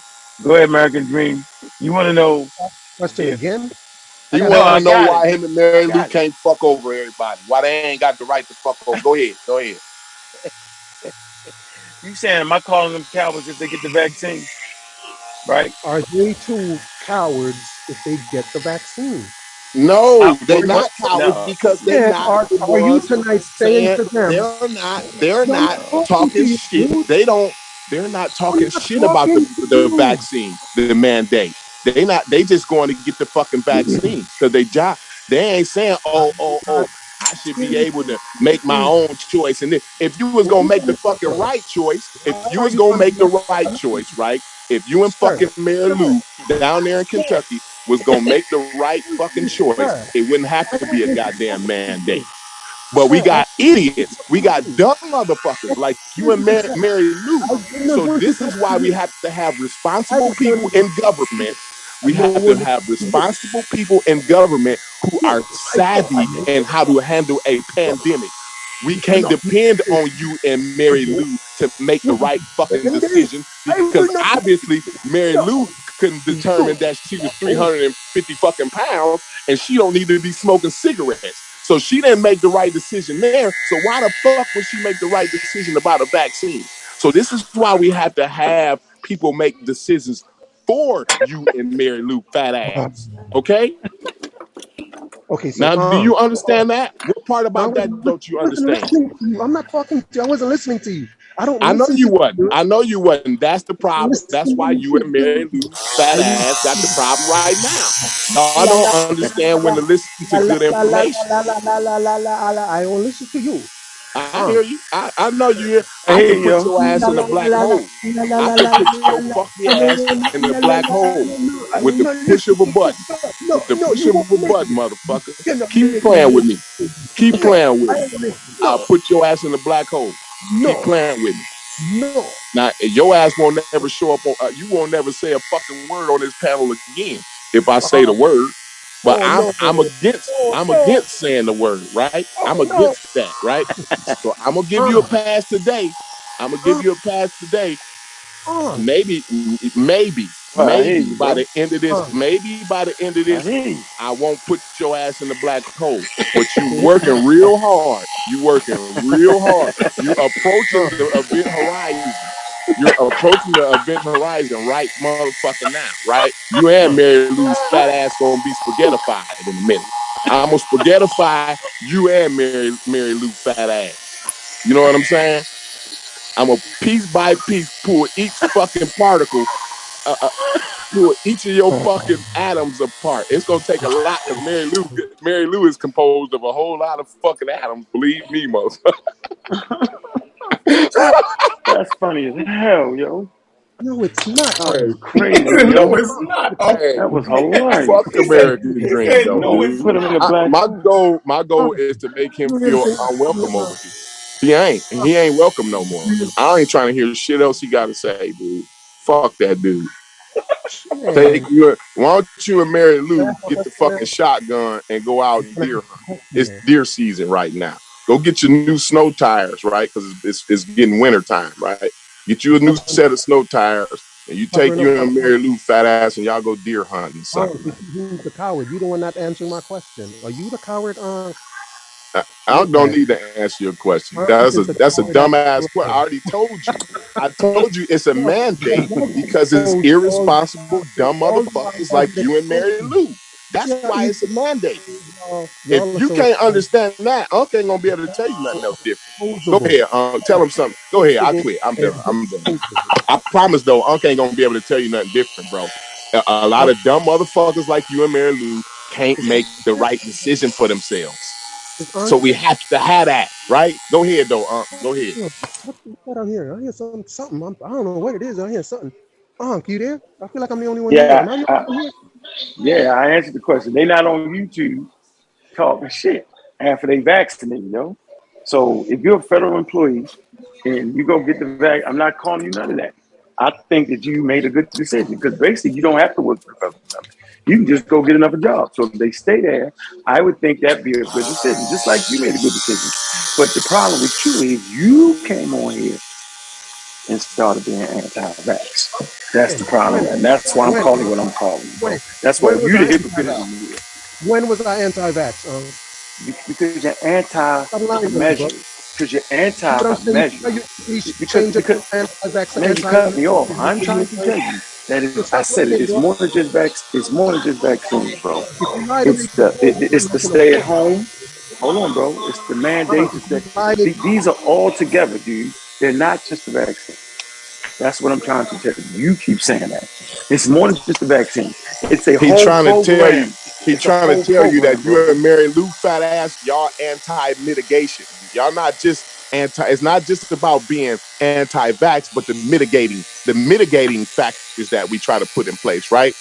Go ahead, American Dream. You want to know? Question again? He want to know why him and Mary Lou can't fuck over everybody. Why they ain't got the right to fuck over. Go ahead. Go ahead. You saying, am I calling them cowards if they get the vaccine? Right? Are they too cowards if they get the vaccine? No, they're not cowards because they're not. Are you tonight saying to them? They're not talking shit. They're not talking shit about the vaccine, the mandate. They just going to get the fucking vaccine because they ain't saying, oh, I should be able to make my own choice. And if you was gonna make the fucking right choice, right? If you and fucking Mary Lou down there in Kentucky was gonna make the right fucking choice, it wouldn't have to be a goddamn mandate. But we got idiots. We got dumb motherfuckers like you and Mary Lou. So this is why we have to have responsible people in government. We have to have responsible people in government who are savvy in how to handle a pandemic. We can't depend on you and Mary Lou to make the right fucking decision because obviously Mary Lou couldn't determine that she was 350 fucking pounds and she don't need to be smoking cigarettes. So she didn't make the right decision there. So why the fuck would she make the right decision about a vaccine? So this is why we have to have people make decisions for you and Mary Lou fat ass. Okay? Okay, so now do you understand that? What part about that don't you understand? I'm not talking to you. I wasn't listening to you. I know you wasn't. I know you wasn't. That's the problem. That's why you and Mary Lou's fat ass got the problem right now. I don't understand when to listen to good information. I don't listen to you. I hear you. I know you hear. I can put your ass in a black hole. I can put your fucking ass in a black hole with the push of a button. With the push of a button, motherfucker. Keep playing with me. Keep playing with me. I'll put your ass in the black hole. Keep playing with me. No. Now, your ass won't never show up on. You won't never say a fucking word on this panel again if I say the word. But I'm against saying the word, right? I'm against that, right? So I'm gonna give you a pass today. Maybe by the end of this, I won't put your ass in the black hole. But you working real hard. You approaching the event horizon. You're approaching the event horizon right motherfucking now, right? You and Mary Lou's fat ass gonna be spaghettified in a minute. I'm gonna spaghettify you and Mary Lou fat ass. You know what I'm saying? I'm gonna piece by piece pull each fucking particle, pull each of your fucking atoms apart. It's gonna take a lot because Mary Lou is composed of a whole lot of fucking atoms. Believe me, motherfucker. That's funny as hell, yo. No, it's not. That's crazy. No, it's not. That was hilarious. Fuck American Dream, though. No, it's Put him in the black. My goal is to make him feel unwelcome over here. He ain't welcome no more. I ain't trying to hear shit else he got to say, dude. Fuck that dude. Why don't you and Mary Lou get the fucking shotgun and go out and deer hunt? It's deer season right now. Go get your new snow tires, right? Because it's getting winter time, right? Get you a new set of snow tires, and you take you and Mary Lou fat ass, and y'all go deer hunting. Who's the coward? You the one not answering my question. Are you the coward? I don't need to answer your question. That's a dumbass question. I already told you. I told you it's a mandate because it's irresponsible, dumb motherfuckers like you and Mary Lou. That's why it's a mandate. If you can't understand that, Unc ain't gonna be able to tell you nothing else different. Go ahead, tell him something. Go ahead, I quit. I'm done. I promise though, Unc ain't gonna be able to tell you nothing different, bro. A lot of dumb motherfuckers like you and Mary Lou can't make the right decision for themselves. So we have to have that, right? Go ahead though, Unc. Go ahead. What I hear? I hear something. I don't know what it is. I hear something. Unc, you there? I feel like I'm the only one Yeah, here. Yeah, I answered the question. They not on YouTube talking shit after they vaccinated, yo. So if you're a federal employee and you go get the vaccine, I'm not calling you none of that. I think that you made a good decision because basically you don't have to work for the federal government. You can just go get another job. So if they stay there, I would think that'd be a good decision, just like you made a good decision. But the problem with you is you came on here and started being anti-vax. That's the problem, and that's why I'm calling what I'm calling. That's why you the hypocrite in here. When was I anti-vax? Because you're anti-measure. Because you're anti-measure. Because man, you cut me off. I'm trying to tell you that I said it. It's more than just vaccine. It's more than just vaccines, bro. It's the stay at home. Hold on, bro. It's the mandate. These are all together, dude. They're not just the vaccine. That's what I'm trying to tell you. You keep saying that. It's more than just the vaccine. It's a whole program. He's trying to tell you that you and Mary Lou fat ass, y'all anti-mitigation. Y'all not just it's not just about being anti-vax, but the mitigating factors that we try to put in place, right?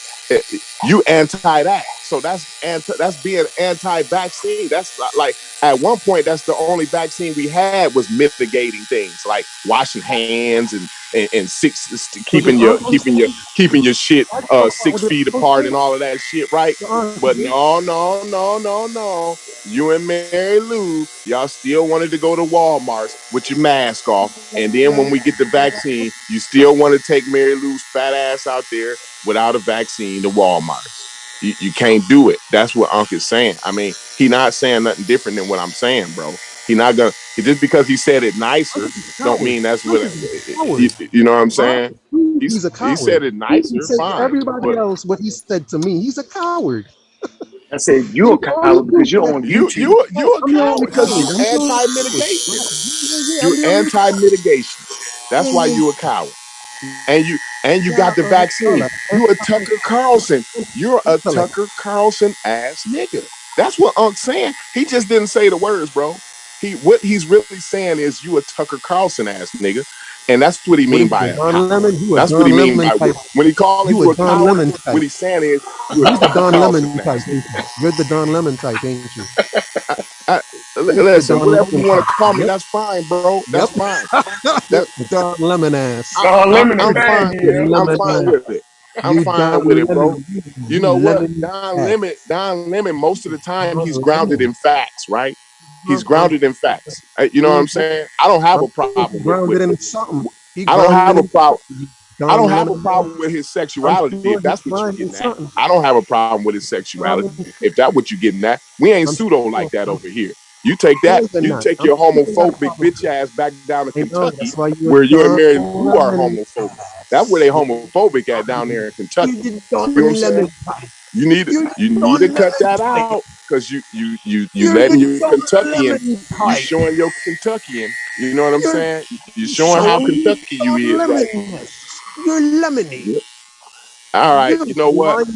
You anti that. So that's being anti-vaccine. That's like at one point that's the only vaccine we had was mitigating things like washing hands and keeping your shit 6 feet apart and all of that shit, right? But no. You and Mary Lou, y'all still wanted to go to Walmart with your mask off, and then when we get the vaccine, you still want to take Mary Lou's fat ass out there without a vaccine to Walmart. You can't do it. That's what Unc is saying. I mean, he not saying nothing different than what I'm saying, bro. He not gonna just because he said it nicer don't mean that's what you know what I'm saying. He's a coward. He said it nicer. He said fine. Everybody else, what he said to me, he's a coward. I said you're a coward because you're on YouTube. You're a coward because you're anti-mitigation. You're anti-mitigation. That's why you're a coward. And you got the vaccine. You're a Tucker Carlson. You're a Tucker Carlson ass nigga. That's what Unc's saying. He just didn't say the words, bro. What he's really saying is you a Tucker Carlson ass nigga. And that's what he mean by it. That's what he mean by it. When he calls you a coward, what he's saying is you're the Don Lemon type. You're the Don Lemon type, ain't you? Listen, whatever you want to call me, that's fine, bro. That's fine. That's Don Lemon ass. I'm fine with it. I'm fine with it, bro. You know what? Don Lemon, most of the time, he's grounded in facts, right? He's grounded in facts. You know what I'm saying? I don't have a problem with I don't have a problem. I don't have a problem with his sexuality, if that's what you're getting at. I don't have a problem with his sexuality, if that's what you're getting at. We ain't pseudo like that over here. You take that, you take your homophobic bitch ass back down to Kentucky, where you and Mary Lou are homophobic. That's where they homophobic at down there in Kentucky. You know what I'm saying? You need to cut that out because you letting your Kentuckian, you showing your Kentuckian. You know what I'm saying? You showing how Kentucky you is right. You're lemony. Yep. All right, you know what?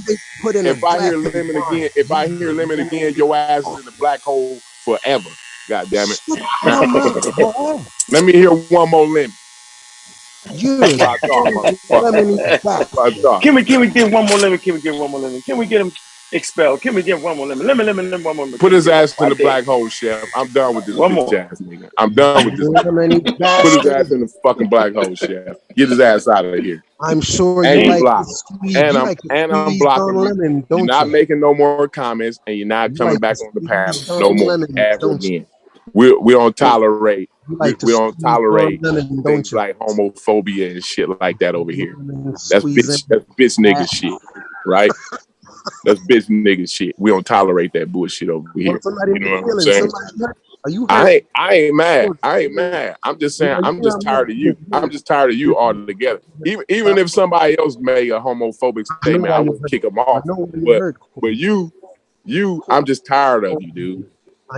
If I hear lemon again, your ass is in the black hole forever. God damn it! Let me hear one more lemon. Can we get one more lemon? Can we get him expelled? Can we get one more lemon? Lemon, one more. Put his ass in the black hole, Chef. I'm done with this bitch ass nigga. I'm done with this. Put his ass in the fucking black hole, Chef. Get his ass out of here. I'm sure and you like I'm blocking. You're not making no more comments, and you're not coming back on the panel no more ever again. We don't tolerate. We don't tolerate things like homophobia and shit like that over here. That's bitch nigga shit, right? That's bitch nigga shit. We don't tolerate that bullshit over here. You know what I'm saying? Are you? I ain't mad. I ain't mad. I'm just saying. I'm just tired of you. I'm just tired of you altogether. Even if somebody else made a homophobic statement, I would kick them off. But you, I'm just tired of you, dude.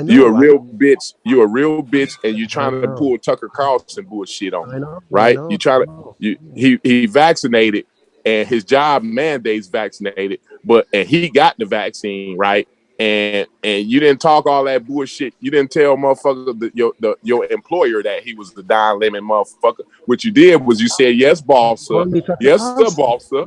You're a real bitch. You're a real bitch, and you're trying to pull Tucker Carlson bullshit on me, right? You try to. He vaccinated, and his job mandates vaccinated, and he got the vaccine, right? And you didn't talk all that bullshit. You didn't tell motherfucker your employer that he was the Don Lemon motherfucker. What you did was you said, yes, boss, sir. Yes, sir, boss, sir.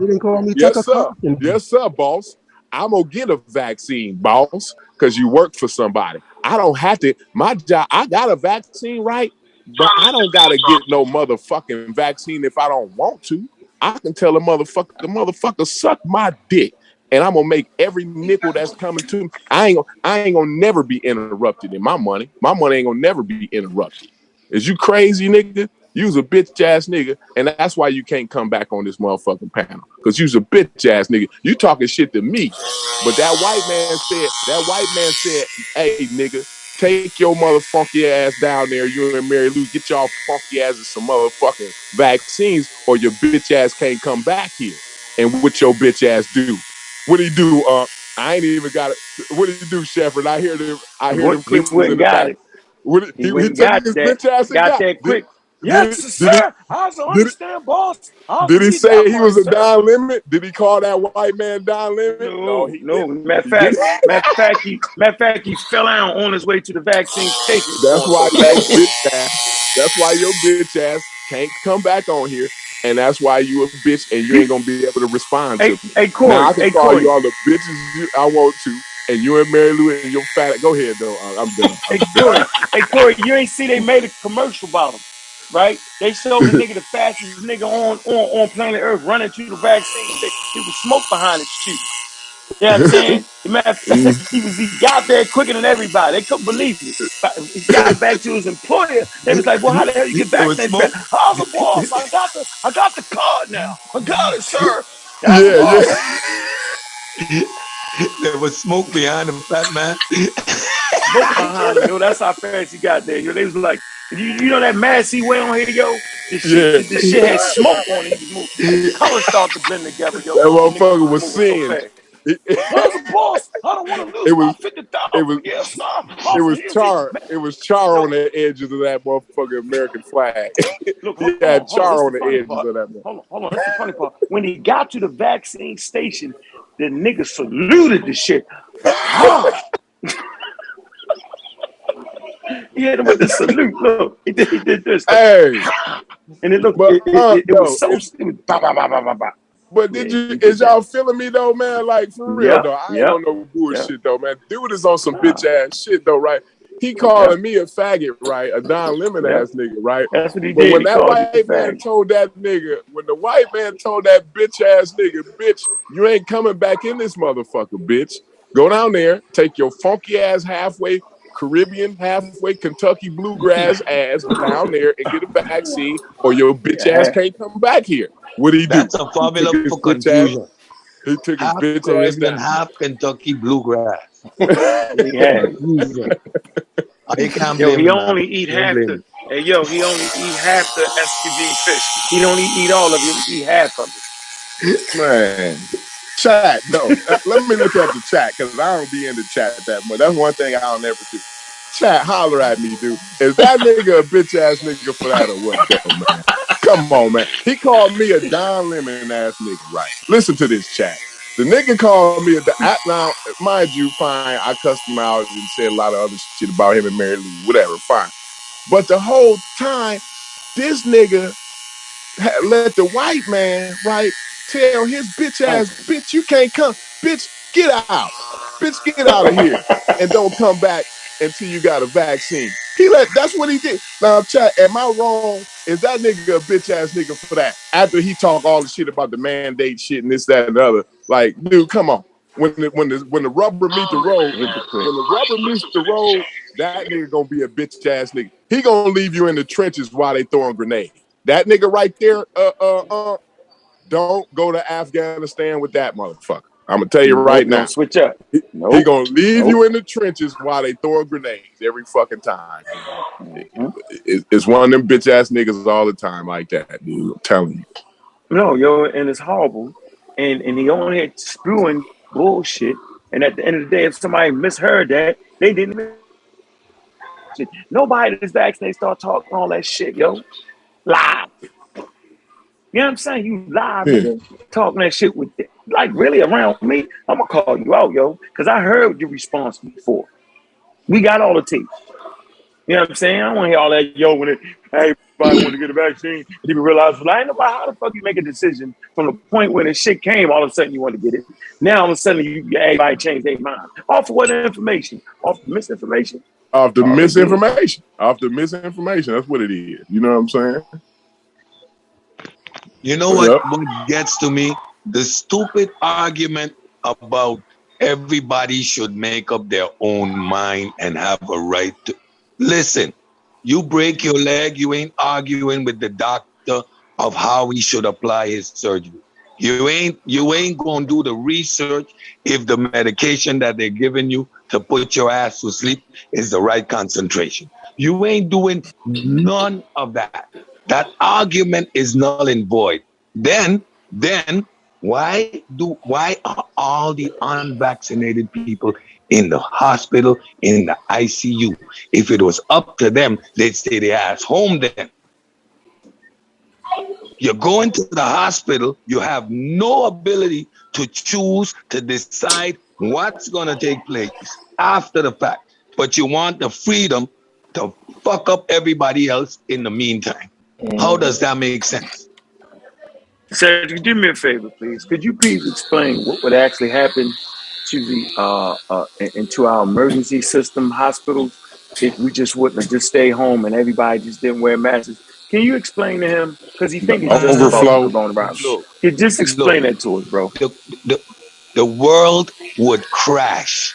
Yes, sir. Yes, sir, boss. I'm gonna get a vaccine, boss, because you work for somebody. I don't have to. My job, I got a vaccine, right? But I don't gotta get no motherfucking vaccine if I don't want to. I can tell the motherfucker suck my dick. And I'm gonna make every nickel that's coming to me. I ain't gonna never be interrupted in my money. My money ain't gonna never be interrupted. Is you crazy, nigga? You's a bitch ass nigga, and that's why you can't come back on this motherfucking panel. Cause you's a bitch ass nigga. You talking shit to me. But that white man said, hey nigga, take your motherfucking ass down there. You and Mary Lou, get y'all funky asses some motherfucking vaccines, or your bitch ass can't come back here. And what your bitch ass do? What do he do? I ain't even got it. What did he do, Shepard? I hear them clips in the back. He took his bitch ass and got that quick. Yes, sir. I understand, boss. Did he say he was a Don Lemon? Did he call that white man Don Lemon? No. Matter of fact, he fell out on his way to the vaccine station. That's why your bitch ass can't come back on here. And that's why you a bitch and you ain't gonna be able to respond to me. Hey, Corey. Now I can call you all the bitches I want to, and you and Mary Lou and your fat. Go ahead though. I'm done. Hey, Corey, you ain't see they made a commercial about him, right? They showed the nigga the fastest nigga on planet Earth running to the vaccine. He was smoke behind his shoe. You know what I'm saying? Matter of fact, he got there quicker than everybody. They couldn't believe it. He got back to his employer. They was like, "Well, how the hell you get vaccinated?" "I'm the boss. I got the card now. I got it, sir." Yeah. There was smoke behind him, fat man. Smoke behind him, yo. That's how fast he got there. Yo, they was like, you know that mask he wear on here, yo? This shit had smoke on it. The colors start to blend together, yo. That motherfucker was seeing. I'm the boss. I don't want to lose my 50,000. Yes, sir. It was char on the edges of that motherfucking American flag. Look, he had char on the edges of that. Hold on. That's the funny part. When he got to the vaccine station, the nigga saluted the shit. He hit him with the salute. Look, he did this. Hey, and it looked. It was so. It was bah, bah, bah, bah, bah, bah. But is y'all feeling me though, man? Like for real though, I ain't on no bullshit though, man. Dude is on some bitch ass shit though, right? He calling me a faggot, right? A Don Lemon ass nigga, right? That's what he but did. When that white man told that nigga, when the white man told that bitch ass nigga, bitch, you ain't coming back in this motherfucker, bitch. Go down there, take your funky ass halfway Caribbean, halfway Kentucky bluegrass ass down there and get a vaccine, or your bitch ass can't come back here. What did he do? That's a formula for confusion. He took his bitch ass down. Half Kentucky bluegrass. He only eat half the. Hey, yo, he only eat half the SPV fish. He don't eat all of it. He eat half of it. Man. Chat, no. Let me look at the chat because I don't be in the chat that much. That's one thing I don't ever do. Chat, holler at me, dude. Is that nigga a bitch ass nigga for that or what, though, man? Come on, man. He called me a Don Lemon ass nigga, right? Listen to this chat. The nigga called me now, mind you, fine. I cussed him out and said a lot of other shit about him and Mary Lou, whatever, fine. But the whole time, this nigga let the white man, right, tell his bitch ass, bitch, you can't come. Bitch, get out. Bitch, get out of here. And don't come back until you got a vaccine. That's what he did. Now, chat, am I wrong? Is that nigga a bitch ass nigga for that? After he talked all the shit about the mandate shit and this, that, and the other. Like, dude, come on. When the rubber meets the road, that nigga gonna be a bitch ass nigga. He gonna leave you in the trenches while they throwing grenades. That nigga right there, don't go to Afghanistan with that motherfucker. I'm gonna tell you right now. Switch up. Nope. He gonna leave you in the trenches while they throw grenades every fucking time. It's one of them bitch ass niggas all the time like that, dude. I'm telling you. No, yo, and it's horrible. And he only had spewing bullshit. And at the end of the day, if somebody misheard that, they didn't even. Nobody that's vaccinated start talking all that shit, yo. Live. You know what I'm saying? You live, nigga, talking that shit with, like, really around me. I'm gonna call you out, yo, because I heard your response before. We got all the tape. You know what I'm saying? I don't want to hear all that, yo, when everybody want to get a vaccine. And you realize, well, I ain't know about how the fuck you make a decision from the point when the shit came, all of a sudden you want to get it. Now all of a sudden everybody changed their mind. Off of what information? Off the misinformation? Off the misinformation. Off the misinformation. That's what it is. You know what I'm saying? You know what gets to me? The stupid argument about everybody should make up their own mind and have a right to. Listen, you break your leg, you ain't arguing with the doctor of how he should apply his surgery. You ain't gonna do the research if the medication that they're giving you to put your ass to sleep is the right concentration. You ain't doing none of that. That argument is null and void. Then why are all the unvaccinated people in the hospital, in the ICU? If it was up to them, they'd stay their ass home then. You're going to the hospital, you have no ability to choose, to decide what's going to take place after the fact. But you want the freedom to fuck up everybody else in the meantime. How does that make sense? Cedric, do me a favor, please. Could you please explain what would actually happen to the into our emergency system hospitals if we just wouldn't have just stayed home and everybody just didn't wear masks? Can you explain to him? Because he thinks it's just about coronavirus. You just explain that to us, bro. The world would crash.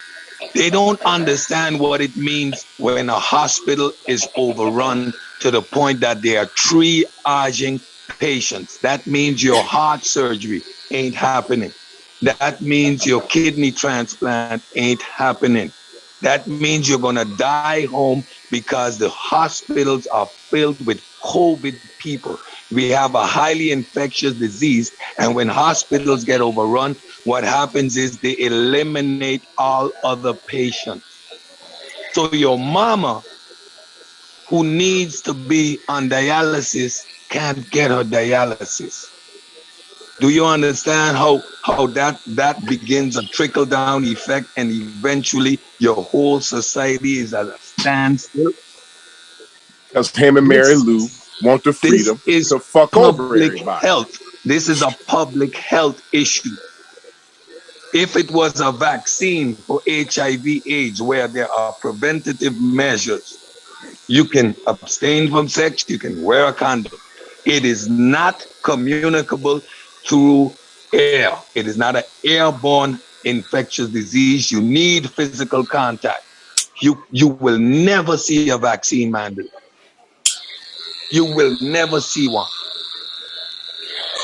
They don't understand what it means when a hospital is overrun to the point that they are triaging patients. That means your heart surgery ain't happening. That means your kidney transplant ain't happening. That means you're gonna die home because the hospitals are filled with COVID people. We have a highly infectious disease, and when hospitals get overrun, what happens is they eliminate all other patients. So your mama, who needs to be on dialysis, can't get her dialysis. Do you understand how that begins a trickle-down effect, and eventually your whole society is at a standstill? Because him and Mary Lou want the freedom to fuck over everybody. Health. This is a public health issue. If it was a vaccine for HIV/AIDS, where there are preventative measures, you can abstain from sex, you can wear a condom. It is not communicable through air. It is not an airborne infectious disease. You need physical contact. You will never see a vaccine mandate. You will never see one.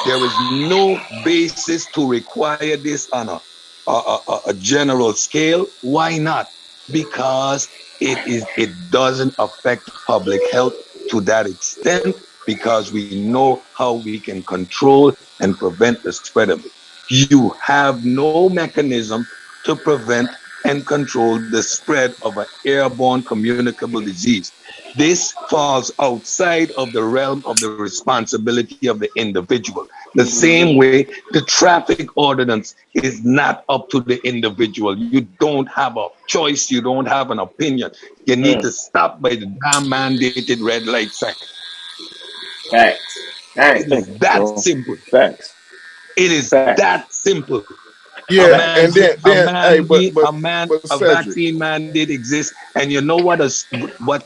There is no basis to require this on a general scale. Why not? Because it doesn't affect public health to that extent, because we know how we can control and prevent the spread of it. You have no mechanism to prevent and control the spread of an airborne communicable disease. This falls outside of the realm of the responsibility of the individual. The same way the traffic ordinance is not up to the individual. You don't have a choice. You don't have an opinion. You need to stop by the damn mandated red light sign. Facts. It is that simple. Facts. It is that simple. Yeah, a vaccine mandate exists, and you know what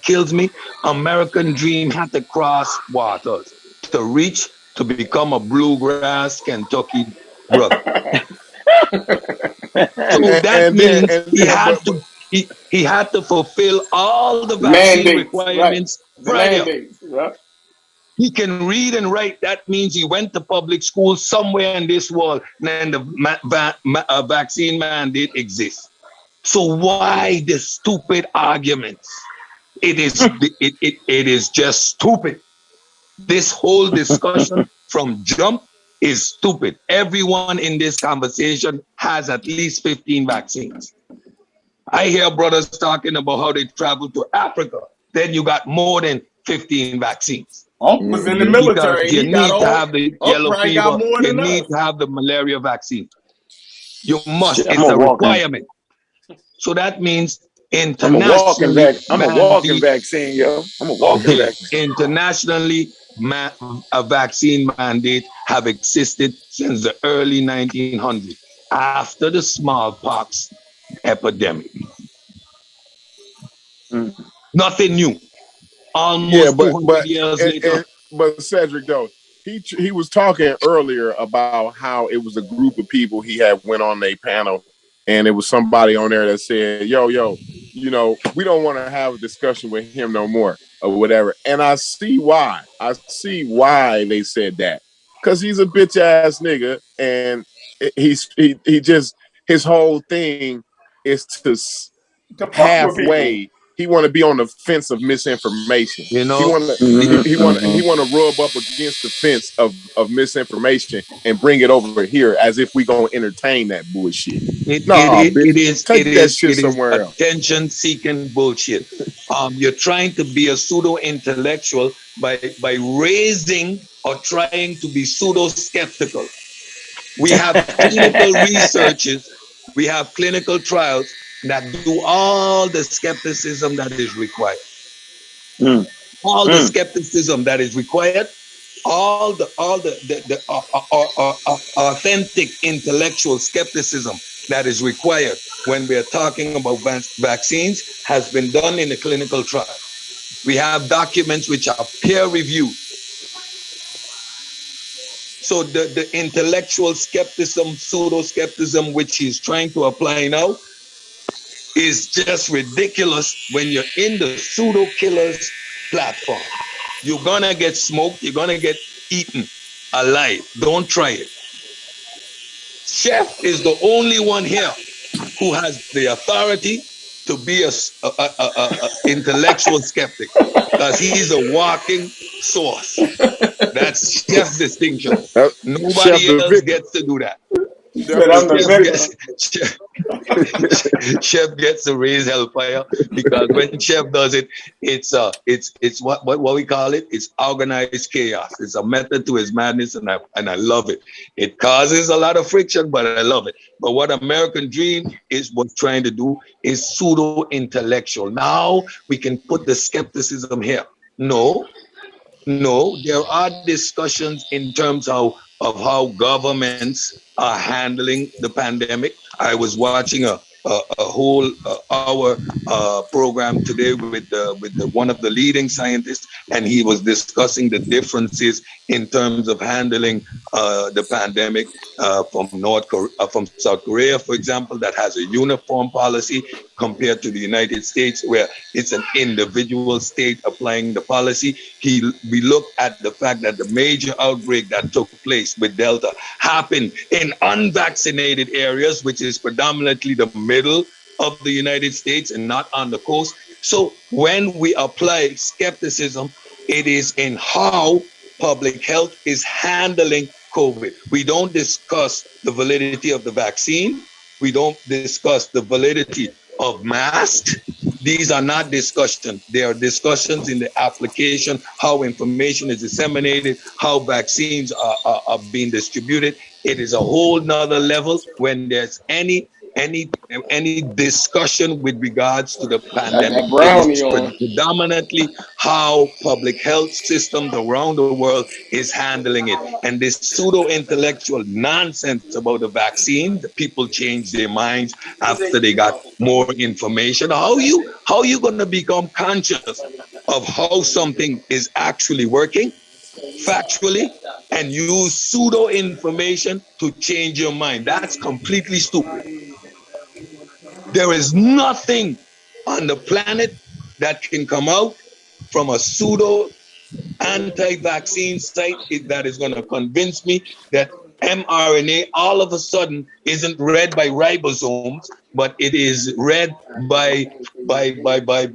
kills me? American Dream had to cross waters to reach to become a bluegrass Kentucky brother. So that means he had to fulfill all the vaccine requirements prior. He can read and write. That means he went to public school somewhere in this world, and the vaccine mandate exists. So why the stupid arguments? It is just stupid. This whole discussion from jump is stupid. Everyone in this conversation has at least 15 vaccines. I hear brothers talking about how they travel to Africa. Then you got more than 15 vaccines. Was in the military. You need to have the yellow fever. You need to have the malaria vaccine. You must. It's a requirement. So that means internationally, I'm a walking vaccine, yo. I'm a walking vaccine. Internationally, a vaccine mandate have existed since the early 1900s, after the smallpox epidemic. Nothing new. Almost 200 years later. But Cedric, though, he was talking earlier about how it was a group of people he had went on a panel, and it was somebody on there that said, yo, you know, we don't want to have a discussion with him no more or whatever. And I see why. I see why they said that. Because he's a bitch ass nigga, and he just, his whole thing is to halfway. He want to be on the fence of misinformation. You know, he want to rub up against the fence of misinformation and bring it over here as if we gonna entertain that bullshit. It is somewhere else. Attention-seeking bullshit. You're trying to be a pseudo-intellectual by raising or trying to be pseudo-skeptical. We have clinical researches. We have clinical trials that do all the skepticism that is required. All the skepticism that is required, all the authentic intellectual skepticism that is required when we are talking about vaccines has been done in the clinical trial. We have documents which are peer-reviewed. So the intellectual skepticism, pseudo-skepticism, which he's trying to apply now, is just ridiculous when you're in the pseudo-killers platform. You're gonna get smoked, you're gonna get eaten alive. Don't try it. Chef is the only one here who has the authority to be a intellectual skeptic, because he's a walking source. That's Chef's distinction. Nobody else gets to do that. Chef gets to raise hellfire, because when Chef does it, it's what we call it. It's organized chaos. It's a method to his madness, and I love it. It causes a lot of friction, but I love it. But what American Dream was trying to do is pseudo-intellectual. Now we can put the skepticism here. No, there are discussions in terms of how governments are handling the pandemic. I was watching a whole hour program today with one of the leading scientists, and he was discussing the differences in terms of handling the pandemic from South Korea, for example, that has a uniform policy compared to the United States, where it's an individual state applying the policy. We looked at the fact that the major outbreak that took place with Delta happened in unvaccinated areas, which is predominantly the middle of the United States and not on the coast. So when we apply skepticism, it is in how public health is handling COVID. We don't discuss the validity of the vaccine. We don't discuss the validity of masks. These are not discussions. They are discussions in the application, how information is disseminated, how vaccines are being distributed. It is a whole nother level when there's any discussion with regards to the pandemic. It is predominantly how public health systems around the world is handling it. And this pseudo-intellectual nonsense about the vaccine, the people change their minds after they got more information. How you going to become conscious of how something is actually working factually and use pseudo information to change your mind? That's completely stupid. There is nothing on the planet that can come out from a pseudo anti-vaccine site that is going to convince me that mRNA all of a sudden isn't read by ribosomes, but it is read by the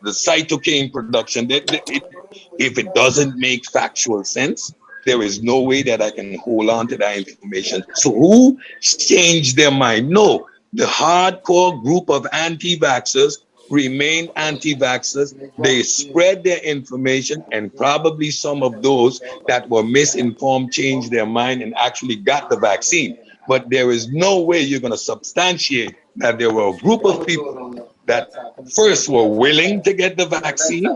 cytokine production. If it doesn't make factual sense, there is no way that I can hold on to that information. So who changed their mind? No, the hardcore group of anti-vaxxers remained anti-vaxxers. They spread their information, and probably some of those that were misinformed changed their mind and actually got the vaccine. But there is no way you're going to substantiate that there were a group of people that first were willing to get the vaccine,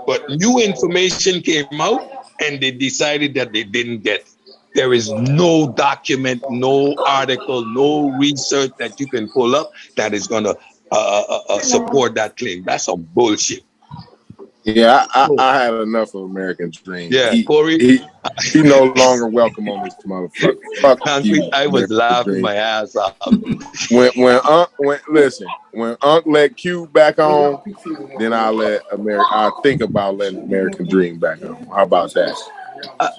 but new information came out and they decided that they didn't get it. There is no document, no article, no research that you can pull up that is going to support that claim. That's some bullshit. Yeah, I had enough of American Dream. Yeah, Corey. He no longer welcome on this motherfucker. Fuck you, I was laughing my ass off. When Unc let Q back on, then I think about letting American Dream back on. How about that?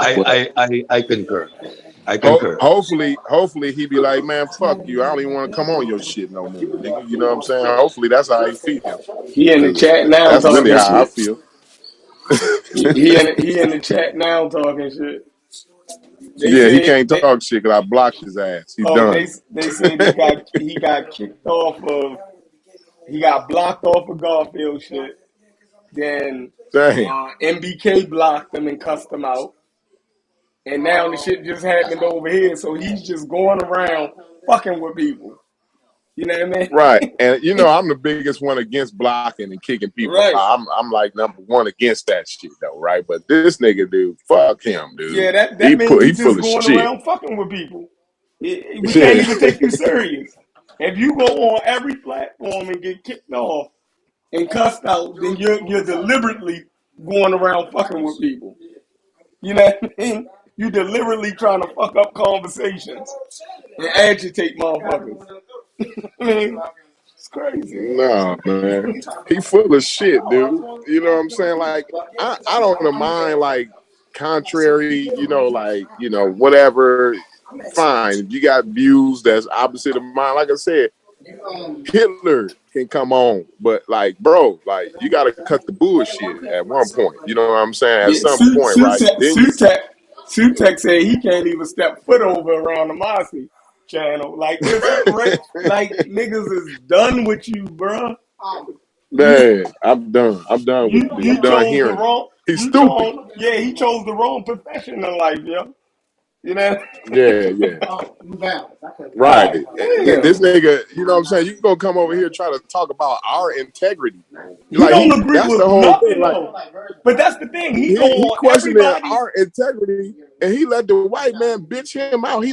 I concur. I concur. Hopefully he be like, man, fuck you. I don't even want to come on your shit no more, nigga. You know what I'm saying? Hopefully that's how he feels. He in the chat now. That's really how I feel. he in the chat now talking shit. He can't talk shit because I blocked his ass. He's done. They said he got kicked off of. He got blocked off of Garfield shit. Then MBK blocked him and cussed him out. And now the shit just happened over here, so he's just going around fucking with people. You know what I mean? Right. And you know, I'm the biggest one against blocking and kicking people. Right. I'm like number one against that shit though, right? But this nigga dude, fuck him, dude. Yeah, that means he's just going around fucking with people. We can't even take you serious. If you go on every platform and get kicked off and cussed out, then you're deliberately going around fucking with people. You know what I mean? You deliberately trying to fuck up conversations and agitate motherfuckers. I mean, it's crazy. No, man. He full of shit, dude. You know what I'm saying? Like, I don't mind, like, contrary, whatever. Fine. If you got views that's opposite of mine, like I said, Hitler can come on, but like, bro, like you gotta cut the bullshit at one point. You know what I'm saying? At some point, right? Sutek said he can't even step foot over around the Mossy channel. Like, like niggas is done with you, bro. Man, I'm done. I'm done with you. I'm done hearing. He's stupid. He chose the wrong profession in life, yo. You know? Yeah. Right. This nigga, you know what I'm saying? You gonna come over here and try to talk about our integrity. You don't agree with nothing, though. But that's the thing. He questioning our integrity, and he let the white man bitch him out. He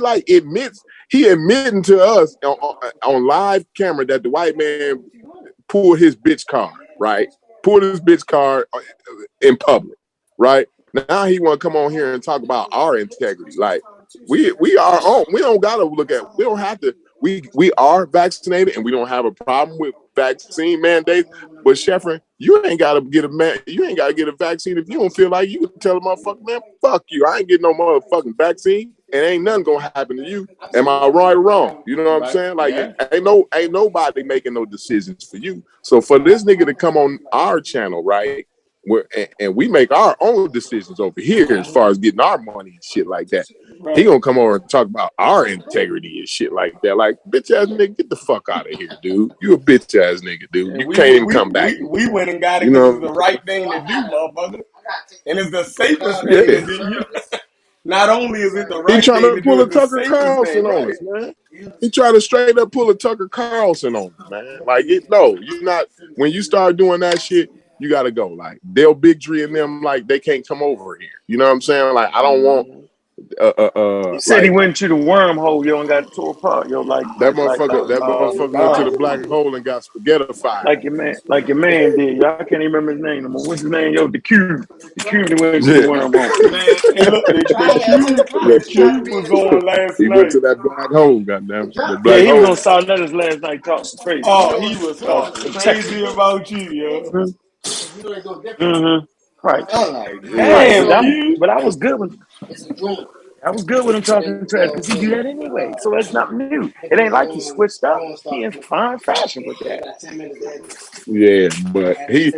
admitting to us on live camera that the white man pulled his bitch card, right? Pulled his bitch card in public, right? Now he want to come on here and talk about our integrity. Like we are on. We don't gotta look at. We don't have to. We are vaccinated and we don't have a problem with vaccine mandates. But Sheffrin, you ain't gotta get a vaccine if you don't feel like you can tell a motherfucker, man, fuck you. I ain't getting no motherfucking vaccine, and ain't nothing gonna happen to you. Am I right or wrong? You know what I'm saying? Like ain't nobody making no decisions for you. So for this nigga to come on our channel, right? And we make our own decisions over here as far as getting our money and shit like that. Right. He gonna come over and talk about our integrity and shit like that. Like, bitch ass nigga, get the fuck out of here, dude. You a bitch ass nigga, dude. You can't even come back. We went and got it because it's the right thing to do, motherfucker. And it's the safest thing to do. Not only is it the right thing to do, he trying to pull a Tucker Carlson on us, man. He trying to straight up pull a Tucker Carlson on us, man. Like, you're not. When you start doing that shit, you gotta go. Like Dale Bigtree and them, like they can't come over here. You know what I'm saying? Like I don't want. He said he went to the wormhole, yo, and got tore apart, yo. Like that motherfucker. That motherfucker went to the black hole and got spaghettified. Like your man did. Y'all can't even remember his name. What's his name, yo? The Cube. The Cube went to the wormhole. The Cube was on last night. He went to that black hole. Goddamn. He was on Saw Letters last night talking crazy. Oh, he was talking crazy about you, yo. Mm-hmm. Right. Damn, but I was good with That was good with him talking trash because he do that anyway. So that's not new. It ain't like he switched up. He in fine fashion with that. Yeah, but he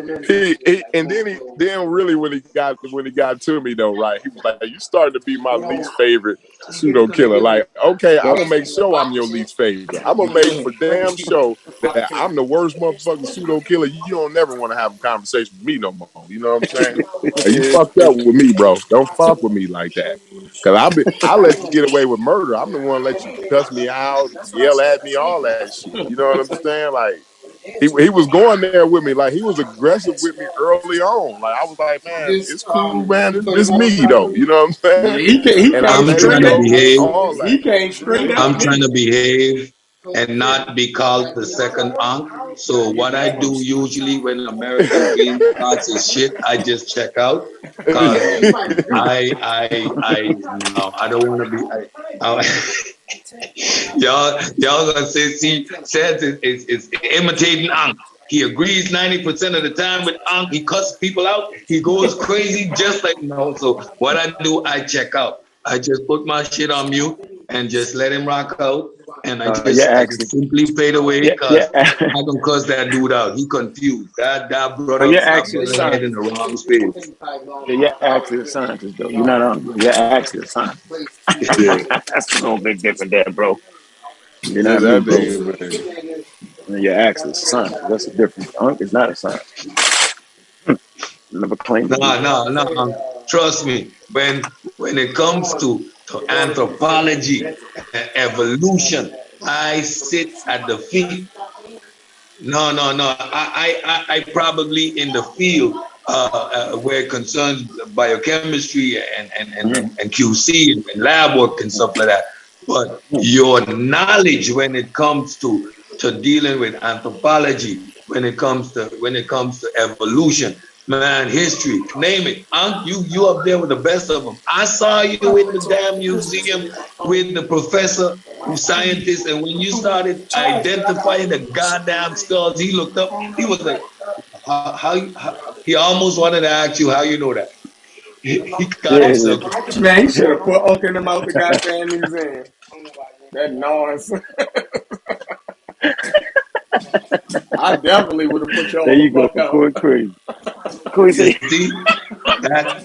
and then really when he got to me though, right? He was like, "You starting to be my least favorite pseudo killer." Like, okay, I'm gonna make sure I'm your least favorite. I'm gonna make for damn sure that I'm the worst motherfucking pseudo killer. You don't never want to have a conversation with me no more. You know what I'm saying? Like, you fucked up with me, bro. Don't fuck with me like that. Cause I let you get away with murder. I'm the one that let you cuss me out, yell at me, all that shit. You know what I'm saying? Like. He was going there with me, like he was aggressive with me early on. Like I was like, man, it's cool, man. This me though, you know what I'm saying? And I let him know all that. He came straight up. I'm trying to behave and not be called the second Ankh. So what I do usually when American Dream starts his shit, I just check out because I don't want to be. Y'all gonna say, see, says it's imitating Ankh. He agrees 90% of the time with Ankh. He cusses people out. He goes crazy just like So what I do, I check out. I just put my shit on mute and just let him rock out. And I just simply fade away because I don't cuss that dude out. He confused. That brother you're stop actually putting head in the wrong space. You're actually a scientist, though. You're not on. You're actually a scientist. Yeah. That's a little bit different there, bro. You're Yeah, not that me, thing, bro. You're actually a scientist. That's a difference. Unk is not a scientist. Never claimed to be. No. Trust me. When it comes to anthropology and evolution, I sit at the feet. No. I probably in the field where it concerns biochemistry and QC and lab work and stuff like that. But your knowledge when it comes to dealing with anthropology, when it comes to evolution, man, history, name it. You up there with the best of them. I saw you in the damn museum with the professor who scientist, and when you started identifying the goddamn skulls, he looked up. He was like, how he almost wanted to ask you how you know that. He got himself. Man, he should have put Unc in him out the goddamn museum. That nonsense. I definitely would have put y'all There you the go, fuck out. crazy. See, that's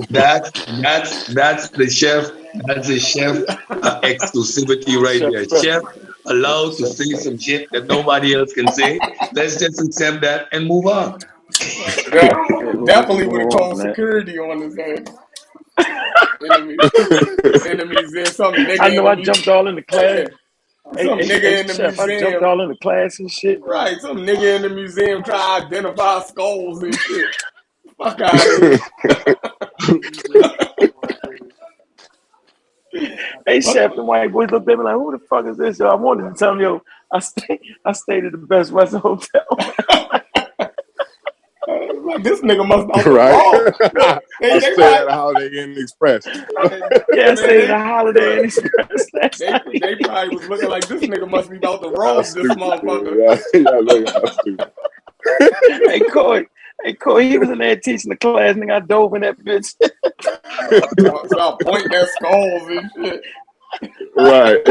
the chef. That's the chef exclusivity right there. Chef allowed to say some shit that nobody else can say. Let's just accept that and move on. Definitely would have called security on his ass. Enemies there, some nigga. I know. I jumped all in the class. Some nigga in the chef, museum. I jumped all in the class and shit. Right, some nigga in the museum try to identify skulls and shit. Fuck out of here. Hey, chef, the white boys looked at me like, "Who the fuck is this?" Yo, I wanted to tell him, "Yo, I stayed at the Best Western Hotel." Like, this nigga must be right. I stayed at the Holiday Inn Express. Yeah, I stayed at the Holiday Inn Express. They probably was looking like this nigga must be about to rob this motherfucker. Hey, Coy, he was in there teaching the class, nigga. I dove in that bitch. Stop pointing at skulls and shit. Right.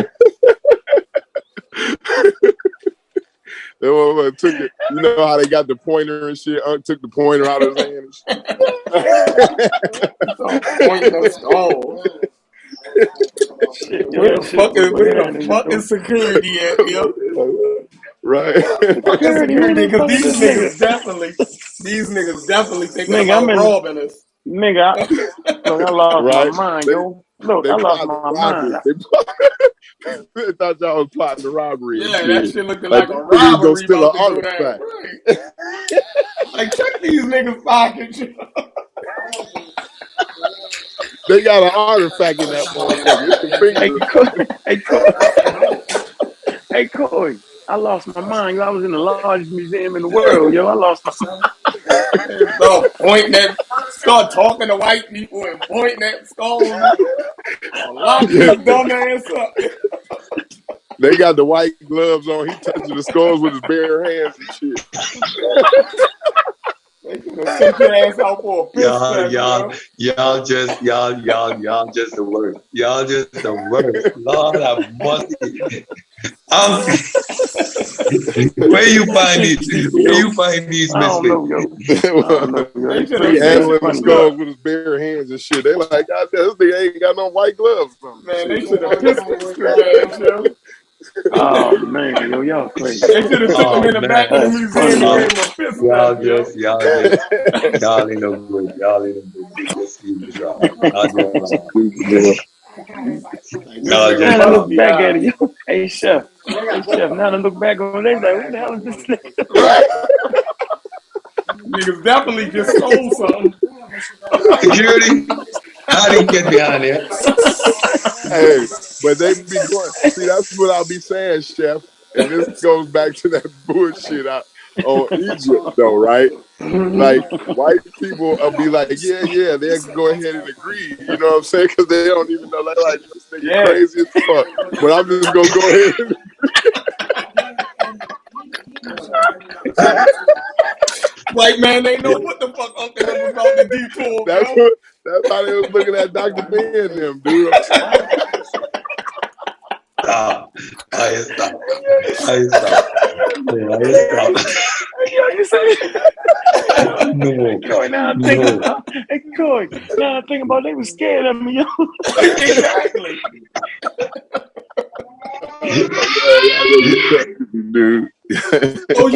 They took it. You know how they got the pointer and shit? Took the pointer out of his hand and shit. Pointing at skulls. Where the fuck is security at, yo? Right. Security, because these niggas definitely thinking about robbing us. Nigga, I lost my mind, yo. Look, I lost my mind. They thought y'all was plotting the robbery. Yeah, that shit looking like a robbery. Go steal an artifact. Right. Like, check these niggas' pockets. They got an artifact in that motherfucker. Hey, Coy, I lost my mind. I was in the largest museum in the world, yo. I lost my mind. Start talking to white people and pointing at skulls. Lock your dumb ass up. They got the white gloves on. He touching the skulls with his bare hands and shit. They could send your ass out for a piss test, y'all just the worst. Y'all just the worst. Lord have mercy. Where you find these misfits? Handling the skulls with his bare hands and shit. They like, God damn, this nigga ain't got no white gloves on. Man, they should have pissed this ass, yo. Oh man, yo, y'all crazy. They should have took him in the back of the museum and gave him a piss test, y'all ain't no good. Y'all ain't no good. Just leave this out. Now I look back at it, yo. Hey chef. Now I look back on it, they like, what the hell is this nigga? Right. Niggas definitely just stole something. Security, how do you get behind there? Hey, but they be going. See, that's what I'll be saying, Chef. And this goes back to that bullshit on Egypt, though, right? Like, white people will be like, yeah, they'll go ahead and agree. You know what I'm saying? Because they don't even know. They're like, this nigga crazy as fuck. But I'm just going to go ahead and White man, they know what the fuck Uncle was about to detour. That's how they was looking at Dr. Ben and them, dude. Stop. Yo, you say no. Corey, now I'm thinking about, hey Corey, now I'm thinking about they was scared of me, yo. Exactly. Dude. Hold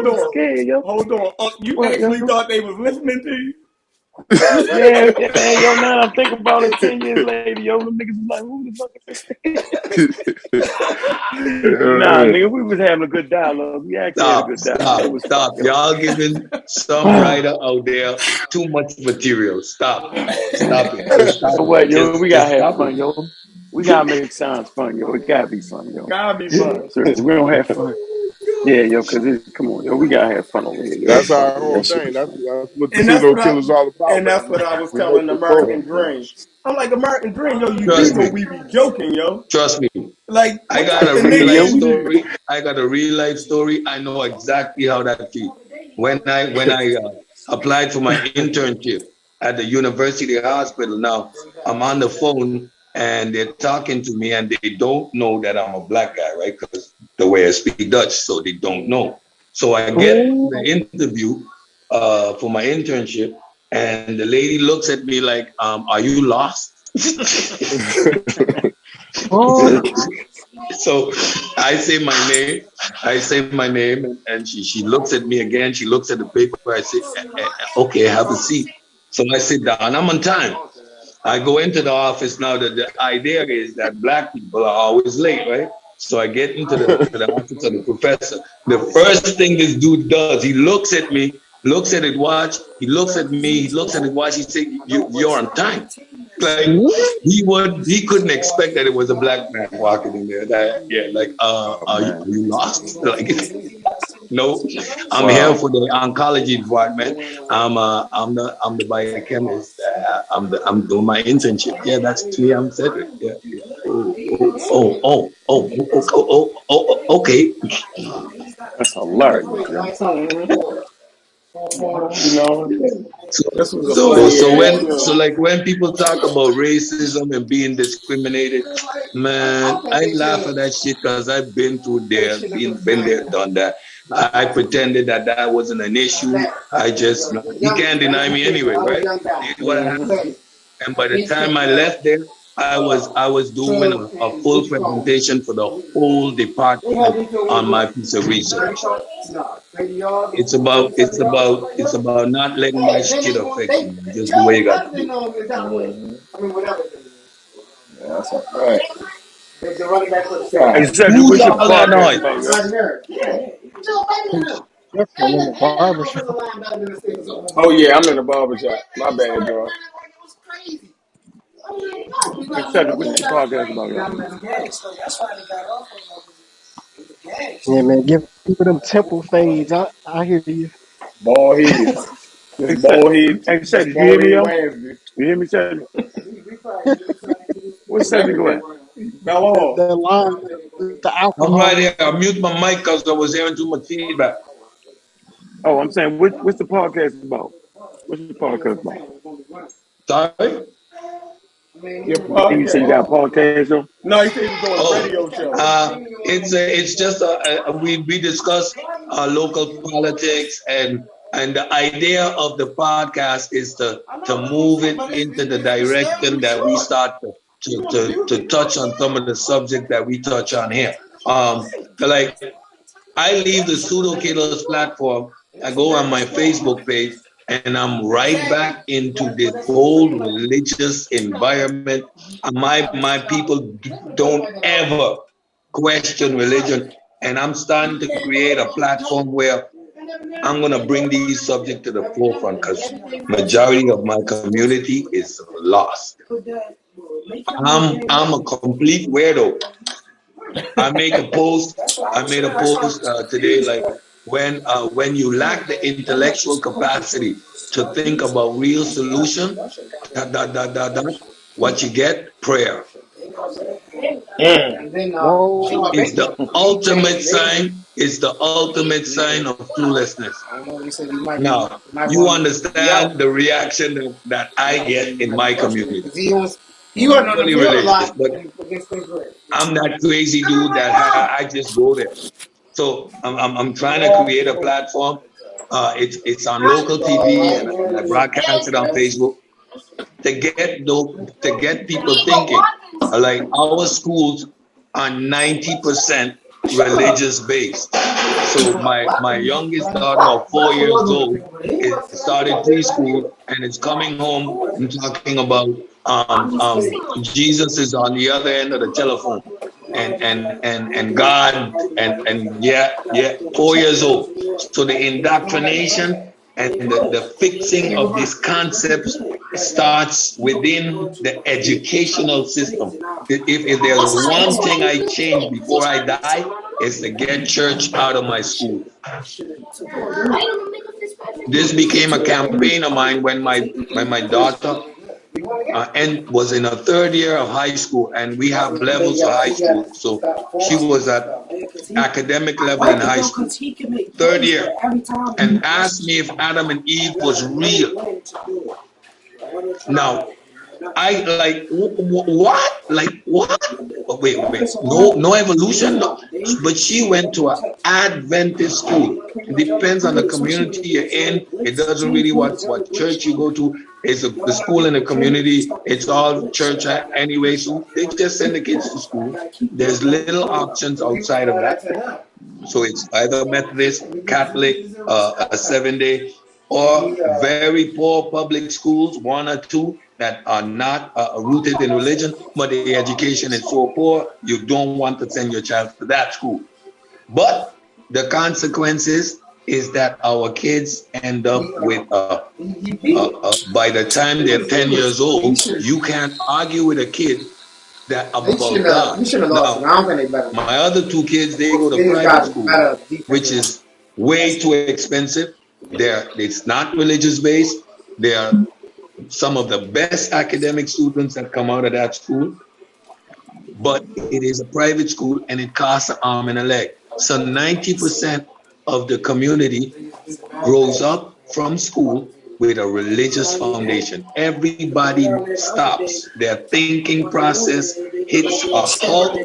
on. Scared, yo. Hold on. You actually thought they was listening to you? Yeah, yo, now I'm thinking about it 10 years later, yo, them niggas was like, who the fuck is this? Nah, nigga, we was having a good dialogue. We actually had a good dialogue. Stop. Y'all giving some writer out there too much material. Stop it. So what, yo, we gotta have fun, yo. We gotta make science fun, yo. It gotta be fun, yo. Gotta be fun. So if we don't have fun. Yeah, yo, because come on, yo, we gotta have fun over here. Yo. That's our whole thing. That's what the pseudo killer's all about. And that's what I was telling American Dream. I'm like, American Dream, yo, you think what we be joking, yo. Trust me. Like, I got a real life story. I know exactly how that feels. When I applied for my internship at the university hospital, now I'm on the phone and they're talking to me and they don't know that I'm a black guy, right? Because the way I speak Dutch, so they don't know. So I get the interview for my internship and the lady looks at me like, are you lost? So I say my name and she looks at me again. She looks at the paper. I say, okay, have a seat. So I sit down. I'm on time. I go into the office now. The idea is that black people are always late, right? So I get into the office of the professor. The first thing this dude does, he looks at me, looks at his watch, he looks at me, he looks at his watch, he said, you're on time. Like he couldn't expect that it was a black man walking in there. Are you lost? Like, no, I'm here for the oncology department. I'm the biochemist. I'm doing my internship. Yeah, that's me. I'm Cedric. Yeah. Okay. That's hilarious. You know, when people talk about racism and being discriminated, man, I laugh at that shit because I've been through there, been there, done that. I pretended that wasn't an issue. You can't deny me anyway, right? What happened? And by the time I left there, I was doing a full presentation for the whole department on my piece of research. It's about not letting my shit affect you. Just the way you got to do. Yeah, that's right. Who's all that noise? Oh yeah, I'm in the barbershop. My bad, bro. Yeah, man, give people them temple fades. I hear you. Ball heads. Ball heads. Hey, Cedric, you hear me, yo? You hear me, Cedric? Where's Cedric go at? That line with the alcohol. I'm right here. I mute my mic because I was hearing too much feedback. Oh, I'm saying, what's the podcast about? What's the podcast about? Sorry? Your podcast. You said you got a podcast show? No, he said he was doing a radio show. It's just we discuss local politics, and the idea of the podcast is to move it into the direction that we start to touch on some of the subjects that we touch on here. Like I leave the Pseudo Killers platform, I go on my Facebook page, and I'm right back into this whole religious environment. My people don't ever question religion, and I'm starting to create a platform where I'm gonna bring these subjects to the forefront because majority of my community is lost. I'm a complete weirdo. I made a post today, like when you lack the intellectual capacity to think about real solution, what you get, prayer. It's the ultimate sign. It's the ultimate sign of cluelessness. Now, you understand the reaction that I get in my community. I'm really religious, but I'm that crazy dude that I just go there. So I'm trying to create a platform. It's on local TV, and I broadcast it on Facebook to get people thinking. Like our schools are 90% religious based. So my youngest daughter of 4 years old started preschool and is coming home and talking about Jesus is on the other end of the telephone, and God and 4 years old. So the indoctrination and the fixing of these concepts starts within the educational system. If there's one thing I change before I die, is to get church out of my school. This became a campaign of mine when my daughter was in her third year of high school, and we have levels of high school. So she was at academic level in high school, third year, and asked me if Adam and Eve was real. Now, I like what? Like what? Wait. No evolution. No. But she went to an Adventist school. It depends on the community you're in. It doesn't really what church you go to. It's the school in the community. It's all church anyway. So they just send the kids to school. There's little options outside of that. So it's either Methodist, Catholic, a 7-day, or very poor public schools, 1 or 2 that are not rooted in religion, but the education is so poor, you don't want to send your child to that school. But the consequences is that our kids end up with, by the time they're 10 years old, you can't argue with a kid that about God. Now, my other 2 kids, they go to private school, which is way too expensive. It's not religious based. They are some of the best academic students that come out of that school, but it is a private school and it costs an arm and a leg. So 90% of the community grows up from school with a religious foundation. Everybody stops. Their thinking process hits a halt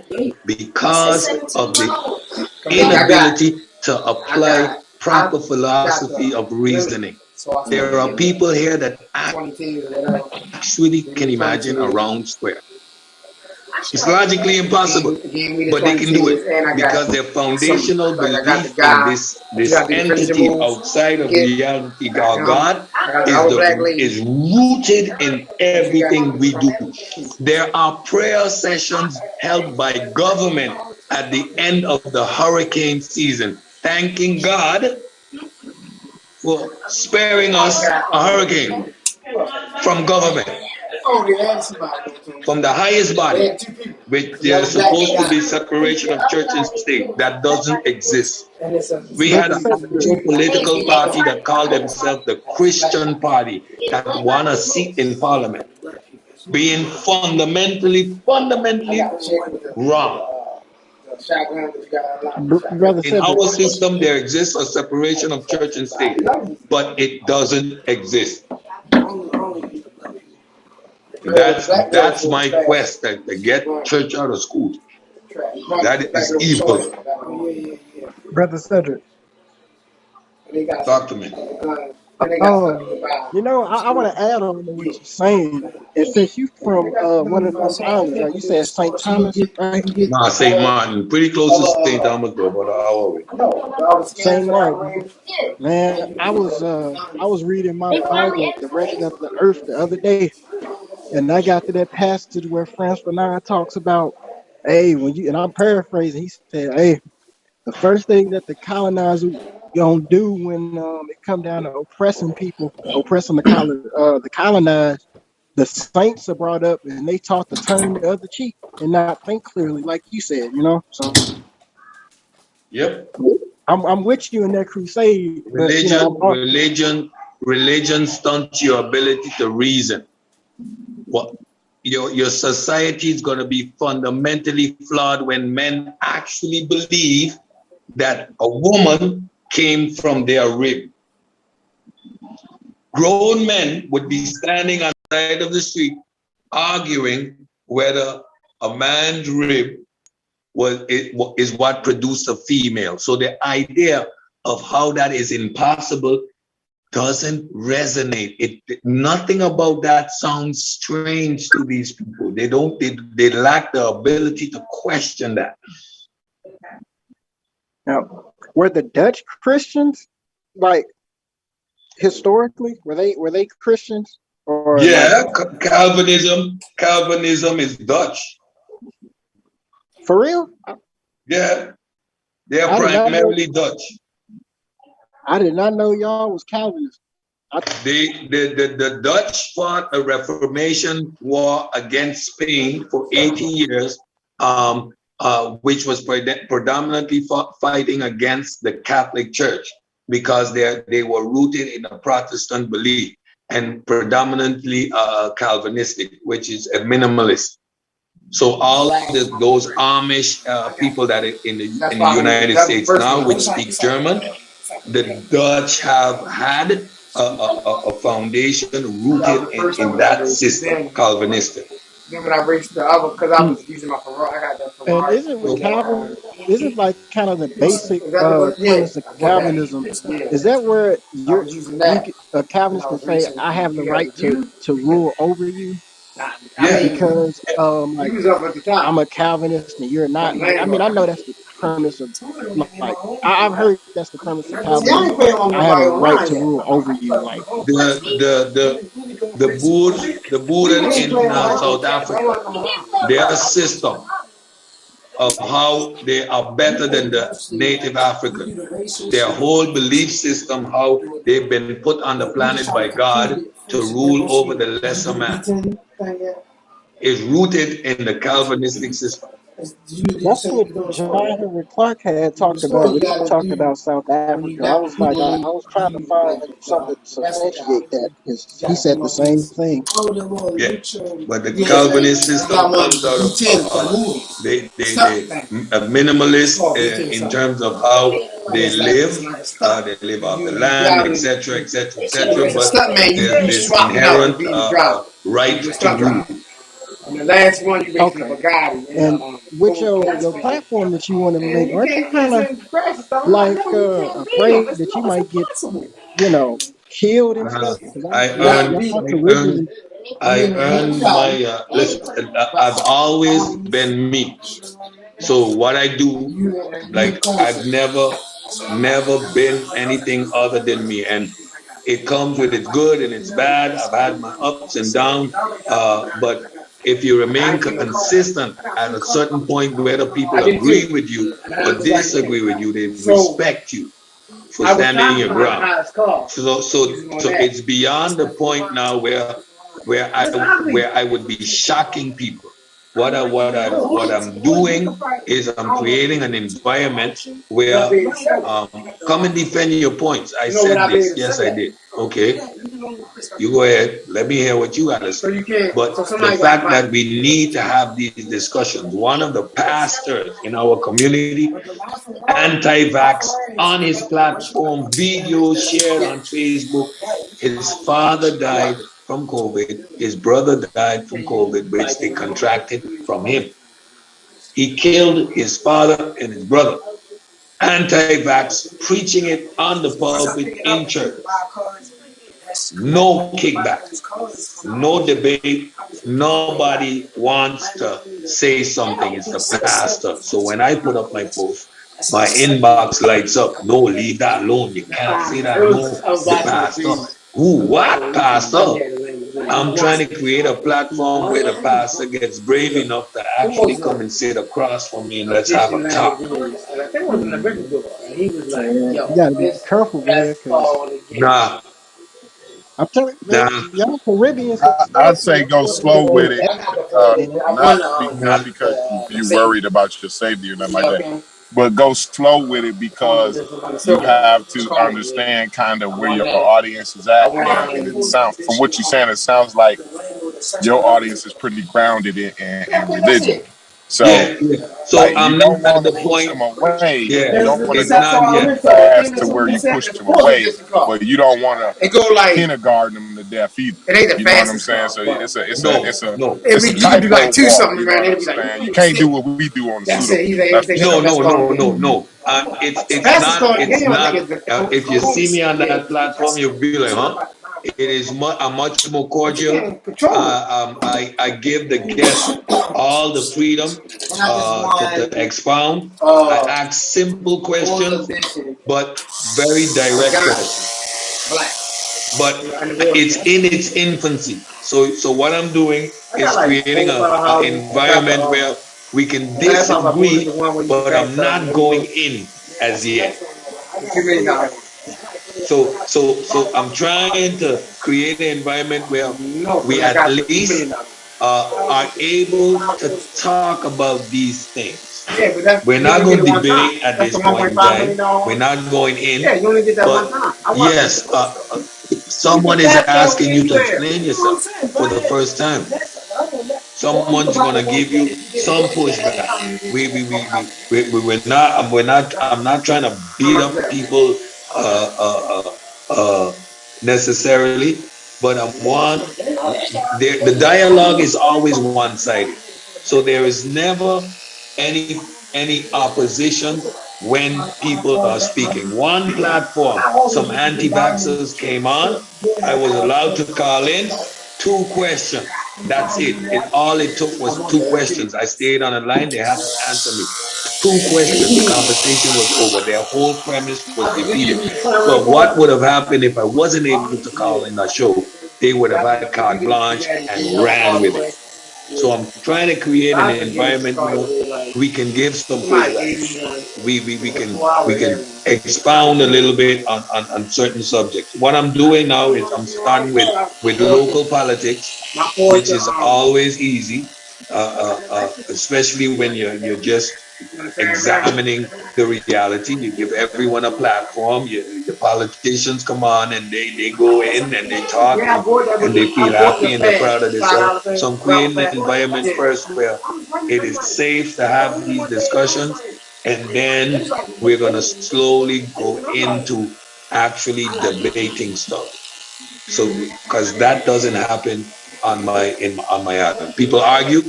because of the inability to apply proper philosophy of reasoning. There are people here that actually can imagine a round square. It's logically impossible, but they can do it because their foundational belief in this entity outside of reality called God is rooted in everything we do. There are prayer sessions held by government at the end of the hurricane season, thanking God for sparing us a hurricane from government, from the highest body, which there's supposed to be separation of church and state. That doesn't exist. We had a political party that called themselves the Christian Party that won a seat in parliament, being fundamentally wrong. Brother In our Cedric. system, there exists a separation of church and state, but it doesn't exist. That's my quest, to get church out of school. That is evil. Brother Cedric. Talk to me. You know, I want to add on to what you're saying. And since you from one of those islands, right? You said St. Thomas, right? Nah, St. Martin. Pretty close to St. Thomas, though, about an hour away. St. Martin. Man, I was reading my Bible, The Reckoning of the Earth, the other day, and I got to that passage where Franz Fanon talks about, hey, when you, and I'm paraphrasing, he said, hey, the first thing that the colonizer gonna do when it come down to oppressing people, oppressing the colonized, the saints are brought up and they taught to turn the other cheek and not think clearly, like you said, you know. So, yep, I'm with you in that crusade. Religion stunts your ability to reason. What your society is going to be fundamentally flawed when men actually believe that a woman came from their rib. Grown men would be standing on the side of the street arguing whether a man's rib is what produced a female. So the idea of how that is impossible doesn't resonate. Nothing about that sounds strange to these people. They lack the ability to question that. Now, were the Dutch Christians, like, historically, were they Christians? Or yeah, like, Calvinism is Dutch. For real? Yeah, they are primarily Dutch. I did not know y'all was Calvinists. The Dutch fought a Reformation war against Spain for 80 years, which was predominantly fighting against the Catholic Church because they were rooted in a Protestant belief and predominantly Calvinistic, which is a minimalist. So all those Amish people that are in the United States now, which speak German, the Dutch have had a foundation rooted in that system, Calvinistic. Then when I raced the other, because I was using my Ferrari, I got that Ferrari. And isn't with Calvin, isn't like kind of the basic premise of Calvinism? Is that where a Calvinist can say, I have the right to rule over you? Because like, I'm a Calvinist and you're not. Like, I mean, I know that's the premise of, like, I've heard that's the premise of Calvinism. I have a right to rule over you. Like the Boer in South Africa, their system of how they are better than the native African, their whole belief system, how they've been put on the planet by God to rule over the lesser man, is rooted in the Calvinistic system. That's what John Henry Clark had talked about when he talked about South Africa. I was like, I was trying to find something to substantiate that because he said the same thing. Yeah, but the Calvinist system comes out of a minimalist in terms of how they live off the land, etc., etc., etc. But there's this inherent right to rule. And the last one you basically forgot it. And with your platform that you want to make, aren't you kind of like afraid that you might get, killed and stuff? I earn my listen. I've always been me. So what I do, like, I've never been anything other than me, and it comes with its good and its bad. I've had my ups and downs, but if you remain consistent at a certain point, whether people agree with you or disagree with you, they respect you for standing your ground. So it's beyond the point now where I would be shocking people. What I'm doing is I'm creating an environment where come and defend your points. I said this, yes I did. Okay, You go ahead. Let me hear what you got to say. But the fact that we need to have these discussions. One of the pastors in our community, anti-vax, on his platform, videos shared on Facebook. His father died from COVID. His brother died from COVID, which they contracted from him. He killed his father and his brother. Anti-vax, preaching it on the pulpit in church. No kickback, no debate. Nobody wants to say something. It's the pastor. So when I put up my post, my inbox lights up. No, leave that alone. You can't say that. No, the pastor. Who? What pastor? I'm trying to create a platform where the pastor gets brave enough to actually come and sit across from me and let's have a talk. You gotta be careful, man, because Nah. I'm telling you, man, y'all Caribbeans. I'd say go slow with it, not because you worried about your safety or nothing like that, but go slow with it because you have to understand kind of where your audience is at. And it sounds, from what you're saying, it sounds like your audience is pretty grounded in religion. So, So like, I'm you don't not at want the to push point. them away. Yeah, You don't want to it's go not yet. fast to where you push them away, but you don't want to kindergarten them to death either. It ain't the You know what I'm fastest saying? car, So it's but- a No. tightrope like two walk. something, You know man, what I'm it'd be like, saying? You can't do what we do on the That's pseudo. it. He's like, That's for sure. No. It's not. If you see me on that platform, you'll be like, huh? It is much more cordial. I give the guests all the freedom to expound. I ask simple questions, but very direct questions. But it's in its infancy. So what I'm doing is creating an environment where we can disagree, but I'm not going in as yet. So I'm trying to create an environment where we at least are able to talk about these things. We're not going to debate at this point in time. We're not going in. But yes, someone is asking you to explain yourself for the first time. Someone's gonna give you some pushback. I'm not trying to beat up people necessarily, but the dialogue is always one-sided. So there is never any opposition when people are speaking. One platform, some anti-vaxxers came on. I was allowed to call in 2 questions. That's it. All it took was 2 questions. I stayed on the line. They had to answer me. 2 questions. The conversation was over. Their whole premise was defeated. But what would have happened if I wasn't able to call in a show? They would have had carte blanche and ran with it. So I'm trying to create an environment where we can give some pushback. We can expound a little bit on certain subjects. What I'm doing now is I'm starting with local politics, which is always easy, especially when you're just examining the reality. You give everyone a platform. The politicians come on and they go in and they talk and they feel happy and they're proud of themselves. So I'm creating an environment first where it is safe to have these discussions, and then we're gonna slowly go into actually debating stuff. So because that doesn't happen on my island. People argue,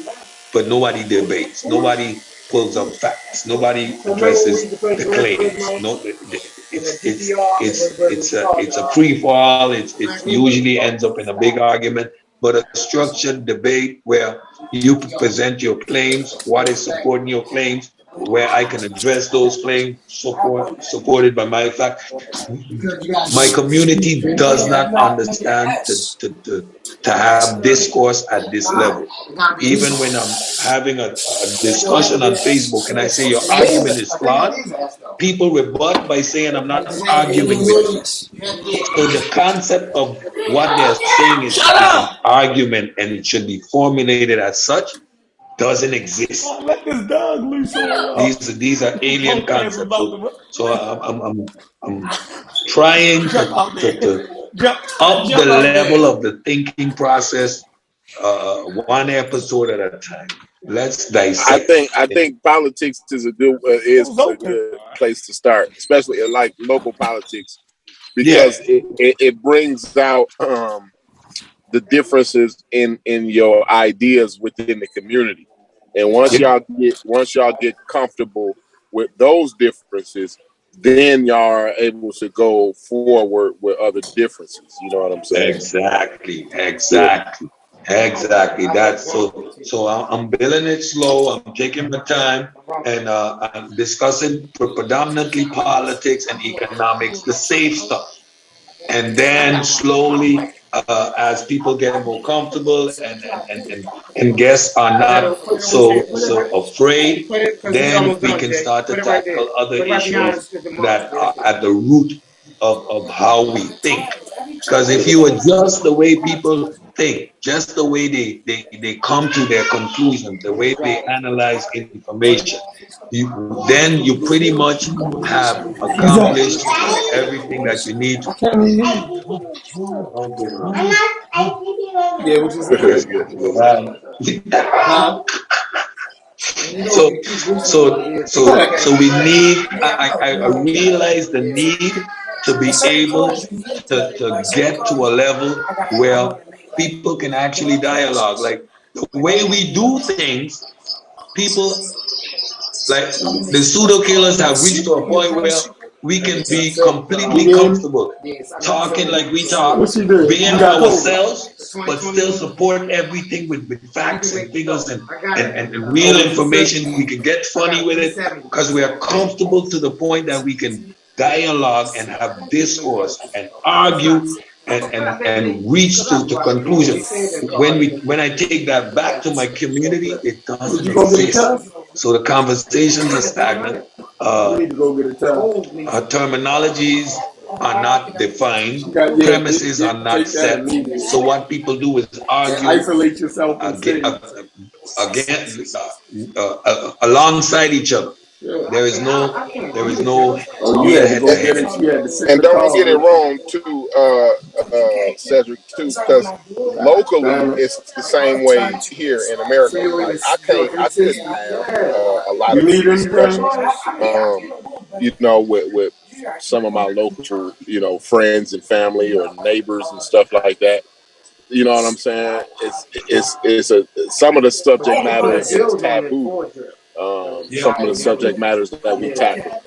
but nobody debates. Nobody pulls up facts. Nobody addresses the claims. No, it's a free for all. It usually ends up in a big argument. But a structured debate where you present your claims, what is supporting your claims, where I can address those claims, supported by my fact. My community does not understand to have discourse at this level. Even when I'm having a discussion on Facebook and I say your argument is flawed, people rebut by saying I'm not arguing with you. So the concept of what they're saying is an argument and it should be formulated as such doesn't exist. Let this dog loose on These are alien concepts. So I'm trying to up the level of the thinking process, one episode at a time. Let's dissect. I think politics is a good place to start, especially like local politics, because it brings out the differences in your ideas within the community, and once y'all get comfortable with those differences, then y'all are able to go forward with other differences. You know what I'm saying? Exactly. That's so I'm building it slow. I'm taking my time, and I'm discussing predominantly politics and economics, the safe stuff. And then slowly, as people get more comfortable and guests are not so afraid, then we can start to tackle other issues that are at the root of how we think. Because if you adjust the way people think, just the way they come to their conclusions, the way they analyze information, then you pretty much have accomplished everything that you need to. So we need. I realize the need to be able to get to a level where people can actually dialogue. Like the way we do things, people like the pseudo killers have reached to a point where we can be completely comfortable talking like we talk, being ourselves, but still support everything with facts and figures and real information. We can get funny with it because we are comfortable to the point that we can dialogue and have discourse and argue and reach to conclusion. When I take that back to my community, it doesn't exist. So the conversations are stagnant. Terminologies are not defined. Premises are not set. So what people do is argue, isolate yourself alongside each other. There is no And don't get it wrong too, Cedric, too, because locally it's the same way here in America. Like I couldn't have a lot of discussions, with some of my local, friends and family or neighbors and stuff like that. You know what I'm saying? Some of the subject matter is taboo. Some of the subject matters that we tackle.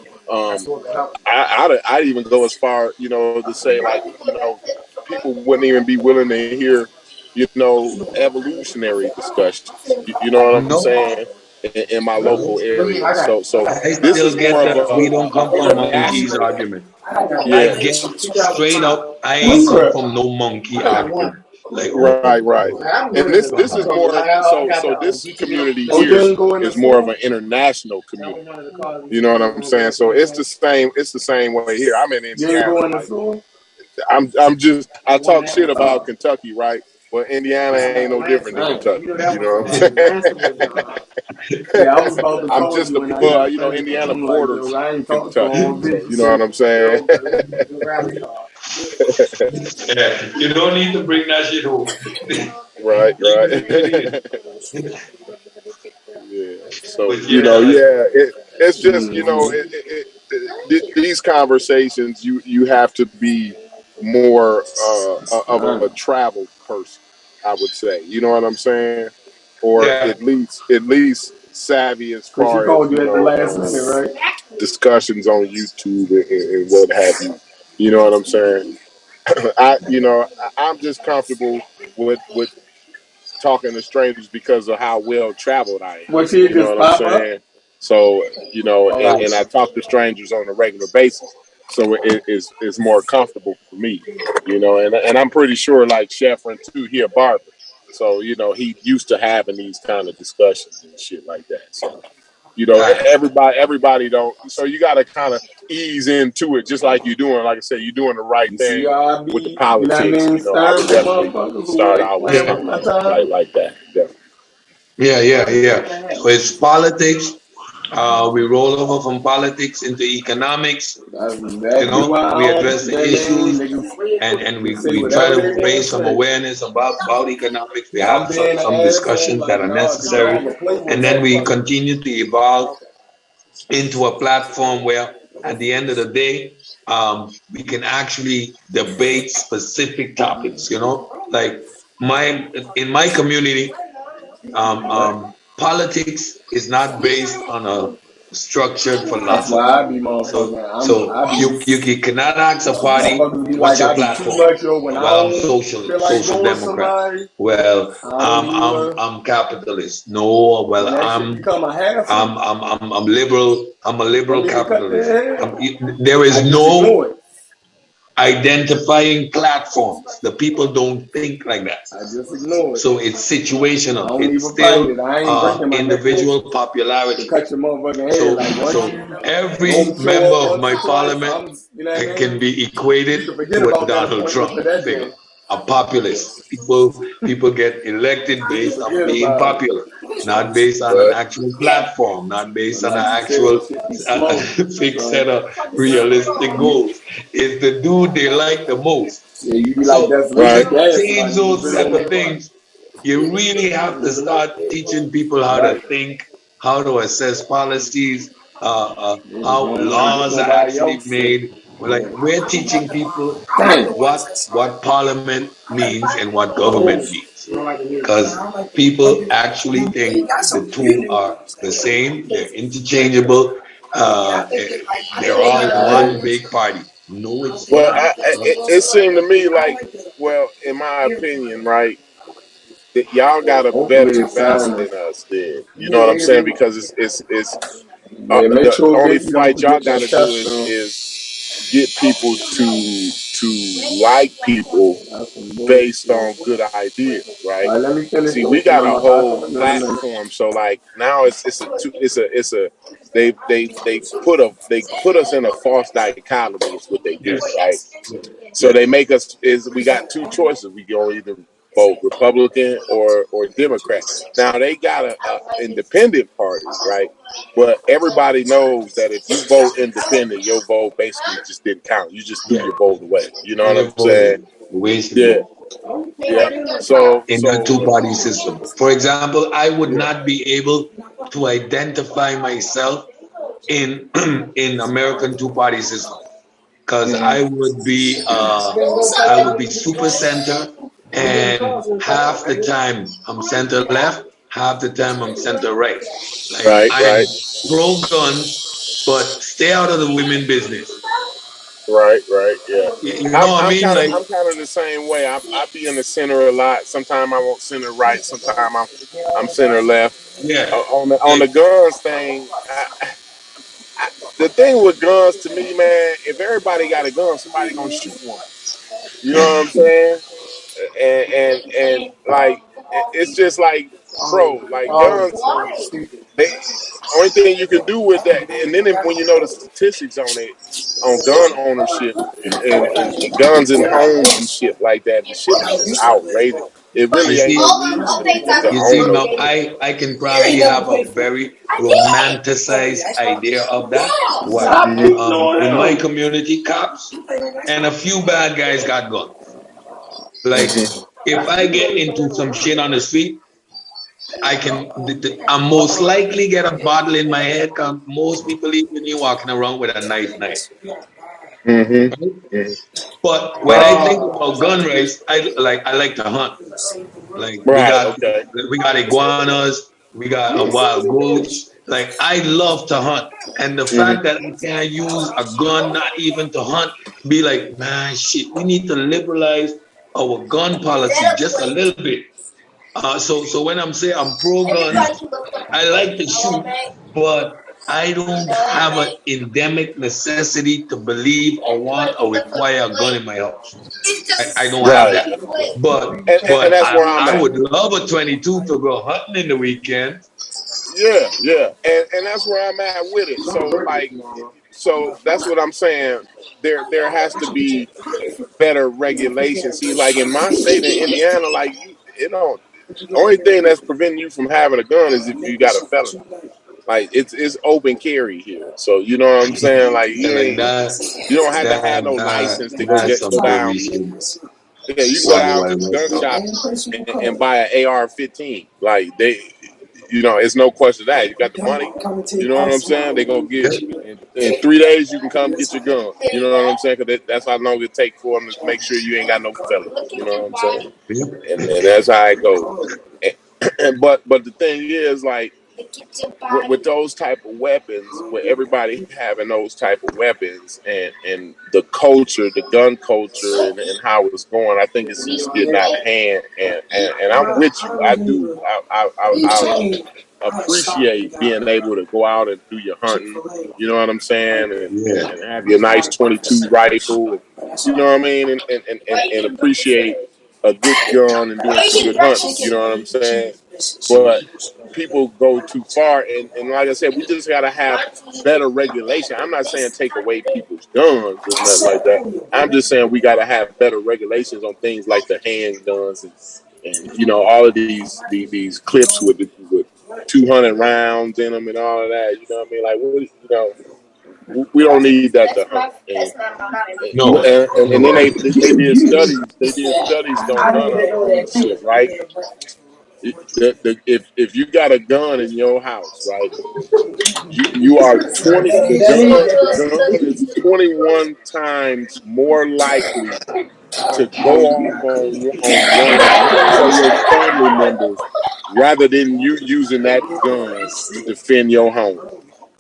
I'd even go as far, to say like, people wouldn't even be willing to hear, evolutionary discussions. You know what I'm saying? In my local area. So this is more of a we don't come from monkeys argument. I get straight up. I ain't come from no monkey argument. Right. And this is more so this community here is more of an international community. You know what I'm saying? So it's the same way here. I'm in Indiana. I talk shit about Kentucky, right? Well, Indiana ain't no different than Kentucky. You know what I'm saying? I'm just Indiana borders Kentucky. You know what I'm saying? You don't need to bring that shit home. Right. Yeah. So it's just these conversations. You have to be more of a traveled person, I would say. You know what I'm saying? Or at least savvy as far as discussions on YouTube and what have you. You know what I'm saying? I'm just comfortable with talking to strangers because of how well traveled I am. You know what I'm saying? So, and I talk to strangers on a regular basis. So it's more comfortable for me, and I'm pretty sure like Sheffrin too, he a barber. So, he used to having these kind of discussions and shit like that. So, everybody don't. So you got to kind of ease into it, just like you're doing. Like I said, you're doing the right thing with the politics. I would definitely start out with something like that. Definitely. Yeah. So it's politics, We roll over from politics into economics. We address the issues, and we try to raise some awareness about economics. We have some discussions that are necessary, and then we continue to evolve into a platform where, at the end of the day, we can actually debate specific topics. Like in my community, politics is not based on a structured philosophy. So you cannot ask a party, what's your platform? Well, I'm social democrat. Well, I'm capitalist. No, well, I'm liberal. I'm a liberal capitalist. There is no identifying platforms. The people don't think like that. So it's situational. It's still individual popularity. So every member of my parliament can be equated to a Donald Trump figure, a populist. People get elected based on being popular, not based on an actual platform, not based on an actual fixed set of realistic goals. It's the dude they like the most. So to change those type of things, you really have to start teaching people how to think, how to assess policies, how laws are actually made. Like, we're teaching people what parliament means and what government means, because people actually think the two are the same. They're interchangeable. They're all one big party. No, it's well, not. it seemed to me like, well, in my opinion, right, that y'all got a better balance than us. Then you know what I'm saying? Because it's the only fight y'all got to do is get people to like people based on good ideas, right? See, we got a whole platform, so like now they put us in a false dichotomy. Is what they do, right? So they make us we got two choices. We can either vote Republican or Democrat. Now they got a independent party, right? But everybody knows that if you vote independent, your vote basically just didn't count. You just threw your vote away. You know what I'm saying? Yeah. So in the two-party system, for example, I would not be able to identify myself in American two-party system, because I would be super center, and half the time I'm center left, half the time I'm center right. Like, I'm pro guns, but stay out of the women business. Right, yeah. You know what I mean? I'm kind of the same way. I be in the center a lot. Sometimes I won't center right. Sometimes I'm center left. Yeah. On the guns thing, the thing with guns to me, man, if everybody got a gun, somebody gonna shoot one. You know what I'm saying? And like, it's just like, bro, like guns. Only thing you can do with that, and then when you know the statistics on it, on gun ownership and guns in homes and shit like that, the shit is just outrageous. It really ain't no reason to you see, now I can probably have a very romanticized idea of that. What? In my community, cops and a few bad guys got guns. Like, if I get into some shit on the street, I'm most likely get a bottle in my head, because most people even you walking around with a knife. But when I think about gun rights, I like to hunt. Like, we got iguanas, we got wild goats. Like, I love to hunt, and the fact that I can't use a gun, not even to hunt, be like, man, shit, we need to liberalize our gun policy just a little bit. So when I'm saying I'm pro-gun, I like to shoot, but I don't have an endemic necessity to believe or want or require a gun in my house. I don't have that. But I would love a 22 to go hunting in the weekend. Yeah. And that's where I'm at with it. So that's what I'm saying. There has to be better regulation. See, like in my state in Indiana, like the only thing that's preventing you from having a gun is if you got a felony. Like it's open carry here. So you know what I'm saying? Like you don't have to have no license to go down. Yeah, you go down to the gun shop and buy an AR-15. Like it's no question of that. You got the money. You know what I'm saying? They gonna give in 3 days you can come get your gun. You know what I'm saying? Because that's how long it take for them to make sure you ain't got no felonies. You know what I'm saying? And that's how it goes. But the thing is, like, with those type of weapons, with everybody having those type of weapons and the culture, the gun culture and how it's going, I think it's just getting out of hand. And I'm with you. I do. I appreciate being able to go out and do your hunting. You know what I'm saying? And have your nice 22 rifle. You know what I mean? And appreciate a good gun and doing some good hunting. You know what I'm saying? But people go too far, and like I said, we just gotta have better regulation. I'm not saying take away people's guns or nothing like that. I'm just saying we gotta have better regulations on things like the handguns and all of these clips with 200 rounds in them and all of that. You know what I mean? Like we don't need that to hunt. And then they did studies. They did studies on gun shit, right? If you got a gun in your house, right, you are 20. The gun is 21 times more likely to go off on one of your family members rather than you using that gun to defend your home.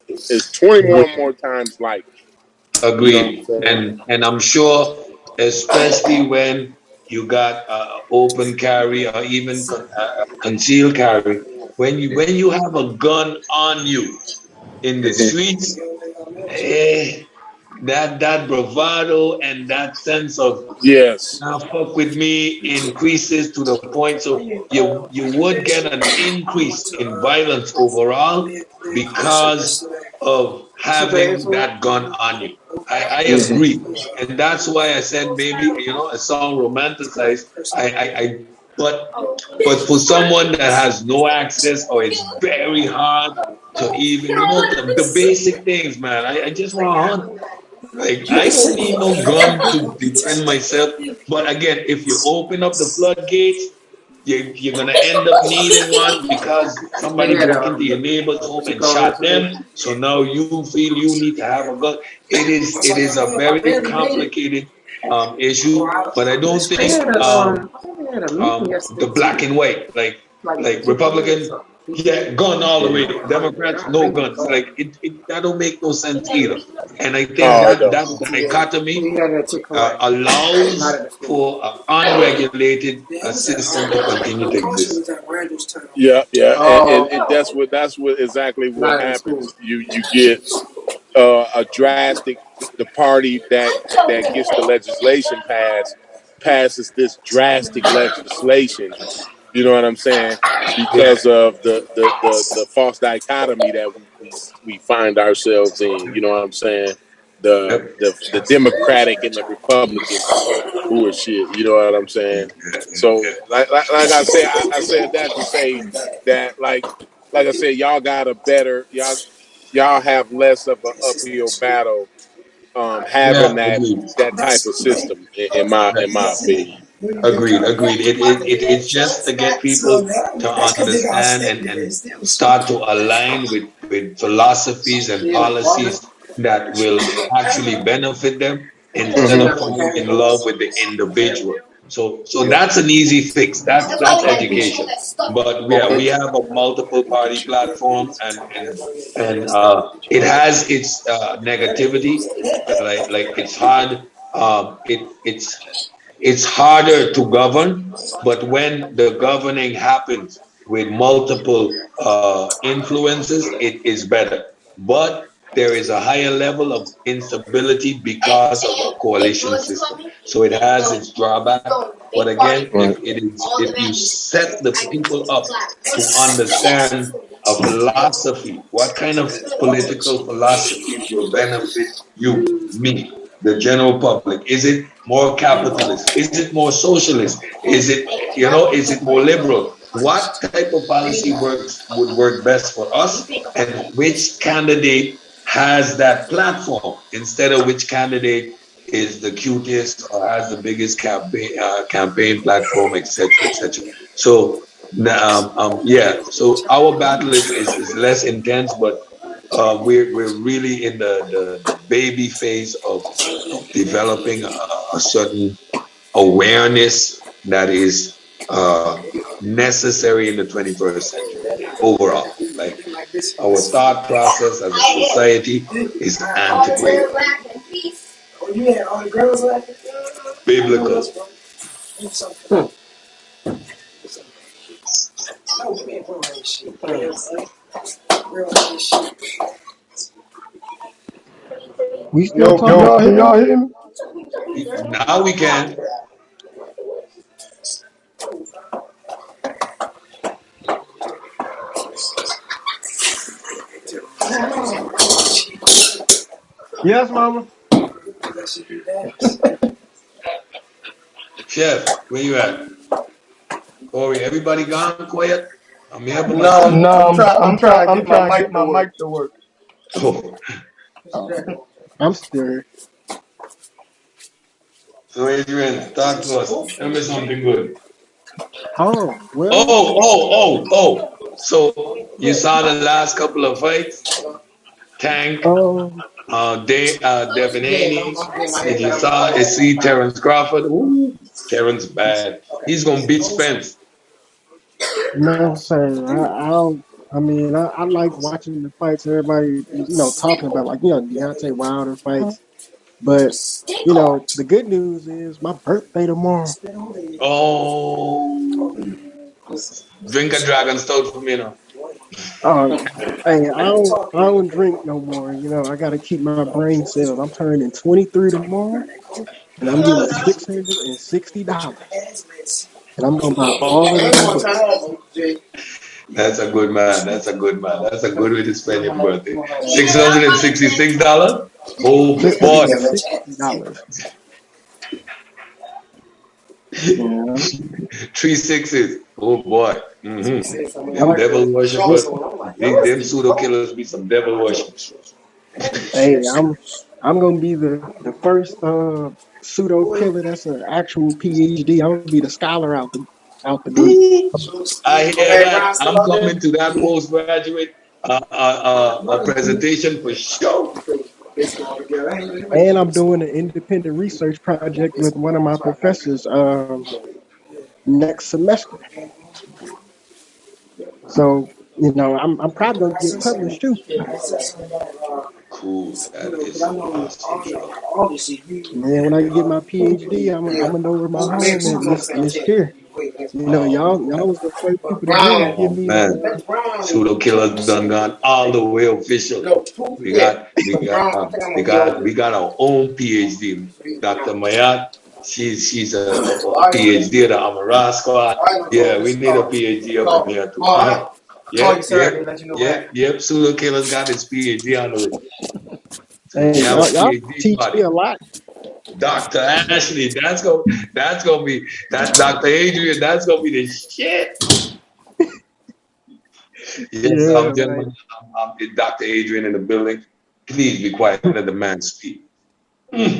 It's 21 more times likely. Agreed. And I'm sure, especially when you got open carry or even concealed carry, when you have a gun on you in the streets, that bravado and that sense of now fuck with me increases to the point so you would get an increase in violence overall because of having that gun on you. I agree, and that's why I said maybe a song romanticized. But for someone that has no access or it's very hard to even the basic things, man. I just want to hunt. Like I don't need no gun to defend myself. But again, if you open up the floodgates, you're gonna end up needing one because somebody broke into your neighbor's home and shot them. So now you feel you need to have a gun. It is a very complicated issue, but I don't think the black and white, like Republicans, gun all the way. Democrats, no guns. Like that don't make no sense either. And I think that dichotomy allows for an unregulated system to continue to exist. Yeah, and that's what exactly what happens. You get a drastic. The party that gets the legislation passes this drastic legislation. You know what I'm saying? Because of the false dichotomy that we find ourselves in. You know what I'm saying? The Democratic and the Republican bullshit. You know what I'm saying? So like I said, I said that to say that like I said, y'all got a better y'all have less of an uphill battle having that type of system in my opinion. Agreed. It's just to get people to understand and start to align with philosophies and policies that will actually benefit them instead of falling in love with the individual. So that's an easy fix. That's education. But we have a multiple party platform and it has its negativity. Like it's hard. It's harder to govern, but when the governing happens with multiple influences, it is better. But there is a higher level of instability because of a coalition system. So it has its drawback. But again, if you set the people up to understand a philosophy, what kind of political philosophy will benefit you, me, the general public? Is it more capitalist? Is it more socialist? Is it more liberal? what type of policy would work best for us, and which candidate has that platform, instead of which candidate is the cutest or has the biggest campaign platform, etc., etc. So so our battle is less intense, but we're really in the baby phase of developing a certain awareness that is necessary in the 21st century overall. Like, our thought process as a society is antiquated. Biblical. We still talking? Y'all hear me? Now we can. Yes, Mama. Chef, where you at? Corey, everybody gone quiet? I'm here. I'm trying to get my mic to work. Oh. I'm still. So Adrian, talk to us. Tell me something good. Oh, well. Oh. So you saw the last couple of fights? Tank, Devin Haney, and you see Terrence Crawford. Ooh, Terrence bad. He's gonna beat Spence. No, sir. I like watching the fights. Everybody, talking about, like, Deontay Wilder fights. But, the good news is my birthday tomorrow. Oh, drink a dragon stout for me now. Hey, I don't drink no more. I got to keep my brain cells. I'm turning 23 tomorrow, and I'm getting $660, and I'm gonna buy all of them. That's a good man. That's a good way to spend your birthday. $666. Oh boy. $660. Yeah. 3 6s. Oh boy. Mm-hmm. Devil worshippers. Them pseudo killers be some devil worshippers. Hey, I'm gonna be the first pseudo killer that's an actual PhD. I'm gonna be the scholar out the group. I hear that. I'm coming to that postgraduate presentation for sure. And I'm doing an independent research project with one of my professors next semester. So, I'm probably gonna get published too. Cool. That is awesome. Man, when I get my PhD, I'm gonna know where my home is, and it's here. Y'all was the first people to give me. Man, pseudo killers done gone all the way official. We got our own PhD. Dr. Mayat, she's a PhD at the Amara Squad. Yeah, we need a PhD up in here too. Yep. Pseudo killers got his PhD on the way. Hey, y'all teach me a lot. Dr. Ashley, that's gonna be that. Dr. Adrian, that's gonna be the shit. I'm Dr. Adrian in the building. Please be quiet and let the man speak. Yeah,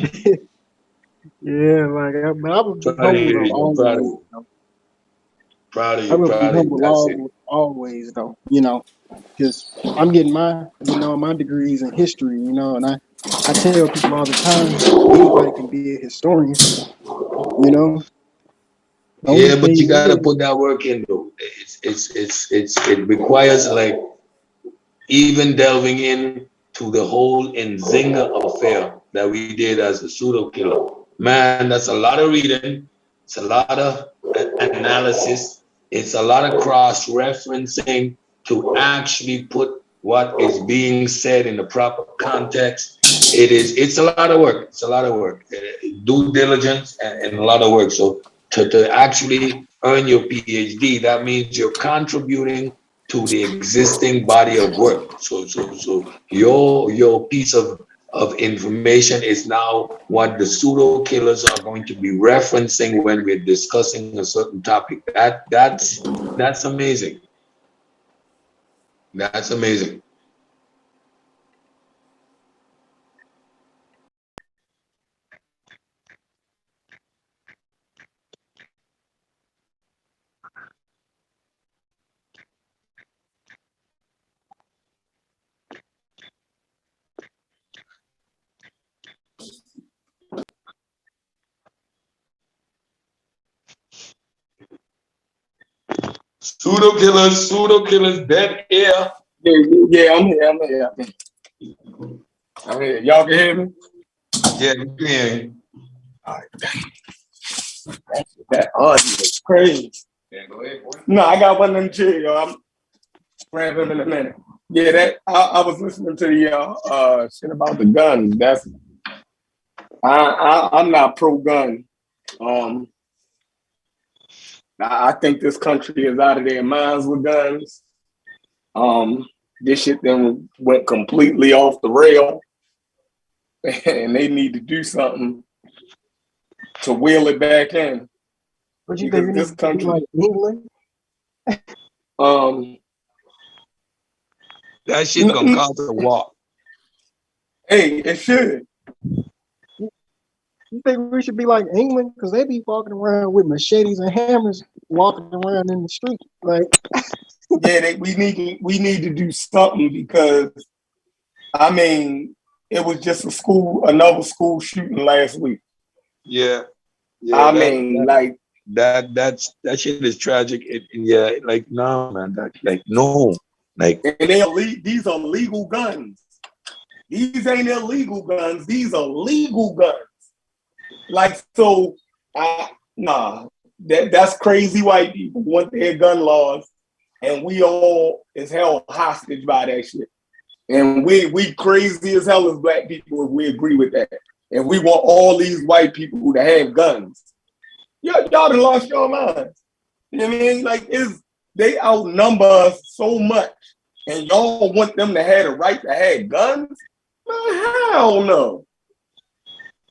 like, I'm proud of you. Always, though, because I'm getting my degrees in history, and I tell people all the time, anybody can be a historian, Yeah, but you gotta put that work in, though. It requires, like, even delving in to the whole Nzinga affair that we did as a pseudo killer. Man, that's a lot of reading. It's a lot of analysis. It's a lot of cross-referencing to actually put what is being said in the proper context. It's a lot of work. It's a lot of work. Due diligence and a lot of work. So to actually earn your PhD, that means you're contributing to the existing body of work. So your piece of of information is now what the pseudo killers are going to be referencing when we're discussing a certain topic. That's amazing. That's amazing. Pseudo killers, dead air. Yeah, I'm here. Y'all can hear me? Yeah, you can hear me. All right, dang. That audio is crazy. Yeah, go ahead, boy. No, I got one of them chairs, yo. I'm grabbing them in a minute. Yeah, that I was listening to the shit about the guns. That's I'm not pro gun. I think this country is out of their minds with guns. This shit then went completely off the rail, and they need to do something to wheel it back in. What you think? This country, like England? That shit gonna cause a war. Hey, it should. You think we should be like England? Because they be walking around with machetes and hammers, walking around in the street. Like, yeah, we need to do something, because I mean, it was just another school shooting last week. Yeah. I mean, that shit is tragic. Yeah, like no, man, no. Like, and these are legal guns. These ain't illegal guns. These are legal guns. Like, so, nah, that's crazy. White people want their gun laws, and we all is held hostage by that shit. And we crazy as hell as black people if we agree with that. And we want all these white people to have guns. Y'all done lost your minds. You know what I mean? Like, they outnumber us so much, and y'all want them to have the right to have guns? Man, hell no.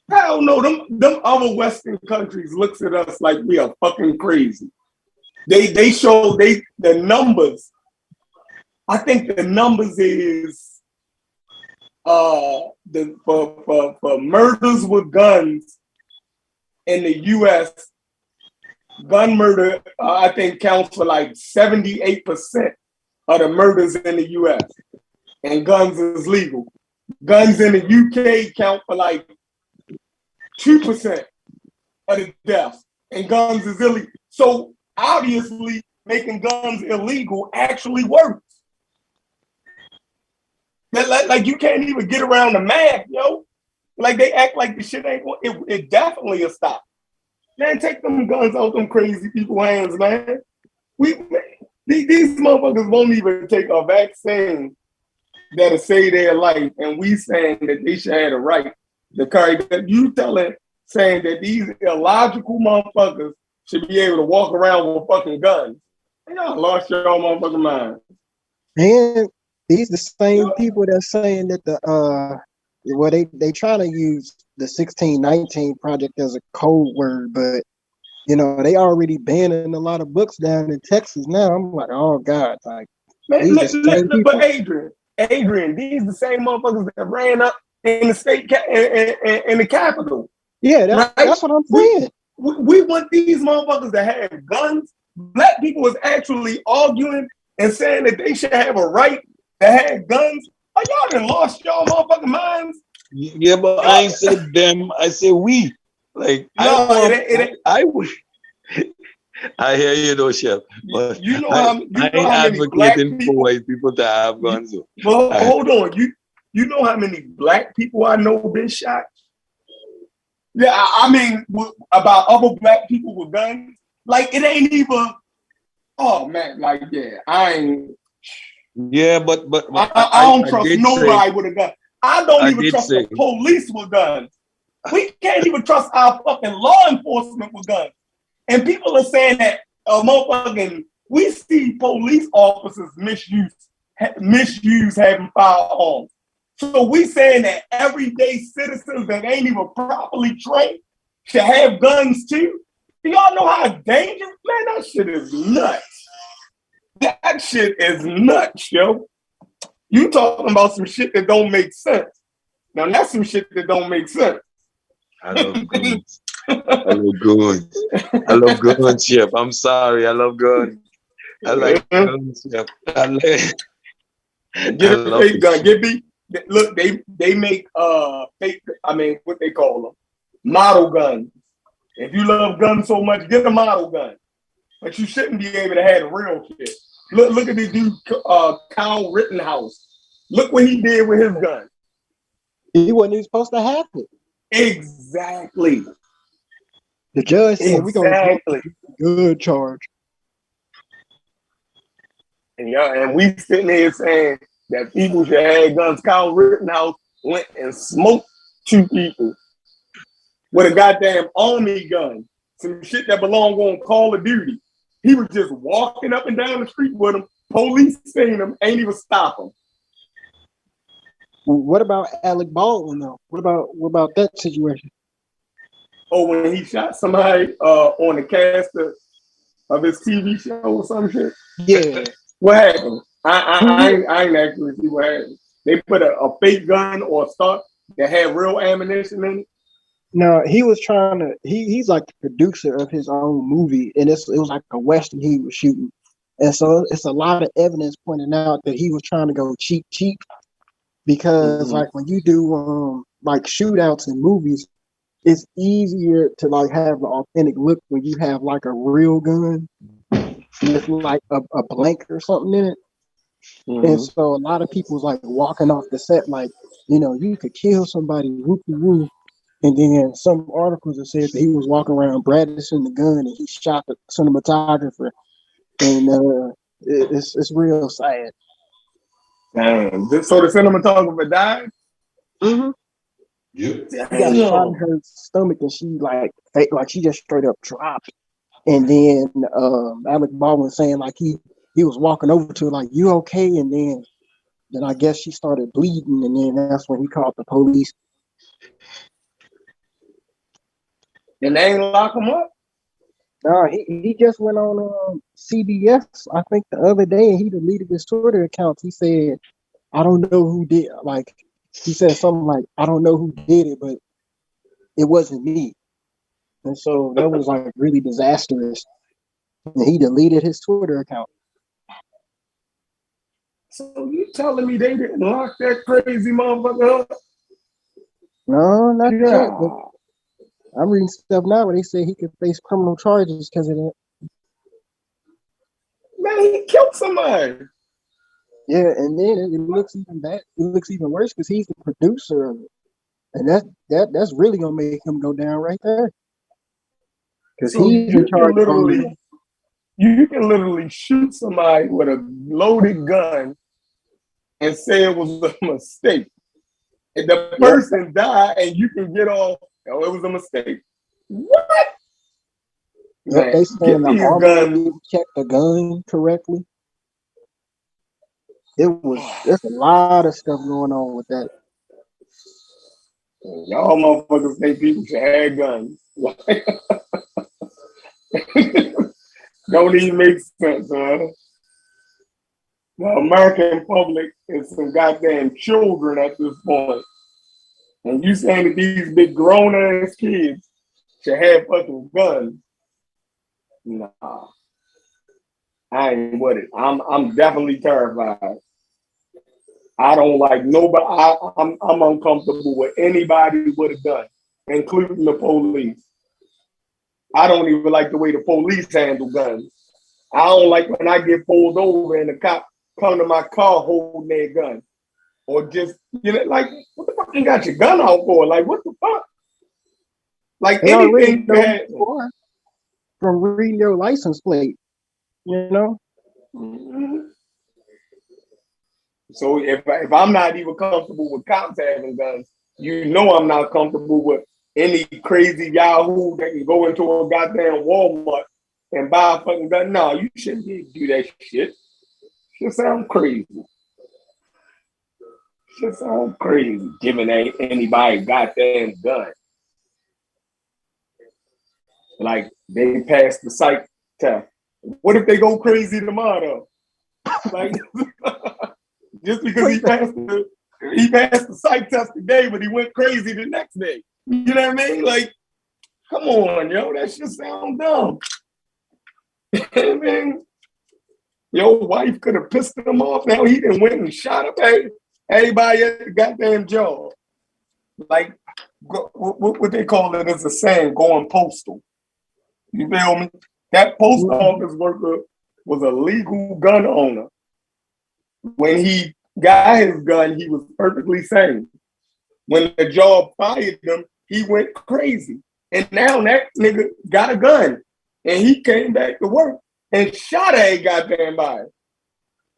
Hell no. Them other Western countries looks at us like we are fucking crazy. They show the numbers. I think the numbers is for murders with guns in the U.S. Gun murder, I think, counts for like 78% of the murders in the U.S. And guns is legal. Guns in the UK count for like 2% of the deaths, and guns is illegal. So obviously, making guns illegal actually works. Like you can't even get around the math, yo. Like they act like the shit ain't. It definitely a stop. Man, take them guns out them crazy people's hands, man. These motherfuckers won't even take a vaccine that'll save their life, and we saying that they should have the right to carry that. You saying that these illogical motherfuckers should be able to walk around with fucking guns. Y'all lost your own motherfucking mind. And these the same people that's saying that they trying to use the 1619 project as a code word, but you know they already banning a lot of books down in Texas now. I'm like, oh God, like but Adrian, these the same motherfuckers that ran up in the state in the Capitol. Yeah, that's what I'm saying. We want these motherfuckers to have guns. Black people was actually arguing and saying that they should have a right to have guns. Oh, y'all done lost y'all motherfucking minds. Yeah, but I ain't said them. I said we. Like, no, I hear you though, Chef. But you know I ain't advocating for white people to have guns. Well, hold on. You know how many black people I know been shot? Yeah, I mean, about other black people with guns. Like, it ain't even, oh man, like, yeah, I ain't. Yeah, but I don't trust nobody with a gun. I don't even trust the police with guns. We can't even trust our fucking law enforcement with guns. And people are saying that we see police officers misuse having firearms. So we saying that everyday citizens that ain't even properly trained should have guns too? Do y'all know how dangerous? Man, that shit is nuts. That shit is nuts, yo. You talking about some shit that don't make sense. Now that's some shit that don't make sense. I love guns. I love guns. I love gunship. I'm sorry. I love guns. I like gunship. Get a fake gun. Get me. Look, they make fake. I mean, what they call them, model guns. If you love guns so much, get a model gun. But you shouldn't be able to have the real shit. Look at this dude, Kyle Rittenhouse. Look what he did with his gun. He wasn't even supposed to have it. Exactly. The judge said we're gonna good charge. And we sitting here saying that people should have guns. Kyle Rittenhouse went and smoked 2 people with a goddamn army gun. Some shit that belonged on Call of Duty. He was just walking up and down the street with him. Police seen him, ain't even stop him. What about Alec Baldwin though? What about that situation? Oh, when he shot somebody on the cast of his TV show or some shit? Yeah. What happened? I ain't actually see what happened. They put a fake gun or a stock that had real ammunition in it? No, he was trying to. He's like the producer of his own movie, and it was like a western he was shooting, and so it's a lot of evidence pointing out that he was trying to go cheap, because like when you do like shootouts in movies, it's easier to like have the authentic look when you have like a real gun with like a blank or something in it. And so a lot of people was like walking off the set like, you could kill somebody, whoop-de-woo. And then some articles have said that he was walking around brandishing the gun and he shot the cinematographer. And it's real sad. Damn. So the cinematographer died? Mm-hmm. Yep. He got shot in her stomach and she like she just straight up dropped. And then Alec Baldwin saying like he was walking over to her like, you okay? And then I guess she started bleeding, and then that's when he called the police. And they ain't lock him up? No, he just went on CBS, I think, the other day, and he deleted his Twitter account. He said, I don't know who did, like, he said something like, I don't know who did it, but it wasn't me. And so that was like really disastrous. And he deleted his Twitter account. So you telling me they didn't lock that crazy motherfucker up? No, not yet. But I'm reading stuff now where they say he could face criminal charges because of that. Man, he killed somebody. Yeah, and then it looks even bad. It looks even worse because he's the producer of it, and that's really gonna make him go down right there. Because So he's in charge. You can literally shoot somebody with a loaded gun and say it was a mistake. And the person died, and you can get off. Oh, it was a mistake. What? Man, they saying the army didn't check the gun correctly. There's a lot of stuff going on with that. Y'all motherfuckers think people should have guns. Don't even make sense, huh? The American public is some goddamn children at this point. And you saying that these big grown-ass kids should have fucking guns? Nah. I ain't with it. I'm definitely terrified. I don't like nobody. I'm uncomfortable with anybody with a gun, including the police. I don't even like the way the police handle guns. I don't like when I get pulled over and the cop come to my car holding their gun. Or just, like, what the fuck you got your gun out for? Like, what the fuck? Like, they anything bad. From reading your license plate, Mm-hmm. So if I'm not even comfortable with cops having guns, I'm not comfortable with any crazy yahoo that can go into a goddamn Walmart and buy a fucking gun. No, you shouldn't be able to do that shit. Shit sounds crazy. Shit sounds crazy. Giving anybody a goddamn gun. Like they passed the psych test. What if they go crazy tomorrow? Like just because he passed the psych test today, but he went crazy the next day. You know what I mean? Like, come on, yo, that shit sound dumb. I mean, your wife could have pissed him off. Now he done went and shot up everybody at the goddamn job. Like, what they call it is a saying, going postal. You feel me? That post office worker was a legal gun owner. When he got his gun, he was perfectly sane. When the job fired him, he went crazy. And now that nigga got a gun. And he came back to work and shot a goddamn body.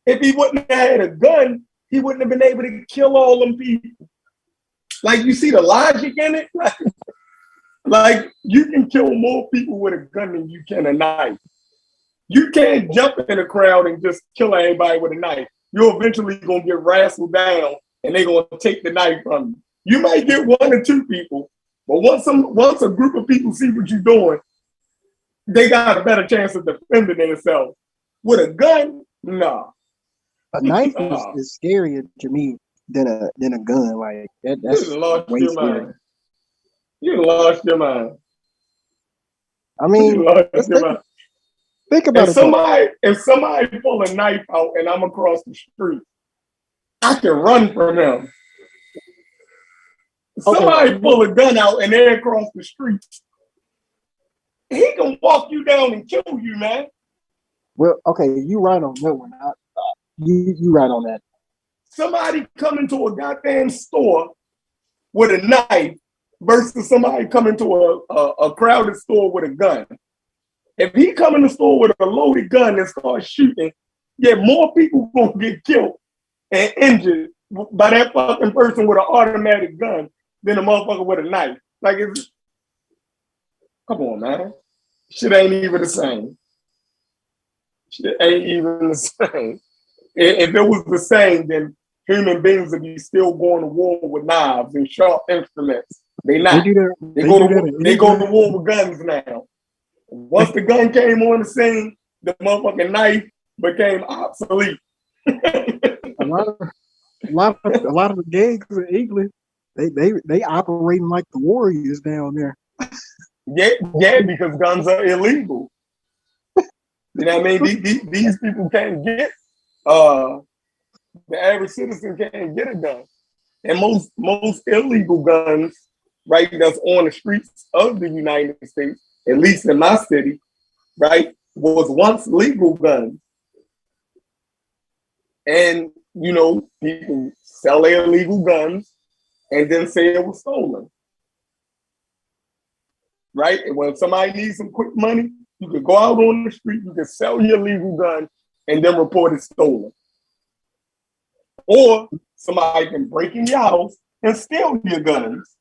If he wouldn't have had a gun, he wouldn't have been able to kill all them people. Like, you see the logic in it? Like, you can kill more people with a gun than you can a knife. You can't jump in a crowd and just kill everybody with a knife. You're eventually going to get wrestled down and they're going to take the knife from you. You might get 1 or 2 people, but once a group of people see what you're doing, they got a better chance of defending themselves. With a gun, nah. A knife is scarier to me than a gun. Like that's way scarier. You lost your mind. I mean, think about it. If somebody pull a knife out and I'm across the street, I can run from him. Somebody pull a gun out and they're across the street, he can walk you down and kill you, man. Well, okay, you right on that one. You right on that. Somebody coming to a goddamn store with a knife versus somebody coming to a crowded store with a gun. If he come in the store with a loaded gun and start shooting, yeah, more people gonna get killed and injured by that fucking person with an automatic gun than a motherfucker with a knife. Like, come on, man. Shit ain't even the same. Shit ain't even the same. If it was the same, then human beings would be still going to war with knives and sharp instruments. They not. They go to war with guns now. Once the gun came on the scene, the motherfucking knife became obsolete. a lot of the gangs in England, they operating like the warriors down there. Yeah, because guns are illegal. You know what I mean? These people can't get the average citizen can't get a gun. And most illegal guns, right, that's on the streets of the United States, at least in my city, right, was once legal guns. And, you know, people sell their illegal guns and then say it was stolen. Right? And when somebody needs some quick money, you can go out on the street, you can sell your legal gun and then report it stolen. Or somebody can break in your house and steal your guns.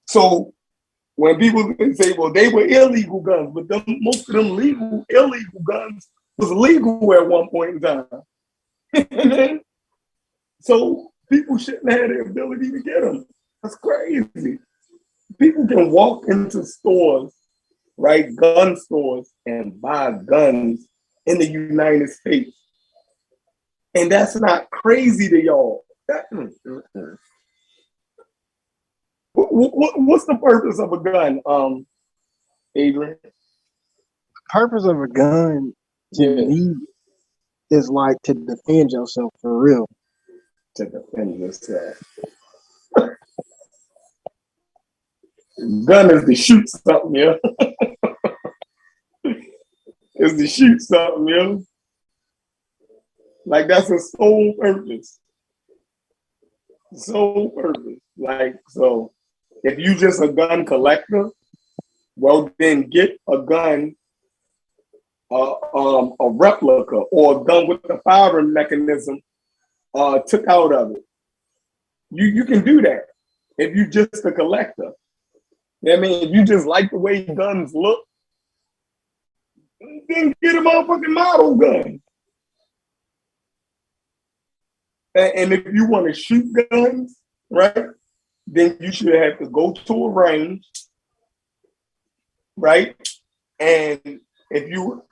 So when people say, well, they were illegal guns, but most of them illegal guns was legal at one point in time. So people shouldn't have the ability to get them. That's crazy. People can walk into stores, right, gun stores, and buy guns in the United States. And that's not crazy to y'all. What's the purpose of a gun, Adrian? The purpose of a gun to me is like to defend yourself for real. To defend yourself. Gun is to shoot something, yeah. Is to shoot something, yeah. Like, that's a sole purpose. Sole purpose. Like, so if you just a gun collector, well, then get a gun, a replica or a gun with the firing mechanism took out of it. You can do that if you just a collector. I mean, if you just like the way guns look, then get a motherfucking model gun. And if you want to shoot guns, right, then you should have to go to a range, right? And if you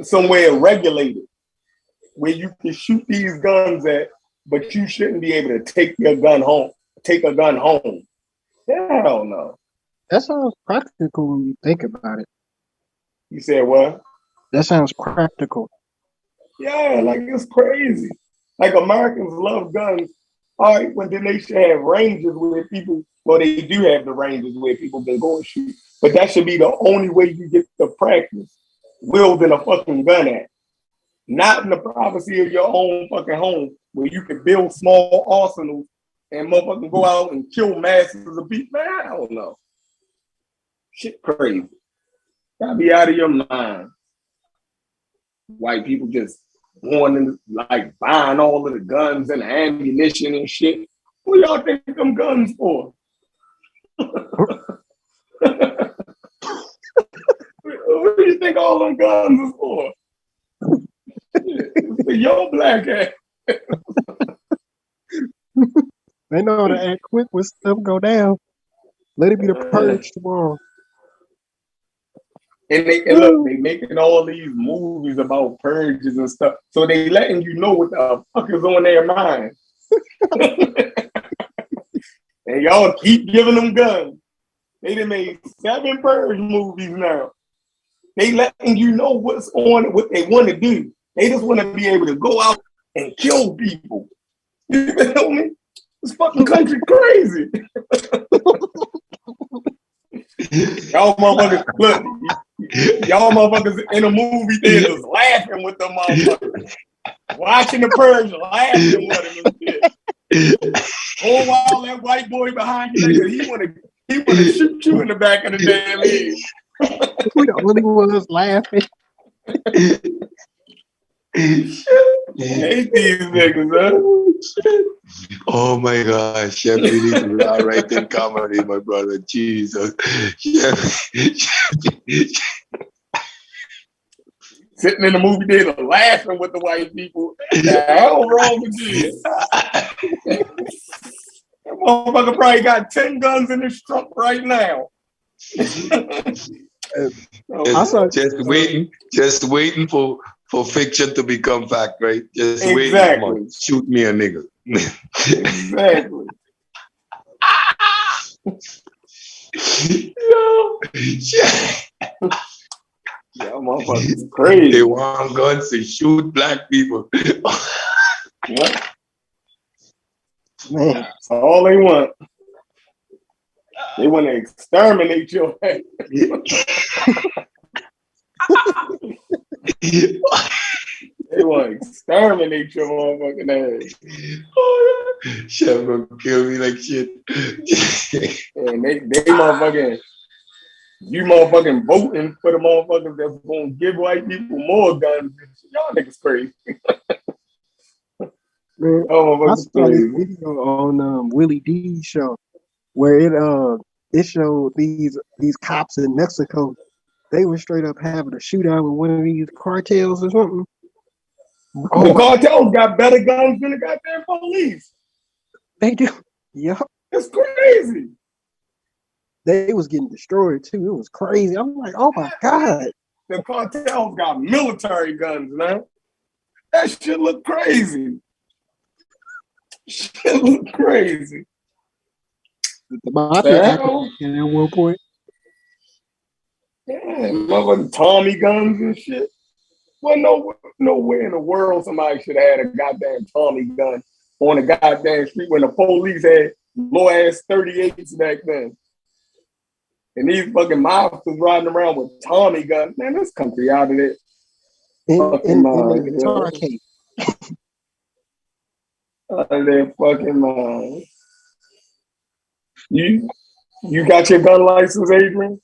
somewhere regulated where you can shoot these guns at, but you shouldn't be able to take a gun home. Hell no. That sounds practical when you think about it. You said what? That sounds practical. Yeah, like it's crazy. Like Americans love guns. All right, well then they should have ranges where people, well they do have the ranges where people can go and shoot. But that should be the only way you get to practice wielding a fucking gun at. Not in the privacy of your own fucking home where you can build small arsenals and motherfucking go out and kill masses of people. Man, I don't know. Shit crazy. Gotta be out of your mind. White people just going and like buying all of the guns and ammunition and shit. What y'all think them guns for? What do you think all them guns is for? It's for your black ass. They know how to act quick when stuff go down. Let it be the purge tomorrow. And look, they making all these movies about purges and stuff. So they letting you know what the fuck is on their mind. And y'all keep giving them guns. They done made 7 purge movies now. They letting you know what's on, what they want to do. They just want to be able to go out and kill people. You feel me? This fucking country crazy. Y'all motherfuckers, look, y'all motherfuckers in the movie theaters laughing with them motherfuckers. Watching the purge, laughing with them and shit. Whole while that white boy behind you, nigga, he wanna shoot you in the back of the damn head. We the only ones laughing. Hate these niggas, man. Oh my gosh, Chef, you need to write in comedy, my brother. Jesus. Chef. Sitting in the movie theater laughing with the white people. The hell wrong with you? That motherfucker probably got 10 guns in his trunk right now. Just waiting for fiction to become fact, right? Just waiting. Shoot me a nigga. Exactly. Yeah, motherfuckers crazy. They want guns to shoot black people. What? Man, that's all they want. They want to exterminate your ass. They want to exterminate your motherfucking ass. Oh, yeah. Chef gonna kill me like shit. And they motherfucking, you motherfucking voting for the motherfuckers that's gonna give white people more guns. Y'all niggas crazy. Man, I saw this video on Willie D's show where it showed these cops in Mexico. They were straight up having a shootout with one of these cartels or something. The cartels got better guns than the goddamn police. They do. Yeah. It's crazy. They was getting destroyed too. It was crazy. I'm like, oh my God. The cartels got military guns, man. That shit look crazy. Shit look crazy. The mafia at one point. Yeah, motherfucking Tommy guns and shit. Well, nowhere in the world somebody should have had a goddamn Tommy gun on the goddamn street when the police had low ass 38s back then. And these fucking mobsters riding around with Tommy guns. Man, this country out of it. In the guitar case. Out of their fucking mind. You got your gun license, Adrian?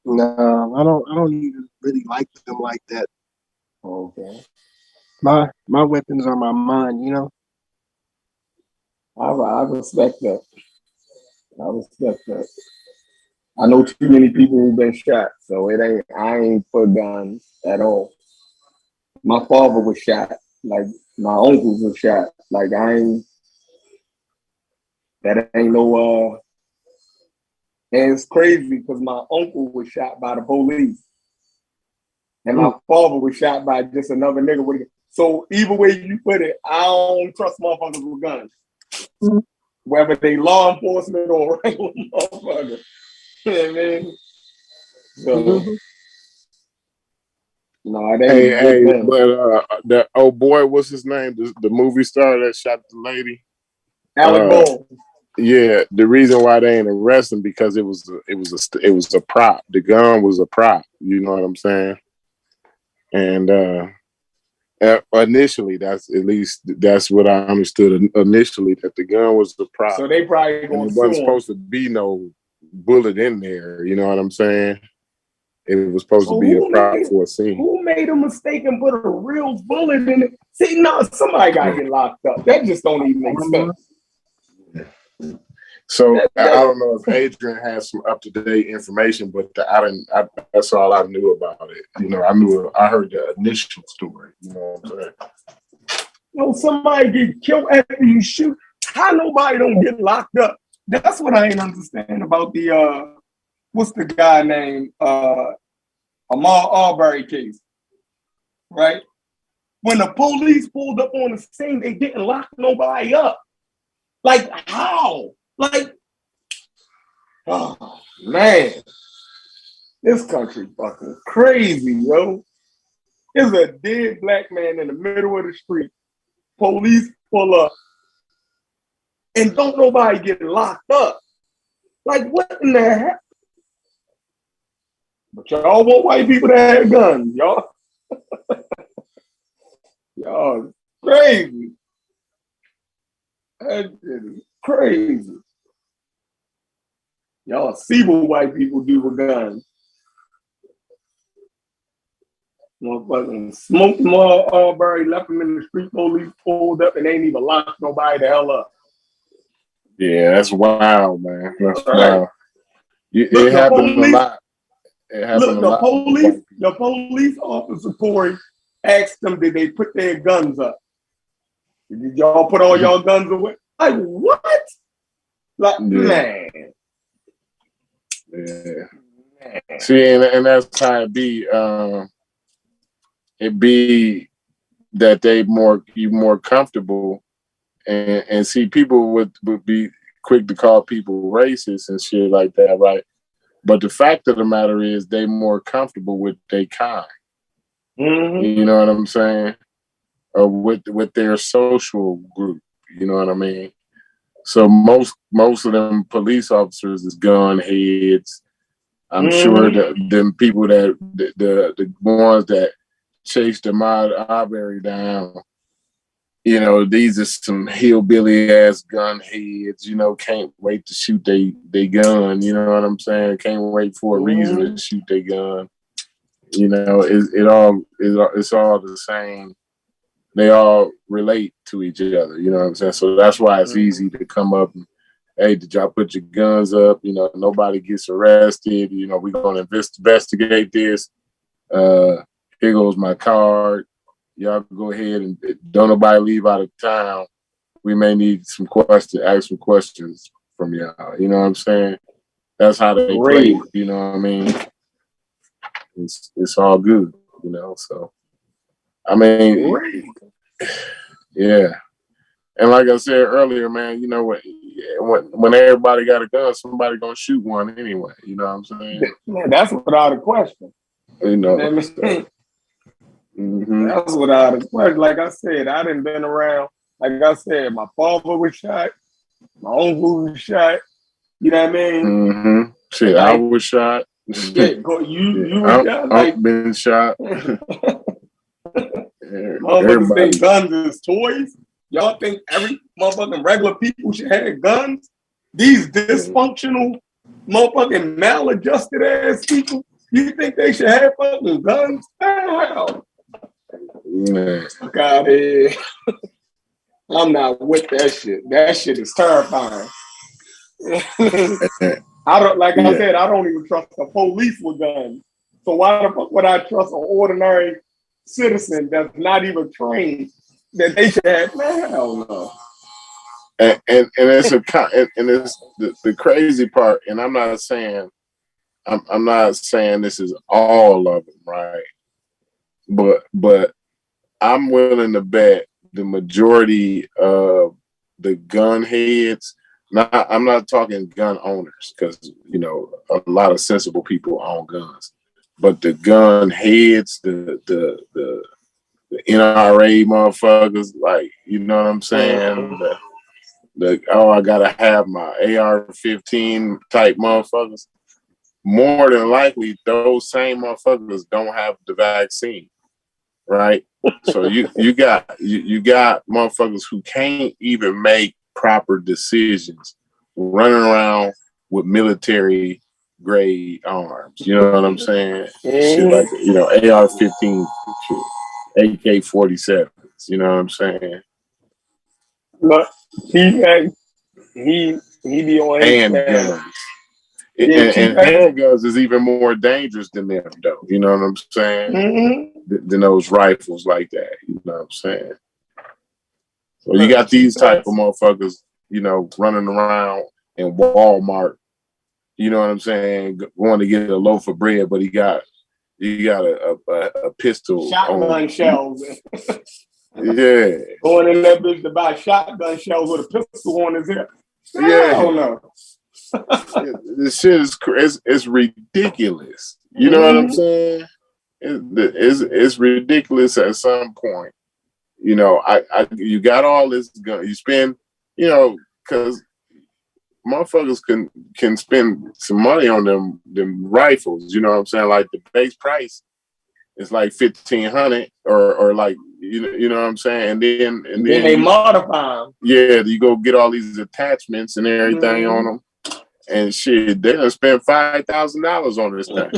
No, I don't even really like them like that. Okay. My weapons are my mind, you know. I respect that. I respect that. I know too many people who've been shot, so I ain't for guns at all. My father was shot Like my uncles were shot. Like that ain't no and it's crazy because my uncle was shot by the police. And my father was shot by just another nigga with it. So either way you put it, I don't trust motherfuckers with guns. Whether they law enforcement or regular motherfuckers. You know what I mean? So no, it ain't but that old boy, what's his name? The movie star that shot the lady? Alec Baldwin. Yeah, the reason why they ain't arrest him because it was a prop. The gun was a prop. You know what I'm saying? And initially, that's what I understood initially, that the gun was the prop. So they probably and it wasn't supposed to be no bullet in there. You know what I'm saying? It was supposed to be a prop for a scene. Who made a mistake and put a real bullet in it? See, no, somebody got to get locked up. That just don't even make sense. So I don't know if Adrian has some up-to-date information, but that's all I knew about it. You know, I heard the initial story. You know what I'm saying? No, somebody get killed after you shoot. How nobody don't get locked up? That's what I ain't understand about the what's the guy named Ahmaud Arbery case, right? When the police pulled up on the scene, they didn't lock nobody up. Like how? Like, oh man, this country fucking crazy, yo. There's a dead black man in the middle of the street. Police pull up, and don't nobody get locked up. Like, what in the heck? But y'all want white people to have guns, y'all. Y'all crazy. That shit is crazy. Y'all see what white people do with guns. Motherfucking smoked them all Arbery, left them in the street, police pulled up and ain't even locked nobody the hell up. Yeah, that's wild, man. That's wild. It happened a lot. It happened a lot. The police officer, Corey, asked them, did they put their guns up? Did y'all put all y'all guns away? Like, what? Like, man. Yeah. See, and that's how it be. It be that you more comfortable, and see, people would be quick to call people racist and shit like that, right? But the fact of the matter is, they more comfortable with their kind. Mm-hmm. You know what I'm saying? Or with their social group. You know what I mean? So most of them police officers is gun heads. I'm sure that them people that the ones that chased Ahmaud Arbery down, you know, these are some hillbilly ass gun heads, you know, can't wait to shoot they gun, you know what I'm saying? Can't wait for a reason to shoot their gun. You know, it's all the same. They all relate to each other, you know what I'm saying? So that's why it's easy to come up and, hey, did y'all put your guns up? You know, nobody gets arrested. You know, we're going to investigate this. Here goes my card. Y'all go ahead and don't nobody leave out of town. We may need ask some questions from y'all. You know what I'm saying? That's how they play. You know what I mean? It's all good, you know. So, I mean, yeah. And like I said earlier, man, you know what? When everybody got a gun, somebody gonna shoot one anyway. You know what I'm saying? Man, that's without a question. You know. That's without a question. Like I said, I done been around. Like I said, my father was shot. My uncle was shot. You know what I mean? Mm-hmm. Shit, like, I was shot. Yeah, you were shot. I've been shot. Motherfuckers think guns is toys. Y'all think every motherfucking regular people should have guns? These dysfunctional, motherfucking maladjusted ass people, you think they should have fucking guns? Hell. Fuck out here. I'm not with that shit. That shit is terrifying. I said, I don't even trust the police with guns. So why the fuck would I trust an ordinary citizen that's not even trained that they should have. Man, I don't know. And it's the crazy part. And I'm not saying this is all of them, right? But I'm willing to bet the majority of the gun heads. I'm not talking gun owners, because a lot of sensible people own guns, but the gun heads, the NRA motherfuckers, like, you know what I'm saying? I gotta have my AR-15 type motherfuckers. More than likely, those same motherfuckers don't have the vaccine, right? So you got motherfuckers who can't even make proper decisions, running around with military grade arms. You know what I'm saying? Shit like AR-15, AK-47s. You know what I'm saying? Look, he be on handguns. And handguns is even more dangerous than them, though. You know what I'm saying? Mm-hmm. Than those rifles like that. You know what I'm saying? So you got these type of motherfuckers, running around in Walmart. You know what I'm saying? Going to get a loaf of bread, but you got a pistol. Shotgun shells. Yeah. Going in that bitch to buy shotgun shells with a pistol on his hip. Yeah. I don't know. This shit is ridiculous. You know what I'm saying? It's ridiculous at some point. You got all this gun. You spend, because motherfuckers can spend some money on them rifles. You know what I'm saying? Like the base price is like $1,500 or like you know what I'm saying, and then they modify them. Yeah, you go get all these attachments and everything on them, and shit, they done spend $5,000 on this thing.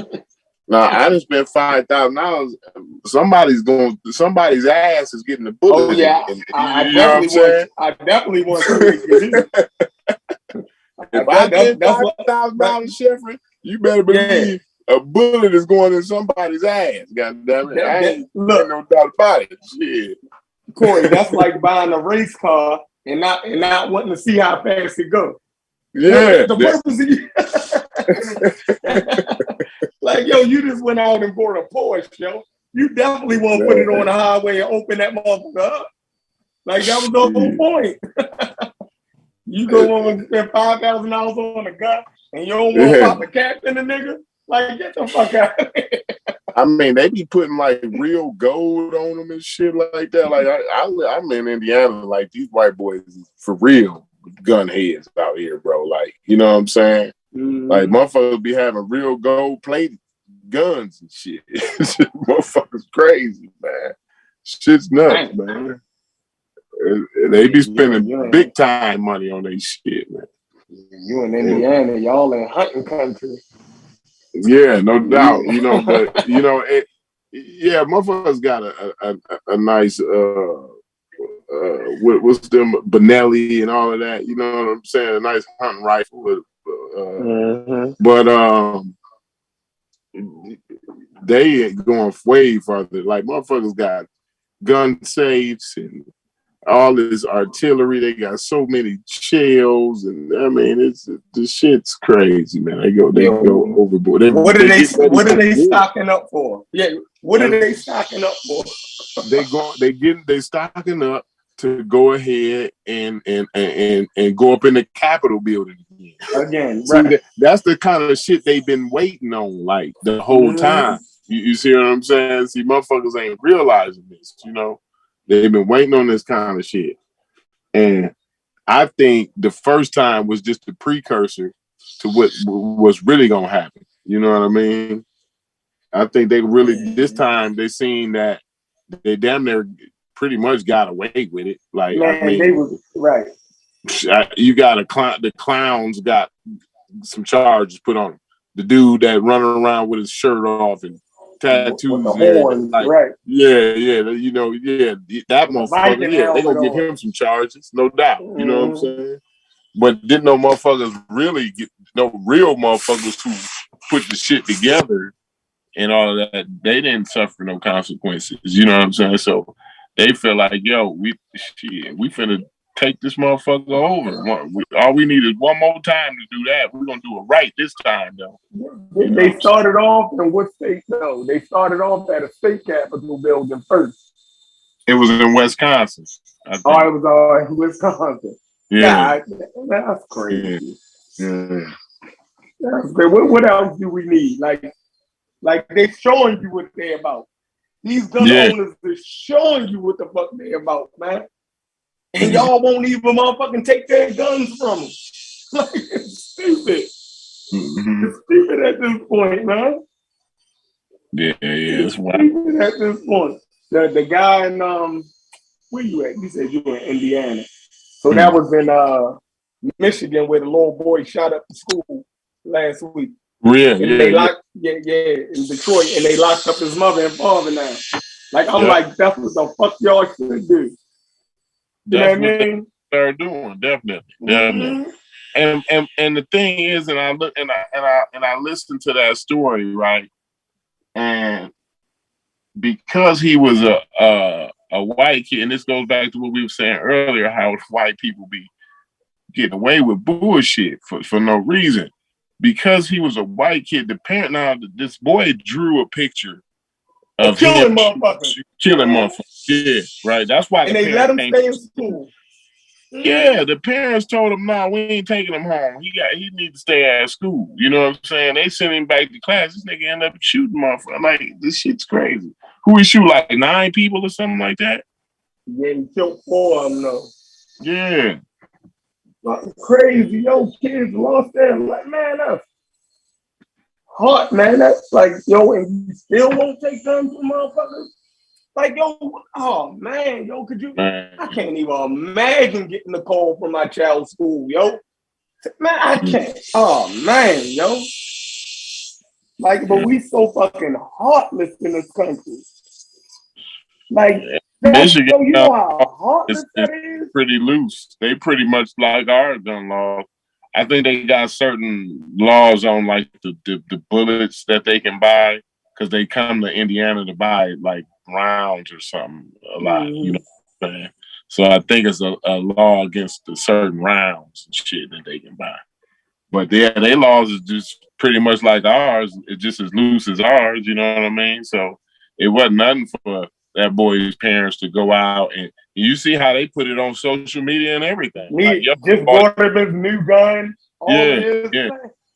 Now I done spent $5,000. Somebody's ass is getting the bullet. Oh yeah, I definitely want to. If I get $5,000, Sheffrin, you better believe a bullet is going in somebody's ass. God damn it! I ain't no doubt about it. Shit, Corey, that's like buying a race car and not wanting to see how fast it goes. Yeah, the purpose of like, yo, you just went out and bought a Porsche, yo. You definitely want to put it on the highway and open that motherfucker up. Like, that was the whole point. You go on and spend $5,000 on a gun and you don't want to pop a cap in the nigga? Like, get the fuck out of here. I mean, they be putting like real gold on them and shit like that. Like, I'm in Indiana, like, these white boys for real gun heads out here, bro. Like, you know what I'm saying? Like, motherfuckers be having real gold plated guns and shit. Motherfuckers crazy, man. Shit's nuts, man. They be spending big time money on their shit, man. You in Indiana, y'all in hunting country. Yeah, no doubt. But motherfuckers got a nice what's them Benelli and all of that. You know what I'm saying? A nice hunting rifle with but they going way farther. Like, motherfuckers got gun safes and all this artillery. They got so many shells, and I mean, the shit's crazy, man. They go overboard. What are they stocking up for? Yeah, what are they stocking up for? They stocking up to go ahead and go up in the Capitol building again. Right. See, that's the kind of shit they've been waiting on, like, the whole time. You see what I'm saying? See, motherfuckers ain't realizing this, They've been waiting on this kind of shit. And I think the first time was just the precursor to what was really going to happen. You know what I mean? I think they really, this time, they seen that they damn near pretty much got away with it. Like, man, I mean, they was right. You got the clowns got some charges put on them. The dude that running around with his shirt off and tattoos, with the horns, like, right? Yeah, that motherfucker. Yeah, they gonna give him some charges, no doubt. You know what I'm saying? But didn't no motherfuckers really get no real motherfuckers who put the shit together and all of that? They didn't suffer no consequences. You know what I'm saying? So they feel like, yo, we finna take this motherfucker over. All we need is one more time to do that. We're gonna do it right this time, though. They started off in what state though? They started off at a state capitol building first. It was in Wisconsin. It was in Wisconsin. Yeah, God, that's crazy. Yeah. That's great. What else do we need? Like they showing you what they're about. These gun owners are showing you what the fuck they're about, man. And y'all won't even motherfucking take their guns from them. Like, it's stupid. It's stupid at this point, man. Yeah, it's stupid at this point. The guy in where you at? You said you were in Indiana. So that was in Michigan where the little boy shot up the school last week. Yeah, and they locked in Detroit, and they locked up his mother and father now. Like I'm like, that's what the fuck y'all should do. You know what I mean? They're doing definitely. And the thing is, and I look and I listened to that story, right? And because he was a white kid, and this goes back to what we were saying earlier, how white people be getting away with bullshit for no reason. Because he was a white kid, the parent this boy drew a picture of killing motherfuckers. Killing motherfuckers. Yeah, right. That's why and they let him stay in school. Yeah, the parents told him, "No, we ain't taking him home. He needs to stay at school." You know what I'm saying? They sent him back to class. This nigga ended up shooting motherfucker. I'm like, this shit's crazy. Who he shoot, like 9 people or something like that? Yeah, he killed 4 of them though. Yeah. Like, crazy, yo, kids lost their life. Man, that's hard, man. That's like, yo, and you still won't take guns from motherfuckers? Like, yo, oh man, yo, could you? I can't even imagine getting a call from my child's school, yo. Man, I can't. Oh man, yo. Like, but we so fucking heartless in this country. Like, Michigan, yo, you know how heartless that is? Pretty loose. They pretty much like our gun law. I think they got certain laws on like the bullets that they can buy because they come to Indiana to buy like rounds or something a lot. You know what I'm saying? So I think it's a law against the certain rounds and shit that they can buy. But yeah, their laws is just pretty much like ours. It's just as loose as ours. You know what I mean? So it wasn't nothing for that boy's parents to go out and you see how they put it on social media and everything. He just bought him his new gun. Yeah.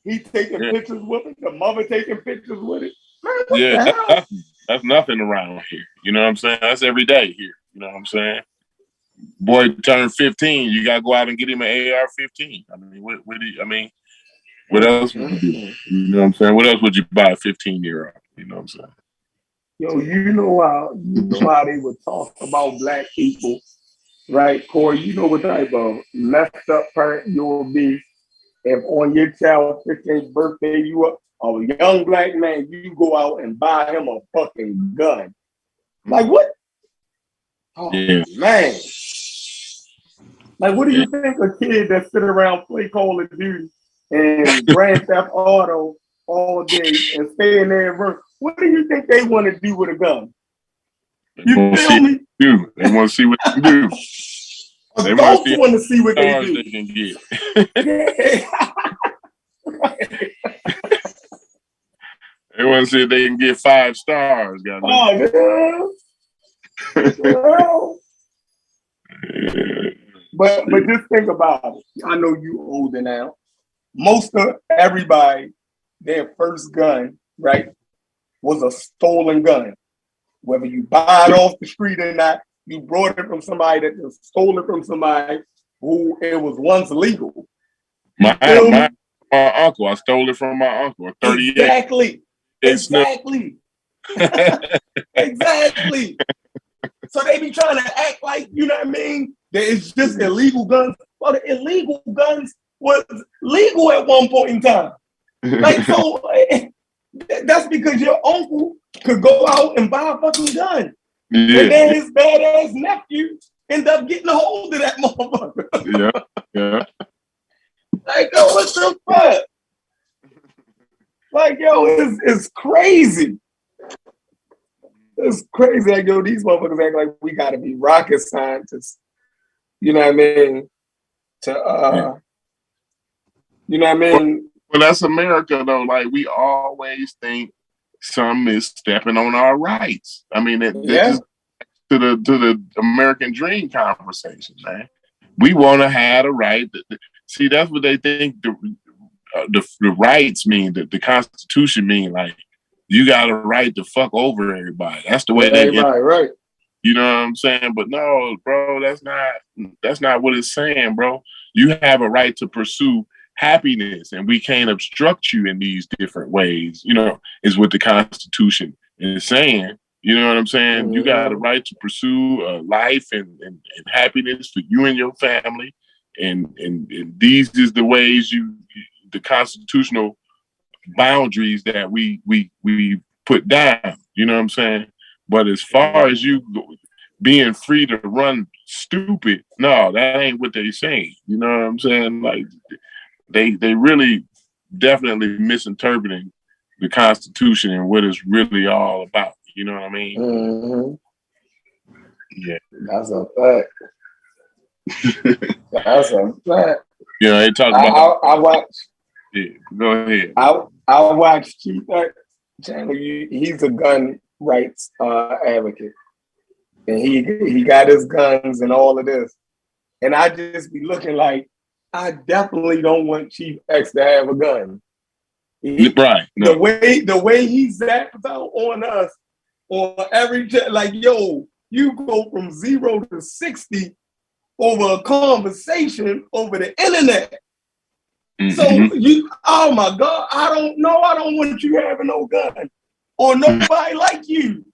He taking pictures with it. The mother taking pictures with it. Man, that's nothing around here. You know what I'm saying? That's every day here. You know what I'm saying? Boy turned 15. You gotta go out and get him an AR-15. I mean, what else would you do? You know what I'm saying? What else would you buy a 15-year-old? You know what I'm saying? Yo, you know how they would talk about black people, right? Corey, you know what type of messed up parent you will be if on your child's 15th birthday you are a young black man, you go out and buy him a fucking gun. Like what? Oh man. Like what do you think a kid that sit around play Call of Duty and Grand Theft Auto all day and stay in their room? What do you think they want to do with a gun? You feel me? They want to see what they do. They want to see what they do. They can get. They want to see if they can get 5 stars. But just think about it. I know you older now. Most of everybody, their first gun, right, was a stolen gun. Whether you buy it off the street or not, you brought it from somebody that just stole it from somebody who it was once legal. My uncle, I stole it from my uncle. 38. Exactly. Exactly. So they be trying to act like, you know what I mean? That it's just illegal guns. Well, the illegal guns was legal at one point in time. Like, so that's because your uncle could go out and buy a fucking gun. Yeah. And then his badass nephew end up getting a hold of that motherfucker. Yeah. Like, yo, what the fuck? Like, yo, it's crazy. It's crazy. Like, yo, these motherfuckers act like we gotta be rocket scientists. You know what I mean? You know what I mean? Well, that's America though. Like, we always think some is stepping on our rights. I mean, it just to the American dream conversation, man. We want to have a right. See, that's what they think the rights mean. That the Constitution mean, like, you got a right to fuck over everybody. That's the way they get. Right. You know what I'm saying? But no, bro, that's not what it's saying, bro. You have a right to pursue happiness, and we can't obstruct you in these different ways. You know, is what the Constitution is saying. You know what I'm saying? Mm-hmm. You got a right to pursue life and happiness for you and your family, and these is the ways the constitutional boundaries that we put down. You know what I'm saying? But as far as you being free to run stupid, no, that ain't what they saying. You know what I'm saying? Like, they really definitely misinterpreting the Constitution and what it's really all about. You know what I mean? Mm-hmm. Yeah, that's a fact. That's a fact. You know, they talk about. I watched. Yeah, go ahead. I watched Chief channel. He's a gun rights advocate, and he got his guns and all of this. And I just be looking like, I definitely don't want Chief X to have a gun. Right. No. The way he zaps out on us on every like, yo, you go from 0 to 60 over a conversation over the internet. Mm-hmm. So oh my God, I don't know. I don't want you having no gun or nobody like you.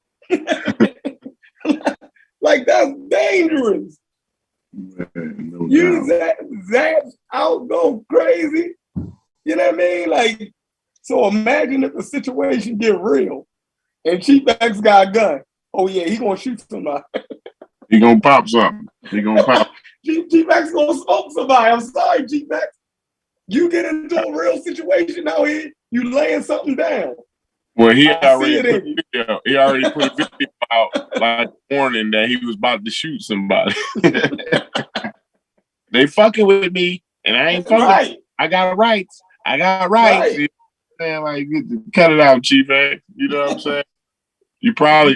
Like, that's dangerous. No you zap out, go crazy. You know what I mean? Like, so imagine if the situation get real and Chief X got a gun. Oh yeah, he gonna shoot somebody. He gonna pop something. He gonna pop. Chief X gonna smoke somebody. I'm sorry, Chief X. You get into a real situation out here, you laying something down. Well, he already put a video out, like, warning that he was about to shoot somebody. They fucking with me, and I ain't fucking. Right. I got rights. Right. You know, like, cut it out, Chief X. You know what I'm saying? You probably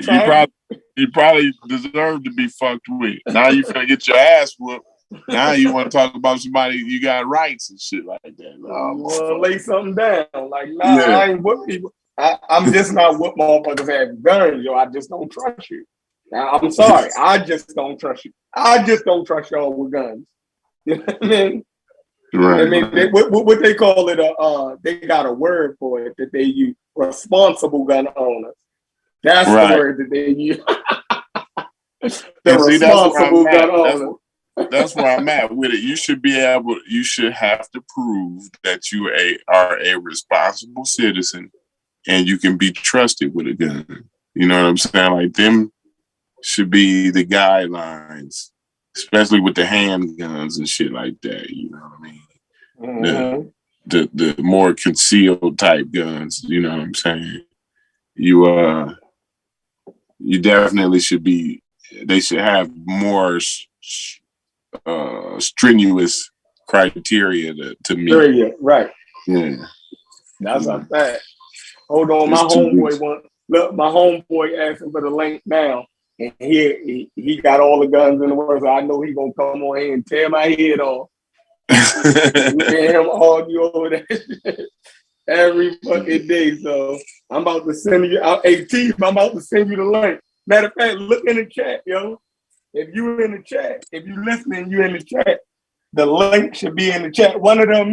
deserve to be fucked with. Now you finna get your ass whooped. Now you want to talk about somebody you got rights and shit like that. You want to lay something down. Like, nah, yeah. I ain't whoop people. I'm just not what motherfuckers have guns, yo. I just don't trust you. Now, I'm sorry. I just don't trust you. I just don't trust y'all with guns. You know what I mean? Right. I mean, what they call it, they got a word for it that they use, responsible gun owners. That's right. The word that they use. Responsible gun owners. That's where I'm at with it. You should have to prove that you are a responsible citizen and you can be trusted with a gun. You know what I'm saying? Like, them should be the guidelines, especially with the handguns and shit like that. You know what I mean? Mm-hmm. The more concealed type guns. You know what I'm saying? You definitely should be. They should have more strenuous criteria to meet. Right. Yeah. That's a fact. Hold on, my homeboy asking for the link now, and he got all the guns in the world, so I know he gonna come on here and tear my head off. Me and him argue over that shit every fucking day. So I'm about to send you out. Hey, T, I'm about to send you the link. Matter of fact, look in the chat, yo. If you in the chat, if you listening, you in the chat. The link should be in the chat. One of the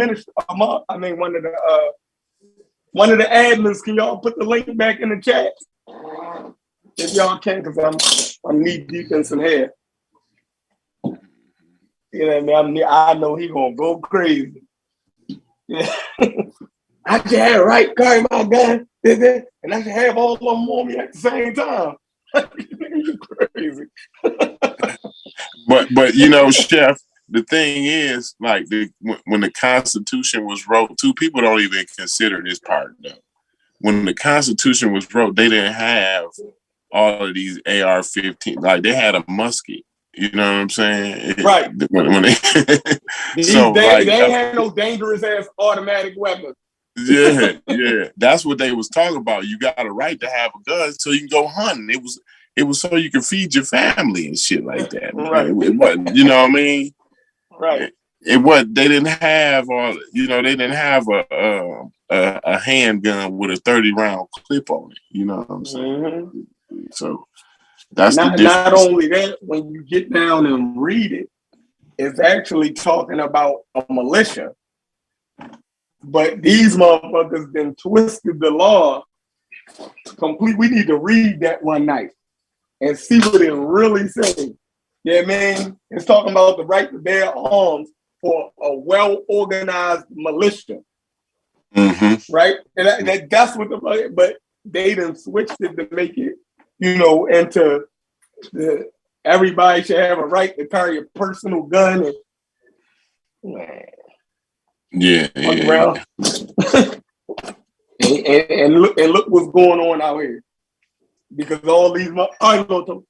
one of the admins, can y'all put the link back in the chat? If y'all can, because I'm knee deep in some hair. You know what I mean? I know he gonna go crazy. Yeah. I should have carry my gun, and I should have all of them on me at the same time. You crazy. But you know, Chef, the thing is, like, when the Constitution was wrote, too, people don't even consider this part though. When the Constitution was wrote, they didn't have all of these AR-15, like they had a musket. You know what I'm saying? Right. When they they ain't had no dangerous ass automatic weapons. Yeah. That's what they was talking about. You got a right to have a gun so you can go hunting. It was so you can feed your family and shit like that. Right. It wasn't, you know what I mean? Right. It was. They didn't have they didn't have a handgun with a 30-round clip on it. You know what I'm saying? Mm-hmm. So that's the difference. Not only that, when you get down and read it, it's actually talking about a militia. But these motherfuckers then twisted the law complete. We need to read that one night and see what it really says. Yeah, man, it's talking about the right to bear arms for a well-organized militia. Mm-hmm. Right? And that's what but they done switched it to make it, into everybody should have a right to carry a personal gun. And, man. Yeah. and look what's going on out here. Because all these motherfuckers.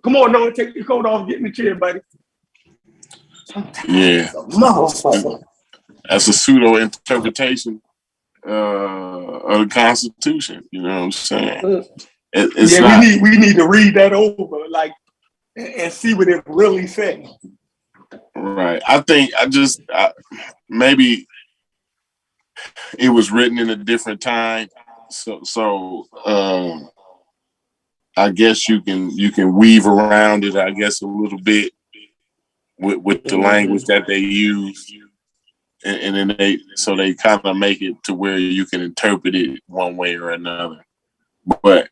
Come on, no, take your coat off, get in the chair, buddy. Yeah. That's a pseudo interpretation of the Constitution. You know what I'm saying? We need to read that over, and see what it really says. Right. I think maybe it was written in a different time. So I guess you can weave around it, I guess, a little bit with the language that they use. And then they kind of make it to where you can interpret it one way or another. But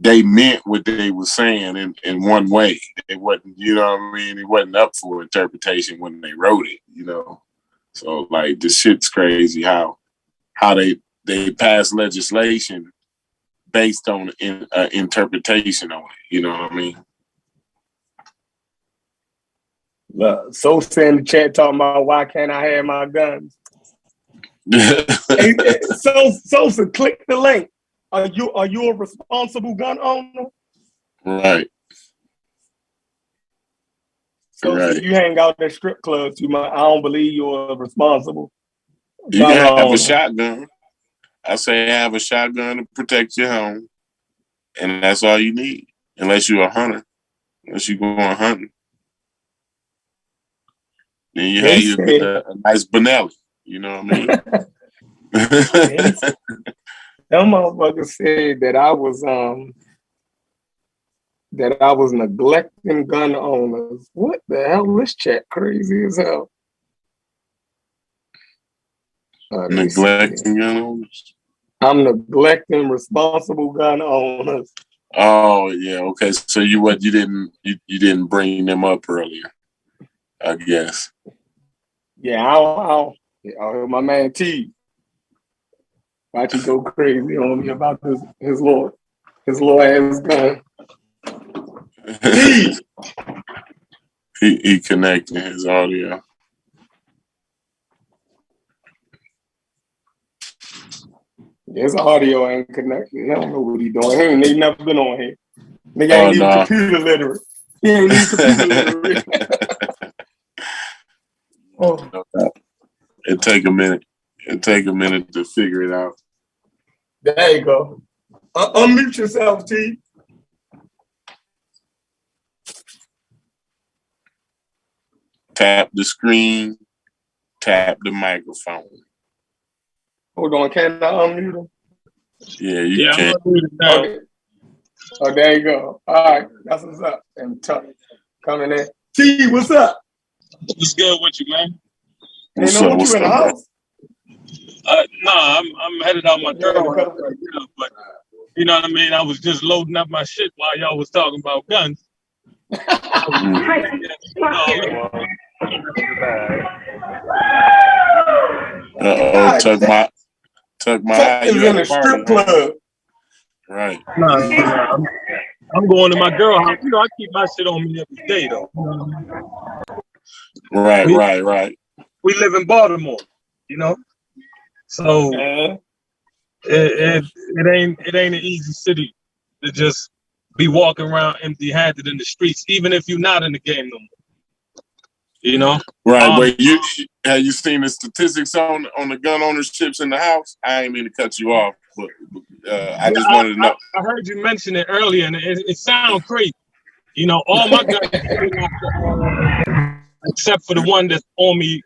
they meant what they were saying in one way. It wasn't, you know what I mean? It wasn't up for interpretation when they wrote it, So like this shit's crazy how they pass legislation based on interpretation on it. You know what I mean? So in the chat talking about why can't I have my guns? So click the link. Are you a responsible gun owner? Right. So if you hang out at strip clubs, I don't believe you're responsible. You can have a shotgun. I say have a shotgun to protect your home. And that's all you need. Unless you're a hunter. Unless you're going hunting. Then you have a nice Benelli. You know what I mean? Them motherfuckers said that I was neglecting gun owners. What the hell? This chat crazy as hell. Neglecting gun owners? I'm neglecting responsible gun owners. Oh yeah, okay. So you didn't bring them up earlier, I guess. Yeah, I'll my man T. Why'd you go crazy on me about his little ass gun? T. He connecting his audio. His audio ain't connected. He don't know what he doing. He never been on here. Nigga ain't even computer literate. He ain't even computer literate. It take a minute. It take a minute to figure it out. There you go. Unmute yourself, T. Tap the screen. Tap the microphone. Hold on, can I unmute him? Yeah, you can. Okay. Oh, there you go. All right, that's what's up. And coming in. T, what's up? What's good with you, man? Ain't know what you in the house? Nah, I'm headed out my girl right now, but you know what I mean? I was just loading up my shit while y'all was talking about guns. Tuck my eye. You in a strip club. Right. Nah, I'm going to my girl house. I keep my shit on me every day, though. Right. We live in Baltimore, so it ain't an easy city to just be walking around empty-handed in the streets, even if you're not in the game no more. You know, right? But have you seen the statistics on the gun ownerships in the house? I ain't mean to cut you off, but I just wanted to know. I heard you mention it earlier, and it sounds crazy. You know, all my guns, except for the one that's on me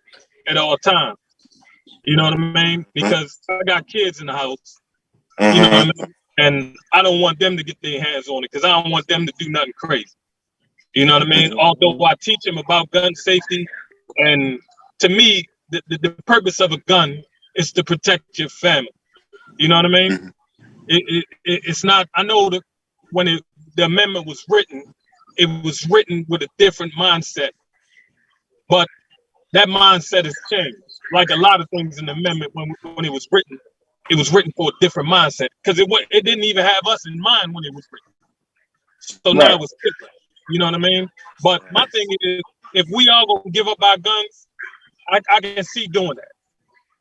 at all times. You know what I mean? Because I got kids in the house. You know what I mean? And I don't want them to get their hands on it because I don't want them to do nothing crazy. You know what I mean? Although I teach them about gun safety, and to me, the purpose of a gun is to protect your family. You know what I mean? It's not. I know that when the amendment was written, it was written with a different mindset, but that mindset has changed. Like a lot of things in the amendment, when it was written for a different mindset because it didn't even have us in mind when it was written. So now it was different. You know what I mean? But my thing is, if we all gonna give up our guns, I can see doing that.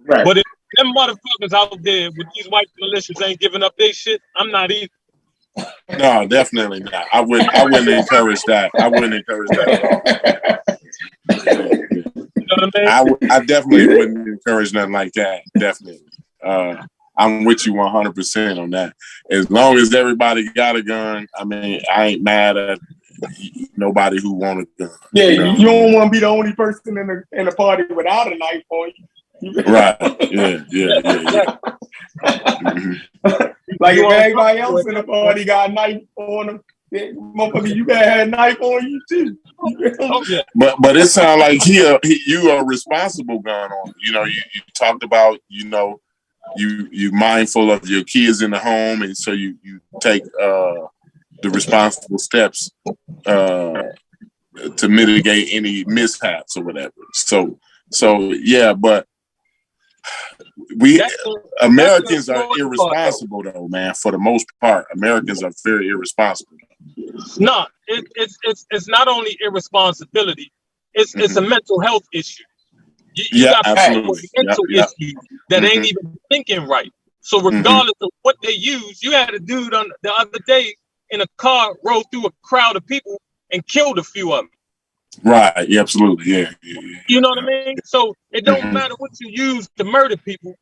Right. But if them motherfuckers out there with these white militias ain't giving up their shit, I'm not either. No, definitely not. I wouldn't encourage that. I wouldn't encourage that at all. You know what I mean? I definitely wouldn't encourage nothing like that. Definitely. I'm with you 100% on that. As long as everybody got a gun, I mean, I ain't mad at nobody who want a gun. Yeah, you don't want to be the only person in the party without a knife on you. Right. Yeah. Like if everybody else in the party got a knife on them, motherfucker, you better have a knife on you too. But it sounds like you are a responsible gun owner. You know, you talked about, you know, you mindful of your kids in the home, and so you take the responsible steps to mitigate any mishaps or whatever. So yeah, but Americans are irresponsible though, man. For the most part, Americans are very irresponsible. No, it's not only irresponsibility; it's a mental health issue. You got people with mental issues that ain't even thinking right. So regardless of what they use, you had a dude on the other day in a car rode through a crowd of people and killed a few of them. Right. Yeah, absolutely. Yeah. You know what I mean? So it don't matter what you use to murder people.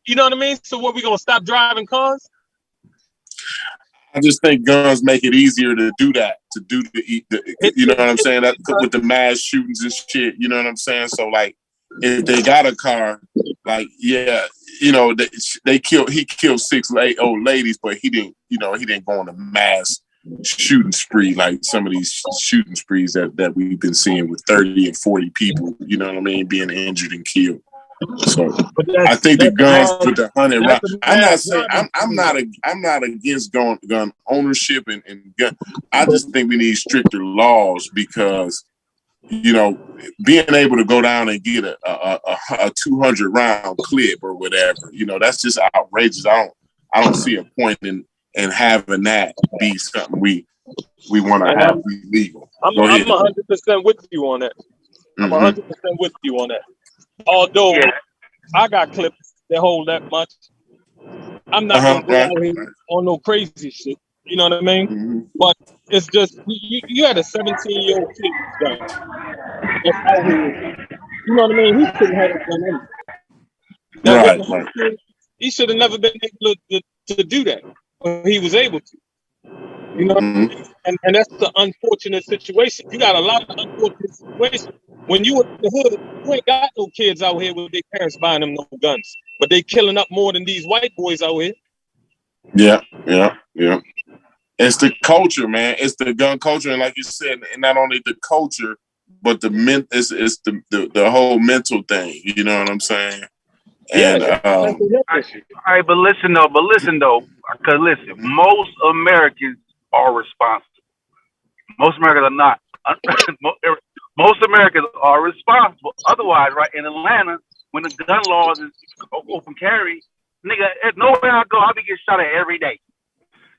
You know what I mean? So what, we gonna stop driving cars? I just think guns make it easier to do that, you know what I'm saying? That with the mass shootings and shit, you know what I'm saying? So like, if they got a car, like, yeah, you know, he killed 6 old ladies, but he didn't go on a mass shooting spree like some of these shooting sprees that we've been seeing with 30 and 40 people, you know what I mean, being injured and killed. So I think the guns with the 100 rounds. I'm not saying I'm not against gun ownership and gun. I just think we need stricter laws because, you know, being able to go down and get a 200 round clip or whatever, you know, that's just outrageous. I don't see a point in having that be something we want to have be legal. I'm 100% with you on that. I'm 100% with you on that. Although I got clips that hold that much, I'm not gonna go out here on no crazy shit. You know what I mean? But it's just you had a 17-year-old kid that's out here. You know what I mean? He shouldn't have done anything. Right. He should have never been able to do that. But he was able to. You know what I mean? And that's the unfortunate situation. You got a lot of unfortunate situations. When you in the hood, you ain't got no kids out here with their parents buying them no guns. But they killing up more than these white boys out here. Yeah. It's the culture, man. It's the gun culture, and like you said, and not only the culture, but it's the whole mental thing. You know what I'm saying? And all right, but listen though, because listen, most Americans are responsible. Most Americans are not. Most Americans are responsible. Otherwise, right, in Atlanta, when the gun laws is open carry, nigga, nowhere I go, I be getting shot at every day.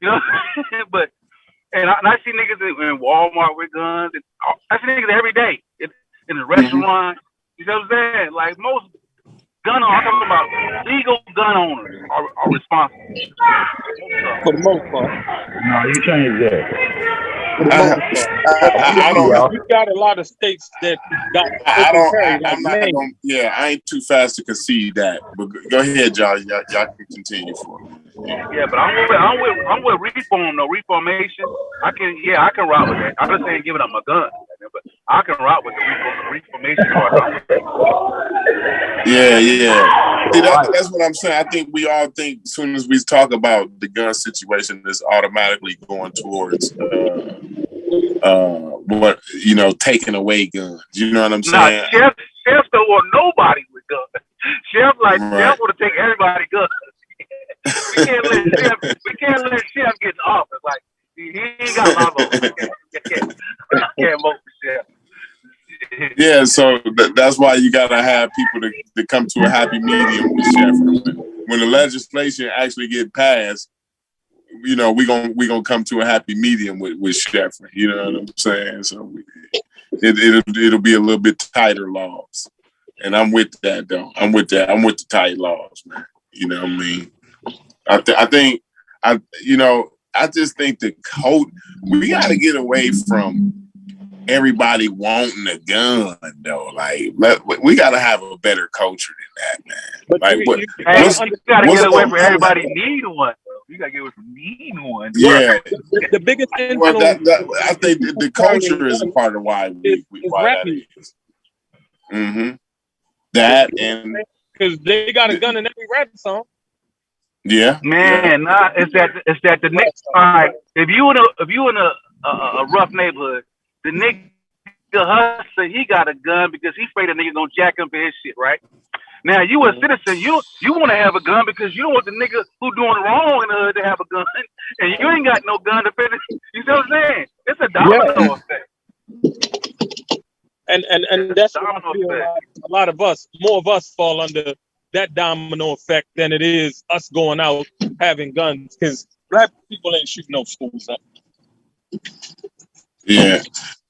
You know, and I see niggas in Walmart with guns. I see niggas every day in the restaurant. You know what I'm saying? Like most gun owners, I'm talking about legal gun owners are responsible. For the most part. No, you change that. For the most part. I don't. You got a lot of states that got I open carry, don't. I'm not Maine. going. Yeah, I ain't too fast to concede that. But go ahead, y'all. Y'all can continue for me. Yeah, but I'm with reform though. Reformation. I can rock with that. I'm just saying giving up my gun, but I can rock with the reformation part. Yeah. See, that's what I'm saying. I think we all think as soon as we talk about the gun situation, it's automatically going towards what taking away guns. You know what I'm saying? Nah, Chef don't want nobody with guns. Chef Chef want to take everybody guns. we can't let Chef get in office. Like he ain't got my vote. I can't vote for Chef. Yeah, so that's why you gotta have people to come to a happy medium with Chef. When the legislation actually get passed, we gonna come to a happy medium with Chef. You know what I'm saying? So it'll be a little bit tighter laws, and I'm with that though. I'm with that. I'm with the tight laws, man. You know what I mean? I just think the code. We got to get away from everybody wanting a gun, though. Like, we got to have a better culture than that, man. But like, you got to get away from everybody needing one. You got to get away from needing one. Yeah. The biggest influence. I think the culture is a part of why that is. Mm-hmm. That and because they got a gun in every rap song. Yeah, man. Nah, it's that the next time if you in a rough neighborhood, the nigga hustler, he got a gun because he's afraid the nigga gonna jack him for his shit, right? Now you a citizen, you want to have a gun because you don't want the nigga who doing wrong in the hood to have a gun, and you ain't got no gun to finish. You see what I'm saying? It's a domino effect. And that's what I feel like a lot of us, more of us fall under that domino effect than it is us going out having guns, because black people ain't shooting no schools up. Yeah,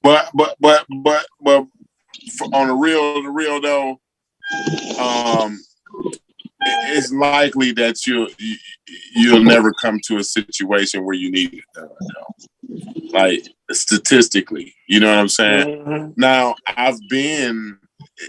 but on the real though, it's likely that you'll never come to a situation where you need it done. Like statistically, you know what I'm saying? Mm-hmm. Now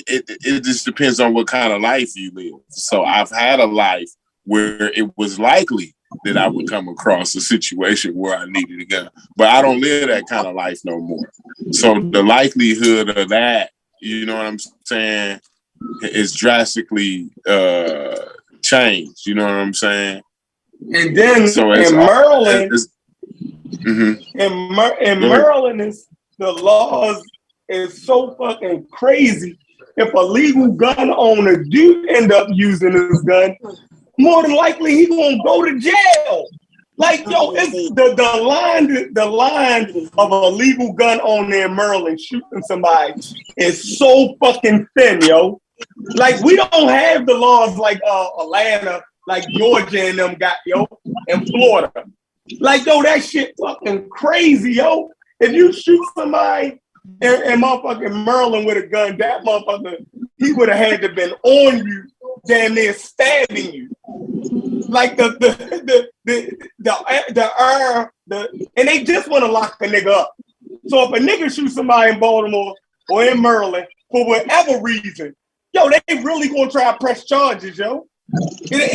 it just depends on what kind of life you live. So I've had a life where it was likely that I would come across a situation where I needed a gun, but I don't live that kind of life no more. So the likelihood of that, you know what I'm saying, is drastically changed. You know what I'm saying? And then in Maryland, in Maryland, is the laws is so fucking crazy. If a legal gun owner do end up using his gun, more than likely he gonna go to jail. Like, yo, it's the line of a legal gun owner in Maryland shooting somebody is so fucking thin, yo. Like, we don't have the laws like Atlanta, like Georgia and them got, yo, and Florida. Like, yo, that shit fucking crazy, yo. If you shoot somebody in motherfucking Maryland with a gun, that motherfucker, he would have had to been on you, damn near stabbing you. Like and they just want to lock a nigga up. So if a nigga shoots somebody in Baltimore or in Maryland for whatever reason, yo, they really gonna try to press charges, yo. It's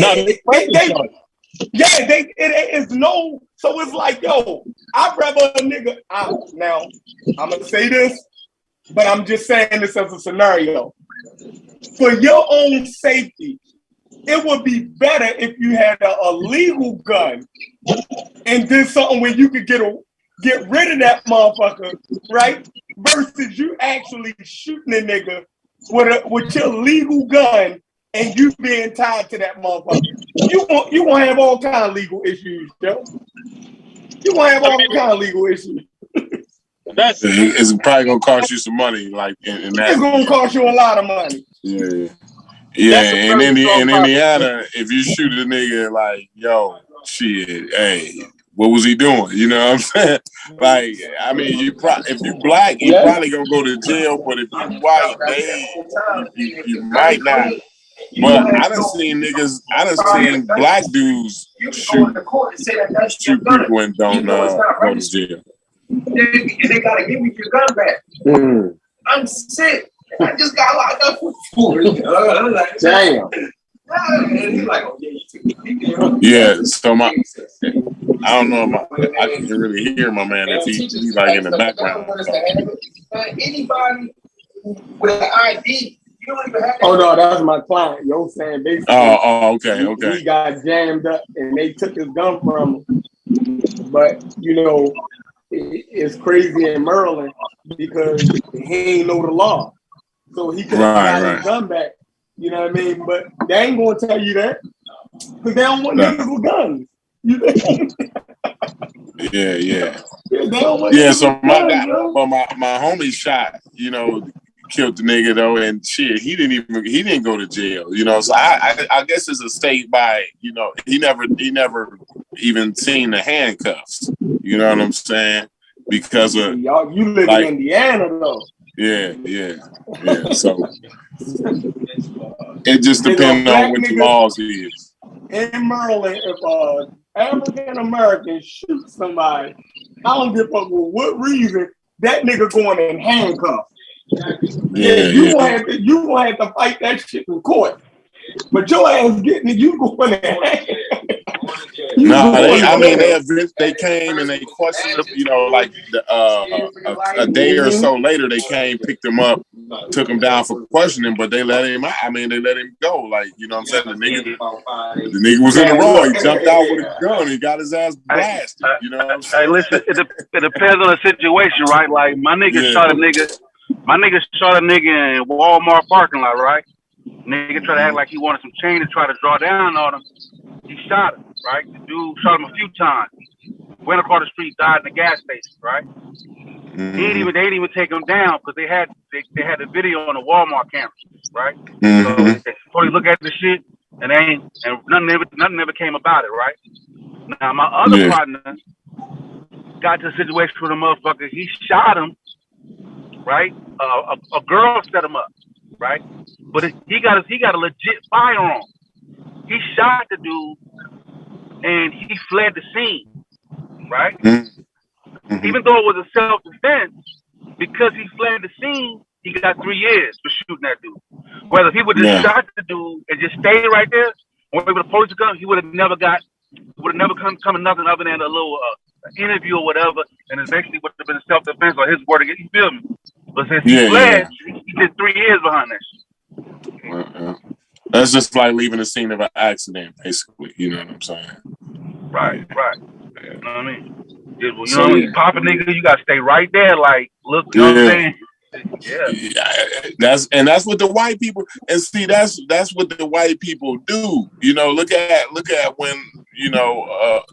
no. So it's like, yo, I'd rather a nigga. Now I'm gonna say this, but I'm just saying this as a scenario. For your own safety, it would be better if you had a legal gun and did something where you could get rid of that motherfucker, right? Versus you actually shooting a nigga with your legal gun and you being tied to that motherfucker. You gonna have all kind of legal issues, yo. You gonna have all kind of legal issues. It's probably gonna cost you some money, like in that. It's gonna cost you a lot of money. Yeah. And in Indiana, if you shoot a nigga like, yo, shit, hey, what was he doing? You know what I'm saying? Like, I mean, if you black, you probably gonna go to jail, but if you white, you might not. But I done seen niggas. I done seen black dudes shoot people and don't go to jail. They gotta give me your gun back. I'm sick. I just got locked up for 4 years. Damn. And he's like, oh yeah, yeah. So I don't know. I can't really hear my man if he's like in the background. Anybody with an ID, you don't even have. Oh no, that's my client. Yo, saying basically. Oh, okay. He got jammed up and they took his gun from him. But you know, it's crazy in Maryland because he ain't know the law, so he could have got his gun back. You know what I mean? But they ain't gonna tell you that because they don't want niggas with guns. Yeah. Yeah. So my homie shot, killed the nigga though, and shit, he didn't go to jail, So I guess it's a state by, he never even seen the handcuffs. You know what I'm saying? Because of y'all, you live in Indiana though. Yeah. So it just depends on which laws he is. In Maryland, if African American shoots somebody, I don't give a fuck for what reason that nigga going in handcuffs. You gonna have to fight that shit in court. But your ass getting it, you going in handcuffs. They came and they questioned him, like a day or so later they came, picked him up, took him down for questioning, but they let him out. They let him go. Like, you know what I'm saying? The nigga was in the wrong. He jumped out with a gun. He got his ass blasted. You know what I'm saying? Hey, listen, it depends on the situation, right? Like my nigga shot a nigga in Walmart parking lot, right? Nigga tried to act like he wanted some change to try to draw down on him. He shot him, right? The dude shot him a few times. Went across the street, died in the gas station, right? They didn't even take him down because they had the video on the Walmart cameras, right? So they probably look at the shit and nothing ever came about it, right? Now my other partner got to a situation with a motherfucker. He shot him, right? A girl set him up, right? But he got a legit firearm. He shot the dude and he fled the scene, right? Even though it was a self-defense, because he fled the scene, he got 3 years for shooting that dude. Whether he would have shot the dude and just stayed right there, or if the police would come, he would have never come nothing other than a little interview or whatever, and it basically would have been self-defense or his word against, you feel me? But since he fled, he did 3 years behind that shit. That's just like leaving the scene of an accident, basically. You know what I'm saying? Right. You know what I mean? You pop a nigga, you gotta stay right there. Like, look, you know what I'm saying? That's what the white people that's what the white people do. Look at when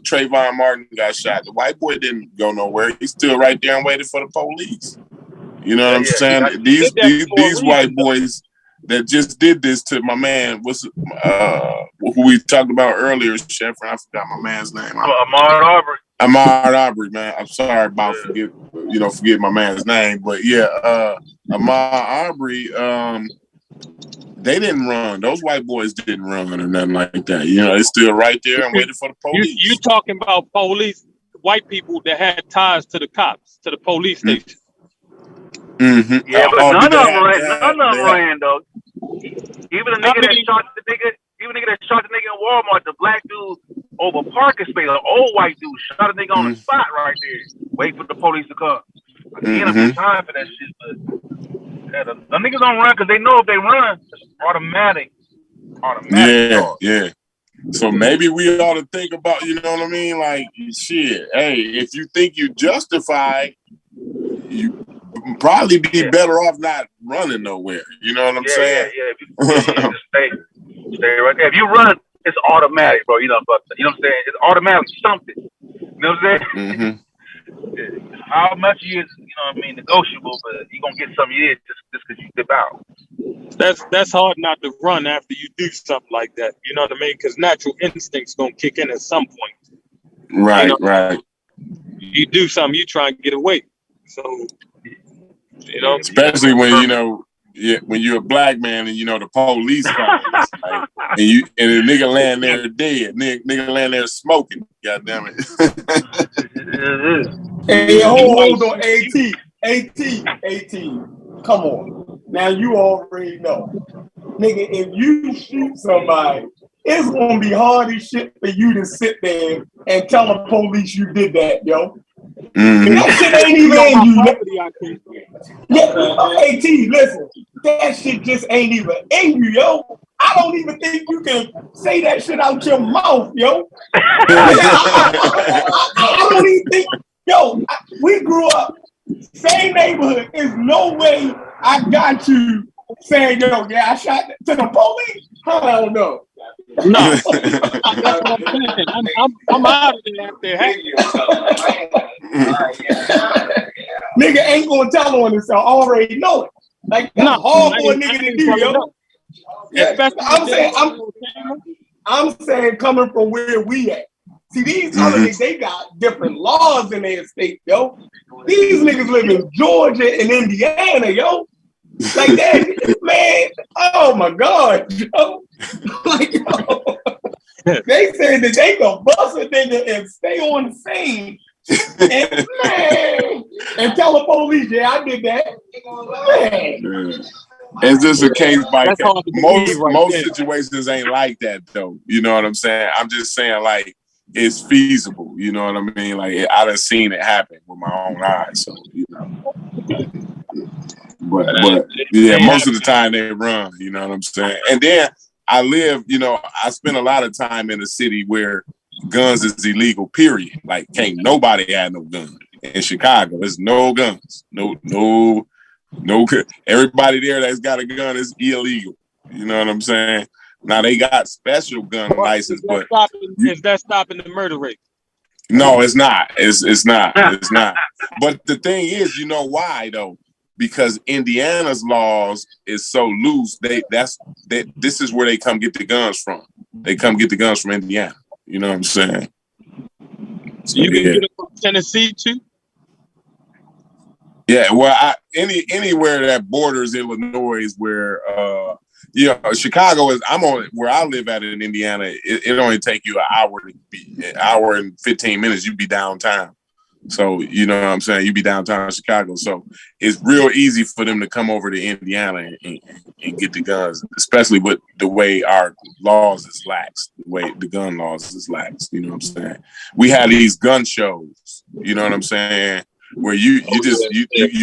Trayvon Martin got shot. The white boy didn't go nowhere. He's still right there and waited for the police. You know what I'm saying? These white boys that just did this to my man, who we talked about earlier, Chef, and I forgot my man's name. Ahmaud Arbery, man. I'm sorry about forget my man's name, but Ahmaud Arbery, they didn't run. Those white boys didn't run or nothing like that. They're still right there and waiting for the police. You talking about police, white people that had ties to the cops, to the police station. Yeah, but none of them ran though. Even the nigga that shot the nigga in Walmart, the black dude over parking space, an old white dude shot a nigga on the spot right there. Wait for the police to come. He ain't have time for that shit. But the niggas don't run because they know if they run, it's automatic. Yeah. So maybe we ought to think about, you know what I mean? Like, shit, hey, if you think you justify, you probably be better off not running nowhere. You know what I'm saying? Yeah. Just stay right there. If you run, it's automatic, bro. You know what I'm saying? It's automatic something. You know what I'm saying? How much is, negotiable, but you're going to get some years just because you dip out. That's hard not to run after you do something like that. You know what I mean? Because natural instinct's going to kick in at some point. Right, right. You do something, you try and get away. So, especially when, when you're a black man and the police come, like, and a nigga laying there dead, nigga laying there smoking. God damn it. Hey, hold on, AT. Come on. Now you already know. Nigga, if you shoot somebody, it's gonna be hard as shit for you to sit there and tell the police you did that, yo. That shit ain't even in you. Yeah, AT, listen, that shit just ain't even in you, yo. I don't even think you can say that shit out your mouth, yo. I don't even think, we grew up, same neighborhood. There's no way I got you saying, I shot to the police. I don't know. No, that's what I'm saying. I'm out of there after Nigga ain't gonna tell on himself. I already know it. Like that's hard for a nigga to do, yo. Yeah, I'm saying coming from where we at. See, these other niggas, they got different laws in their state, yo. These niggas live in Georgia and Indiana, yo. Like that, man. Oh my God, yo. Like, yo. They said that they can bust a nigga and stay on the scene and tell the police, I did that. Man. It's just a case by case. Most situations ain't like that though. You know what I'm saying? I'm just saying like it's feasible. You know what I mean? Like I done seen it happen with my own eyes. So but yeah, most of the time they run. You know what I'm saying? And then I live. I spend a lot of time in a city where guns is illegal. Period. Like can't nobody have no gun in Chicago. There's no guns. No. Everybody there that's got a gun is illegal. You know what I'm saying? Now they got special gun license, but is that stopping the murder rate? No, it's not. It's not. It's not. But the thing is, you know why though? Because Indiana's laws is so loose. This is where they come get the guns from. They come get the guns from Indiana. You know what I'm saying? So you can get it from Tennessee too. Yeah, well, anywhere that borders Illinois is where, Chicago is. I'm on where I live at in Indiana. It only take you an hour and 15 minutes. You'd be downtown. So you know what I'm saying. You'd be downtown Chicago. So it's real easy for them to come over to Indiana and get the guns, especially with the way our laws is lax, the way the gun laws is lax. You know what I'm saying. We have these gun shows. You know what I'm saying. Where you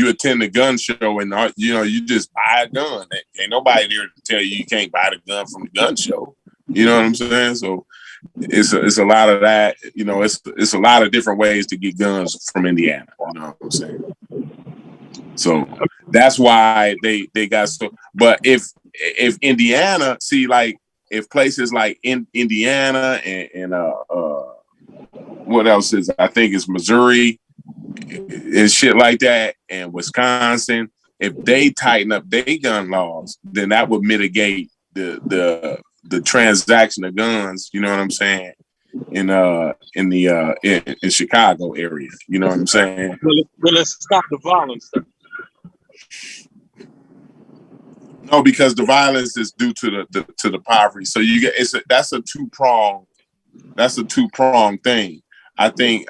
attend the gun show and you just buy a gun. Ain't nobody there to tell you can't buy the gun from the gun show. You know what I'm saying? So it's a lot of that. It's a lot of different ways to get guns from Indiana. You know what I'm saying? So that's why they got so. But if Indiana, see, like if places like in Indiana and what else is? I think it's Missouri. And shit like that, and Wisconsin, if they tighten up their gun laws, then that would mitigate the transaction of guns. You know what I'm saying? In Chicago area. You know what I'm saying? Will it stop the violence? No, because the violence is due to the poverty. So you get that's a two-pronged thing. I think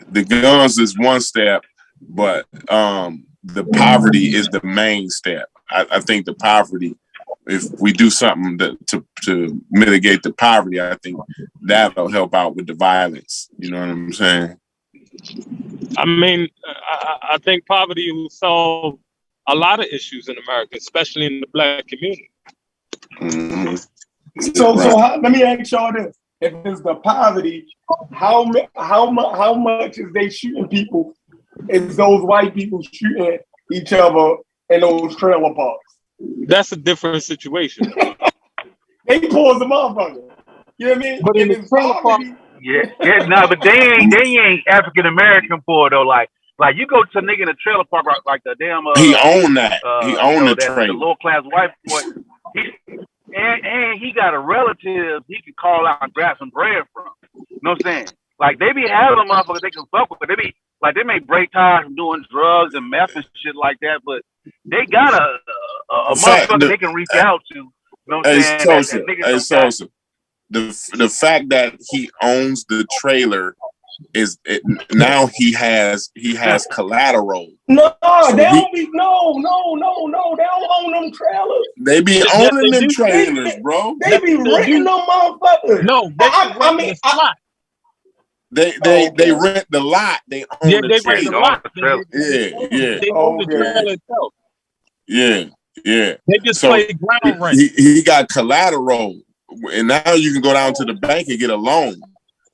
the guns is one step, but the poverty is the main step. I think the poverty, if we do something to mitigate the poverty, I think that'll help out with the violence. You know what I'm saying? I mean, I think poverty will solve a lot of issues in America, especially in the Black community. Mm-hmm. So let me ask y'all this. If it's the poverty, how much is they shooting people? Is those white people shooting each other in those trailer parks? That's a different situation. They pause the motherfucker. You know what I mean? But in the trailer park, but they ain't African American poor though. Like you go to a nigga in a trailer park like the damn. He owned that. He owned the trailer. The low class white boy. And he got a relative he can call out and grab some bread from. You know what I'm saying? Like they be having a motherfucker they can fuck with, but they be Like they may break ties from doing drugs and meth and shit like that, but they got a motherfucker they can reach out to. You know what I'm saying? Sosa. The fact that he owns the trailer now he has collateral. No, so they don't be no. They don't own them trailers. They be owning them trailers, bro. They be renting them motherfuckers. No, I mean, they rent the lot. They own the trailer. Rent the lot. Yeah. They own the trailer itself. Yeah. They just play ground rent. He got collateral, and now you can go down to the bank and get a loan.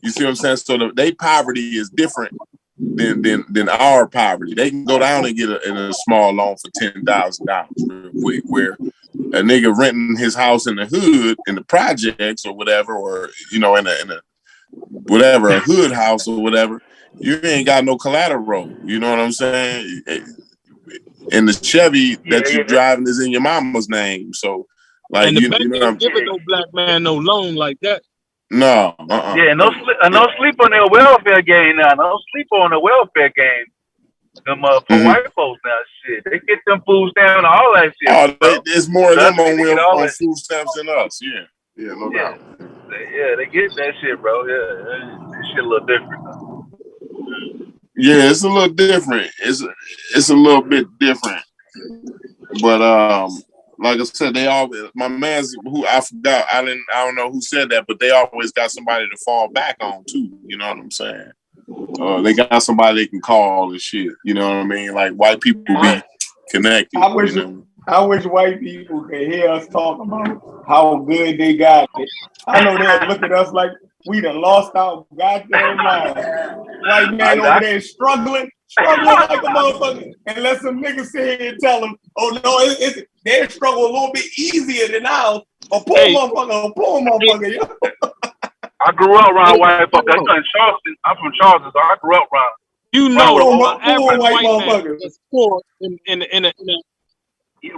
You see what I'm saying? So their poverty is different than our poverty. They can go down and get a small loan for $10,000 real quick, where a nigga renting his house in the hood, in the projects or whatever, or in a whatever, a hood house or whatever, you ain't got no collateral. You know what I'm saying? And the Chevy that you're driving is in your mama's name. So, like, and the bank ain't giving no black man no loan like that. No. Yeah, no sleep on their welfare game now. No sleep on the welfare game. Them poor white folks now, shit. They get them food stamps and all that shit. Oh, there's more of them on food stamps than us. Yeah, no doubt. Yeah, they get that shit, bro. Yeah, that shit a little different. Yeah, it's a little different. It's a little bit different. But like I said, they always, my man's who I forgot, I don't know who said that, but they always got somebody to fall back on too. You know what I'm saying? They got somebody they can call and shit. You know what I mean? Like white people be connected. I wish white people could hear us talk about how good they got it. I know they'll look at us like we done lost our goddamn mind. White man over there struggling like a motherfucker. And let some niggas sit here and tell them, oh no, they struggle a little bit easier than ours. A poor motherfucker. I grew up around white folks. That's in Charleston. I'm from Charleston, so I grew up around. You know, the average white man is poor in a I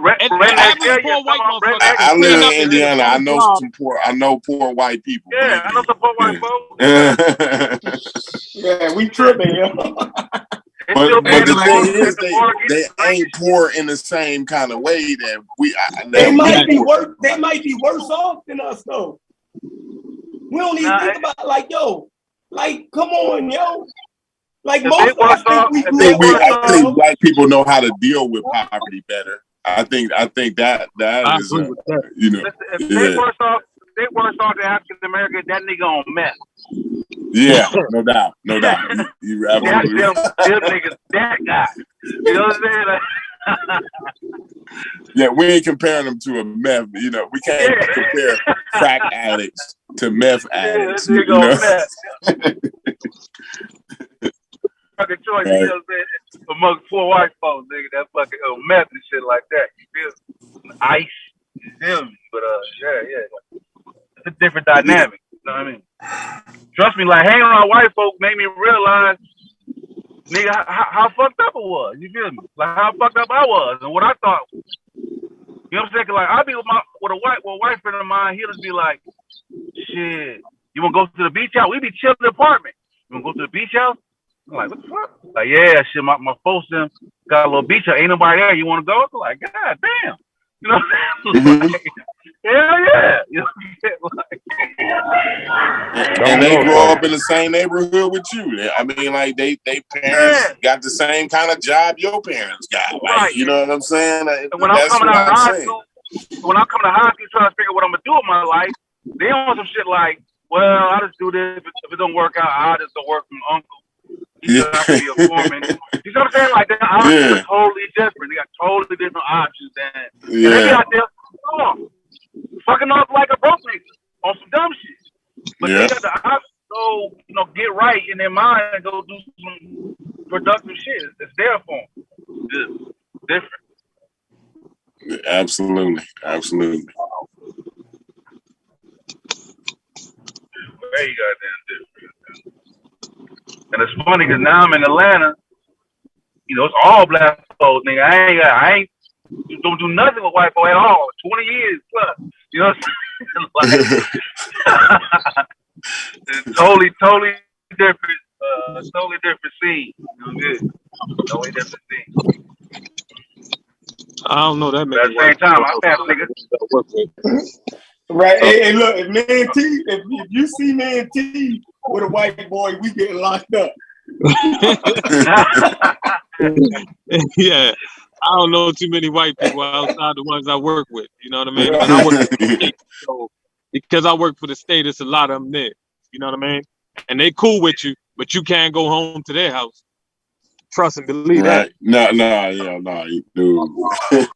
live in Indiana. I know poor white people. Yeah, I know some poor white folks. Yeah, we tripping, But the thing is, they ain't poor in the same kind of way that we. They might be worse. They might be worse off than us, though. We don't even think about come on, yo. Like most of us think I think black people know how to deal with poverty better. I think that is, you know. If they worse off than African American, that nigga on meth. Yeah, no doubt. You absolutely them niggas, that guy. You know what I'm saying? Yeah, we ain't comparing them to a meth. You know, we can't compare crack addicts to meth addicts. You know? Fucking choice, you know what I'm saying? Amongst poor white folks, nigga, that fucking meth and shit like that. You feel me? Ice, you feel me? But yeah. It's a different dynamic. You know what I mean? Trust me, like hanging around white folks made me realize, nigga, how fucked up it was. You feel me? Like how fucked up I was and what I thought. You know what I'm saying? Like I'll be with a white friend of mine, he'll just be like, shit, you wanna go to the beach house? We be chilling in the apartment. You wanna go to the beach house? I'm like, what the fuck? Like, yeah, shit, my folks got a little beach house. Ain't nobody there. You wanna go? I'm like, god damn. You know what I'm saying? Like, hell yeah. You know what I'm saying? And they grow up in the same neighborhood with you. I mean, like they parents got the same kind of job your parents got. Like, you know what I'm saying? When I'm coming out of high school, trying to figure out what I'm gonna do with my life, they want some shit like, well, I just do this. If it don't work out, I just go work from uncle. He's gonna have to be a foreman. You know what I'm saying? Like the options are totally different. They got totally different options, and they out there fucking off like a broke nigga on some dumb shit. But they got the option to go, get right in their mind and go do some productive shit. It's there for them. It's different. Absolutely. Very goddamn different. And it's funny because now I'm in Atlanta. You know, it's all black folks, nigga. I ain't don't do nothing with white folk at all. 20 years plus. You know what I'm saying? Like, it's totally different totally different scene. Good. Totally different scene. I don't know that many. At the same time, I pass niggas. Right. Hey, look, if you see me and T with a white boy, we getting locked up. Yeah. I don't know too many white people outside the ones I work with. You know what I mean? And I work for the state, so because I work for the state, it's a lot of them there. You know what I mean? And they cool with you, but you can't go home to their house. Trust and believe that. No, you do.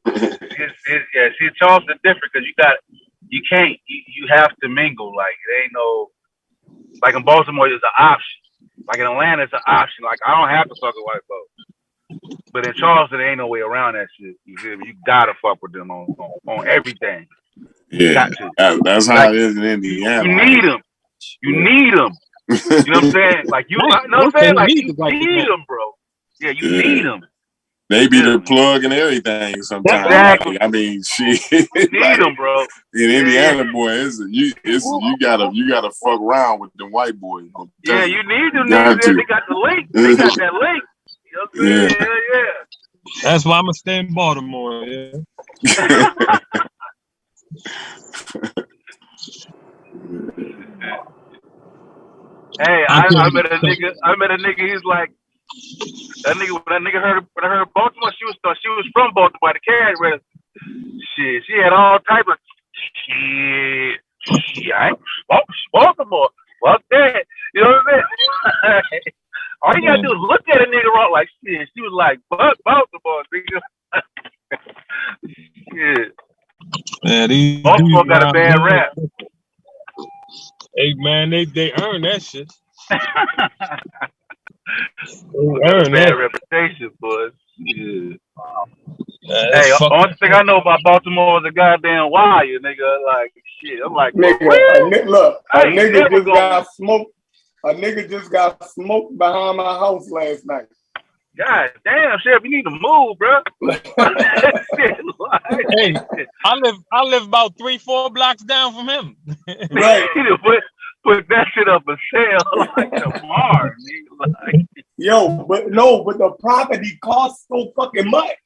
See, Charleston different because you have to mingle. Like it ain't no, like in Baltimore, it's an option. Like in Atlanta, it's an option. Like I don't have to fuck a white folks. But in Charleston, there ain't no way around that shit. You feel me? You gotta fuck with them on everything. Yeah, that's how it is in Indiana. You need them. You need them. You know what I'm saying? Like you know what I'm saying? Like you need them, bro. Yeah, you need them. They be the plug and everything sometimes. Exactly. Like, I mean, shit. You need them, bro. In Indiana, boy, you gotta fuck around with them white boys. Yeah, you need them niggas. They got the link. They got that link. You know what I'm saying? Yeah. That's why I'm gonna stay in Baltimore. Yeah. Hey, I met a nigga. He's like, that nigga heard Baltimore. She was from Baltimore. The carrier register. Shit, she had all type of shit. I ain't Baltimore. Fuck that. You know what I'm saying? All you gotta do is look at a nigga wrong like shit. She was like, fuck Baltimore, nigga. Shit. Man, Baltimore got a bad rap. Hey man, they earn that shit. Bad reputation, boys. Yeah. Hey, only thing I know about Baltimore is a goddamn wire, nigga. Like shit. I'm like, nigga, look, a nigga just got smoked. A nigga just got smoked behind my house last night. God damn, Sheriff, you need to move, bro. Hey, I live about 3-4 blocks down from him. Right. Put that shit up for sale like tomorrow, nigga. Like, but the property costs so fucking much.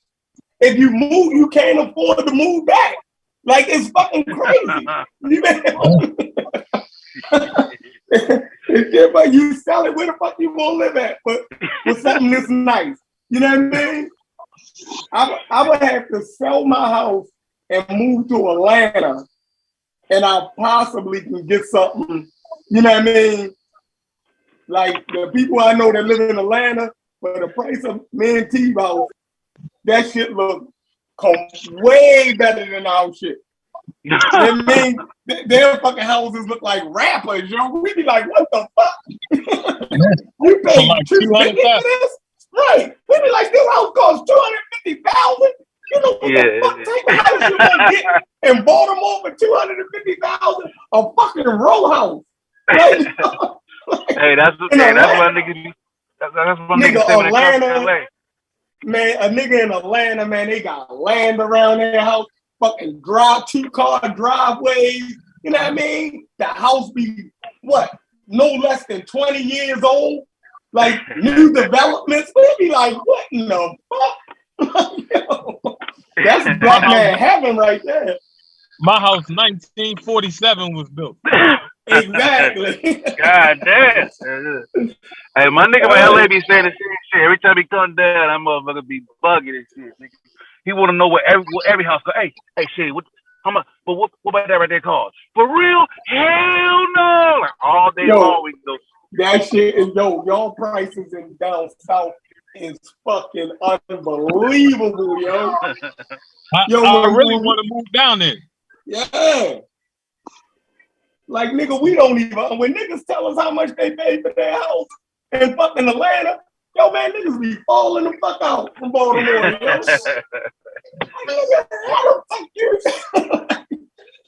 If you move, you can't afford to move back. Like it's fucking crazy. If you sell it, where the fuck you gonna live at? But with something this nice, you know what I mean? I would have to sell my house and move to Atlanta, and I possibly can get something. You know what I mean? Like the people I know that live in Atlanta, for the price of me and T-Bow, that shit look way better than our shit. I mean, their fucking houses look like rappers, yo. We be like, what the fuck? You pay like $250 for this? Right. We be like, this house costs $250,000. You know what the fuck type of house you gonna get in Baltimore for $250,000? A fucking row house. Right? Hey, that's what niggas. That's what niggas say when it comes to LA. Man, a nigga in Atlanta, man, they got land around their house. Fucking 2-car driveways, you know what I mean? The house be no less than 20 years old, like new developments. We be like, what in the fuck? That's black man heaven right there. My house, 1947, was built. Exactly. God damn. Hey, my nigga from LA be saying the same shit. Every time he come down, that motherfucker be bugging and shit. Nigga. He want to know what every house costs. Hey, shit, how much? But what about that right there cost? For real? Hell no! Like all day long we go. That shit is y'all prices in down south is fucking unbelievable, yo. I really want to move down there. Yeah. Like nigga, we don't even when niggas tell us how much they pay for their house in fucking Atlanta. Yo, man, niggas be falling the fuck out from Baltimore.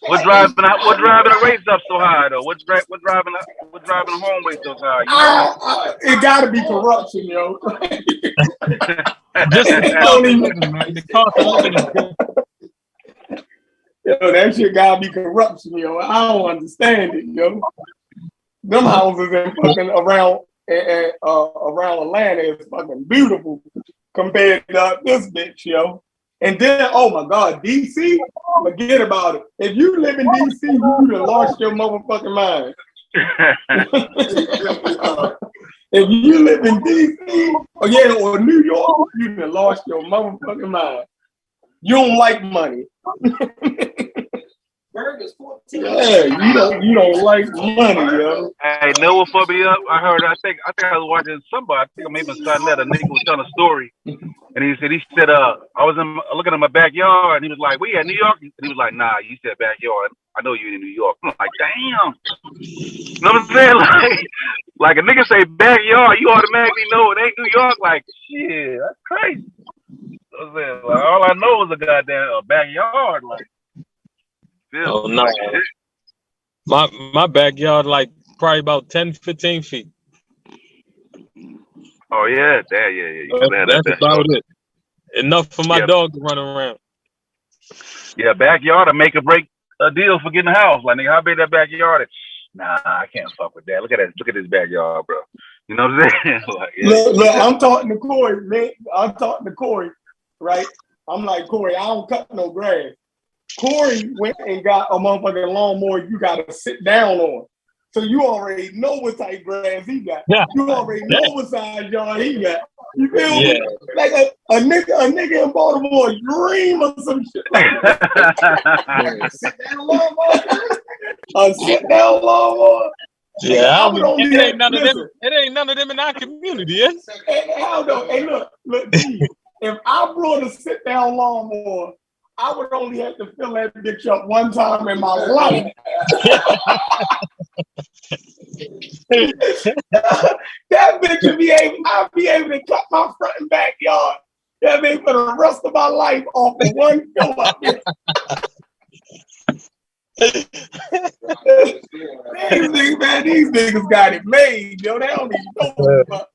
What driving the rates up so high though? What driving the home rates so high? It gotta be corruption, yo. Just the cost of living is good. Yo, that shit gotta be corruption, yo. I don't understand it, yo. Them houses in fucking around around Atlanta is fucking beautiful compared to this bitch, yo. And then, oh my God, DC, forget about it. If you live in DC, you done lost your motherfucking mind. If you live in DC, or New York, you done lost your motherfucking mind. You don't like money. Yeah, you don't like money, yo. Hey, know what fucked me up? I think I was watching somebody. I think maybe Sunnet, a nigga was telling a story, and he said, I was looking at my backyard, and he was like, "We at New York?" And he was like, "Nah, you said backyard. I know you in New York." I'm like, damn. You know what I'm saying? Like a nigga say backyard, you automatically know it ain't New York. Like, shit, that's crazy. I'm saying, like, all I know is a goddamn backyard. Like, oh no, my backyard like probably about 10, 15 feet. Oh yeah, yeah. That's about it. Enough for my dog to run around. Yeah, backyard to make or break a deal for getting a house. Like, nigga, how big that backyard is? Nah, I can't fuck with that. Look at this backyard, bro. You know what I'm saying? Like, Look, I'm talking to Corey, man. I'm talking to Corey, right? I'm like, Corey, I don't cut no grass. Corey went and got a motherfucking lawnmower you gotta sit down on. So you already know what type of grass he got. Yeah. You already know what size yard he got. You feel me? Like a nigga in Baltimore dream of some shit like that. Sit down lawnmower. A sit down lawnmower. Yeah, it ain't none of them. It ain't none of them in our community, yeah. Hey, Aldo, hey, look, G, if I brought a sit down lawnmower, I would only have to fill that bitch up one time in my life. That bitch would be able, I'd be able to cut my front and backyard. That means for the rest of my life off of one fill up. These niggas got it made, yo. They don't even know.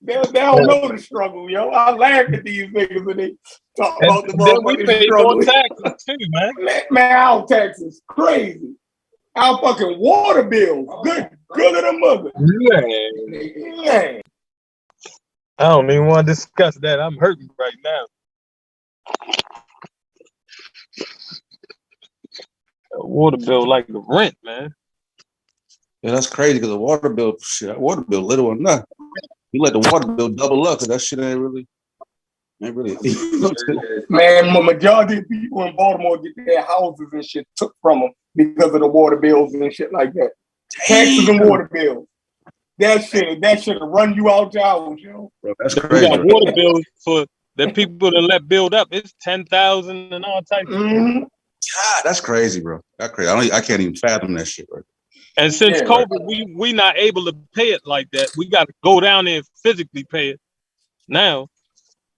They don't know the struggle, yo. I laugh at these niggas when they talk about the motherfucking struggle. Taxes too, man. Man, our taxes crazy. Our fucking water bills, good of the mother. Yeah. I don't even want to discuss that. I'm hurting right now. A water bill like the rent, man. Yeah, that's crazy because the water bill, little or nothing. You let the water bill double up, because that shit ain't really. Man, the majority of people in Baltimore get their houses and shit took from them because of the water bills and shit like that. Taxes and water bills. That shit run you out your house, yo. Bro, that's crazy. We got water bills for the people that let build up. It's 10,000 and all types. Mm-hmm. God, that's crazy, bro. That's crazy. I can't even fathom that shit, right? And since COVID, we not able to pay it like that. We got to go down there and physically pay it now.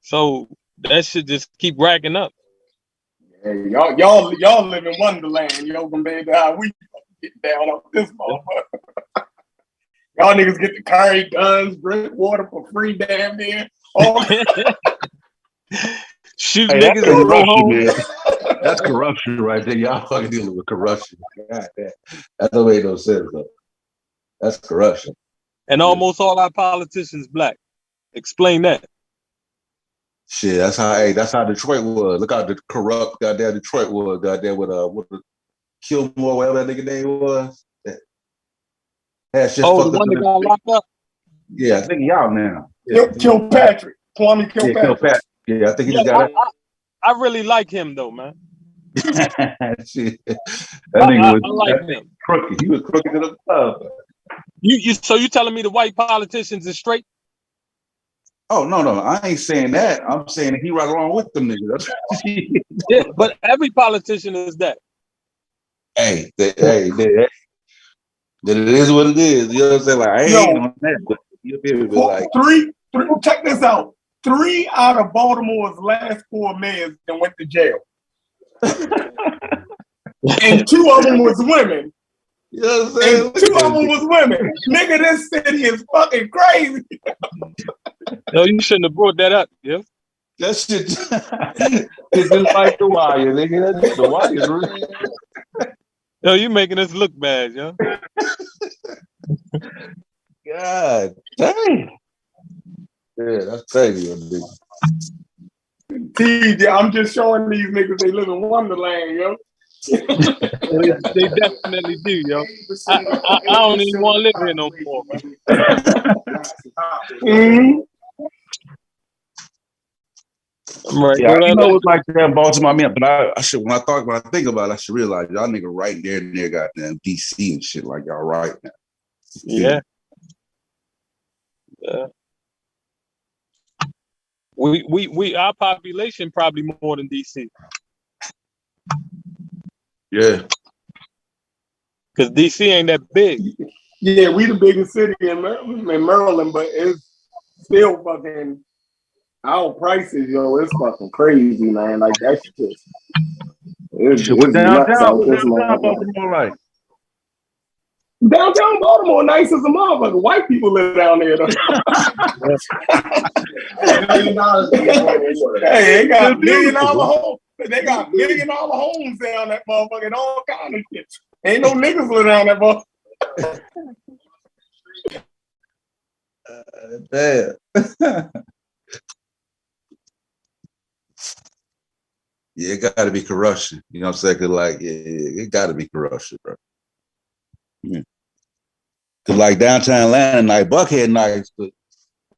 So that should just keep racking up. Hey, y'all live in Wonderland, yo, compared to how we get down on this motherfucker. Y'all niggas get to carry guns, drink water for free damn near. Shoot niggas and go home. Man. That's corruption right there. Y'all fucking dealing with corruption. God damn. That don't make no sense, though. That's corruption. And almost all our politicians black. Explain that. Shit, that's how Detroit was. Look how corrupt goddamn Detroit was, goddamn with Kilmore, whatever that nigga name was. The one that got locked up? Yeah, I think y'all now. Kilpatrick. Kwame Kilpatrick. Yeah, I think he just got it. I really like him though, man. Shit. That nigga was I like him. Crooked. He was crooked to the club. So you telling me the white politicians is straight? Oh no, I ain't saying that. I'm saying that he right along with them niggas. Yeah, but every politician is that. Hey, it is what it is. You know what I'm saying? Like I ain't on that, but you feel me? Like three. Check this out. 3 out of Baltimore's last 4 mayors that went to jail, and 2 of them was women. You know what I'm saying? And 2 of them was women. Nigga, this city is fucking crazy. No, you shouldn't have brought that up, yeah. That shit it's just like The Wire, nigga. That's The Wire. Yo, you making us look bad, yo. God Dang. Yeah, that's crazy. TJ, I'm just showing these niggas they live in Wonderland, yo. They definitely do, yo. I don't even want to live here no more, man. Right. Yeah, I know it's like that in Baltimore, but I should when I think about it, I should realize y'all nigga right there near goddamn DC and shit like y'all right now. Yeah. We our population probably more than DC. Yeah. Cause DC ain't that big. Yeah, we the biggest city in Maryland, but it's still fucking our prices, yo. It's fucking crazy, man. Like that's just it's downtown Baltimore, like downtown Baltimore, nice as a motherfucker. White people live down there though. Hey, they got $1 million homes. They got $1 million homes down that motherfucker and all kind of shit. Ain't no niggas live down that motherfucker. Damn. Yeah, it got to be corruption. You know what I'm saying? Cause like, yeah, it got to be corruption, bro. Yeah. Cause like downtown Atlanta, like Buckhead, nice, but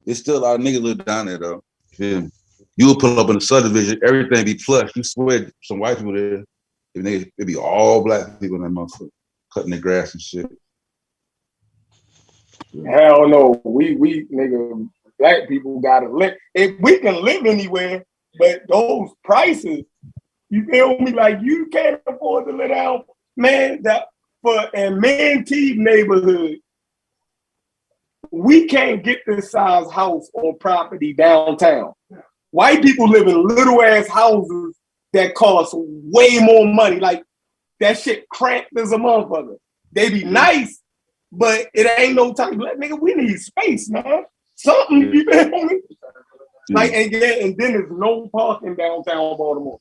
it's still a lot of niggas live down there though. You will pull up in the subdivision, everything be plush. You swear some white people there, it'd be all black people in that motherfucker cutting their grass and shit. Hell no, we nigga, black people gotta live. If we can live anywhere, but those prices, you feel me? Like you can't afford to live down, man. That for in Menteith neighborhood, we can't get this size house or property downtown. White people live in little ass houses that cost way more money. Like that shit cramped as a motherfucker. They be nice, but it ain't no time. Like, nigga, we need space, man. Something, you feel me? Like, and then there's no parking downtown Baltimore.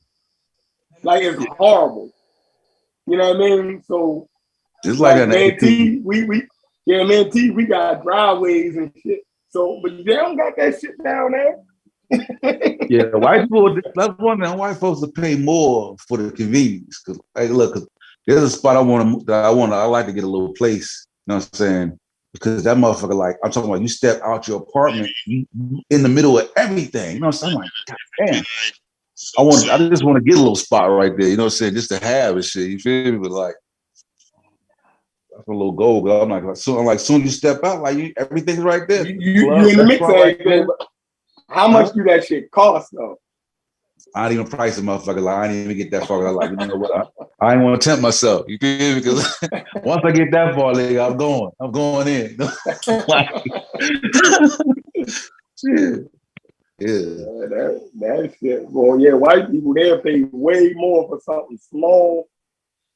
Like, it's horrible. You know what I mean? So, just like an Menteith, Menteith, we got driveways and shit. So, but they don't got that shit down there. Yeah, white people. That's one thing. White folks to pay more for the convenience. Cause, hey, look, there's a spot I like to get a little place. You know what I'm saying? Because that motherfucker, like, I'm talking about, you step out your apartment, you in the middle of everything. You know what I'm saying? I'm like, God damn. I just want to get a little spot right there. You know what I'm saying? Just to have and shit. You feel me? But like, that's a little goal. But I'm like, soon as you step out, like, everything's right there. You in the mix of everything. How much do that shit cost though? I didn't even price a motherfucker. Like, I didn't even get that far. I'm like, you know what? I didn't want to tempt myself. You feel me? Because once I get that far, like, I'm going in. Shit. Yeah. That shit. Well, yeah, white people, they'll pay way more for something small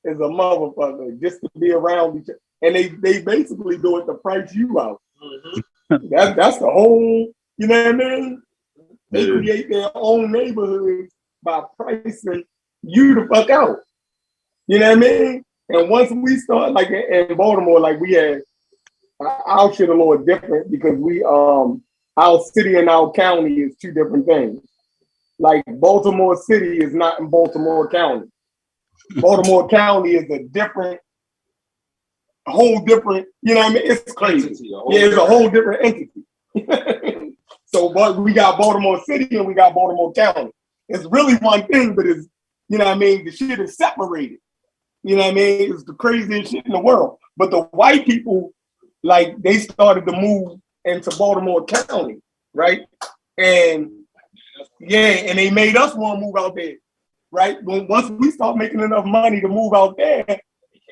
as a motherfucker just to be around each other. And they basically do it to price you out. Mm-hmm. That's the whole, you know what I mean? They create their own neighborhoods by pricing you the fuck out. You know what I mean? And once we start, like in Baltimore, like we had, our shit a little different because we, our city and our county is two different things. Like Baltimore City is not in Baltimore County. Baltimore County is a whole different, you know what I mean? It's crazy. It's a whole different entity. So, but we got Baltimore City and we got Baltimore County. It's really one thing, but it's, you know what I mean? The shit is separated. You know what I mean? It's the craziest shit in the world. But the white people, like, they started to move into Baltimore County, right? And and they made us want to move out there, right? Once we start making enough money to move out there,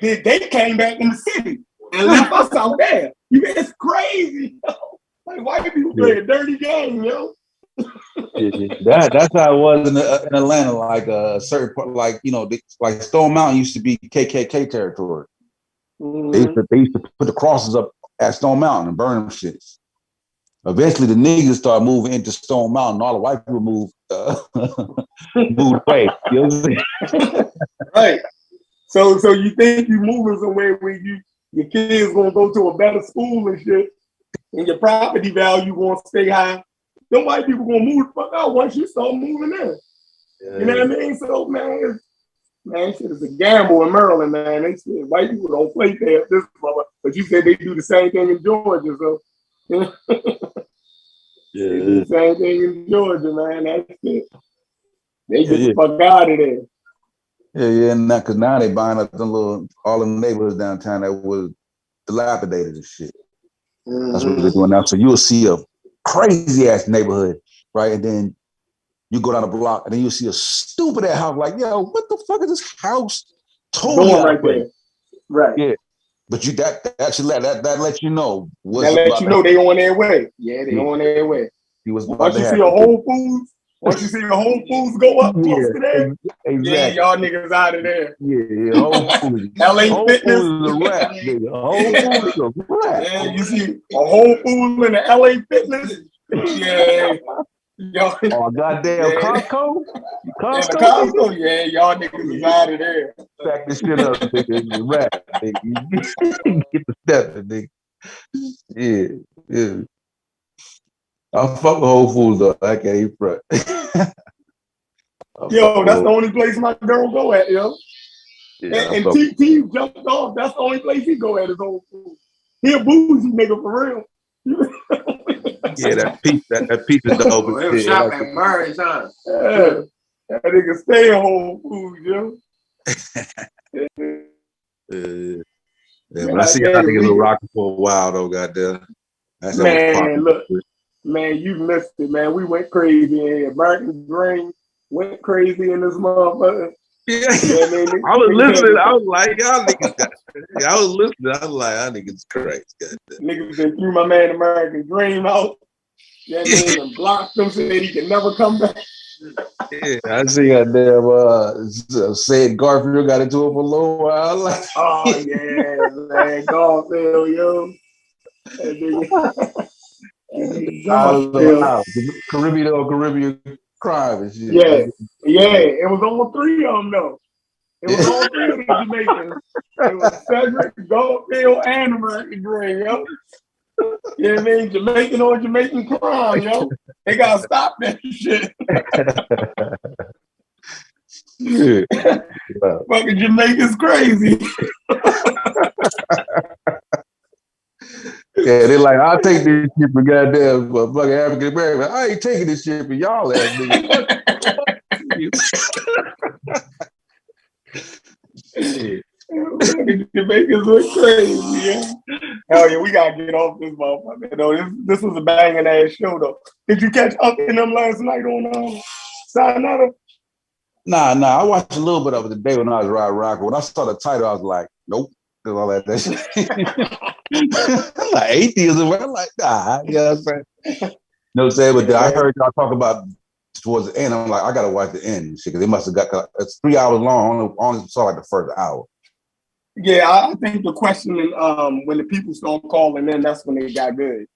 they came back in the city and left us out there. It's crazy, yo. Like, white people play a dirty game, yo. That's how it was in Atlanta. Like a certain part, like, you know, like Stone Mountain used to be KKK territory. Mm-hmm. They used to put the crosses up at Stone Mountain and burn them shits. Eventually, the niggas started moving into Stone Mountain. All the white people moved away. You know what I'm saying? Right. So you think you moving somewhere where your kids gonna go to a better school and shit? and your property value gonna stay high, them white people gonna move the fuck out once you start moving in. You know what I mean? So man, shit is a gamble in Maryland, man. They said white people don't play there at this moment, but you said they do the same thing in Georgia, so they do the same thing in Georgia, man. That's it. They get the fuck out of there. Yeah, because now they buying up all them neighborhoods downtown that was dilapidated and shit. That's what they're doing now. So you'll see a crazy ass neighborhood, right? And then you go down the block and then you'll see a stupid ass house like, yo, what the fuck is this house? Totally right there. Right. Yeah. But that should let you know. That let you know they on their way. Yeah, they on their way. Once you see a Whole Foods, go up close to there, yeah, y'all niggas out of there. Yeah, Whole Foods. LA Fitness. Whole Foods is a wrap, nigga. Whole Foods is a wrap. Yeah, you see a Whole Foods in the LA Fitness. Yeah. Y'all, goddamn Costco? Costco? Yeah, y'all niggas is out of there. Back this shit up, nigga. It's a wrap, nigga. Get the step, nigga. Yeah. I fuck with Whole Foods though. I can't eat front. Yo, that's the only place my girl go at, yo. Yeah, and T jumped off. That's the only place he go at is Whole Foods. He a bougie nigga for real. Yeah, that pizza dope. It was shop at Murray's, huh? Yeah. That nigga stay in Whole Foods, yo. But I see y'all niggas little rocking for a while though, goddamn. Man, look. Man, you missed it, man. We went crazy in here. American Dream went crazy in this motherfucker. Yeah, I was listening. I was like, y'all niggas. I was listening. I was like, y'all niggas crazy. Niggas been threw my man American Dream out. Yeah, and blocked him, said he can never come back. Yeah, I see goddamn said Garfield got into it for a little while. Like, oh yeah, man, Garfield, yo. Caribbean crime and shit. Yeah, it was on 3 of them though. It was all 3 of the Jamaicans. It was Cedric, Garfield, and American Dream, yo. You know what I mean? Jamaican on Jamaican crime, yo. They gotta stop that shit. Fucking Jamaicans crazy. Yeah, they're like, I'll take this shit for goddamn fucking African American. I ain't taking this shit for y'all ass niggas. Jamaicans look crazy, yeah. Hell yeah, we gotta get off this motherfucker. Though this was a banging ass show though. Did you catch up in them last night on Sayonara? Nah. I watched a little bit of it today when I was riding rock. When I saw the title, I was like, nope. And all that shit. I'm like atheism. I'm like, nah. You know what I'm saying? You know what I'm saying? But I heard y'all talk about towards the end. I'm like, I gotta watch the end and shit because they must have got. It's 3 hours long. I only saw like the first hour. Yeah, I think the questioning when the people start calling in, that's when they got good.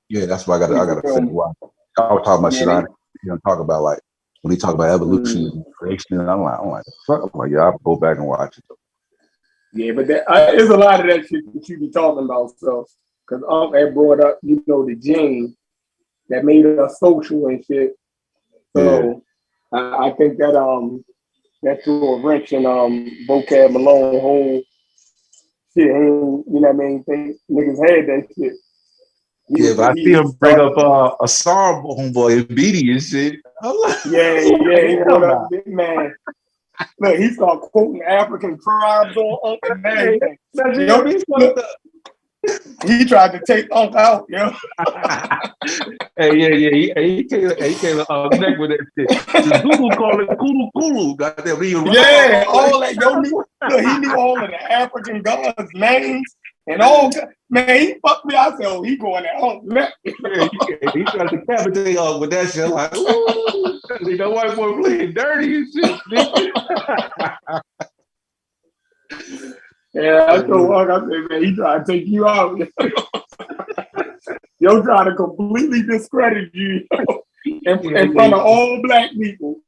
Yeah, that's why I gotta finish watching. I was talking about shit. I talk about like when he talk about evolution and creation, and I'm like, fuck. I'm like, yeah, I'll go back and watch it. Yeah, but there's a lot of that shit that you be talking about. So, because had brought up, the gene that made us social and shit. So, I think that threw a wrench in Vocab Malone whole shit. You know what I mean? Niggas had that shit. Yeah, but I see him bring up a song, homeboy, and Beatty and shit. I'm like, yeah, he brought up Big Man. Look, he started quoting African tribes on and everything. He tried to take Unc out, yo. He came neck with that shit. The Zulu called it Kulu. Goddamn, yeah, all that. He knew all of the African gods' names and all. Man, he fucked me. I said, oh, he going at Unc neck. He tried to decapitate Unc with that shit. Like, ooh, that white boy playing dirty and shit. Yeah, I told Unc, I said, man, he trying to take you out. Yo, trying to completely discredit you in front of all black people.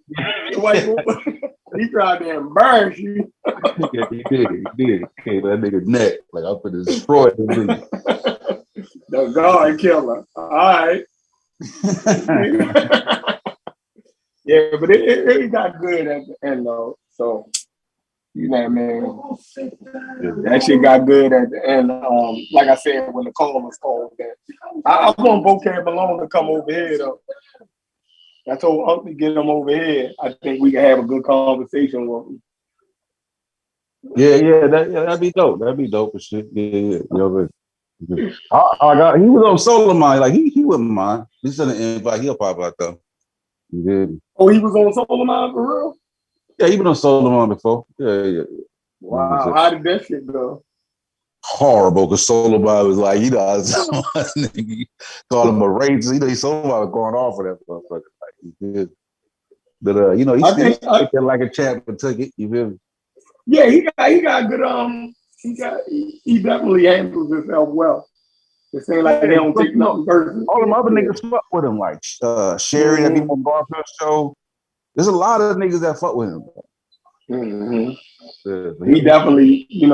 He tried to embarrass you. Yeah, he did. He came that nigga's neck. Like, I'm gonna destroy the nigga. The guard killer. All right. Yeah, but it got good at the end though. So you know what I mean? That shit got good at the end. Like I said, when the call was called, that I want Vocab Malone to come over here though. I told Uncle to get him over here. I think we can have a good conversation with him. Yeah, that'd be dope. That'd be dope and shit. Yeah. He was on Solomon. Like he wouldn't mind. He sent an invite. He'll pop out though. Yeah. Oh, he was on Solomon for real? Yeah, he been on Solomon before. Yeah. Wow, how did that shit go? Horrible, because Solomon was like, called him a racist. Solomon was going off for that motherfucker. Like, he did. But he still like a champ and took it. You feel me? Yeah, he got good. He definitely handles himself well. It seems like they don't take nothing personal. All them other niggas fuck with him, like Sherry that be on Garfield show. There's a lot of niggas that fuck with him. Mm-hmm. He definitely, he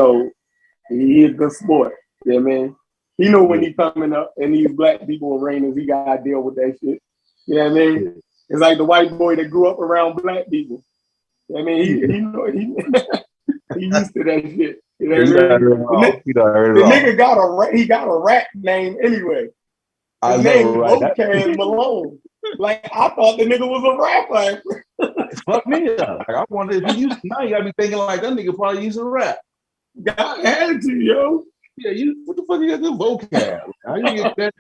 a good sport. Yeah, man. He know when he coming up and these black people arenas, he gotta deal with that shit. You know what I mean? It's like the white boy that grew up around black people. You know what I mean? He used to that shit. You know what I mean? The nigga got a rap name anyway. His name is Vocab Malone. Like I thought the nigga was a rapper. Fuck me up. Like, I wonder if he used now you gotta be thinking like that nigga probably used to rap. God had to, yo. Yeah, what the fuck you got to do vocab? How you get that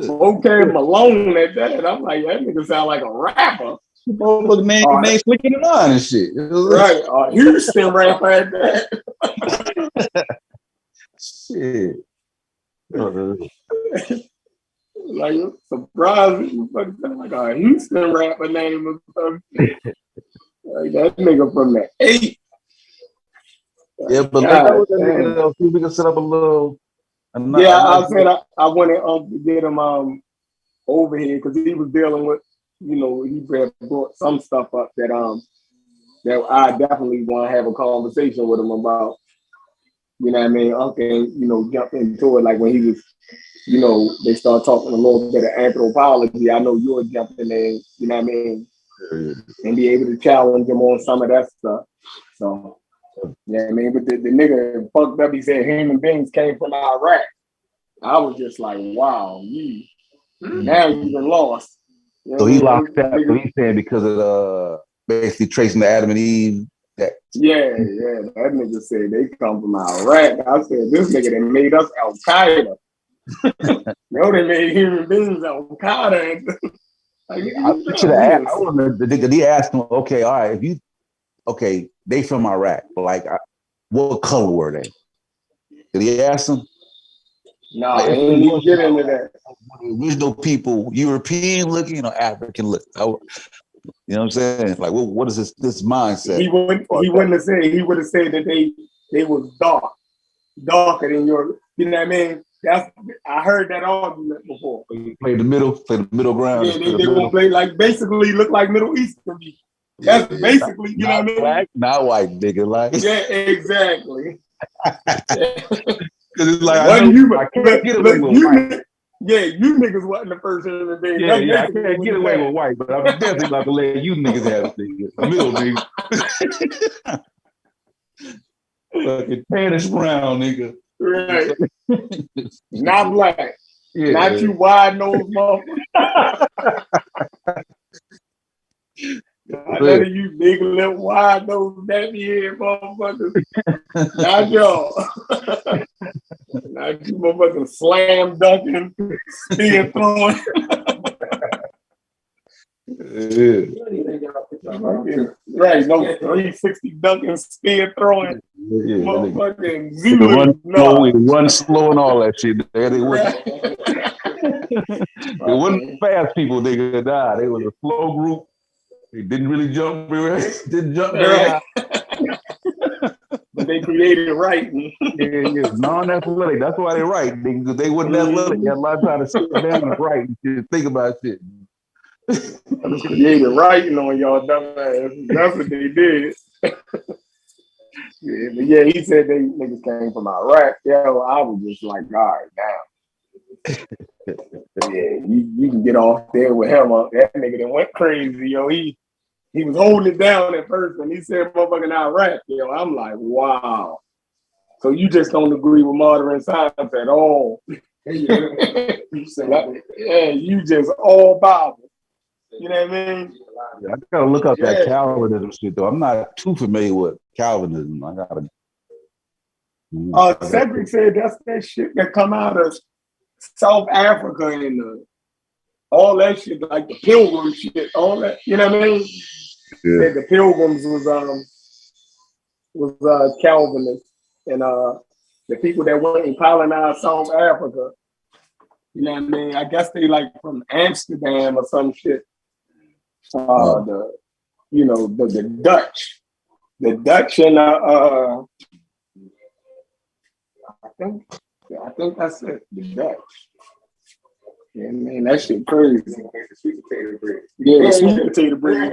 vocab Malone at that? I'm like, that nigga sound like a rapper. Look, man, name flicking the line and shit. Right, Houston rapper at that. Shit. Like surprised you fucking sound like a Houston rapper name or something. Like that nigga from the 8. Yeah, but we can set up a little. I said I wanted to get him over here because he was dealing with, he brought some stuff up that I definitely want to have a conversation with him about. You know what I mean? Okay, jump into it like when he was, they start talking a little bit of anthropology. I know you're jumping in, you know what I mean, and be able to challenge him on some of that stuff. So. Yeah, I mean, but the nigga fucked up. He said human beings came from Iraq. I was just like, wow, now you've been lost. So he locked out. So he's saying because of basically tracing the Adam and Eve. Yeah, that nigga said they come from Iraq. I said this nigga that made us Al Qaeda. They made human beings Al Qaeda. I should have asked. I wonder, did he ask him? Okay, all right, okay, they from Iraq, but like, what color were they? Did he ask them? No, I didn't even get into that. Original people, European looking or African looking? You know what I'm saying? Like, what is this mindset? He wouldn't have said. He would have said that they was darker than your. You know what I mean? I heard that argument before. You play the middle ground. Yeah, they gonna play like basically look like Middle Eastern people. That's basically, you know what I mean? Black, not white, nigga. Like, yeah, exactly. Because it's like, I can't get away with white. Yeah, you niggas wasn't the first human being. Yeah, I can't get away with white, but I'm definitely about to let you niggas have it. Middle nigga. Fucking tannish brown, nigga. Right. Not black. Yeah. Not you wide nosed motherfucker. None of you big little wide nose nappy head motherfuckers. Not y'all. Not you motherfucking slam dunking, spear throwing. Right, no 360 dunking, spear throwing. Motherfucking Zulu. Run slow and all that shit. They wasn't fast people, nigga. Nah, they was a slow group. They didn't really jump very high. But they created writing. Yeah. Non-athletic. That's why they write. They wasn't athletic. They had a lot of time to sit down and write and think about shit. They created writing on y'all dumb ass. That's what they did. Yeah, he said they niggas came from Iraq. Yo, I was just like, all right, now. Yeah, you can get off there with him. That nigga that went crazy, yo. He was holding it down at first, and he said motherfucking Iraq. Yo, I'm like, wow. So you just don't agree with modern science at all. Yeah, you just all Bible. You know what I mean? Yeah, I gotta look up that Calvinism shit though. I'm not too familiar with Calvinism. I gotta. Cedric said that's that shit that come out of South Africa and all that shit, like the Pilgrim shit, all that. You know what I mean? Yeah. Said the Pilgrims was Calvinist, and the people that went and colonized South Africa. You know what I mean? I guess they like from Amsterdam or some shit. The Dutch. The Dutch and I think that's it. The Dutch. Yeah, man, that shit crazy. Sweet potato bread. Yeah, sweet potato bread.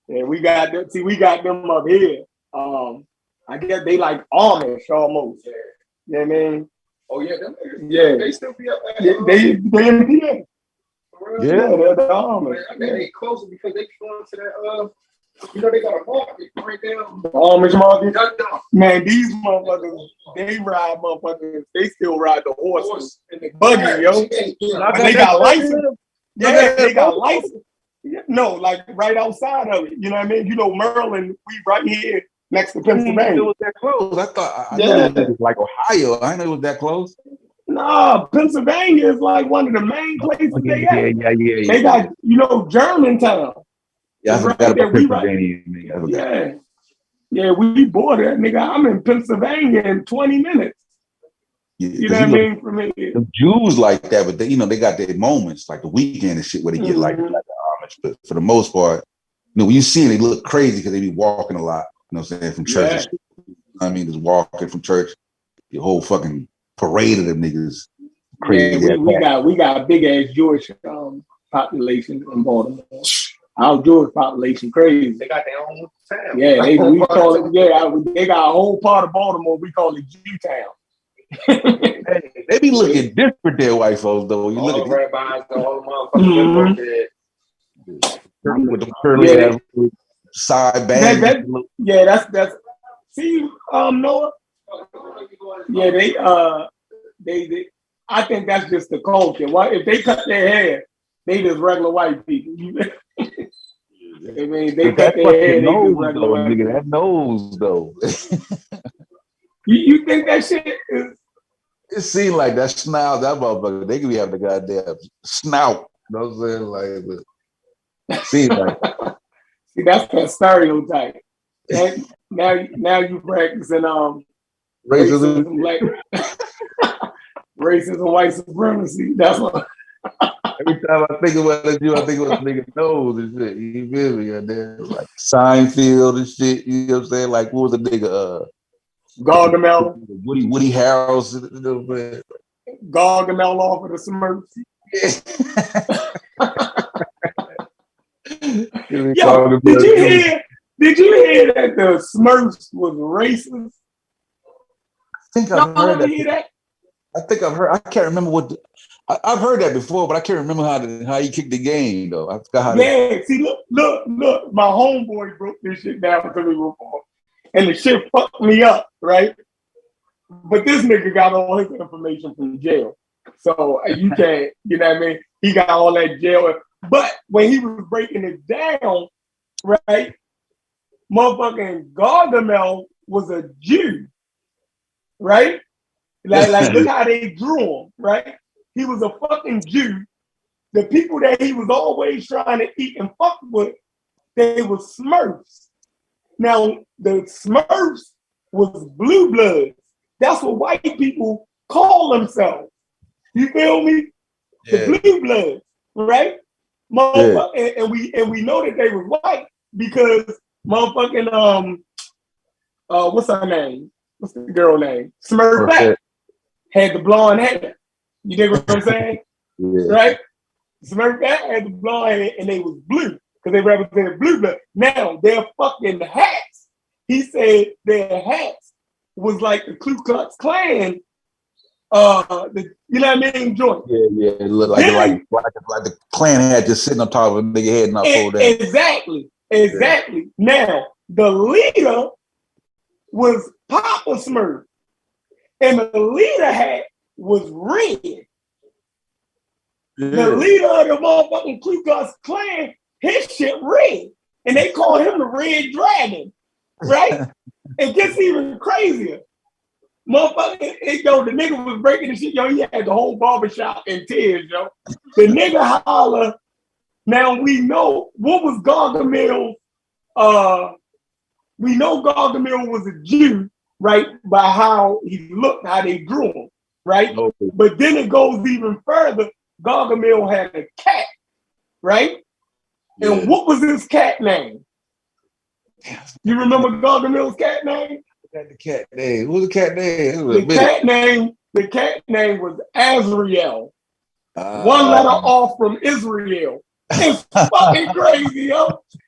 Yeah, we got them. See, we got them up here. I guess they like Amish almost. Yeah. You know what I mean? Oh yeah, they still be up there. They in PA. Yeah, they're the Amish. I think they closer because they going to that they got a market right there. The Amish market. Man, these motherfuckers, they still ride the horses and the buggy, yo. And they got license. Yeah, they got license. No, like right outside of it. You know what I mean? You know, Maryland, we right here next to Pennsylvania. It was that close. I thought I knew it was like Ohio. I didn't know it was that close. Nah, Pennsylvania is like one of the main places they at. Yeah. They got, Germantown. Yeah, I forgot about Pennsylvania. Yeah, we border, nigga. I'm in Pennsylvania in 20 minutes. Yeah, you know what I mean? For me, the Jews like that, but they got their moments, like the weekend and shit, where they get like the Amish. But for the most part, when you see them, they look crazy because they be walking a lot. You know what I'm saying? From church. And shit. I mean, just walking from church. The whole fucking parade of them niggas. Crazy. Yeah, we got a big ass Jewish population in Baltimore. Our Jewish population crazy. They got their own town. Yeah, we call it. Yeah, they got a whole part of Baltimore. We call it Jewtown. They be looking different there, white folks. Though you all look the at rabbis, all the motherfuckers with them curly ass side bangs. That's. See, Noah. Yeah, they. I think that's just the culture. Why if they cut their hair, they just regular white people. I mean, they cut their hair. They just regular white people. That nose though. You think that shit is? It seems like that snout, that motherfucker, they could be having the goddamn snout. You know what I'm saying? Like, seems like. See, that's that stereotype. And now you practicing racism, like racism, white supremacy. That's what. Every time I think about you, I think about nigga nose and shit. You feel me? And then like Seinfeld and shit. You know what I'm saying? Like, what was the nigga? Gargamel. Woody Harrelson. You know what I'm saying? Gargamel off of the Smurfs. Yo, did you hear that the Smurfs was racist? I think I've heard that. I think I've heard. I can't remember what. I've heard that before, but I can't remember how he kicked the game though. I forgot how. See, look. My homeboy broke this shit down to me before, and the shit fucked me up, right? But this nigga got all his information from jail, so you can't. You know what I mean? He got all that jail. But when he was breaking it down, right? Motherfucking Gargamel was a Jew, right? Like look how they drew him, right? He was a fucking Jew. The people that he was always trying to eat and fuck with, they were Smurfs. Now, the Smurfs was blue bloods. That's what white people call themselves. You feel me? Yeah. The blue bloods, right? And we know that they were white because motherfucking what's her name? What's the girl name? Smurfette had the blonde hair. You dig what I'm saying? Yeah. Right? Smurfette had the blonde hair and they was blue because they represented blue blood. Now their fucking hats he said their hats was like the Ku Klux Klan. You know what I mean? Joint. Yeah. It looked like the Klan hat just sitting on top of a nigga head, not pulled down. Exactly. Yeah. Now the leader was Papa Smurf, and the leader hat was red. Yeah. The leader of the motherfucking Ku Klux Klan, his shit red, and they call him the Red Dragon, right? It gets even crazier. Motherfucker, the nigga was breaking the shit, yo. He had the whole barbershop in tears, yo. The nigga holler. Now we know what was Gargamel. We know Gargamel was a Jew, right? By how he looked, how they drew him, right? Okay. But then it goes even further. Gargamel had a cat, right? Yeah. And what was his cat name? You remember Gargamel's cat name? The cat name. What was the cat name? The cat name was Azrael. One letter off from Israel. It's fucking crazy, yo.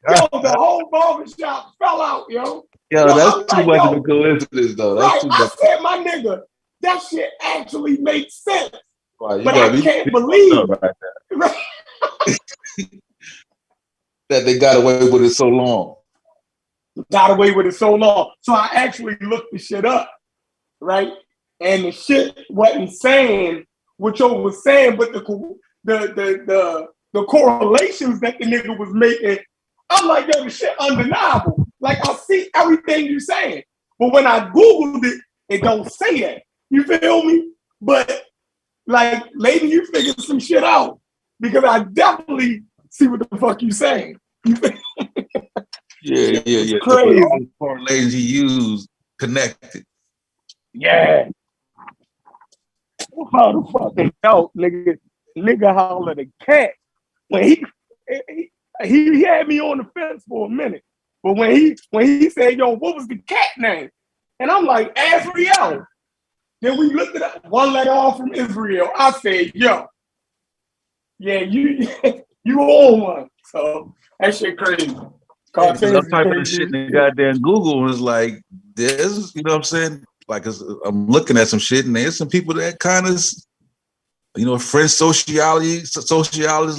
Yo, the whole barbershop fell out, yo. Yo, that's too much of a coincidence, though. That's I said, my nigga, that shit actually makes sense. Right, but I can't believe right that they got away with it so long. So I actually looked the shit up, right? And the shit wasn't saying what you was saying, but the correlations that the nigga was making, I'm like, yo, the shit undeniable. Like, I see everything you're saying. But when I Googled it, it don't say that. You feel me? But, like, maybe you figured some shit out. Because I definitely see what the fuck you saying. Yeah. Crazy. So all the correlations he used connected. Yeah. How the fucking hell, nigga hollered a cat. When he had me on the fence for a minute. But when he said, yo, what was the cat name? And I'm like, Azrael. Then we looked it up, one letter off from Israel. I said, yo, yeah, you own one. So that shit crazy. I'm typing this shit in the goddamn Google was like, there's, you know what I'm saying? Like, I'm looking at some shit and there's some people that kind of, you know, French sociologists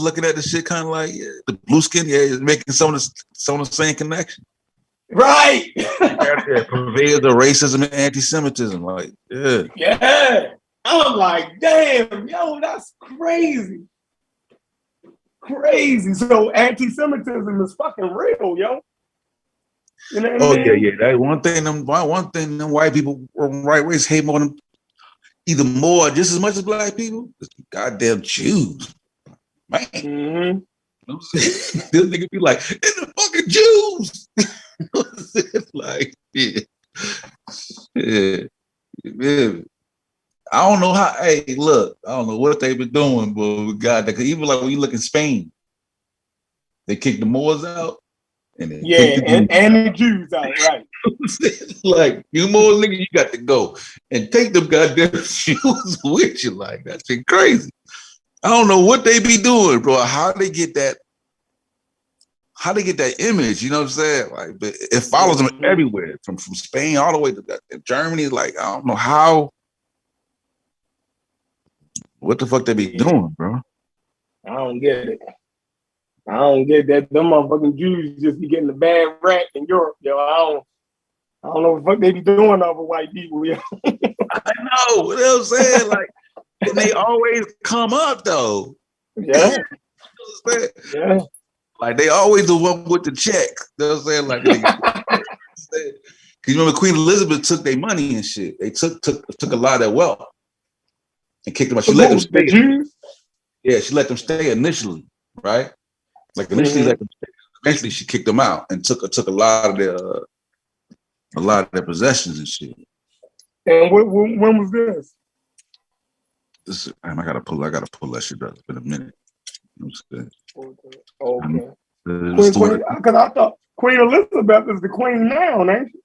looking at the shit kind of like, yeah, the blue skin, yeah, making some of the same connection. Right. Purveyors of racism and anti-Semitism. Like, yeah. Yeah. I'm like, damn, yo, that's crazy. Crazy. So anti-Semitism is fucking real, yo. You know what I mean? Yeah. That one thing them white people from right race hate more than either more just as much as black people. It's the goddamn Jews. Man. Mm-hmm. This nigga be like, it's the fucking Jews. Like, yeah. I don't know how. Hey, look, I don't know what they've been doing, but God, even like when you look in Spain, they kicked the Moors out, and the Jews out, right? Like, you Moors, nigga, you got to go and take them goddamn Jews with you. Like, that's been crazy. I don't know what they be doing, bro. How they get that image, you know what I'm saying? Like, but it follows them everywhere, from Spain all the way to Germany. Like, I don't know how. What the fuck they be doing, bro? I don't get it. I don't get that. Them motherfucking Jews just be getting the bad rap in Europe, yo. I don't know what the fuck they be doing over white people, yo. I know. What I'm saying? Like, and they always come up, though. Yeah. Yeah. Like, they always the one with the check. You know what I'm saying? Like, because you remember Queen Elizabeth took their money and shit. They took a lot of their wealth and kicked them out. She let them stay. Yeah, she let them stay initially, right? Like, initially let them stay. Eventually, she kicked them out and took a lot of their possessions and shit. And when was this? I gotta pull that shit up. It's been a minute. You know what I'm saying? Okay. Because I thought Queen Elizabeth is the queen now, ain't she?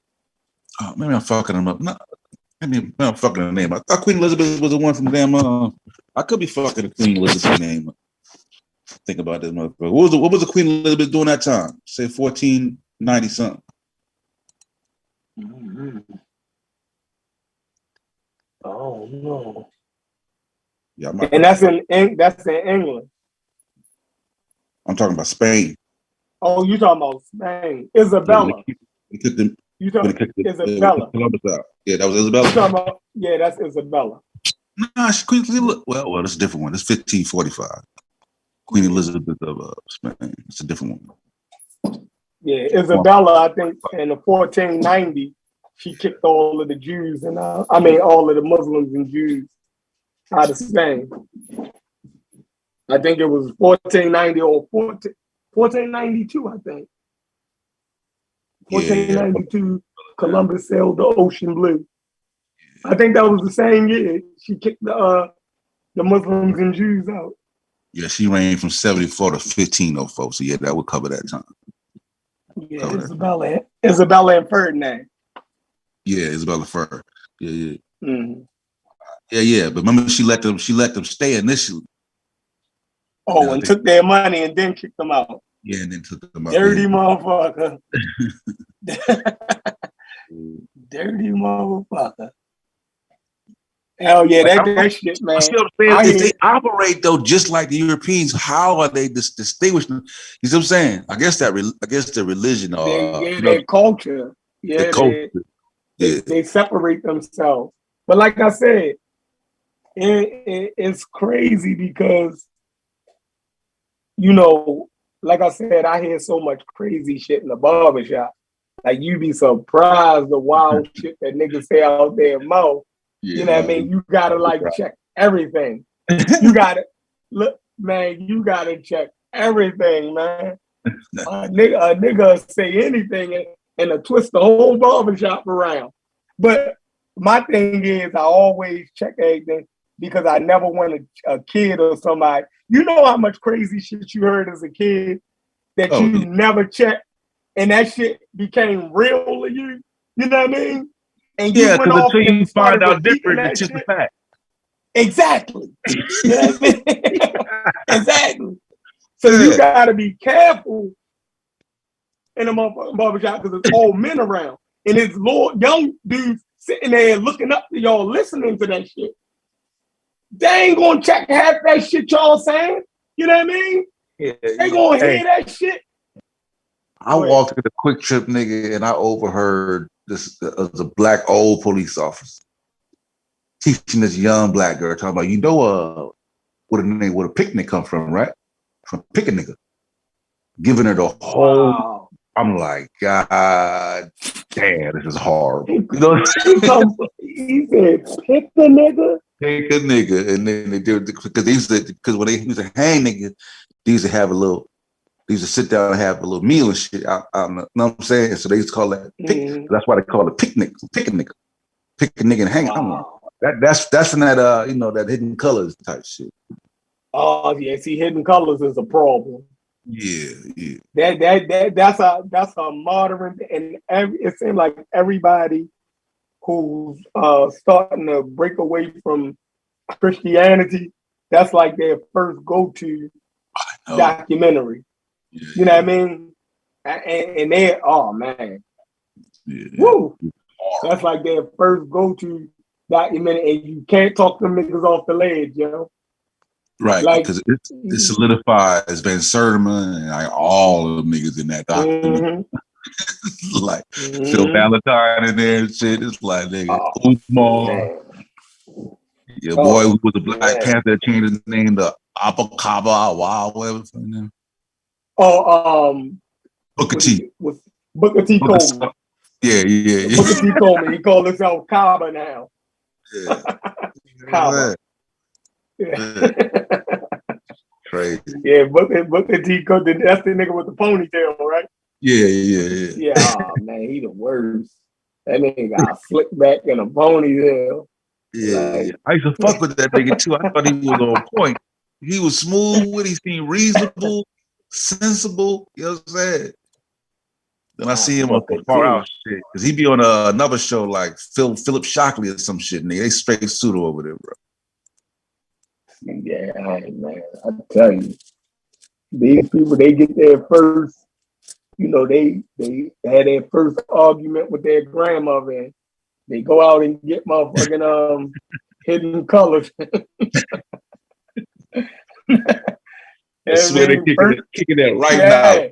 Oh, maybe I'm fucking them up. No, maybe I'm fucking the name. I thought Queen Elizabeth was the one from damn. I could be fucking the Queen Elizabeth name. Think about this motherfucker. What was the Queen Elizabeth doing that time? Say 1490 something. Mm-hmm. Oh no. Yeah, and that's in England. I'm talking about Spain. Oh, you talking about Spain? Isabella. Yeah, you talking Isabella? Columbus out. Yeah, that was Isabella. You talking about, yeah, that's Isabella. Nah, Queen Elizabeth. Well, that's a different one. It's 1545. Queen Elizabeth of Spain. It's a different one. Yeah, Isabella. I think in the 1490, she kicked all of the Jews and all of the Muslims and Jews out of Spain. I think it was 1490 or 1492. I think 1492. Columbus sailed the ocean blue. I think that was the same year she kicked the Muslims and Jews out. Yeah, she reigned from 74 to 1504. So yeah, that would cover that time. Yeah, Isabella and Ferdinand. Yeah, Isabella Fur. Yeah. Mm-hmm. Yeah. But remember, she let them stay initially. Oh, and took their money and then kicked them out. Yeah, and then took them out. Dirty motherfucker. Dirty motherfucker. Hell yeah, that shit, man. If they operate though just like the Europeans, how are they distinguished? You see what I'm saying? I guess their religion or their culture. Yeah, their culture. They separate themselves. But like I said, it's crazy because, like I said, I hear so much crazy shit in the barbershop. Like, you be surprised the wild shit that niggas say out their mouth. Yeah. You know what I mean? You gotta check everything. You gotta look, man. You gotta check everything, man. A nigga say anything and twist the whole barbershop around. But my thing is, I always check everything because I never want a kid or somebody. You know how much crazy shit you heard as a kid that you never checked, and that shit became real to you. You know what I mean? And you went off until you find out repeating different, it's just a fact. Exactly. You know what I mean? Exactly. So you gotta be careful in a motherfucking barbershop because it's all men around. And it's young dudes sitting there looking up to y'all, listening to that shit. They ain't gonna check half that shit y'all saying. You know what I mean? Yeah, they gonna hear that shit. I walked with a Quick Trip nigga and I overheard this a black old police officer teaching this young black girl talking about, where a picnic come from, right? From pick a nigga. Giving her the whole. Wow. I'm like, God damn, this is horrible. He said, pick the nigga. Pick a nigga, and then they do because when they used to hang niggas, they used to sit down and have a little meal and shit. You know what I'm saying? And so they used to call that pick. Mm-hmm. That's why they call it picnic. Pick a nigga and hang. Wow. That's from that that Hidden Colors type shit. Oh yeah, see, Hidden Colors is a problem. Yeah. That's a modern, and it seems like everybody who's starting to break away from Christianity, that's like their first go-to documentary. Yeah. You know what I mean? And they, oh man, woo! That's like their first go-to documentary, and you can't talk them niggas off the ledge, Right, because it solidifies Van Sertima and like all of the niggas in that document. Mm-hmm. Like Phil Valentine in there and shit. It's like nigga, Umar. Your boy who was a Black Panther that changed his name to Abakaba Wild, whatever. Booker T. Booker T. Coleman. Yeah. Booker T. Coleman. He called himself Kaba now. Yeah. Kaba. Yeah. Crazy. Yeah, Booker T. Coleman. That's the nigga with the ponytail, right? Yeah. Yeah, oh man, he the worst. That nigga got slick back in a ponytail. Yeah, I used to fuck with that nigga too. I thought he was on point. He was smooth with it. He seemed reasonable, sensible. You know what I'm saying? Then I see him up far out shit because he be on another show like Philip Shockley or some shit. Nigga, they straight pseudo over there, bro. Yeah, man, I tell you, these people, they get there first. you know, they had their first argument with their grandmother, and they go out and get motherfucking Hidden Colors. That's where they're kicking it right now.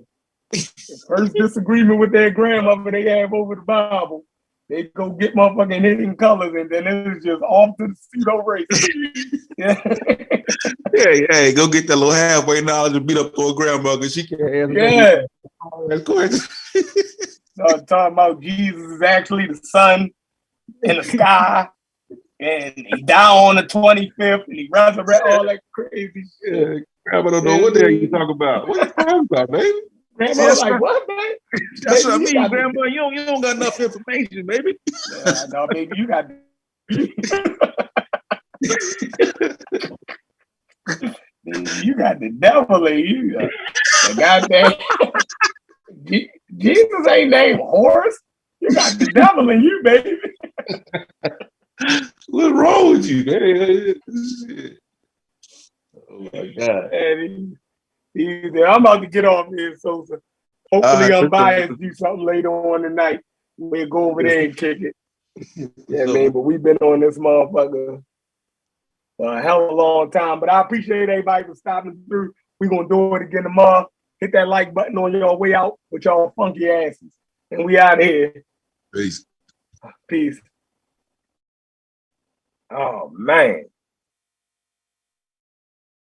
First disagreement with their grandmother they have over the Bible. They go get motherfucking Hidden Colors, and then it's just off to the pseudo race. Hey, go get that little halfway knowledge and beat up poor grandma because she can't answer. Yeah. Of course. Talking about Jesus is actually the sun in the sky, and he died on the 25th, and he resurrected, all that crazy shit. Yeah, grandma don't know what the hell you talking about. What you talking about, baby? Grandma like, what, man? That's what I mean, grandma. You don't got enough information, baby. No, baby, you got. You got the devil in you. The goddamn Jesus ain't named Horus. You got the devil in you, baby. What's wrong with you, man? Oh my God. I'm about to get off here, Sosa. Hopefully Unbiased do something later on tonight. We'll go over there and kick it. Yeah, man, but we've been on this motherfucker for a hell of a long time. But I appreciate everybody for stopping through. We're going to do it again tomorrow. Hit that like button on your way out with y'all funky asses. And we out here. Peace. Peace. Oh, man.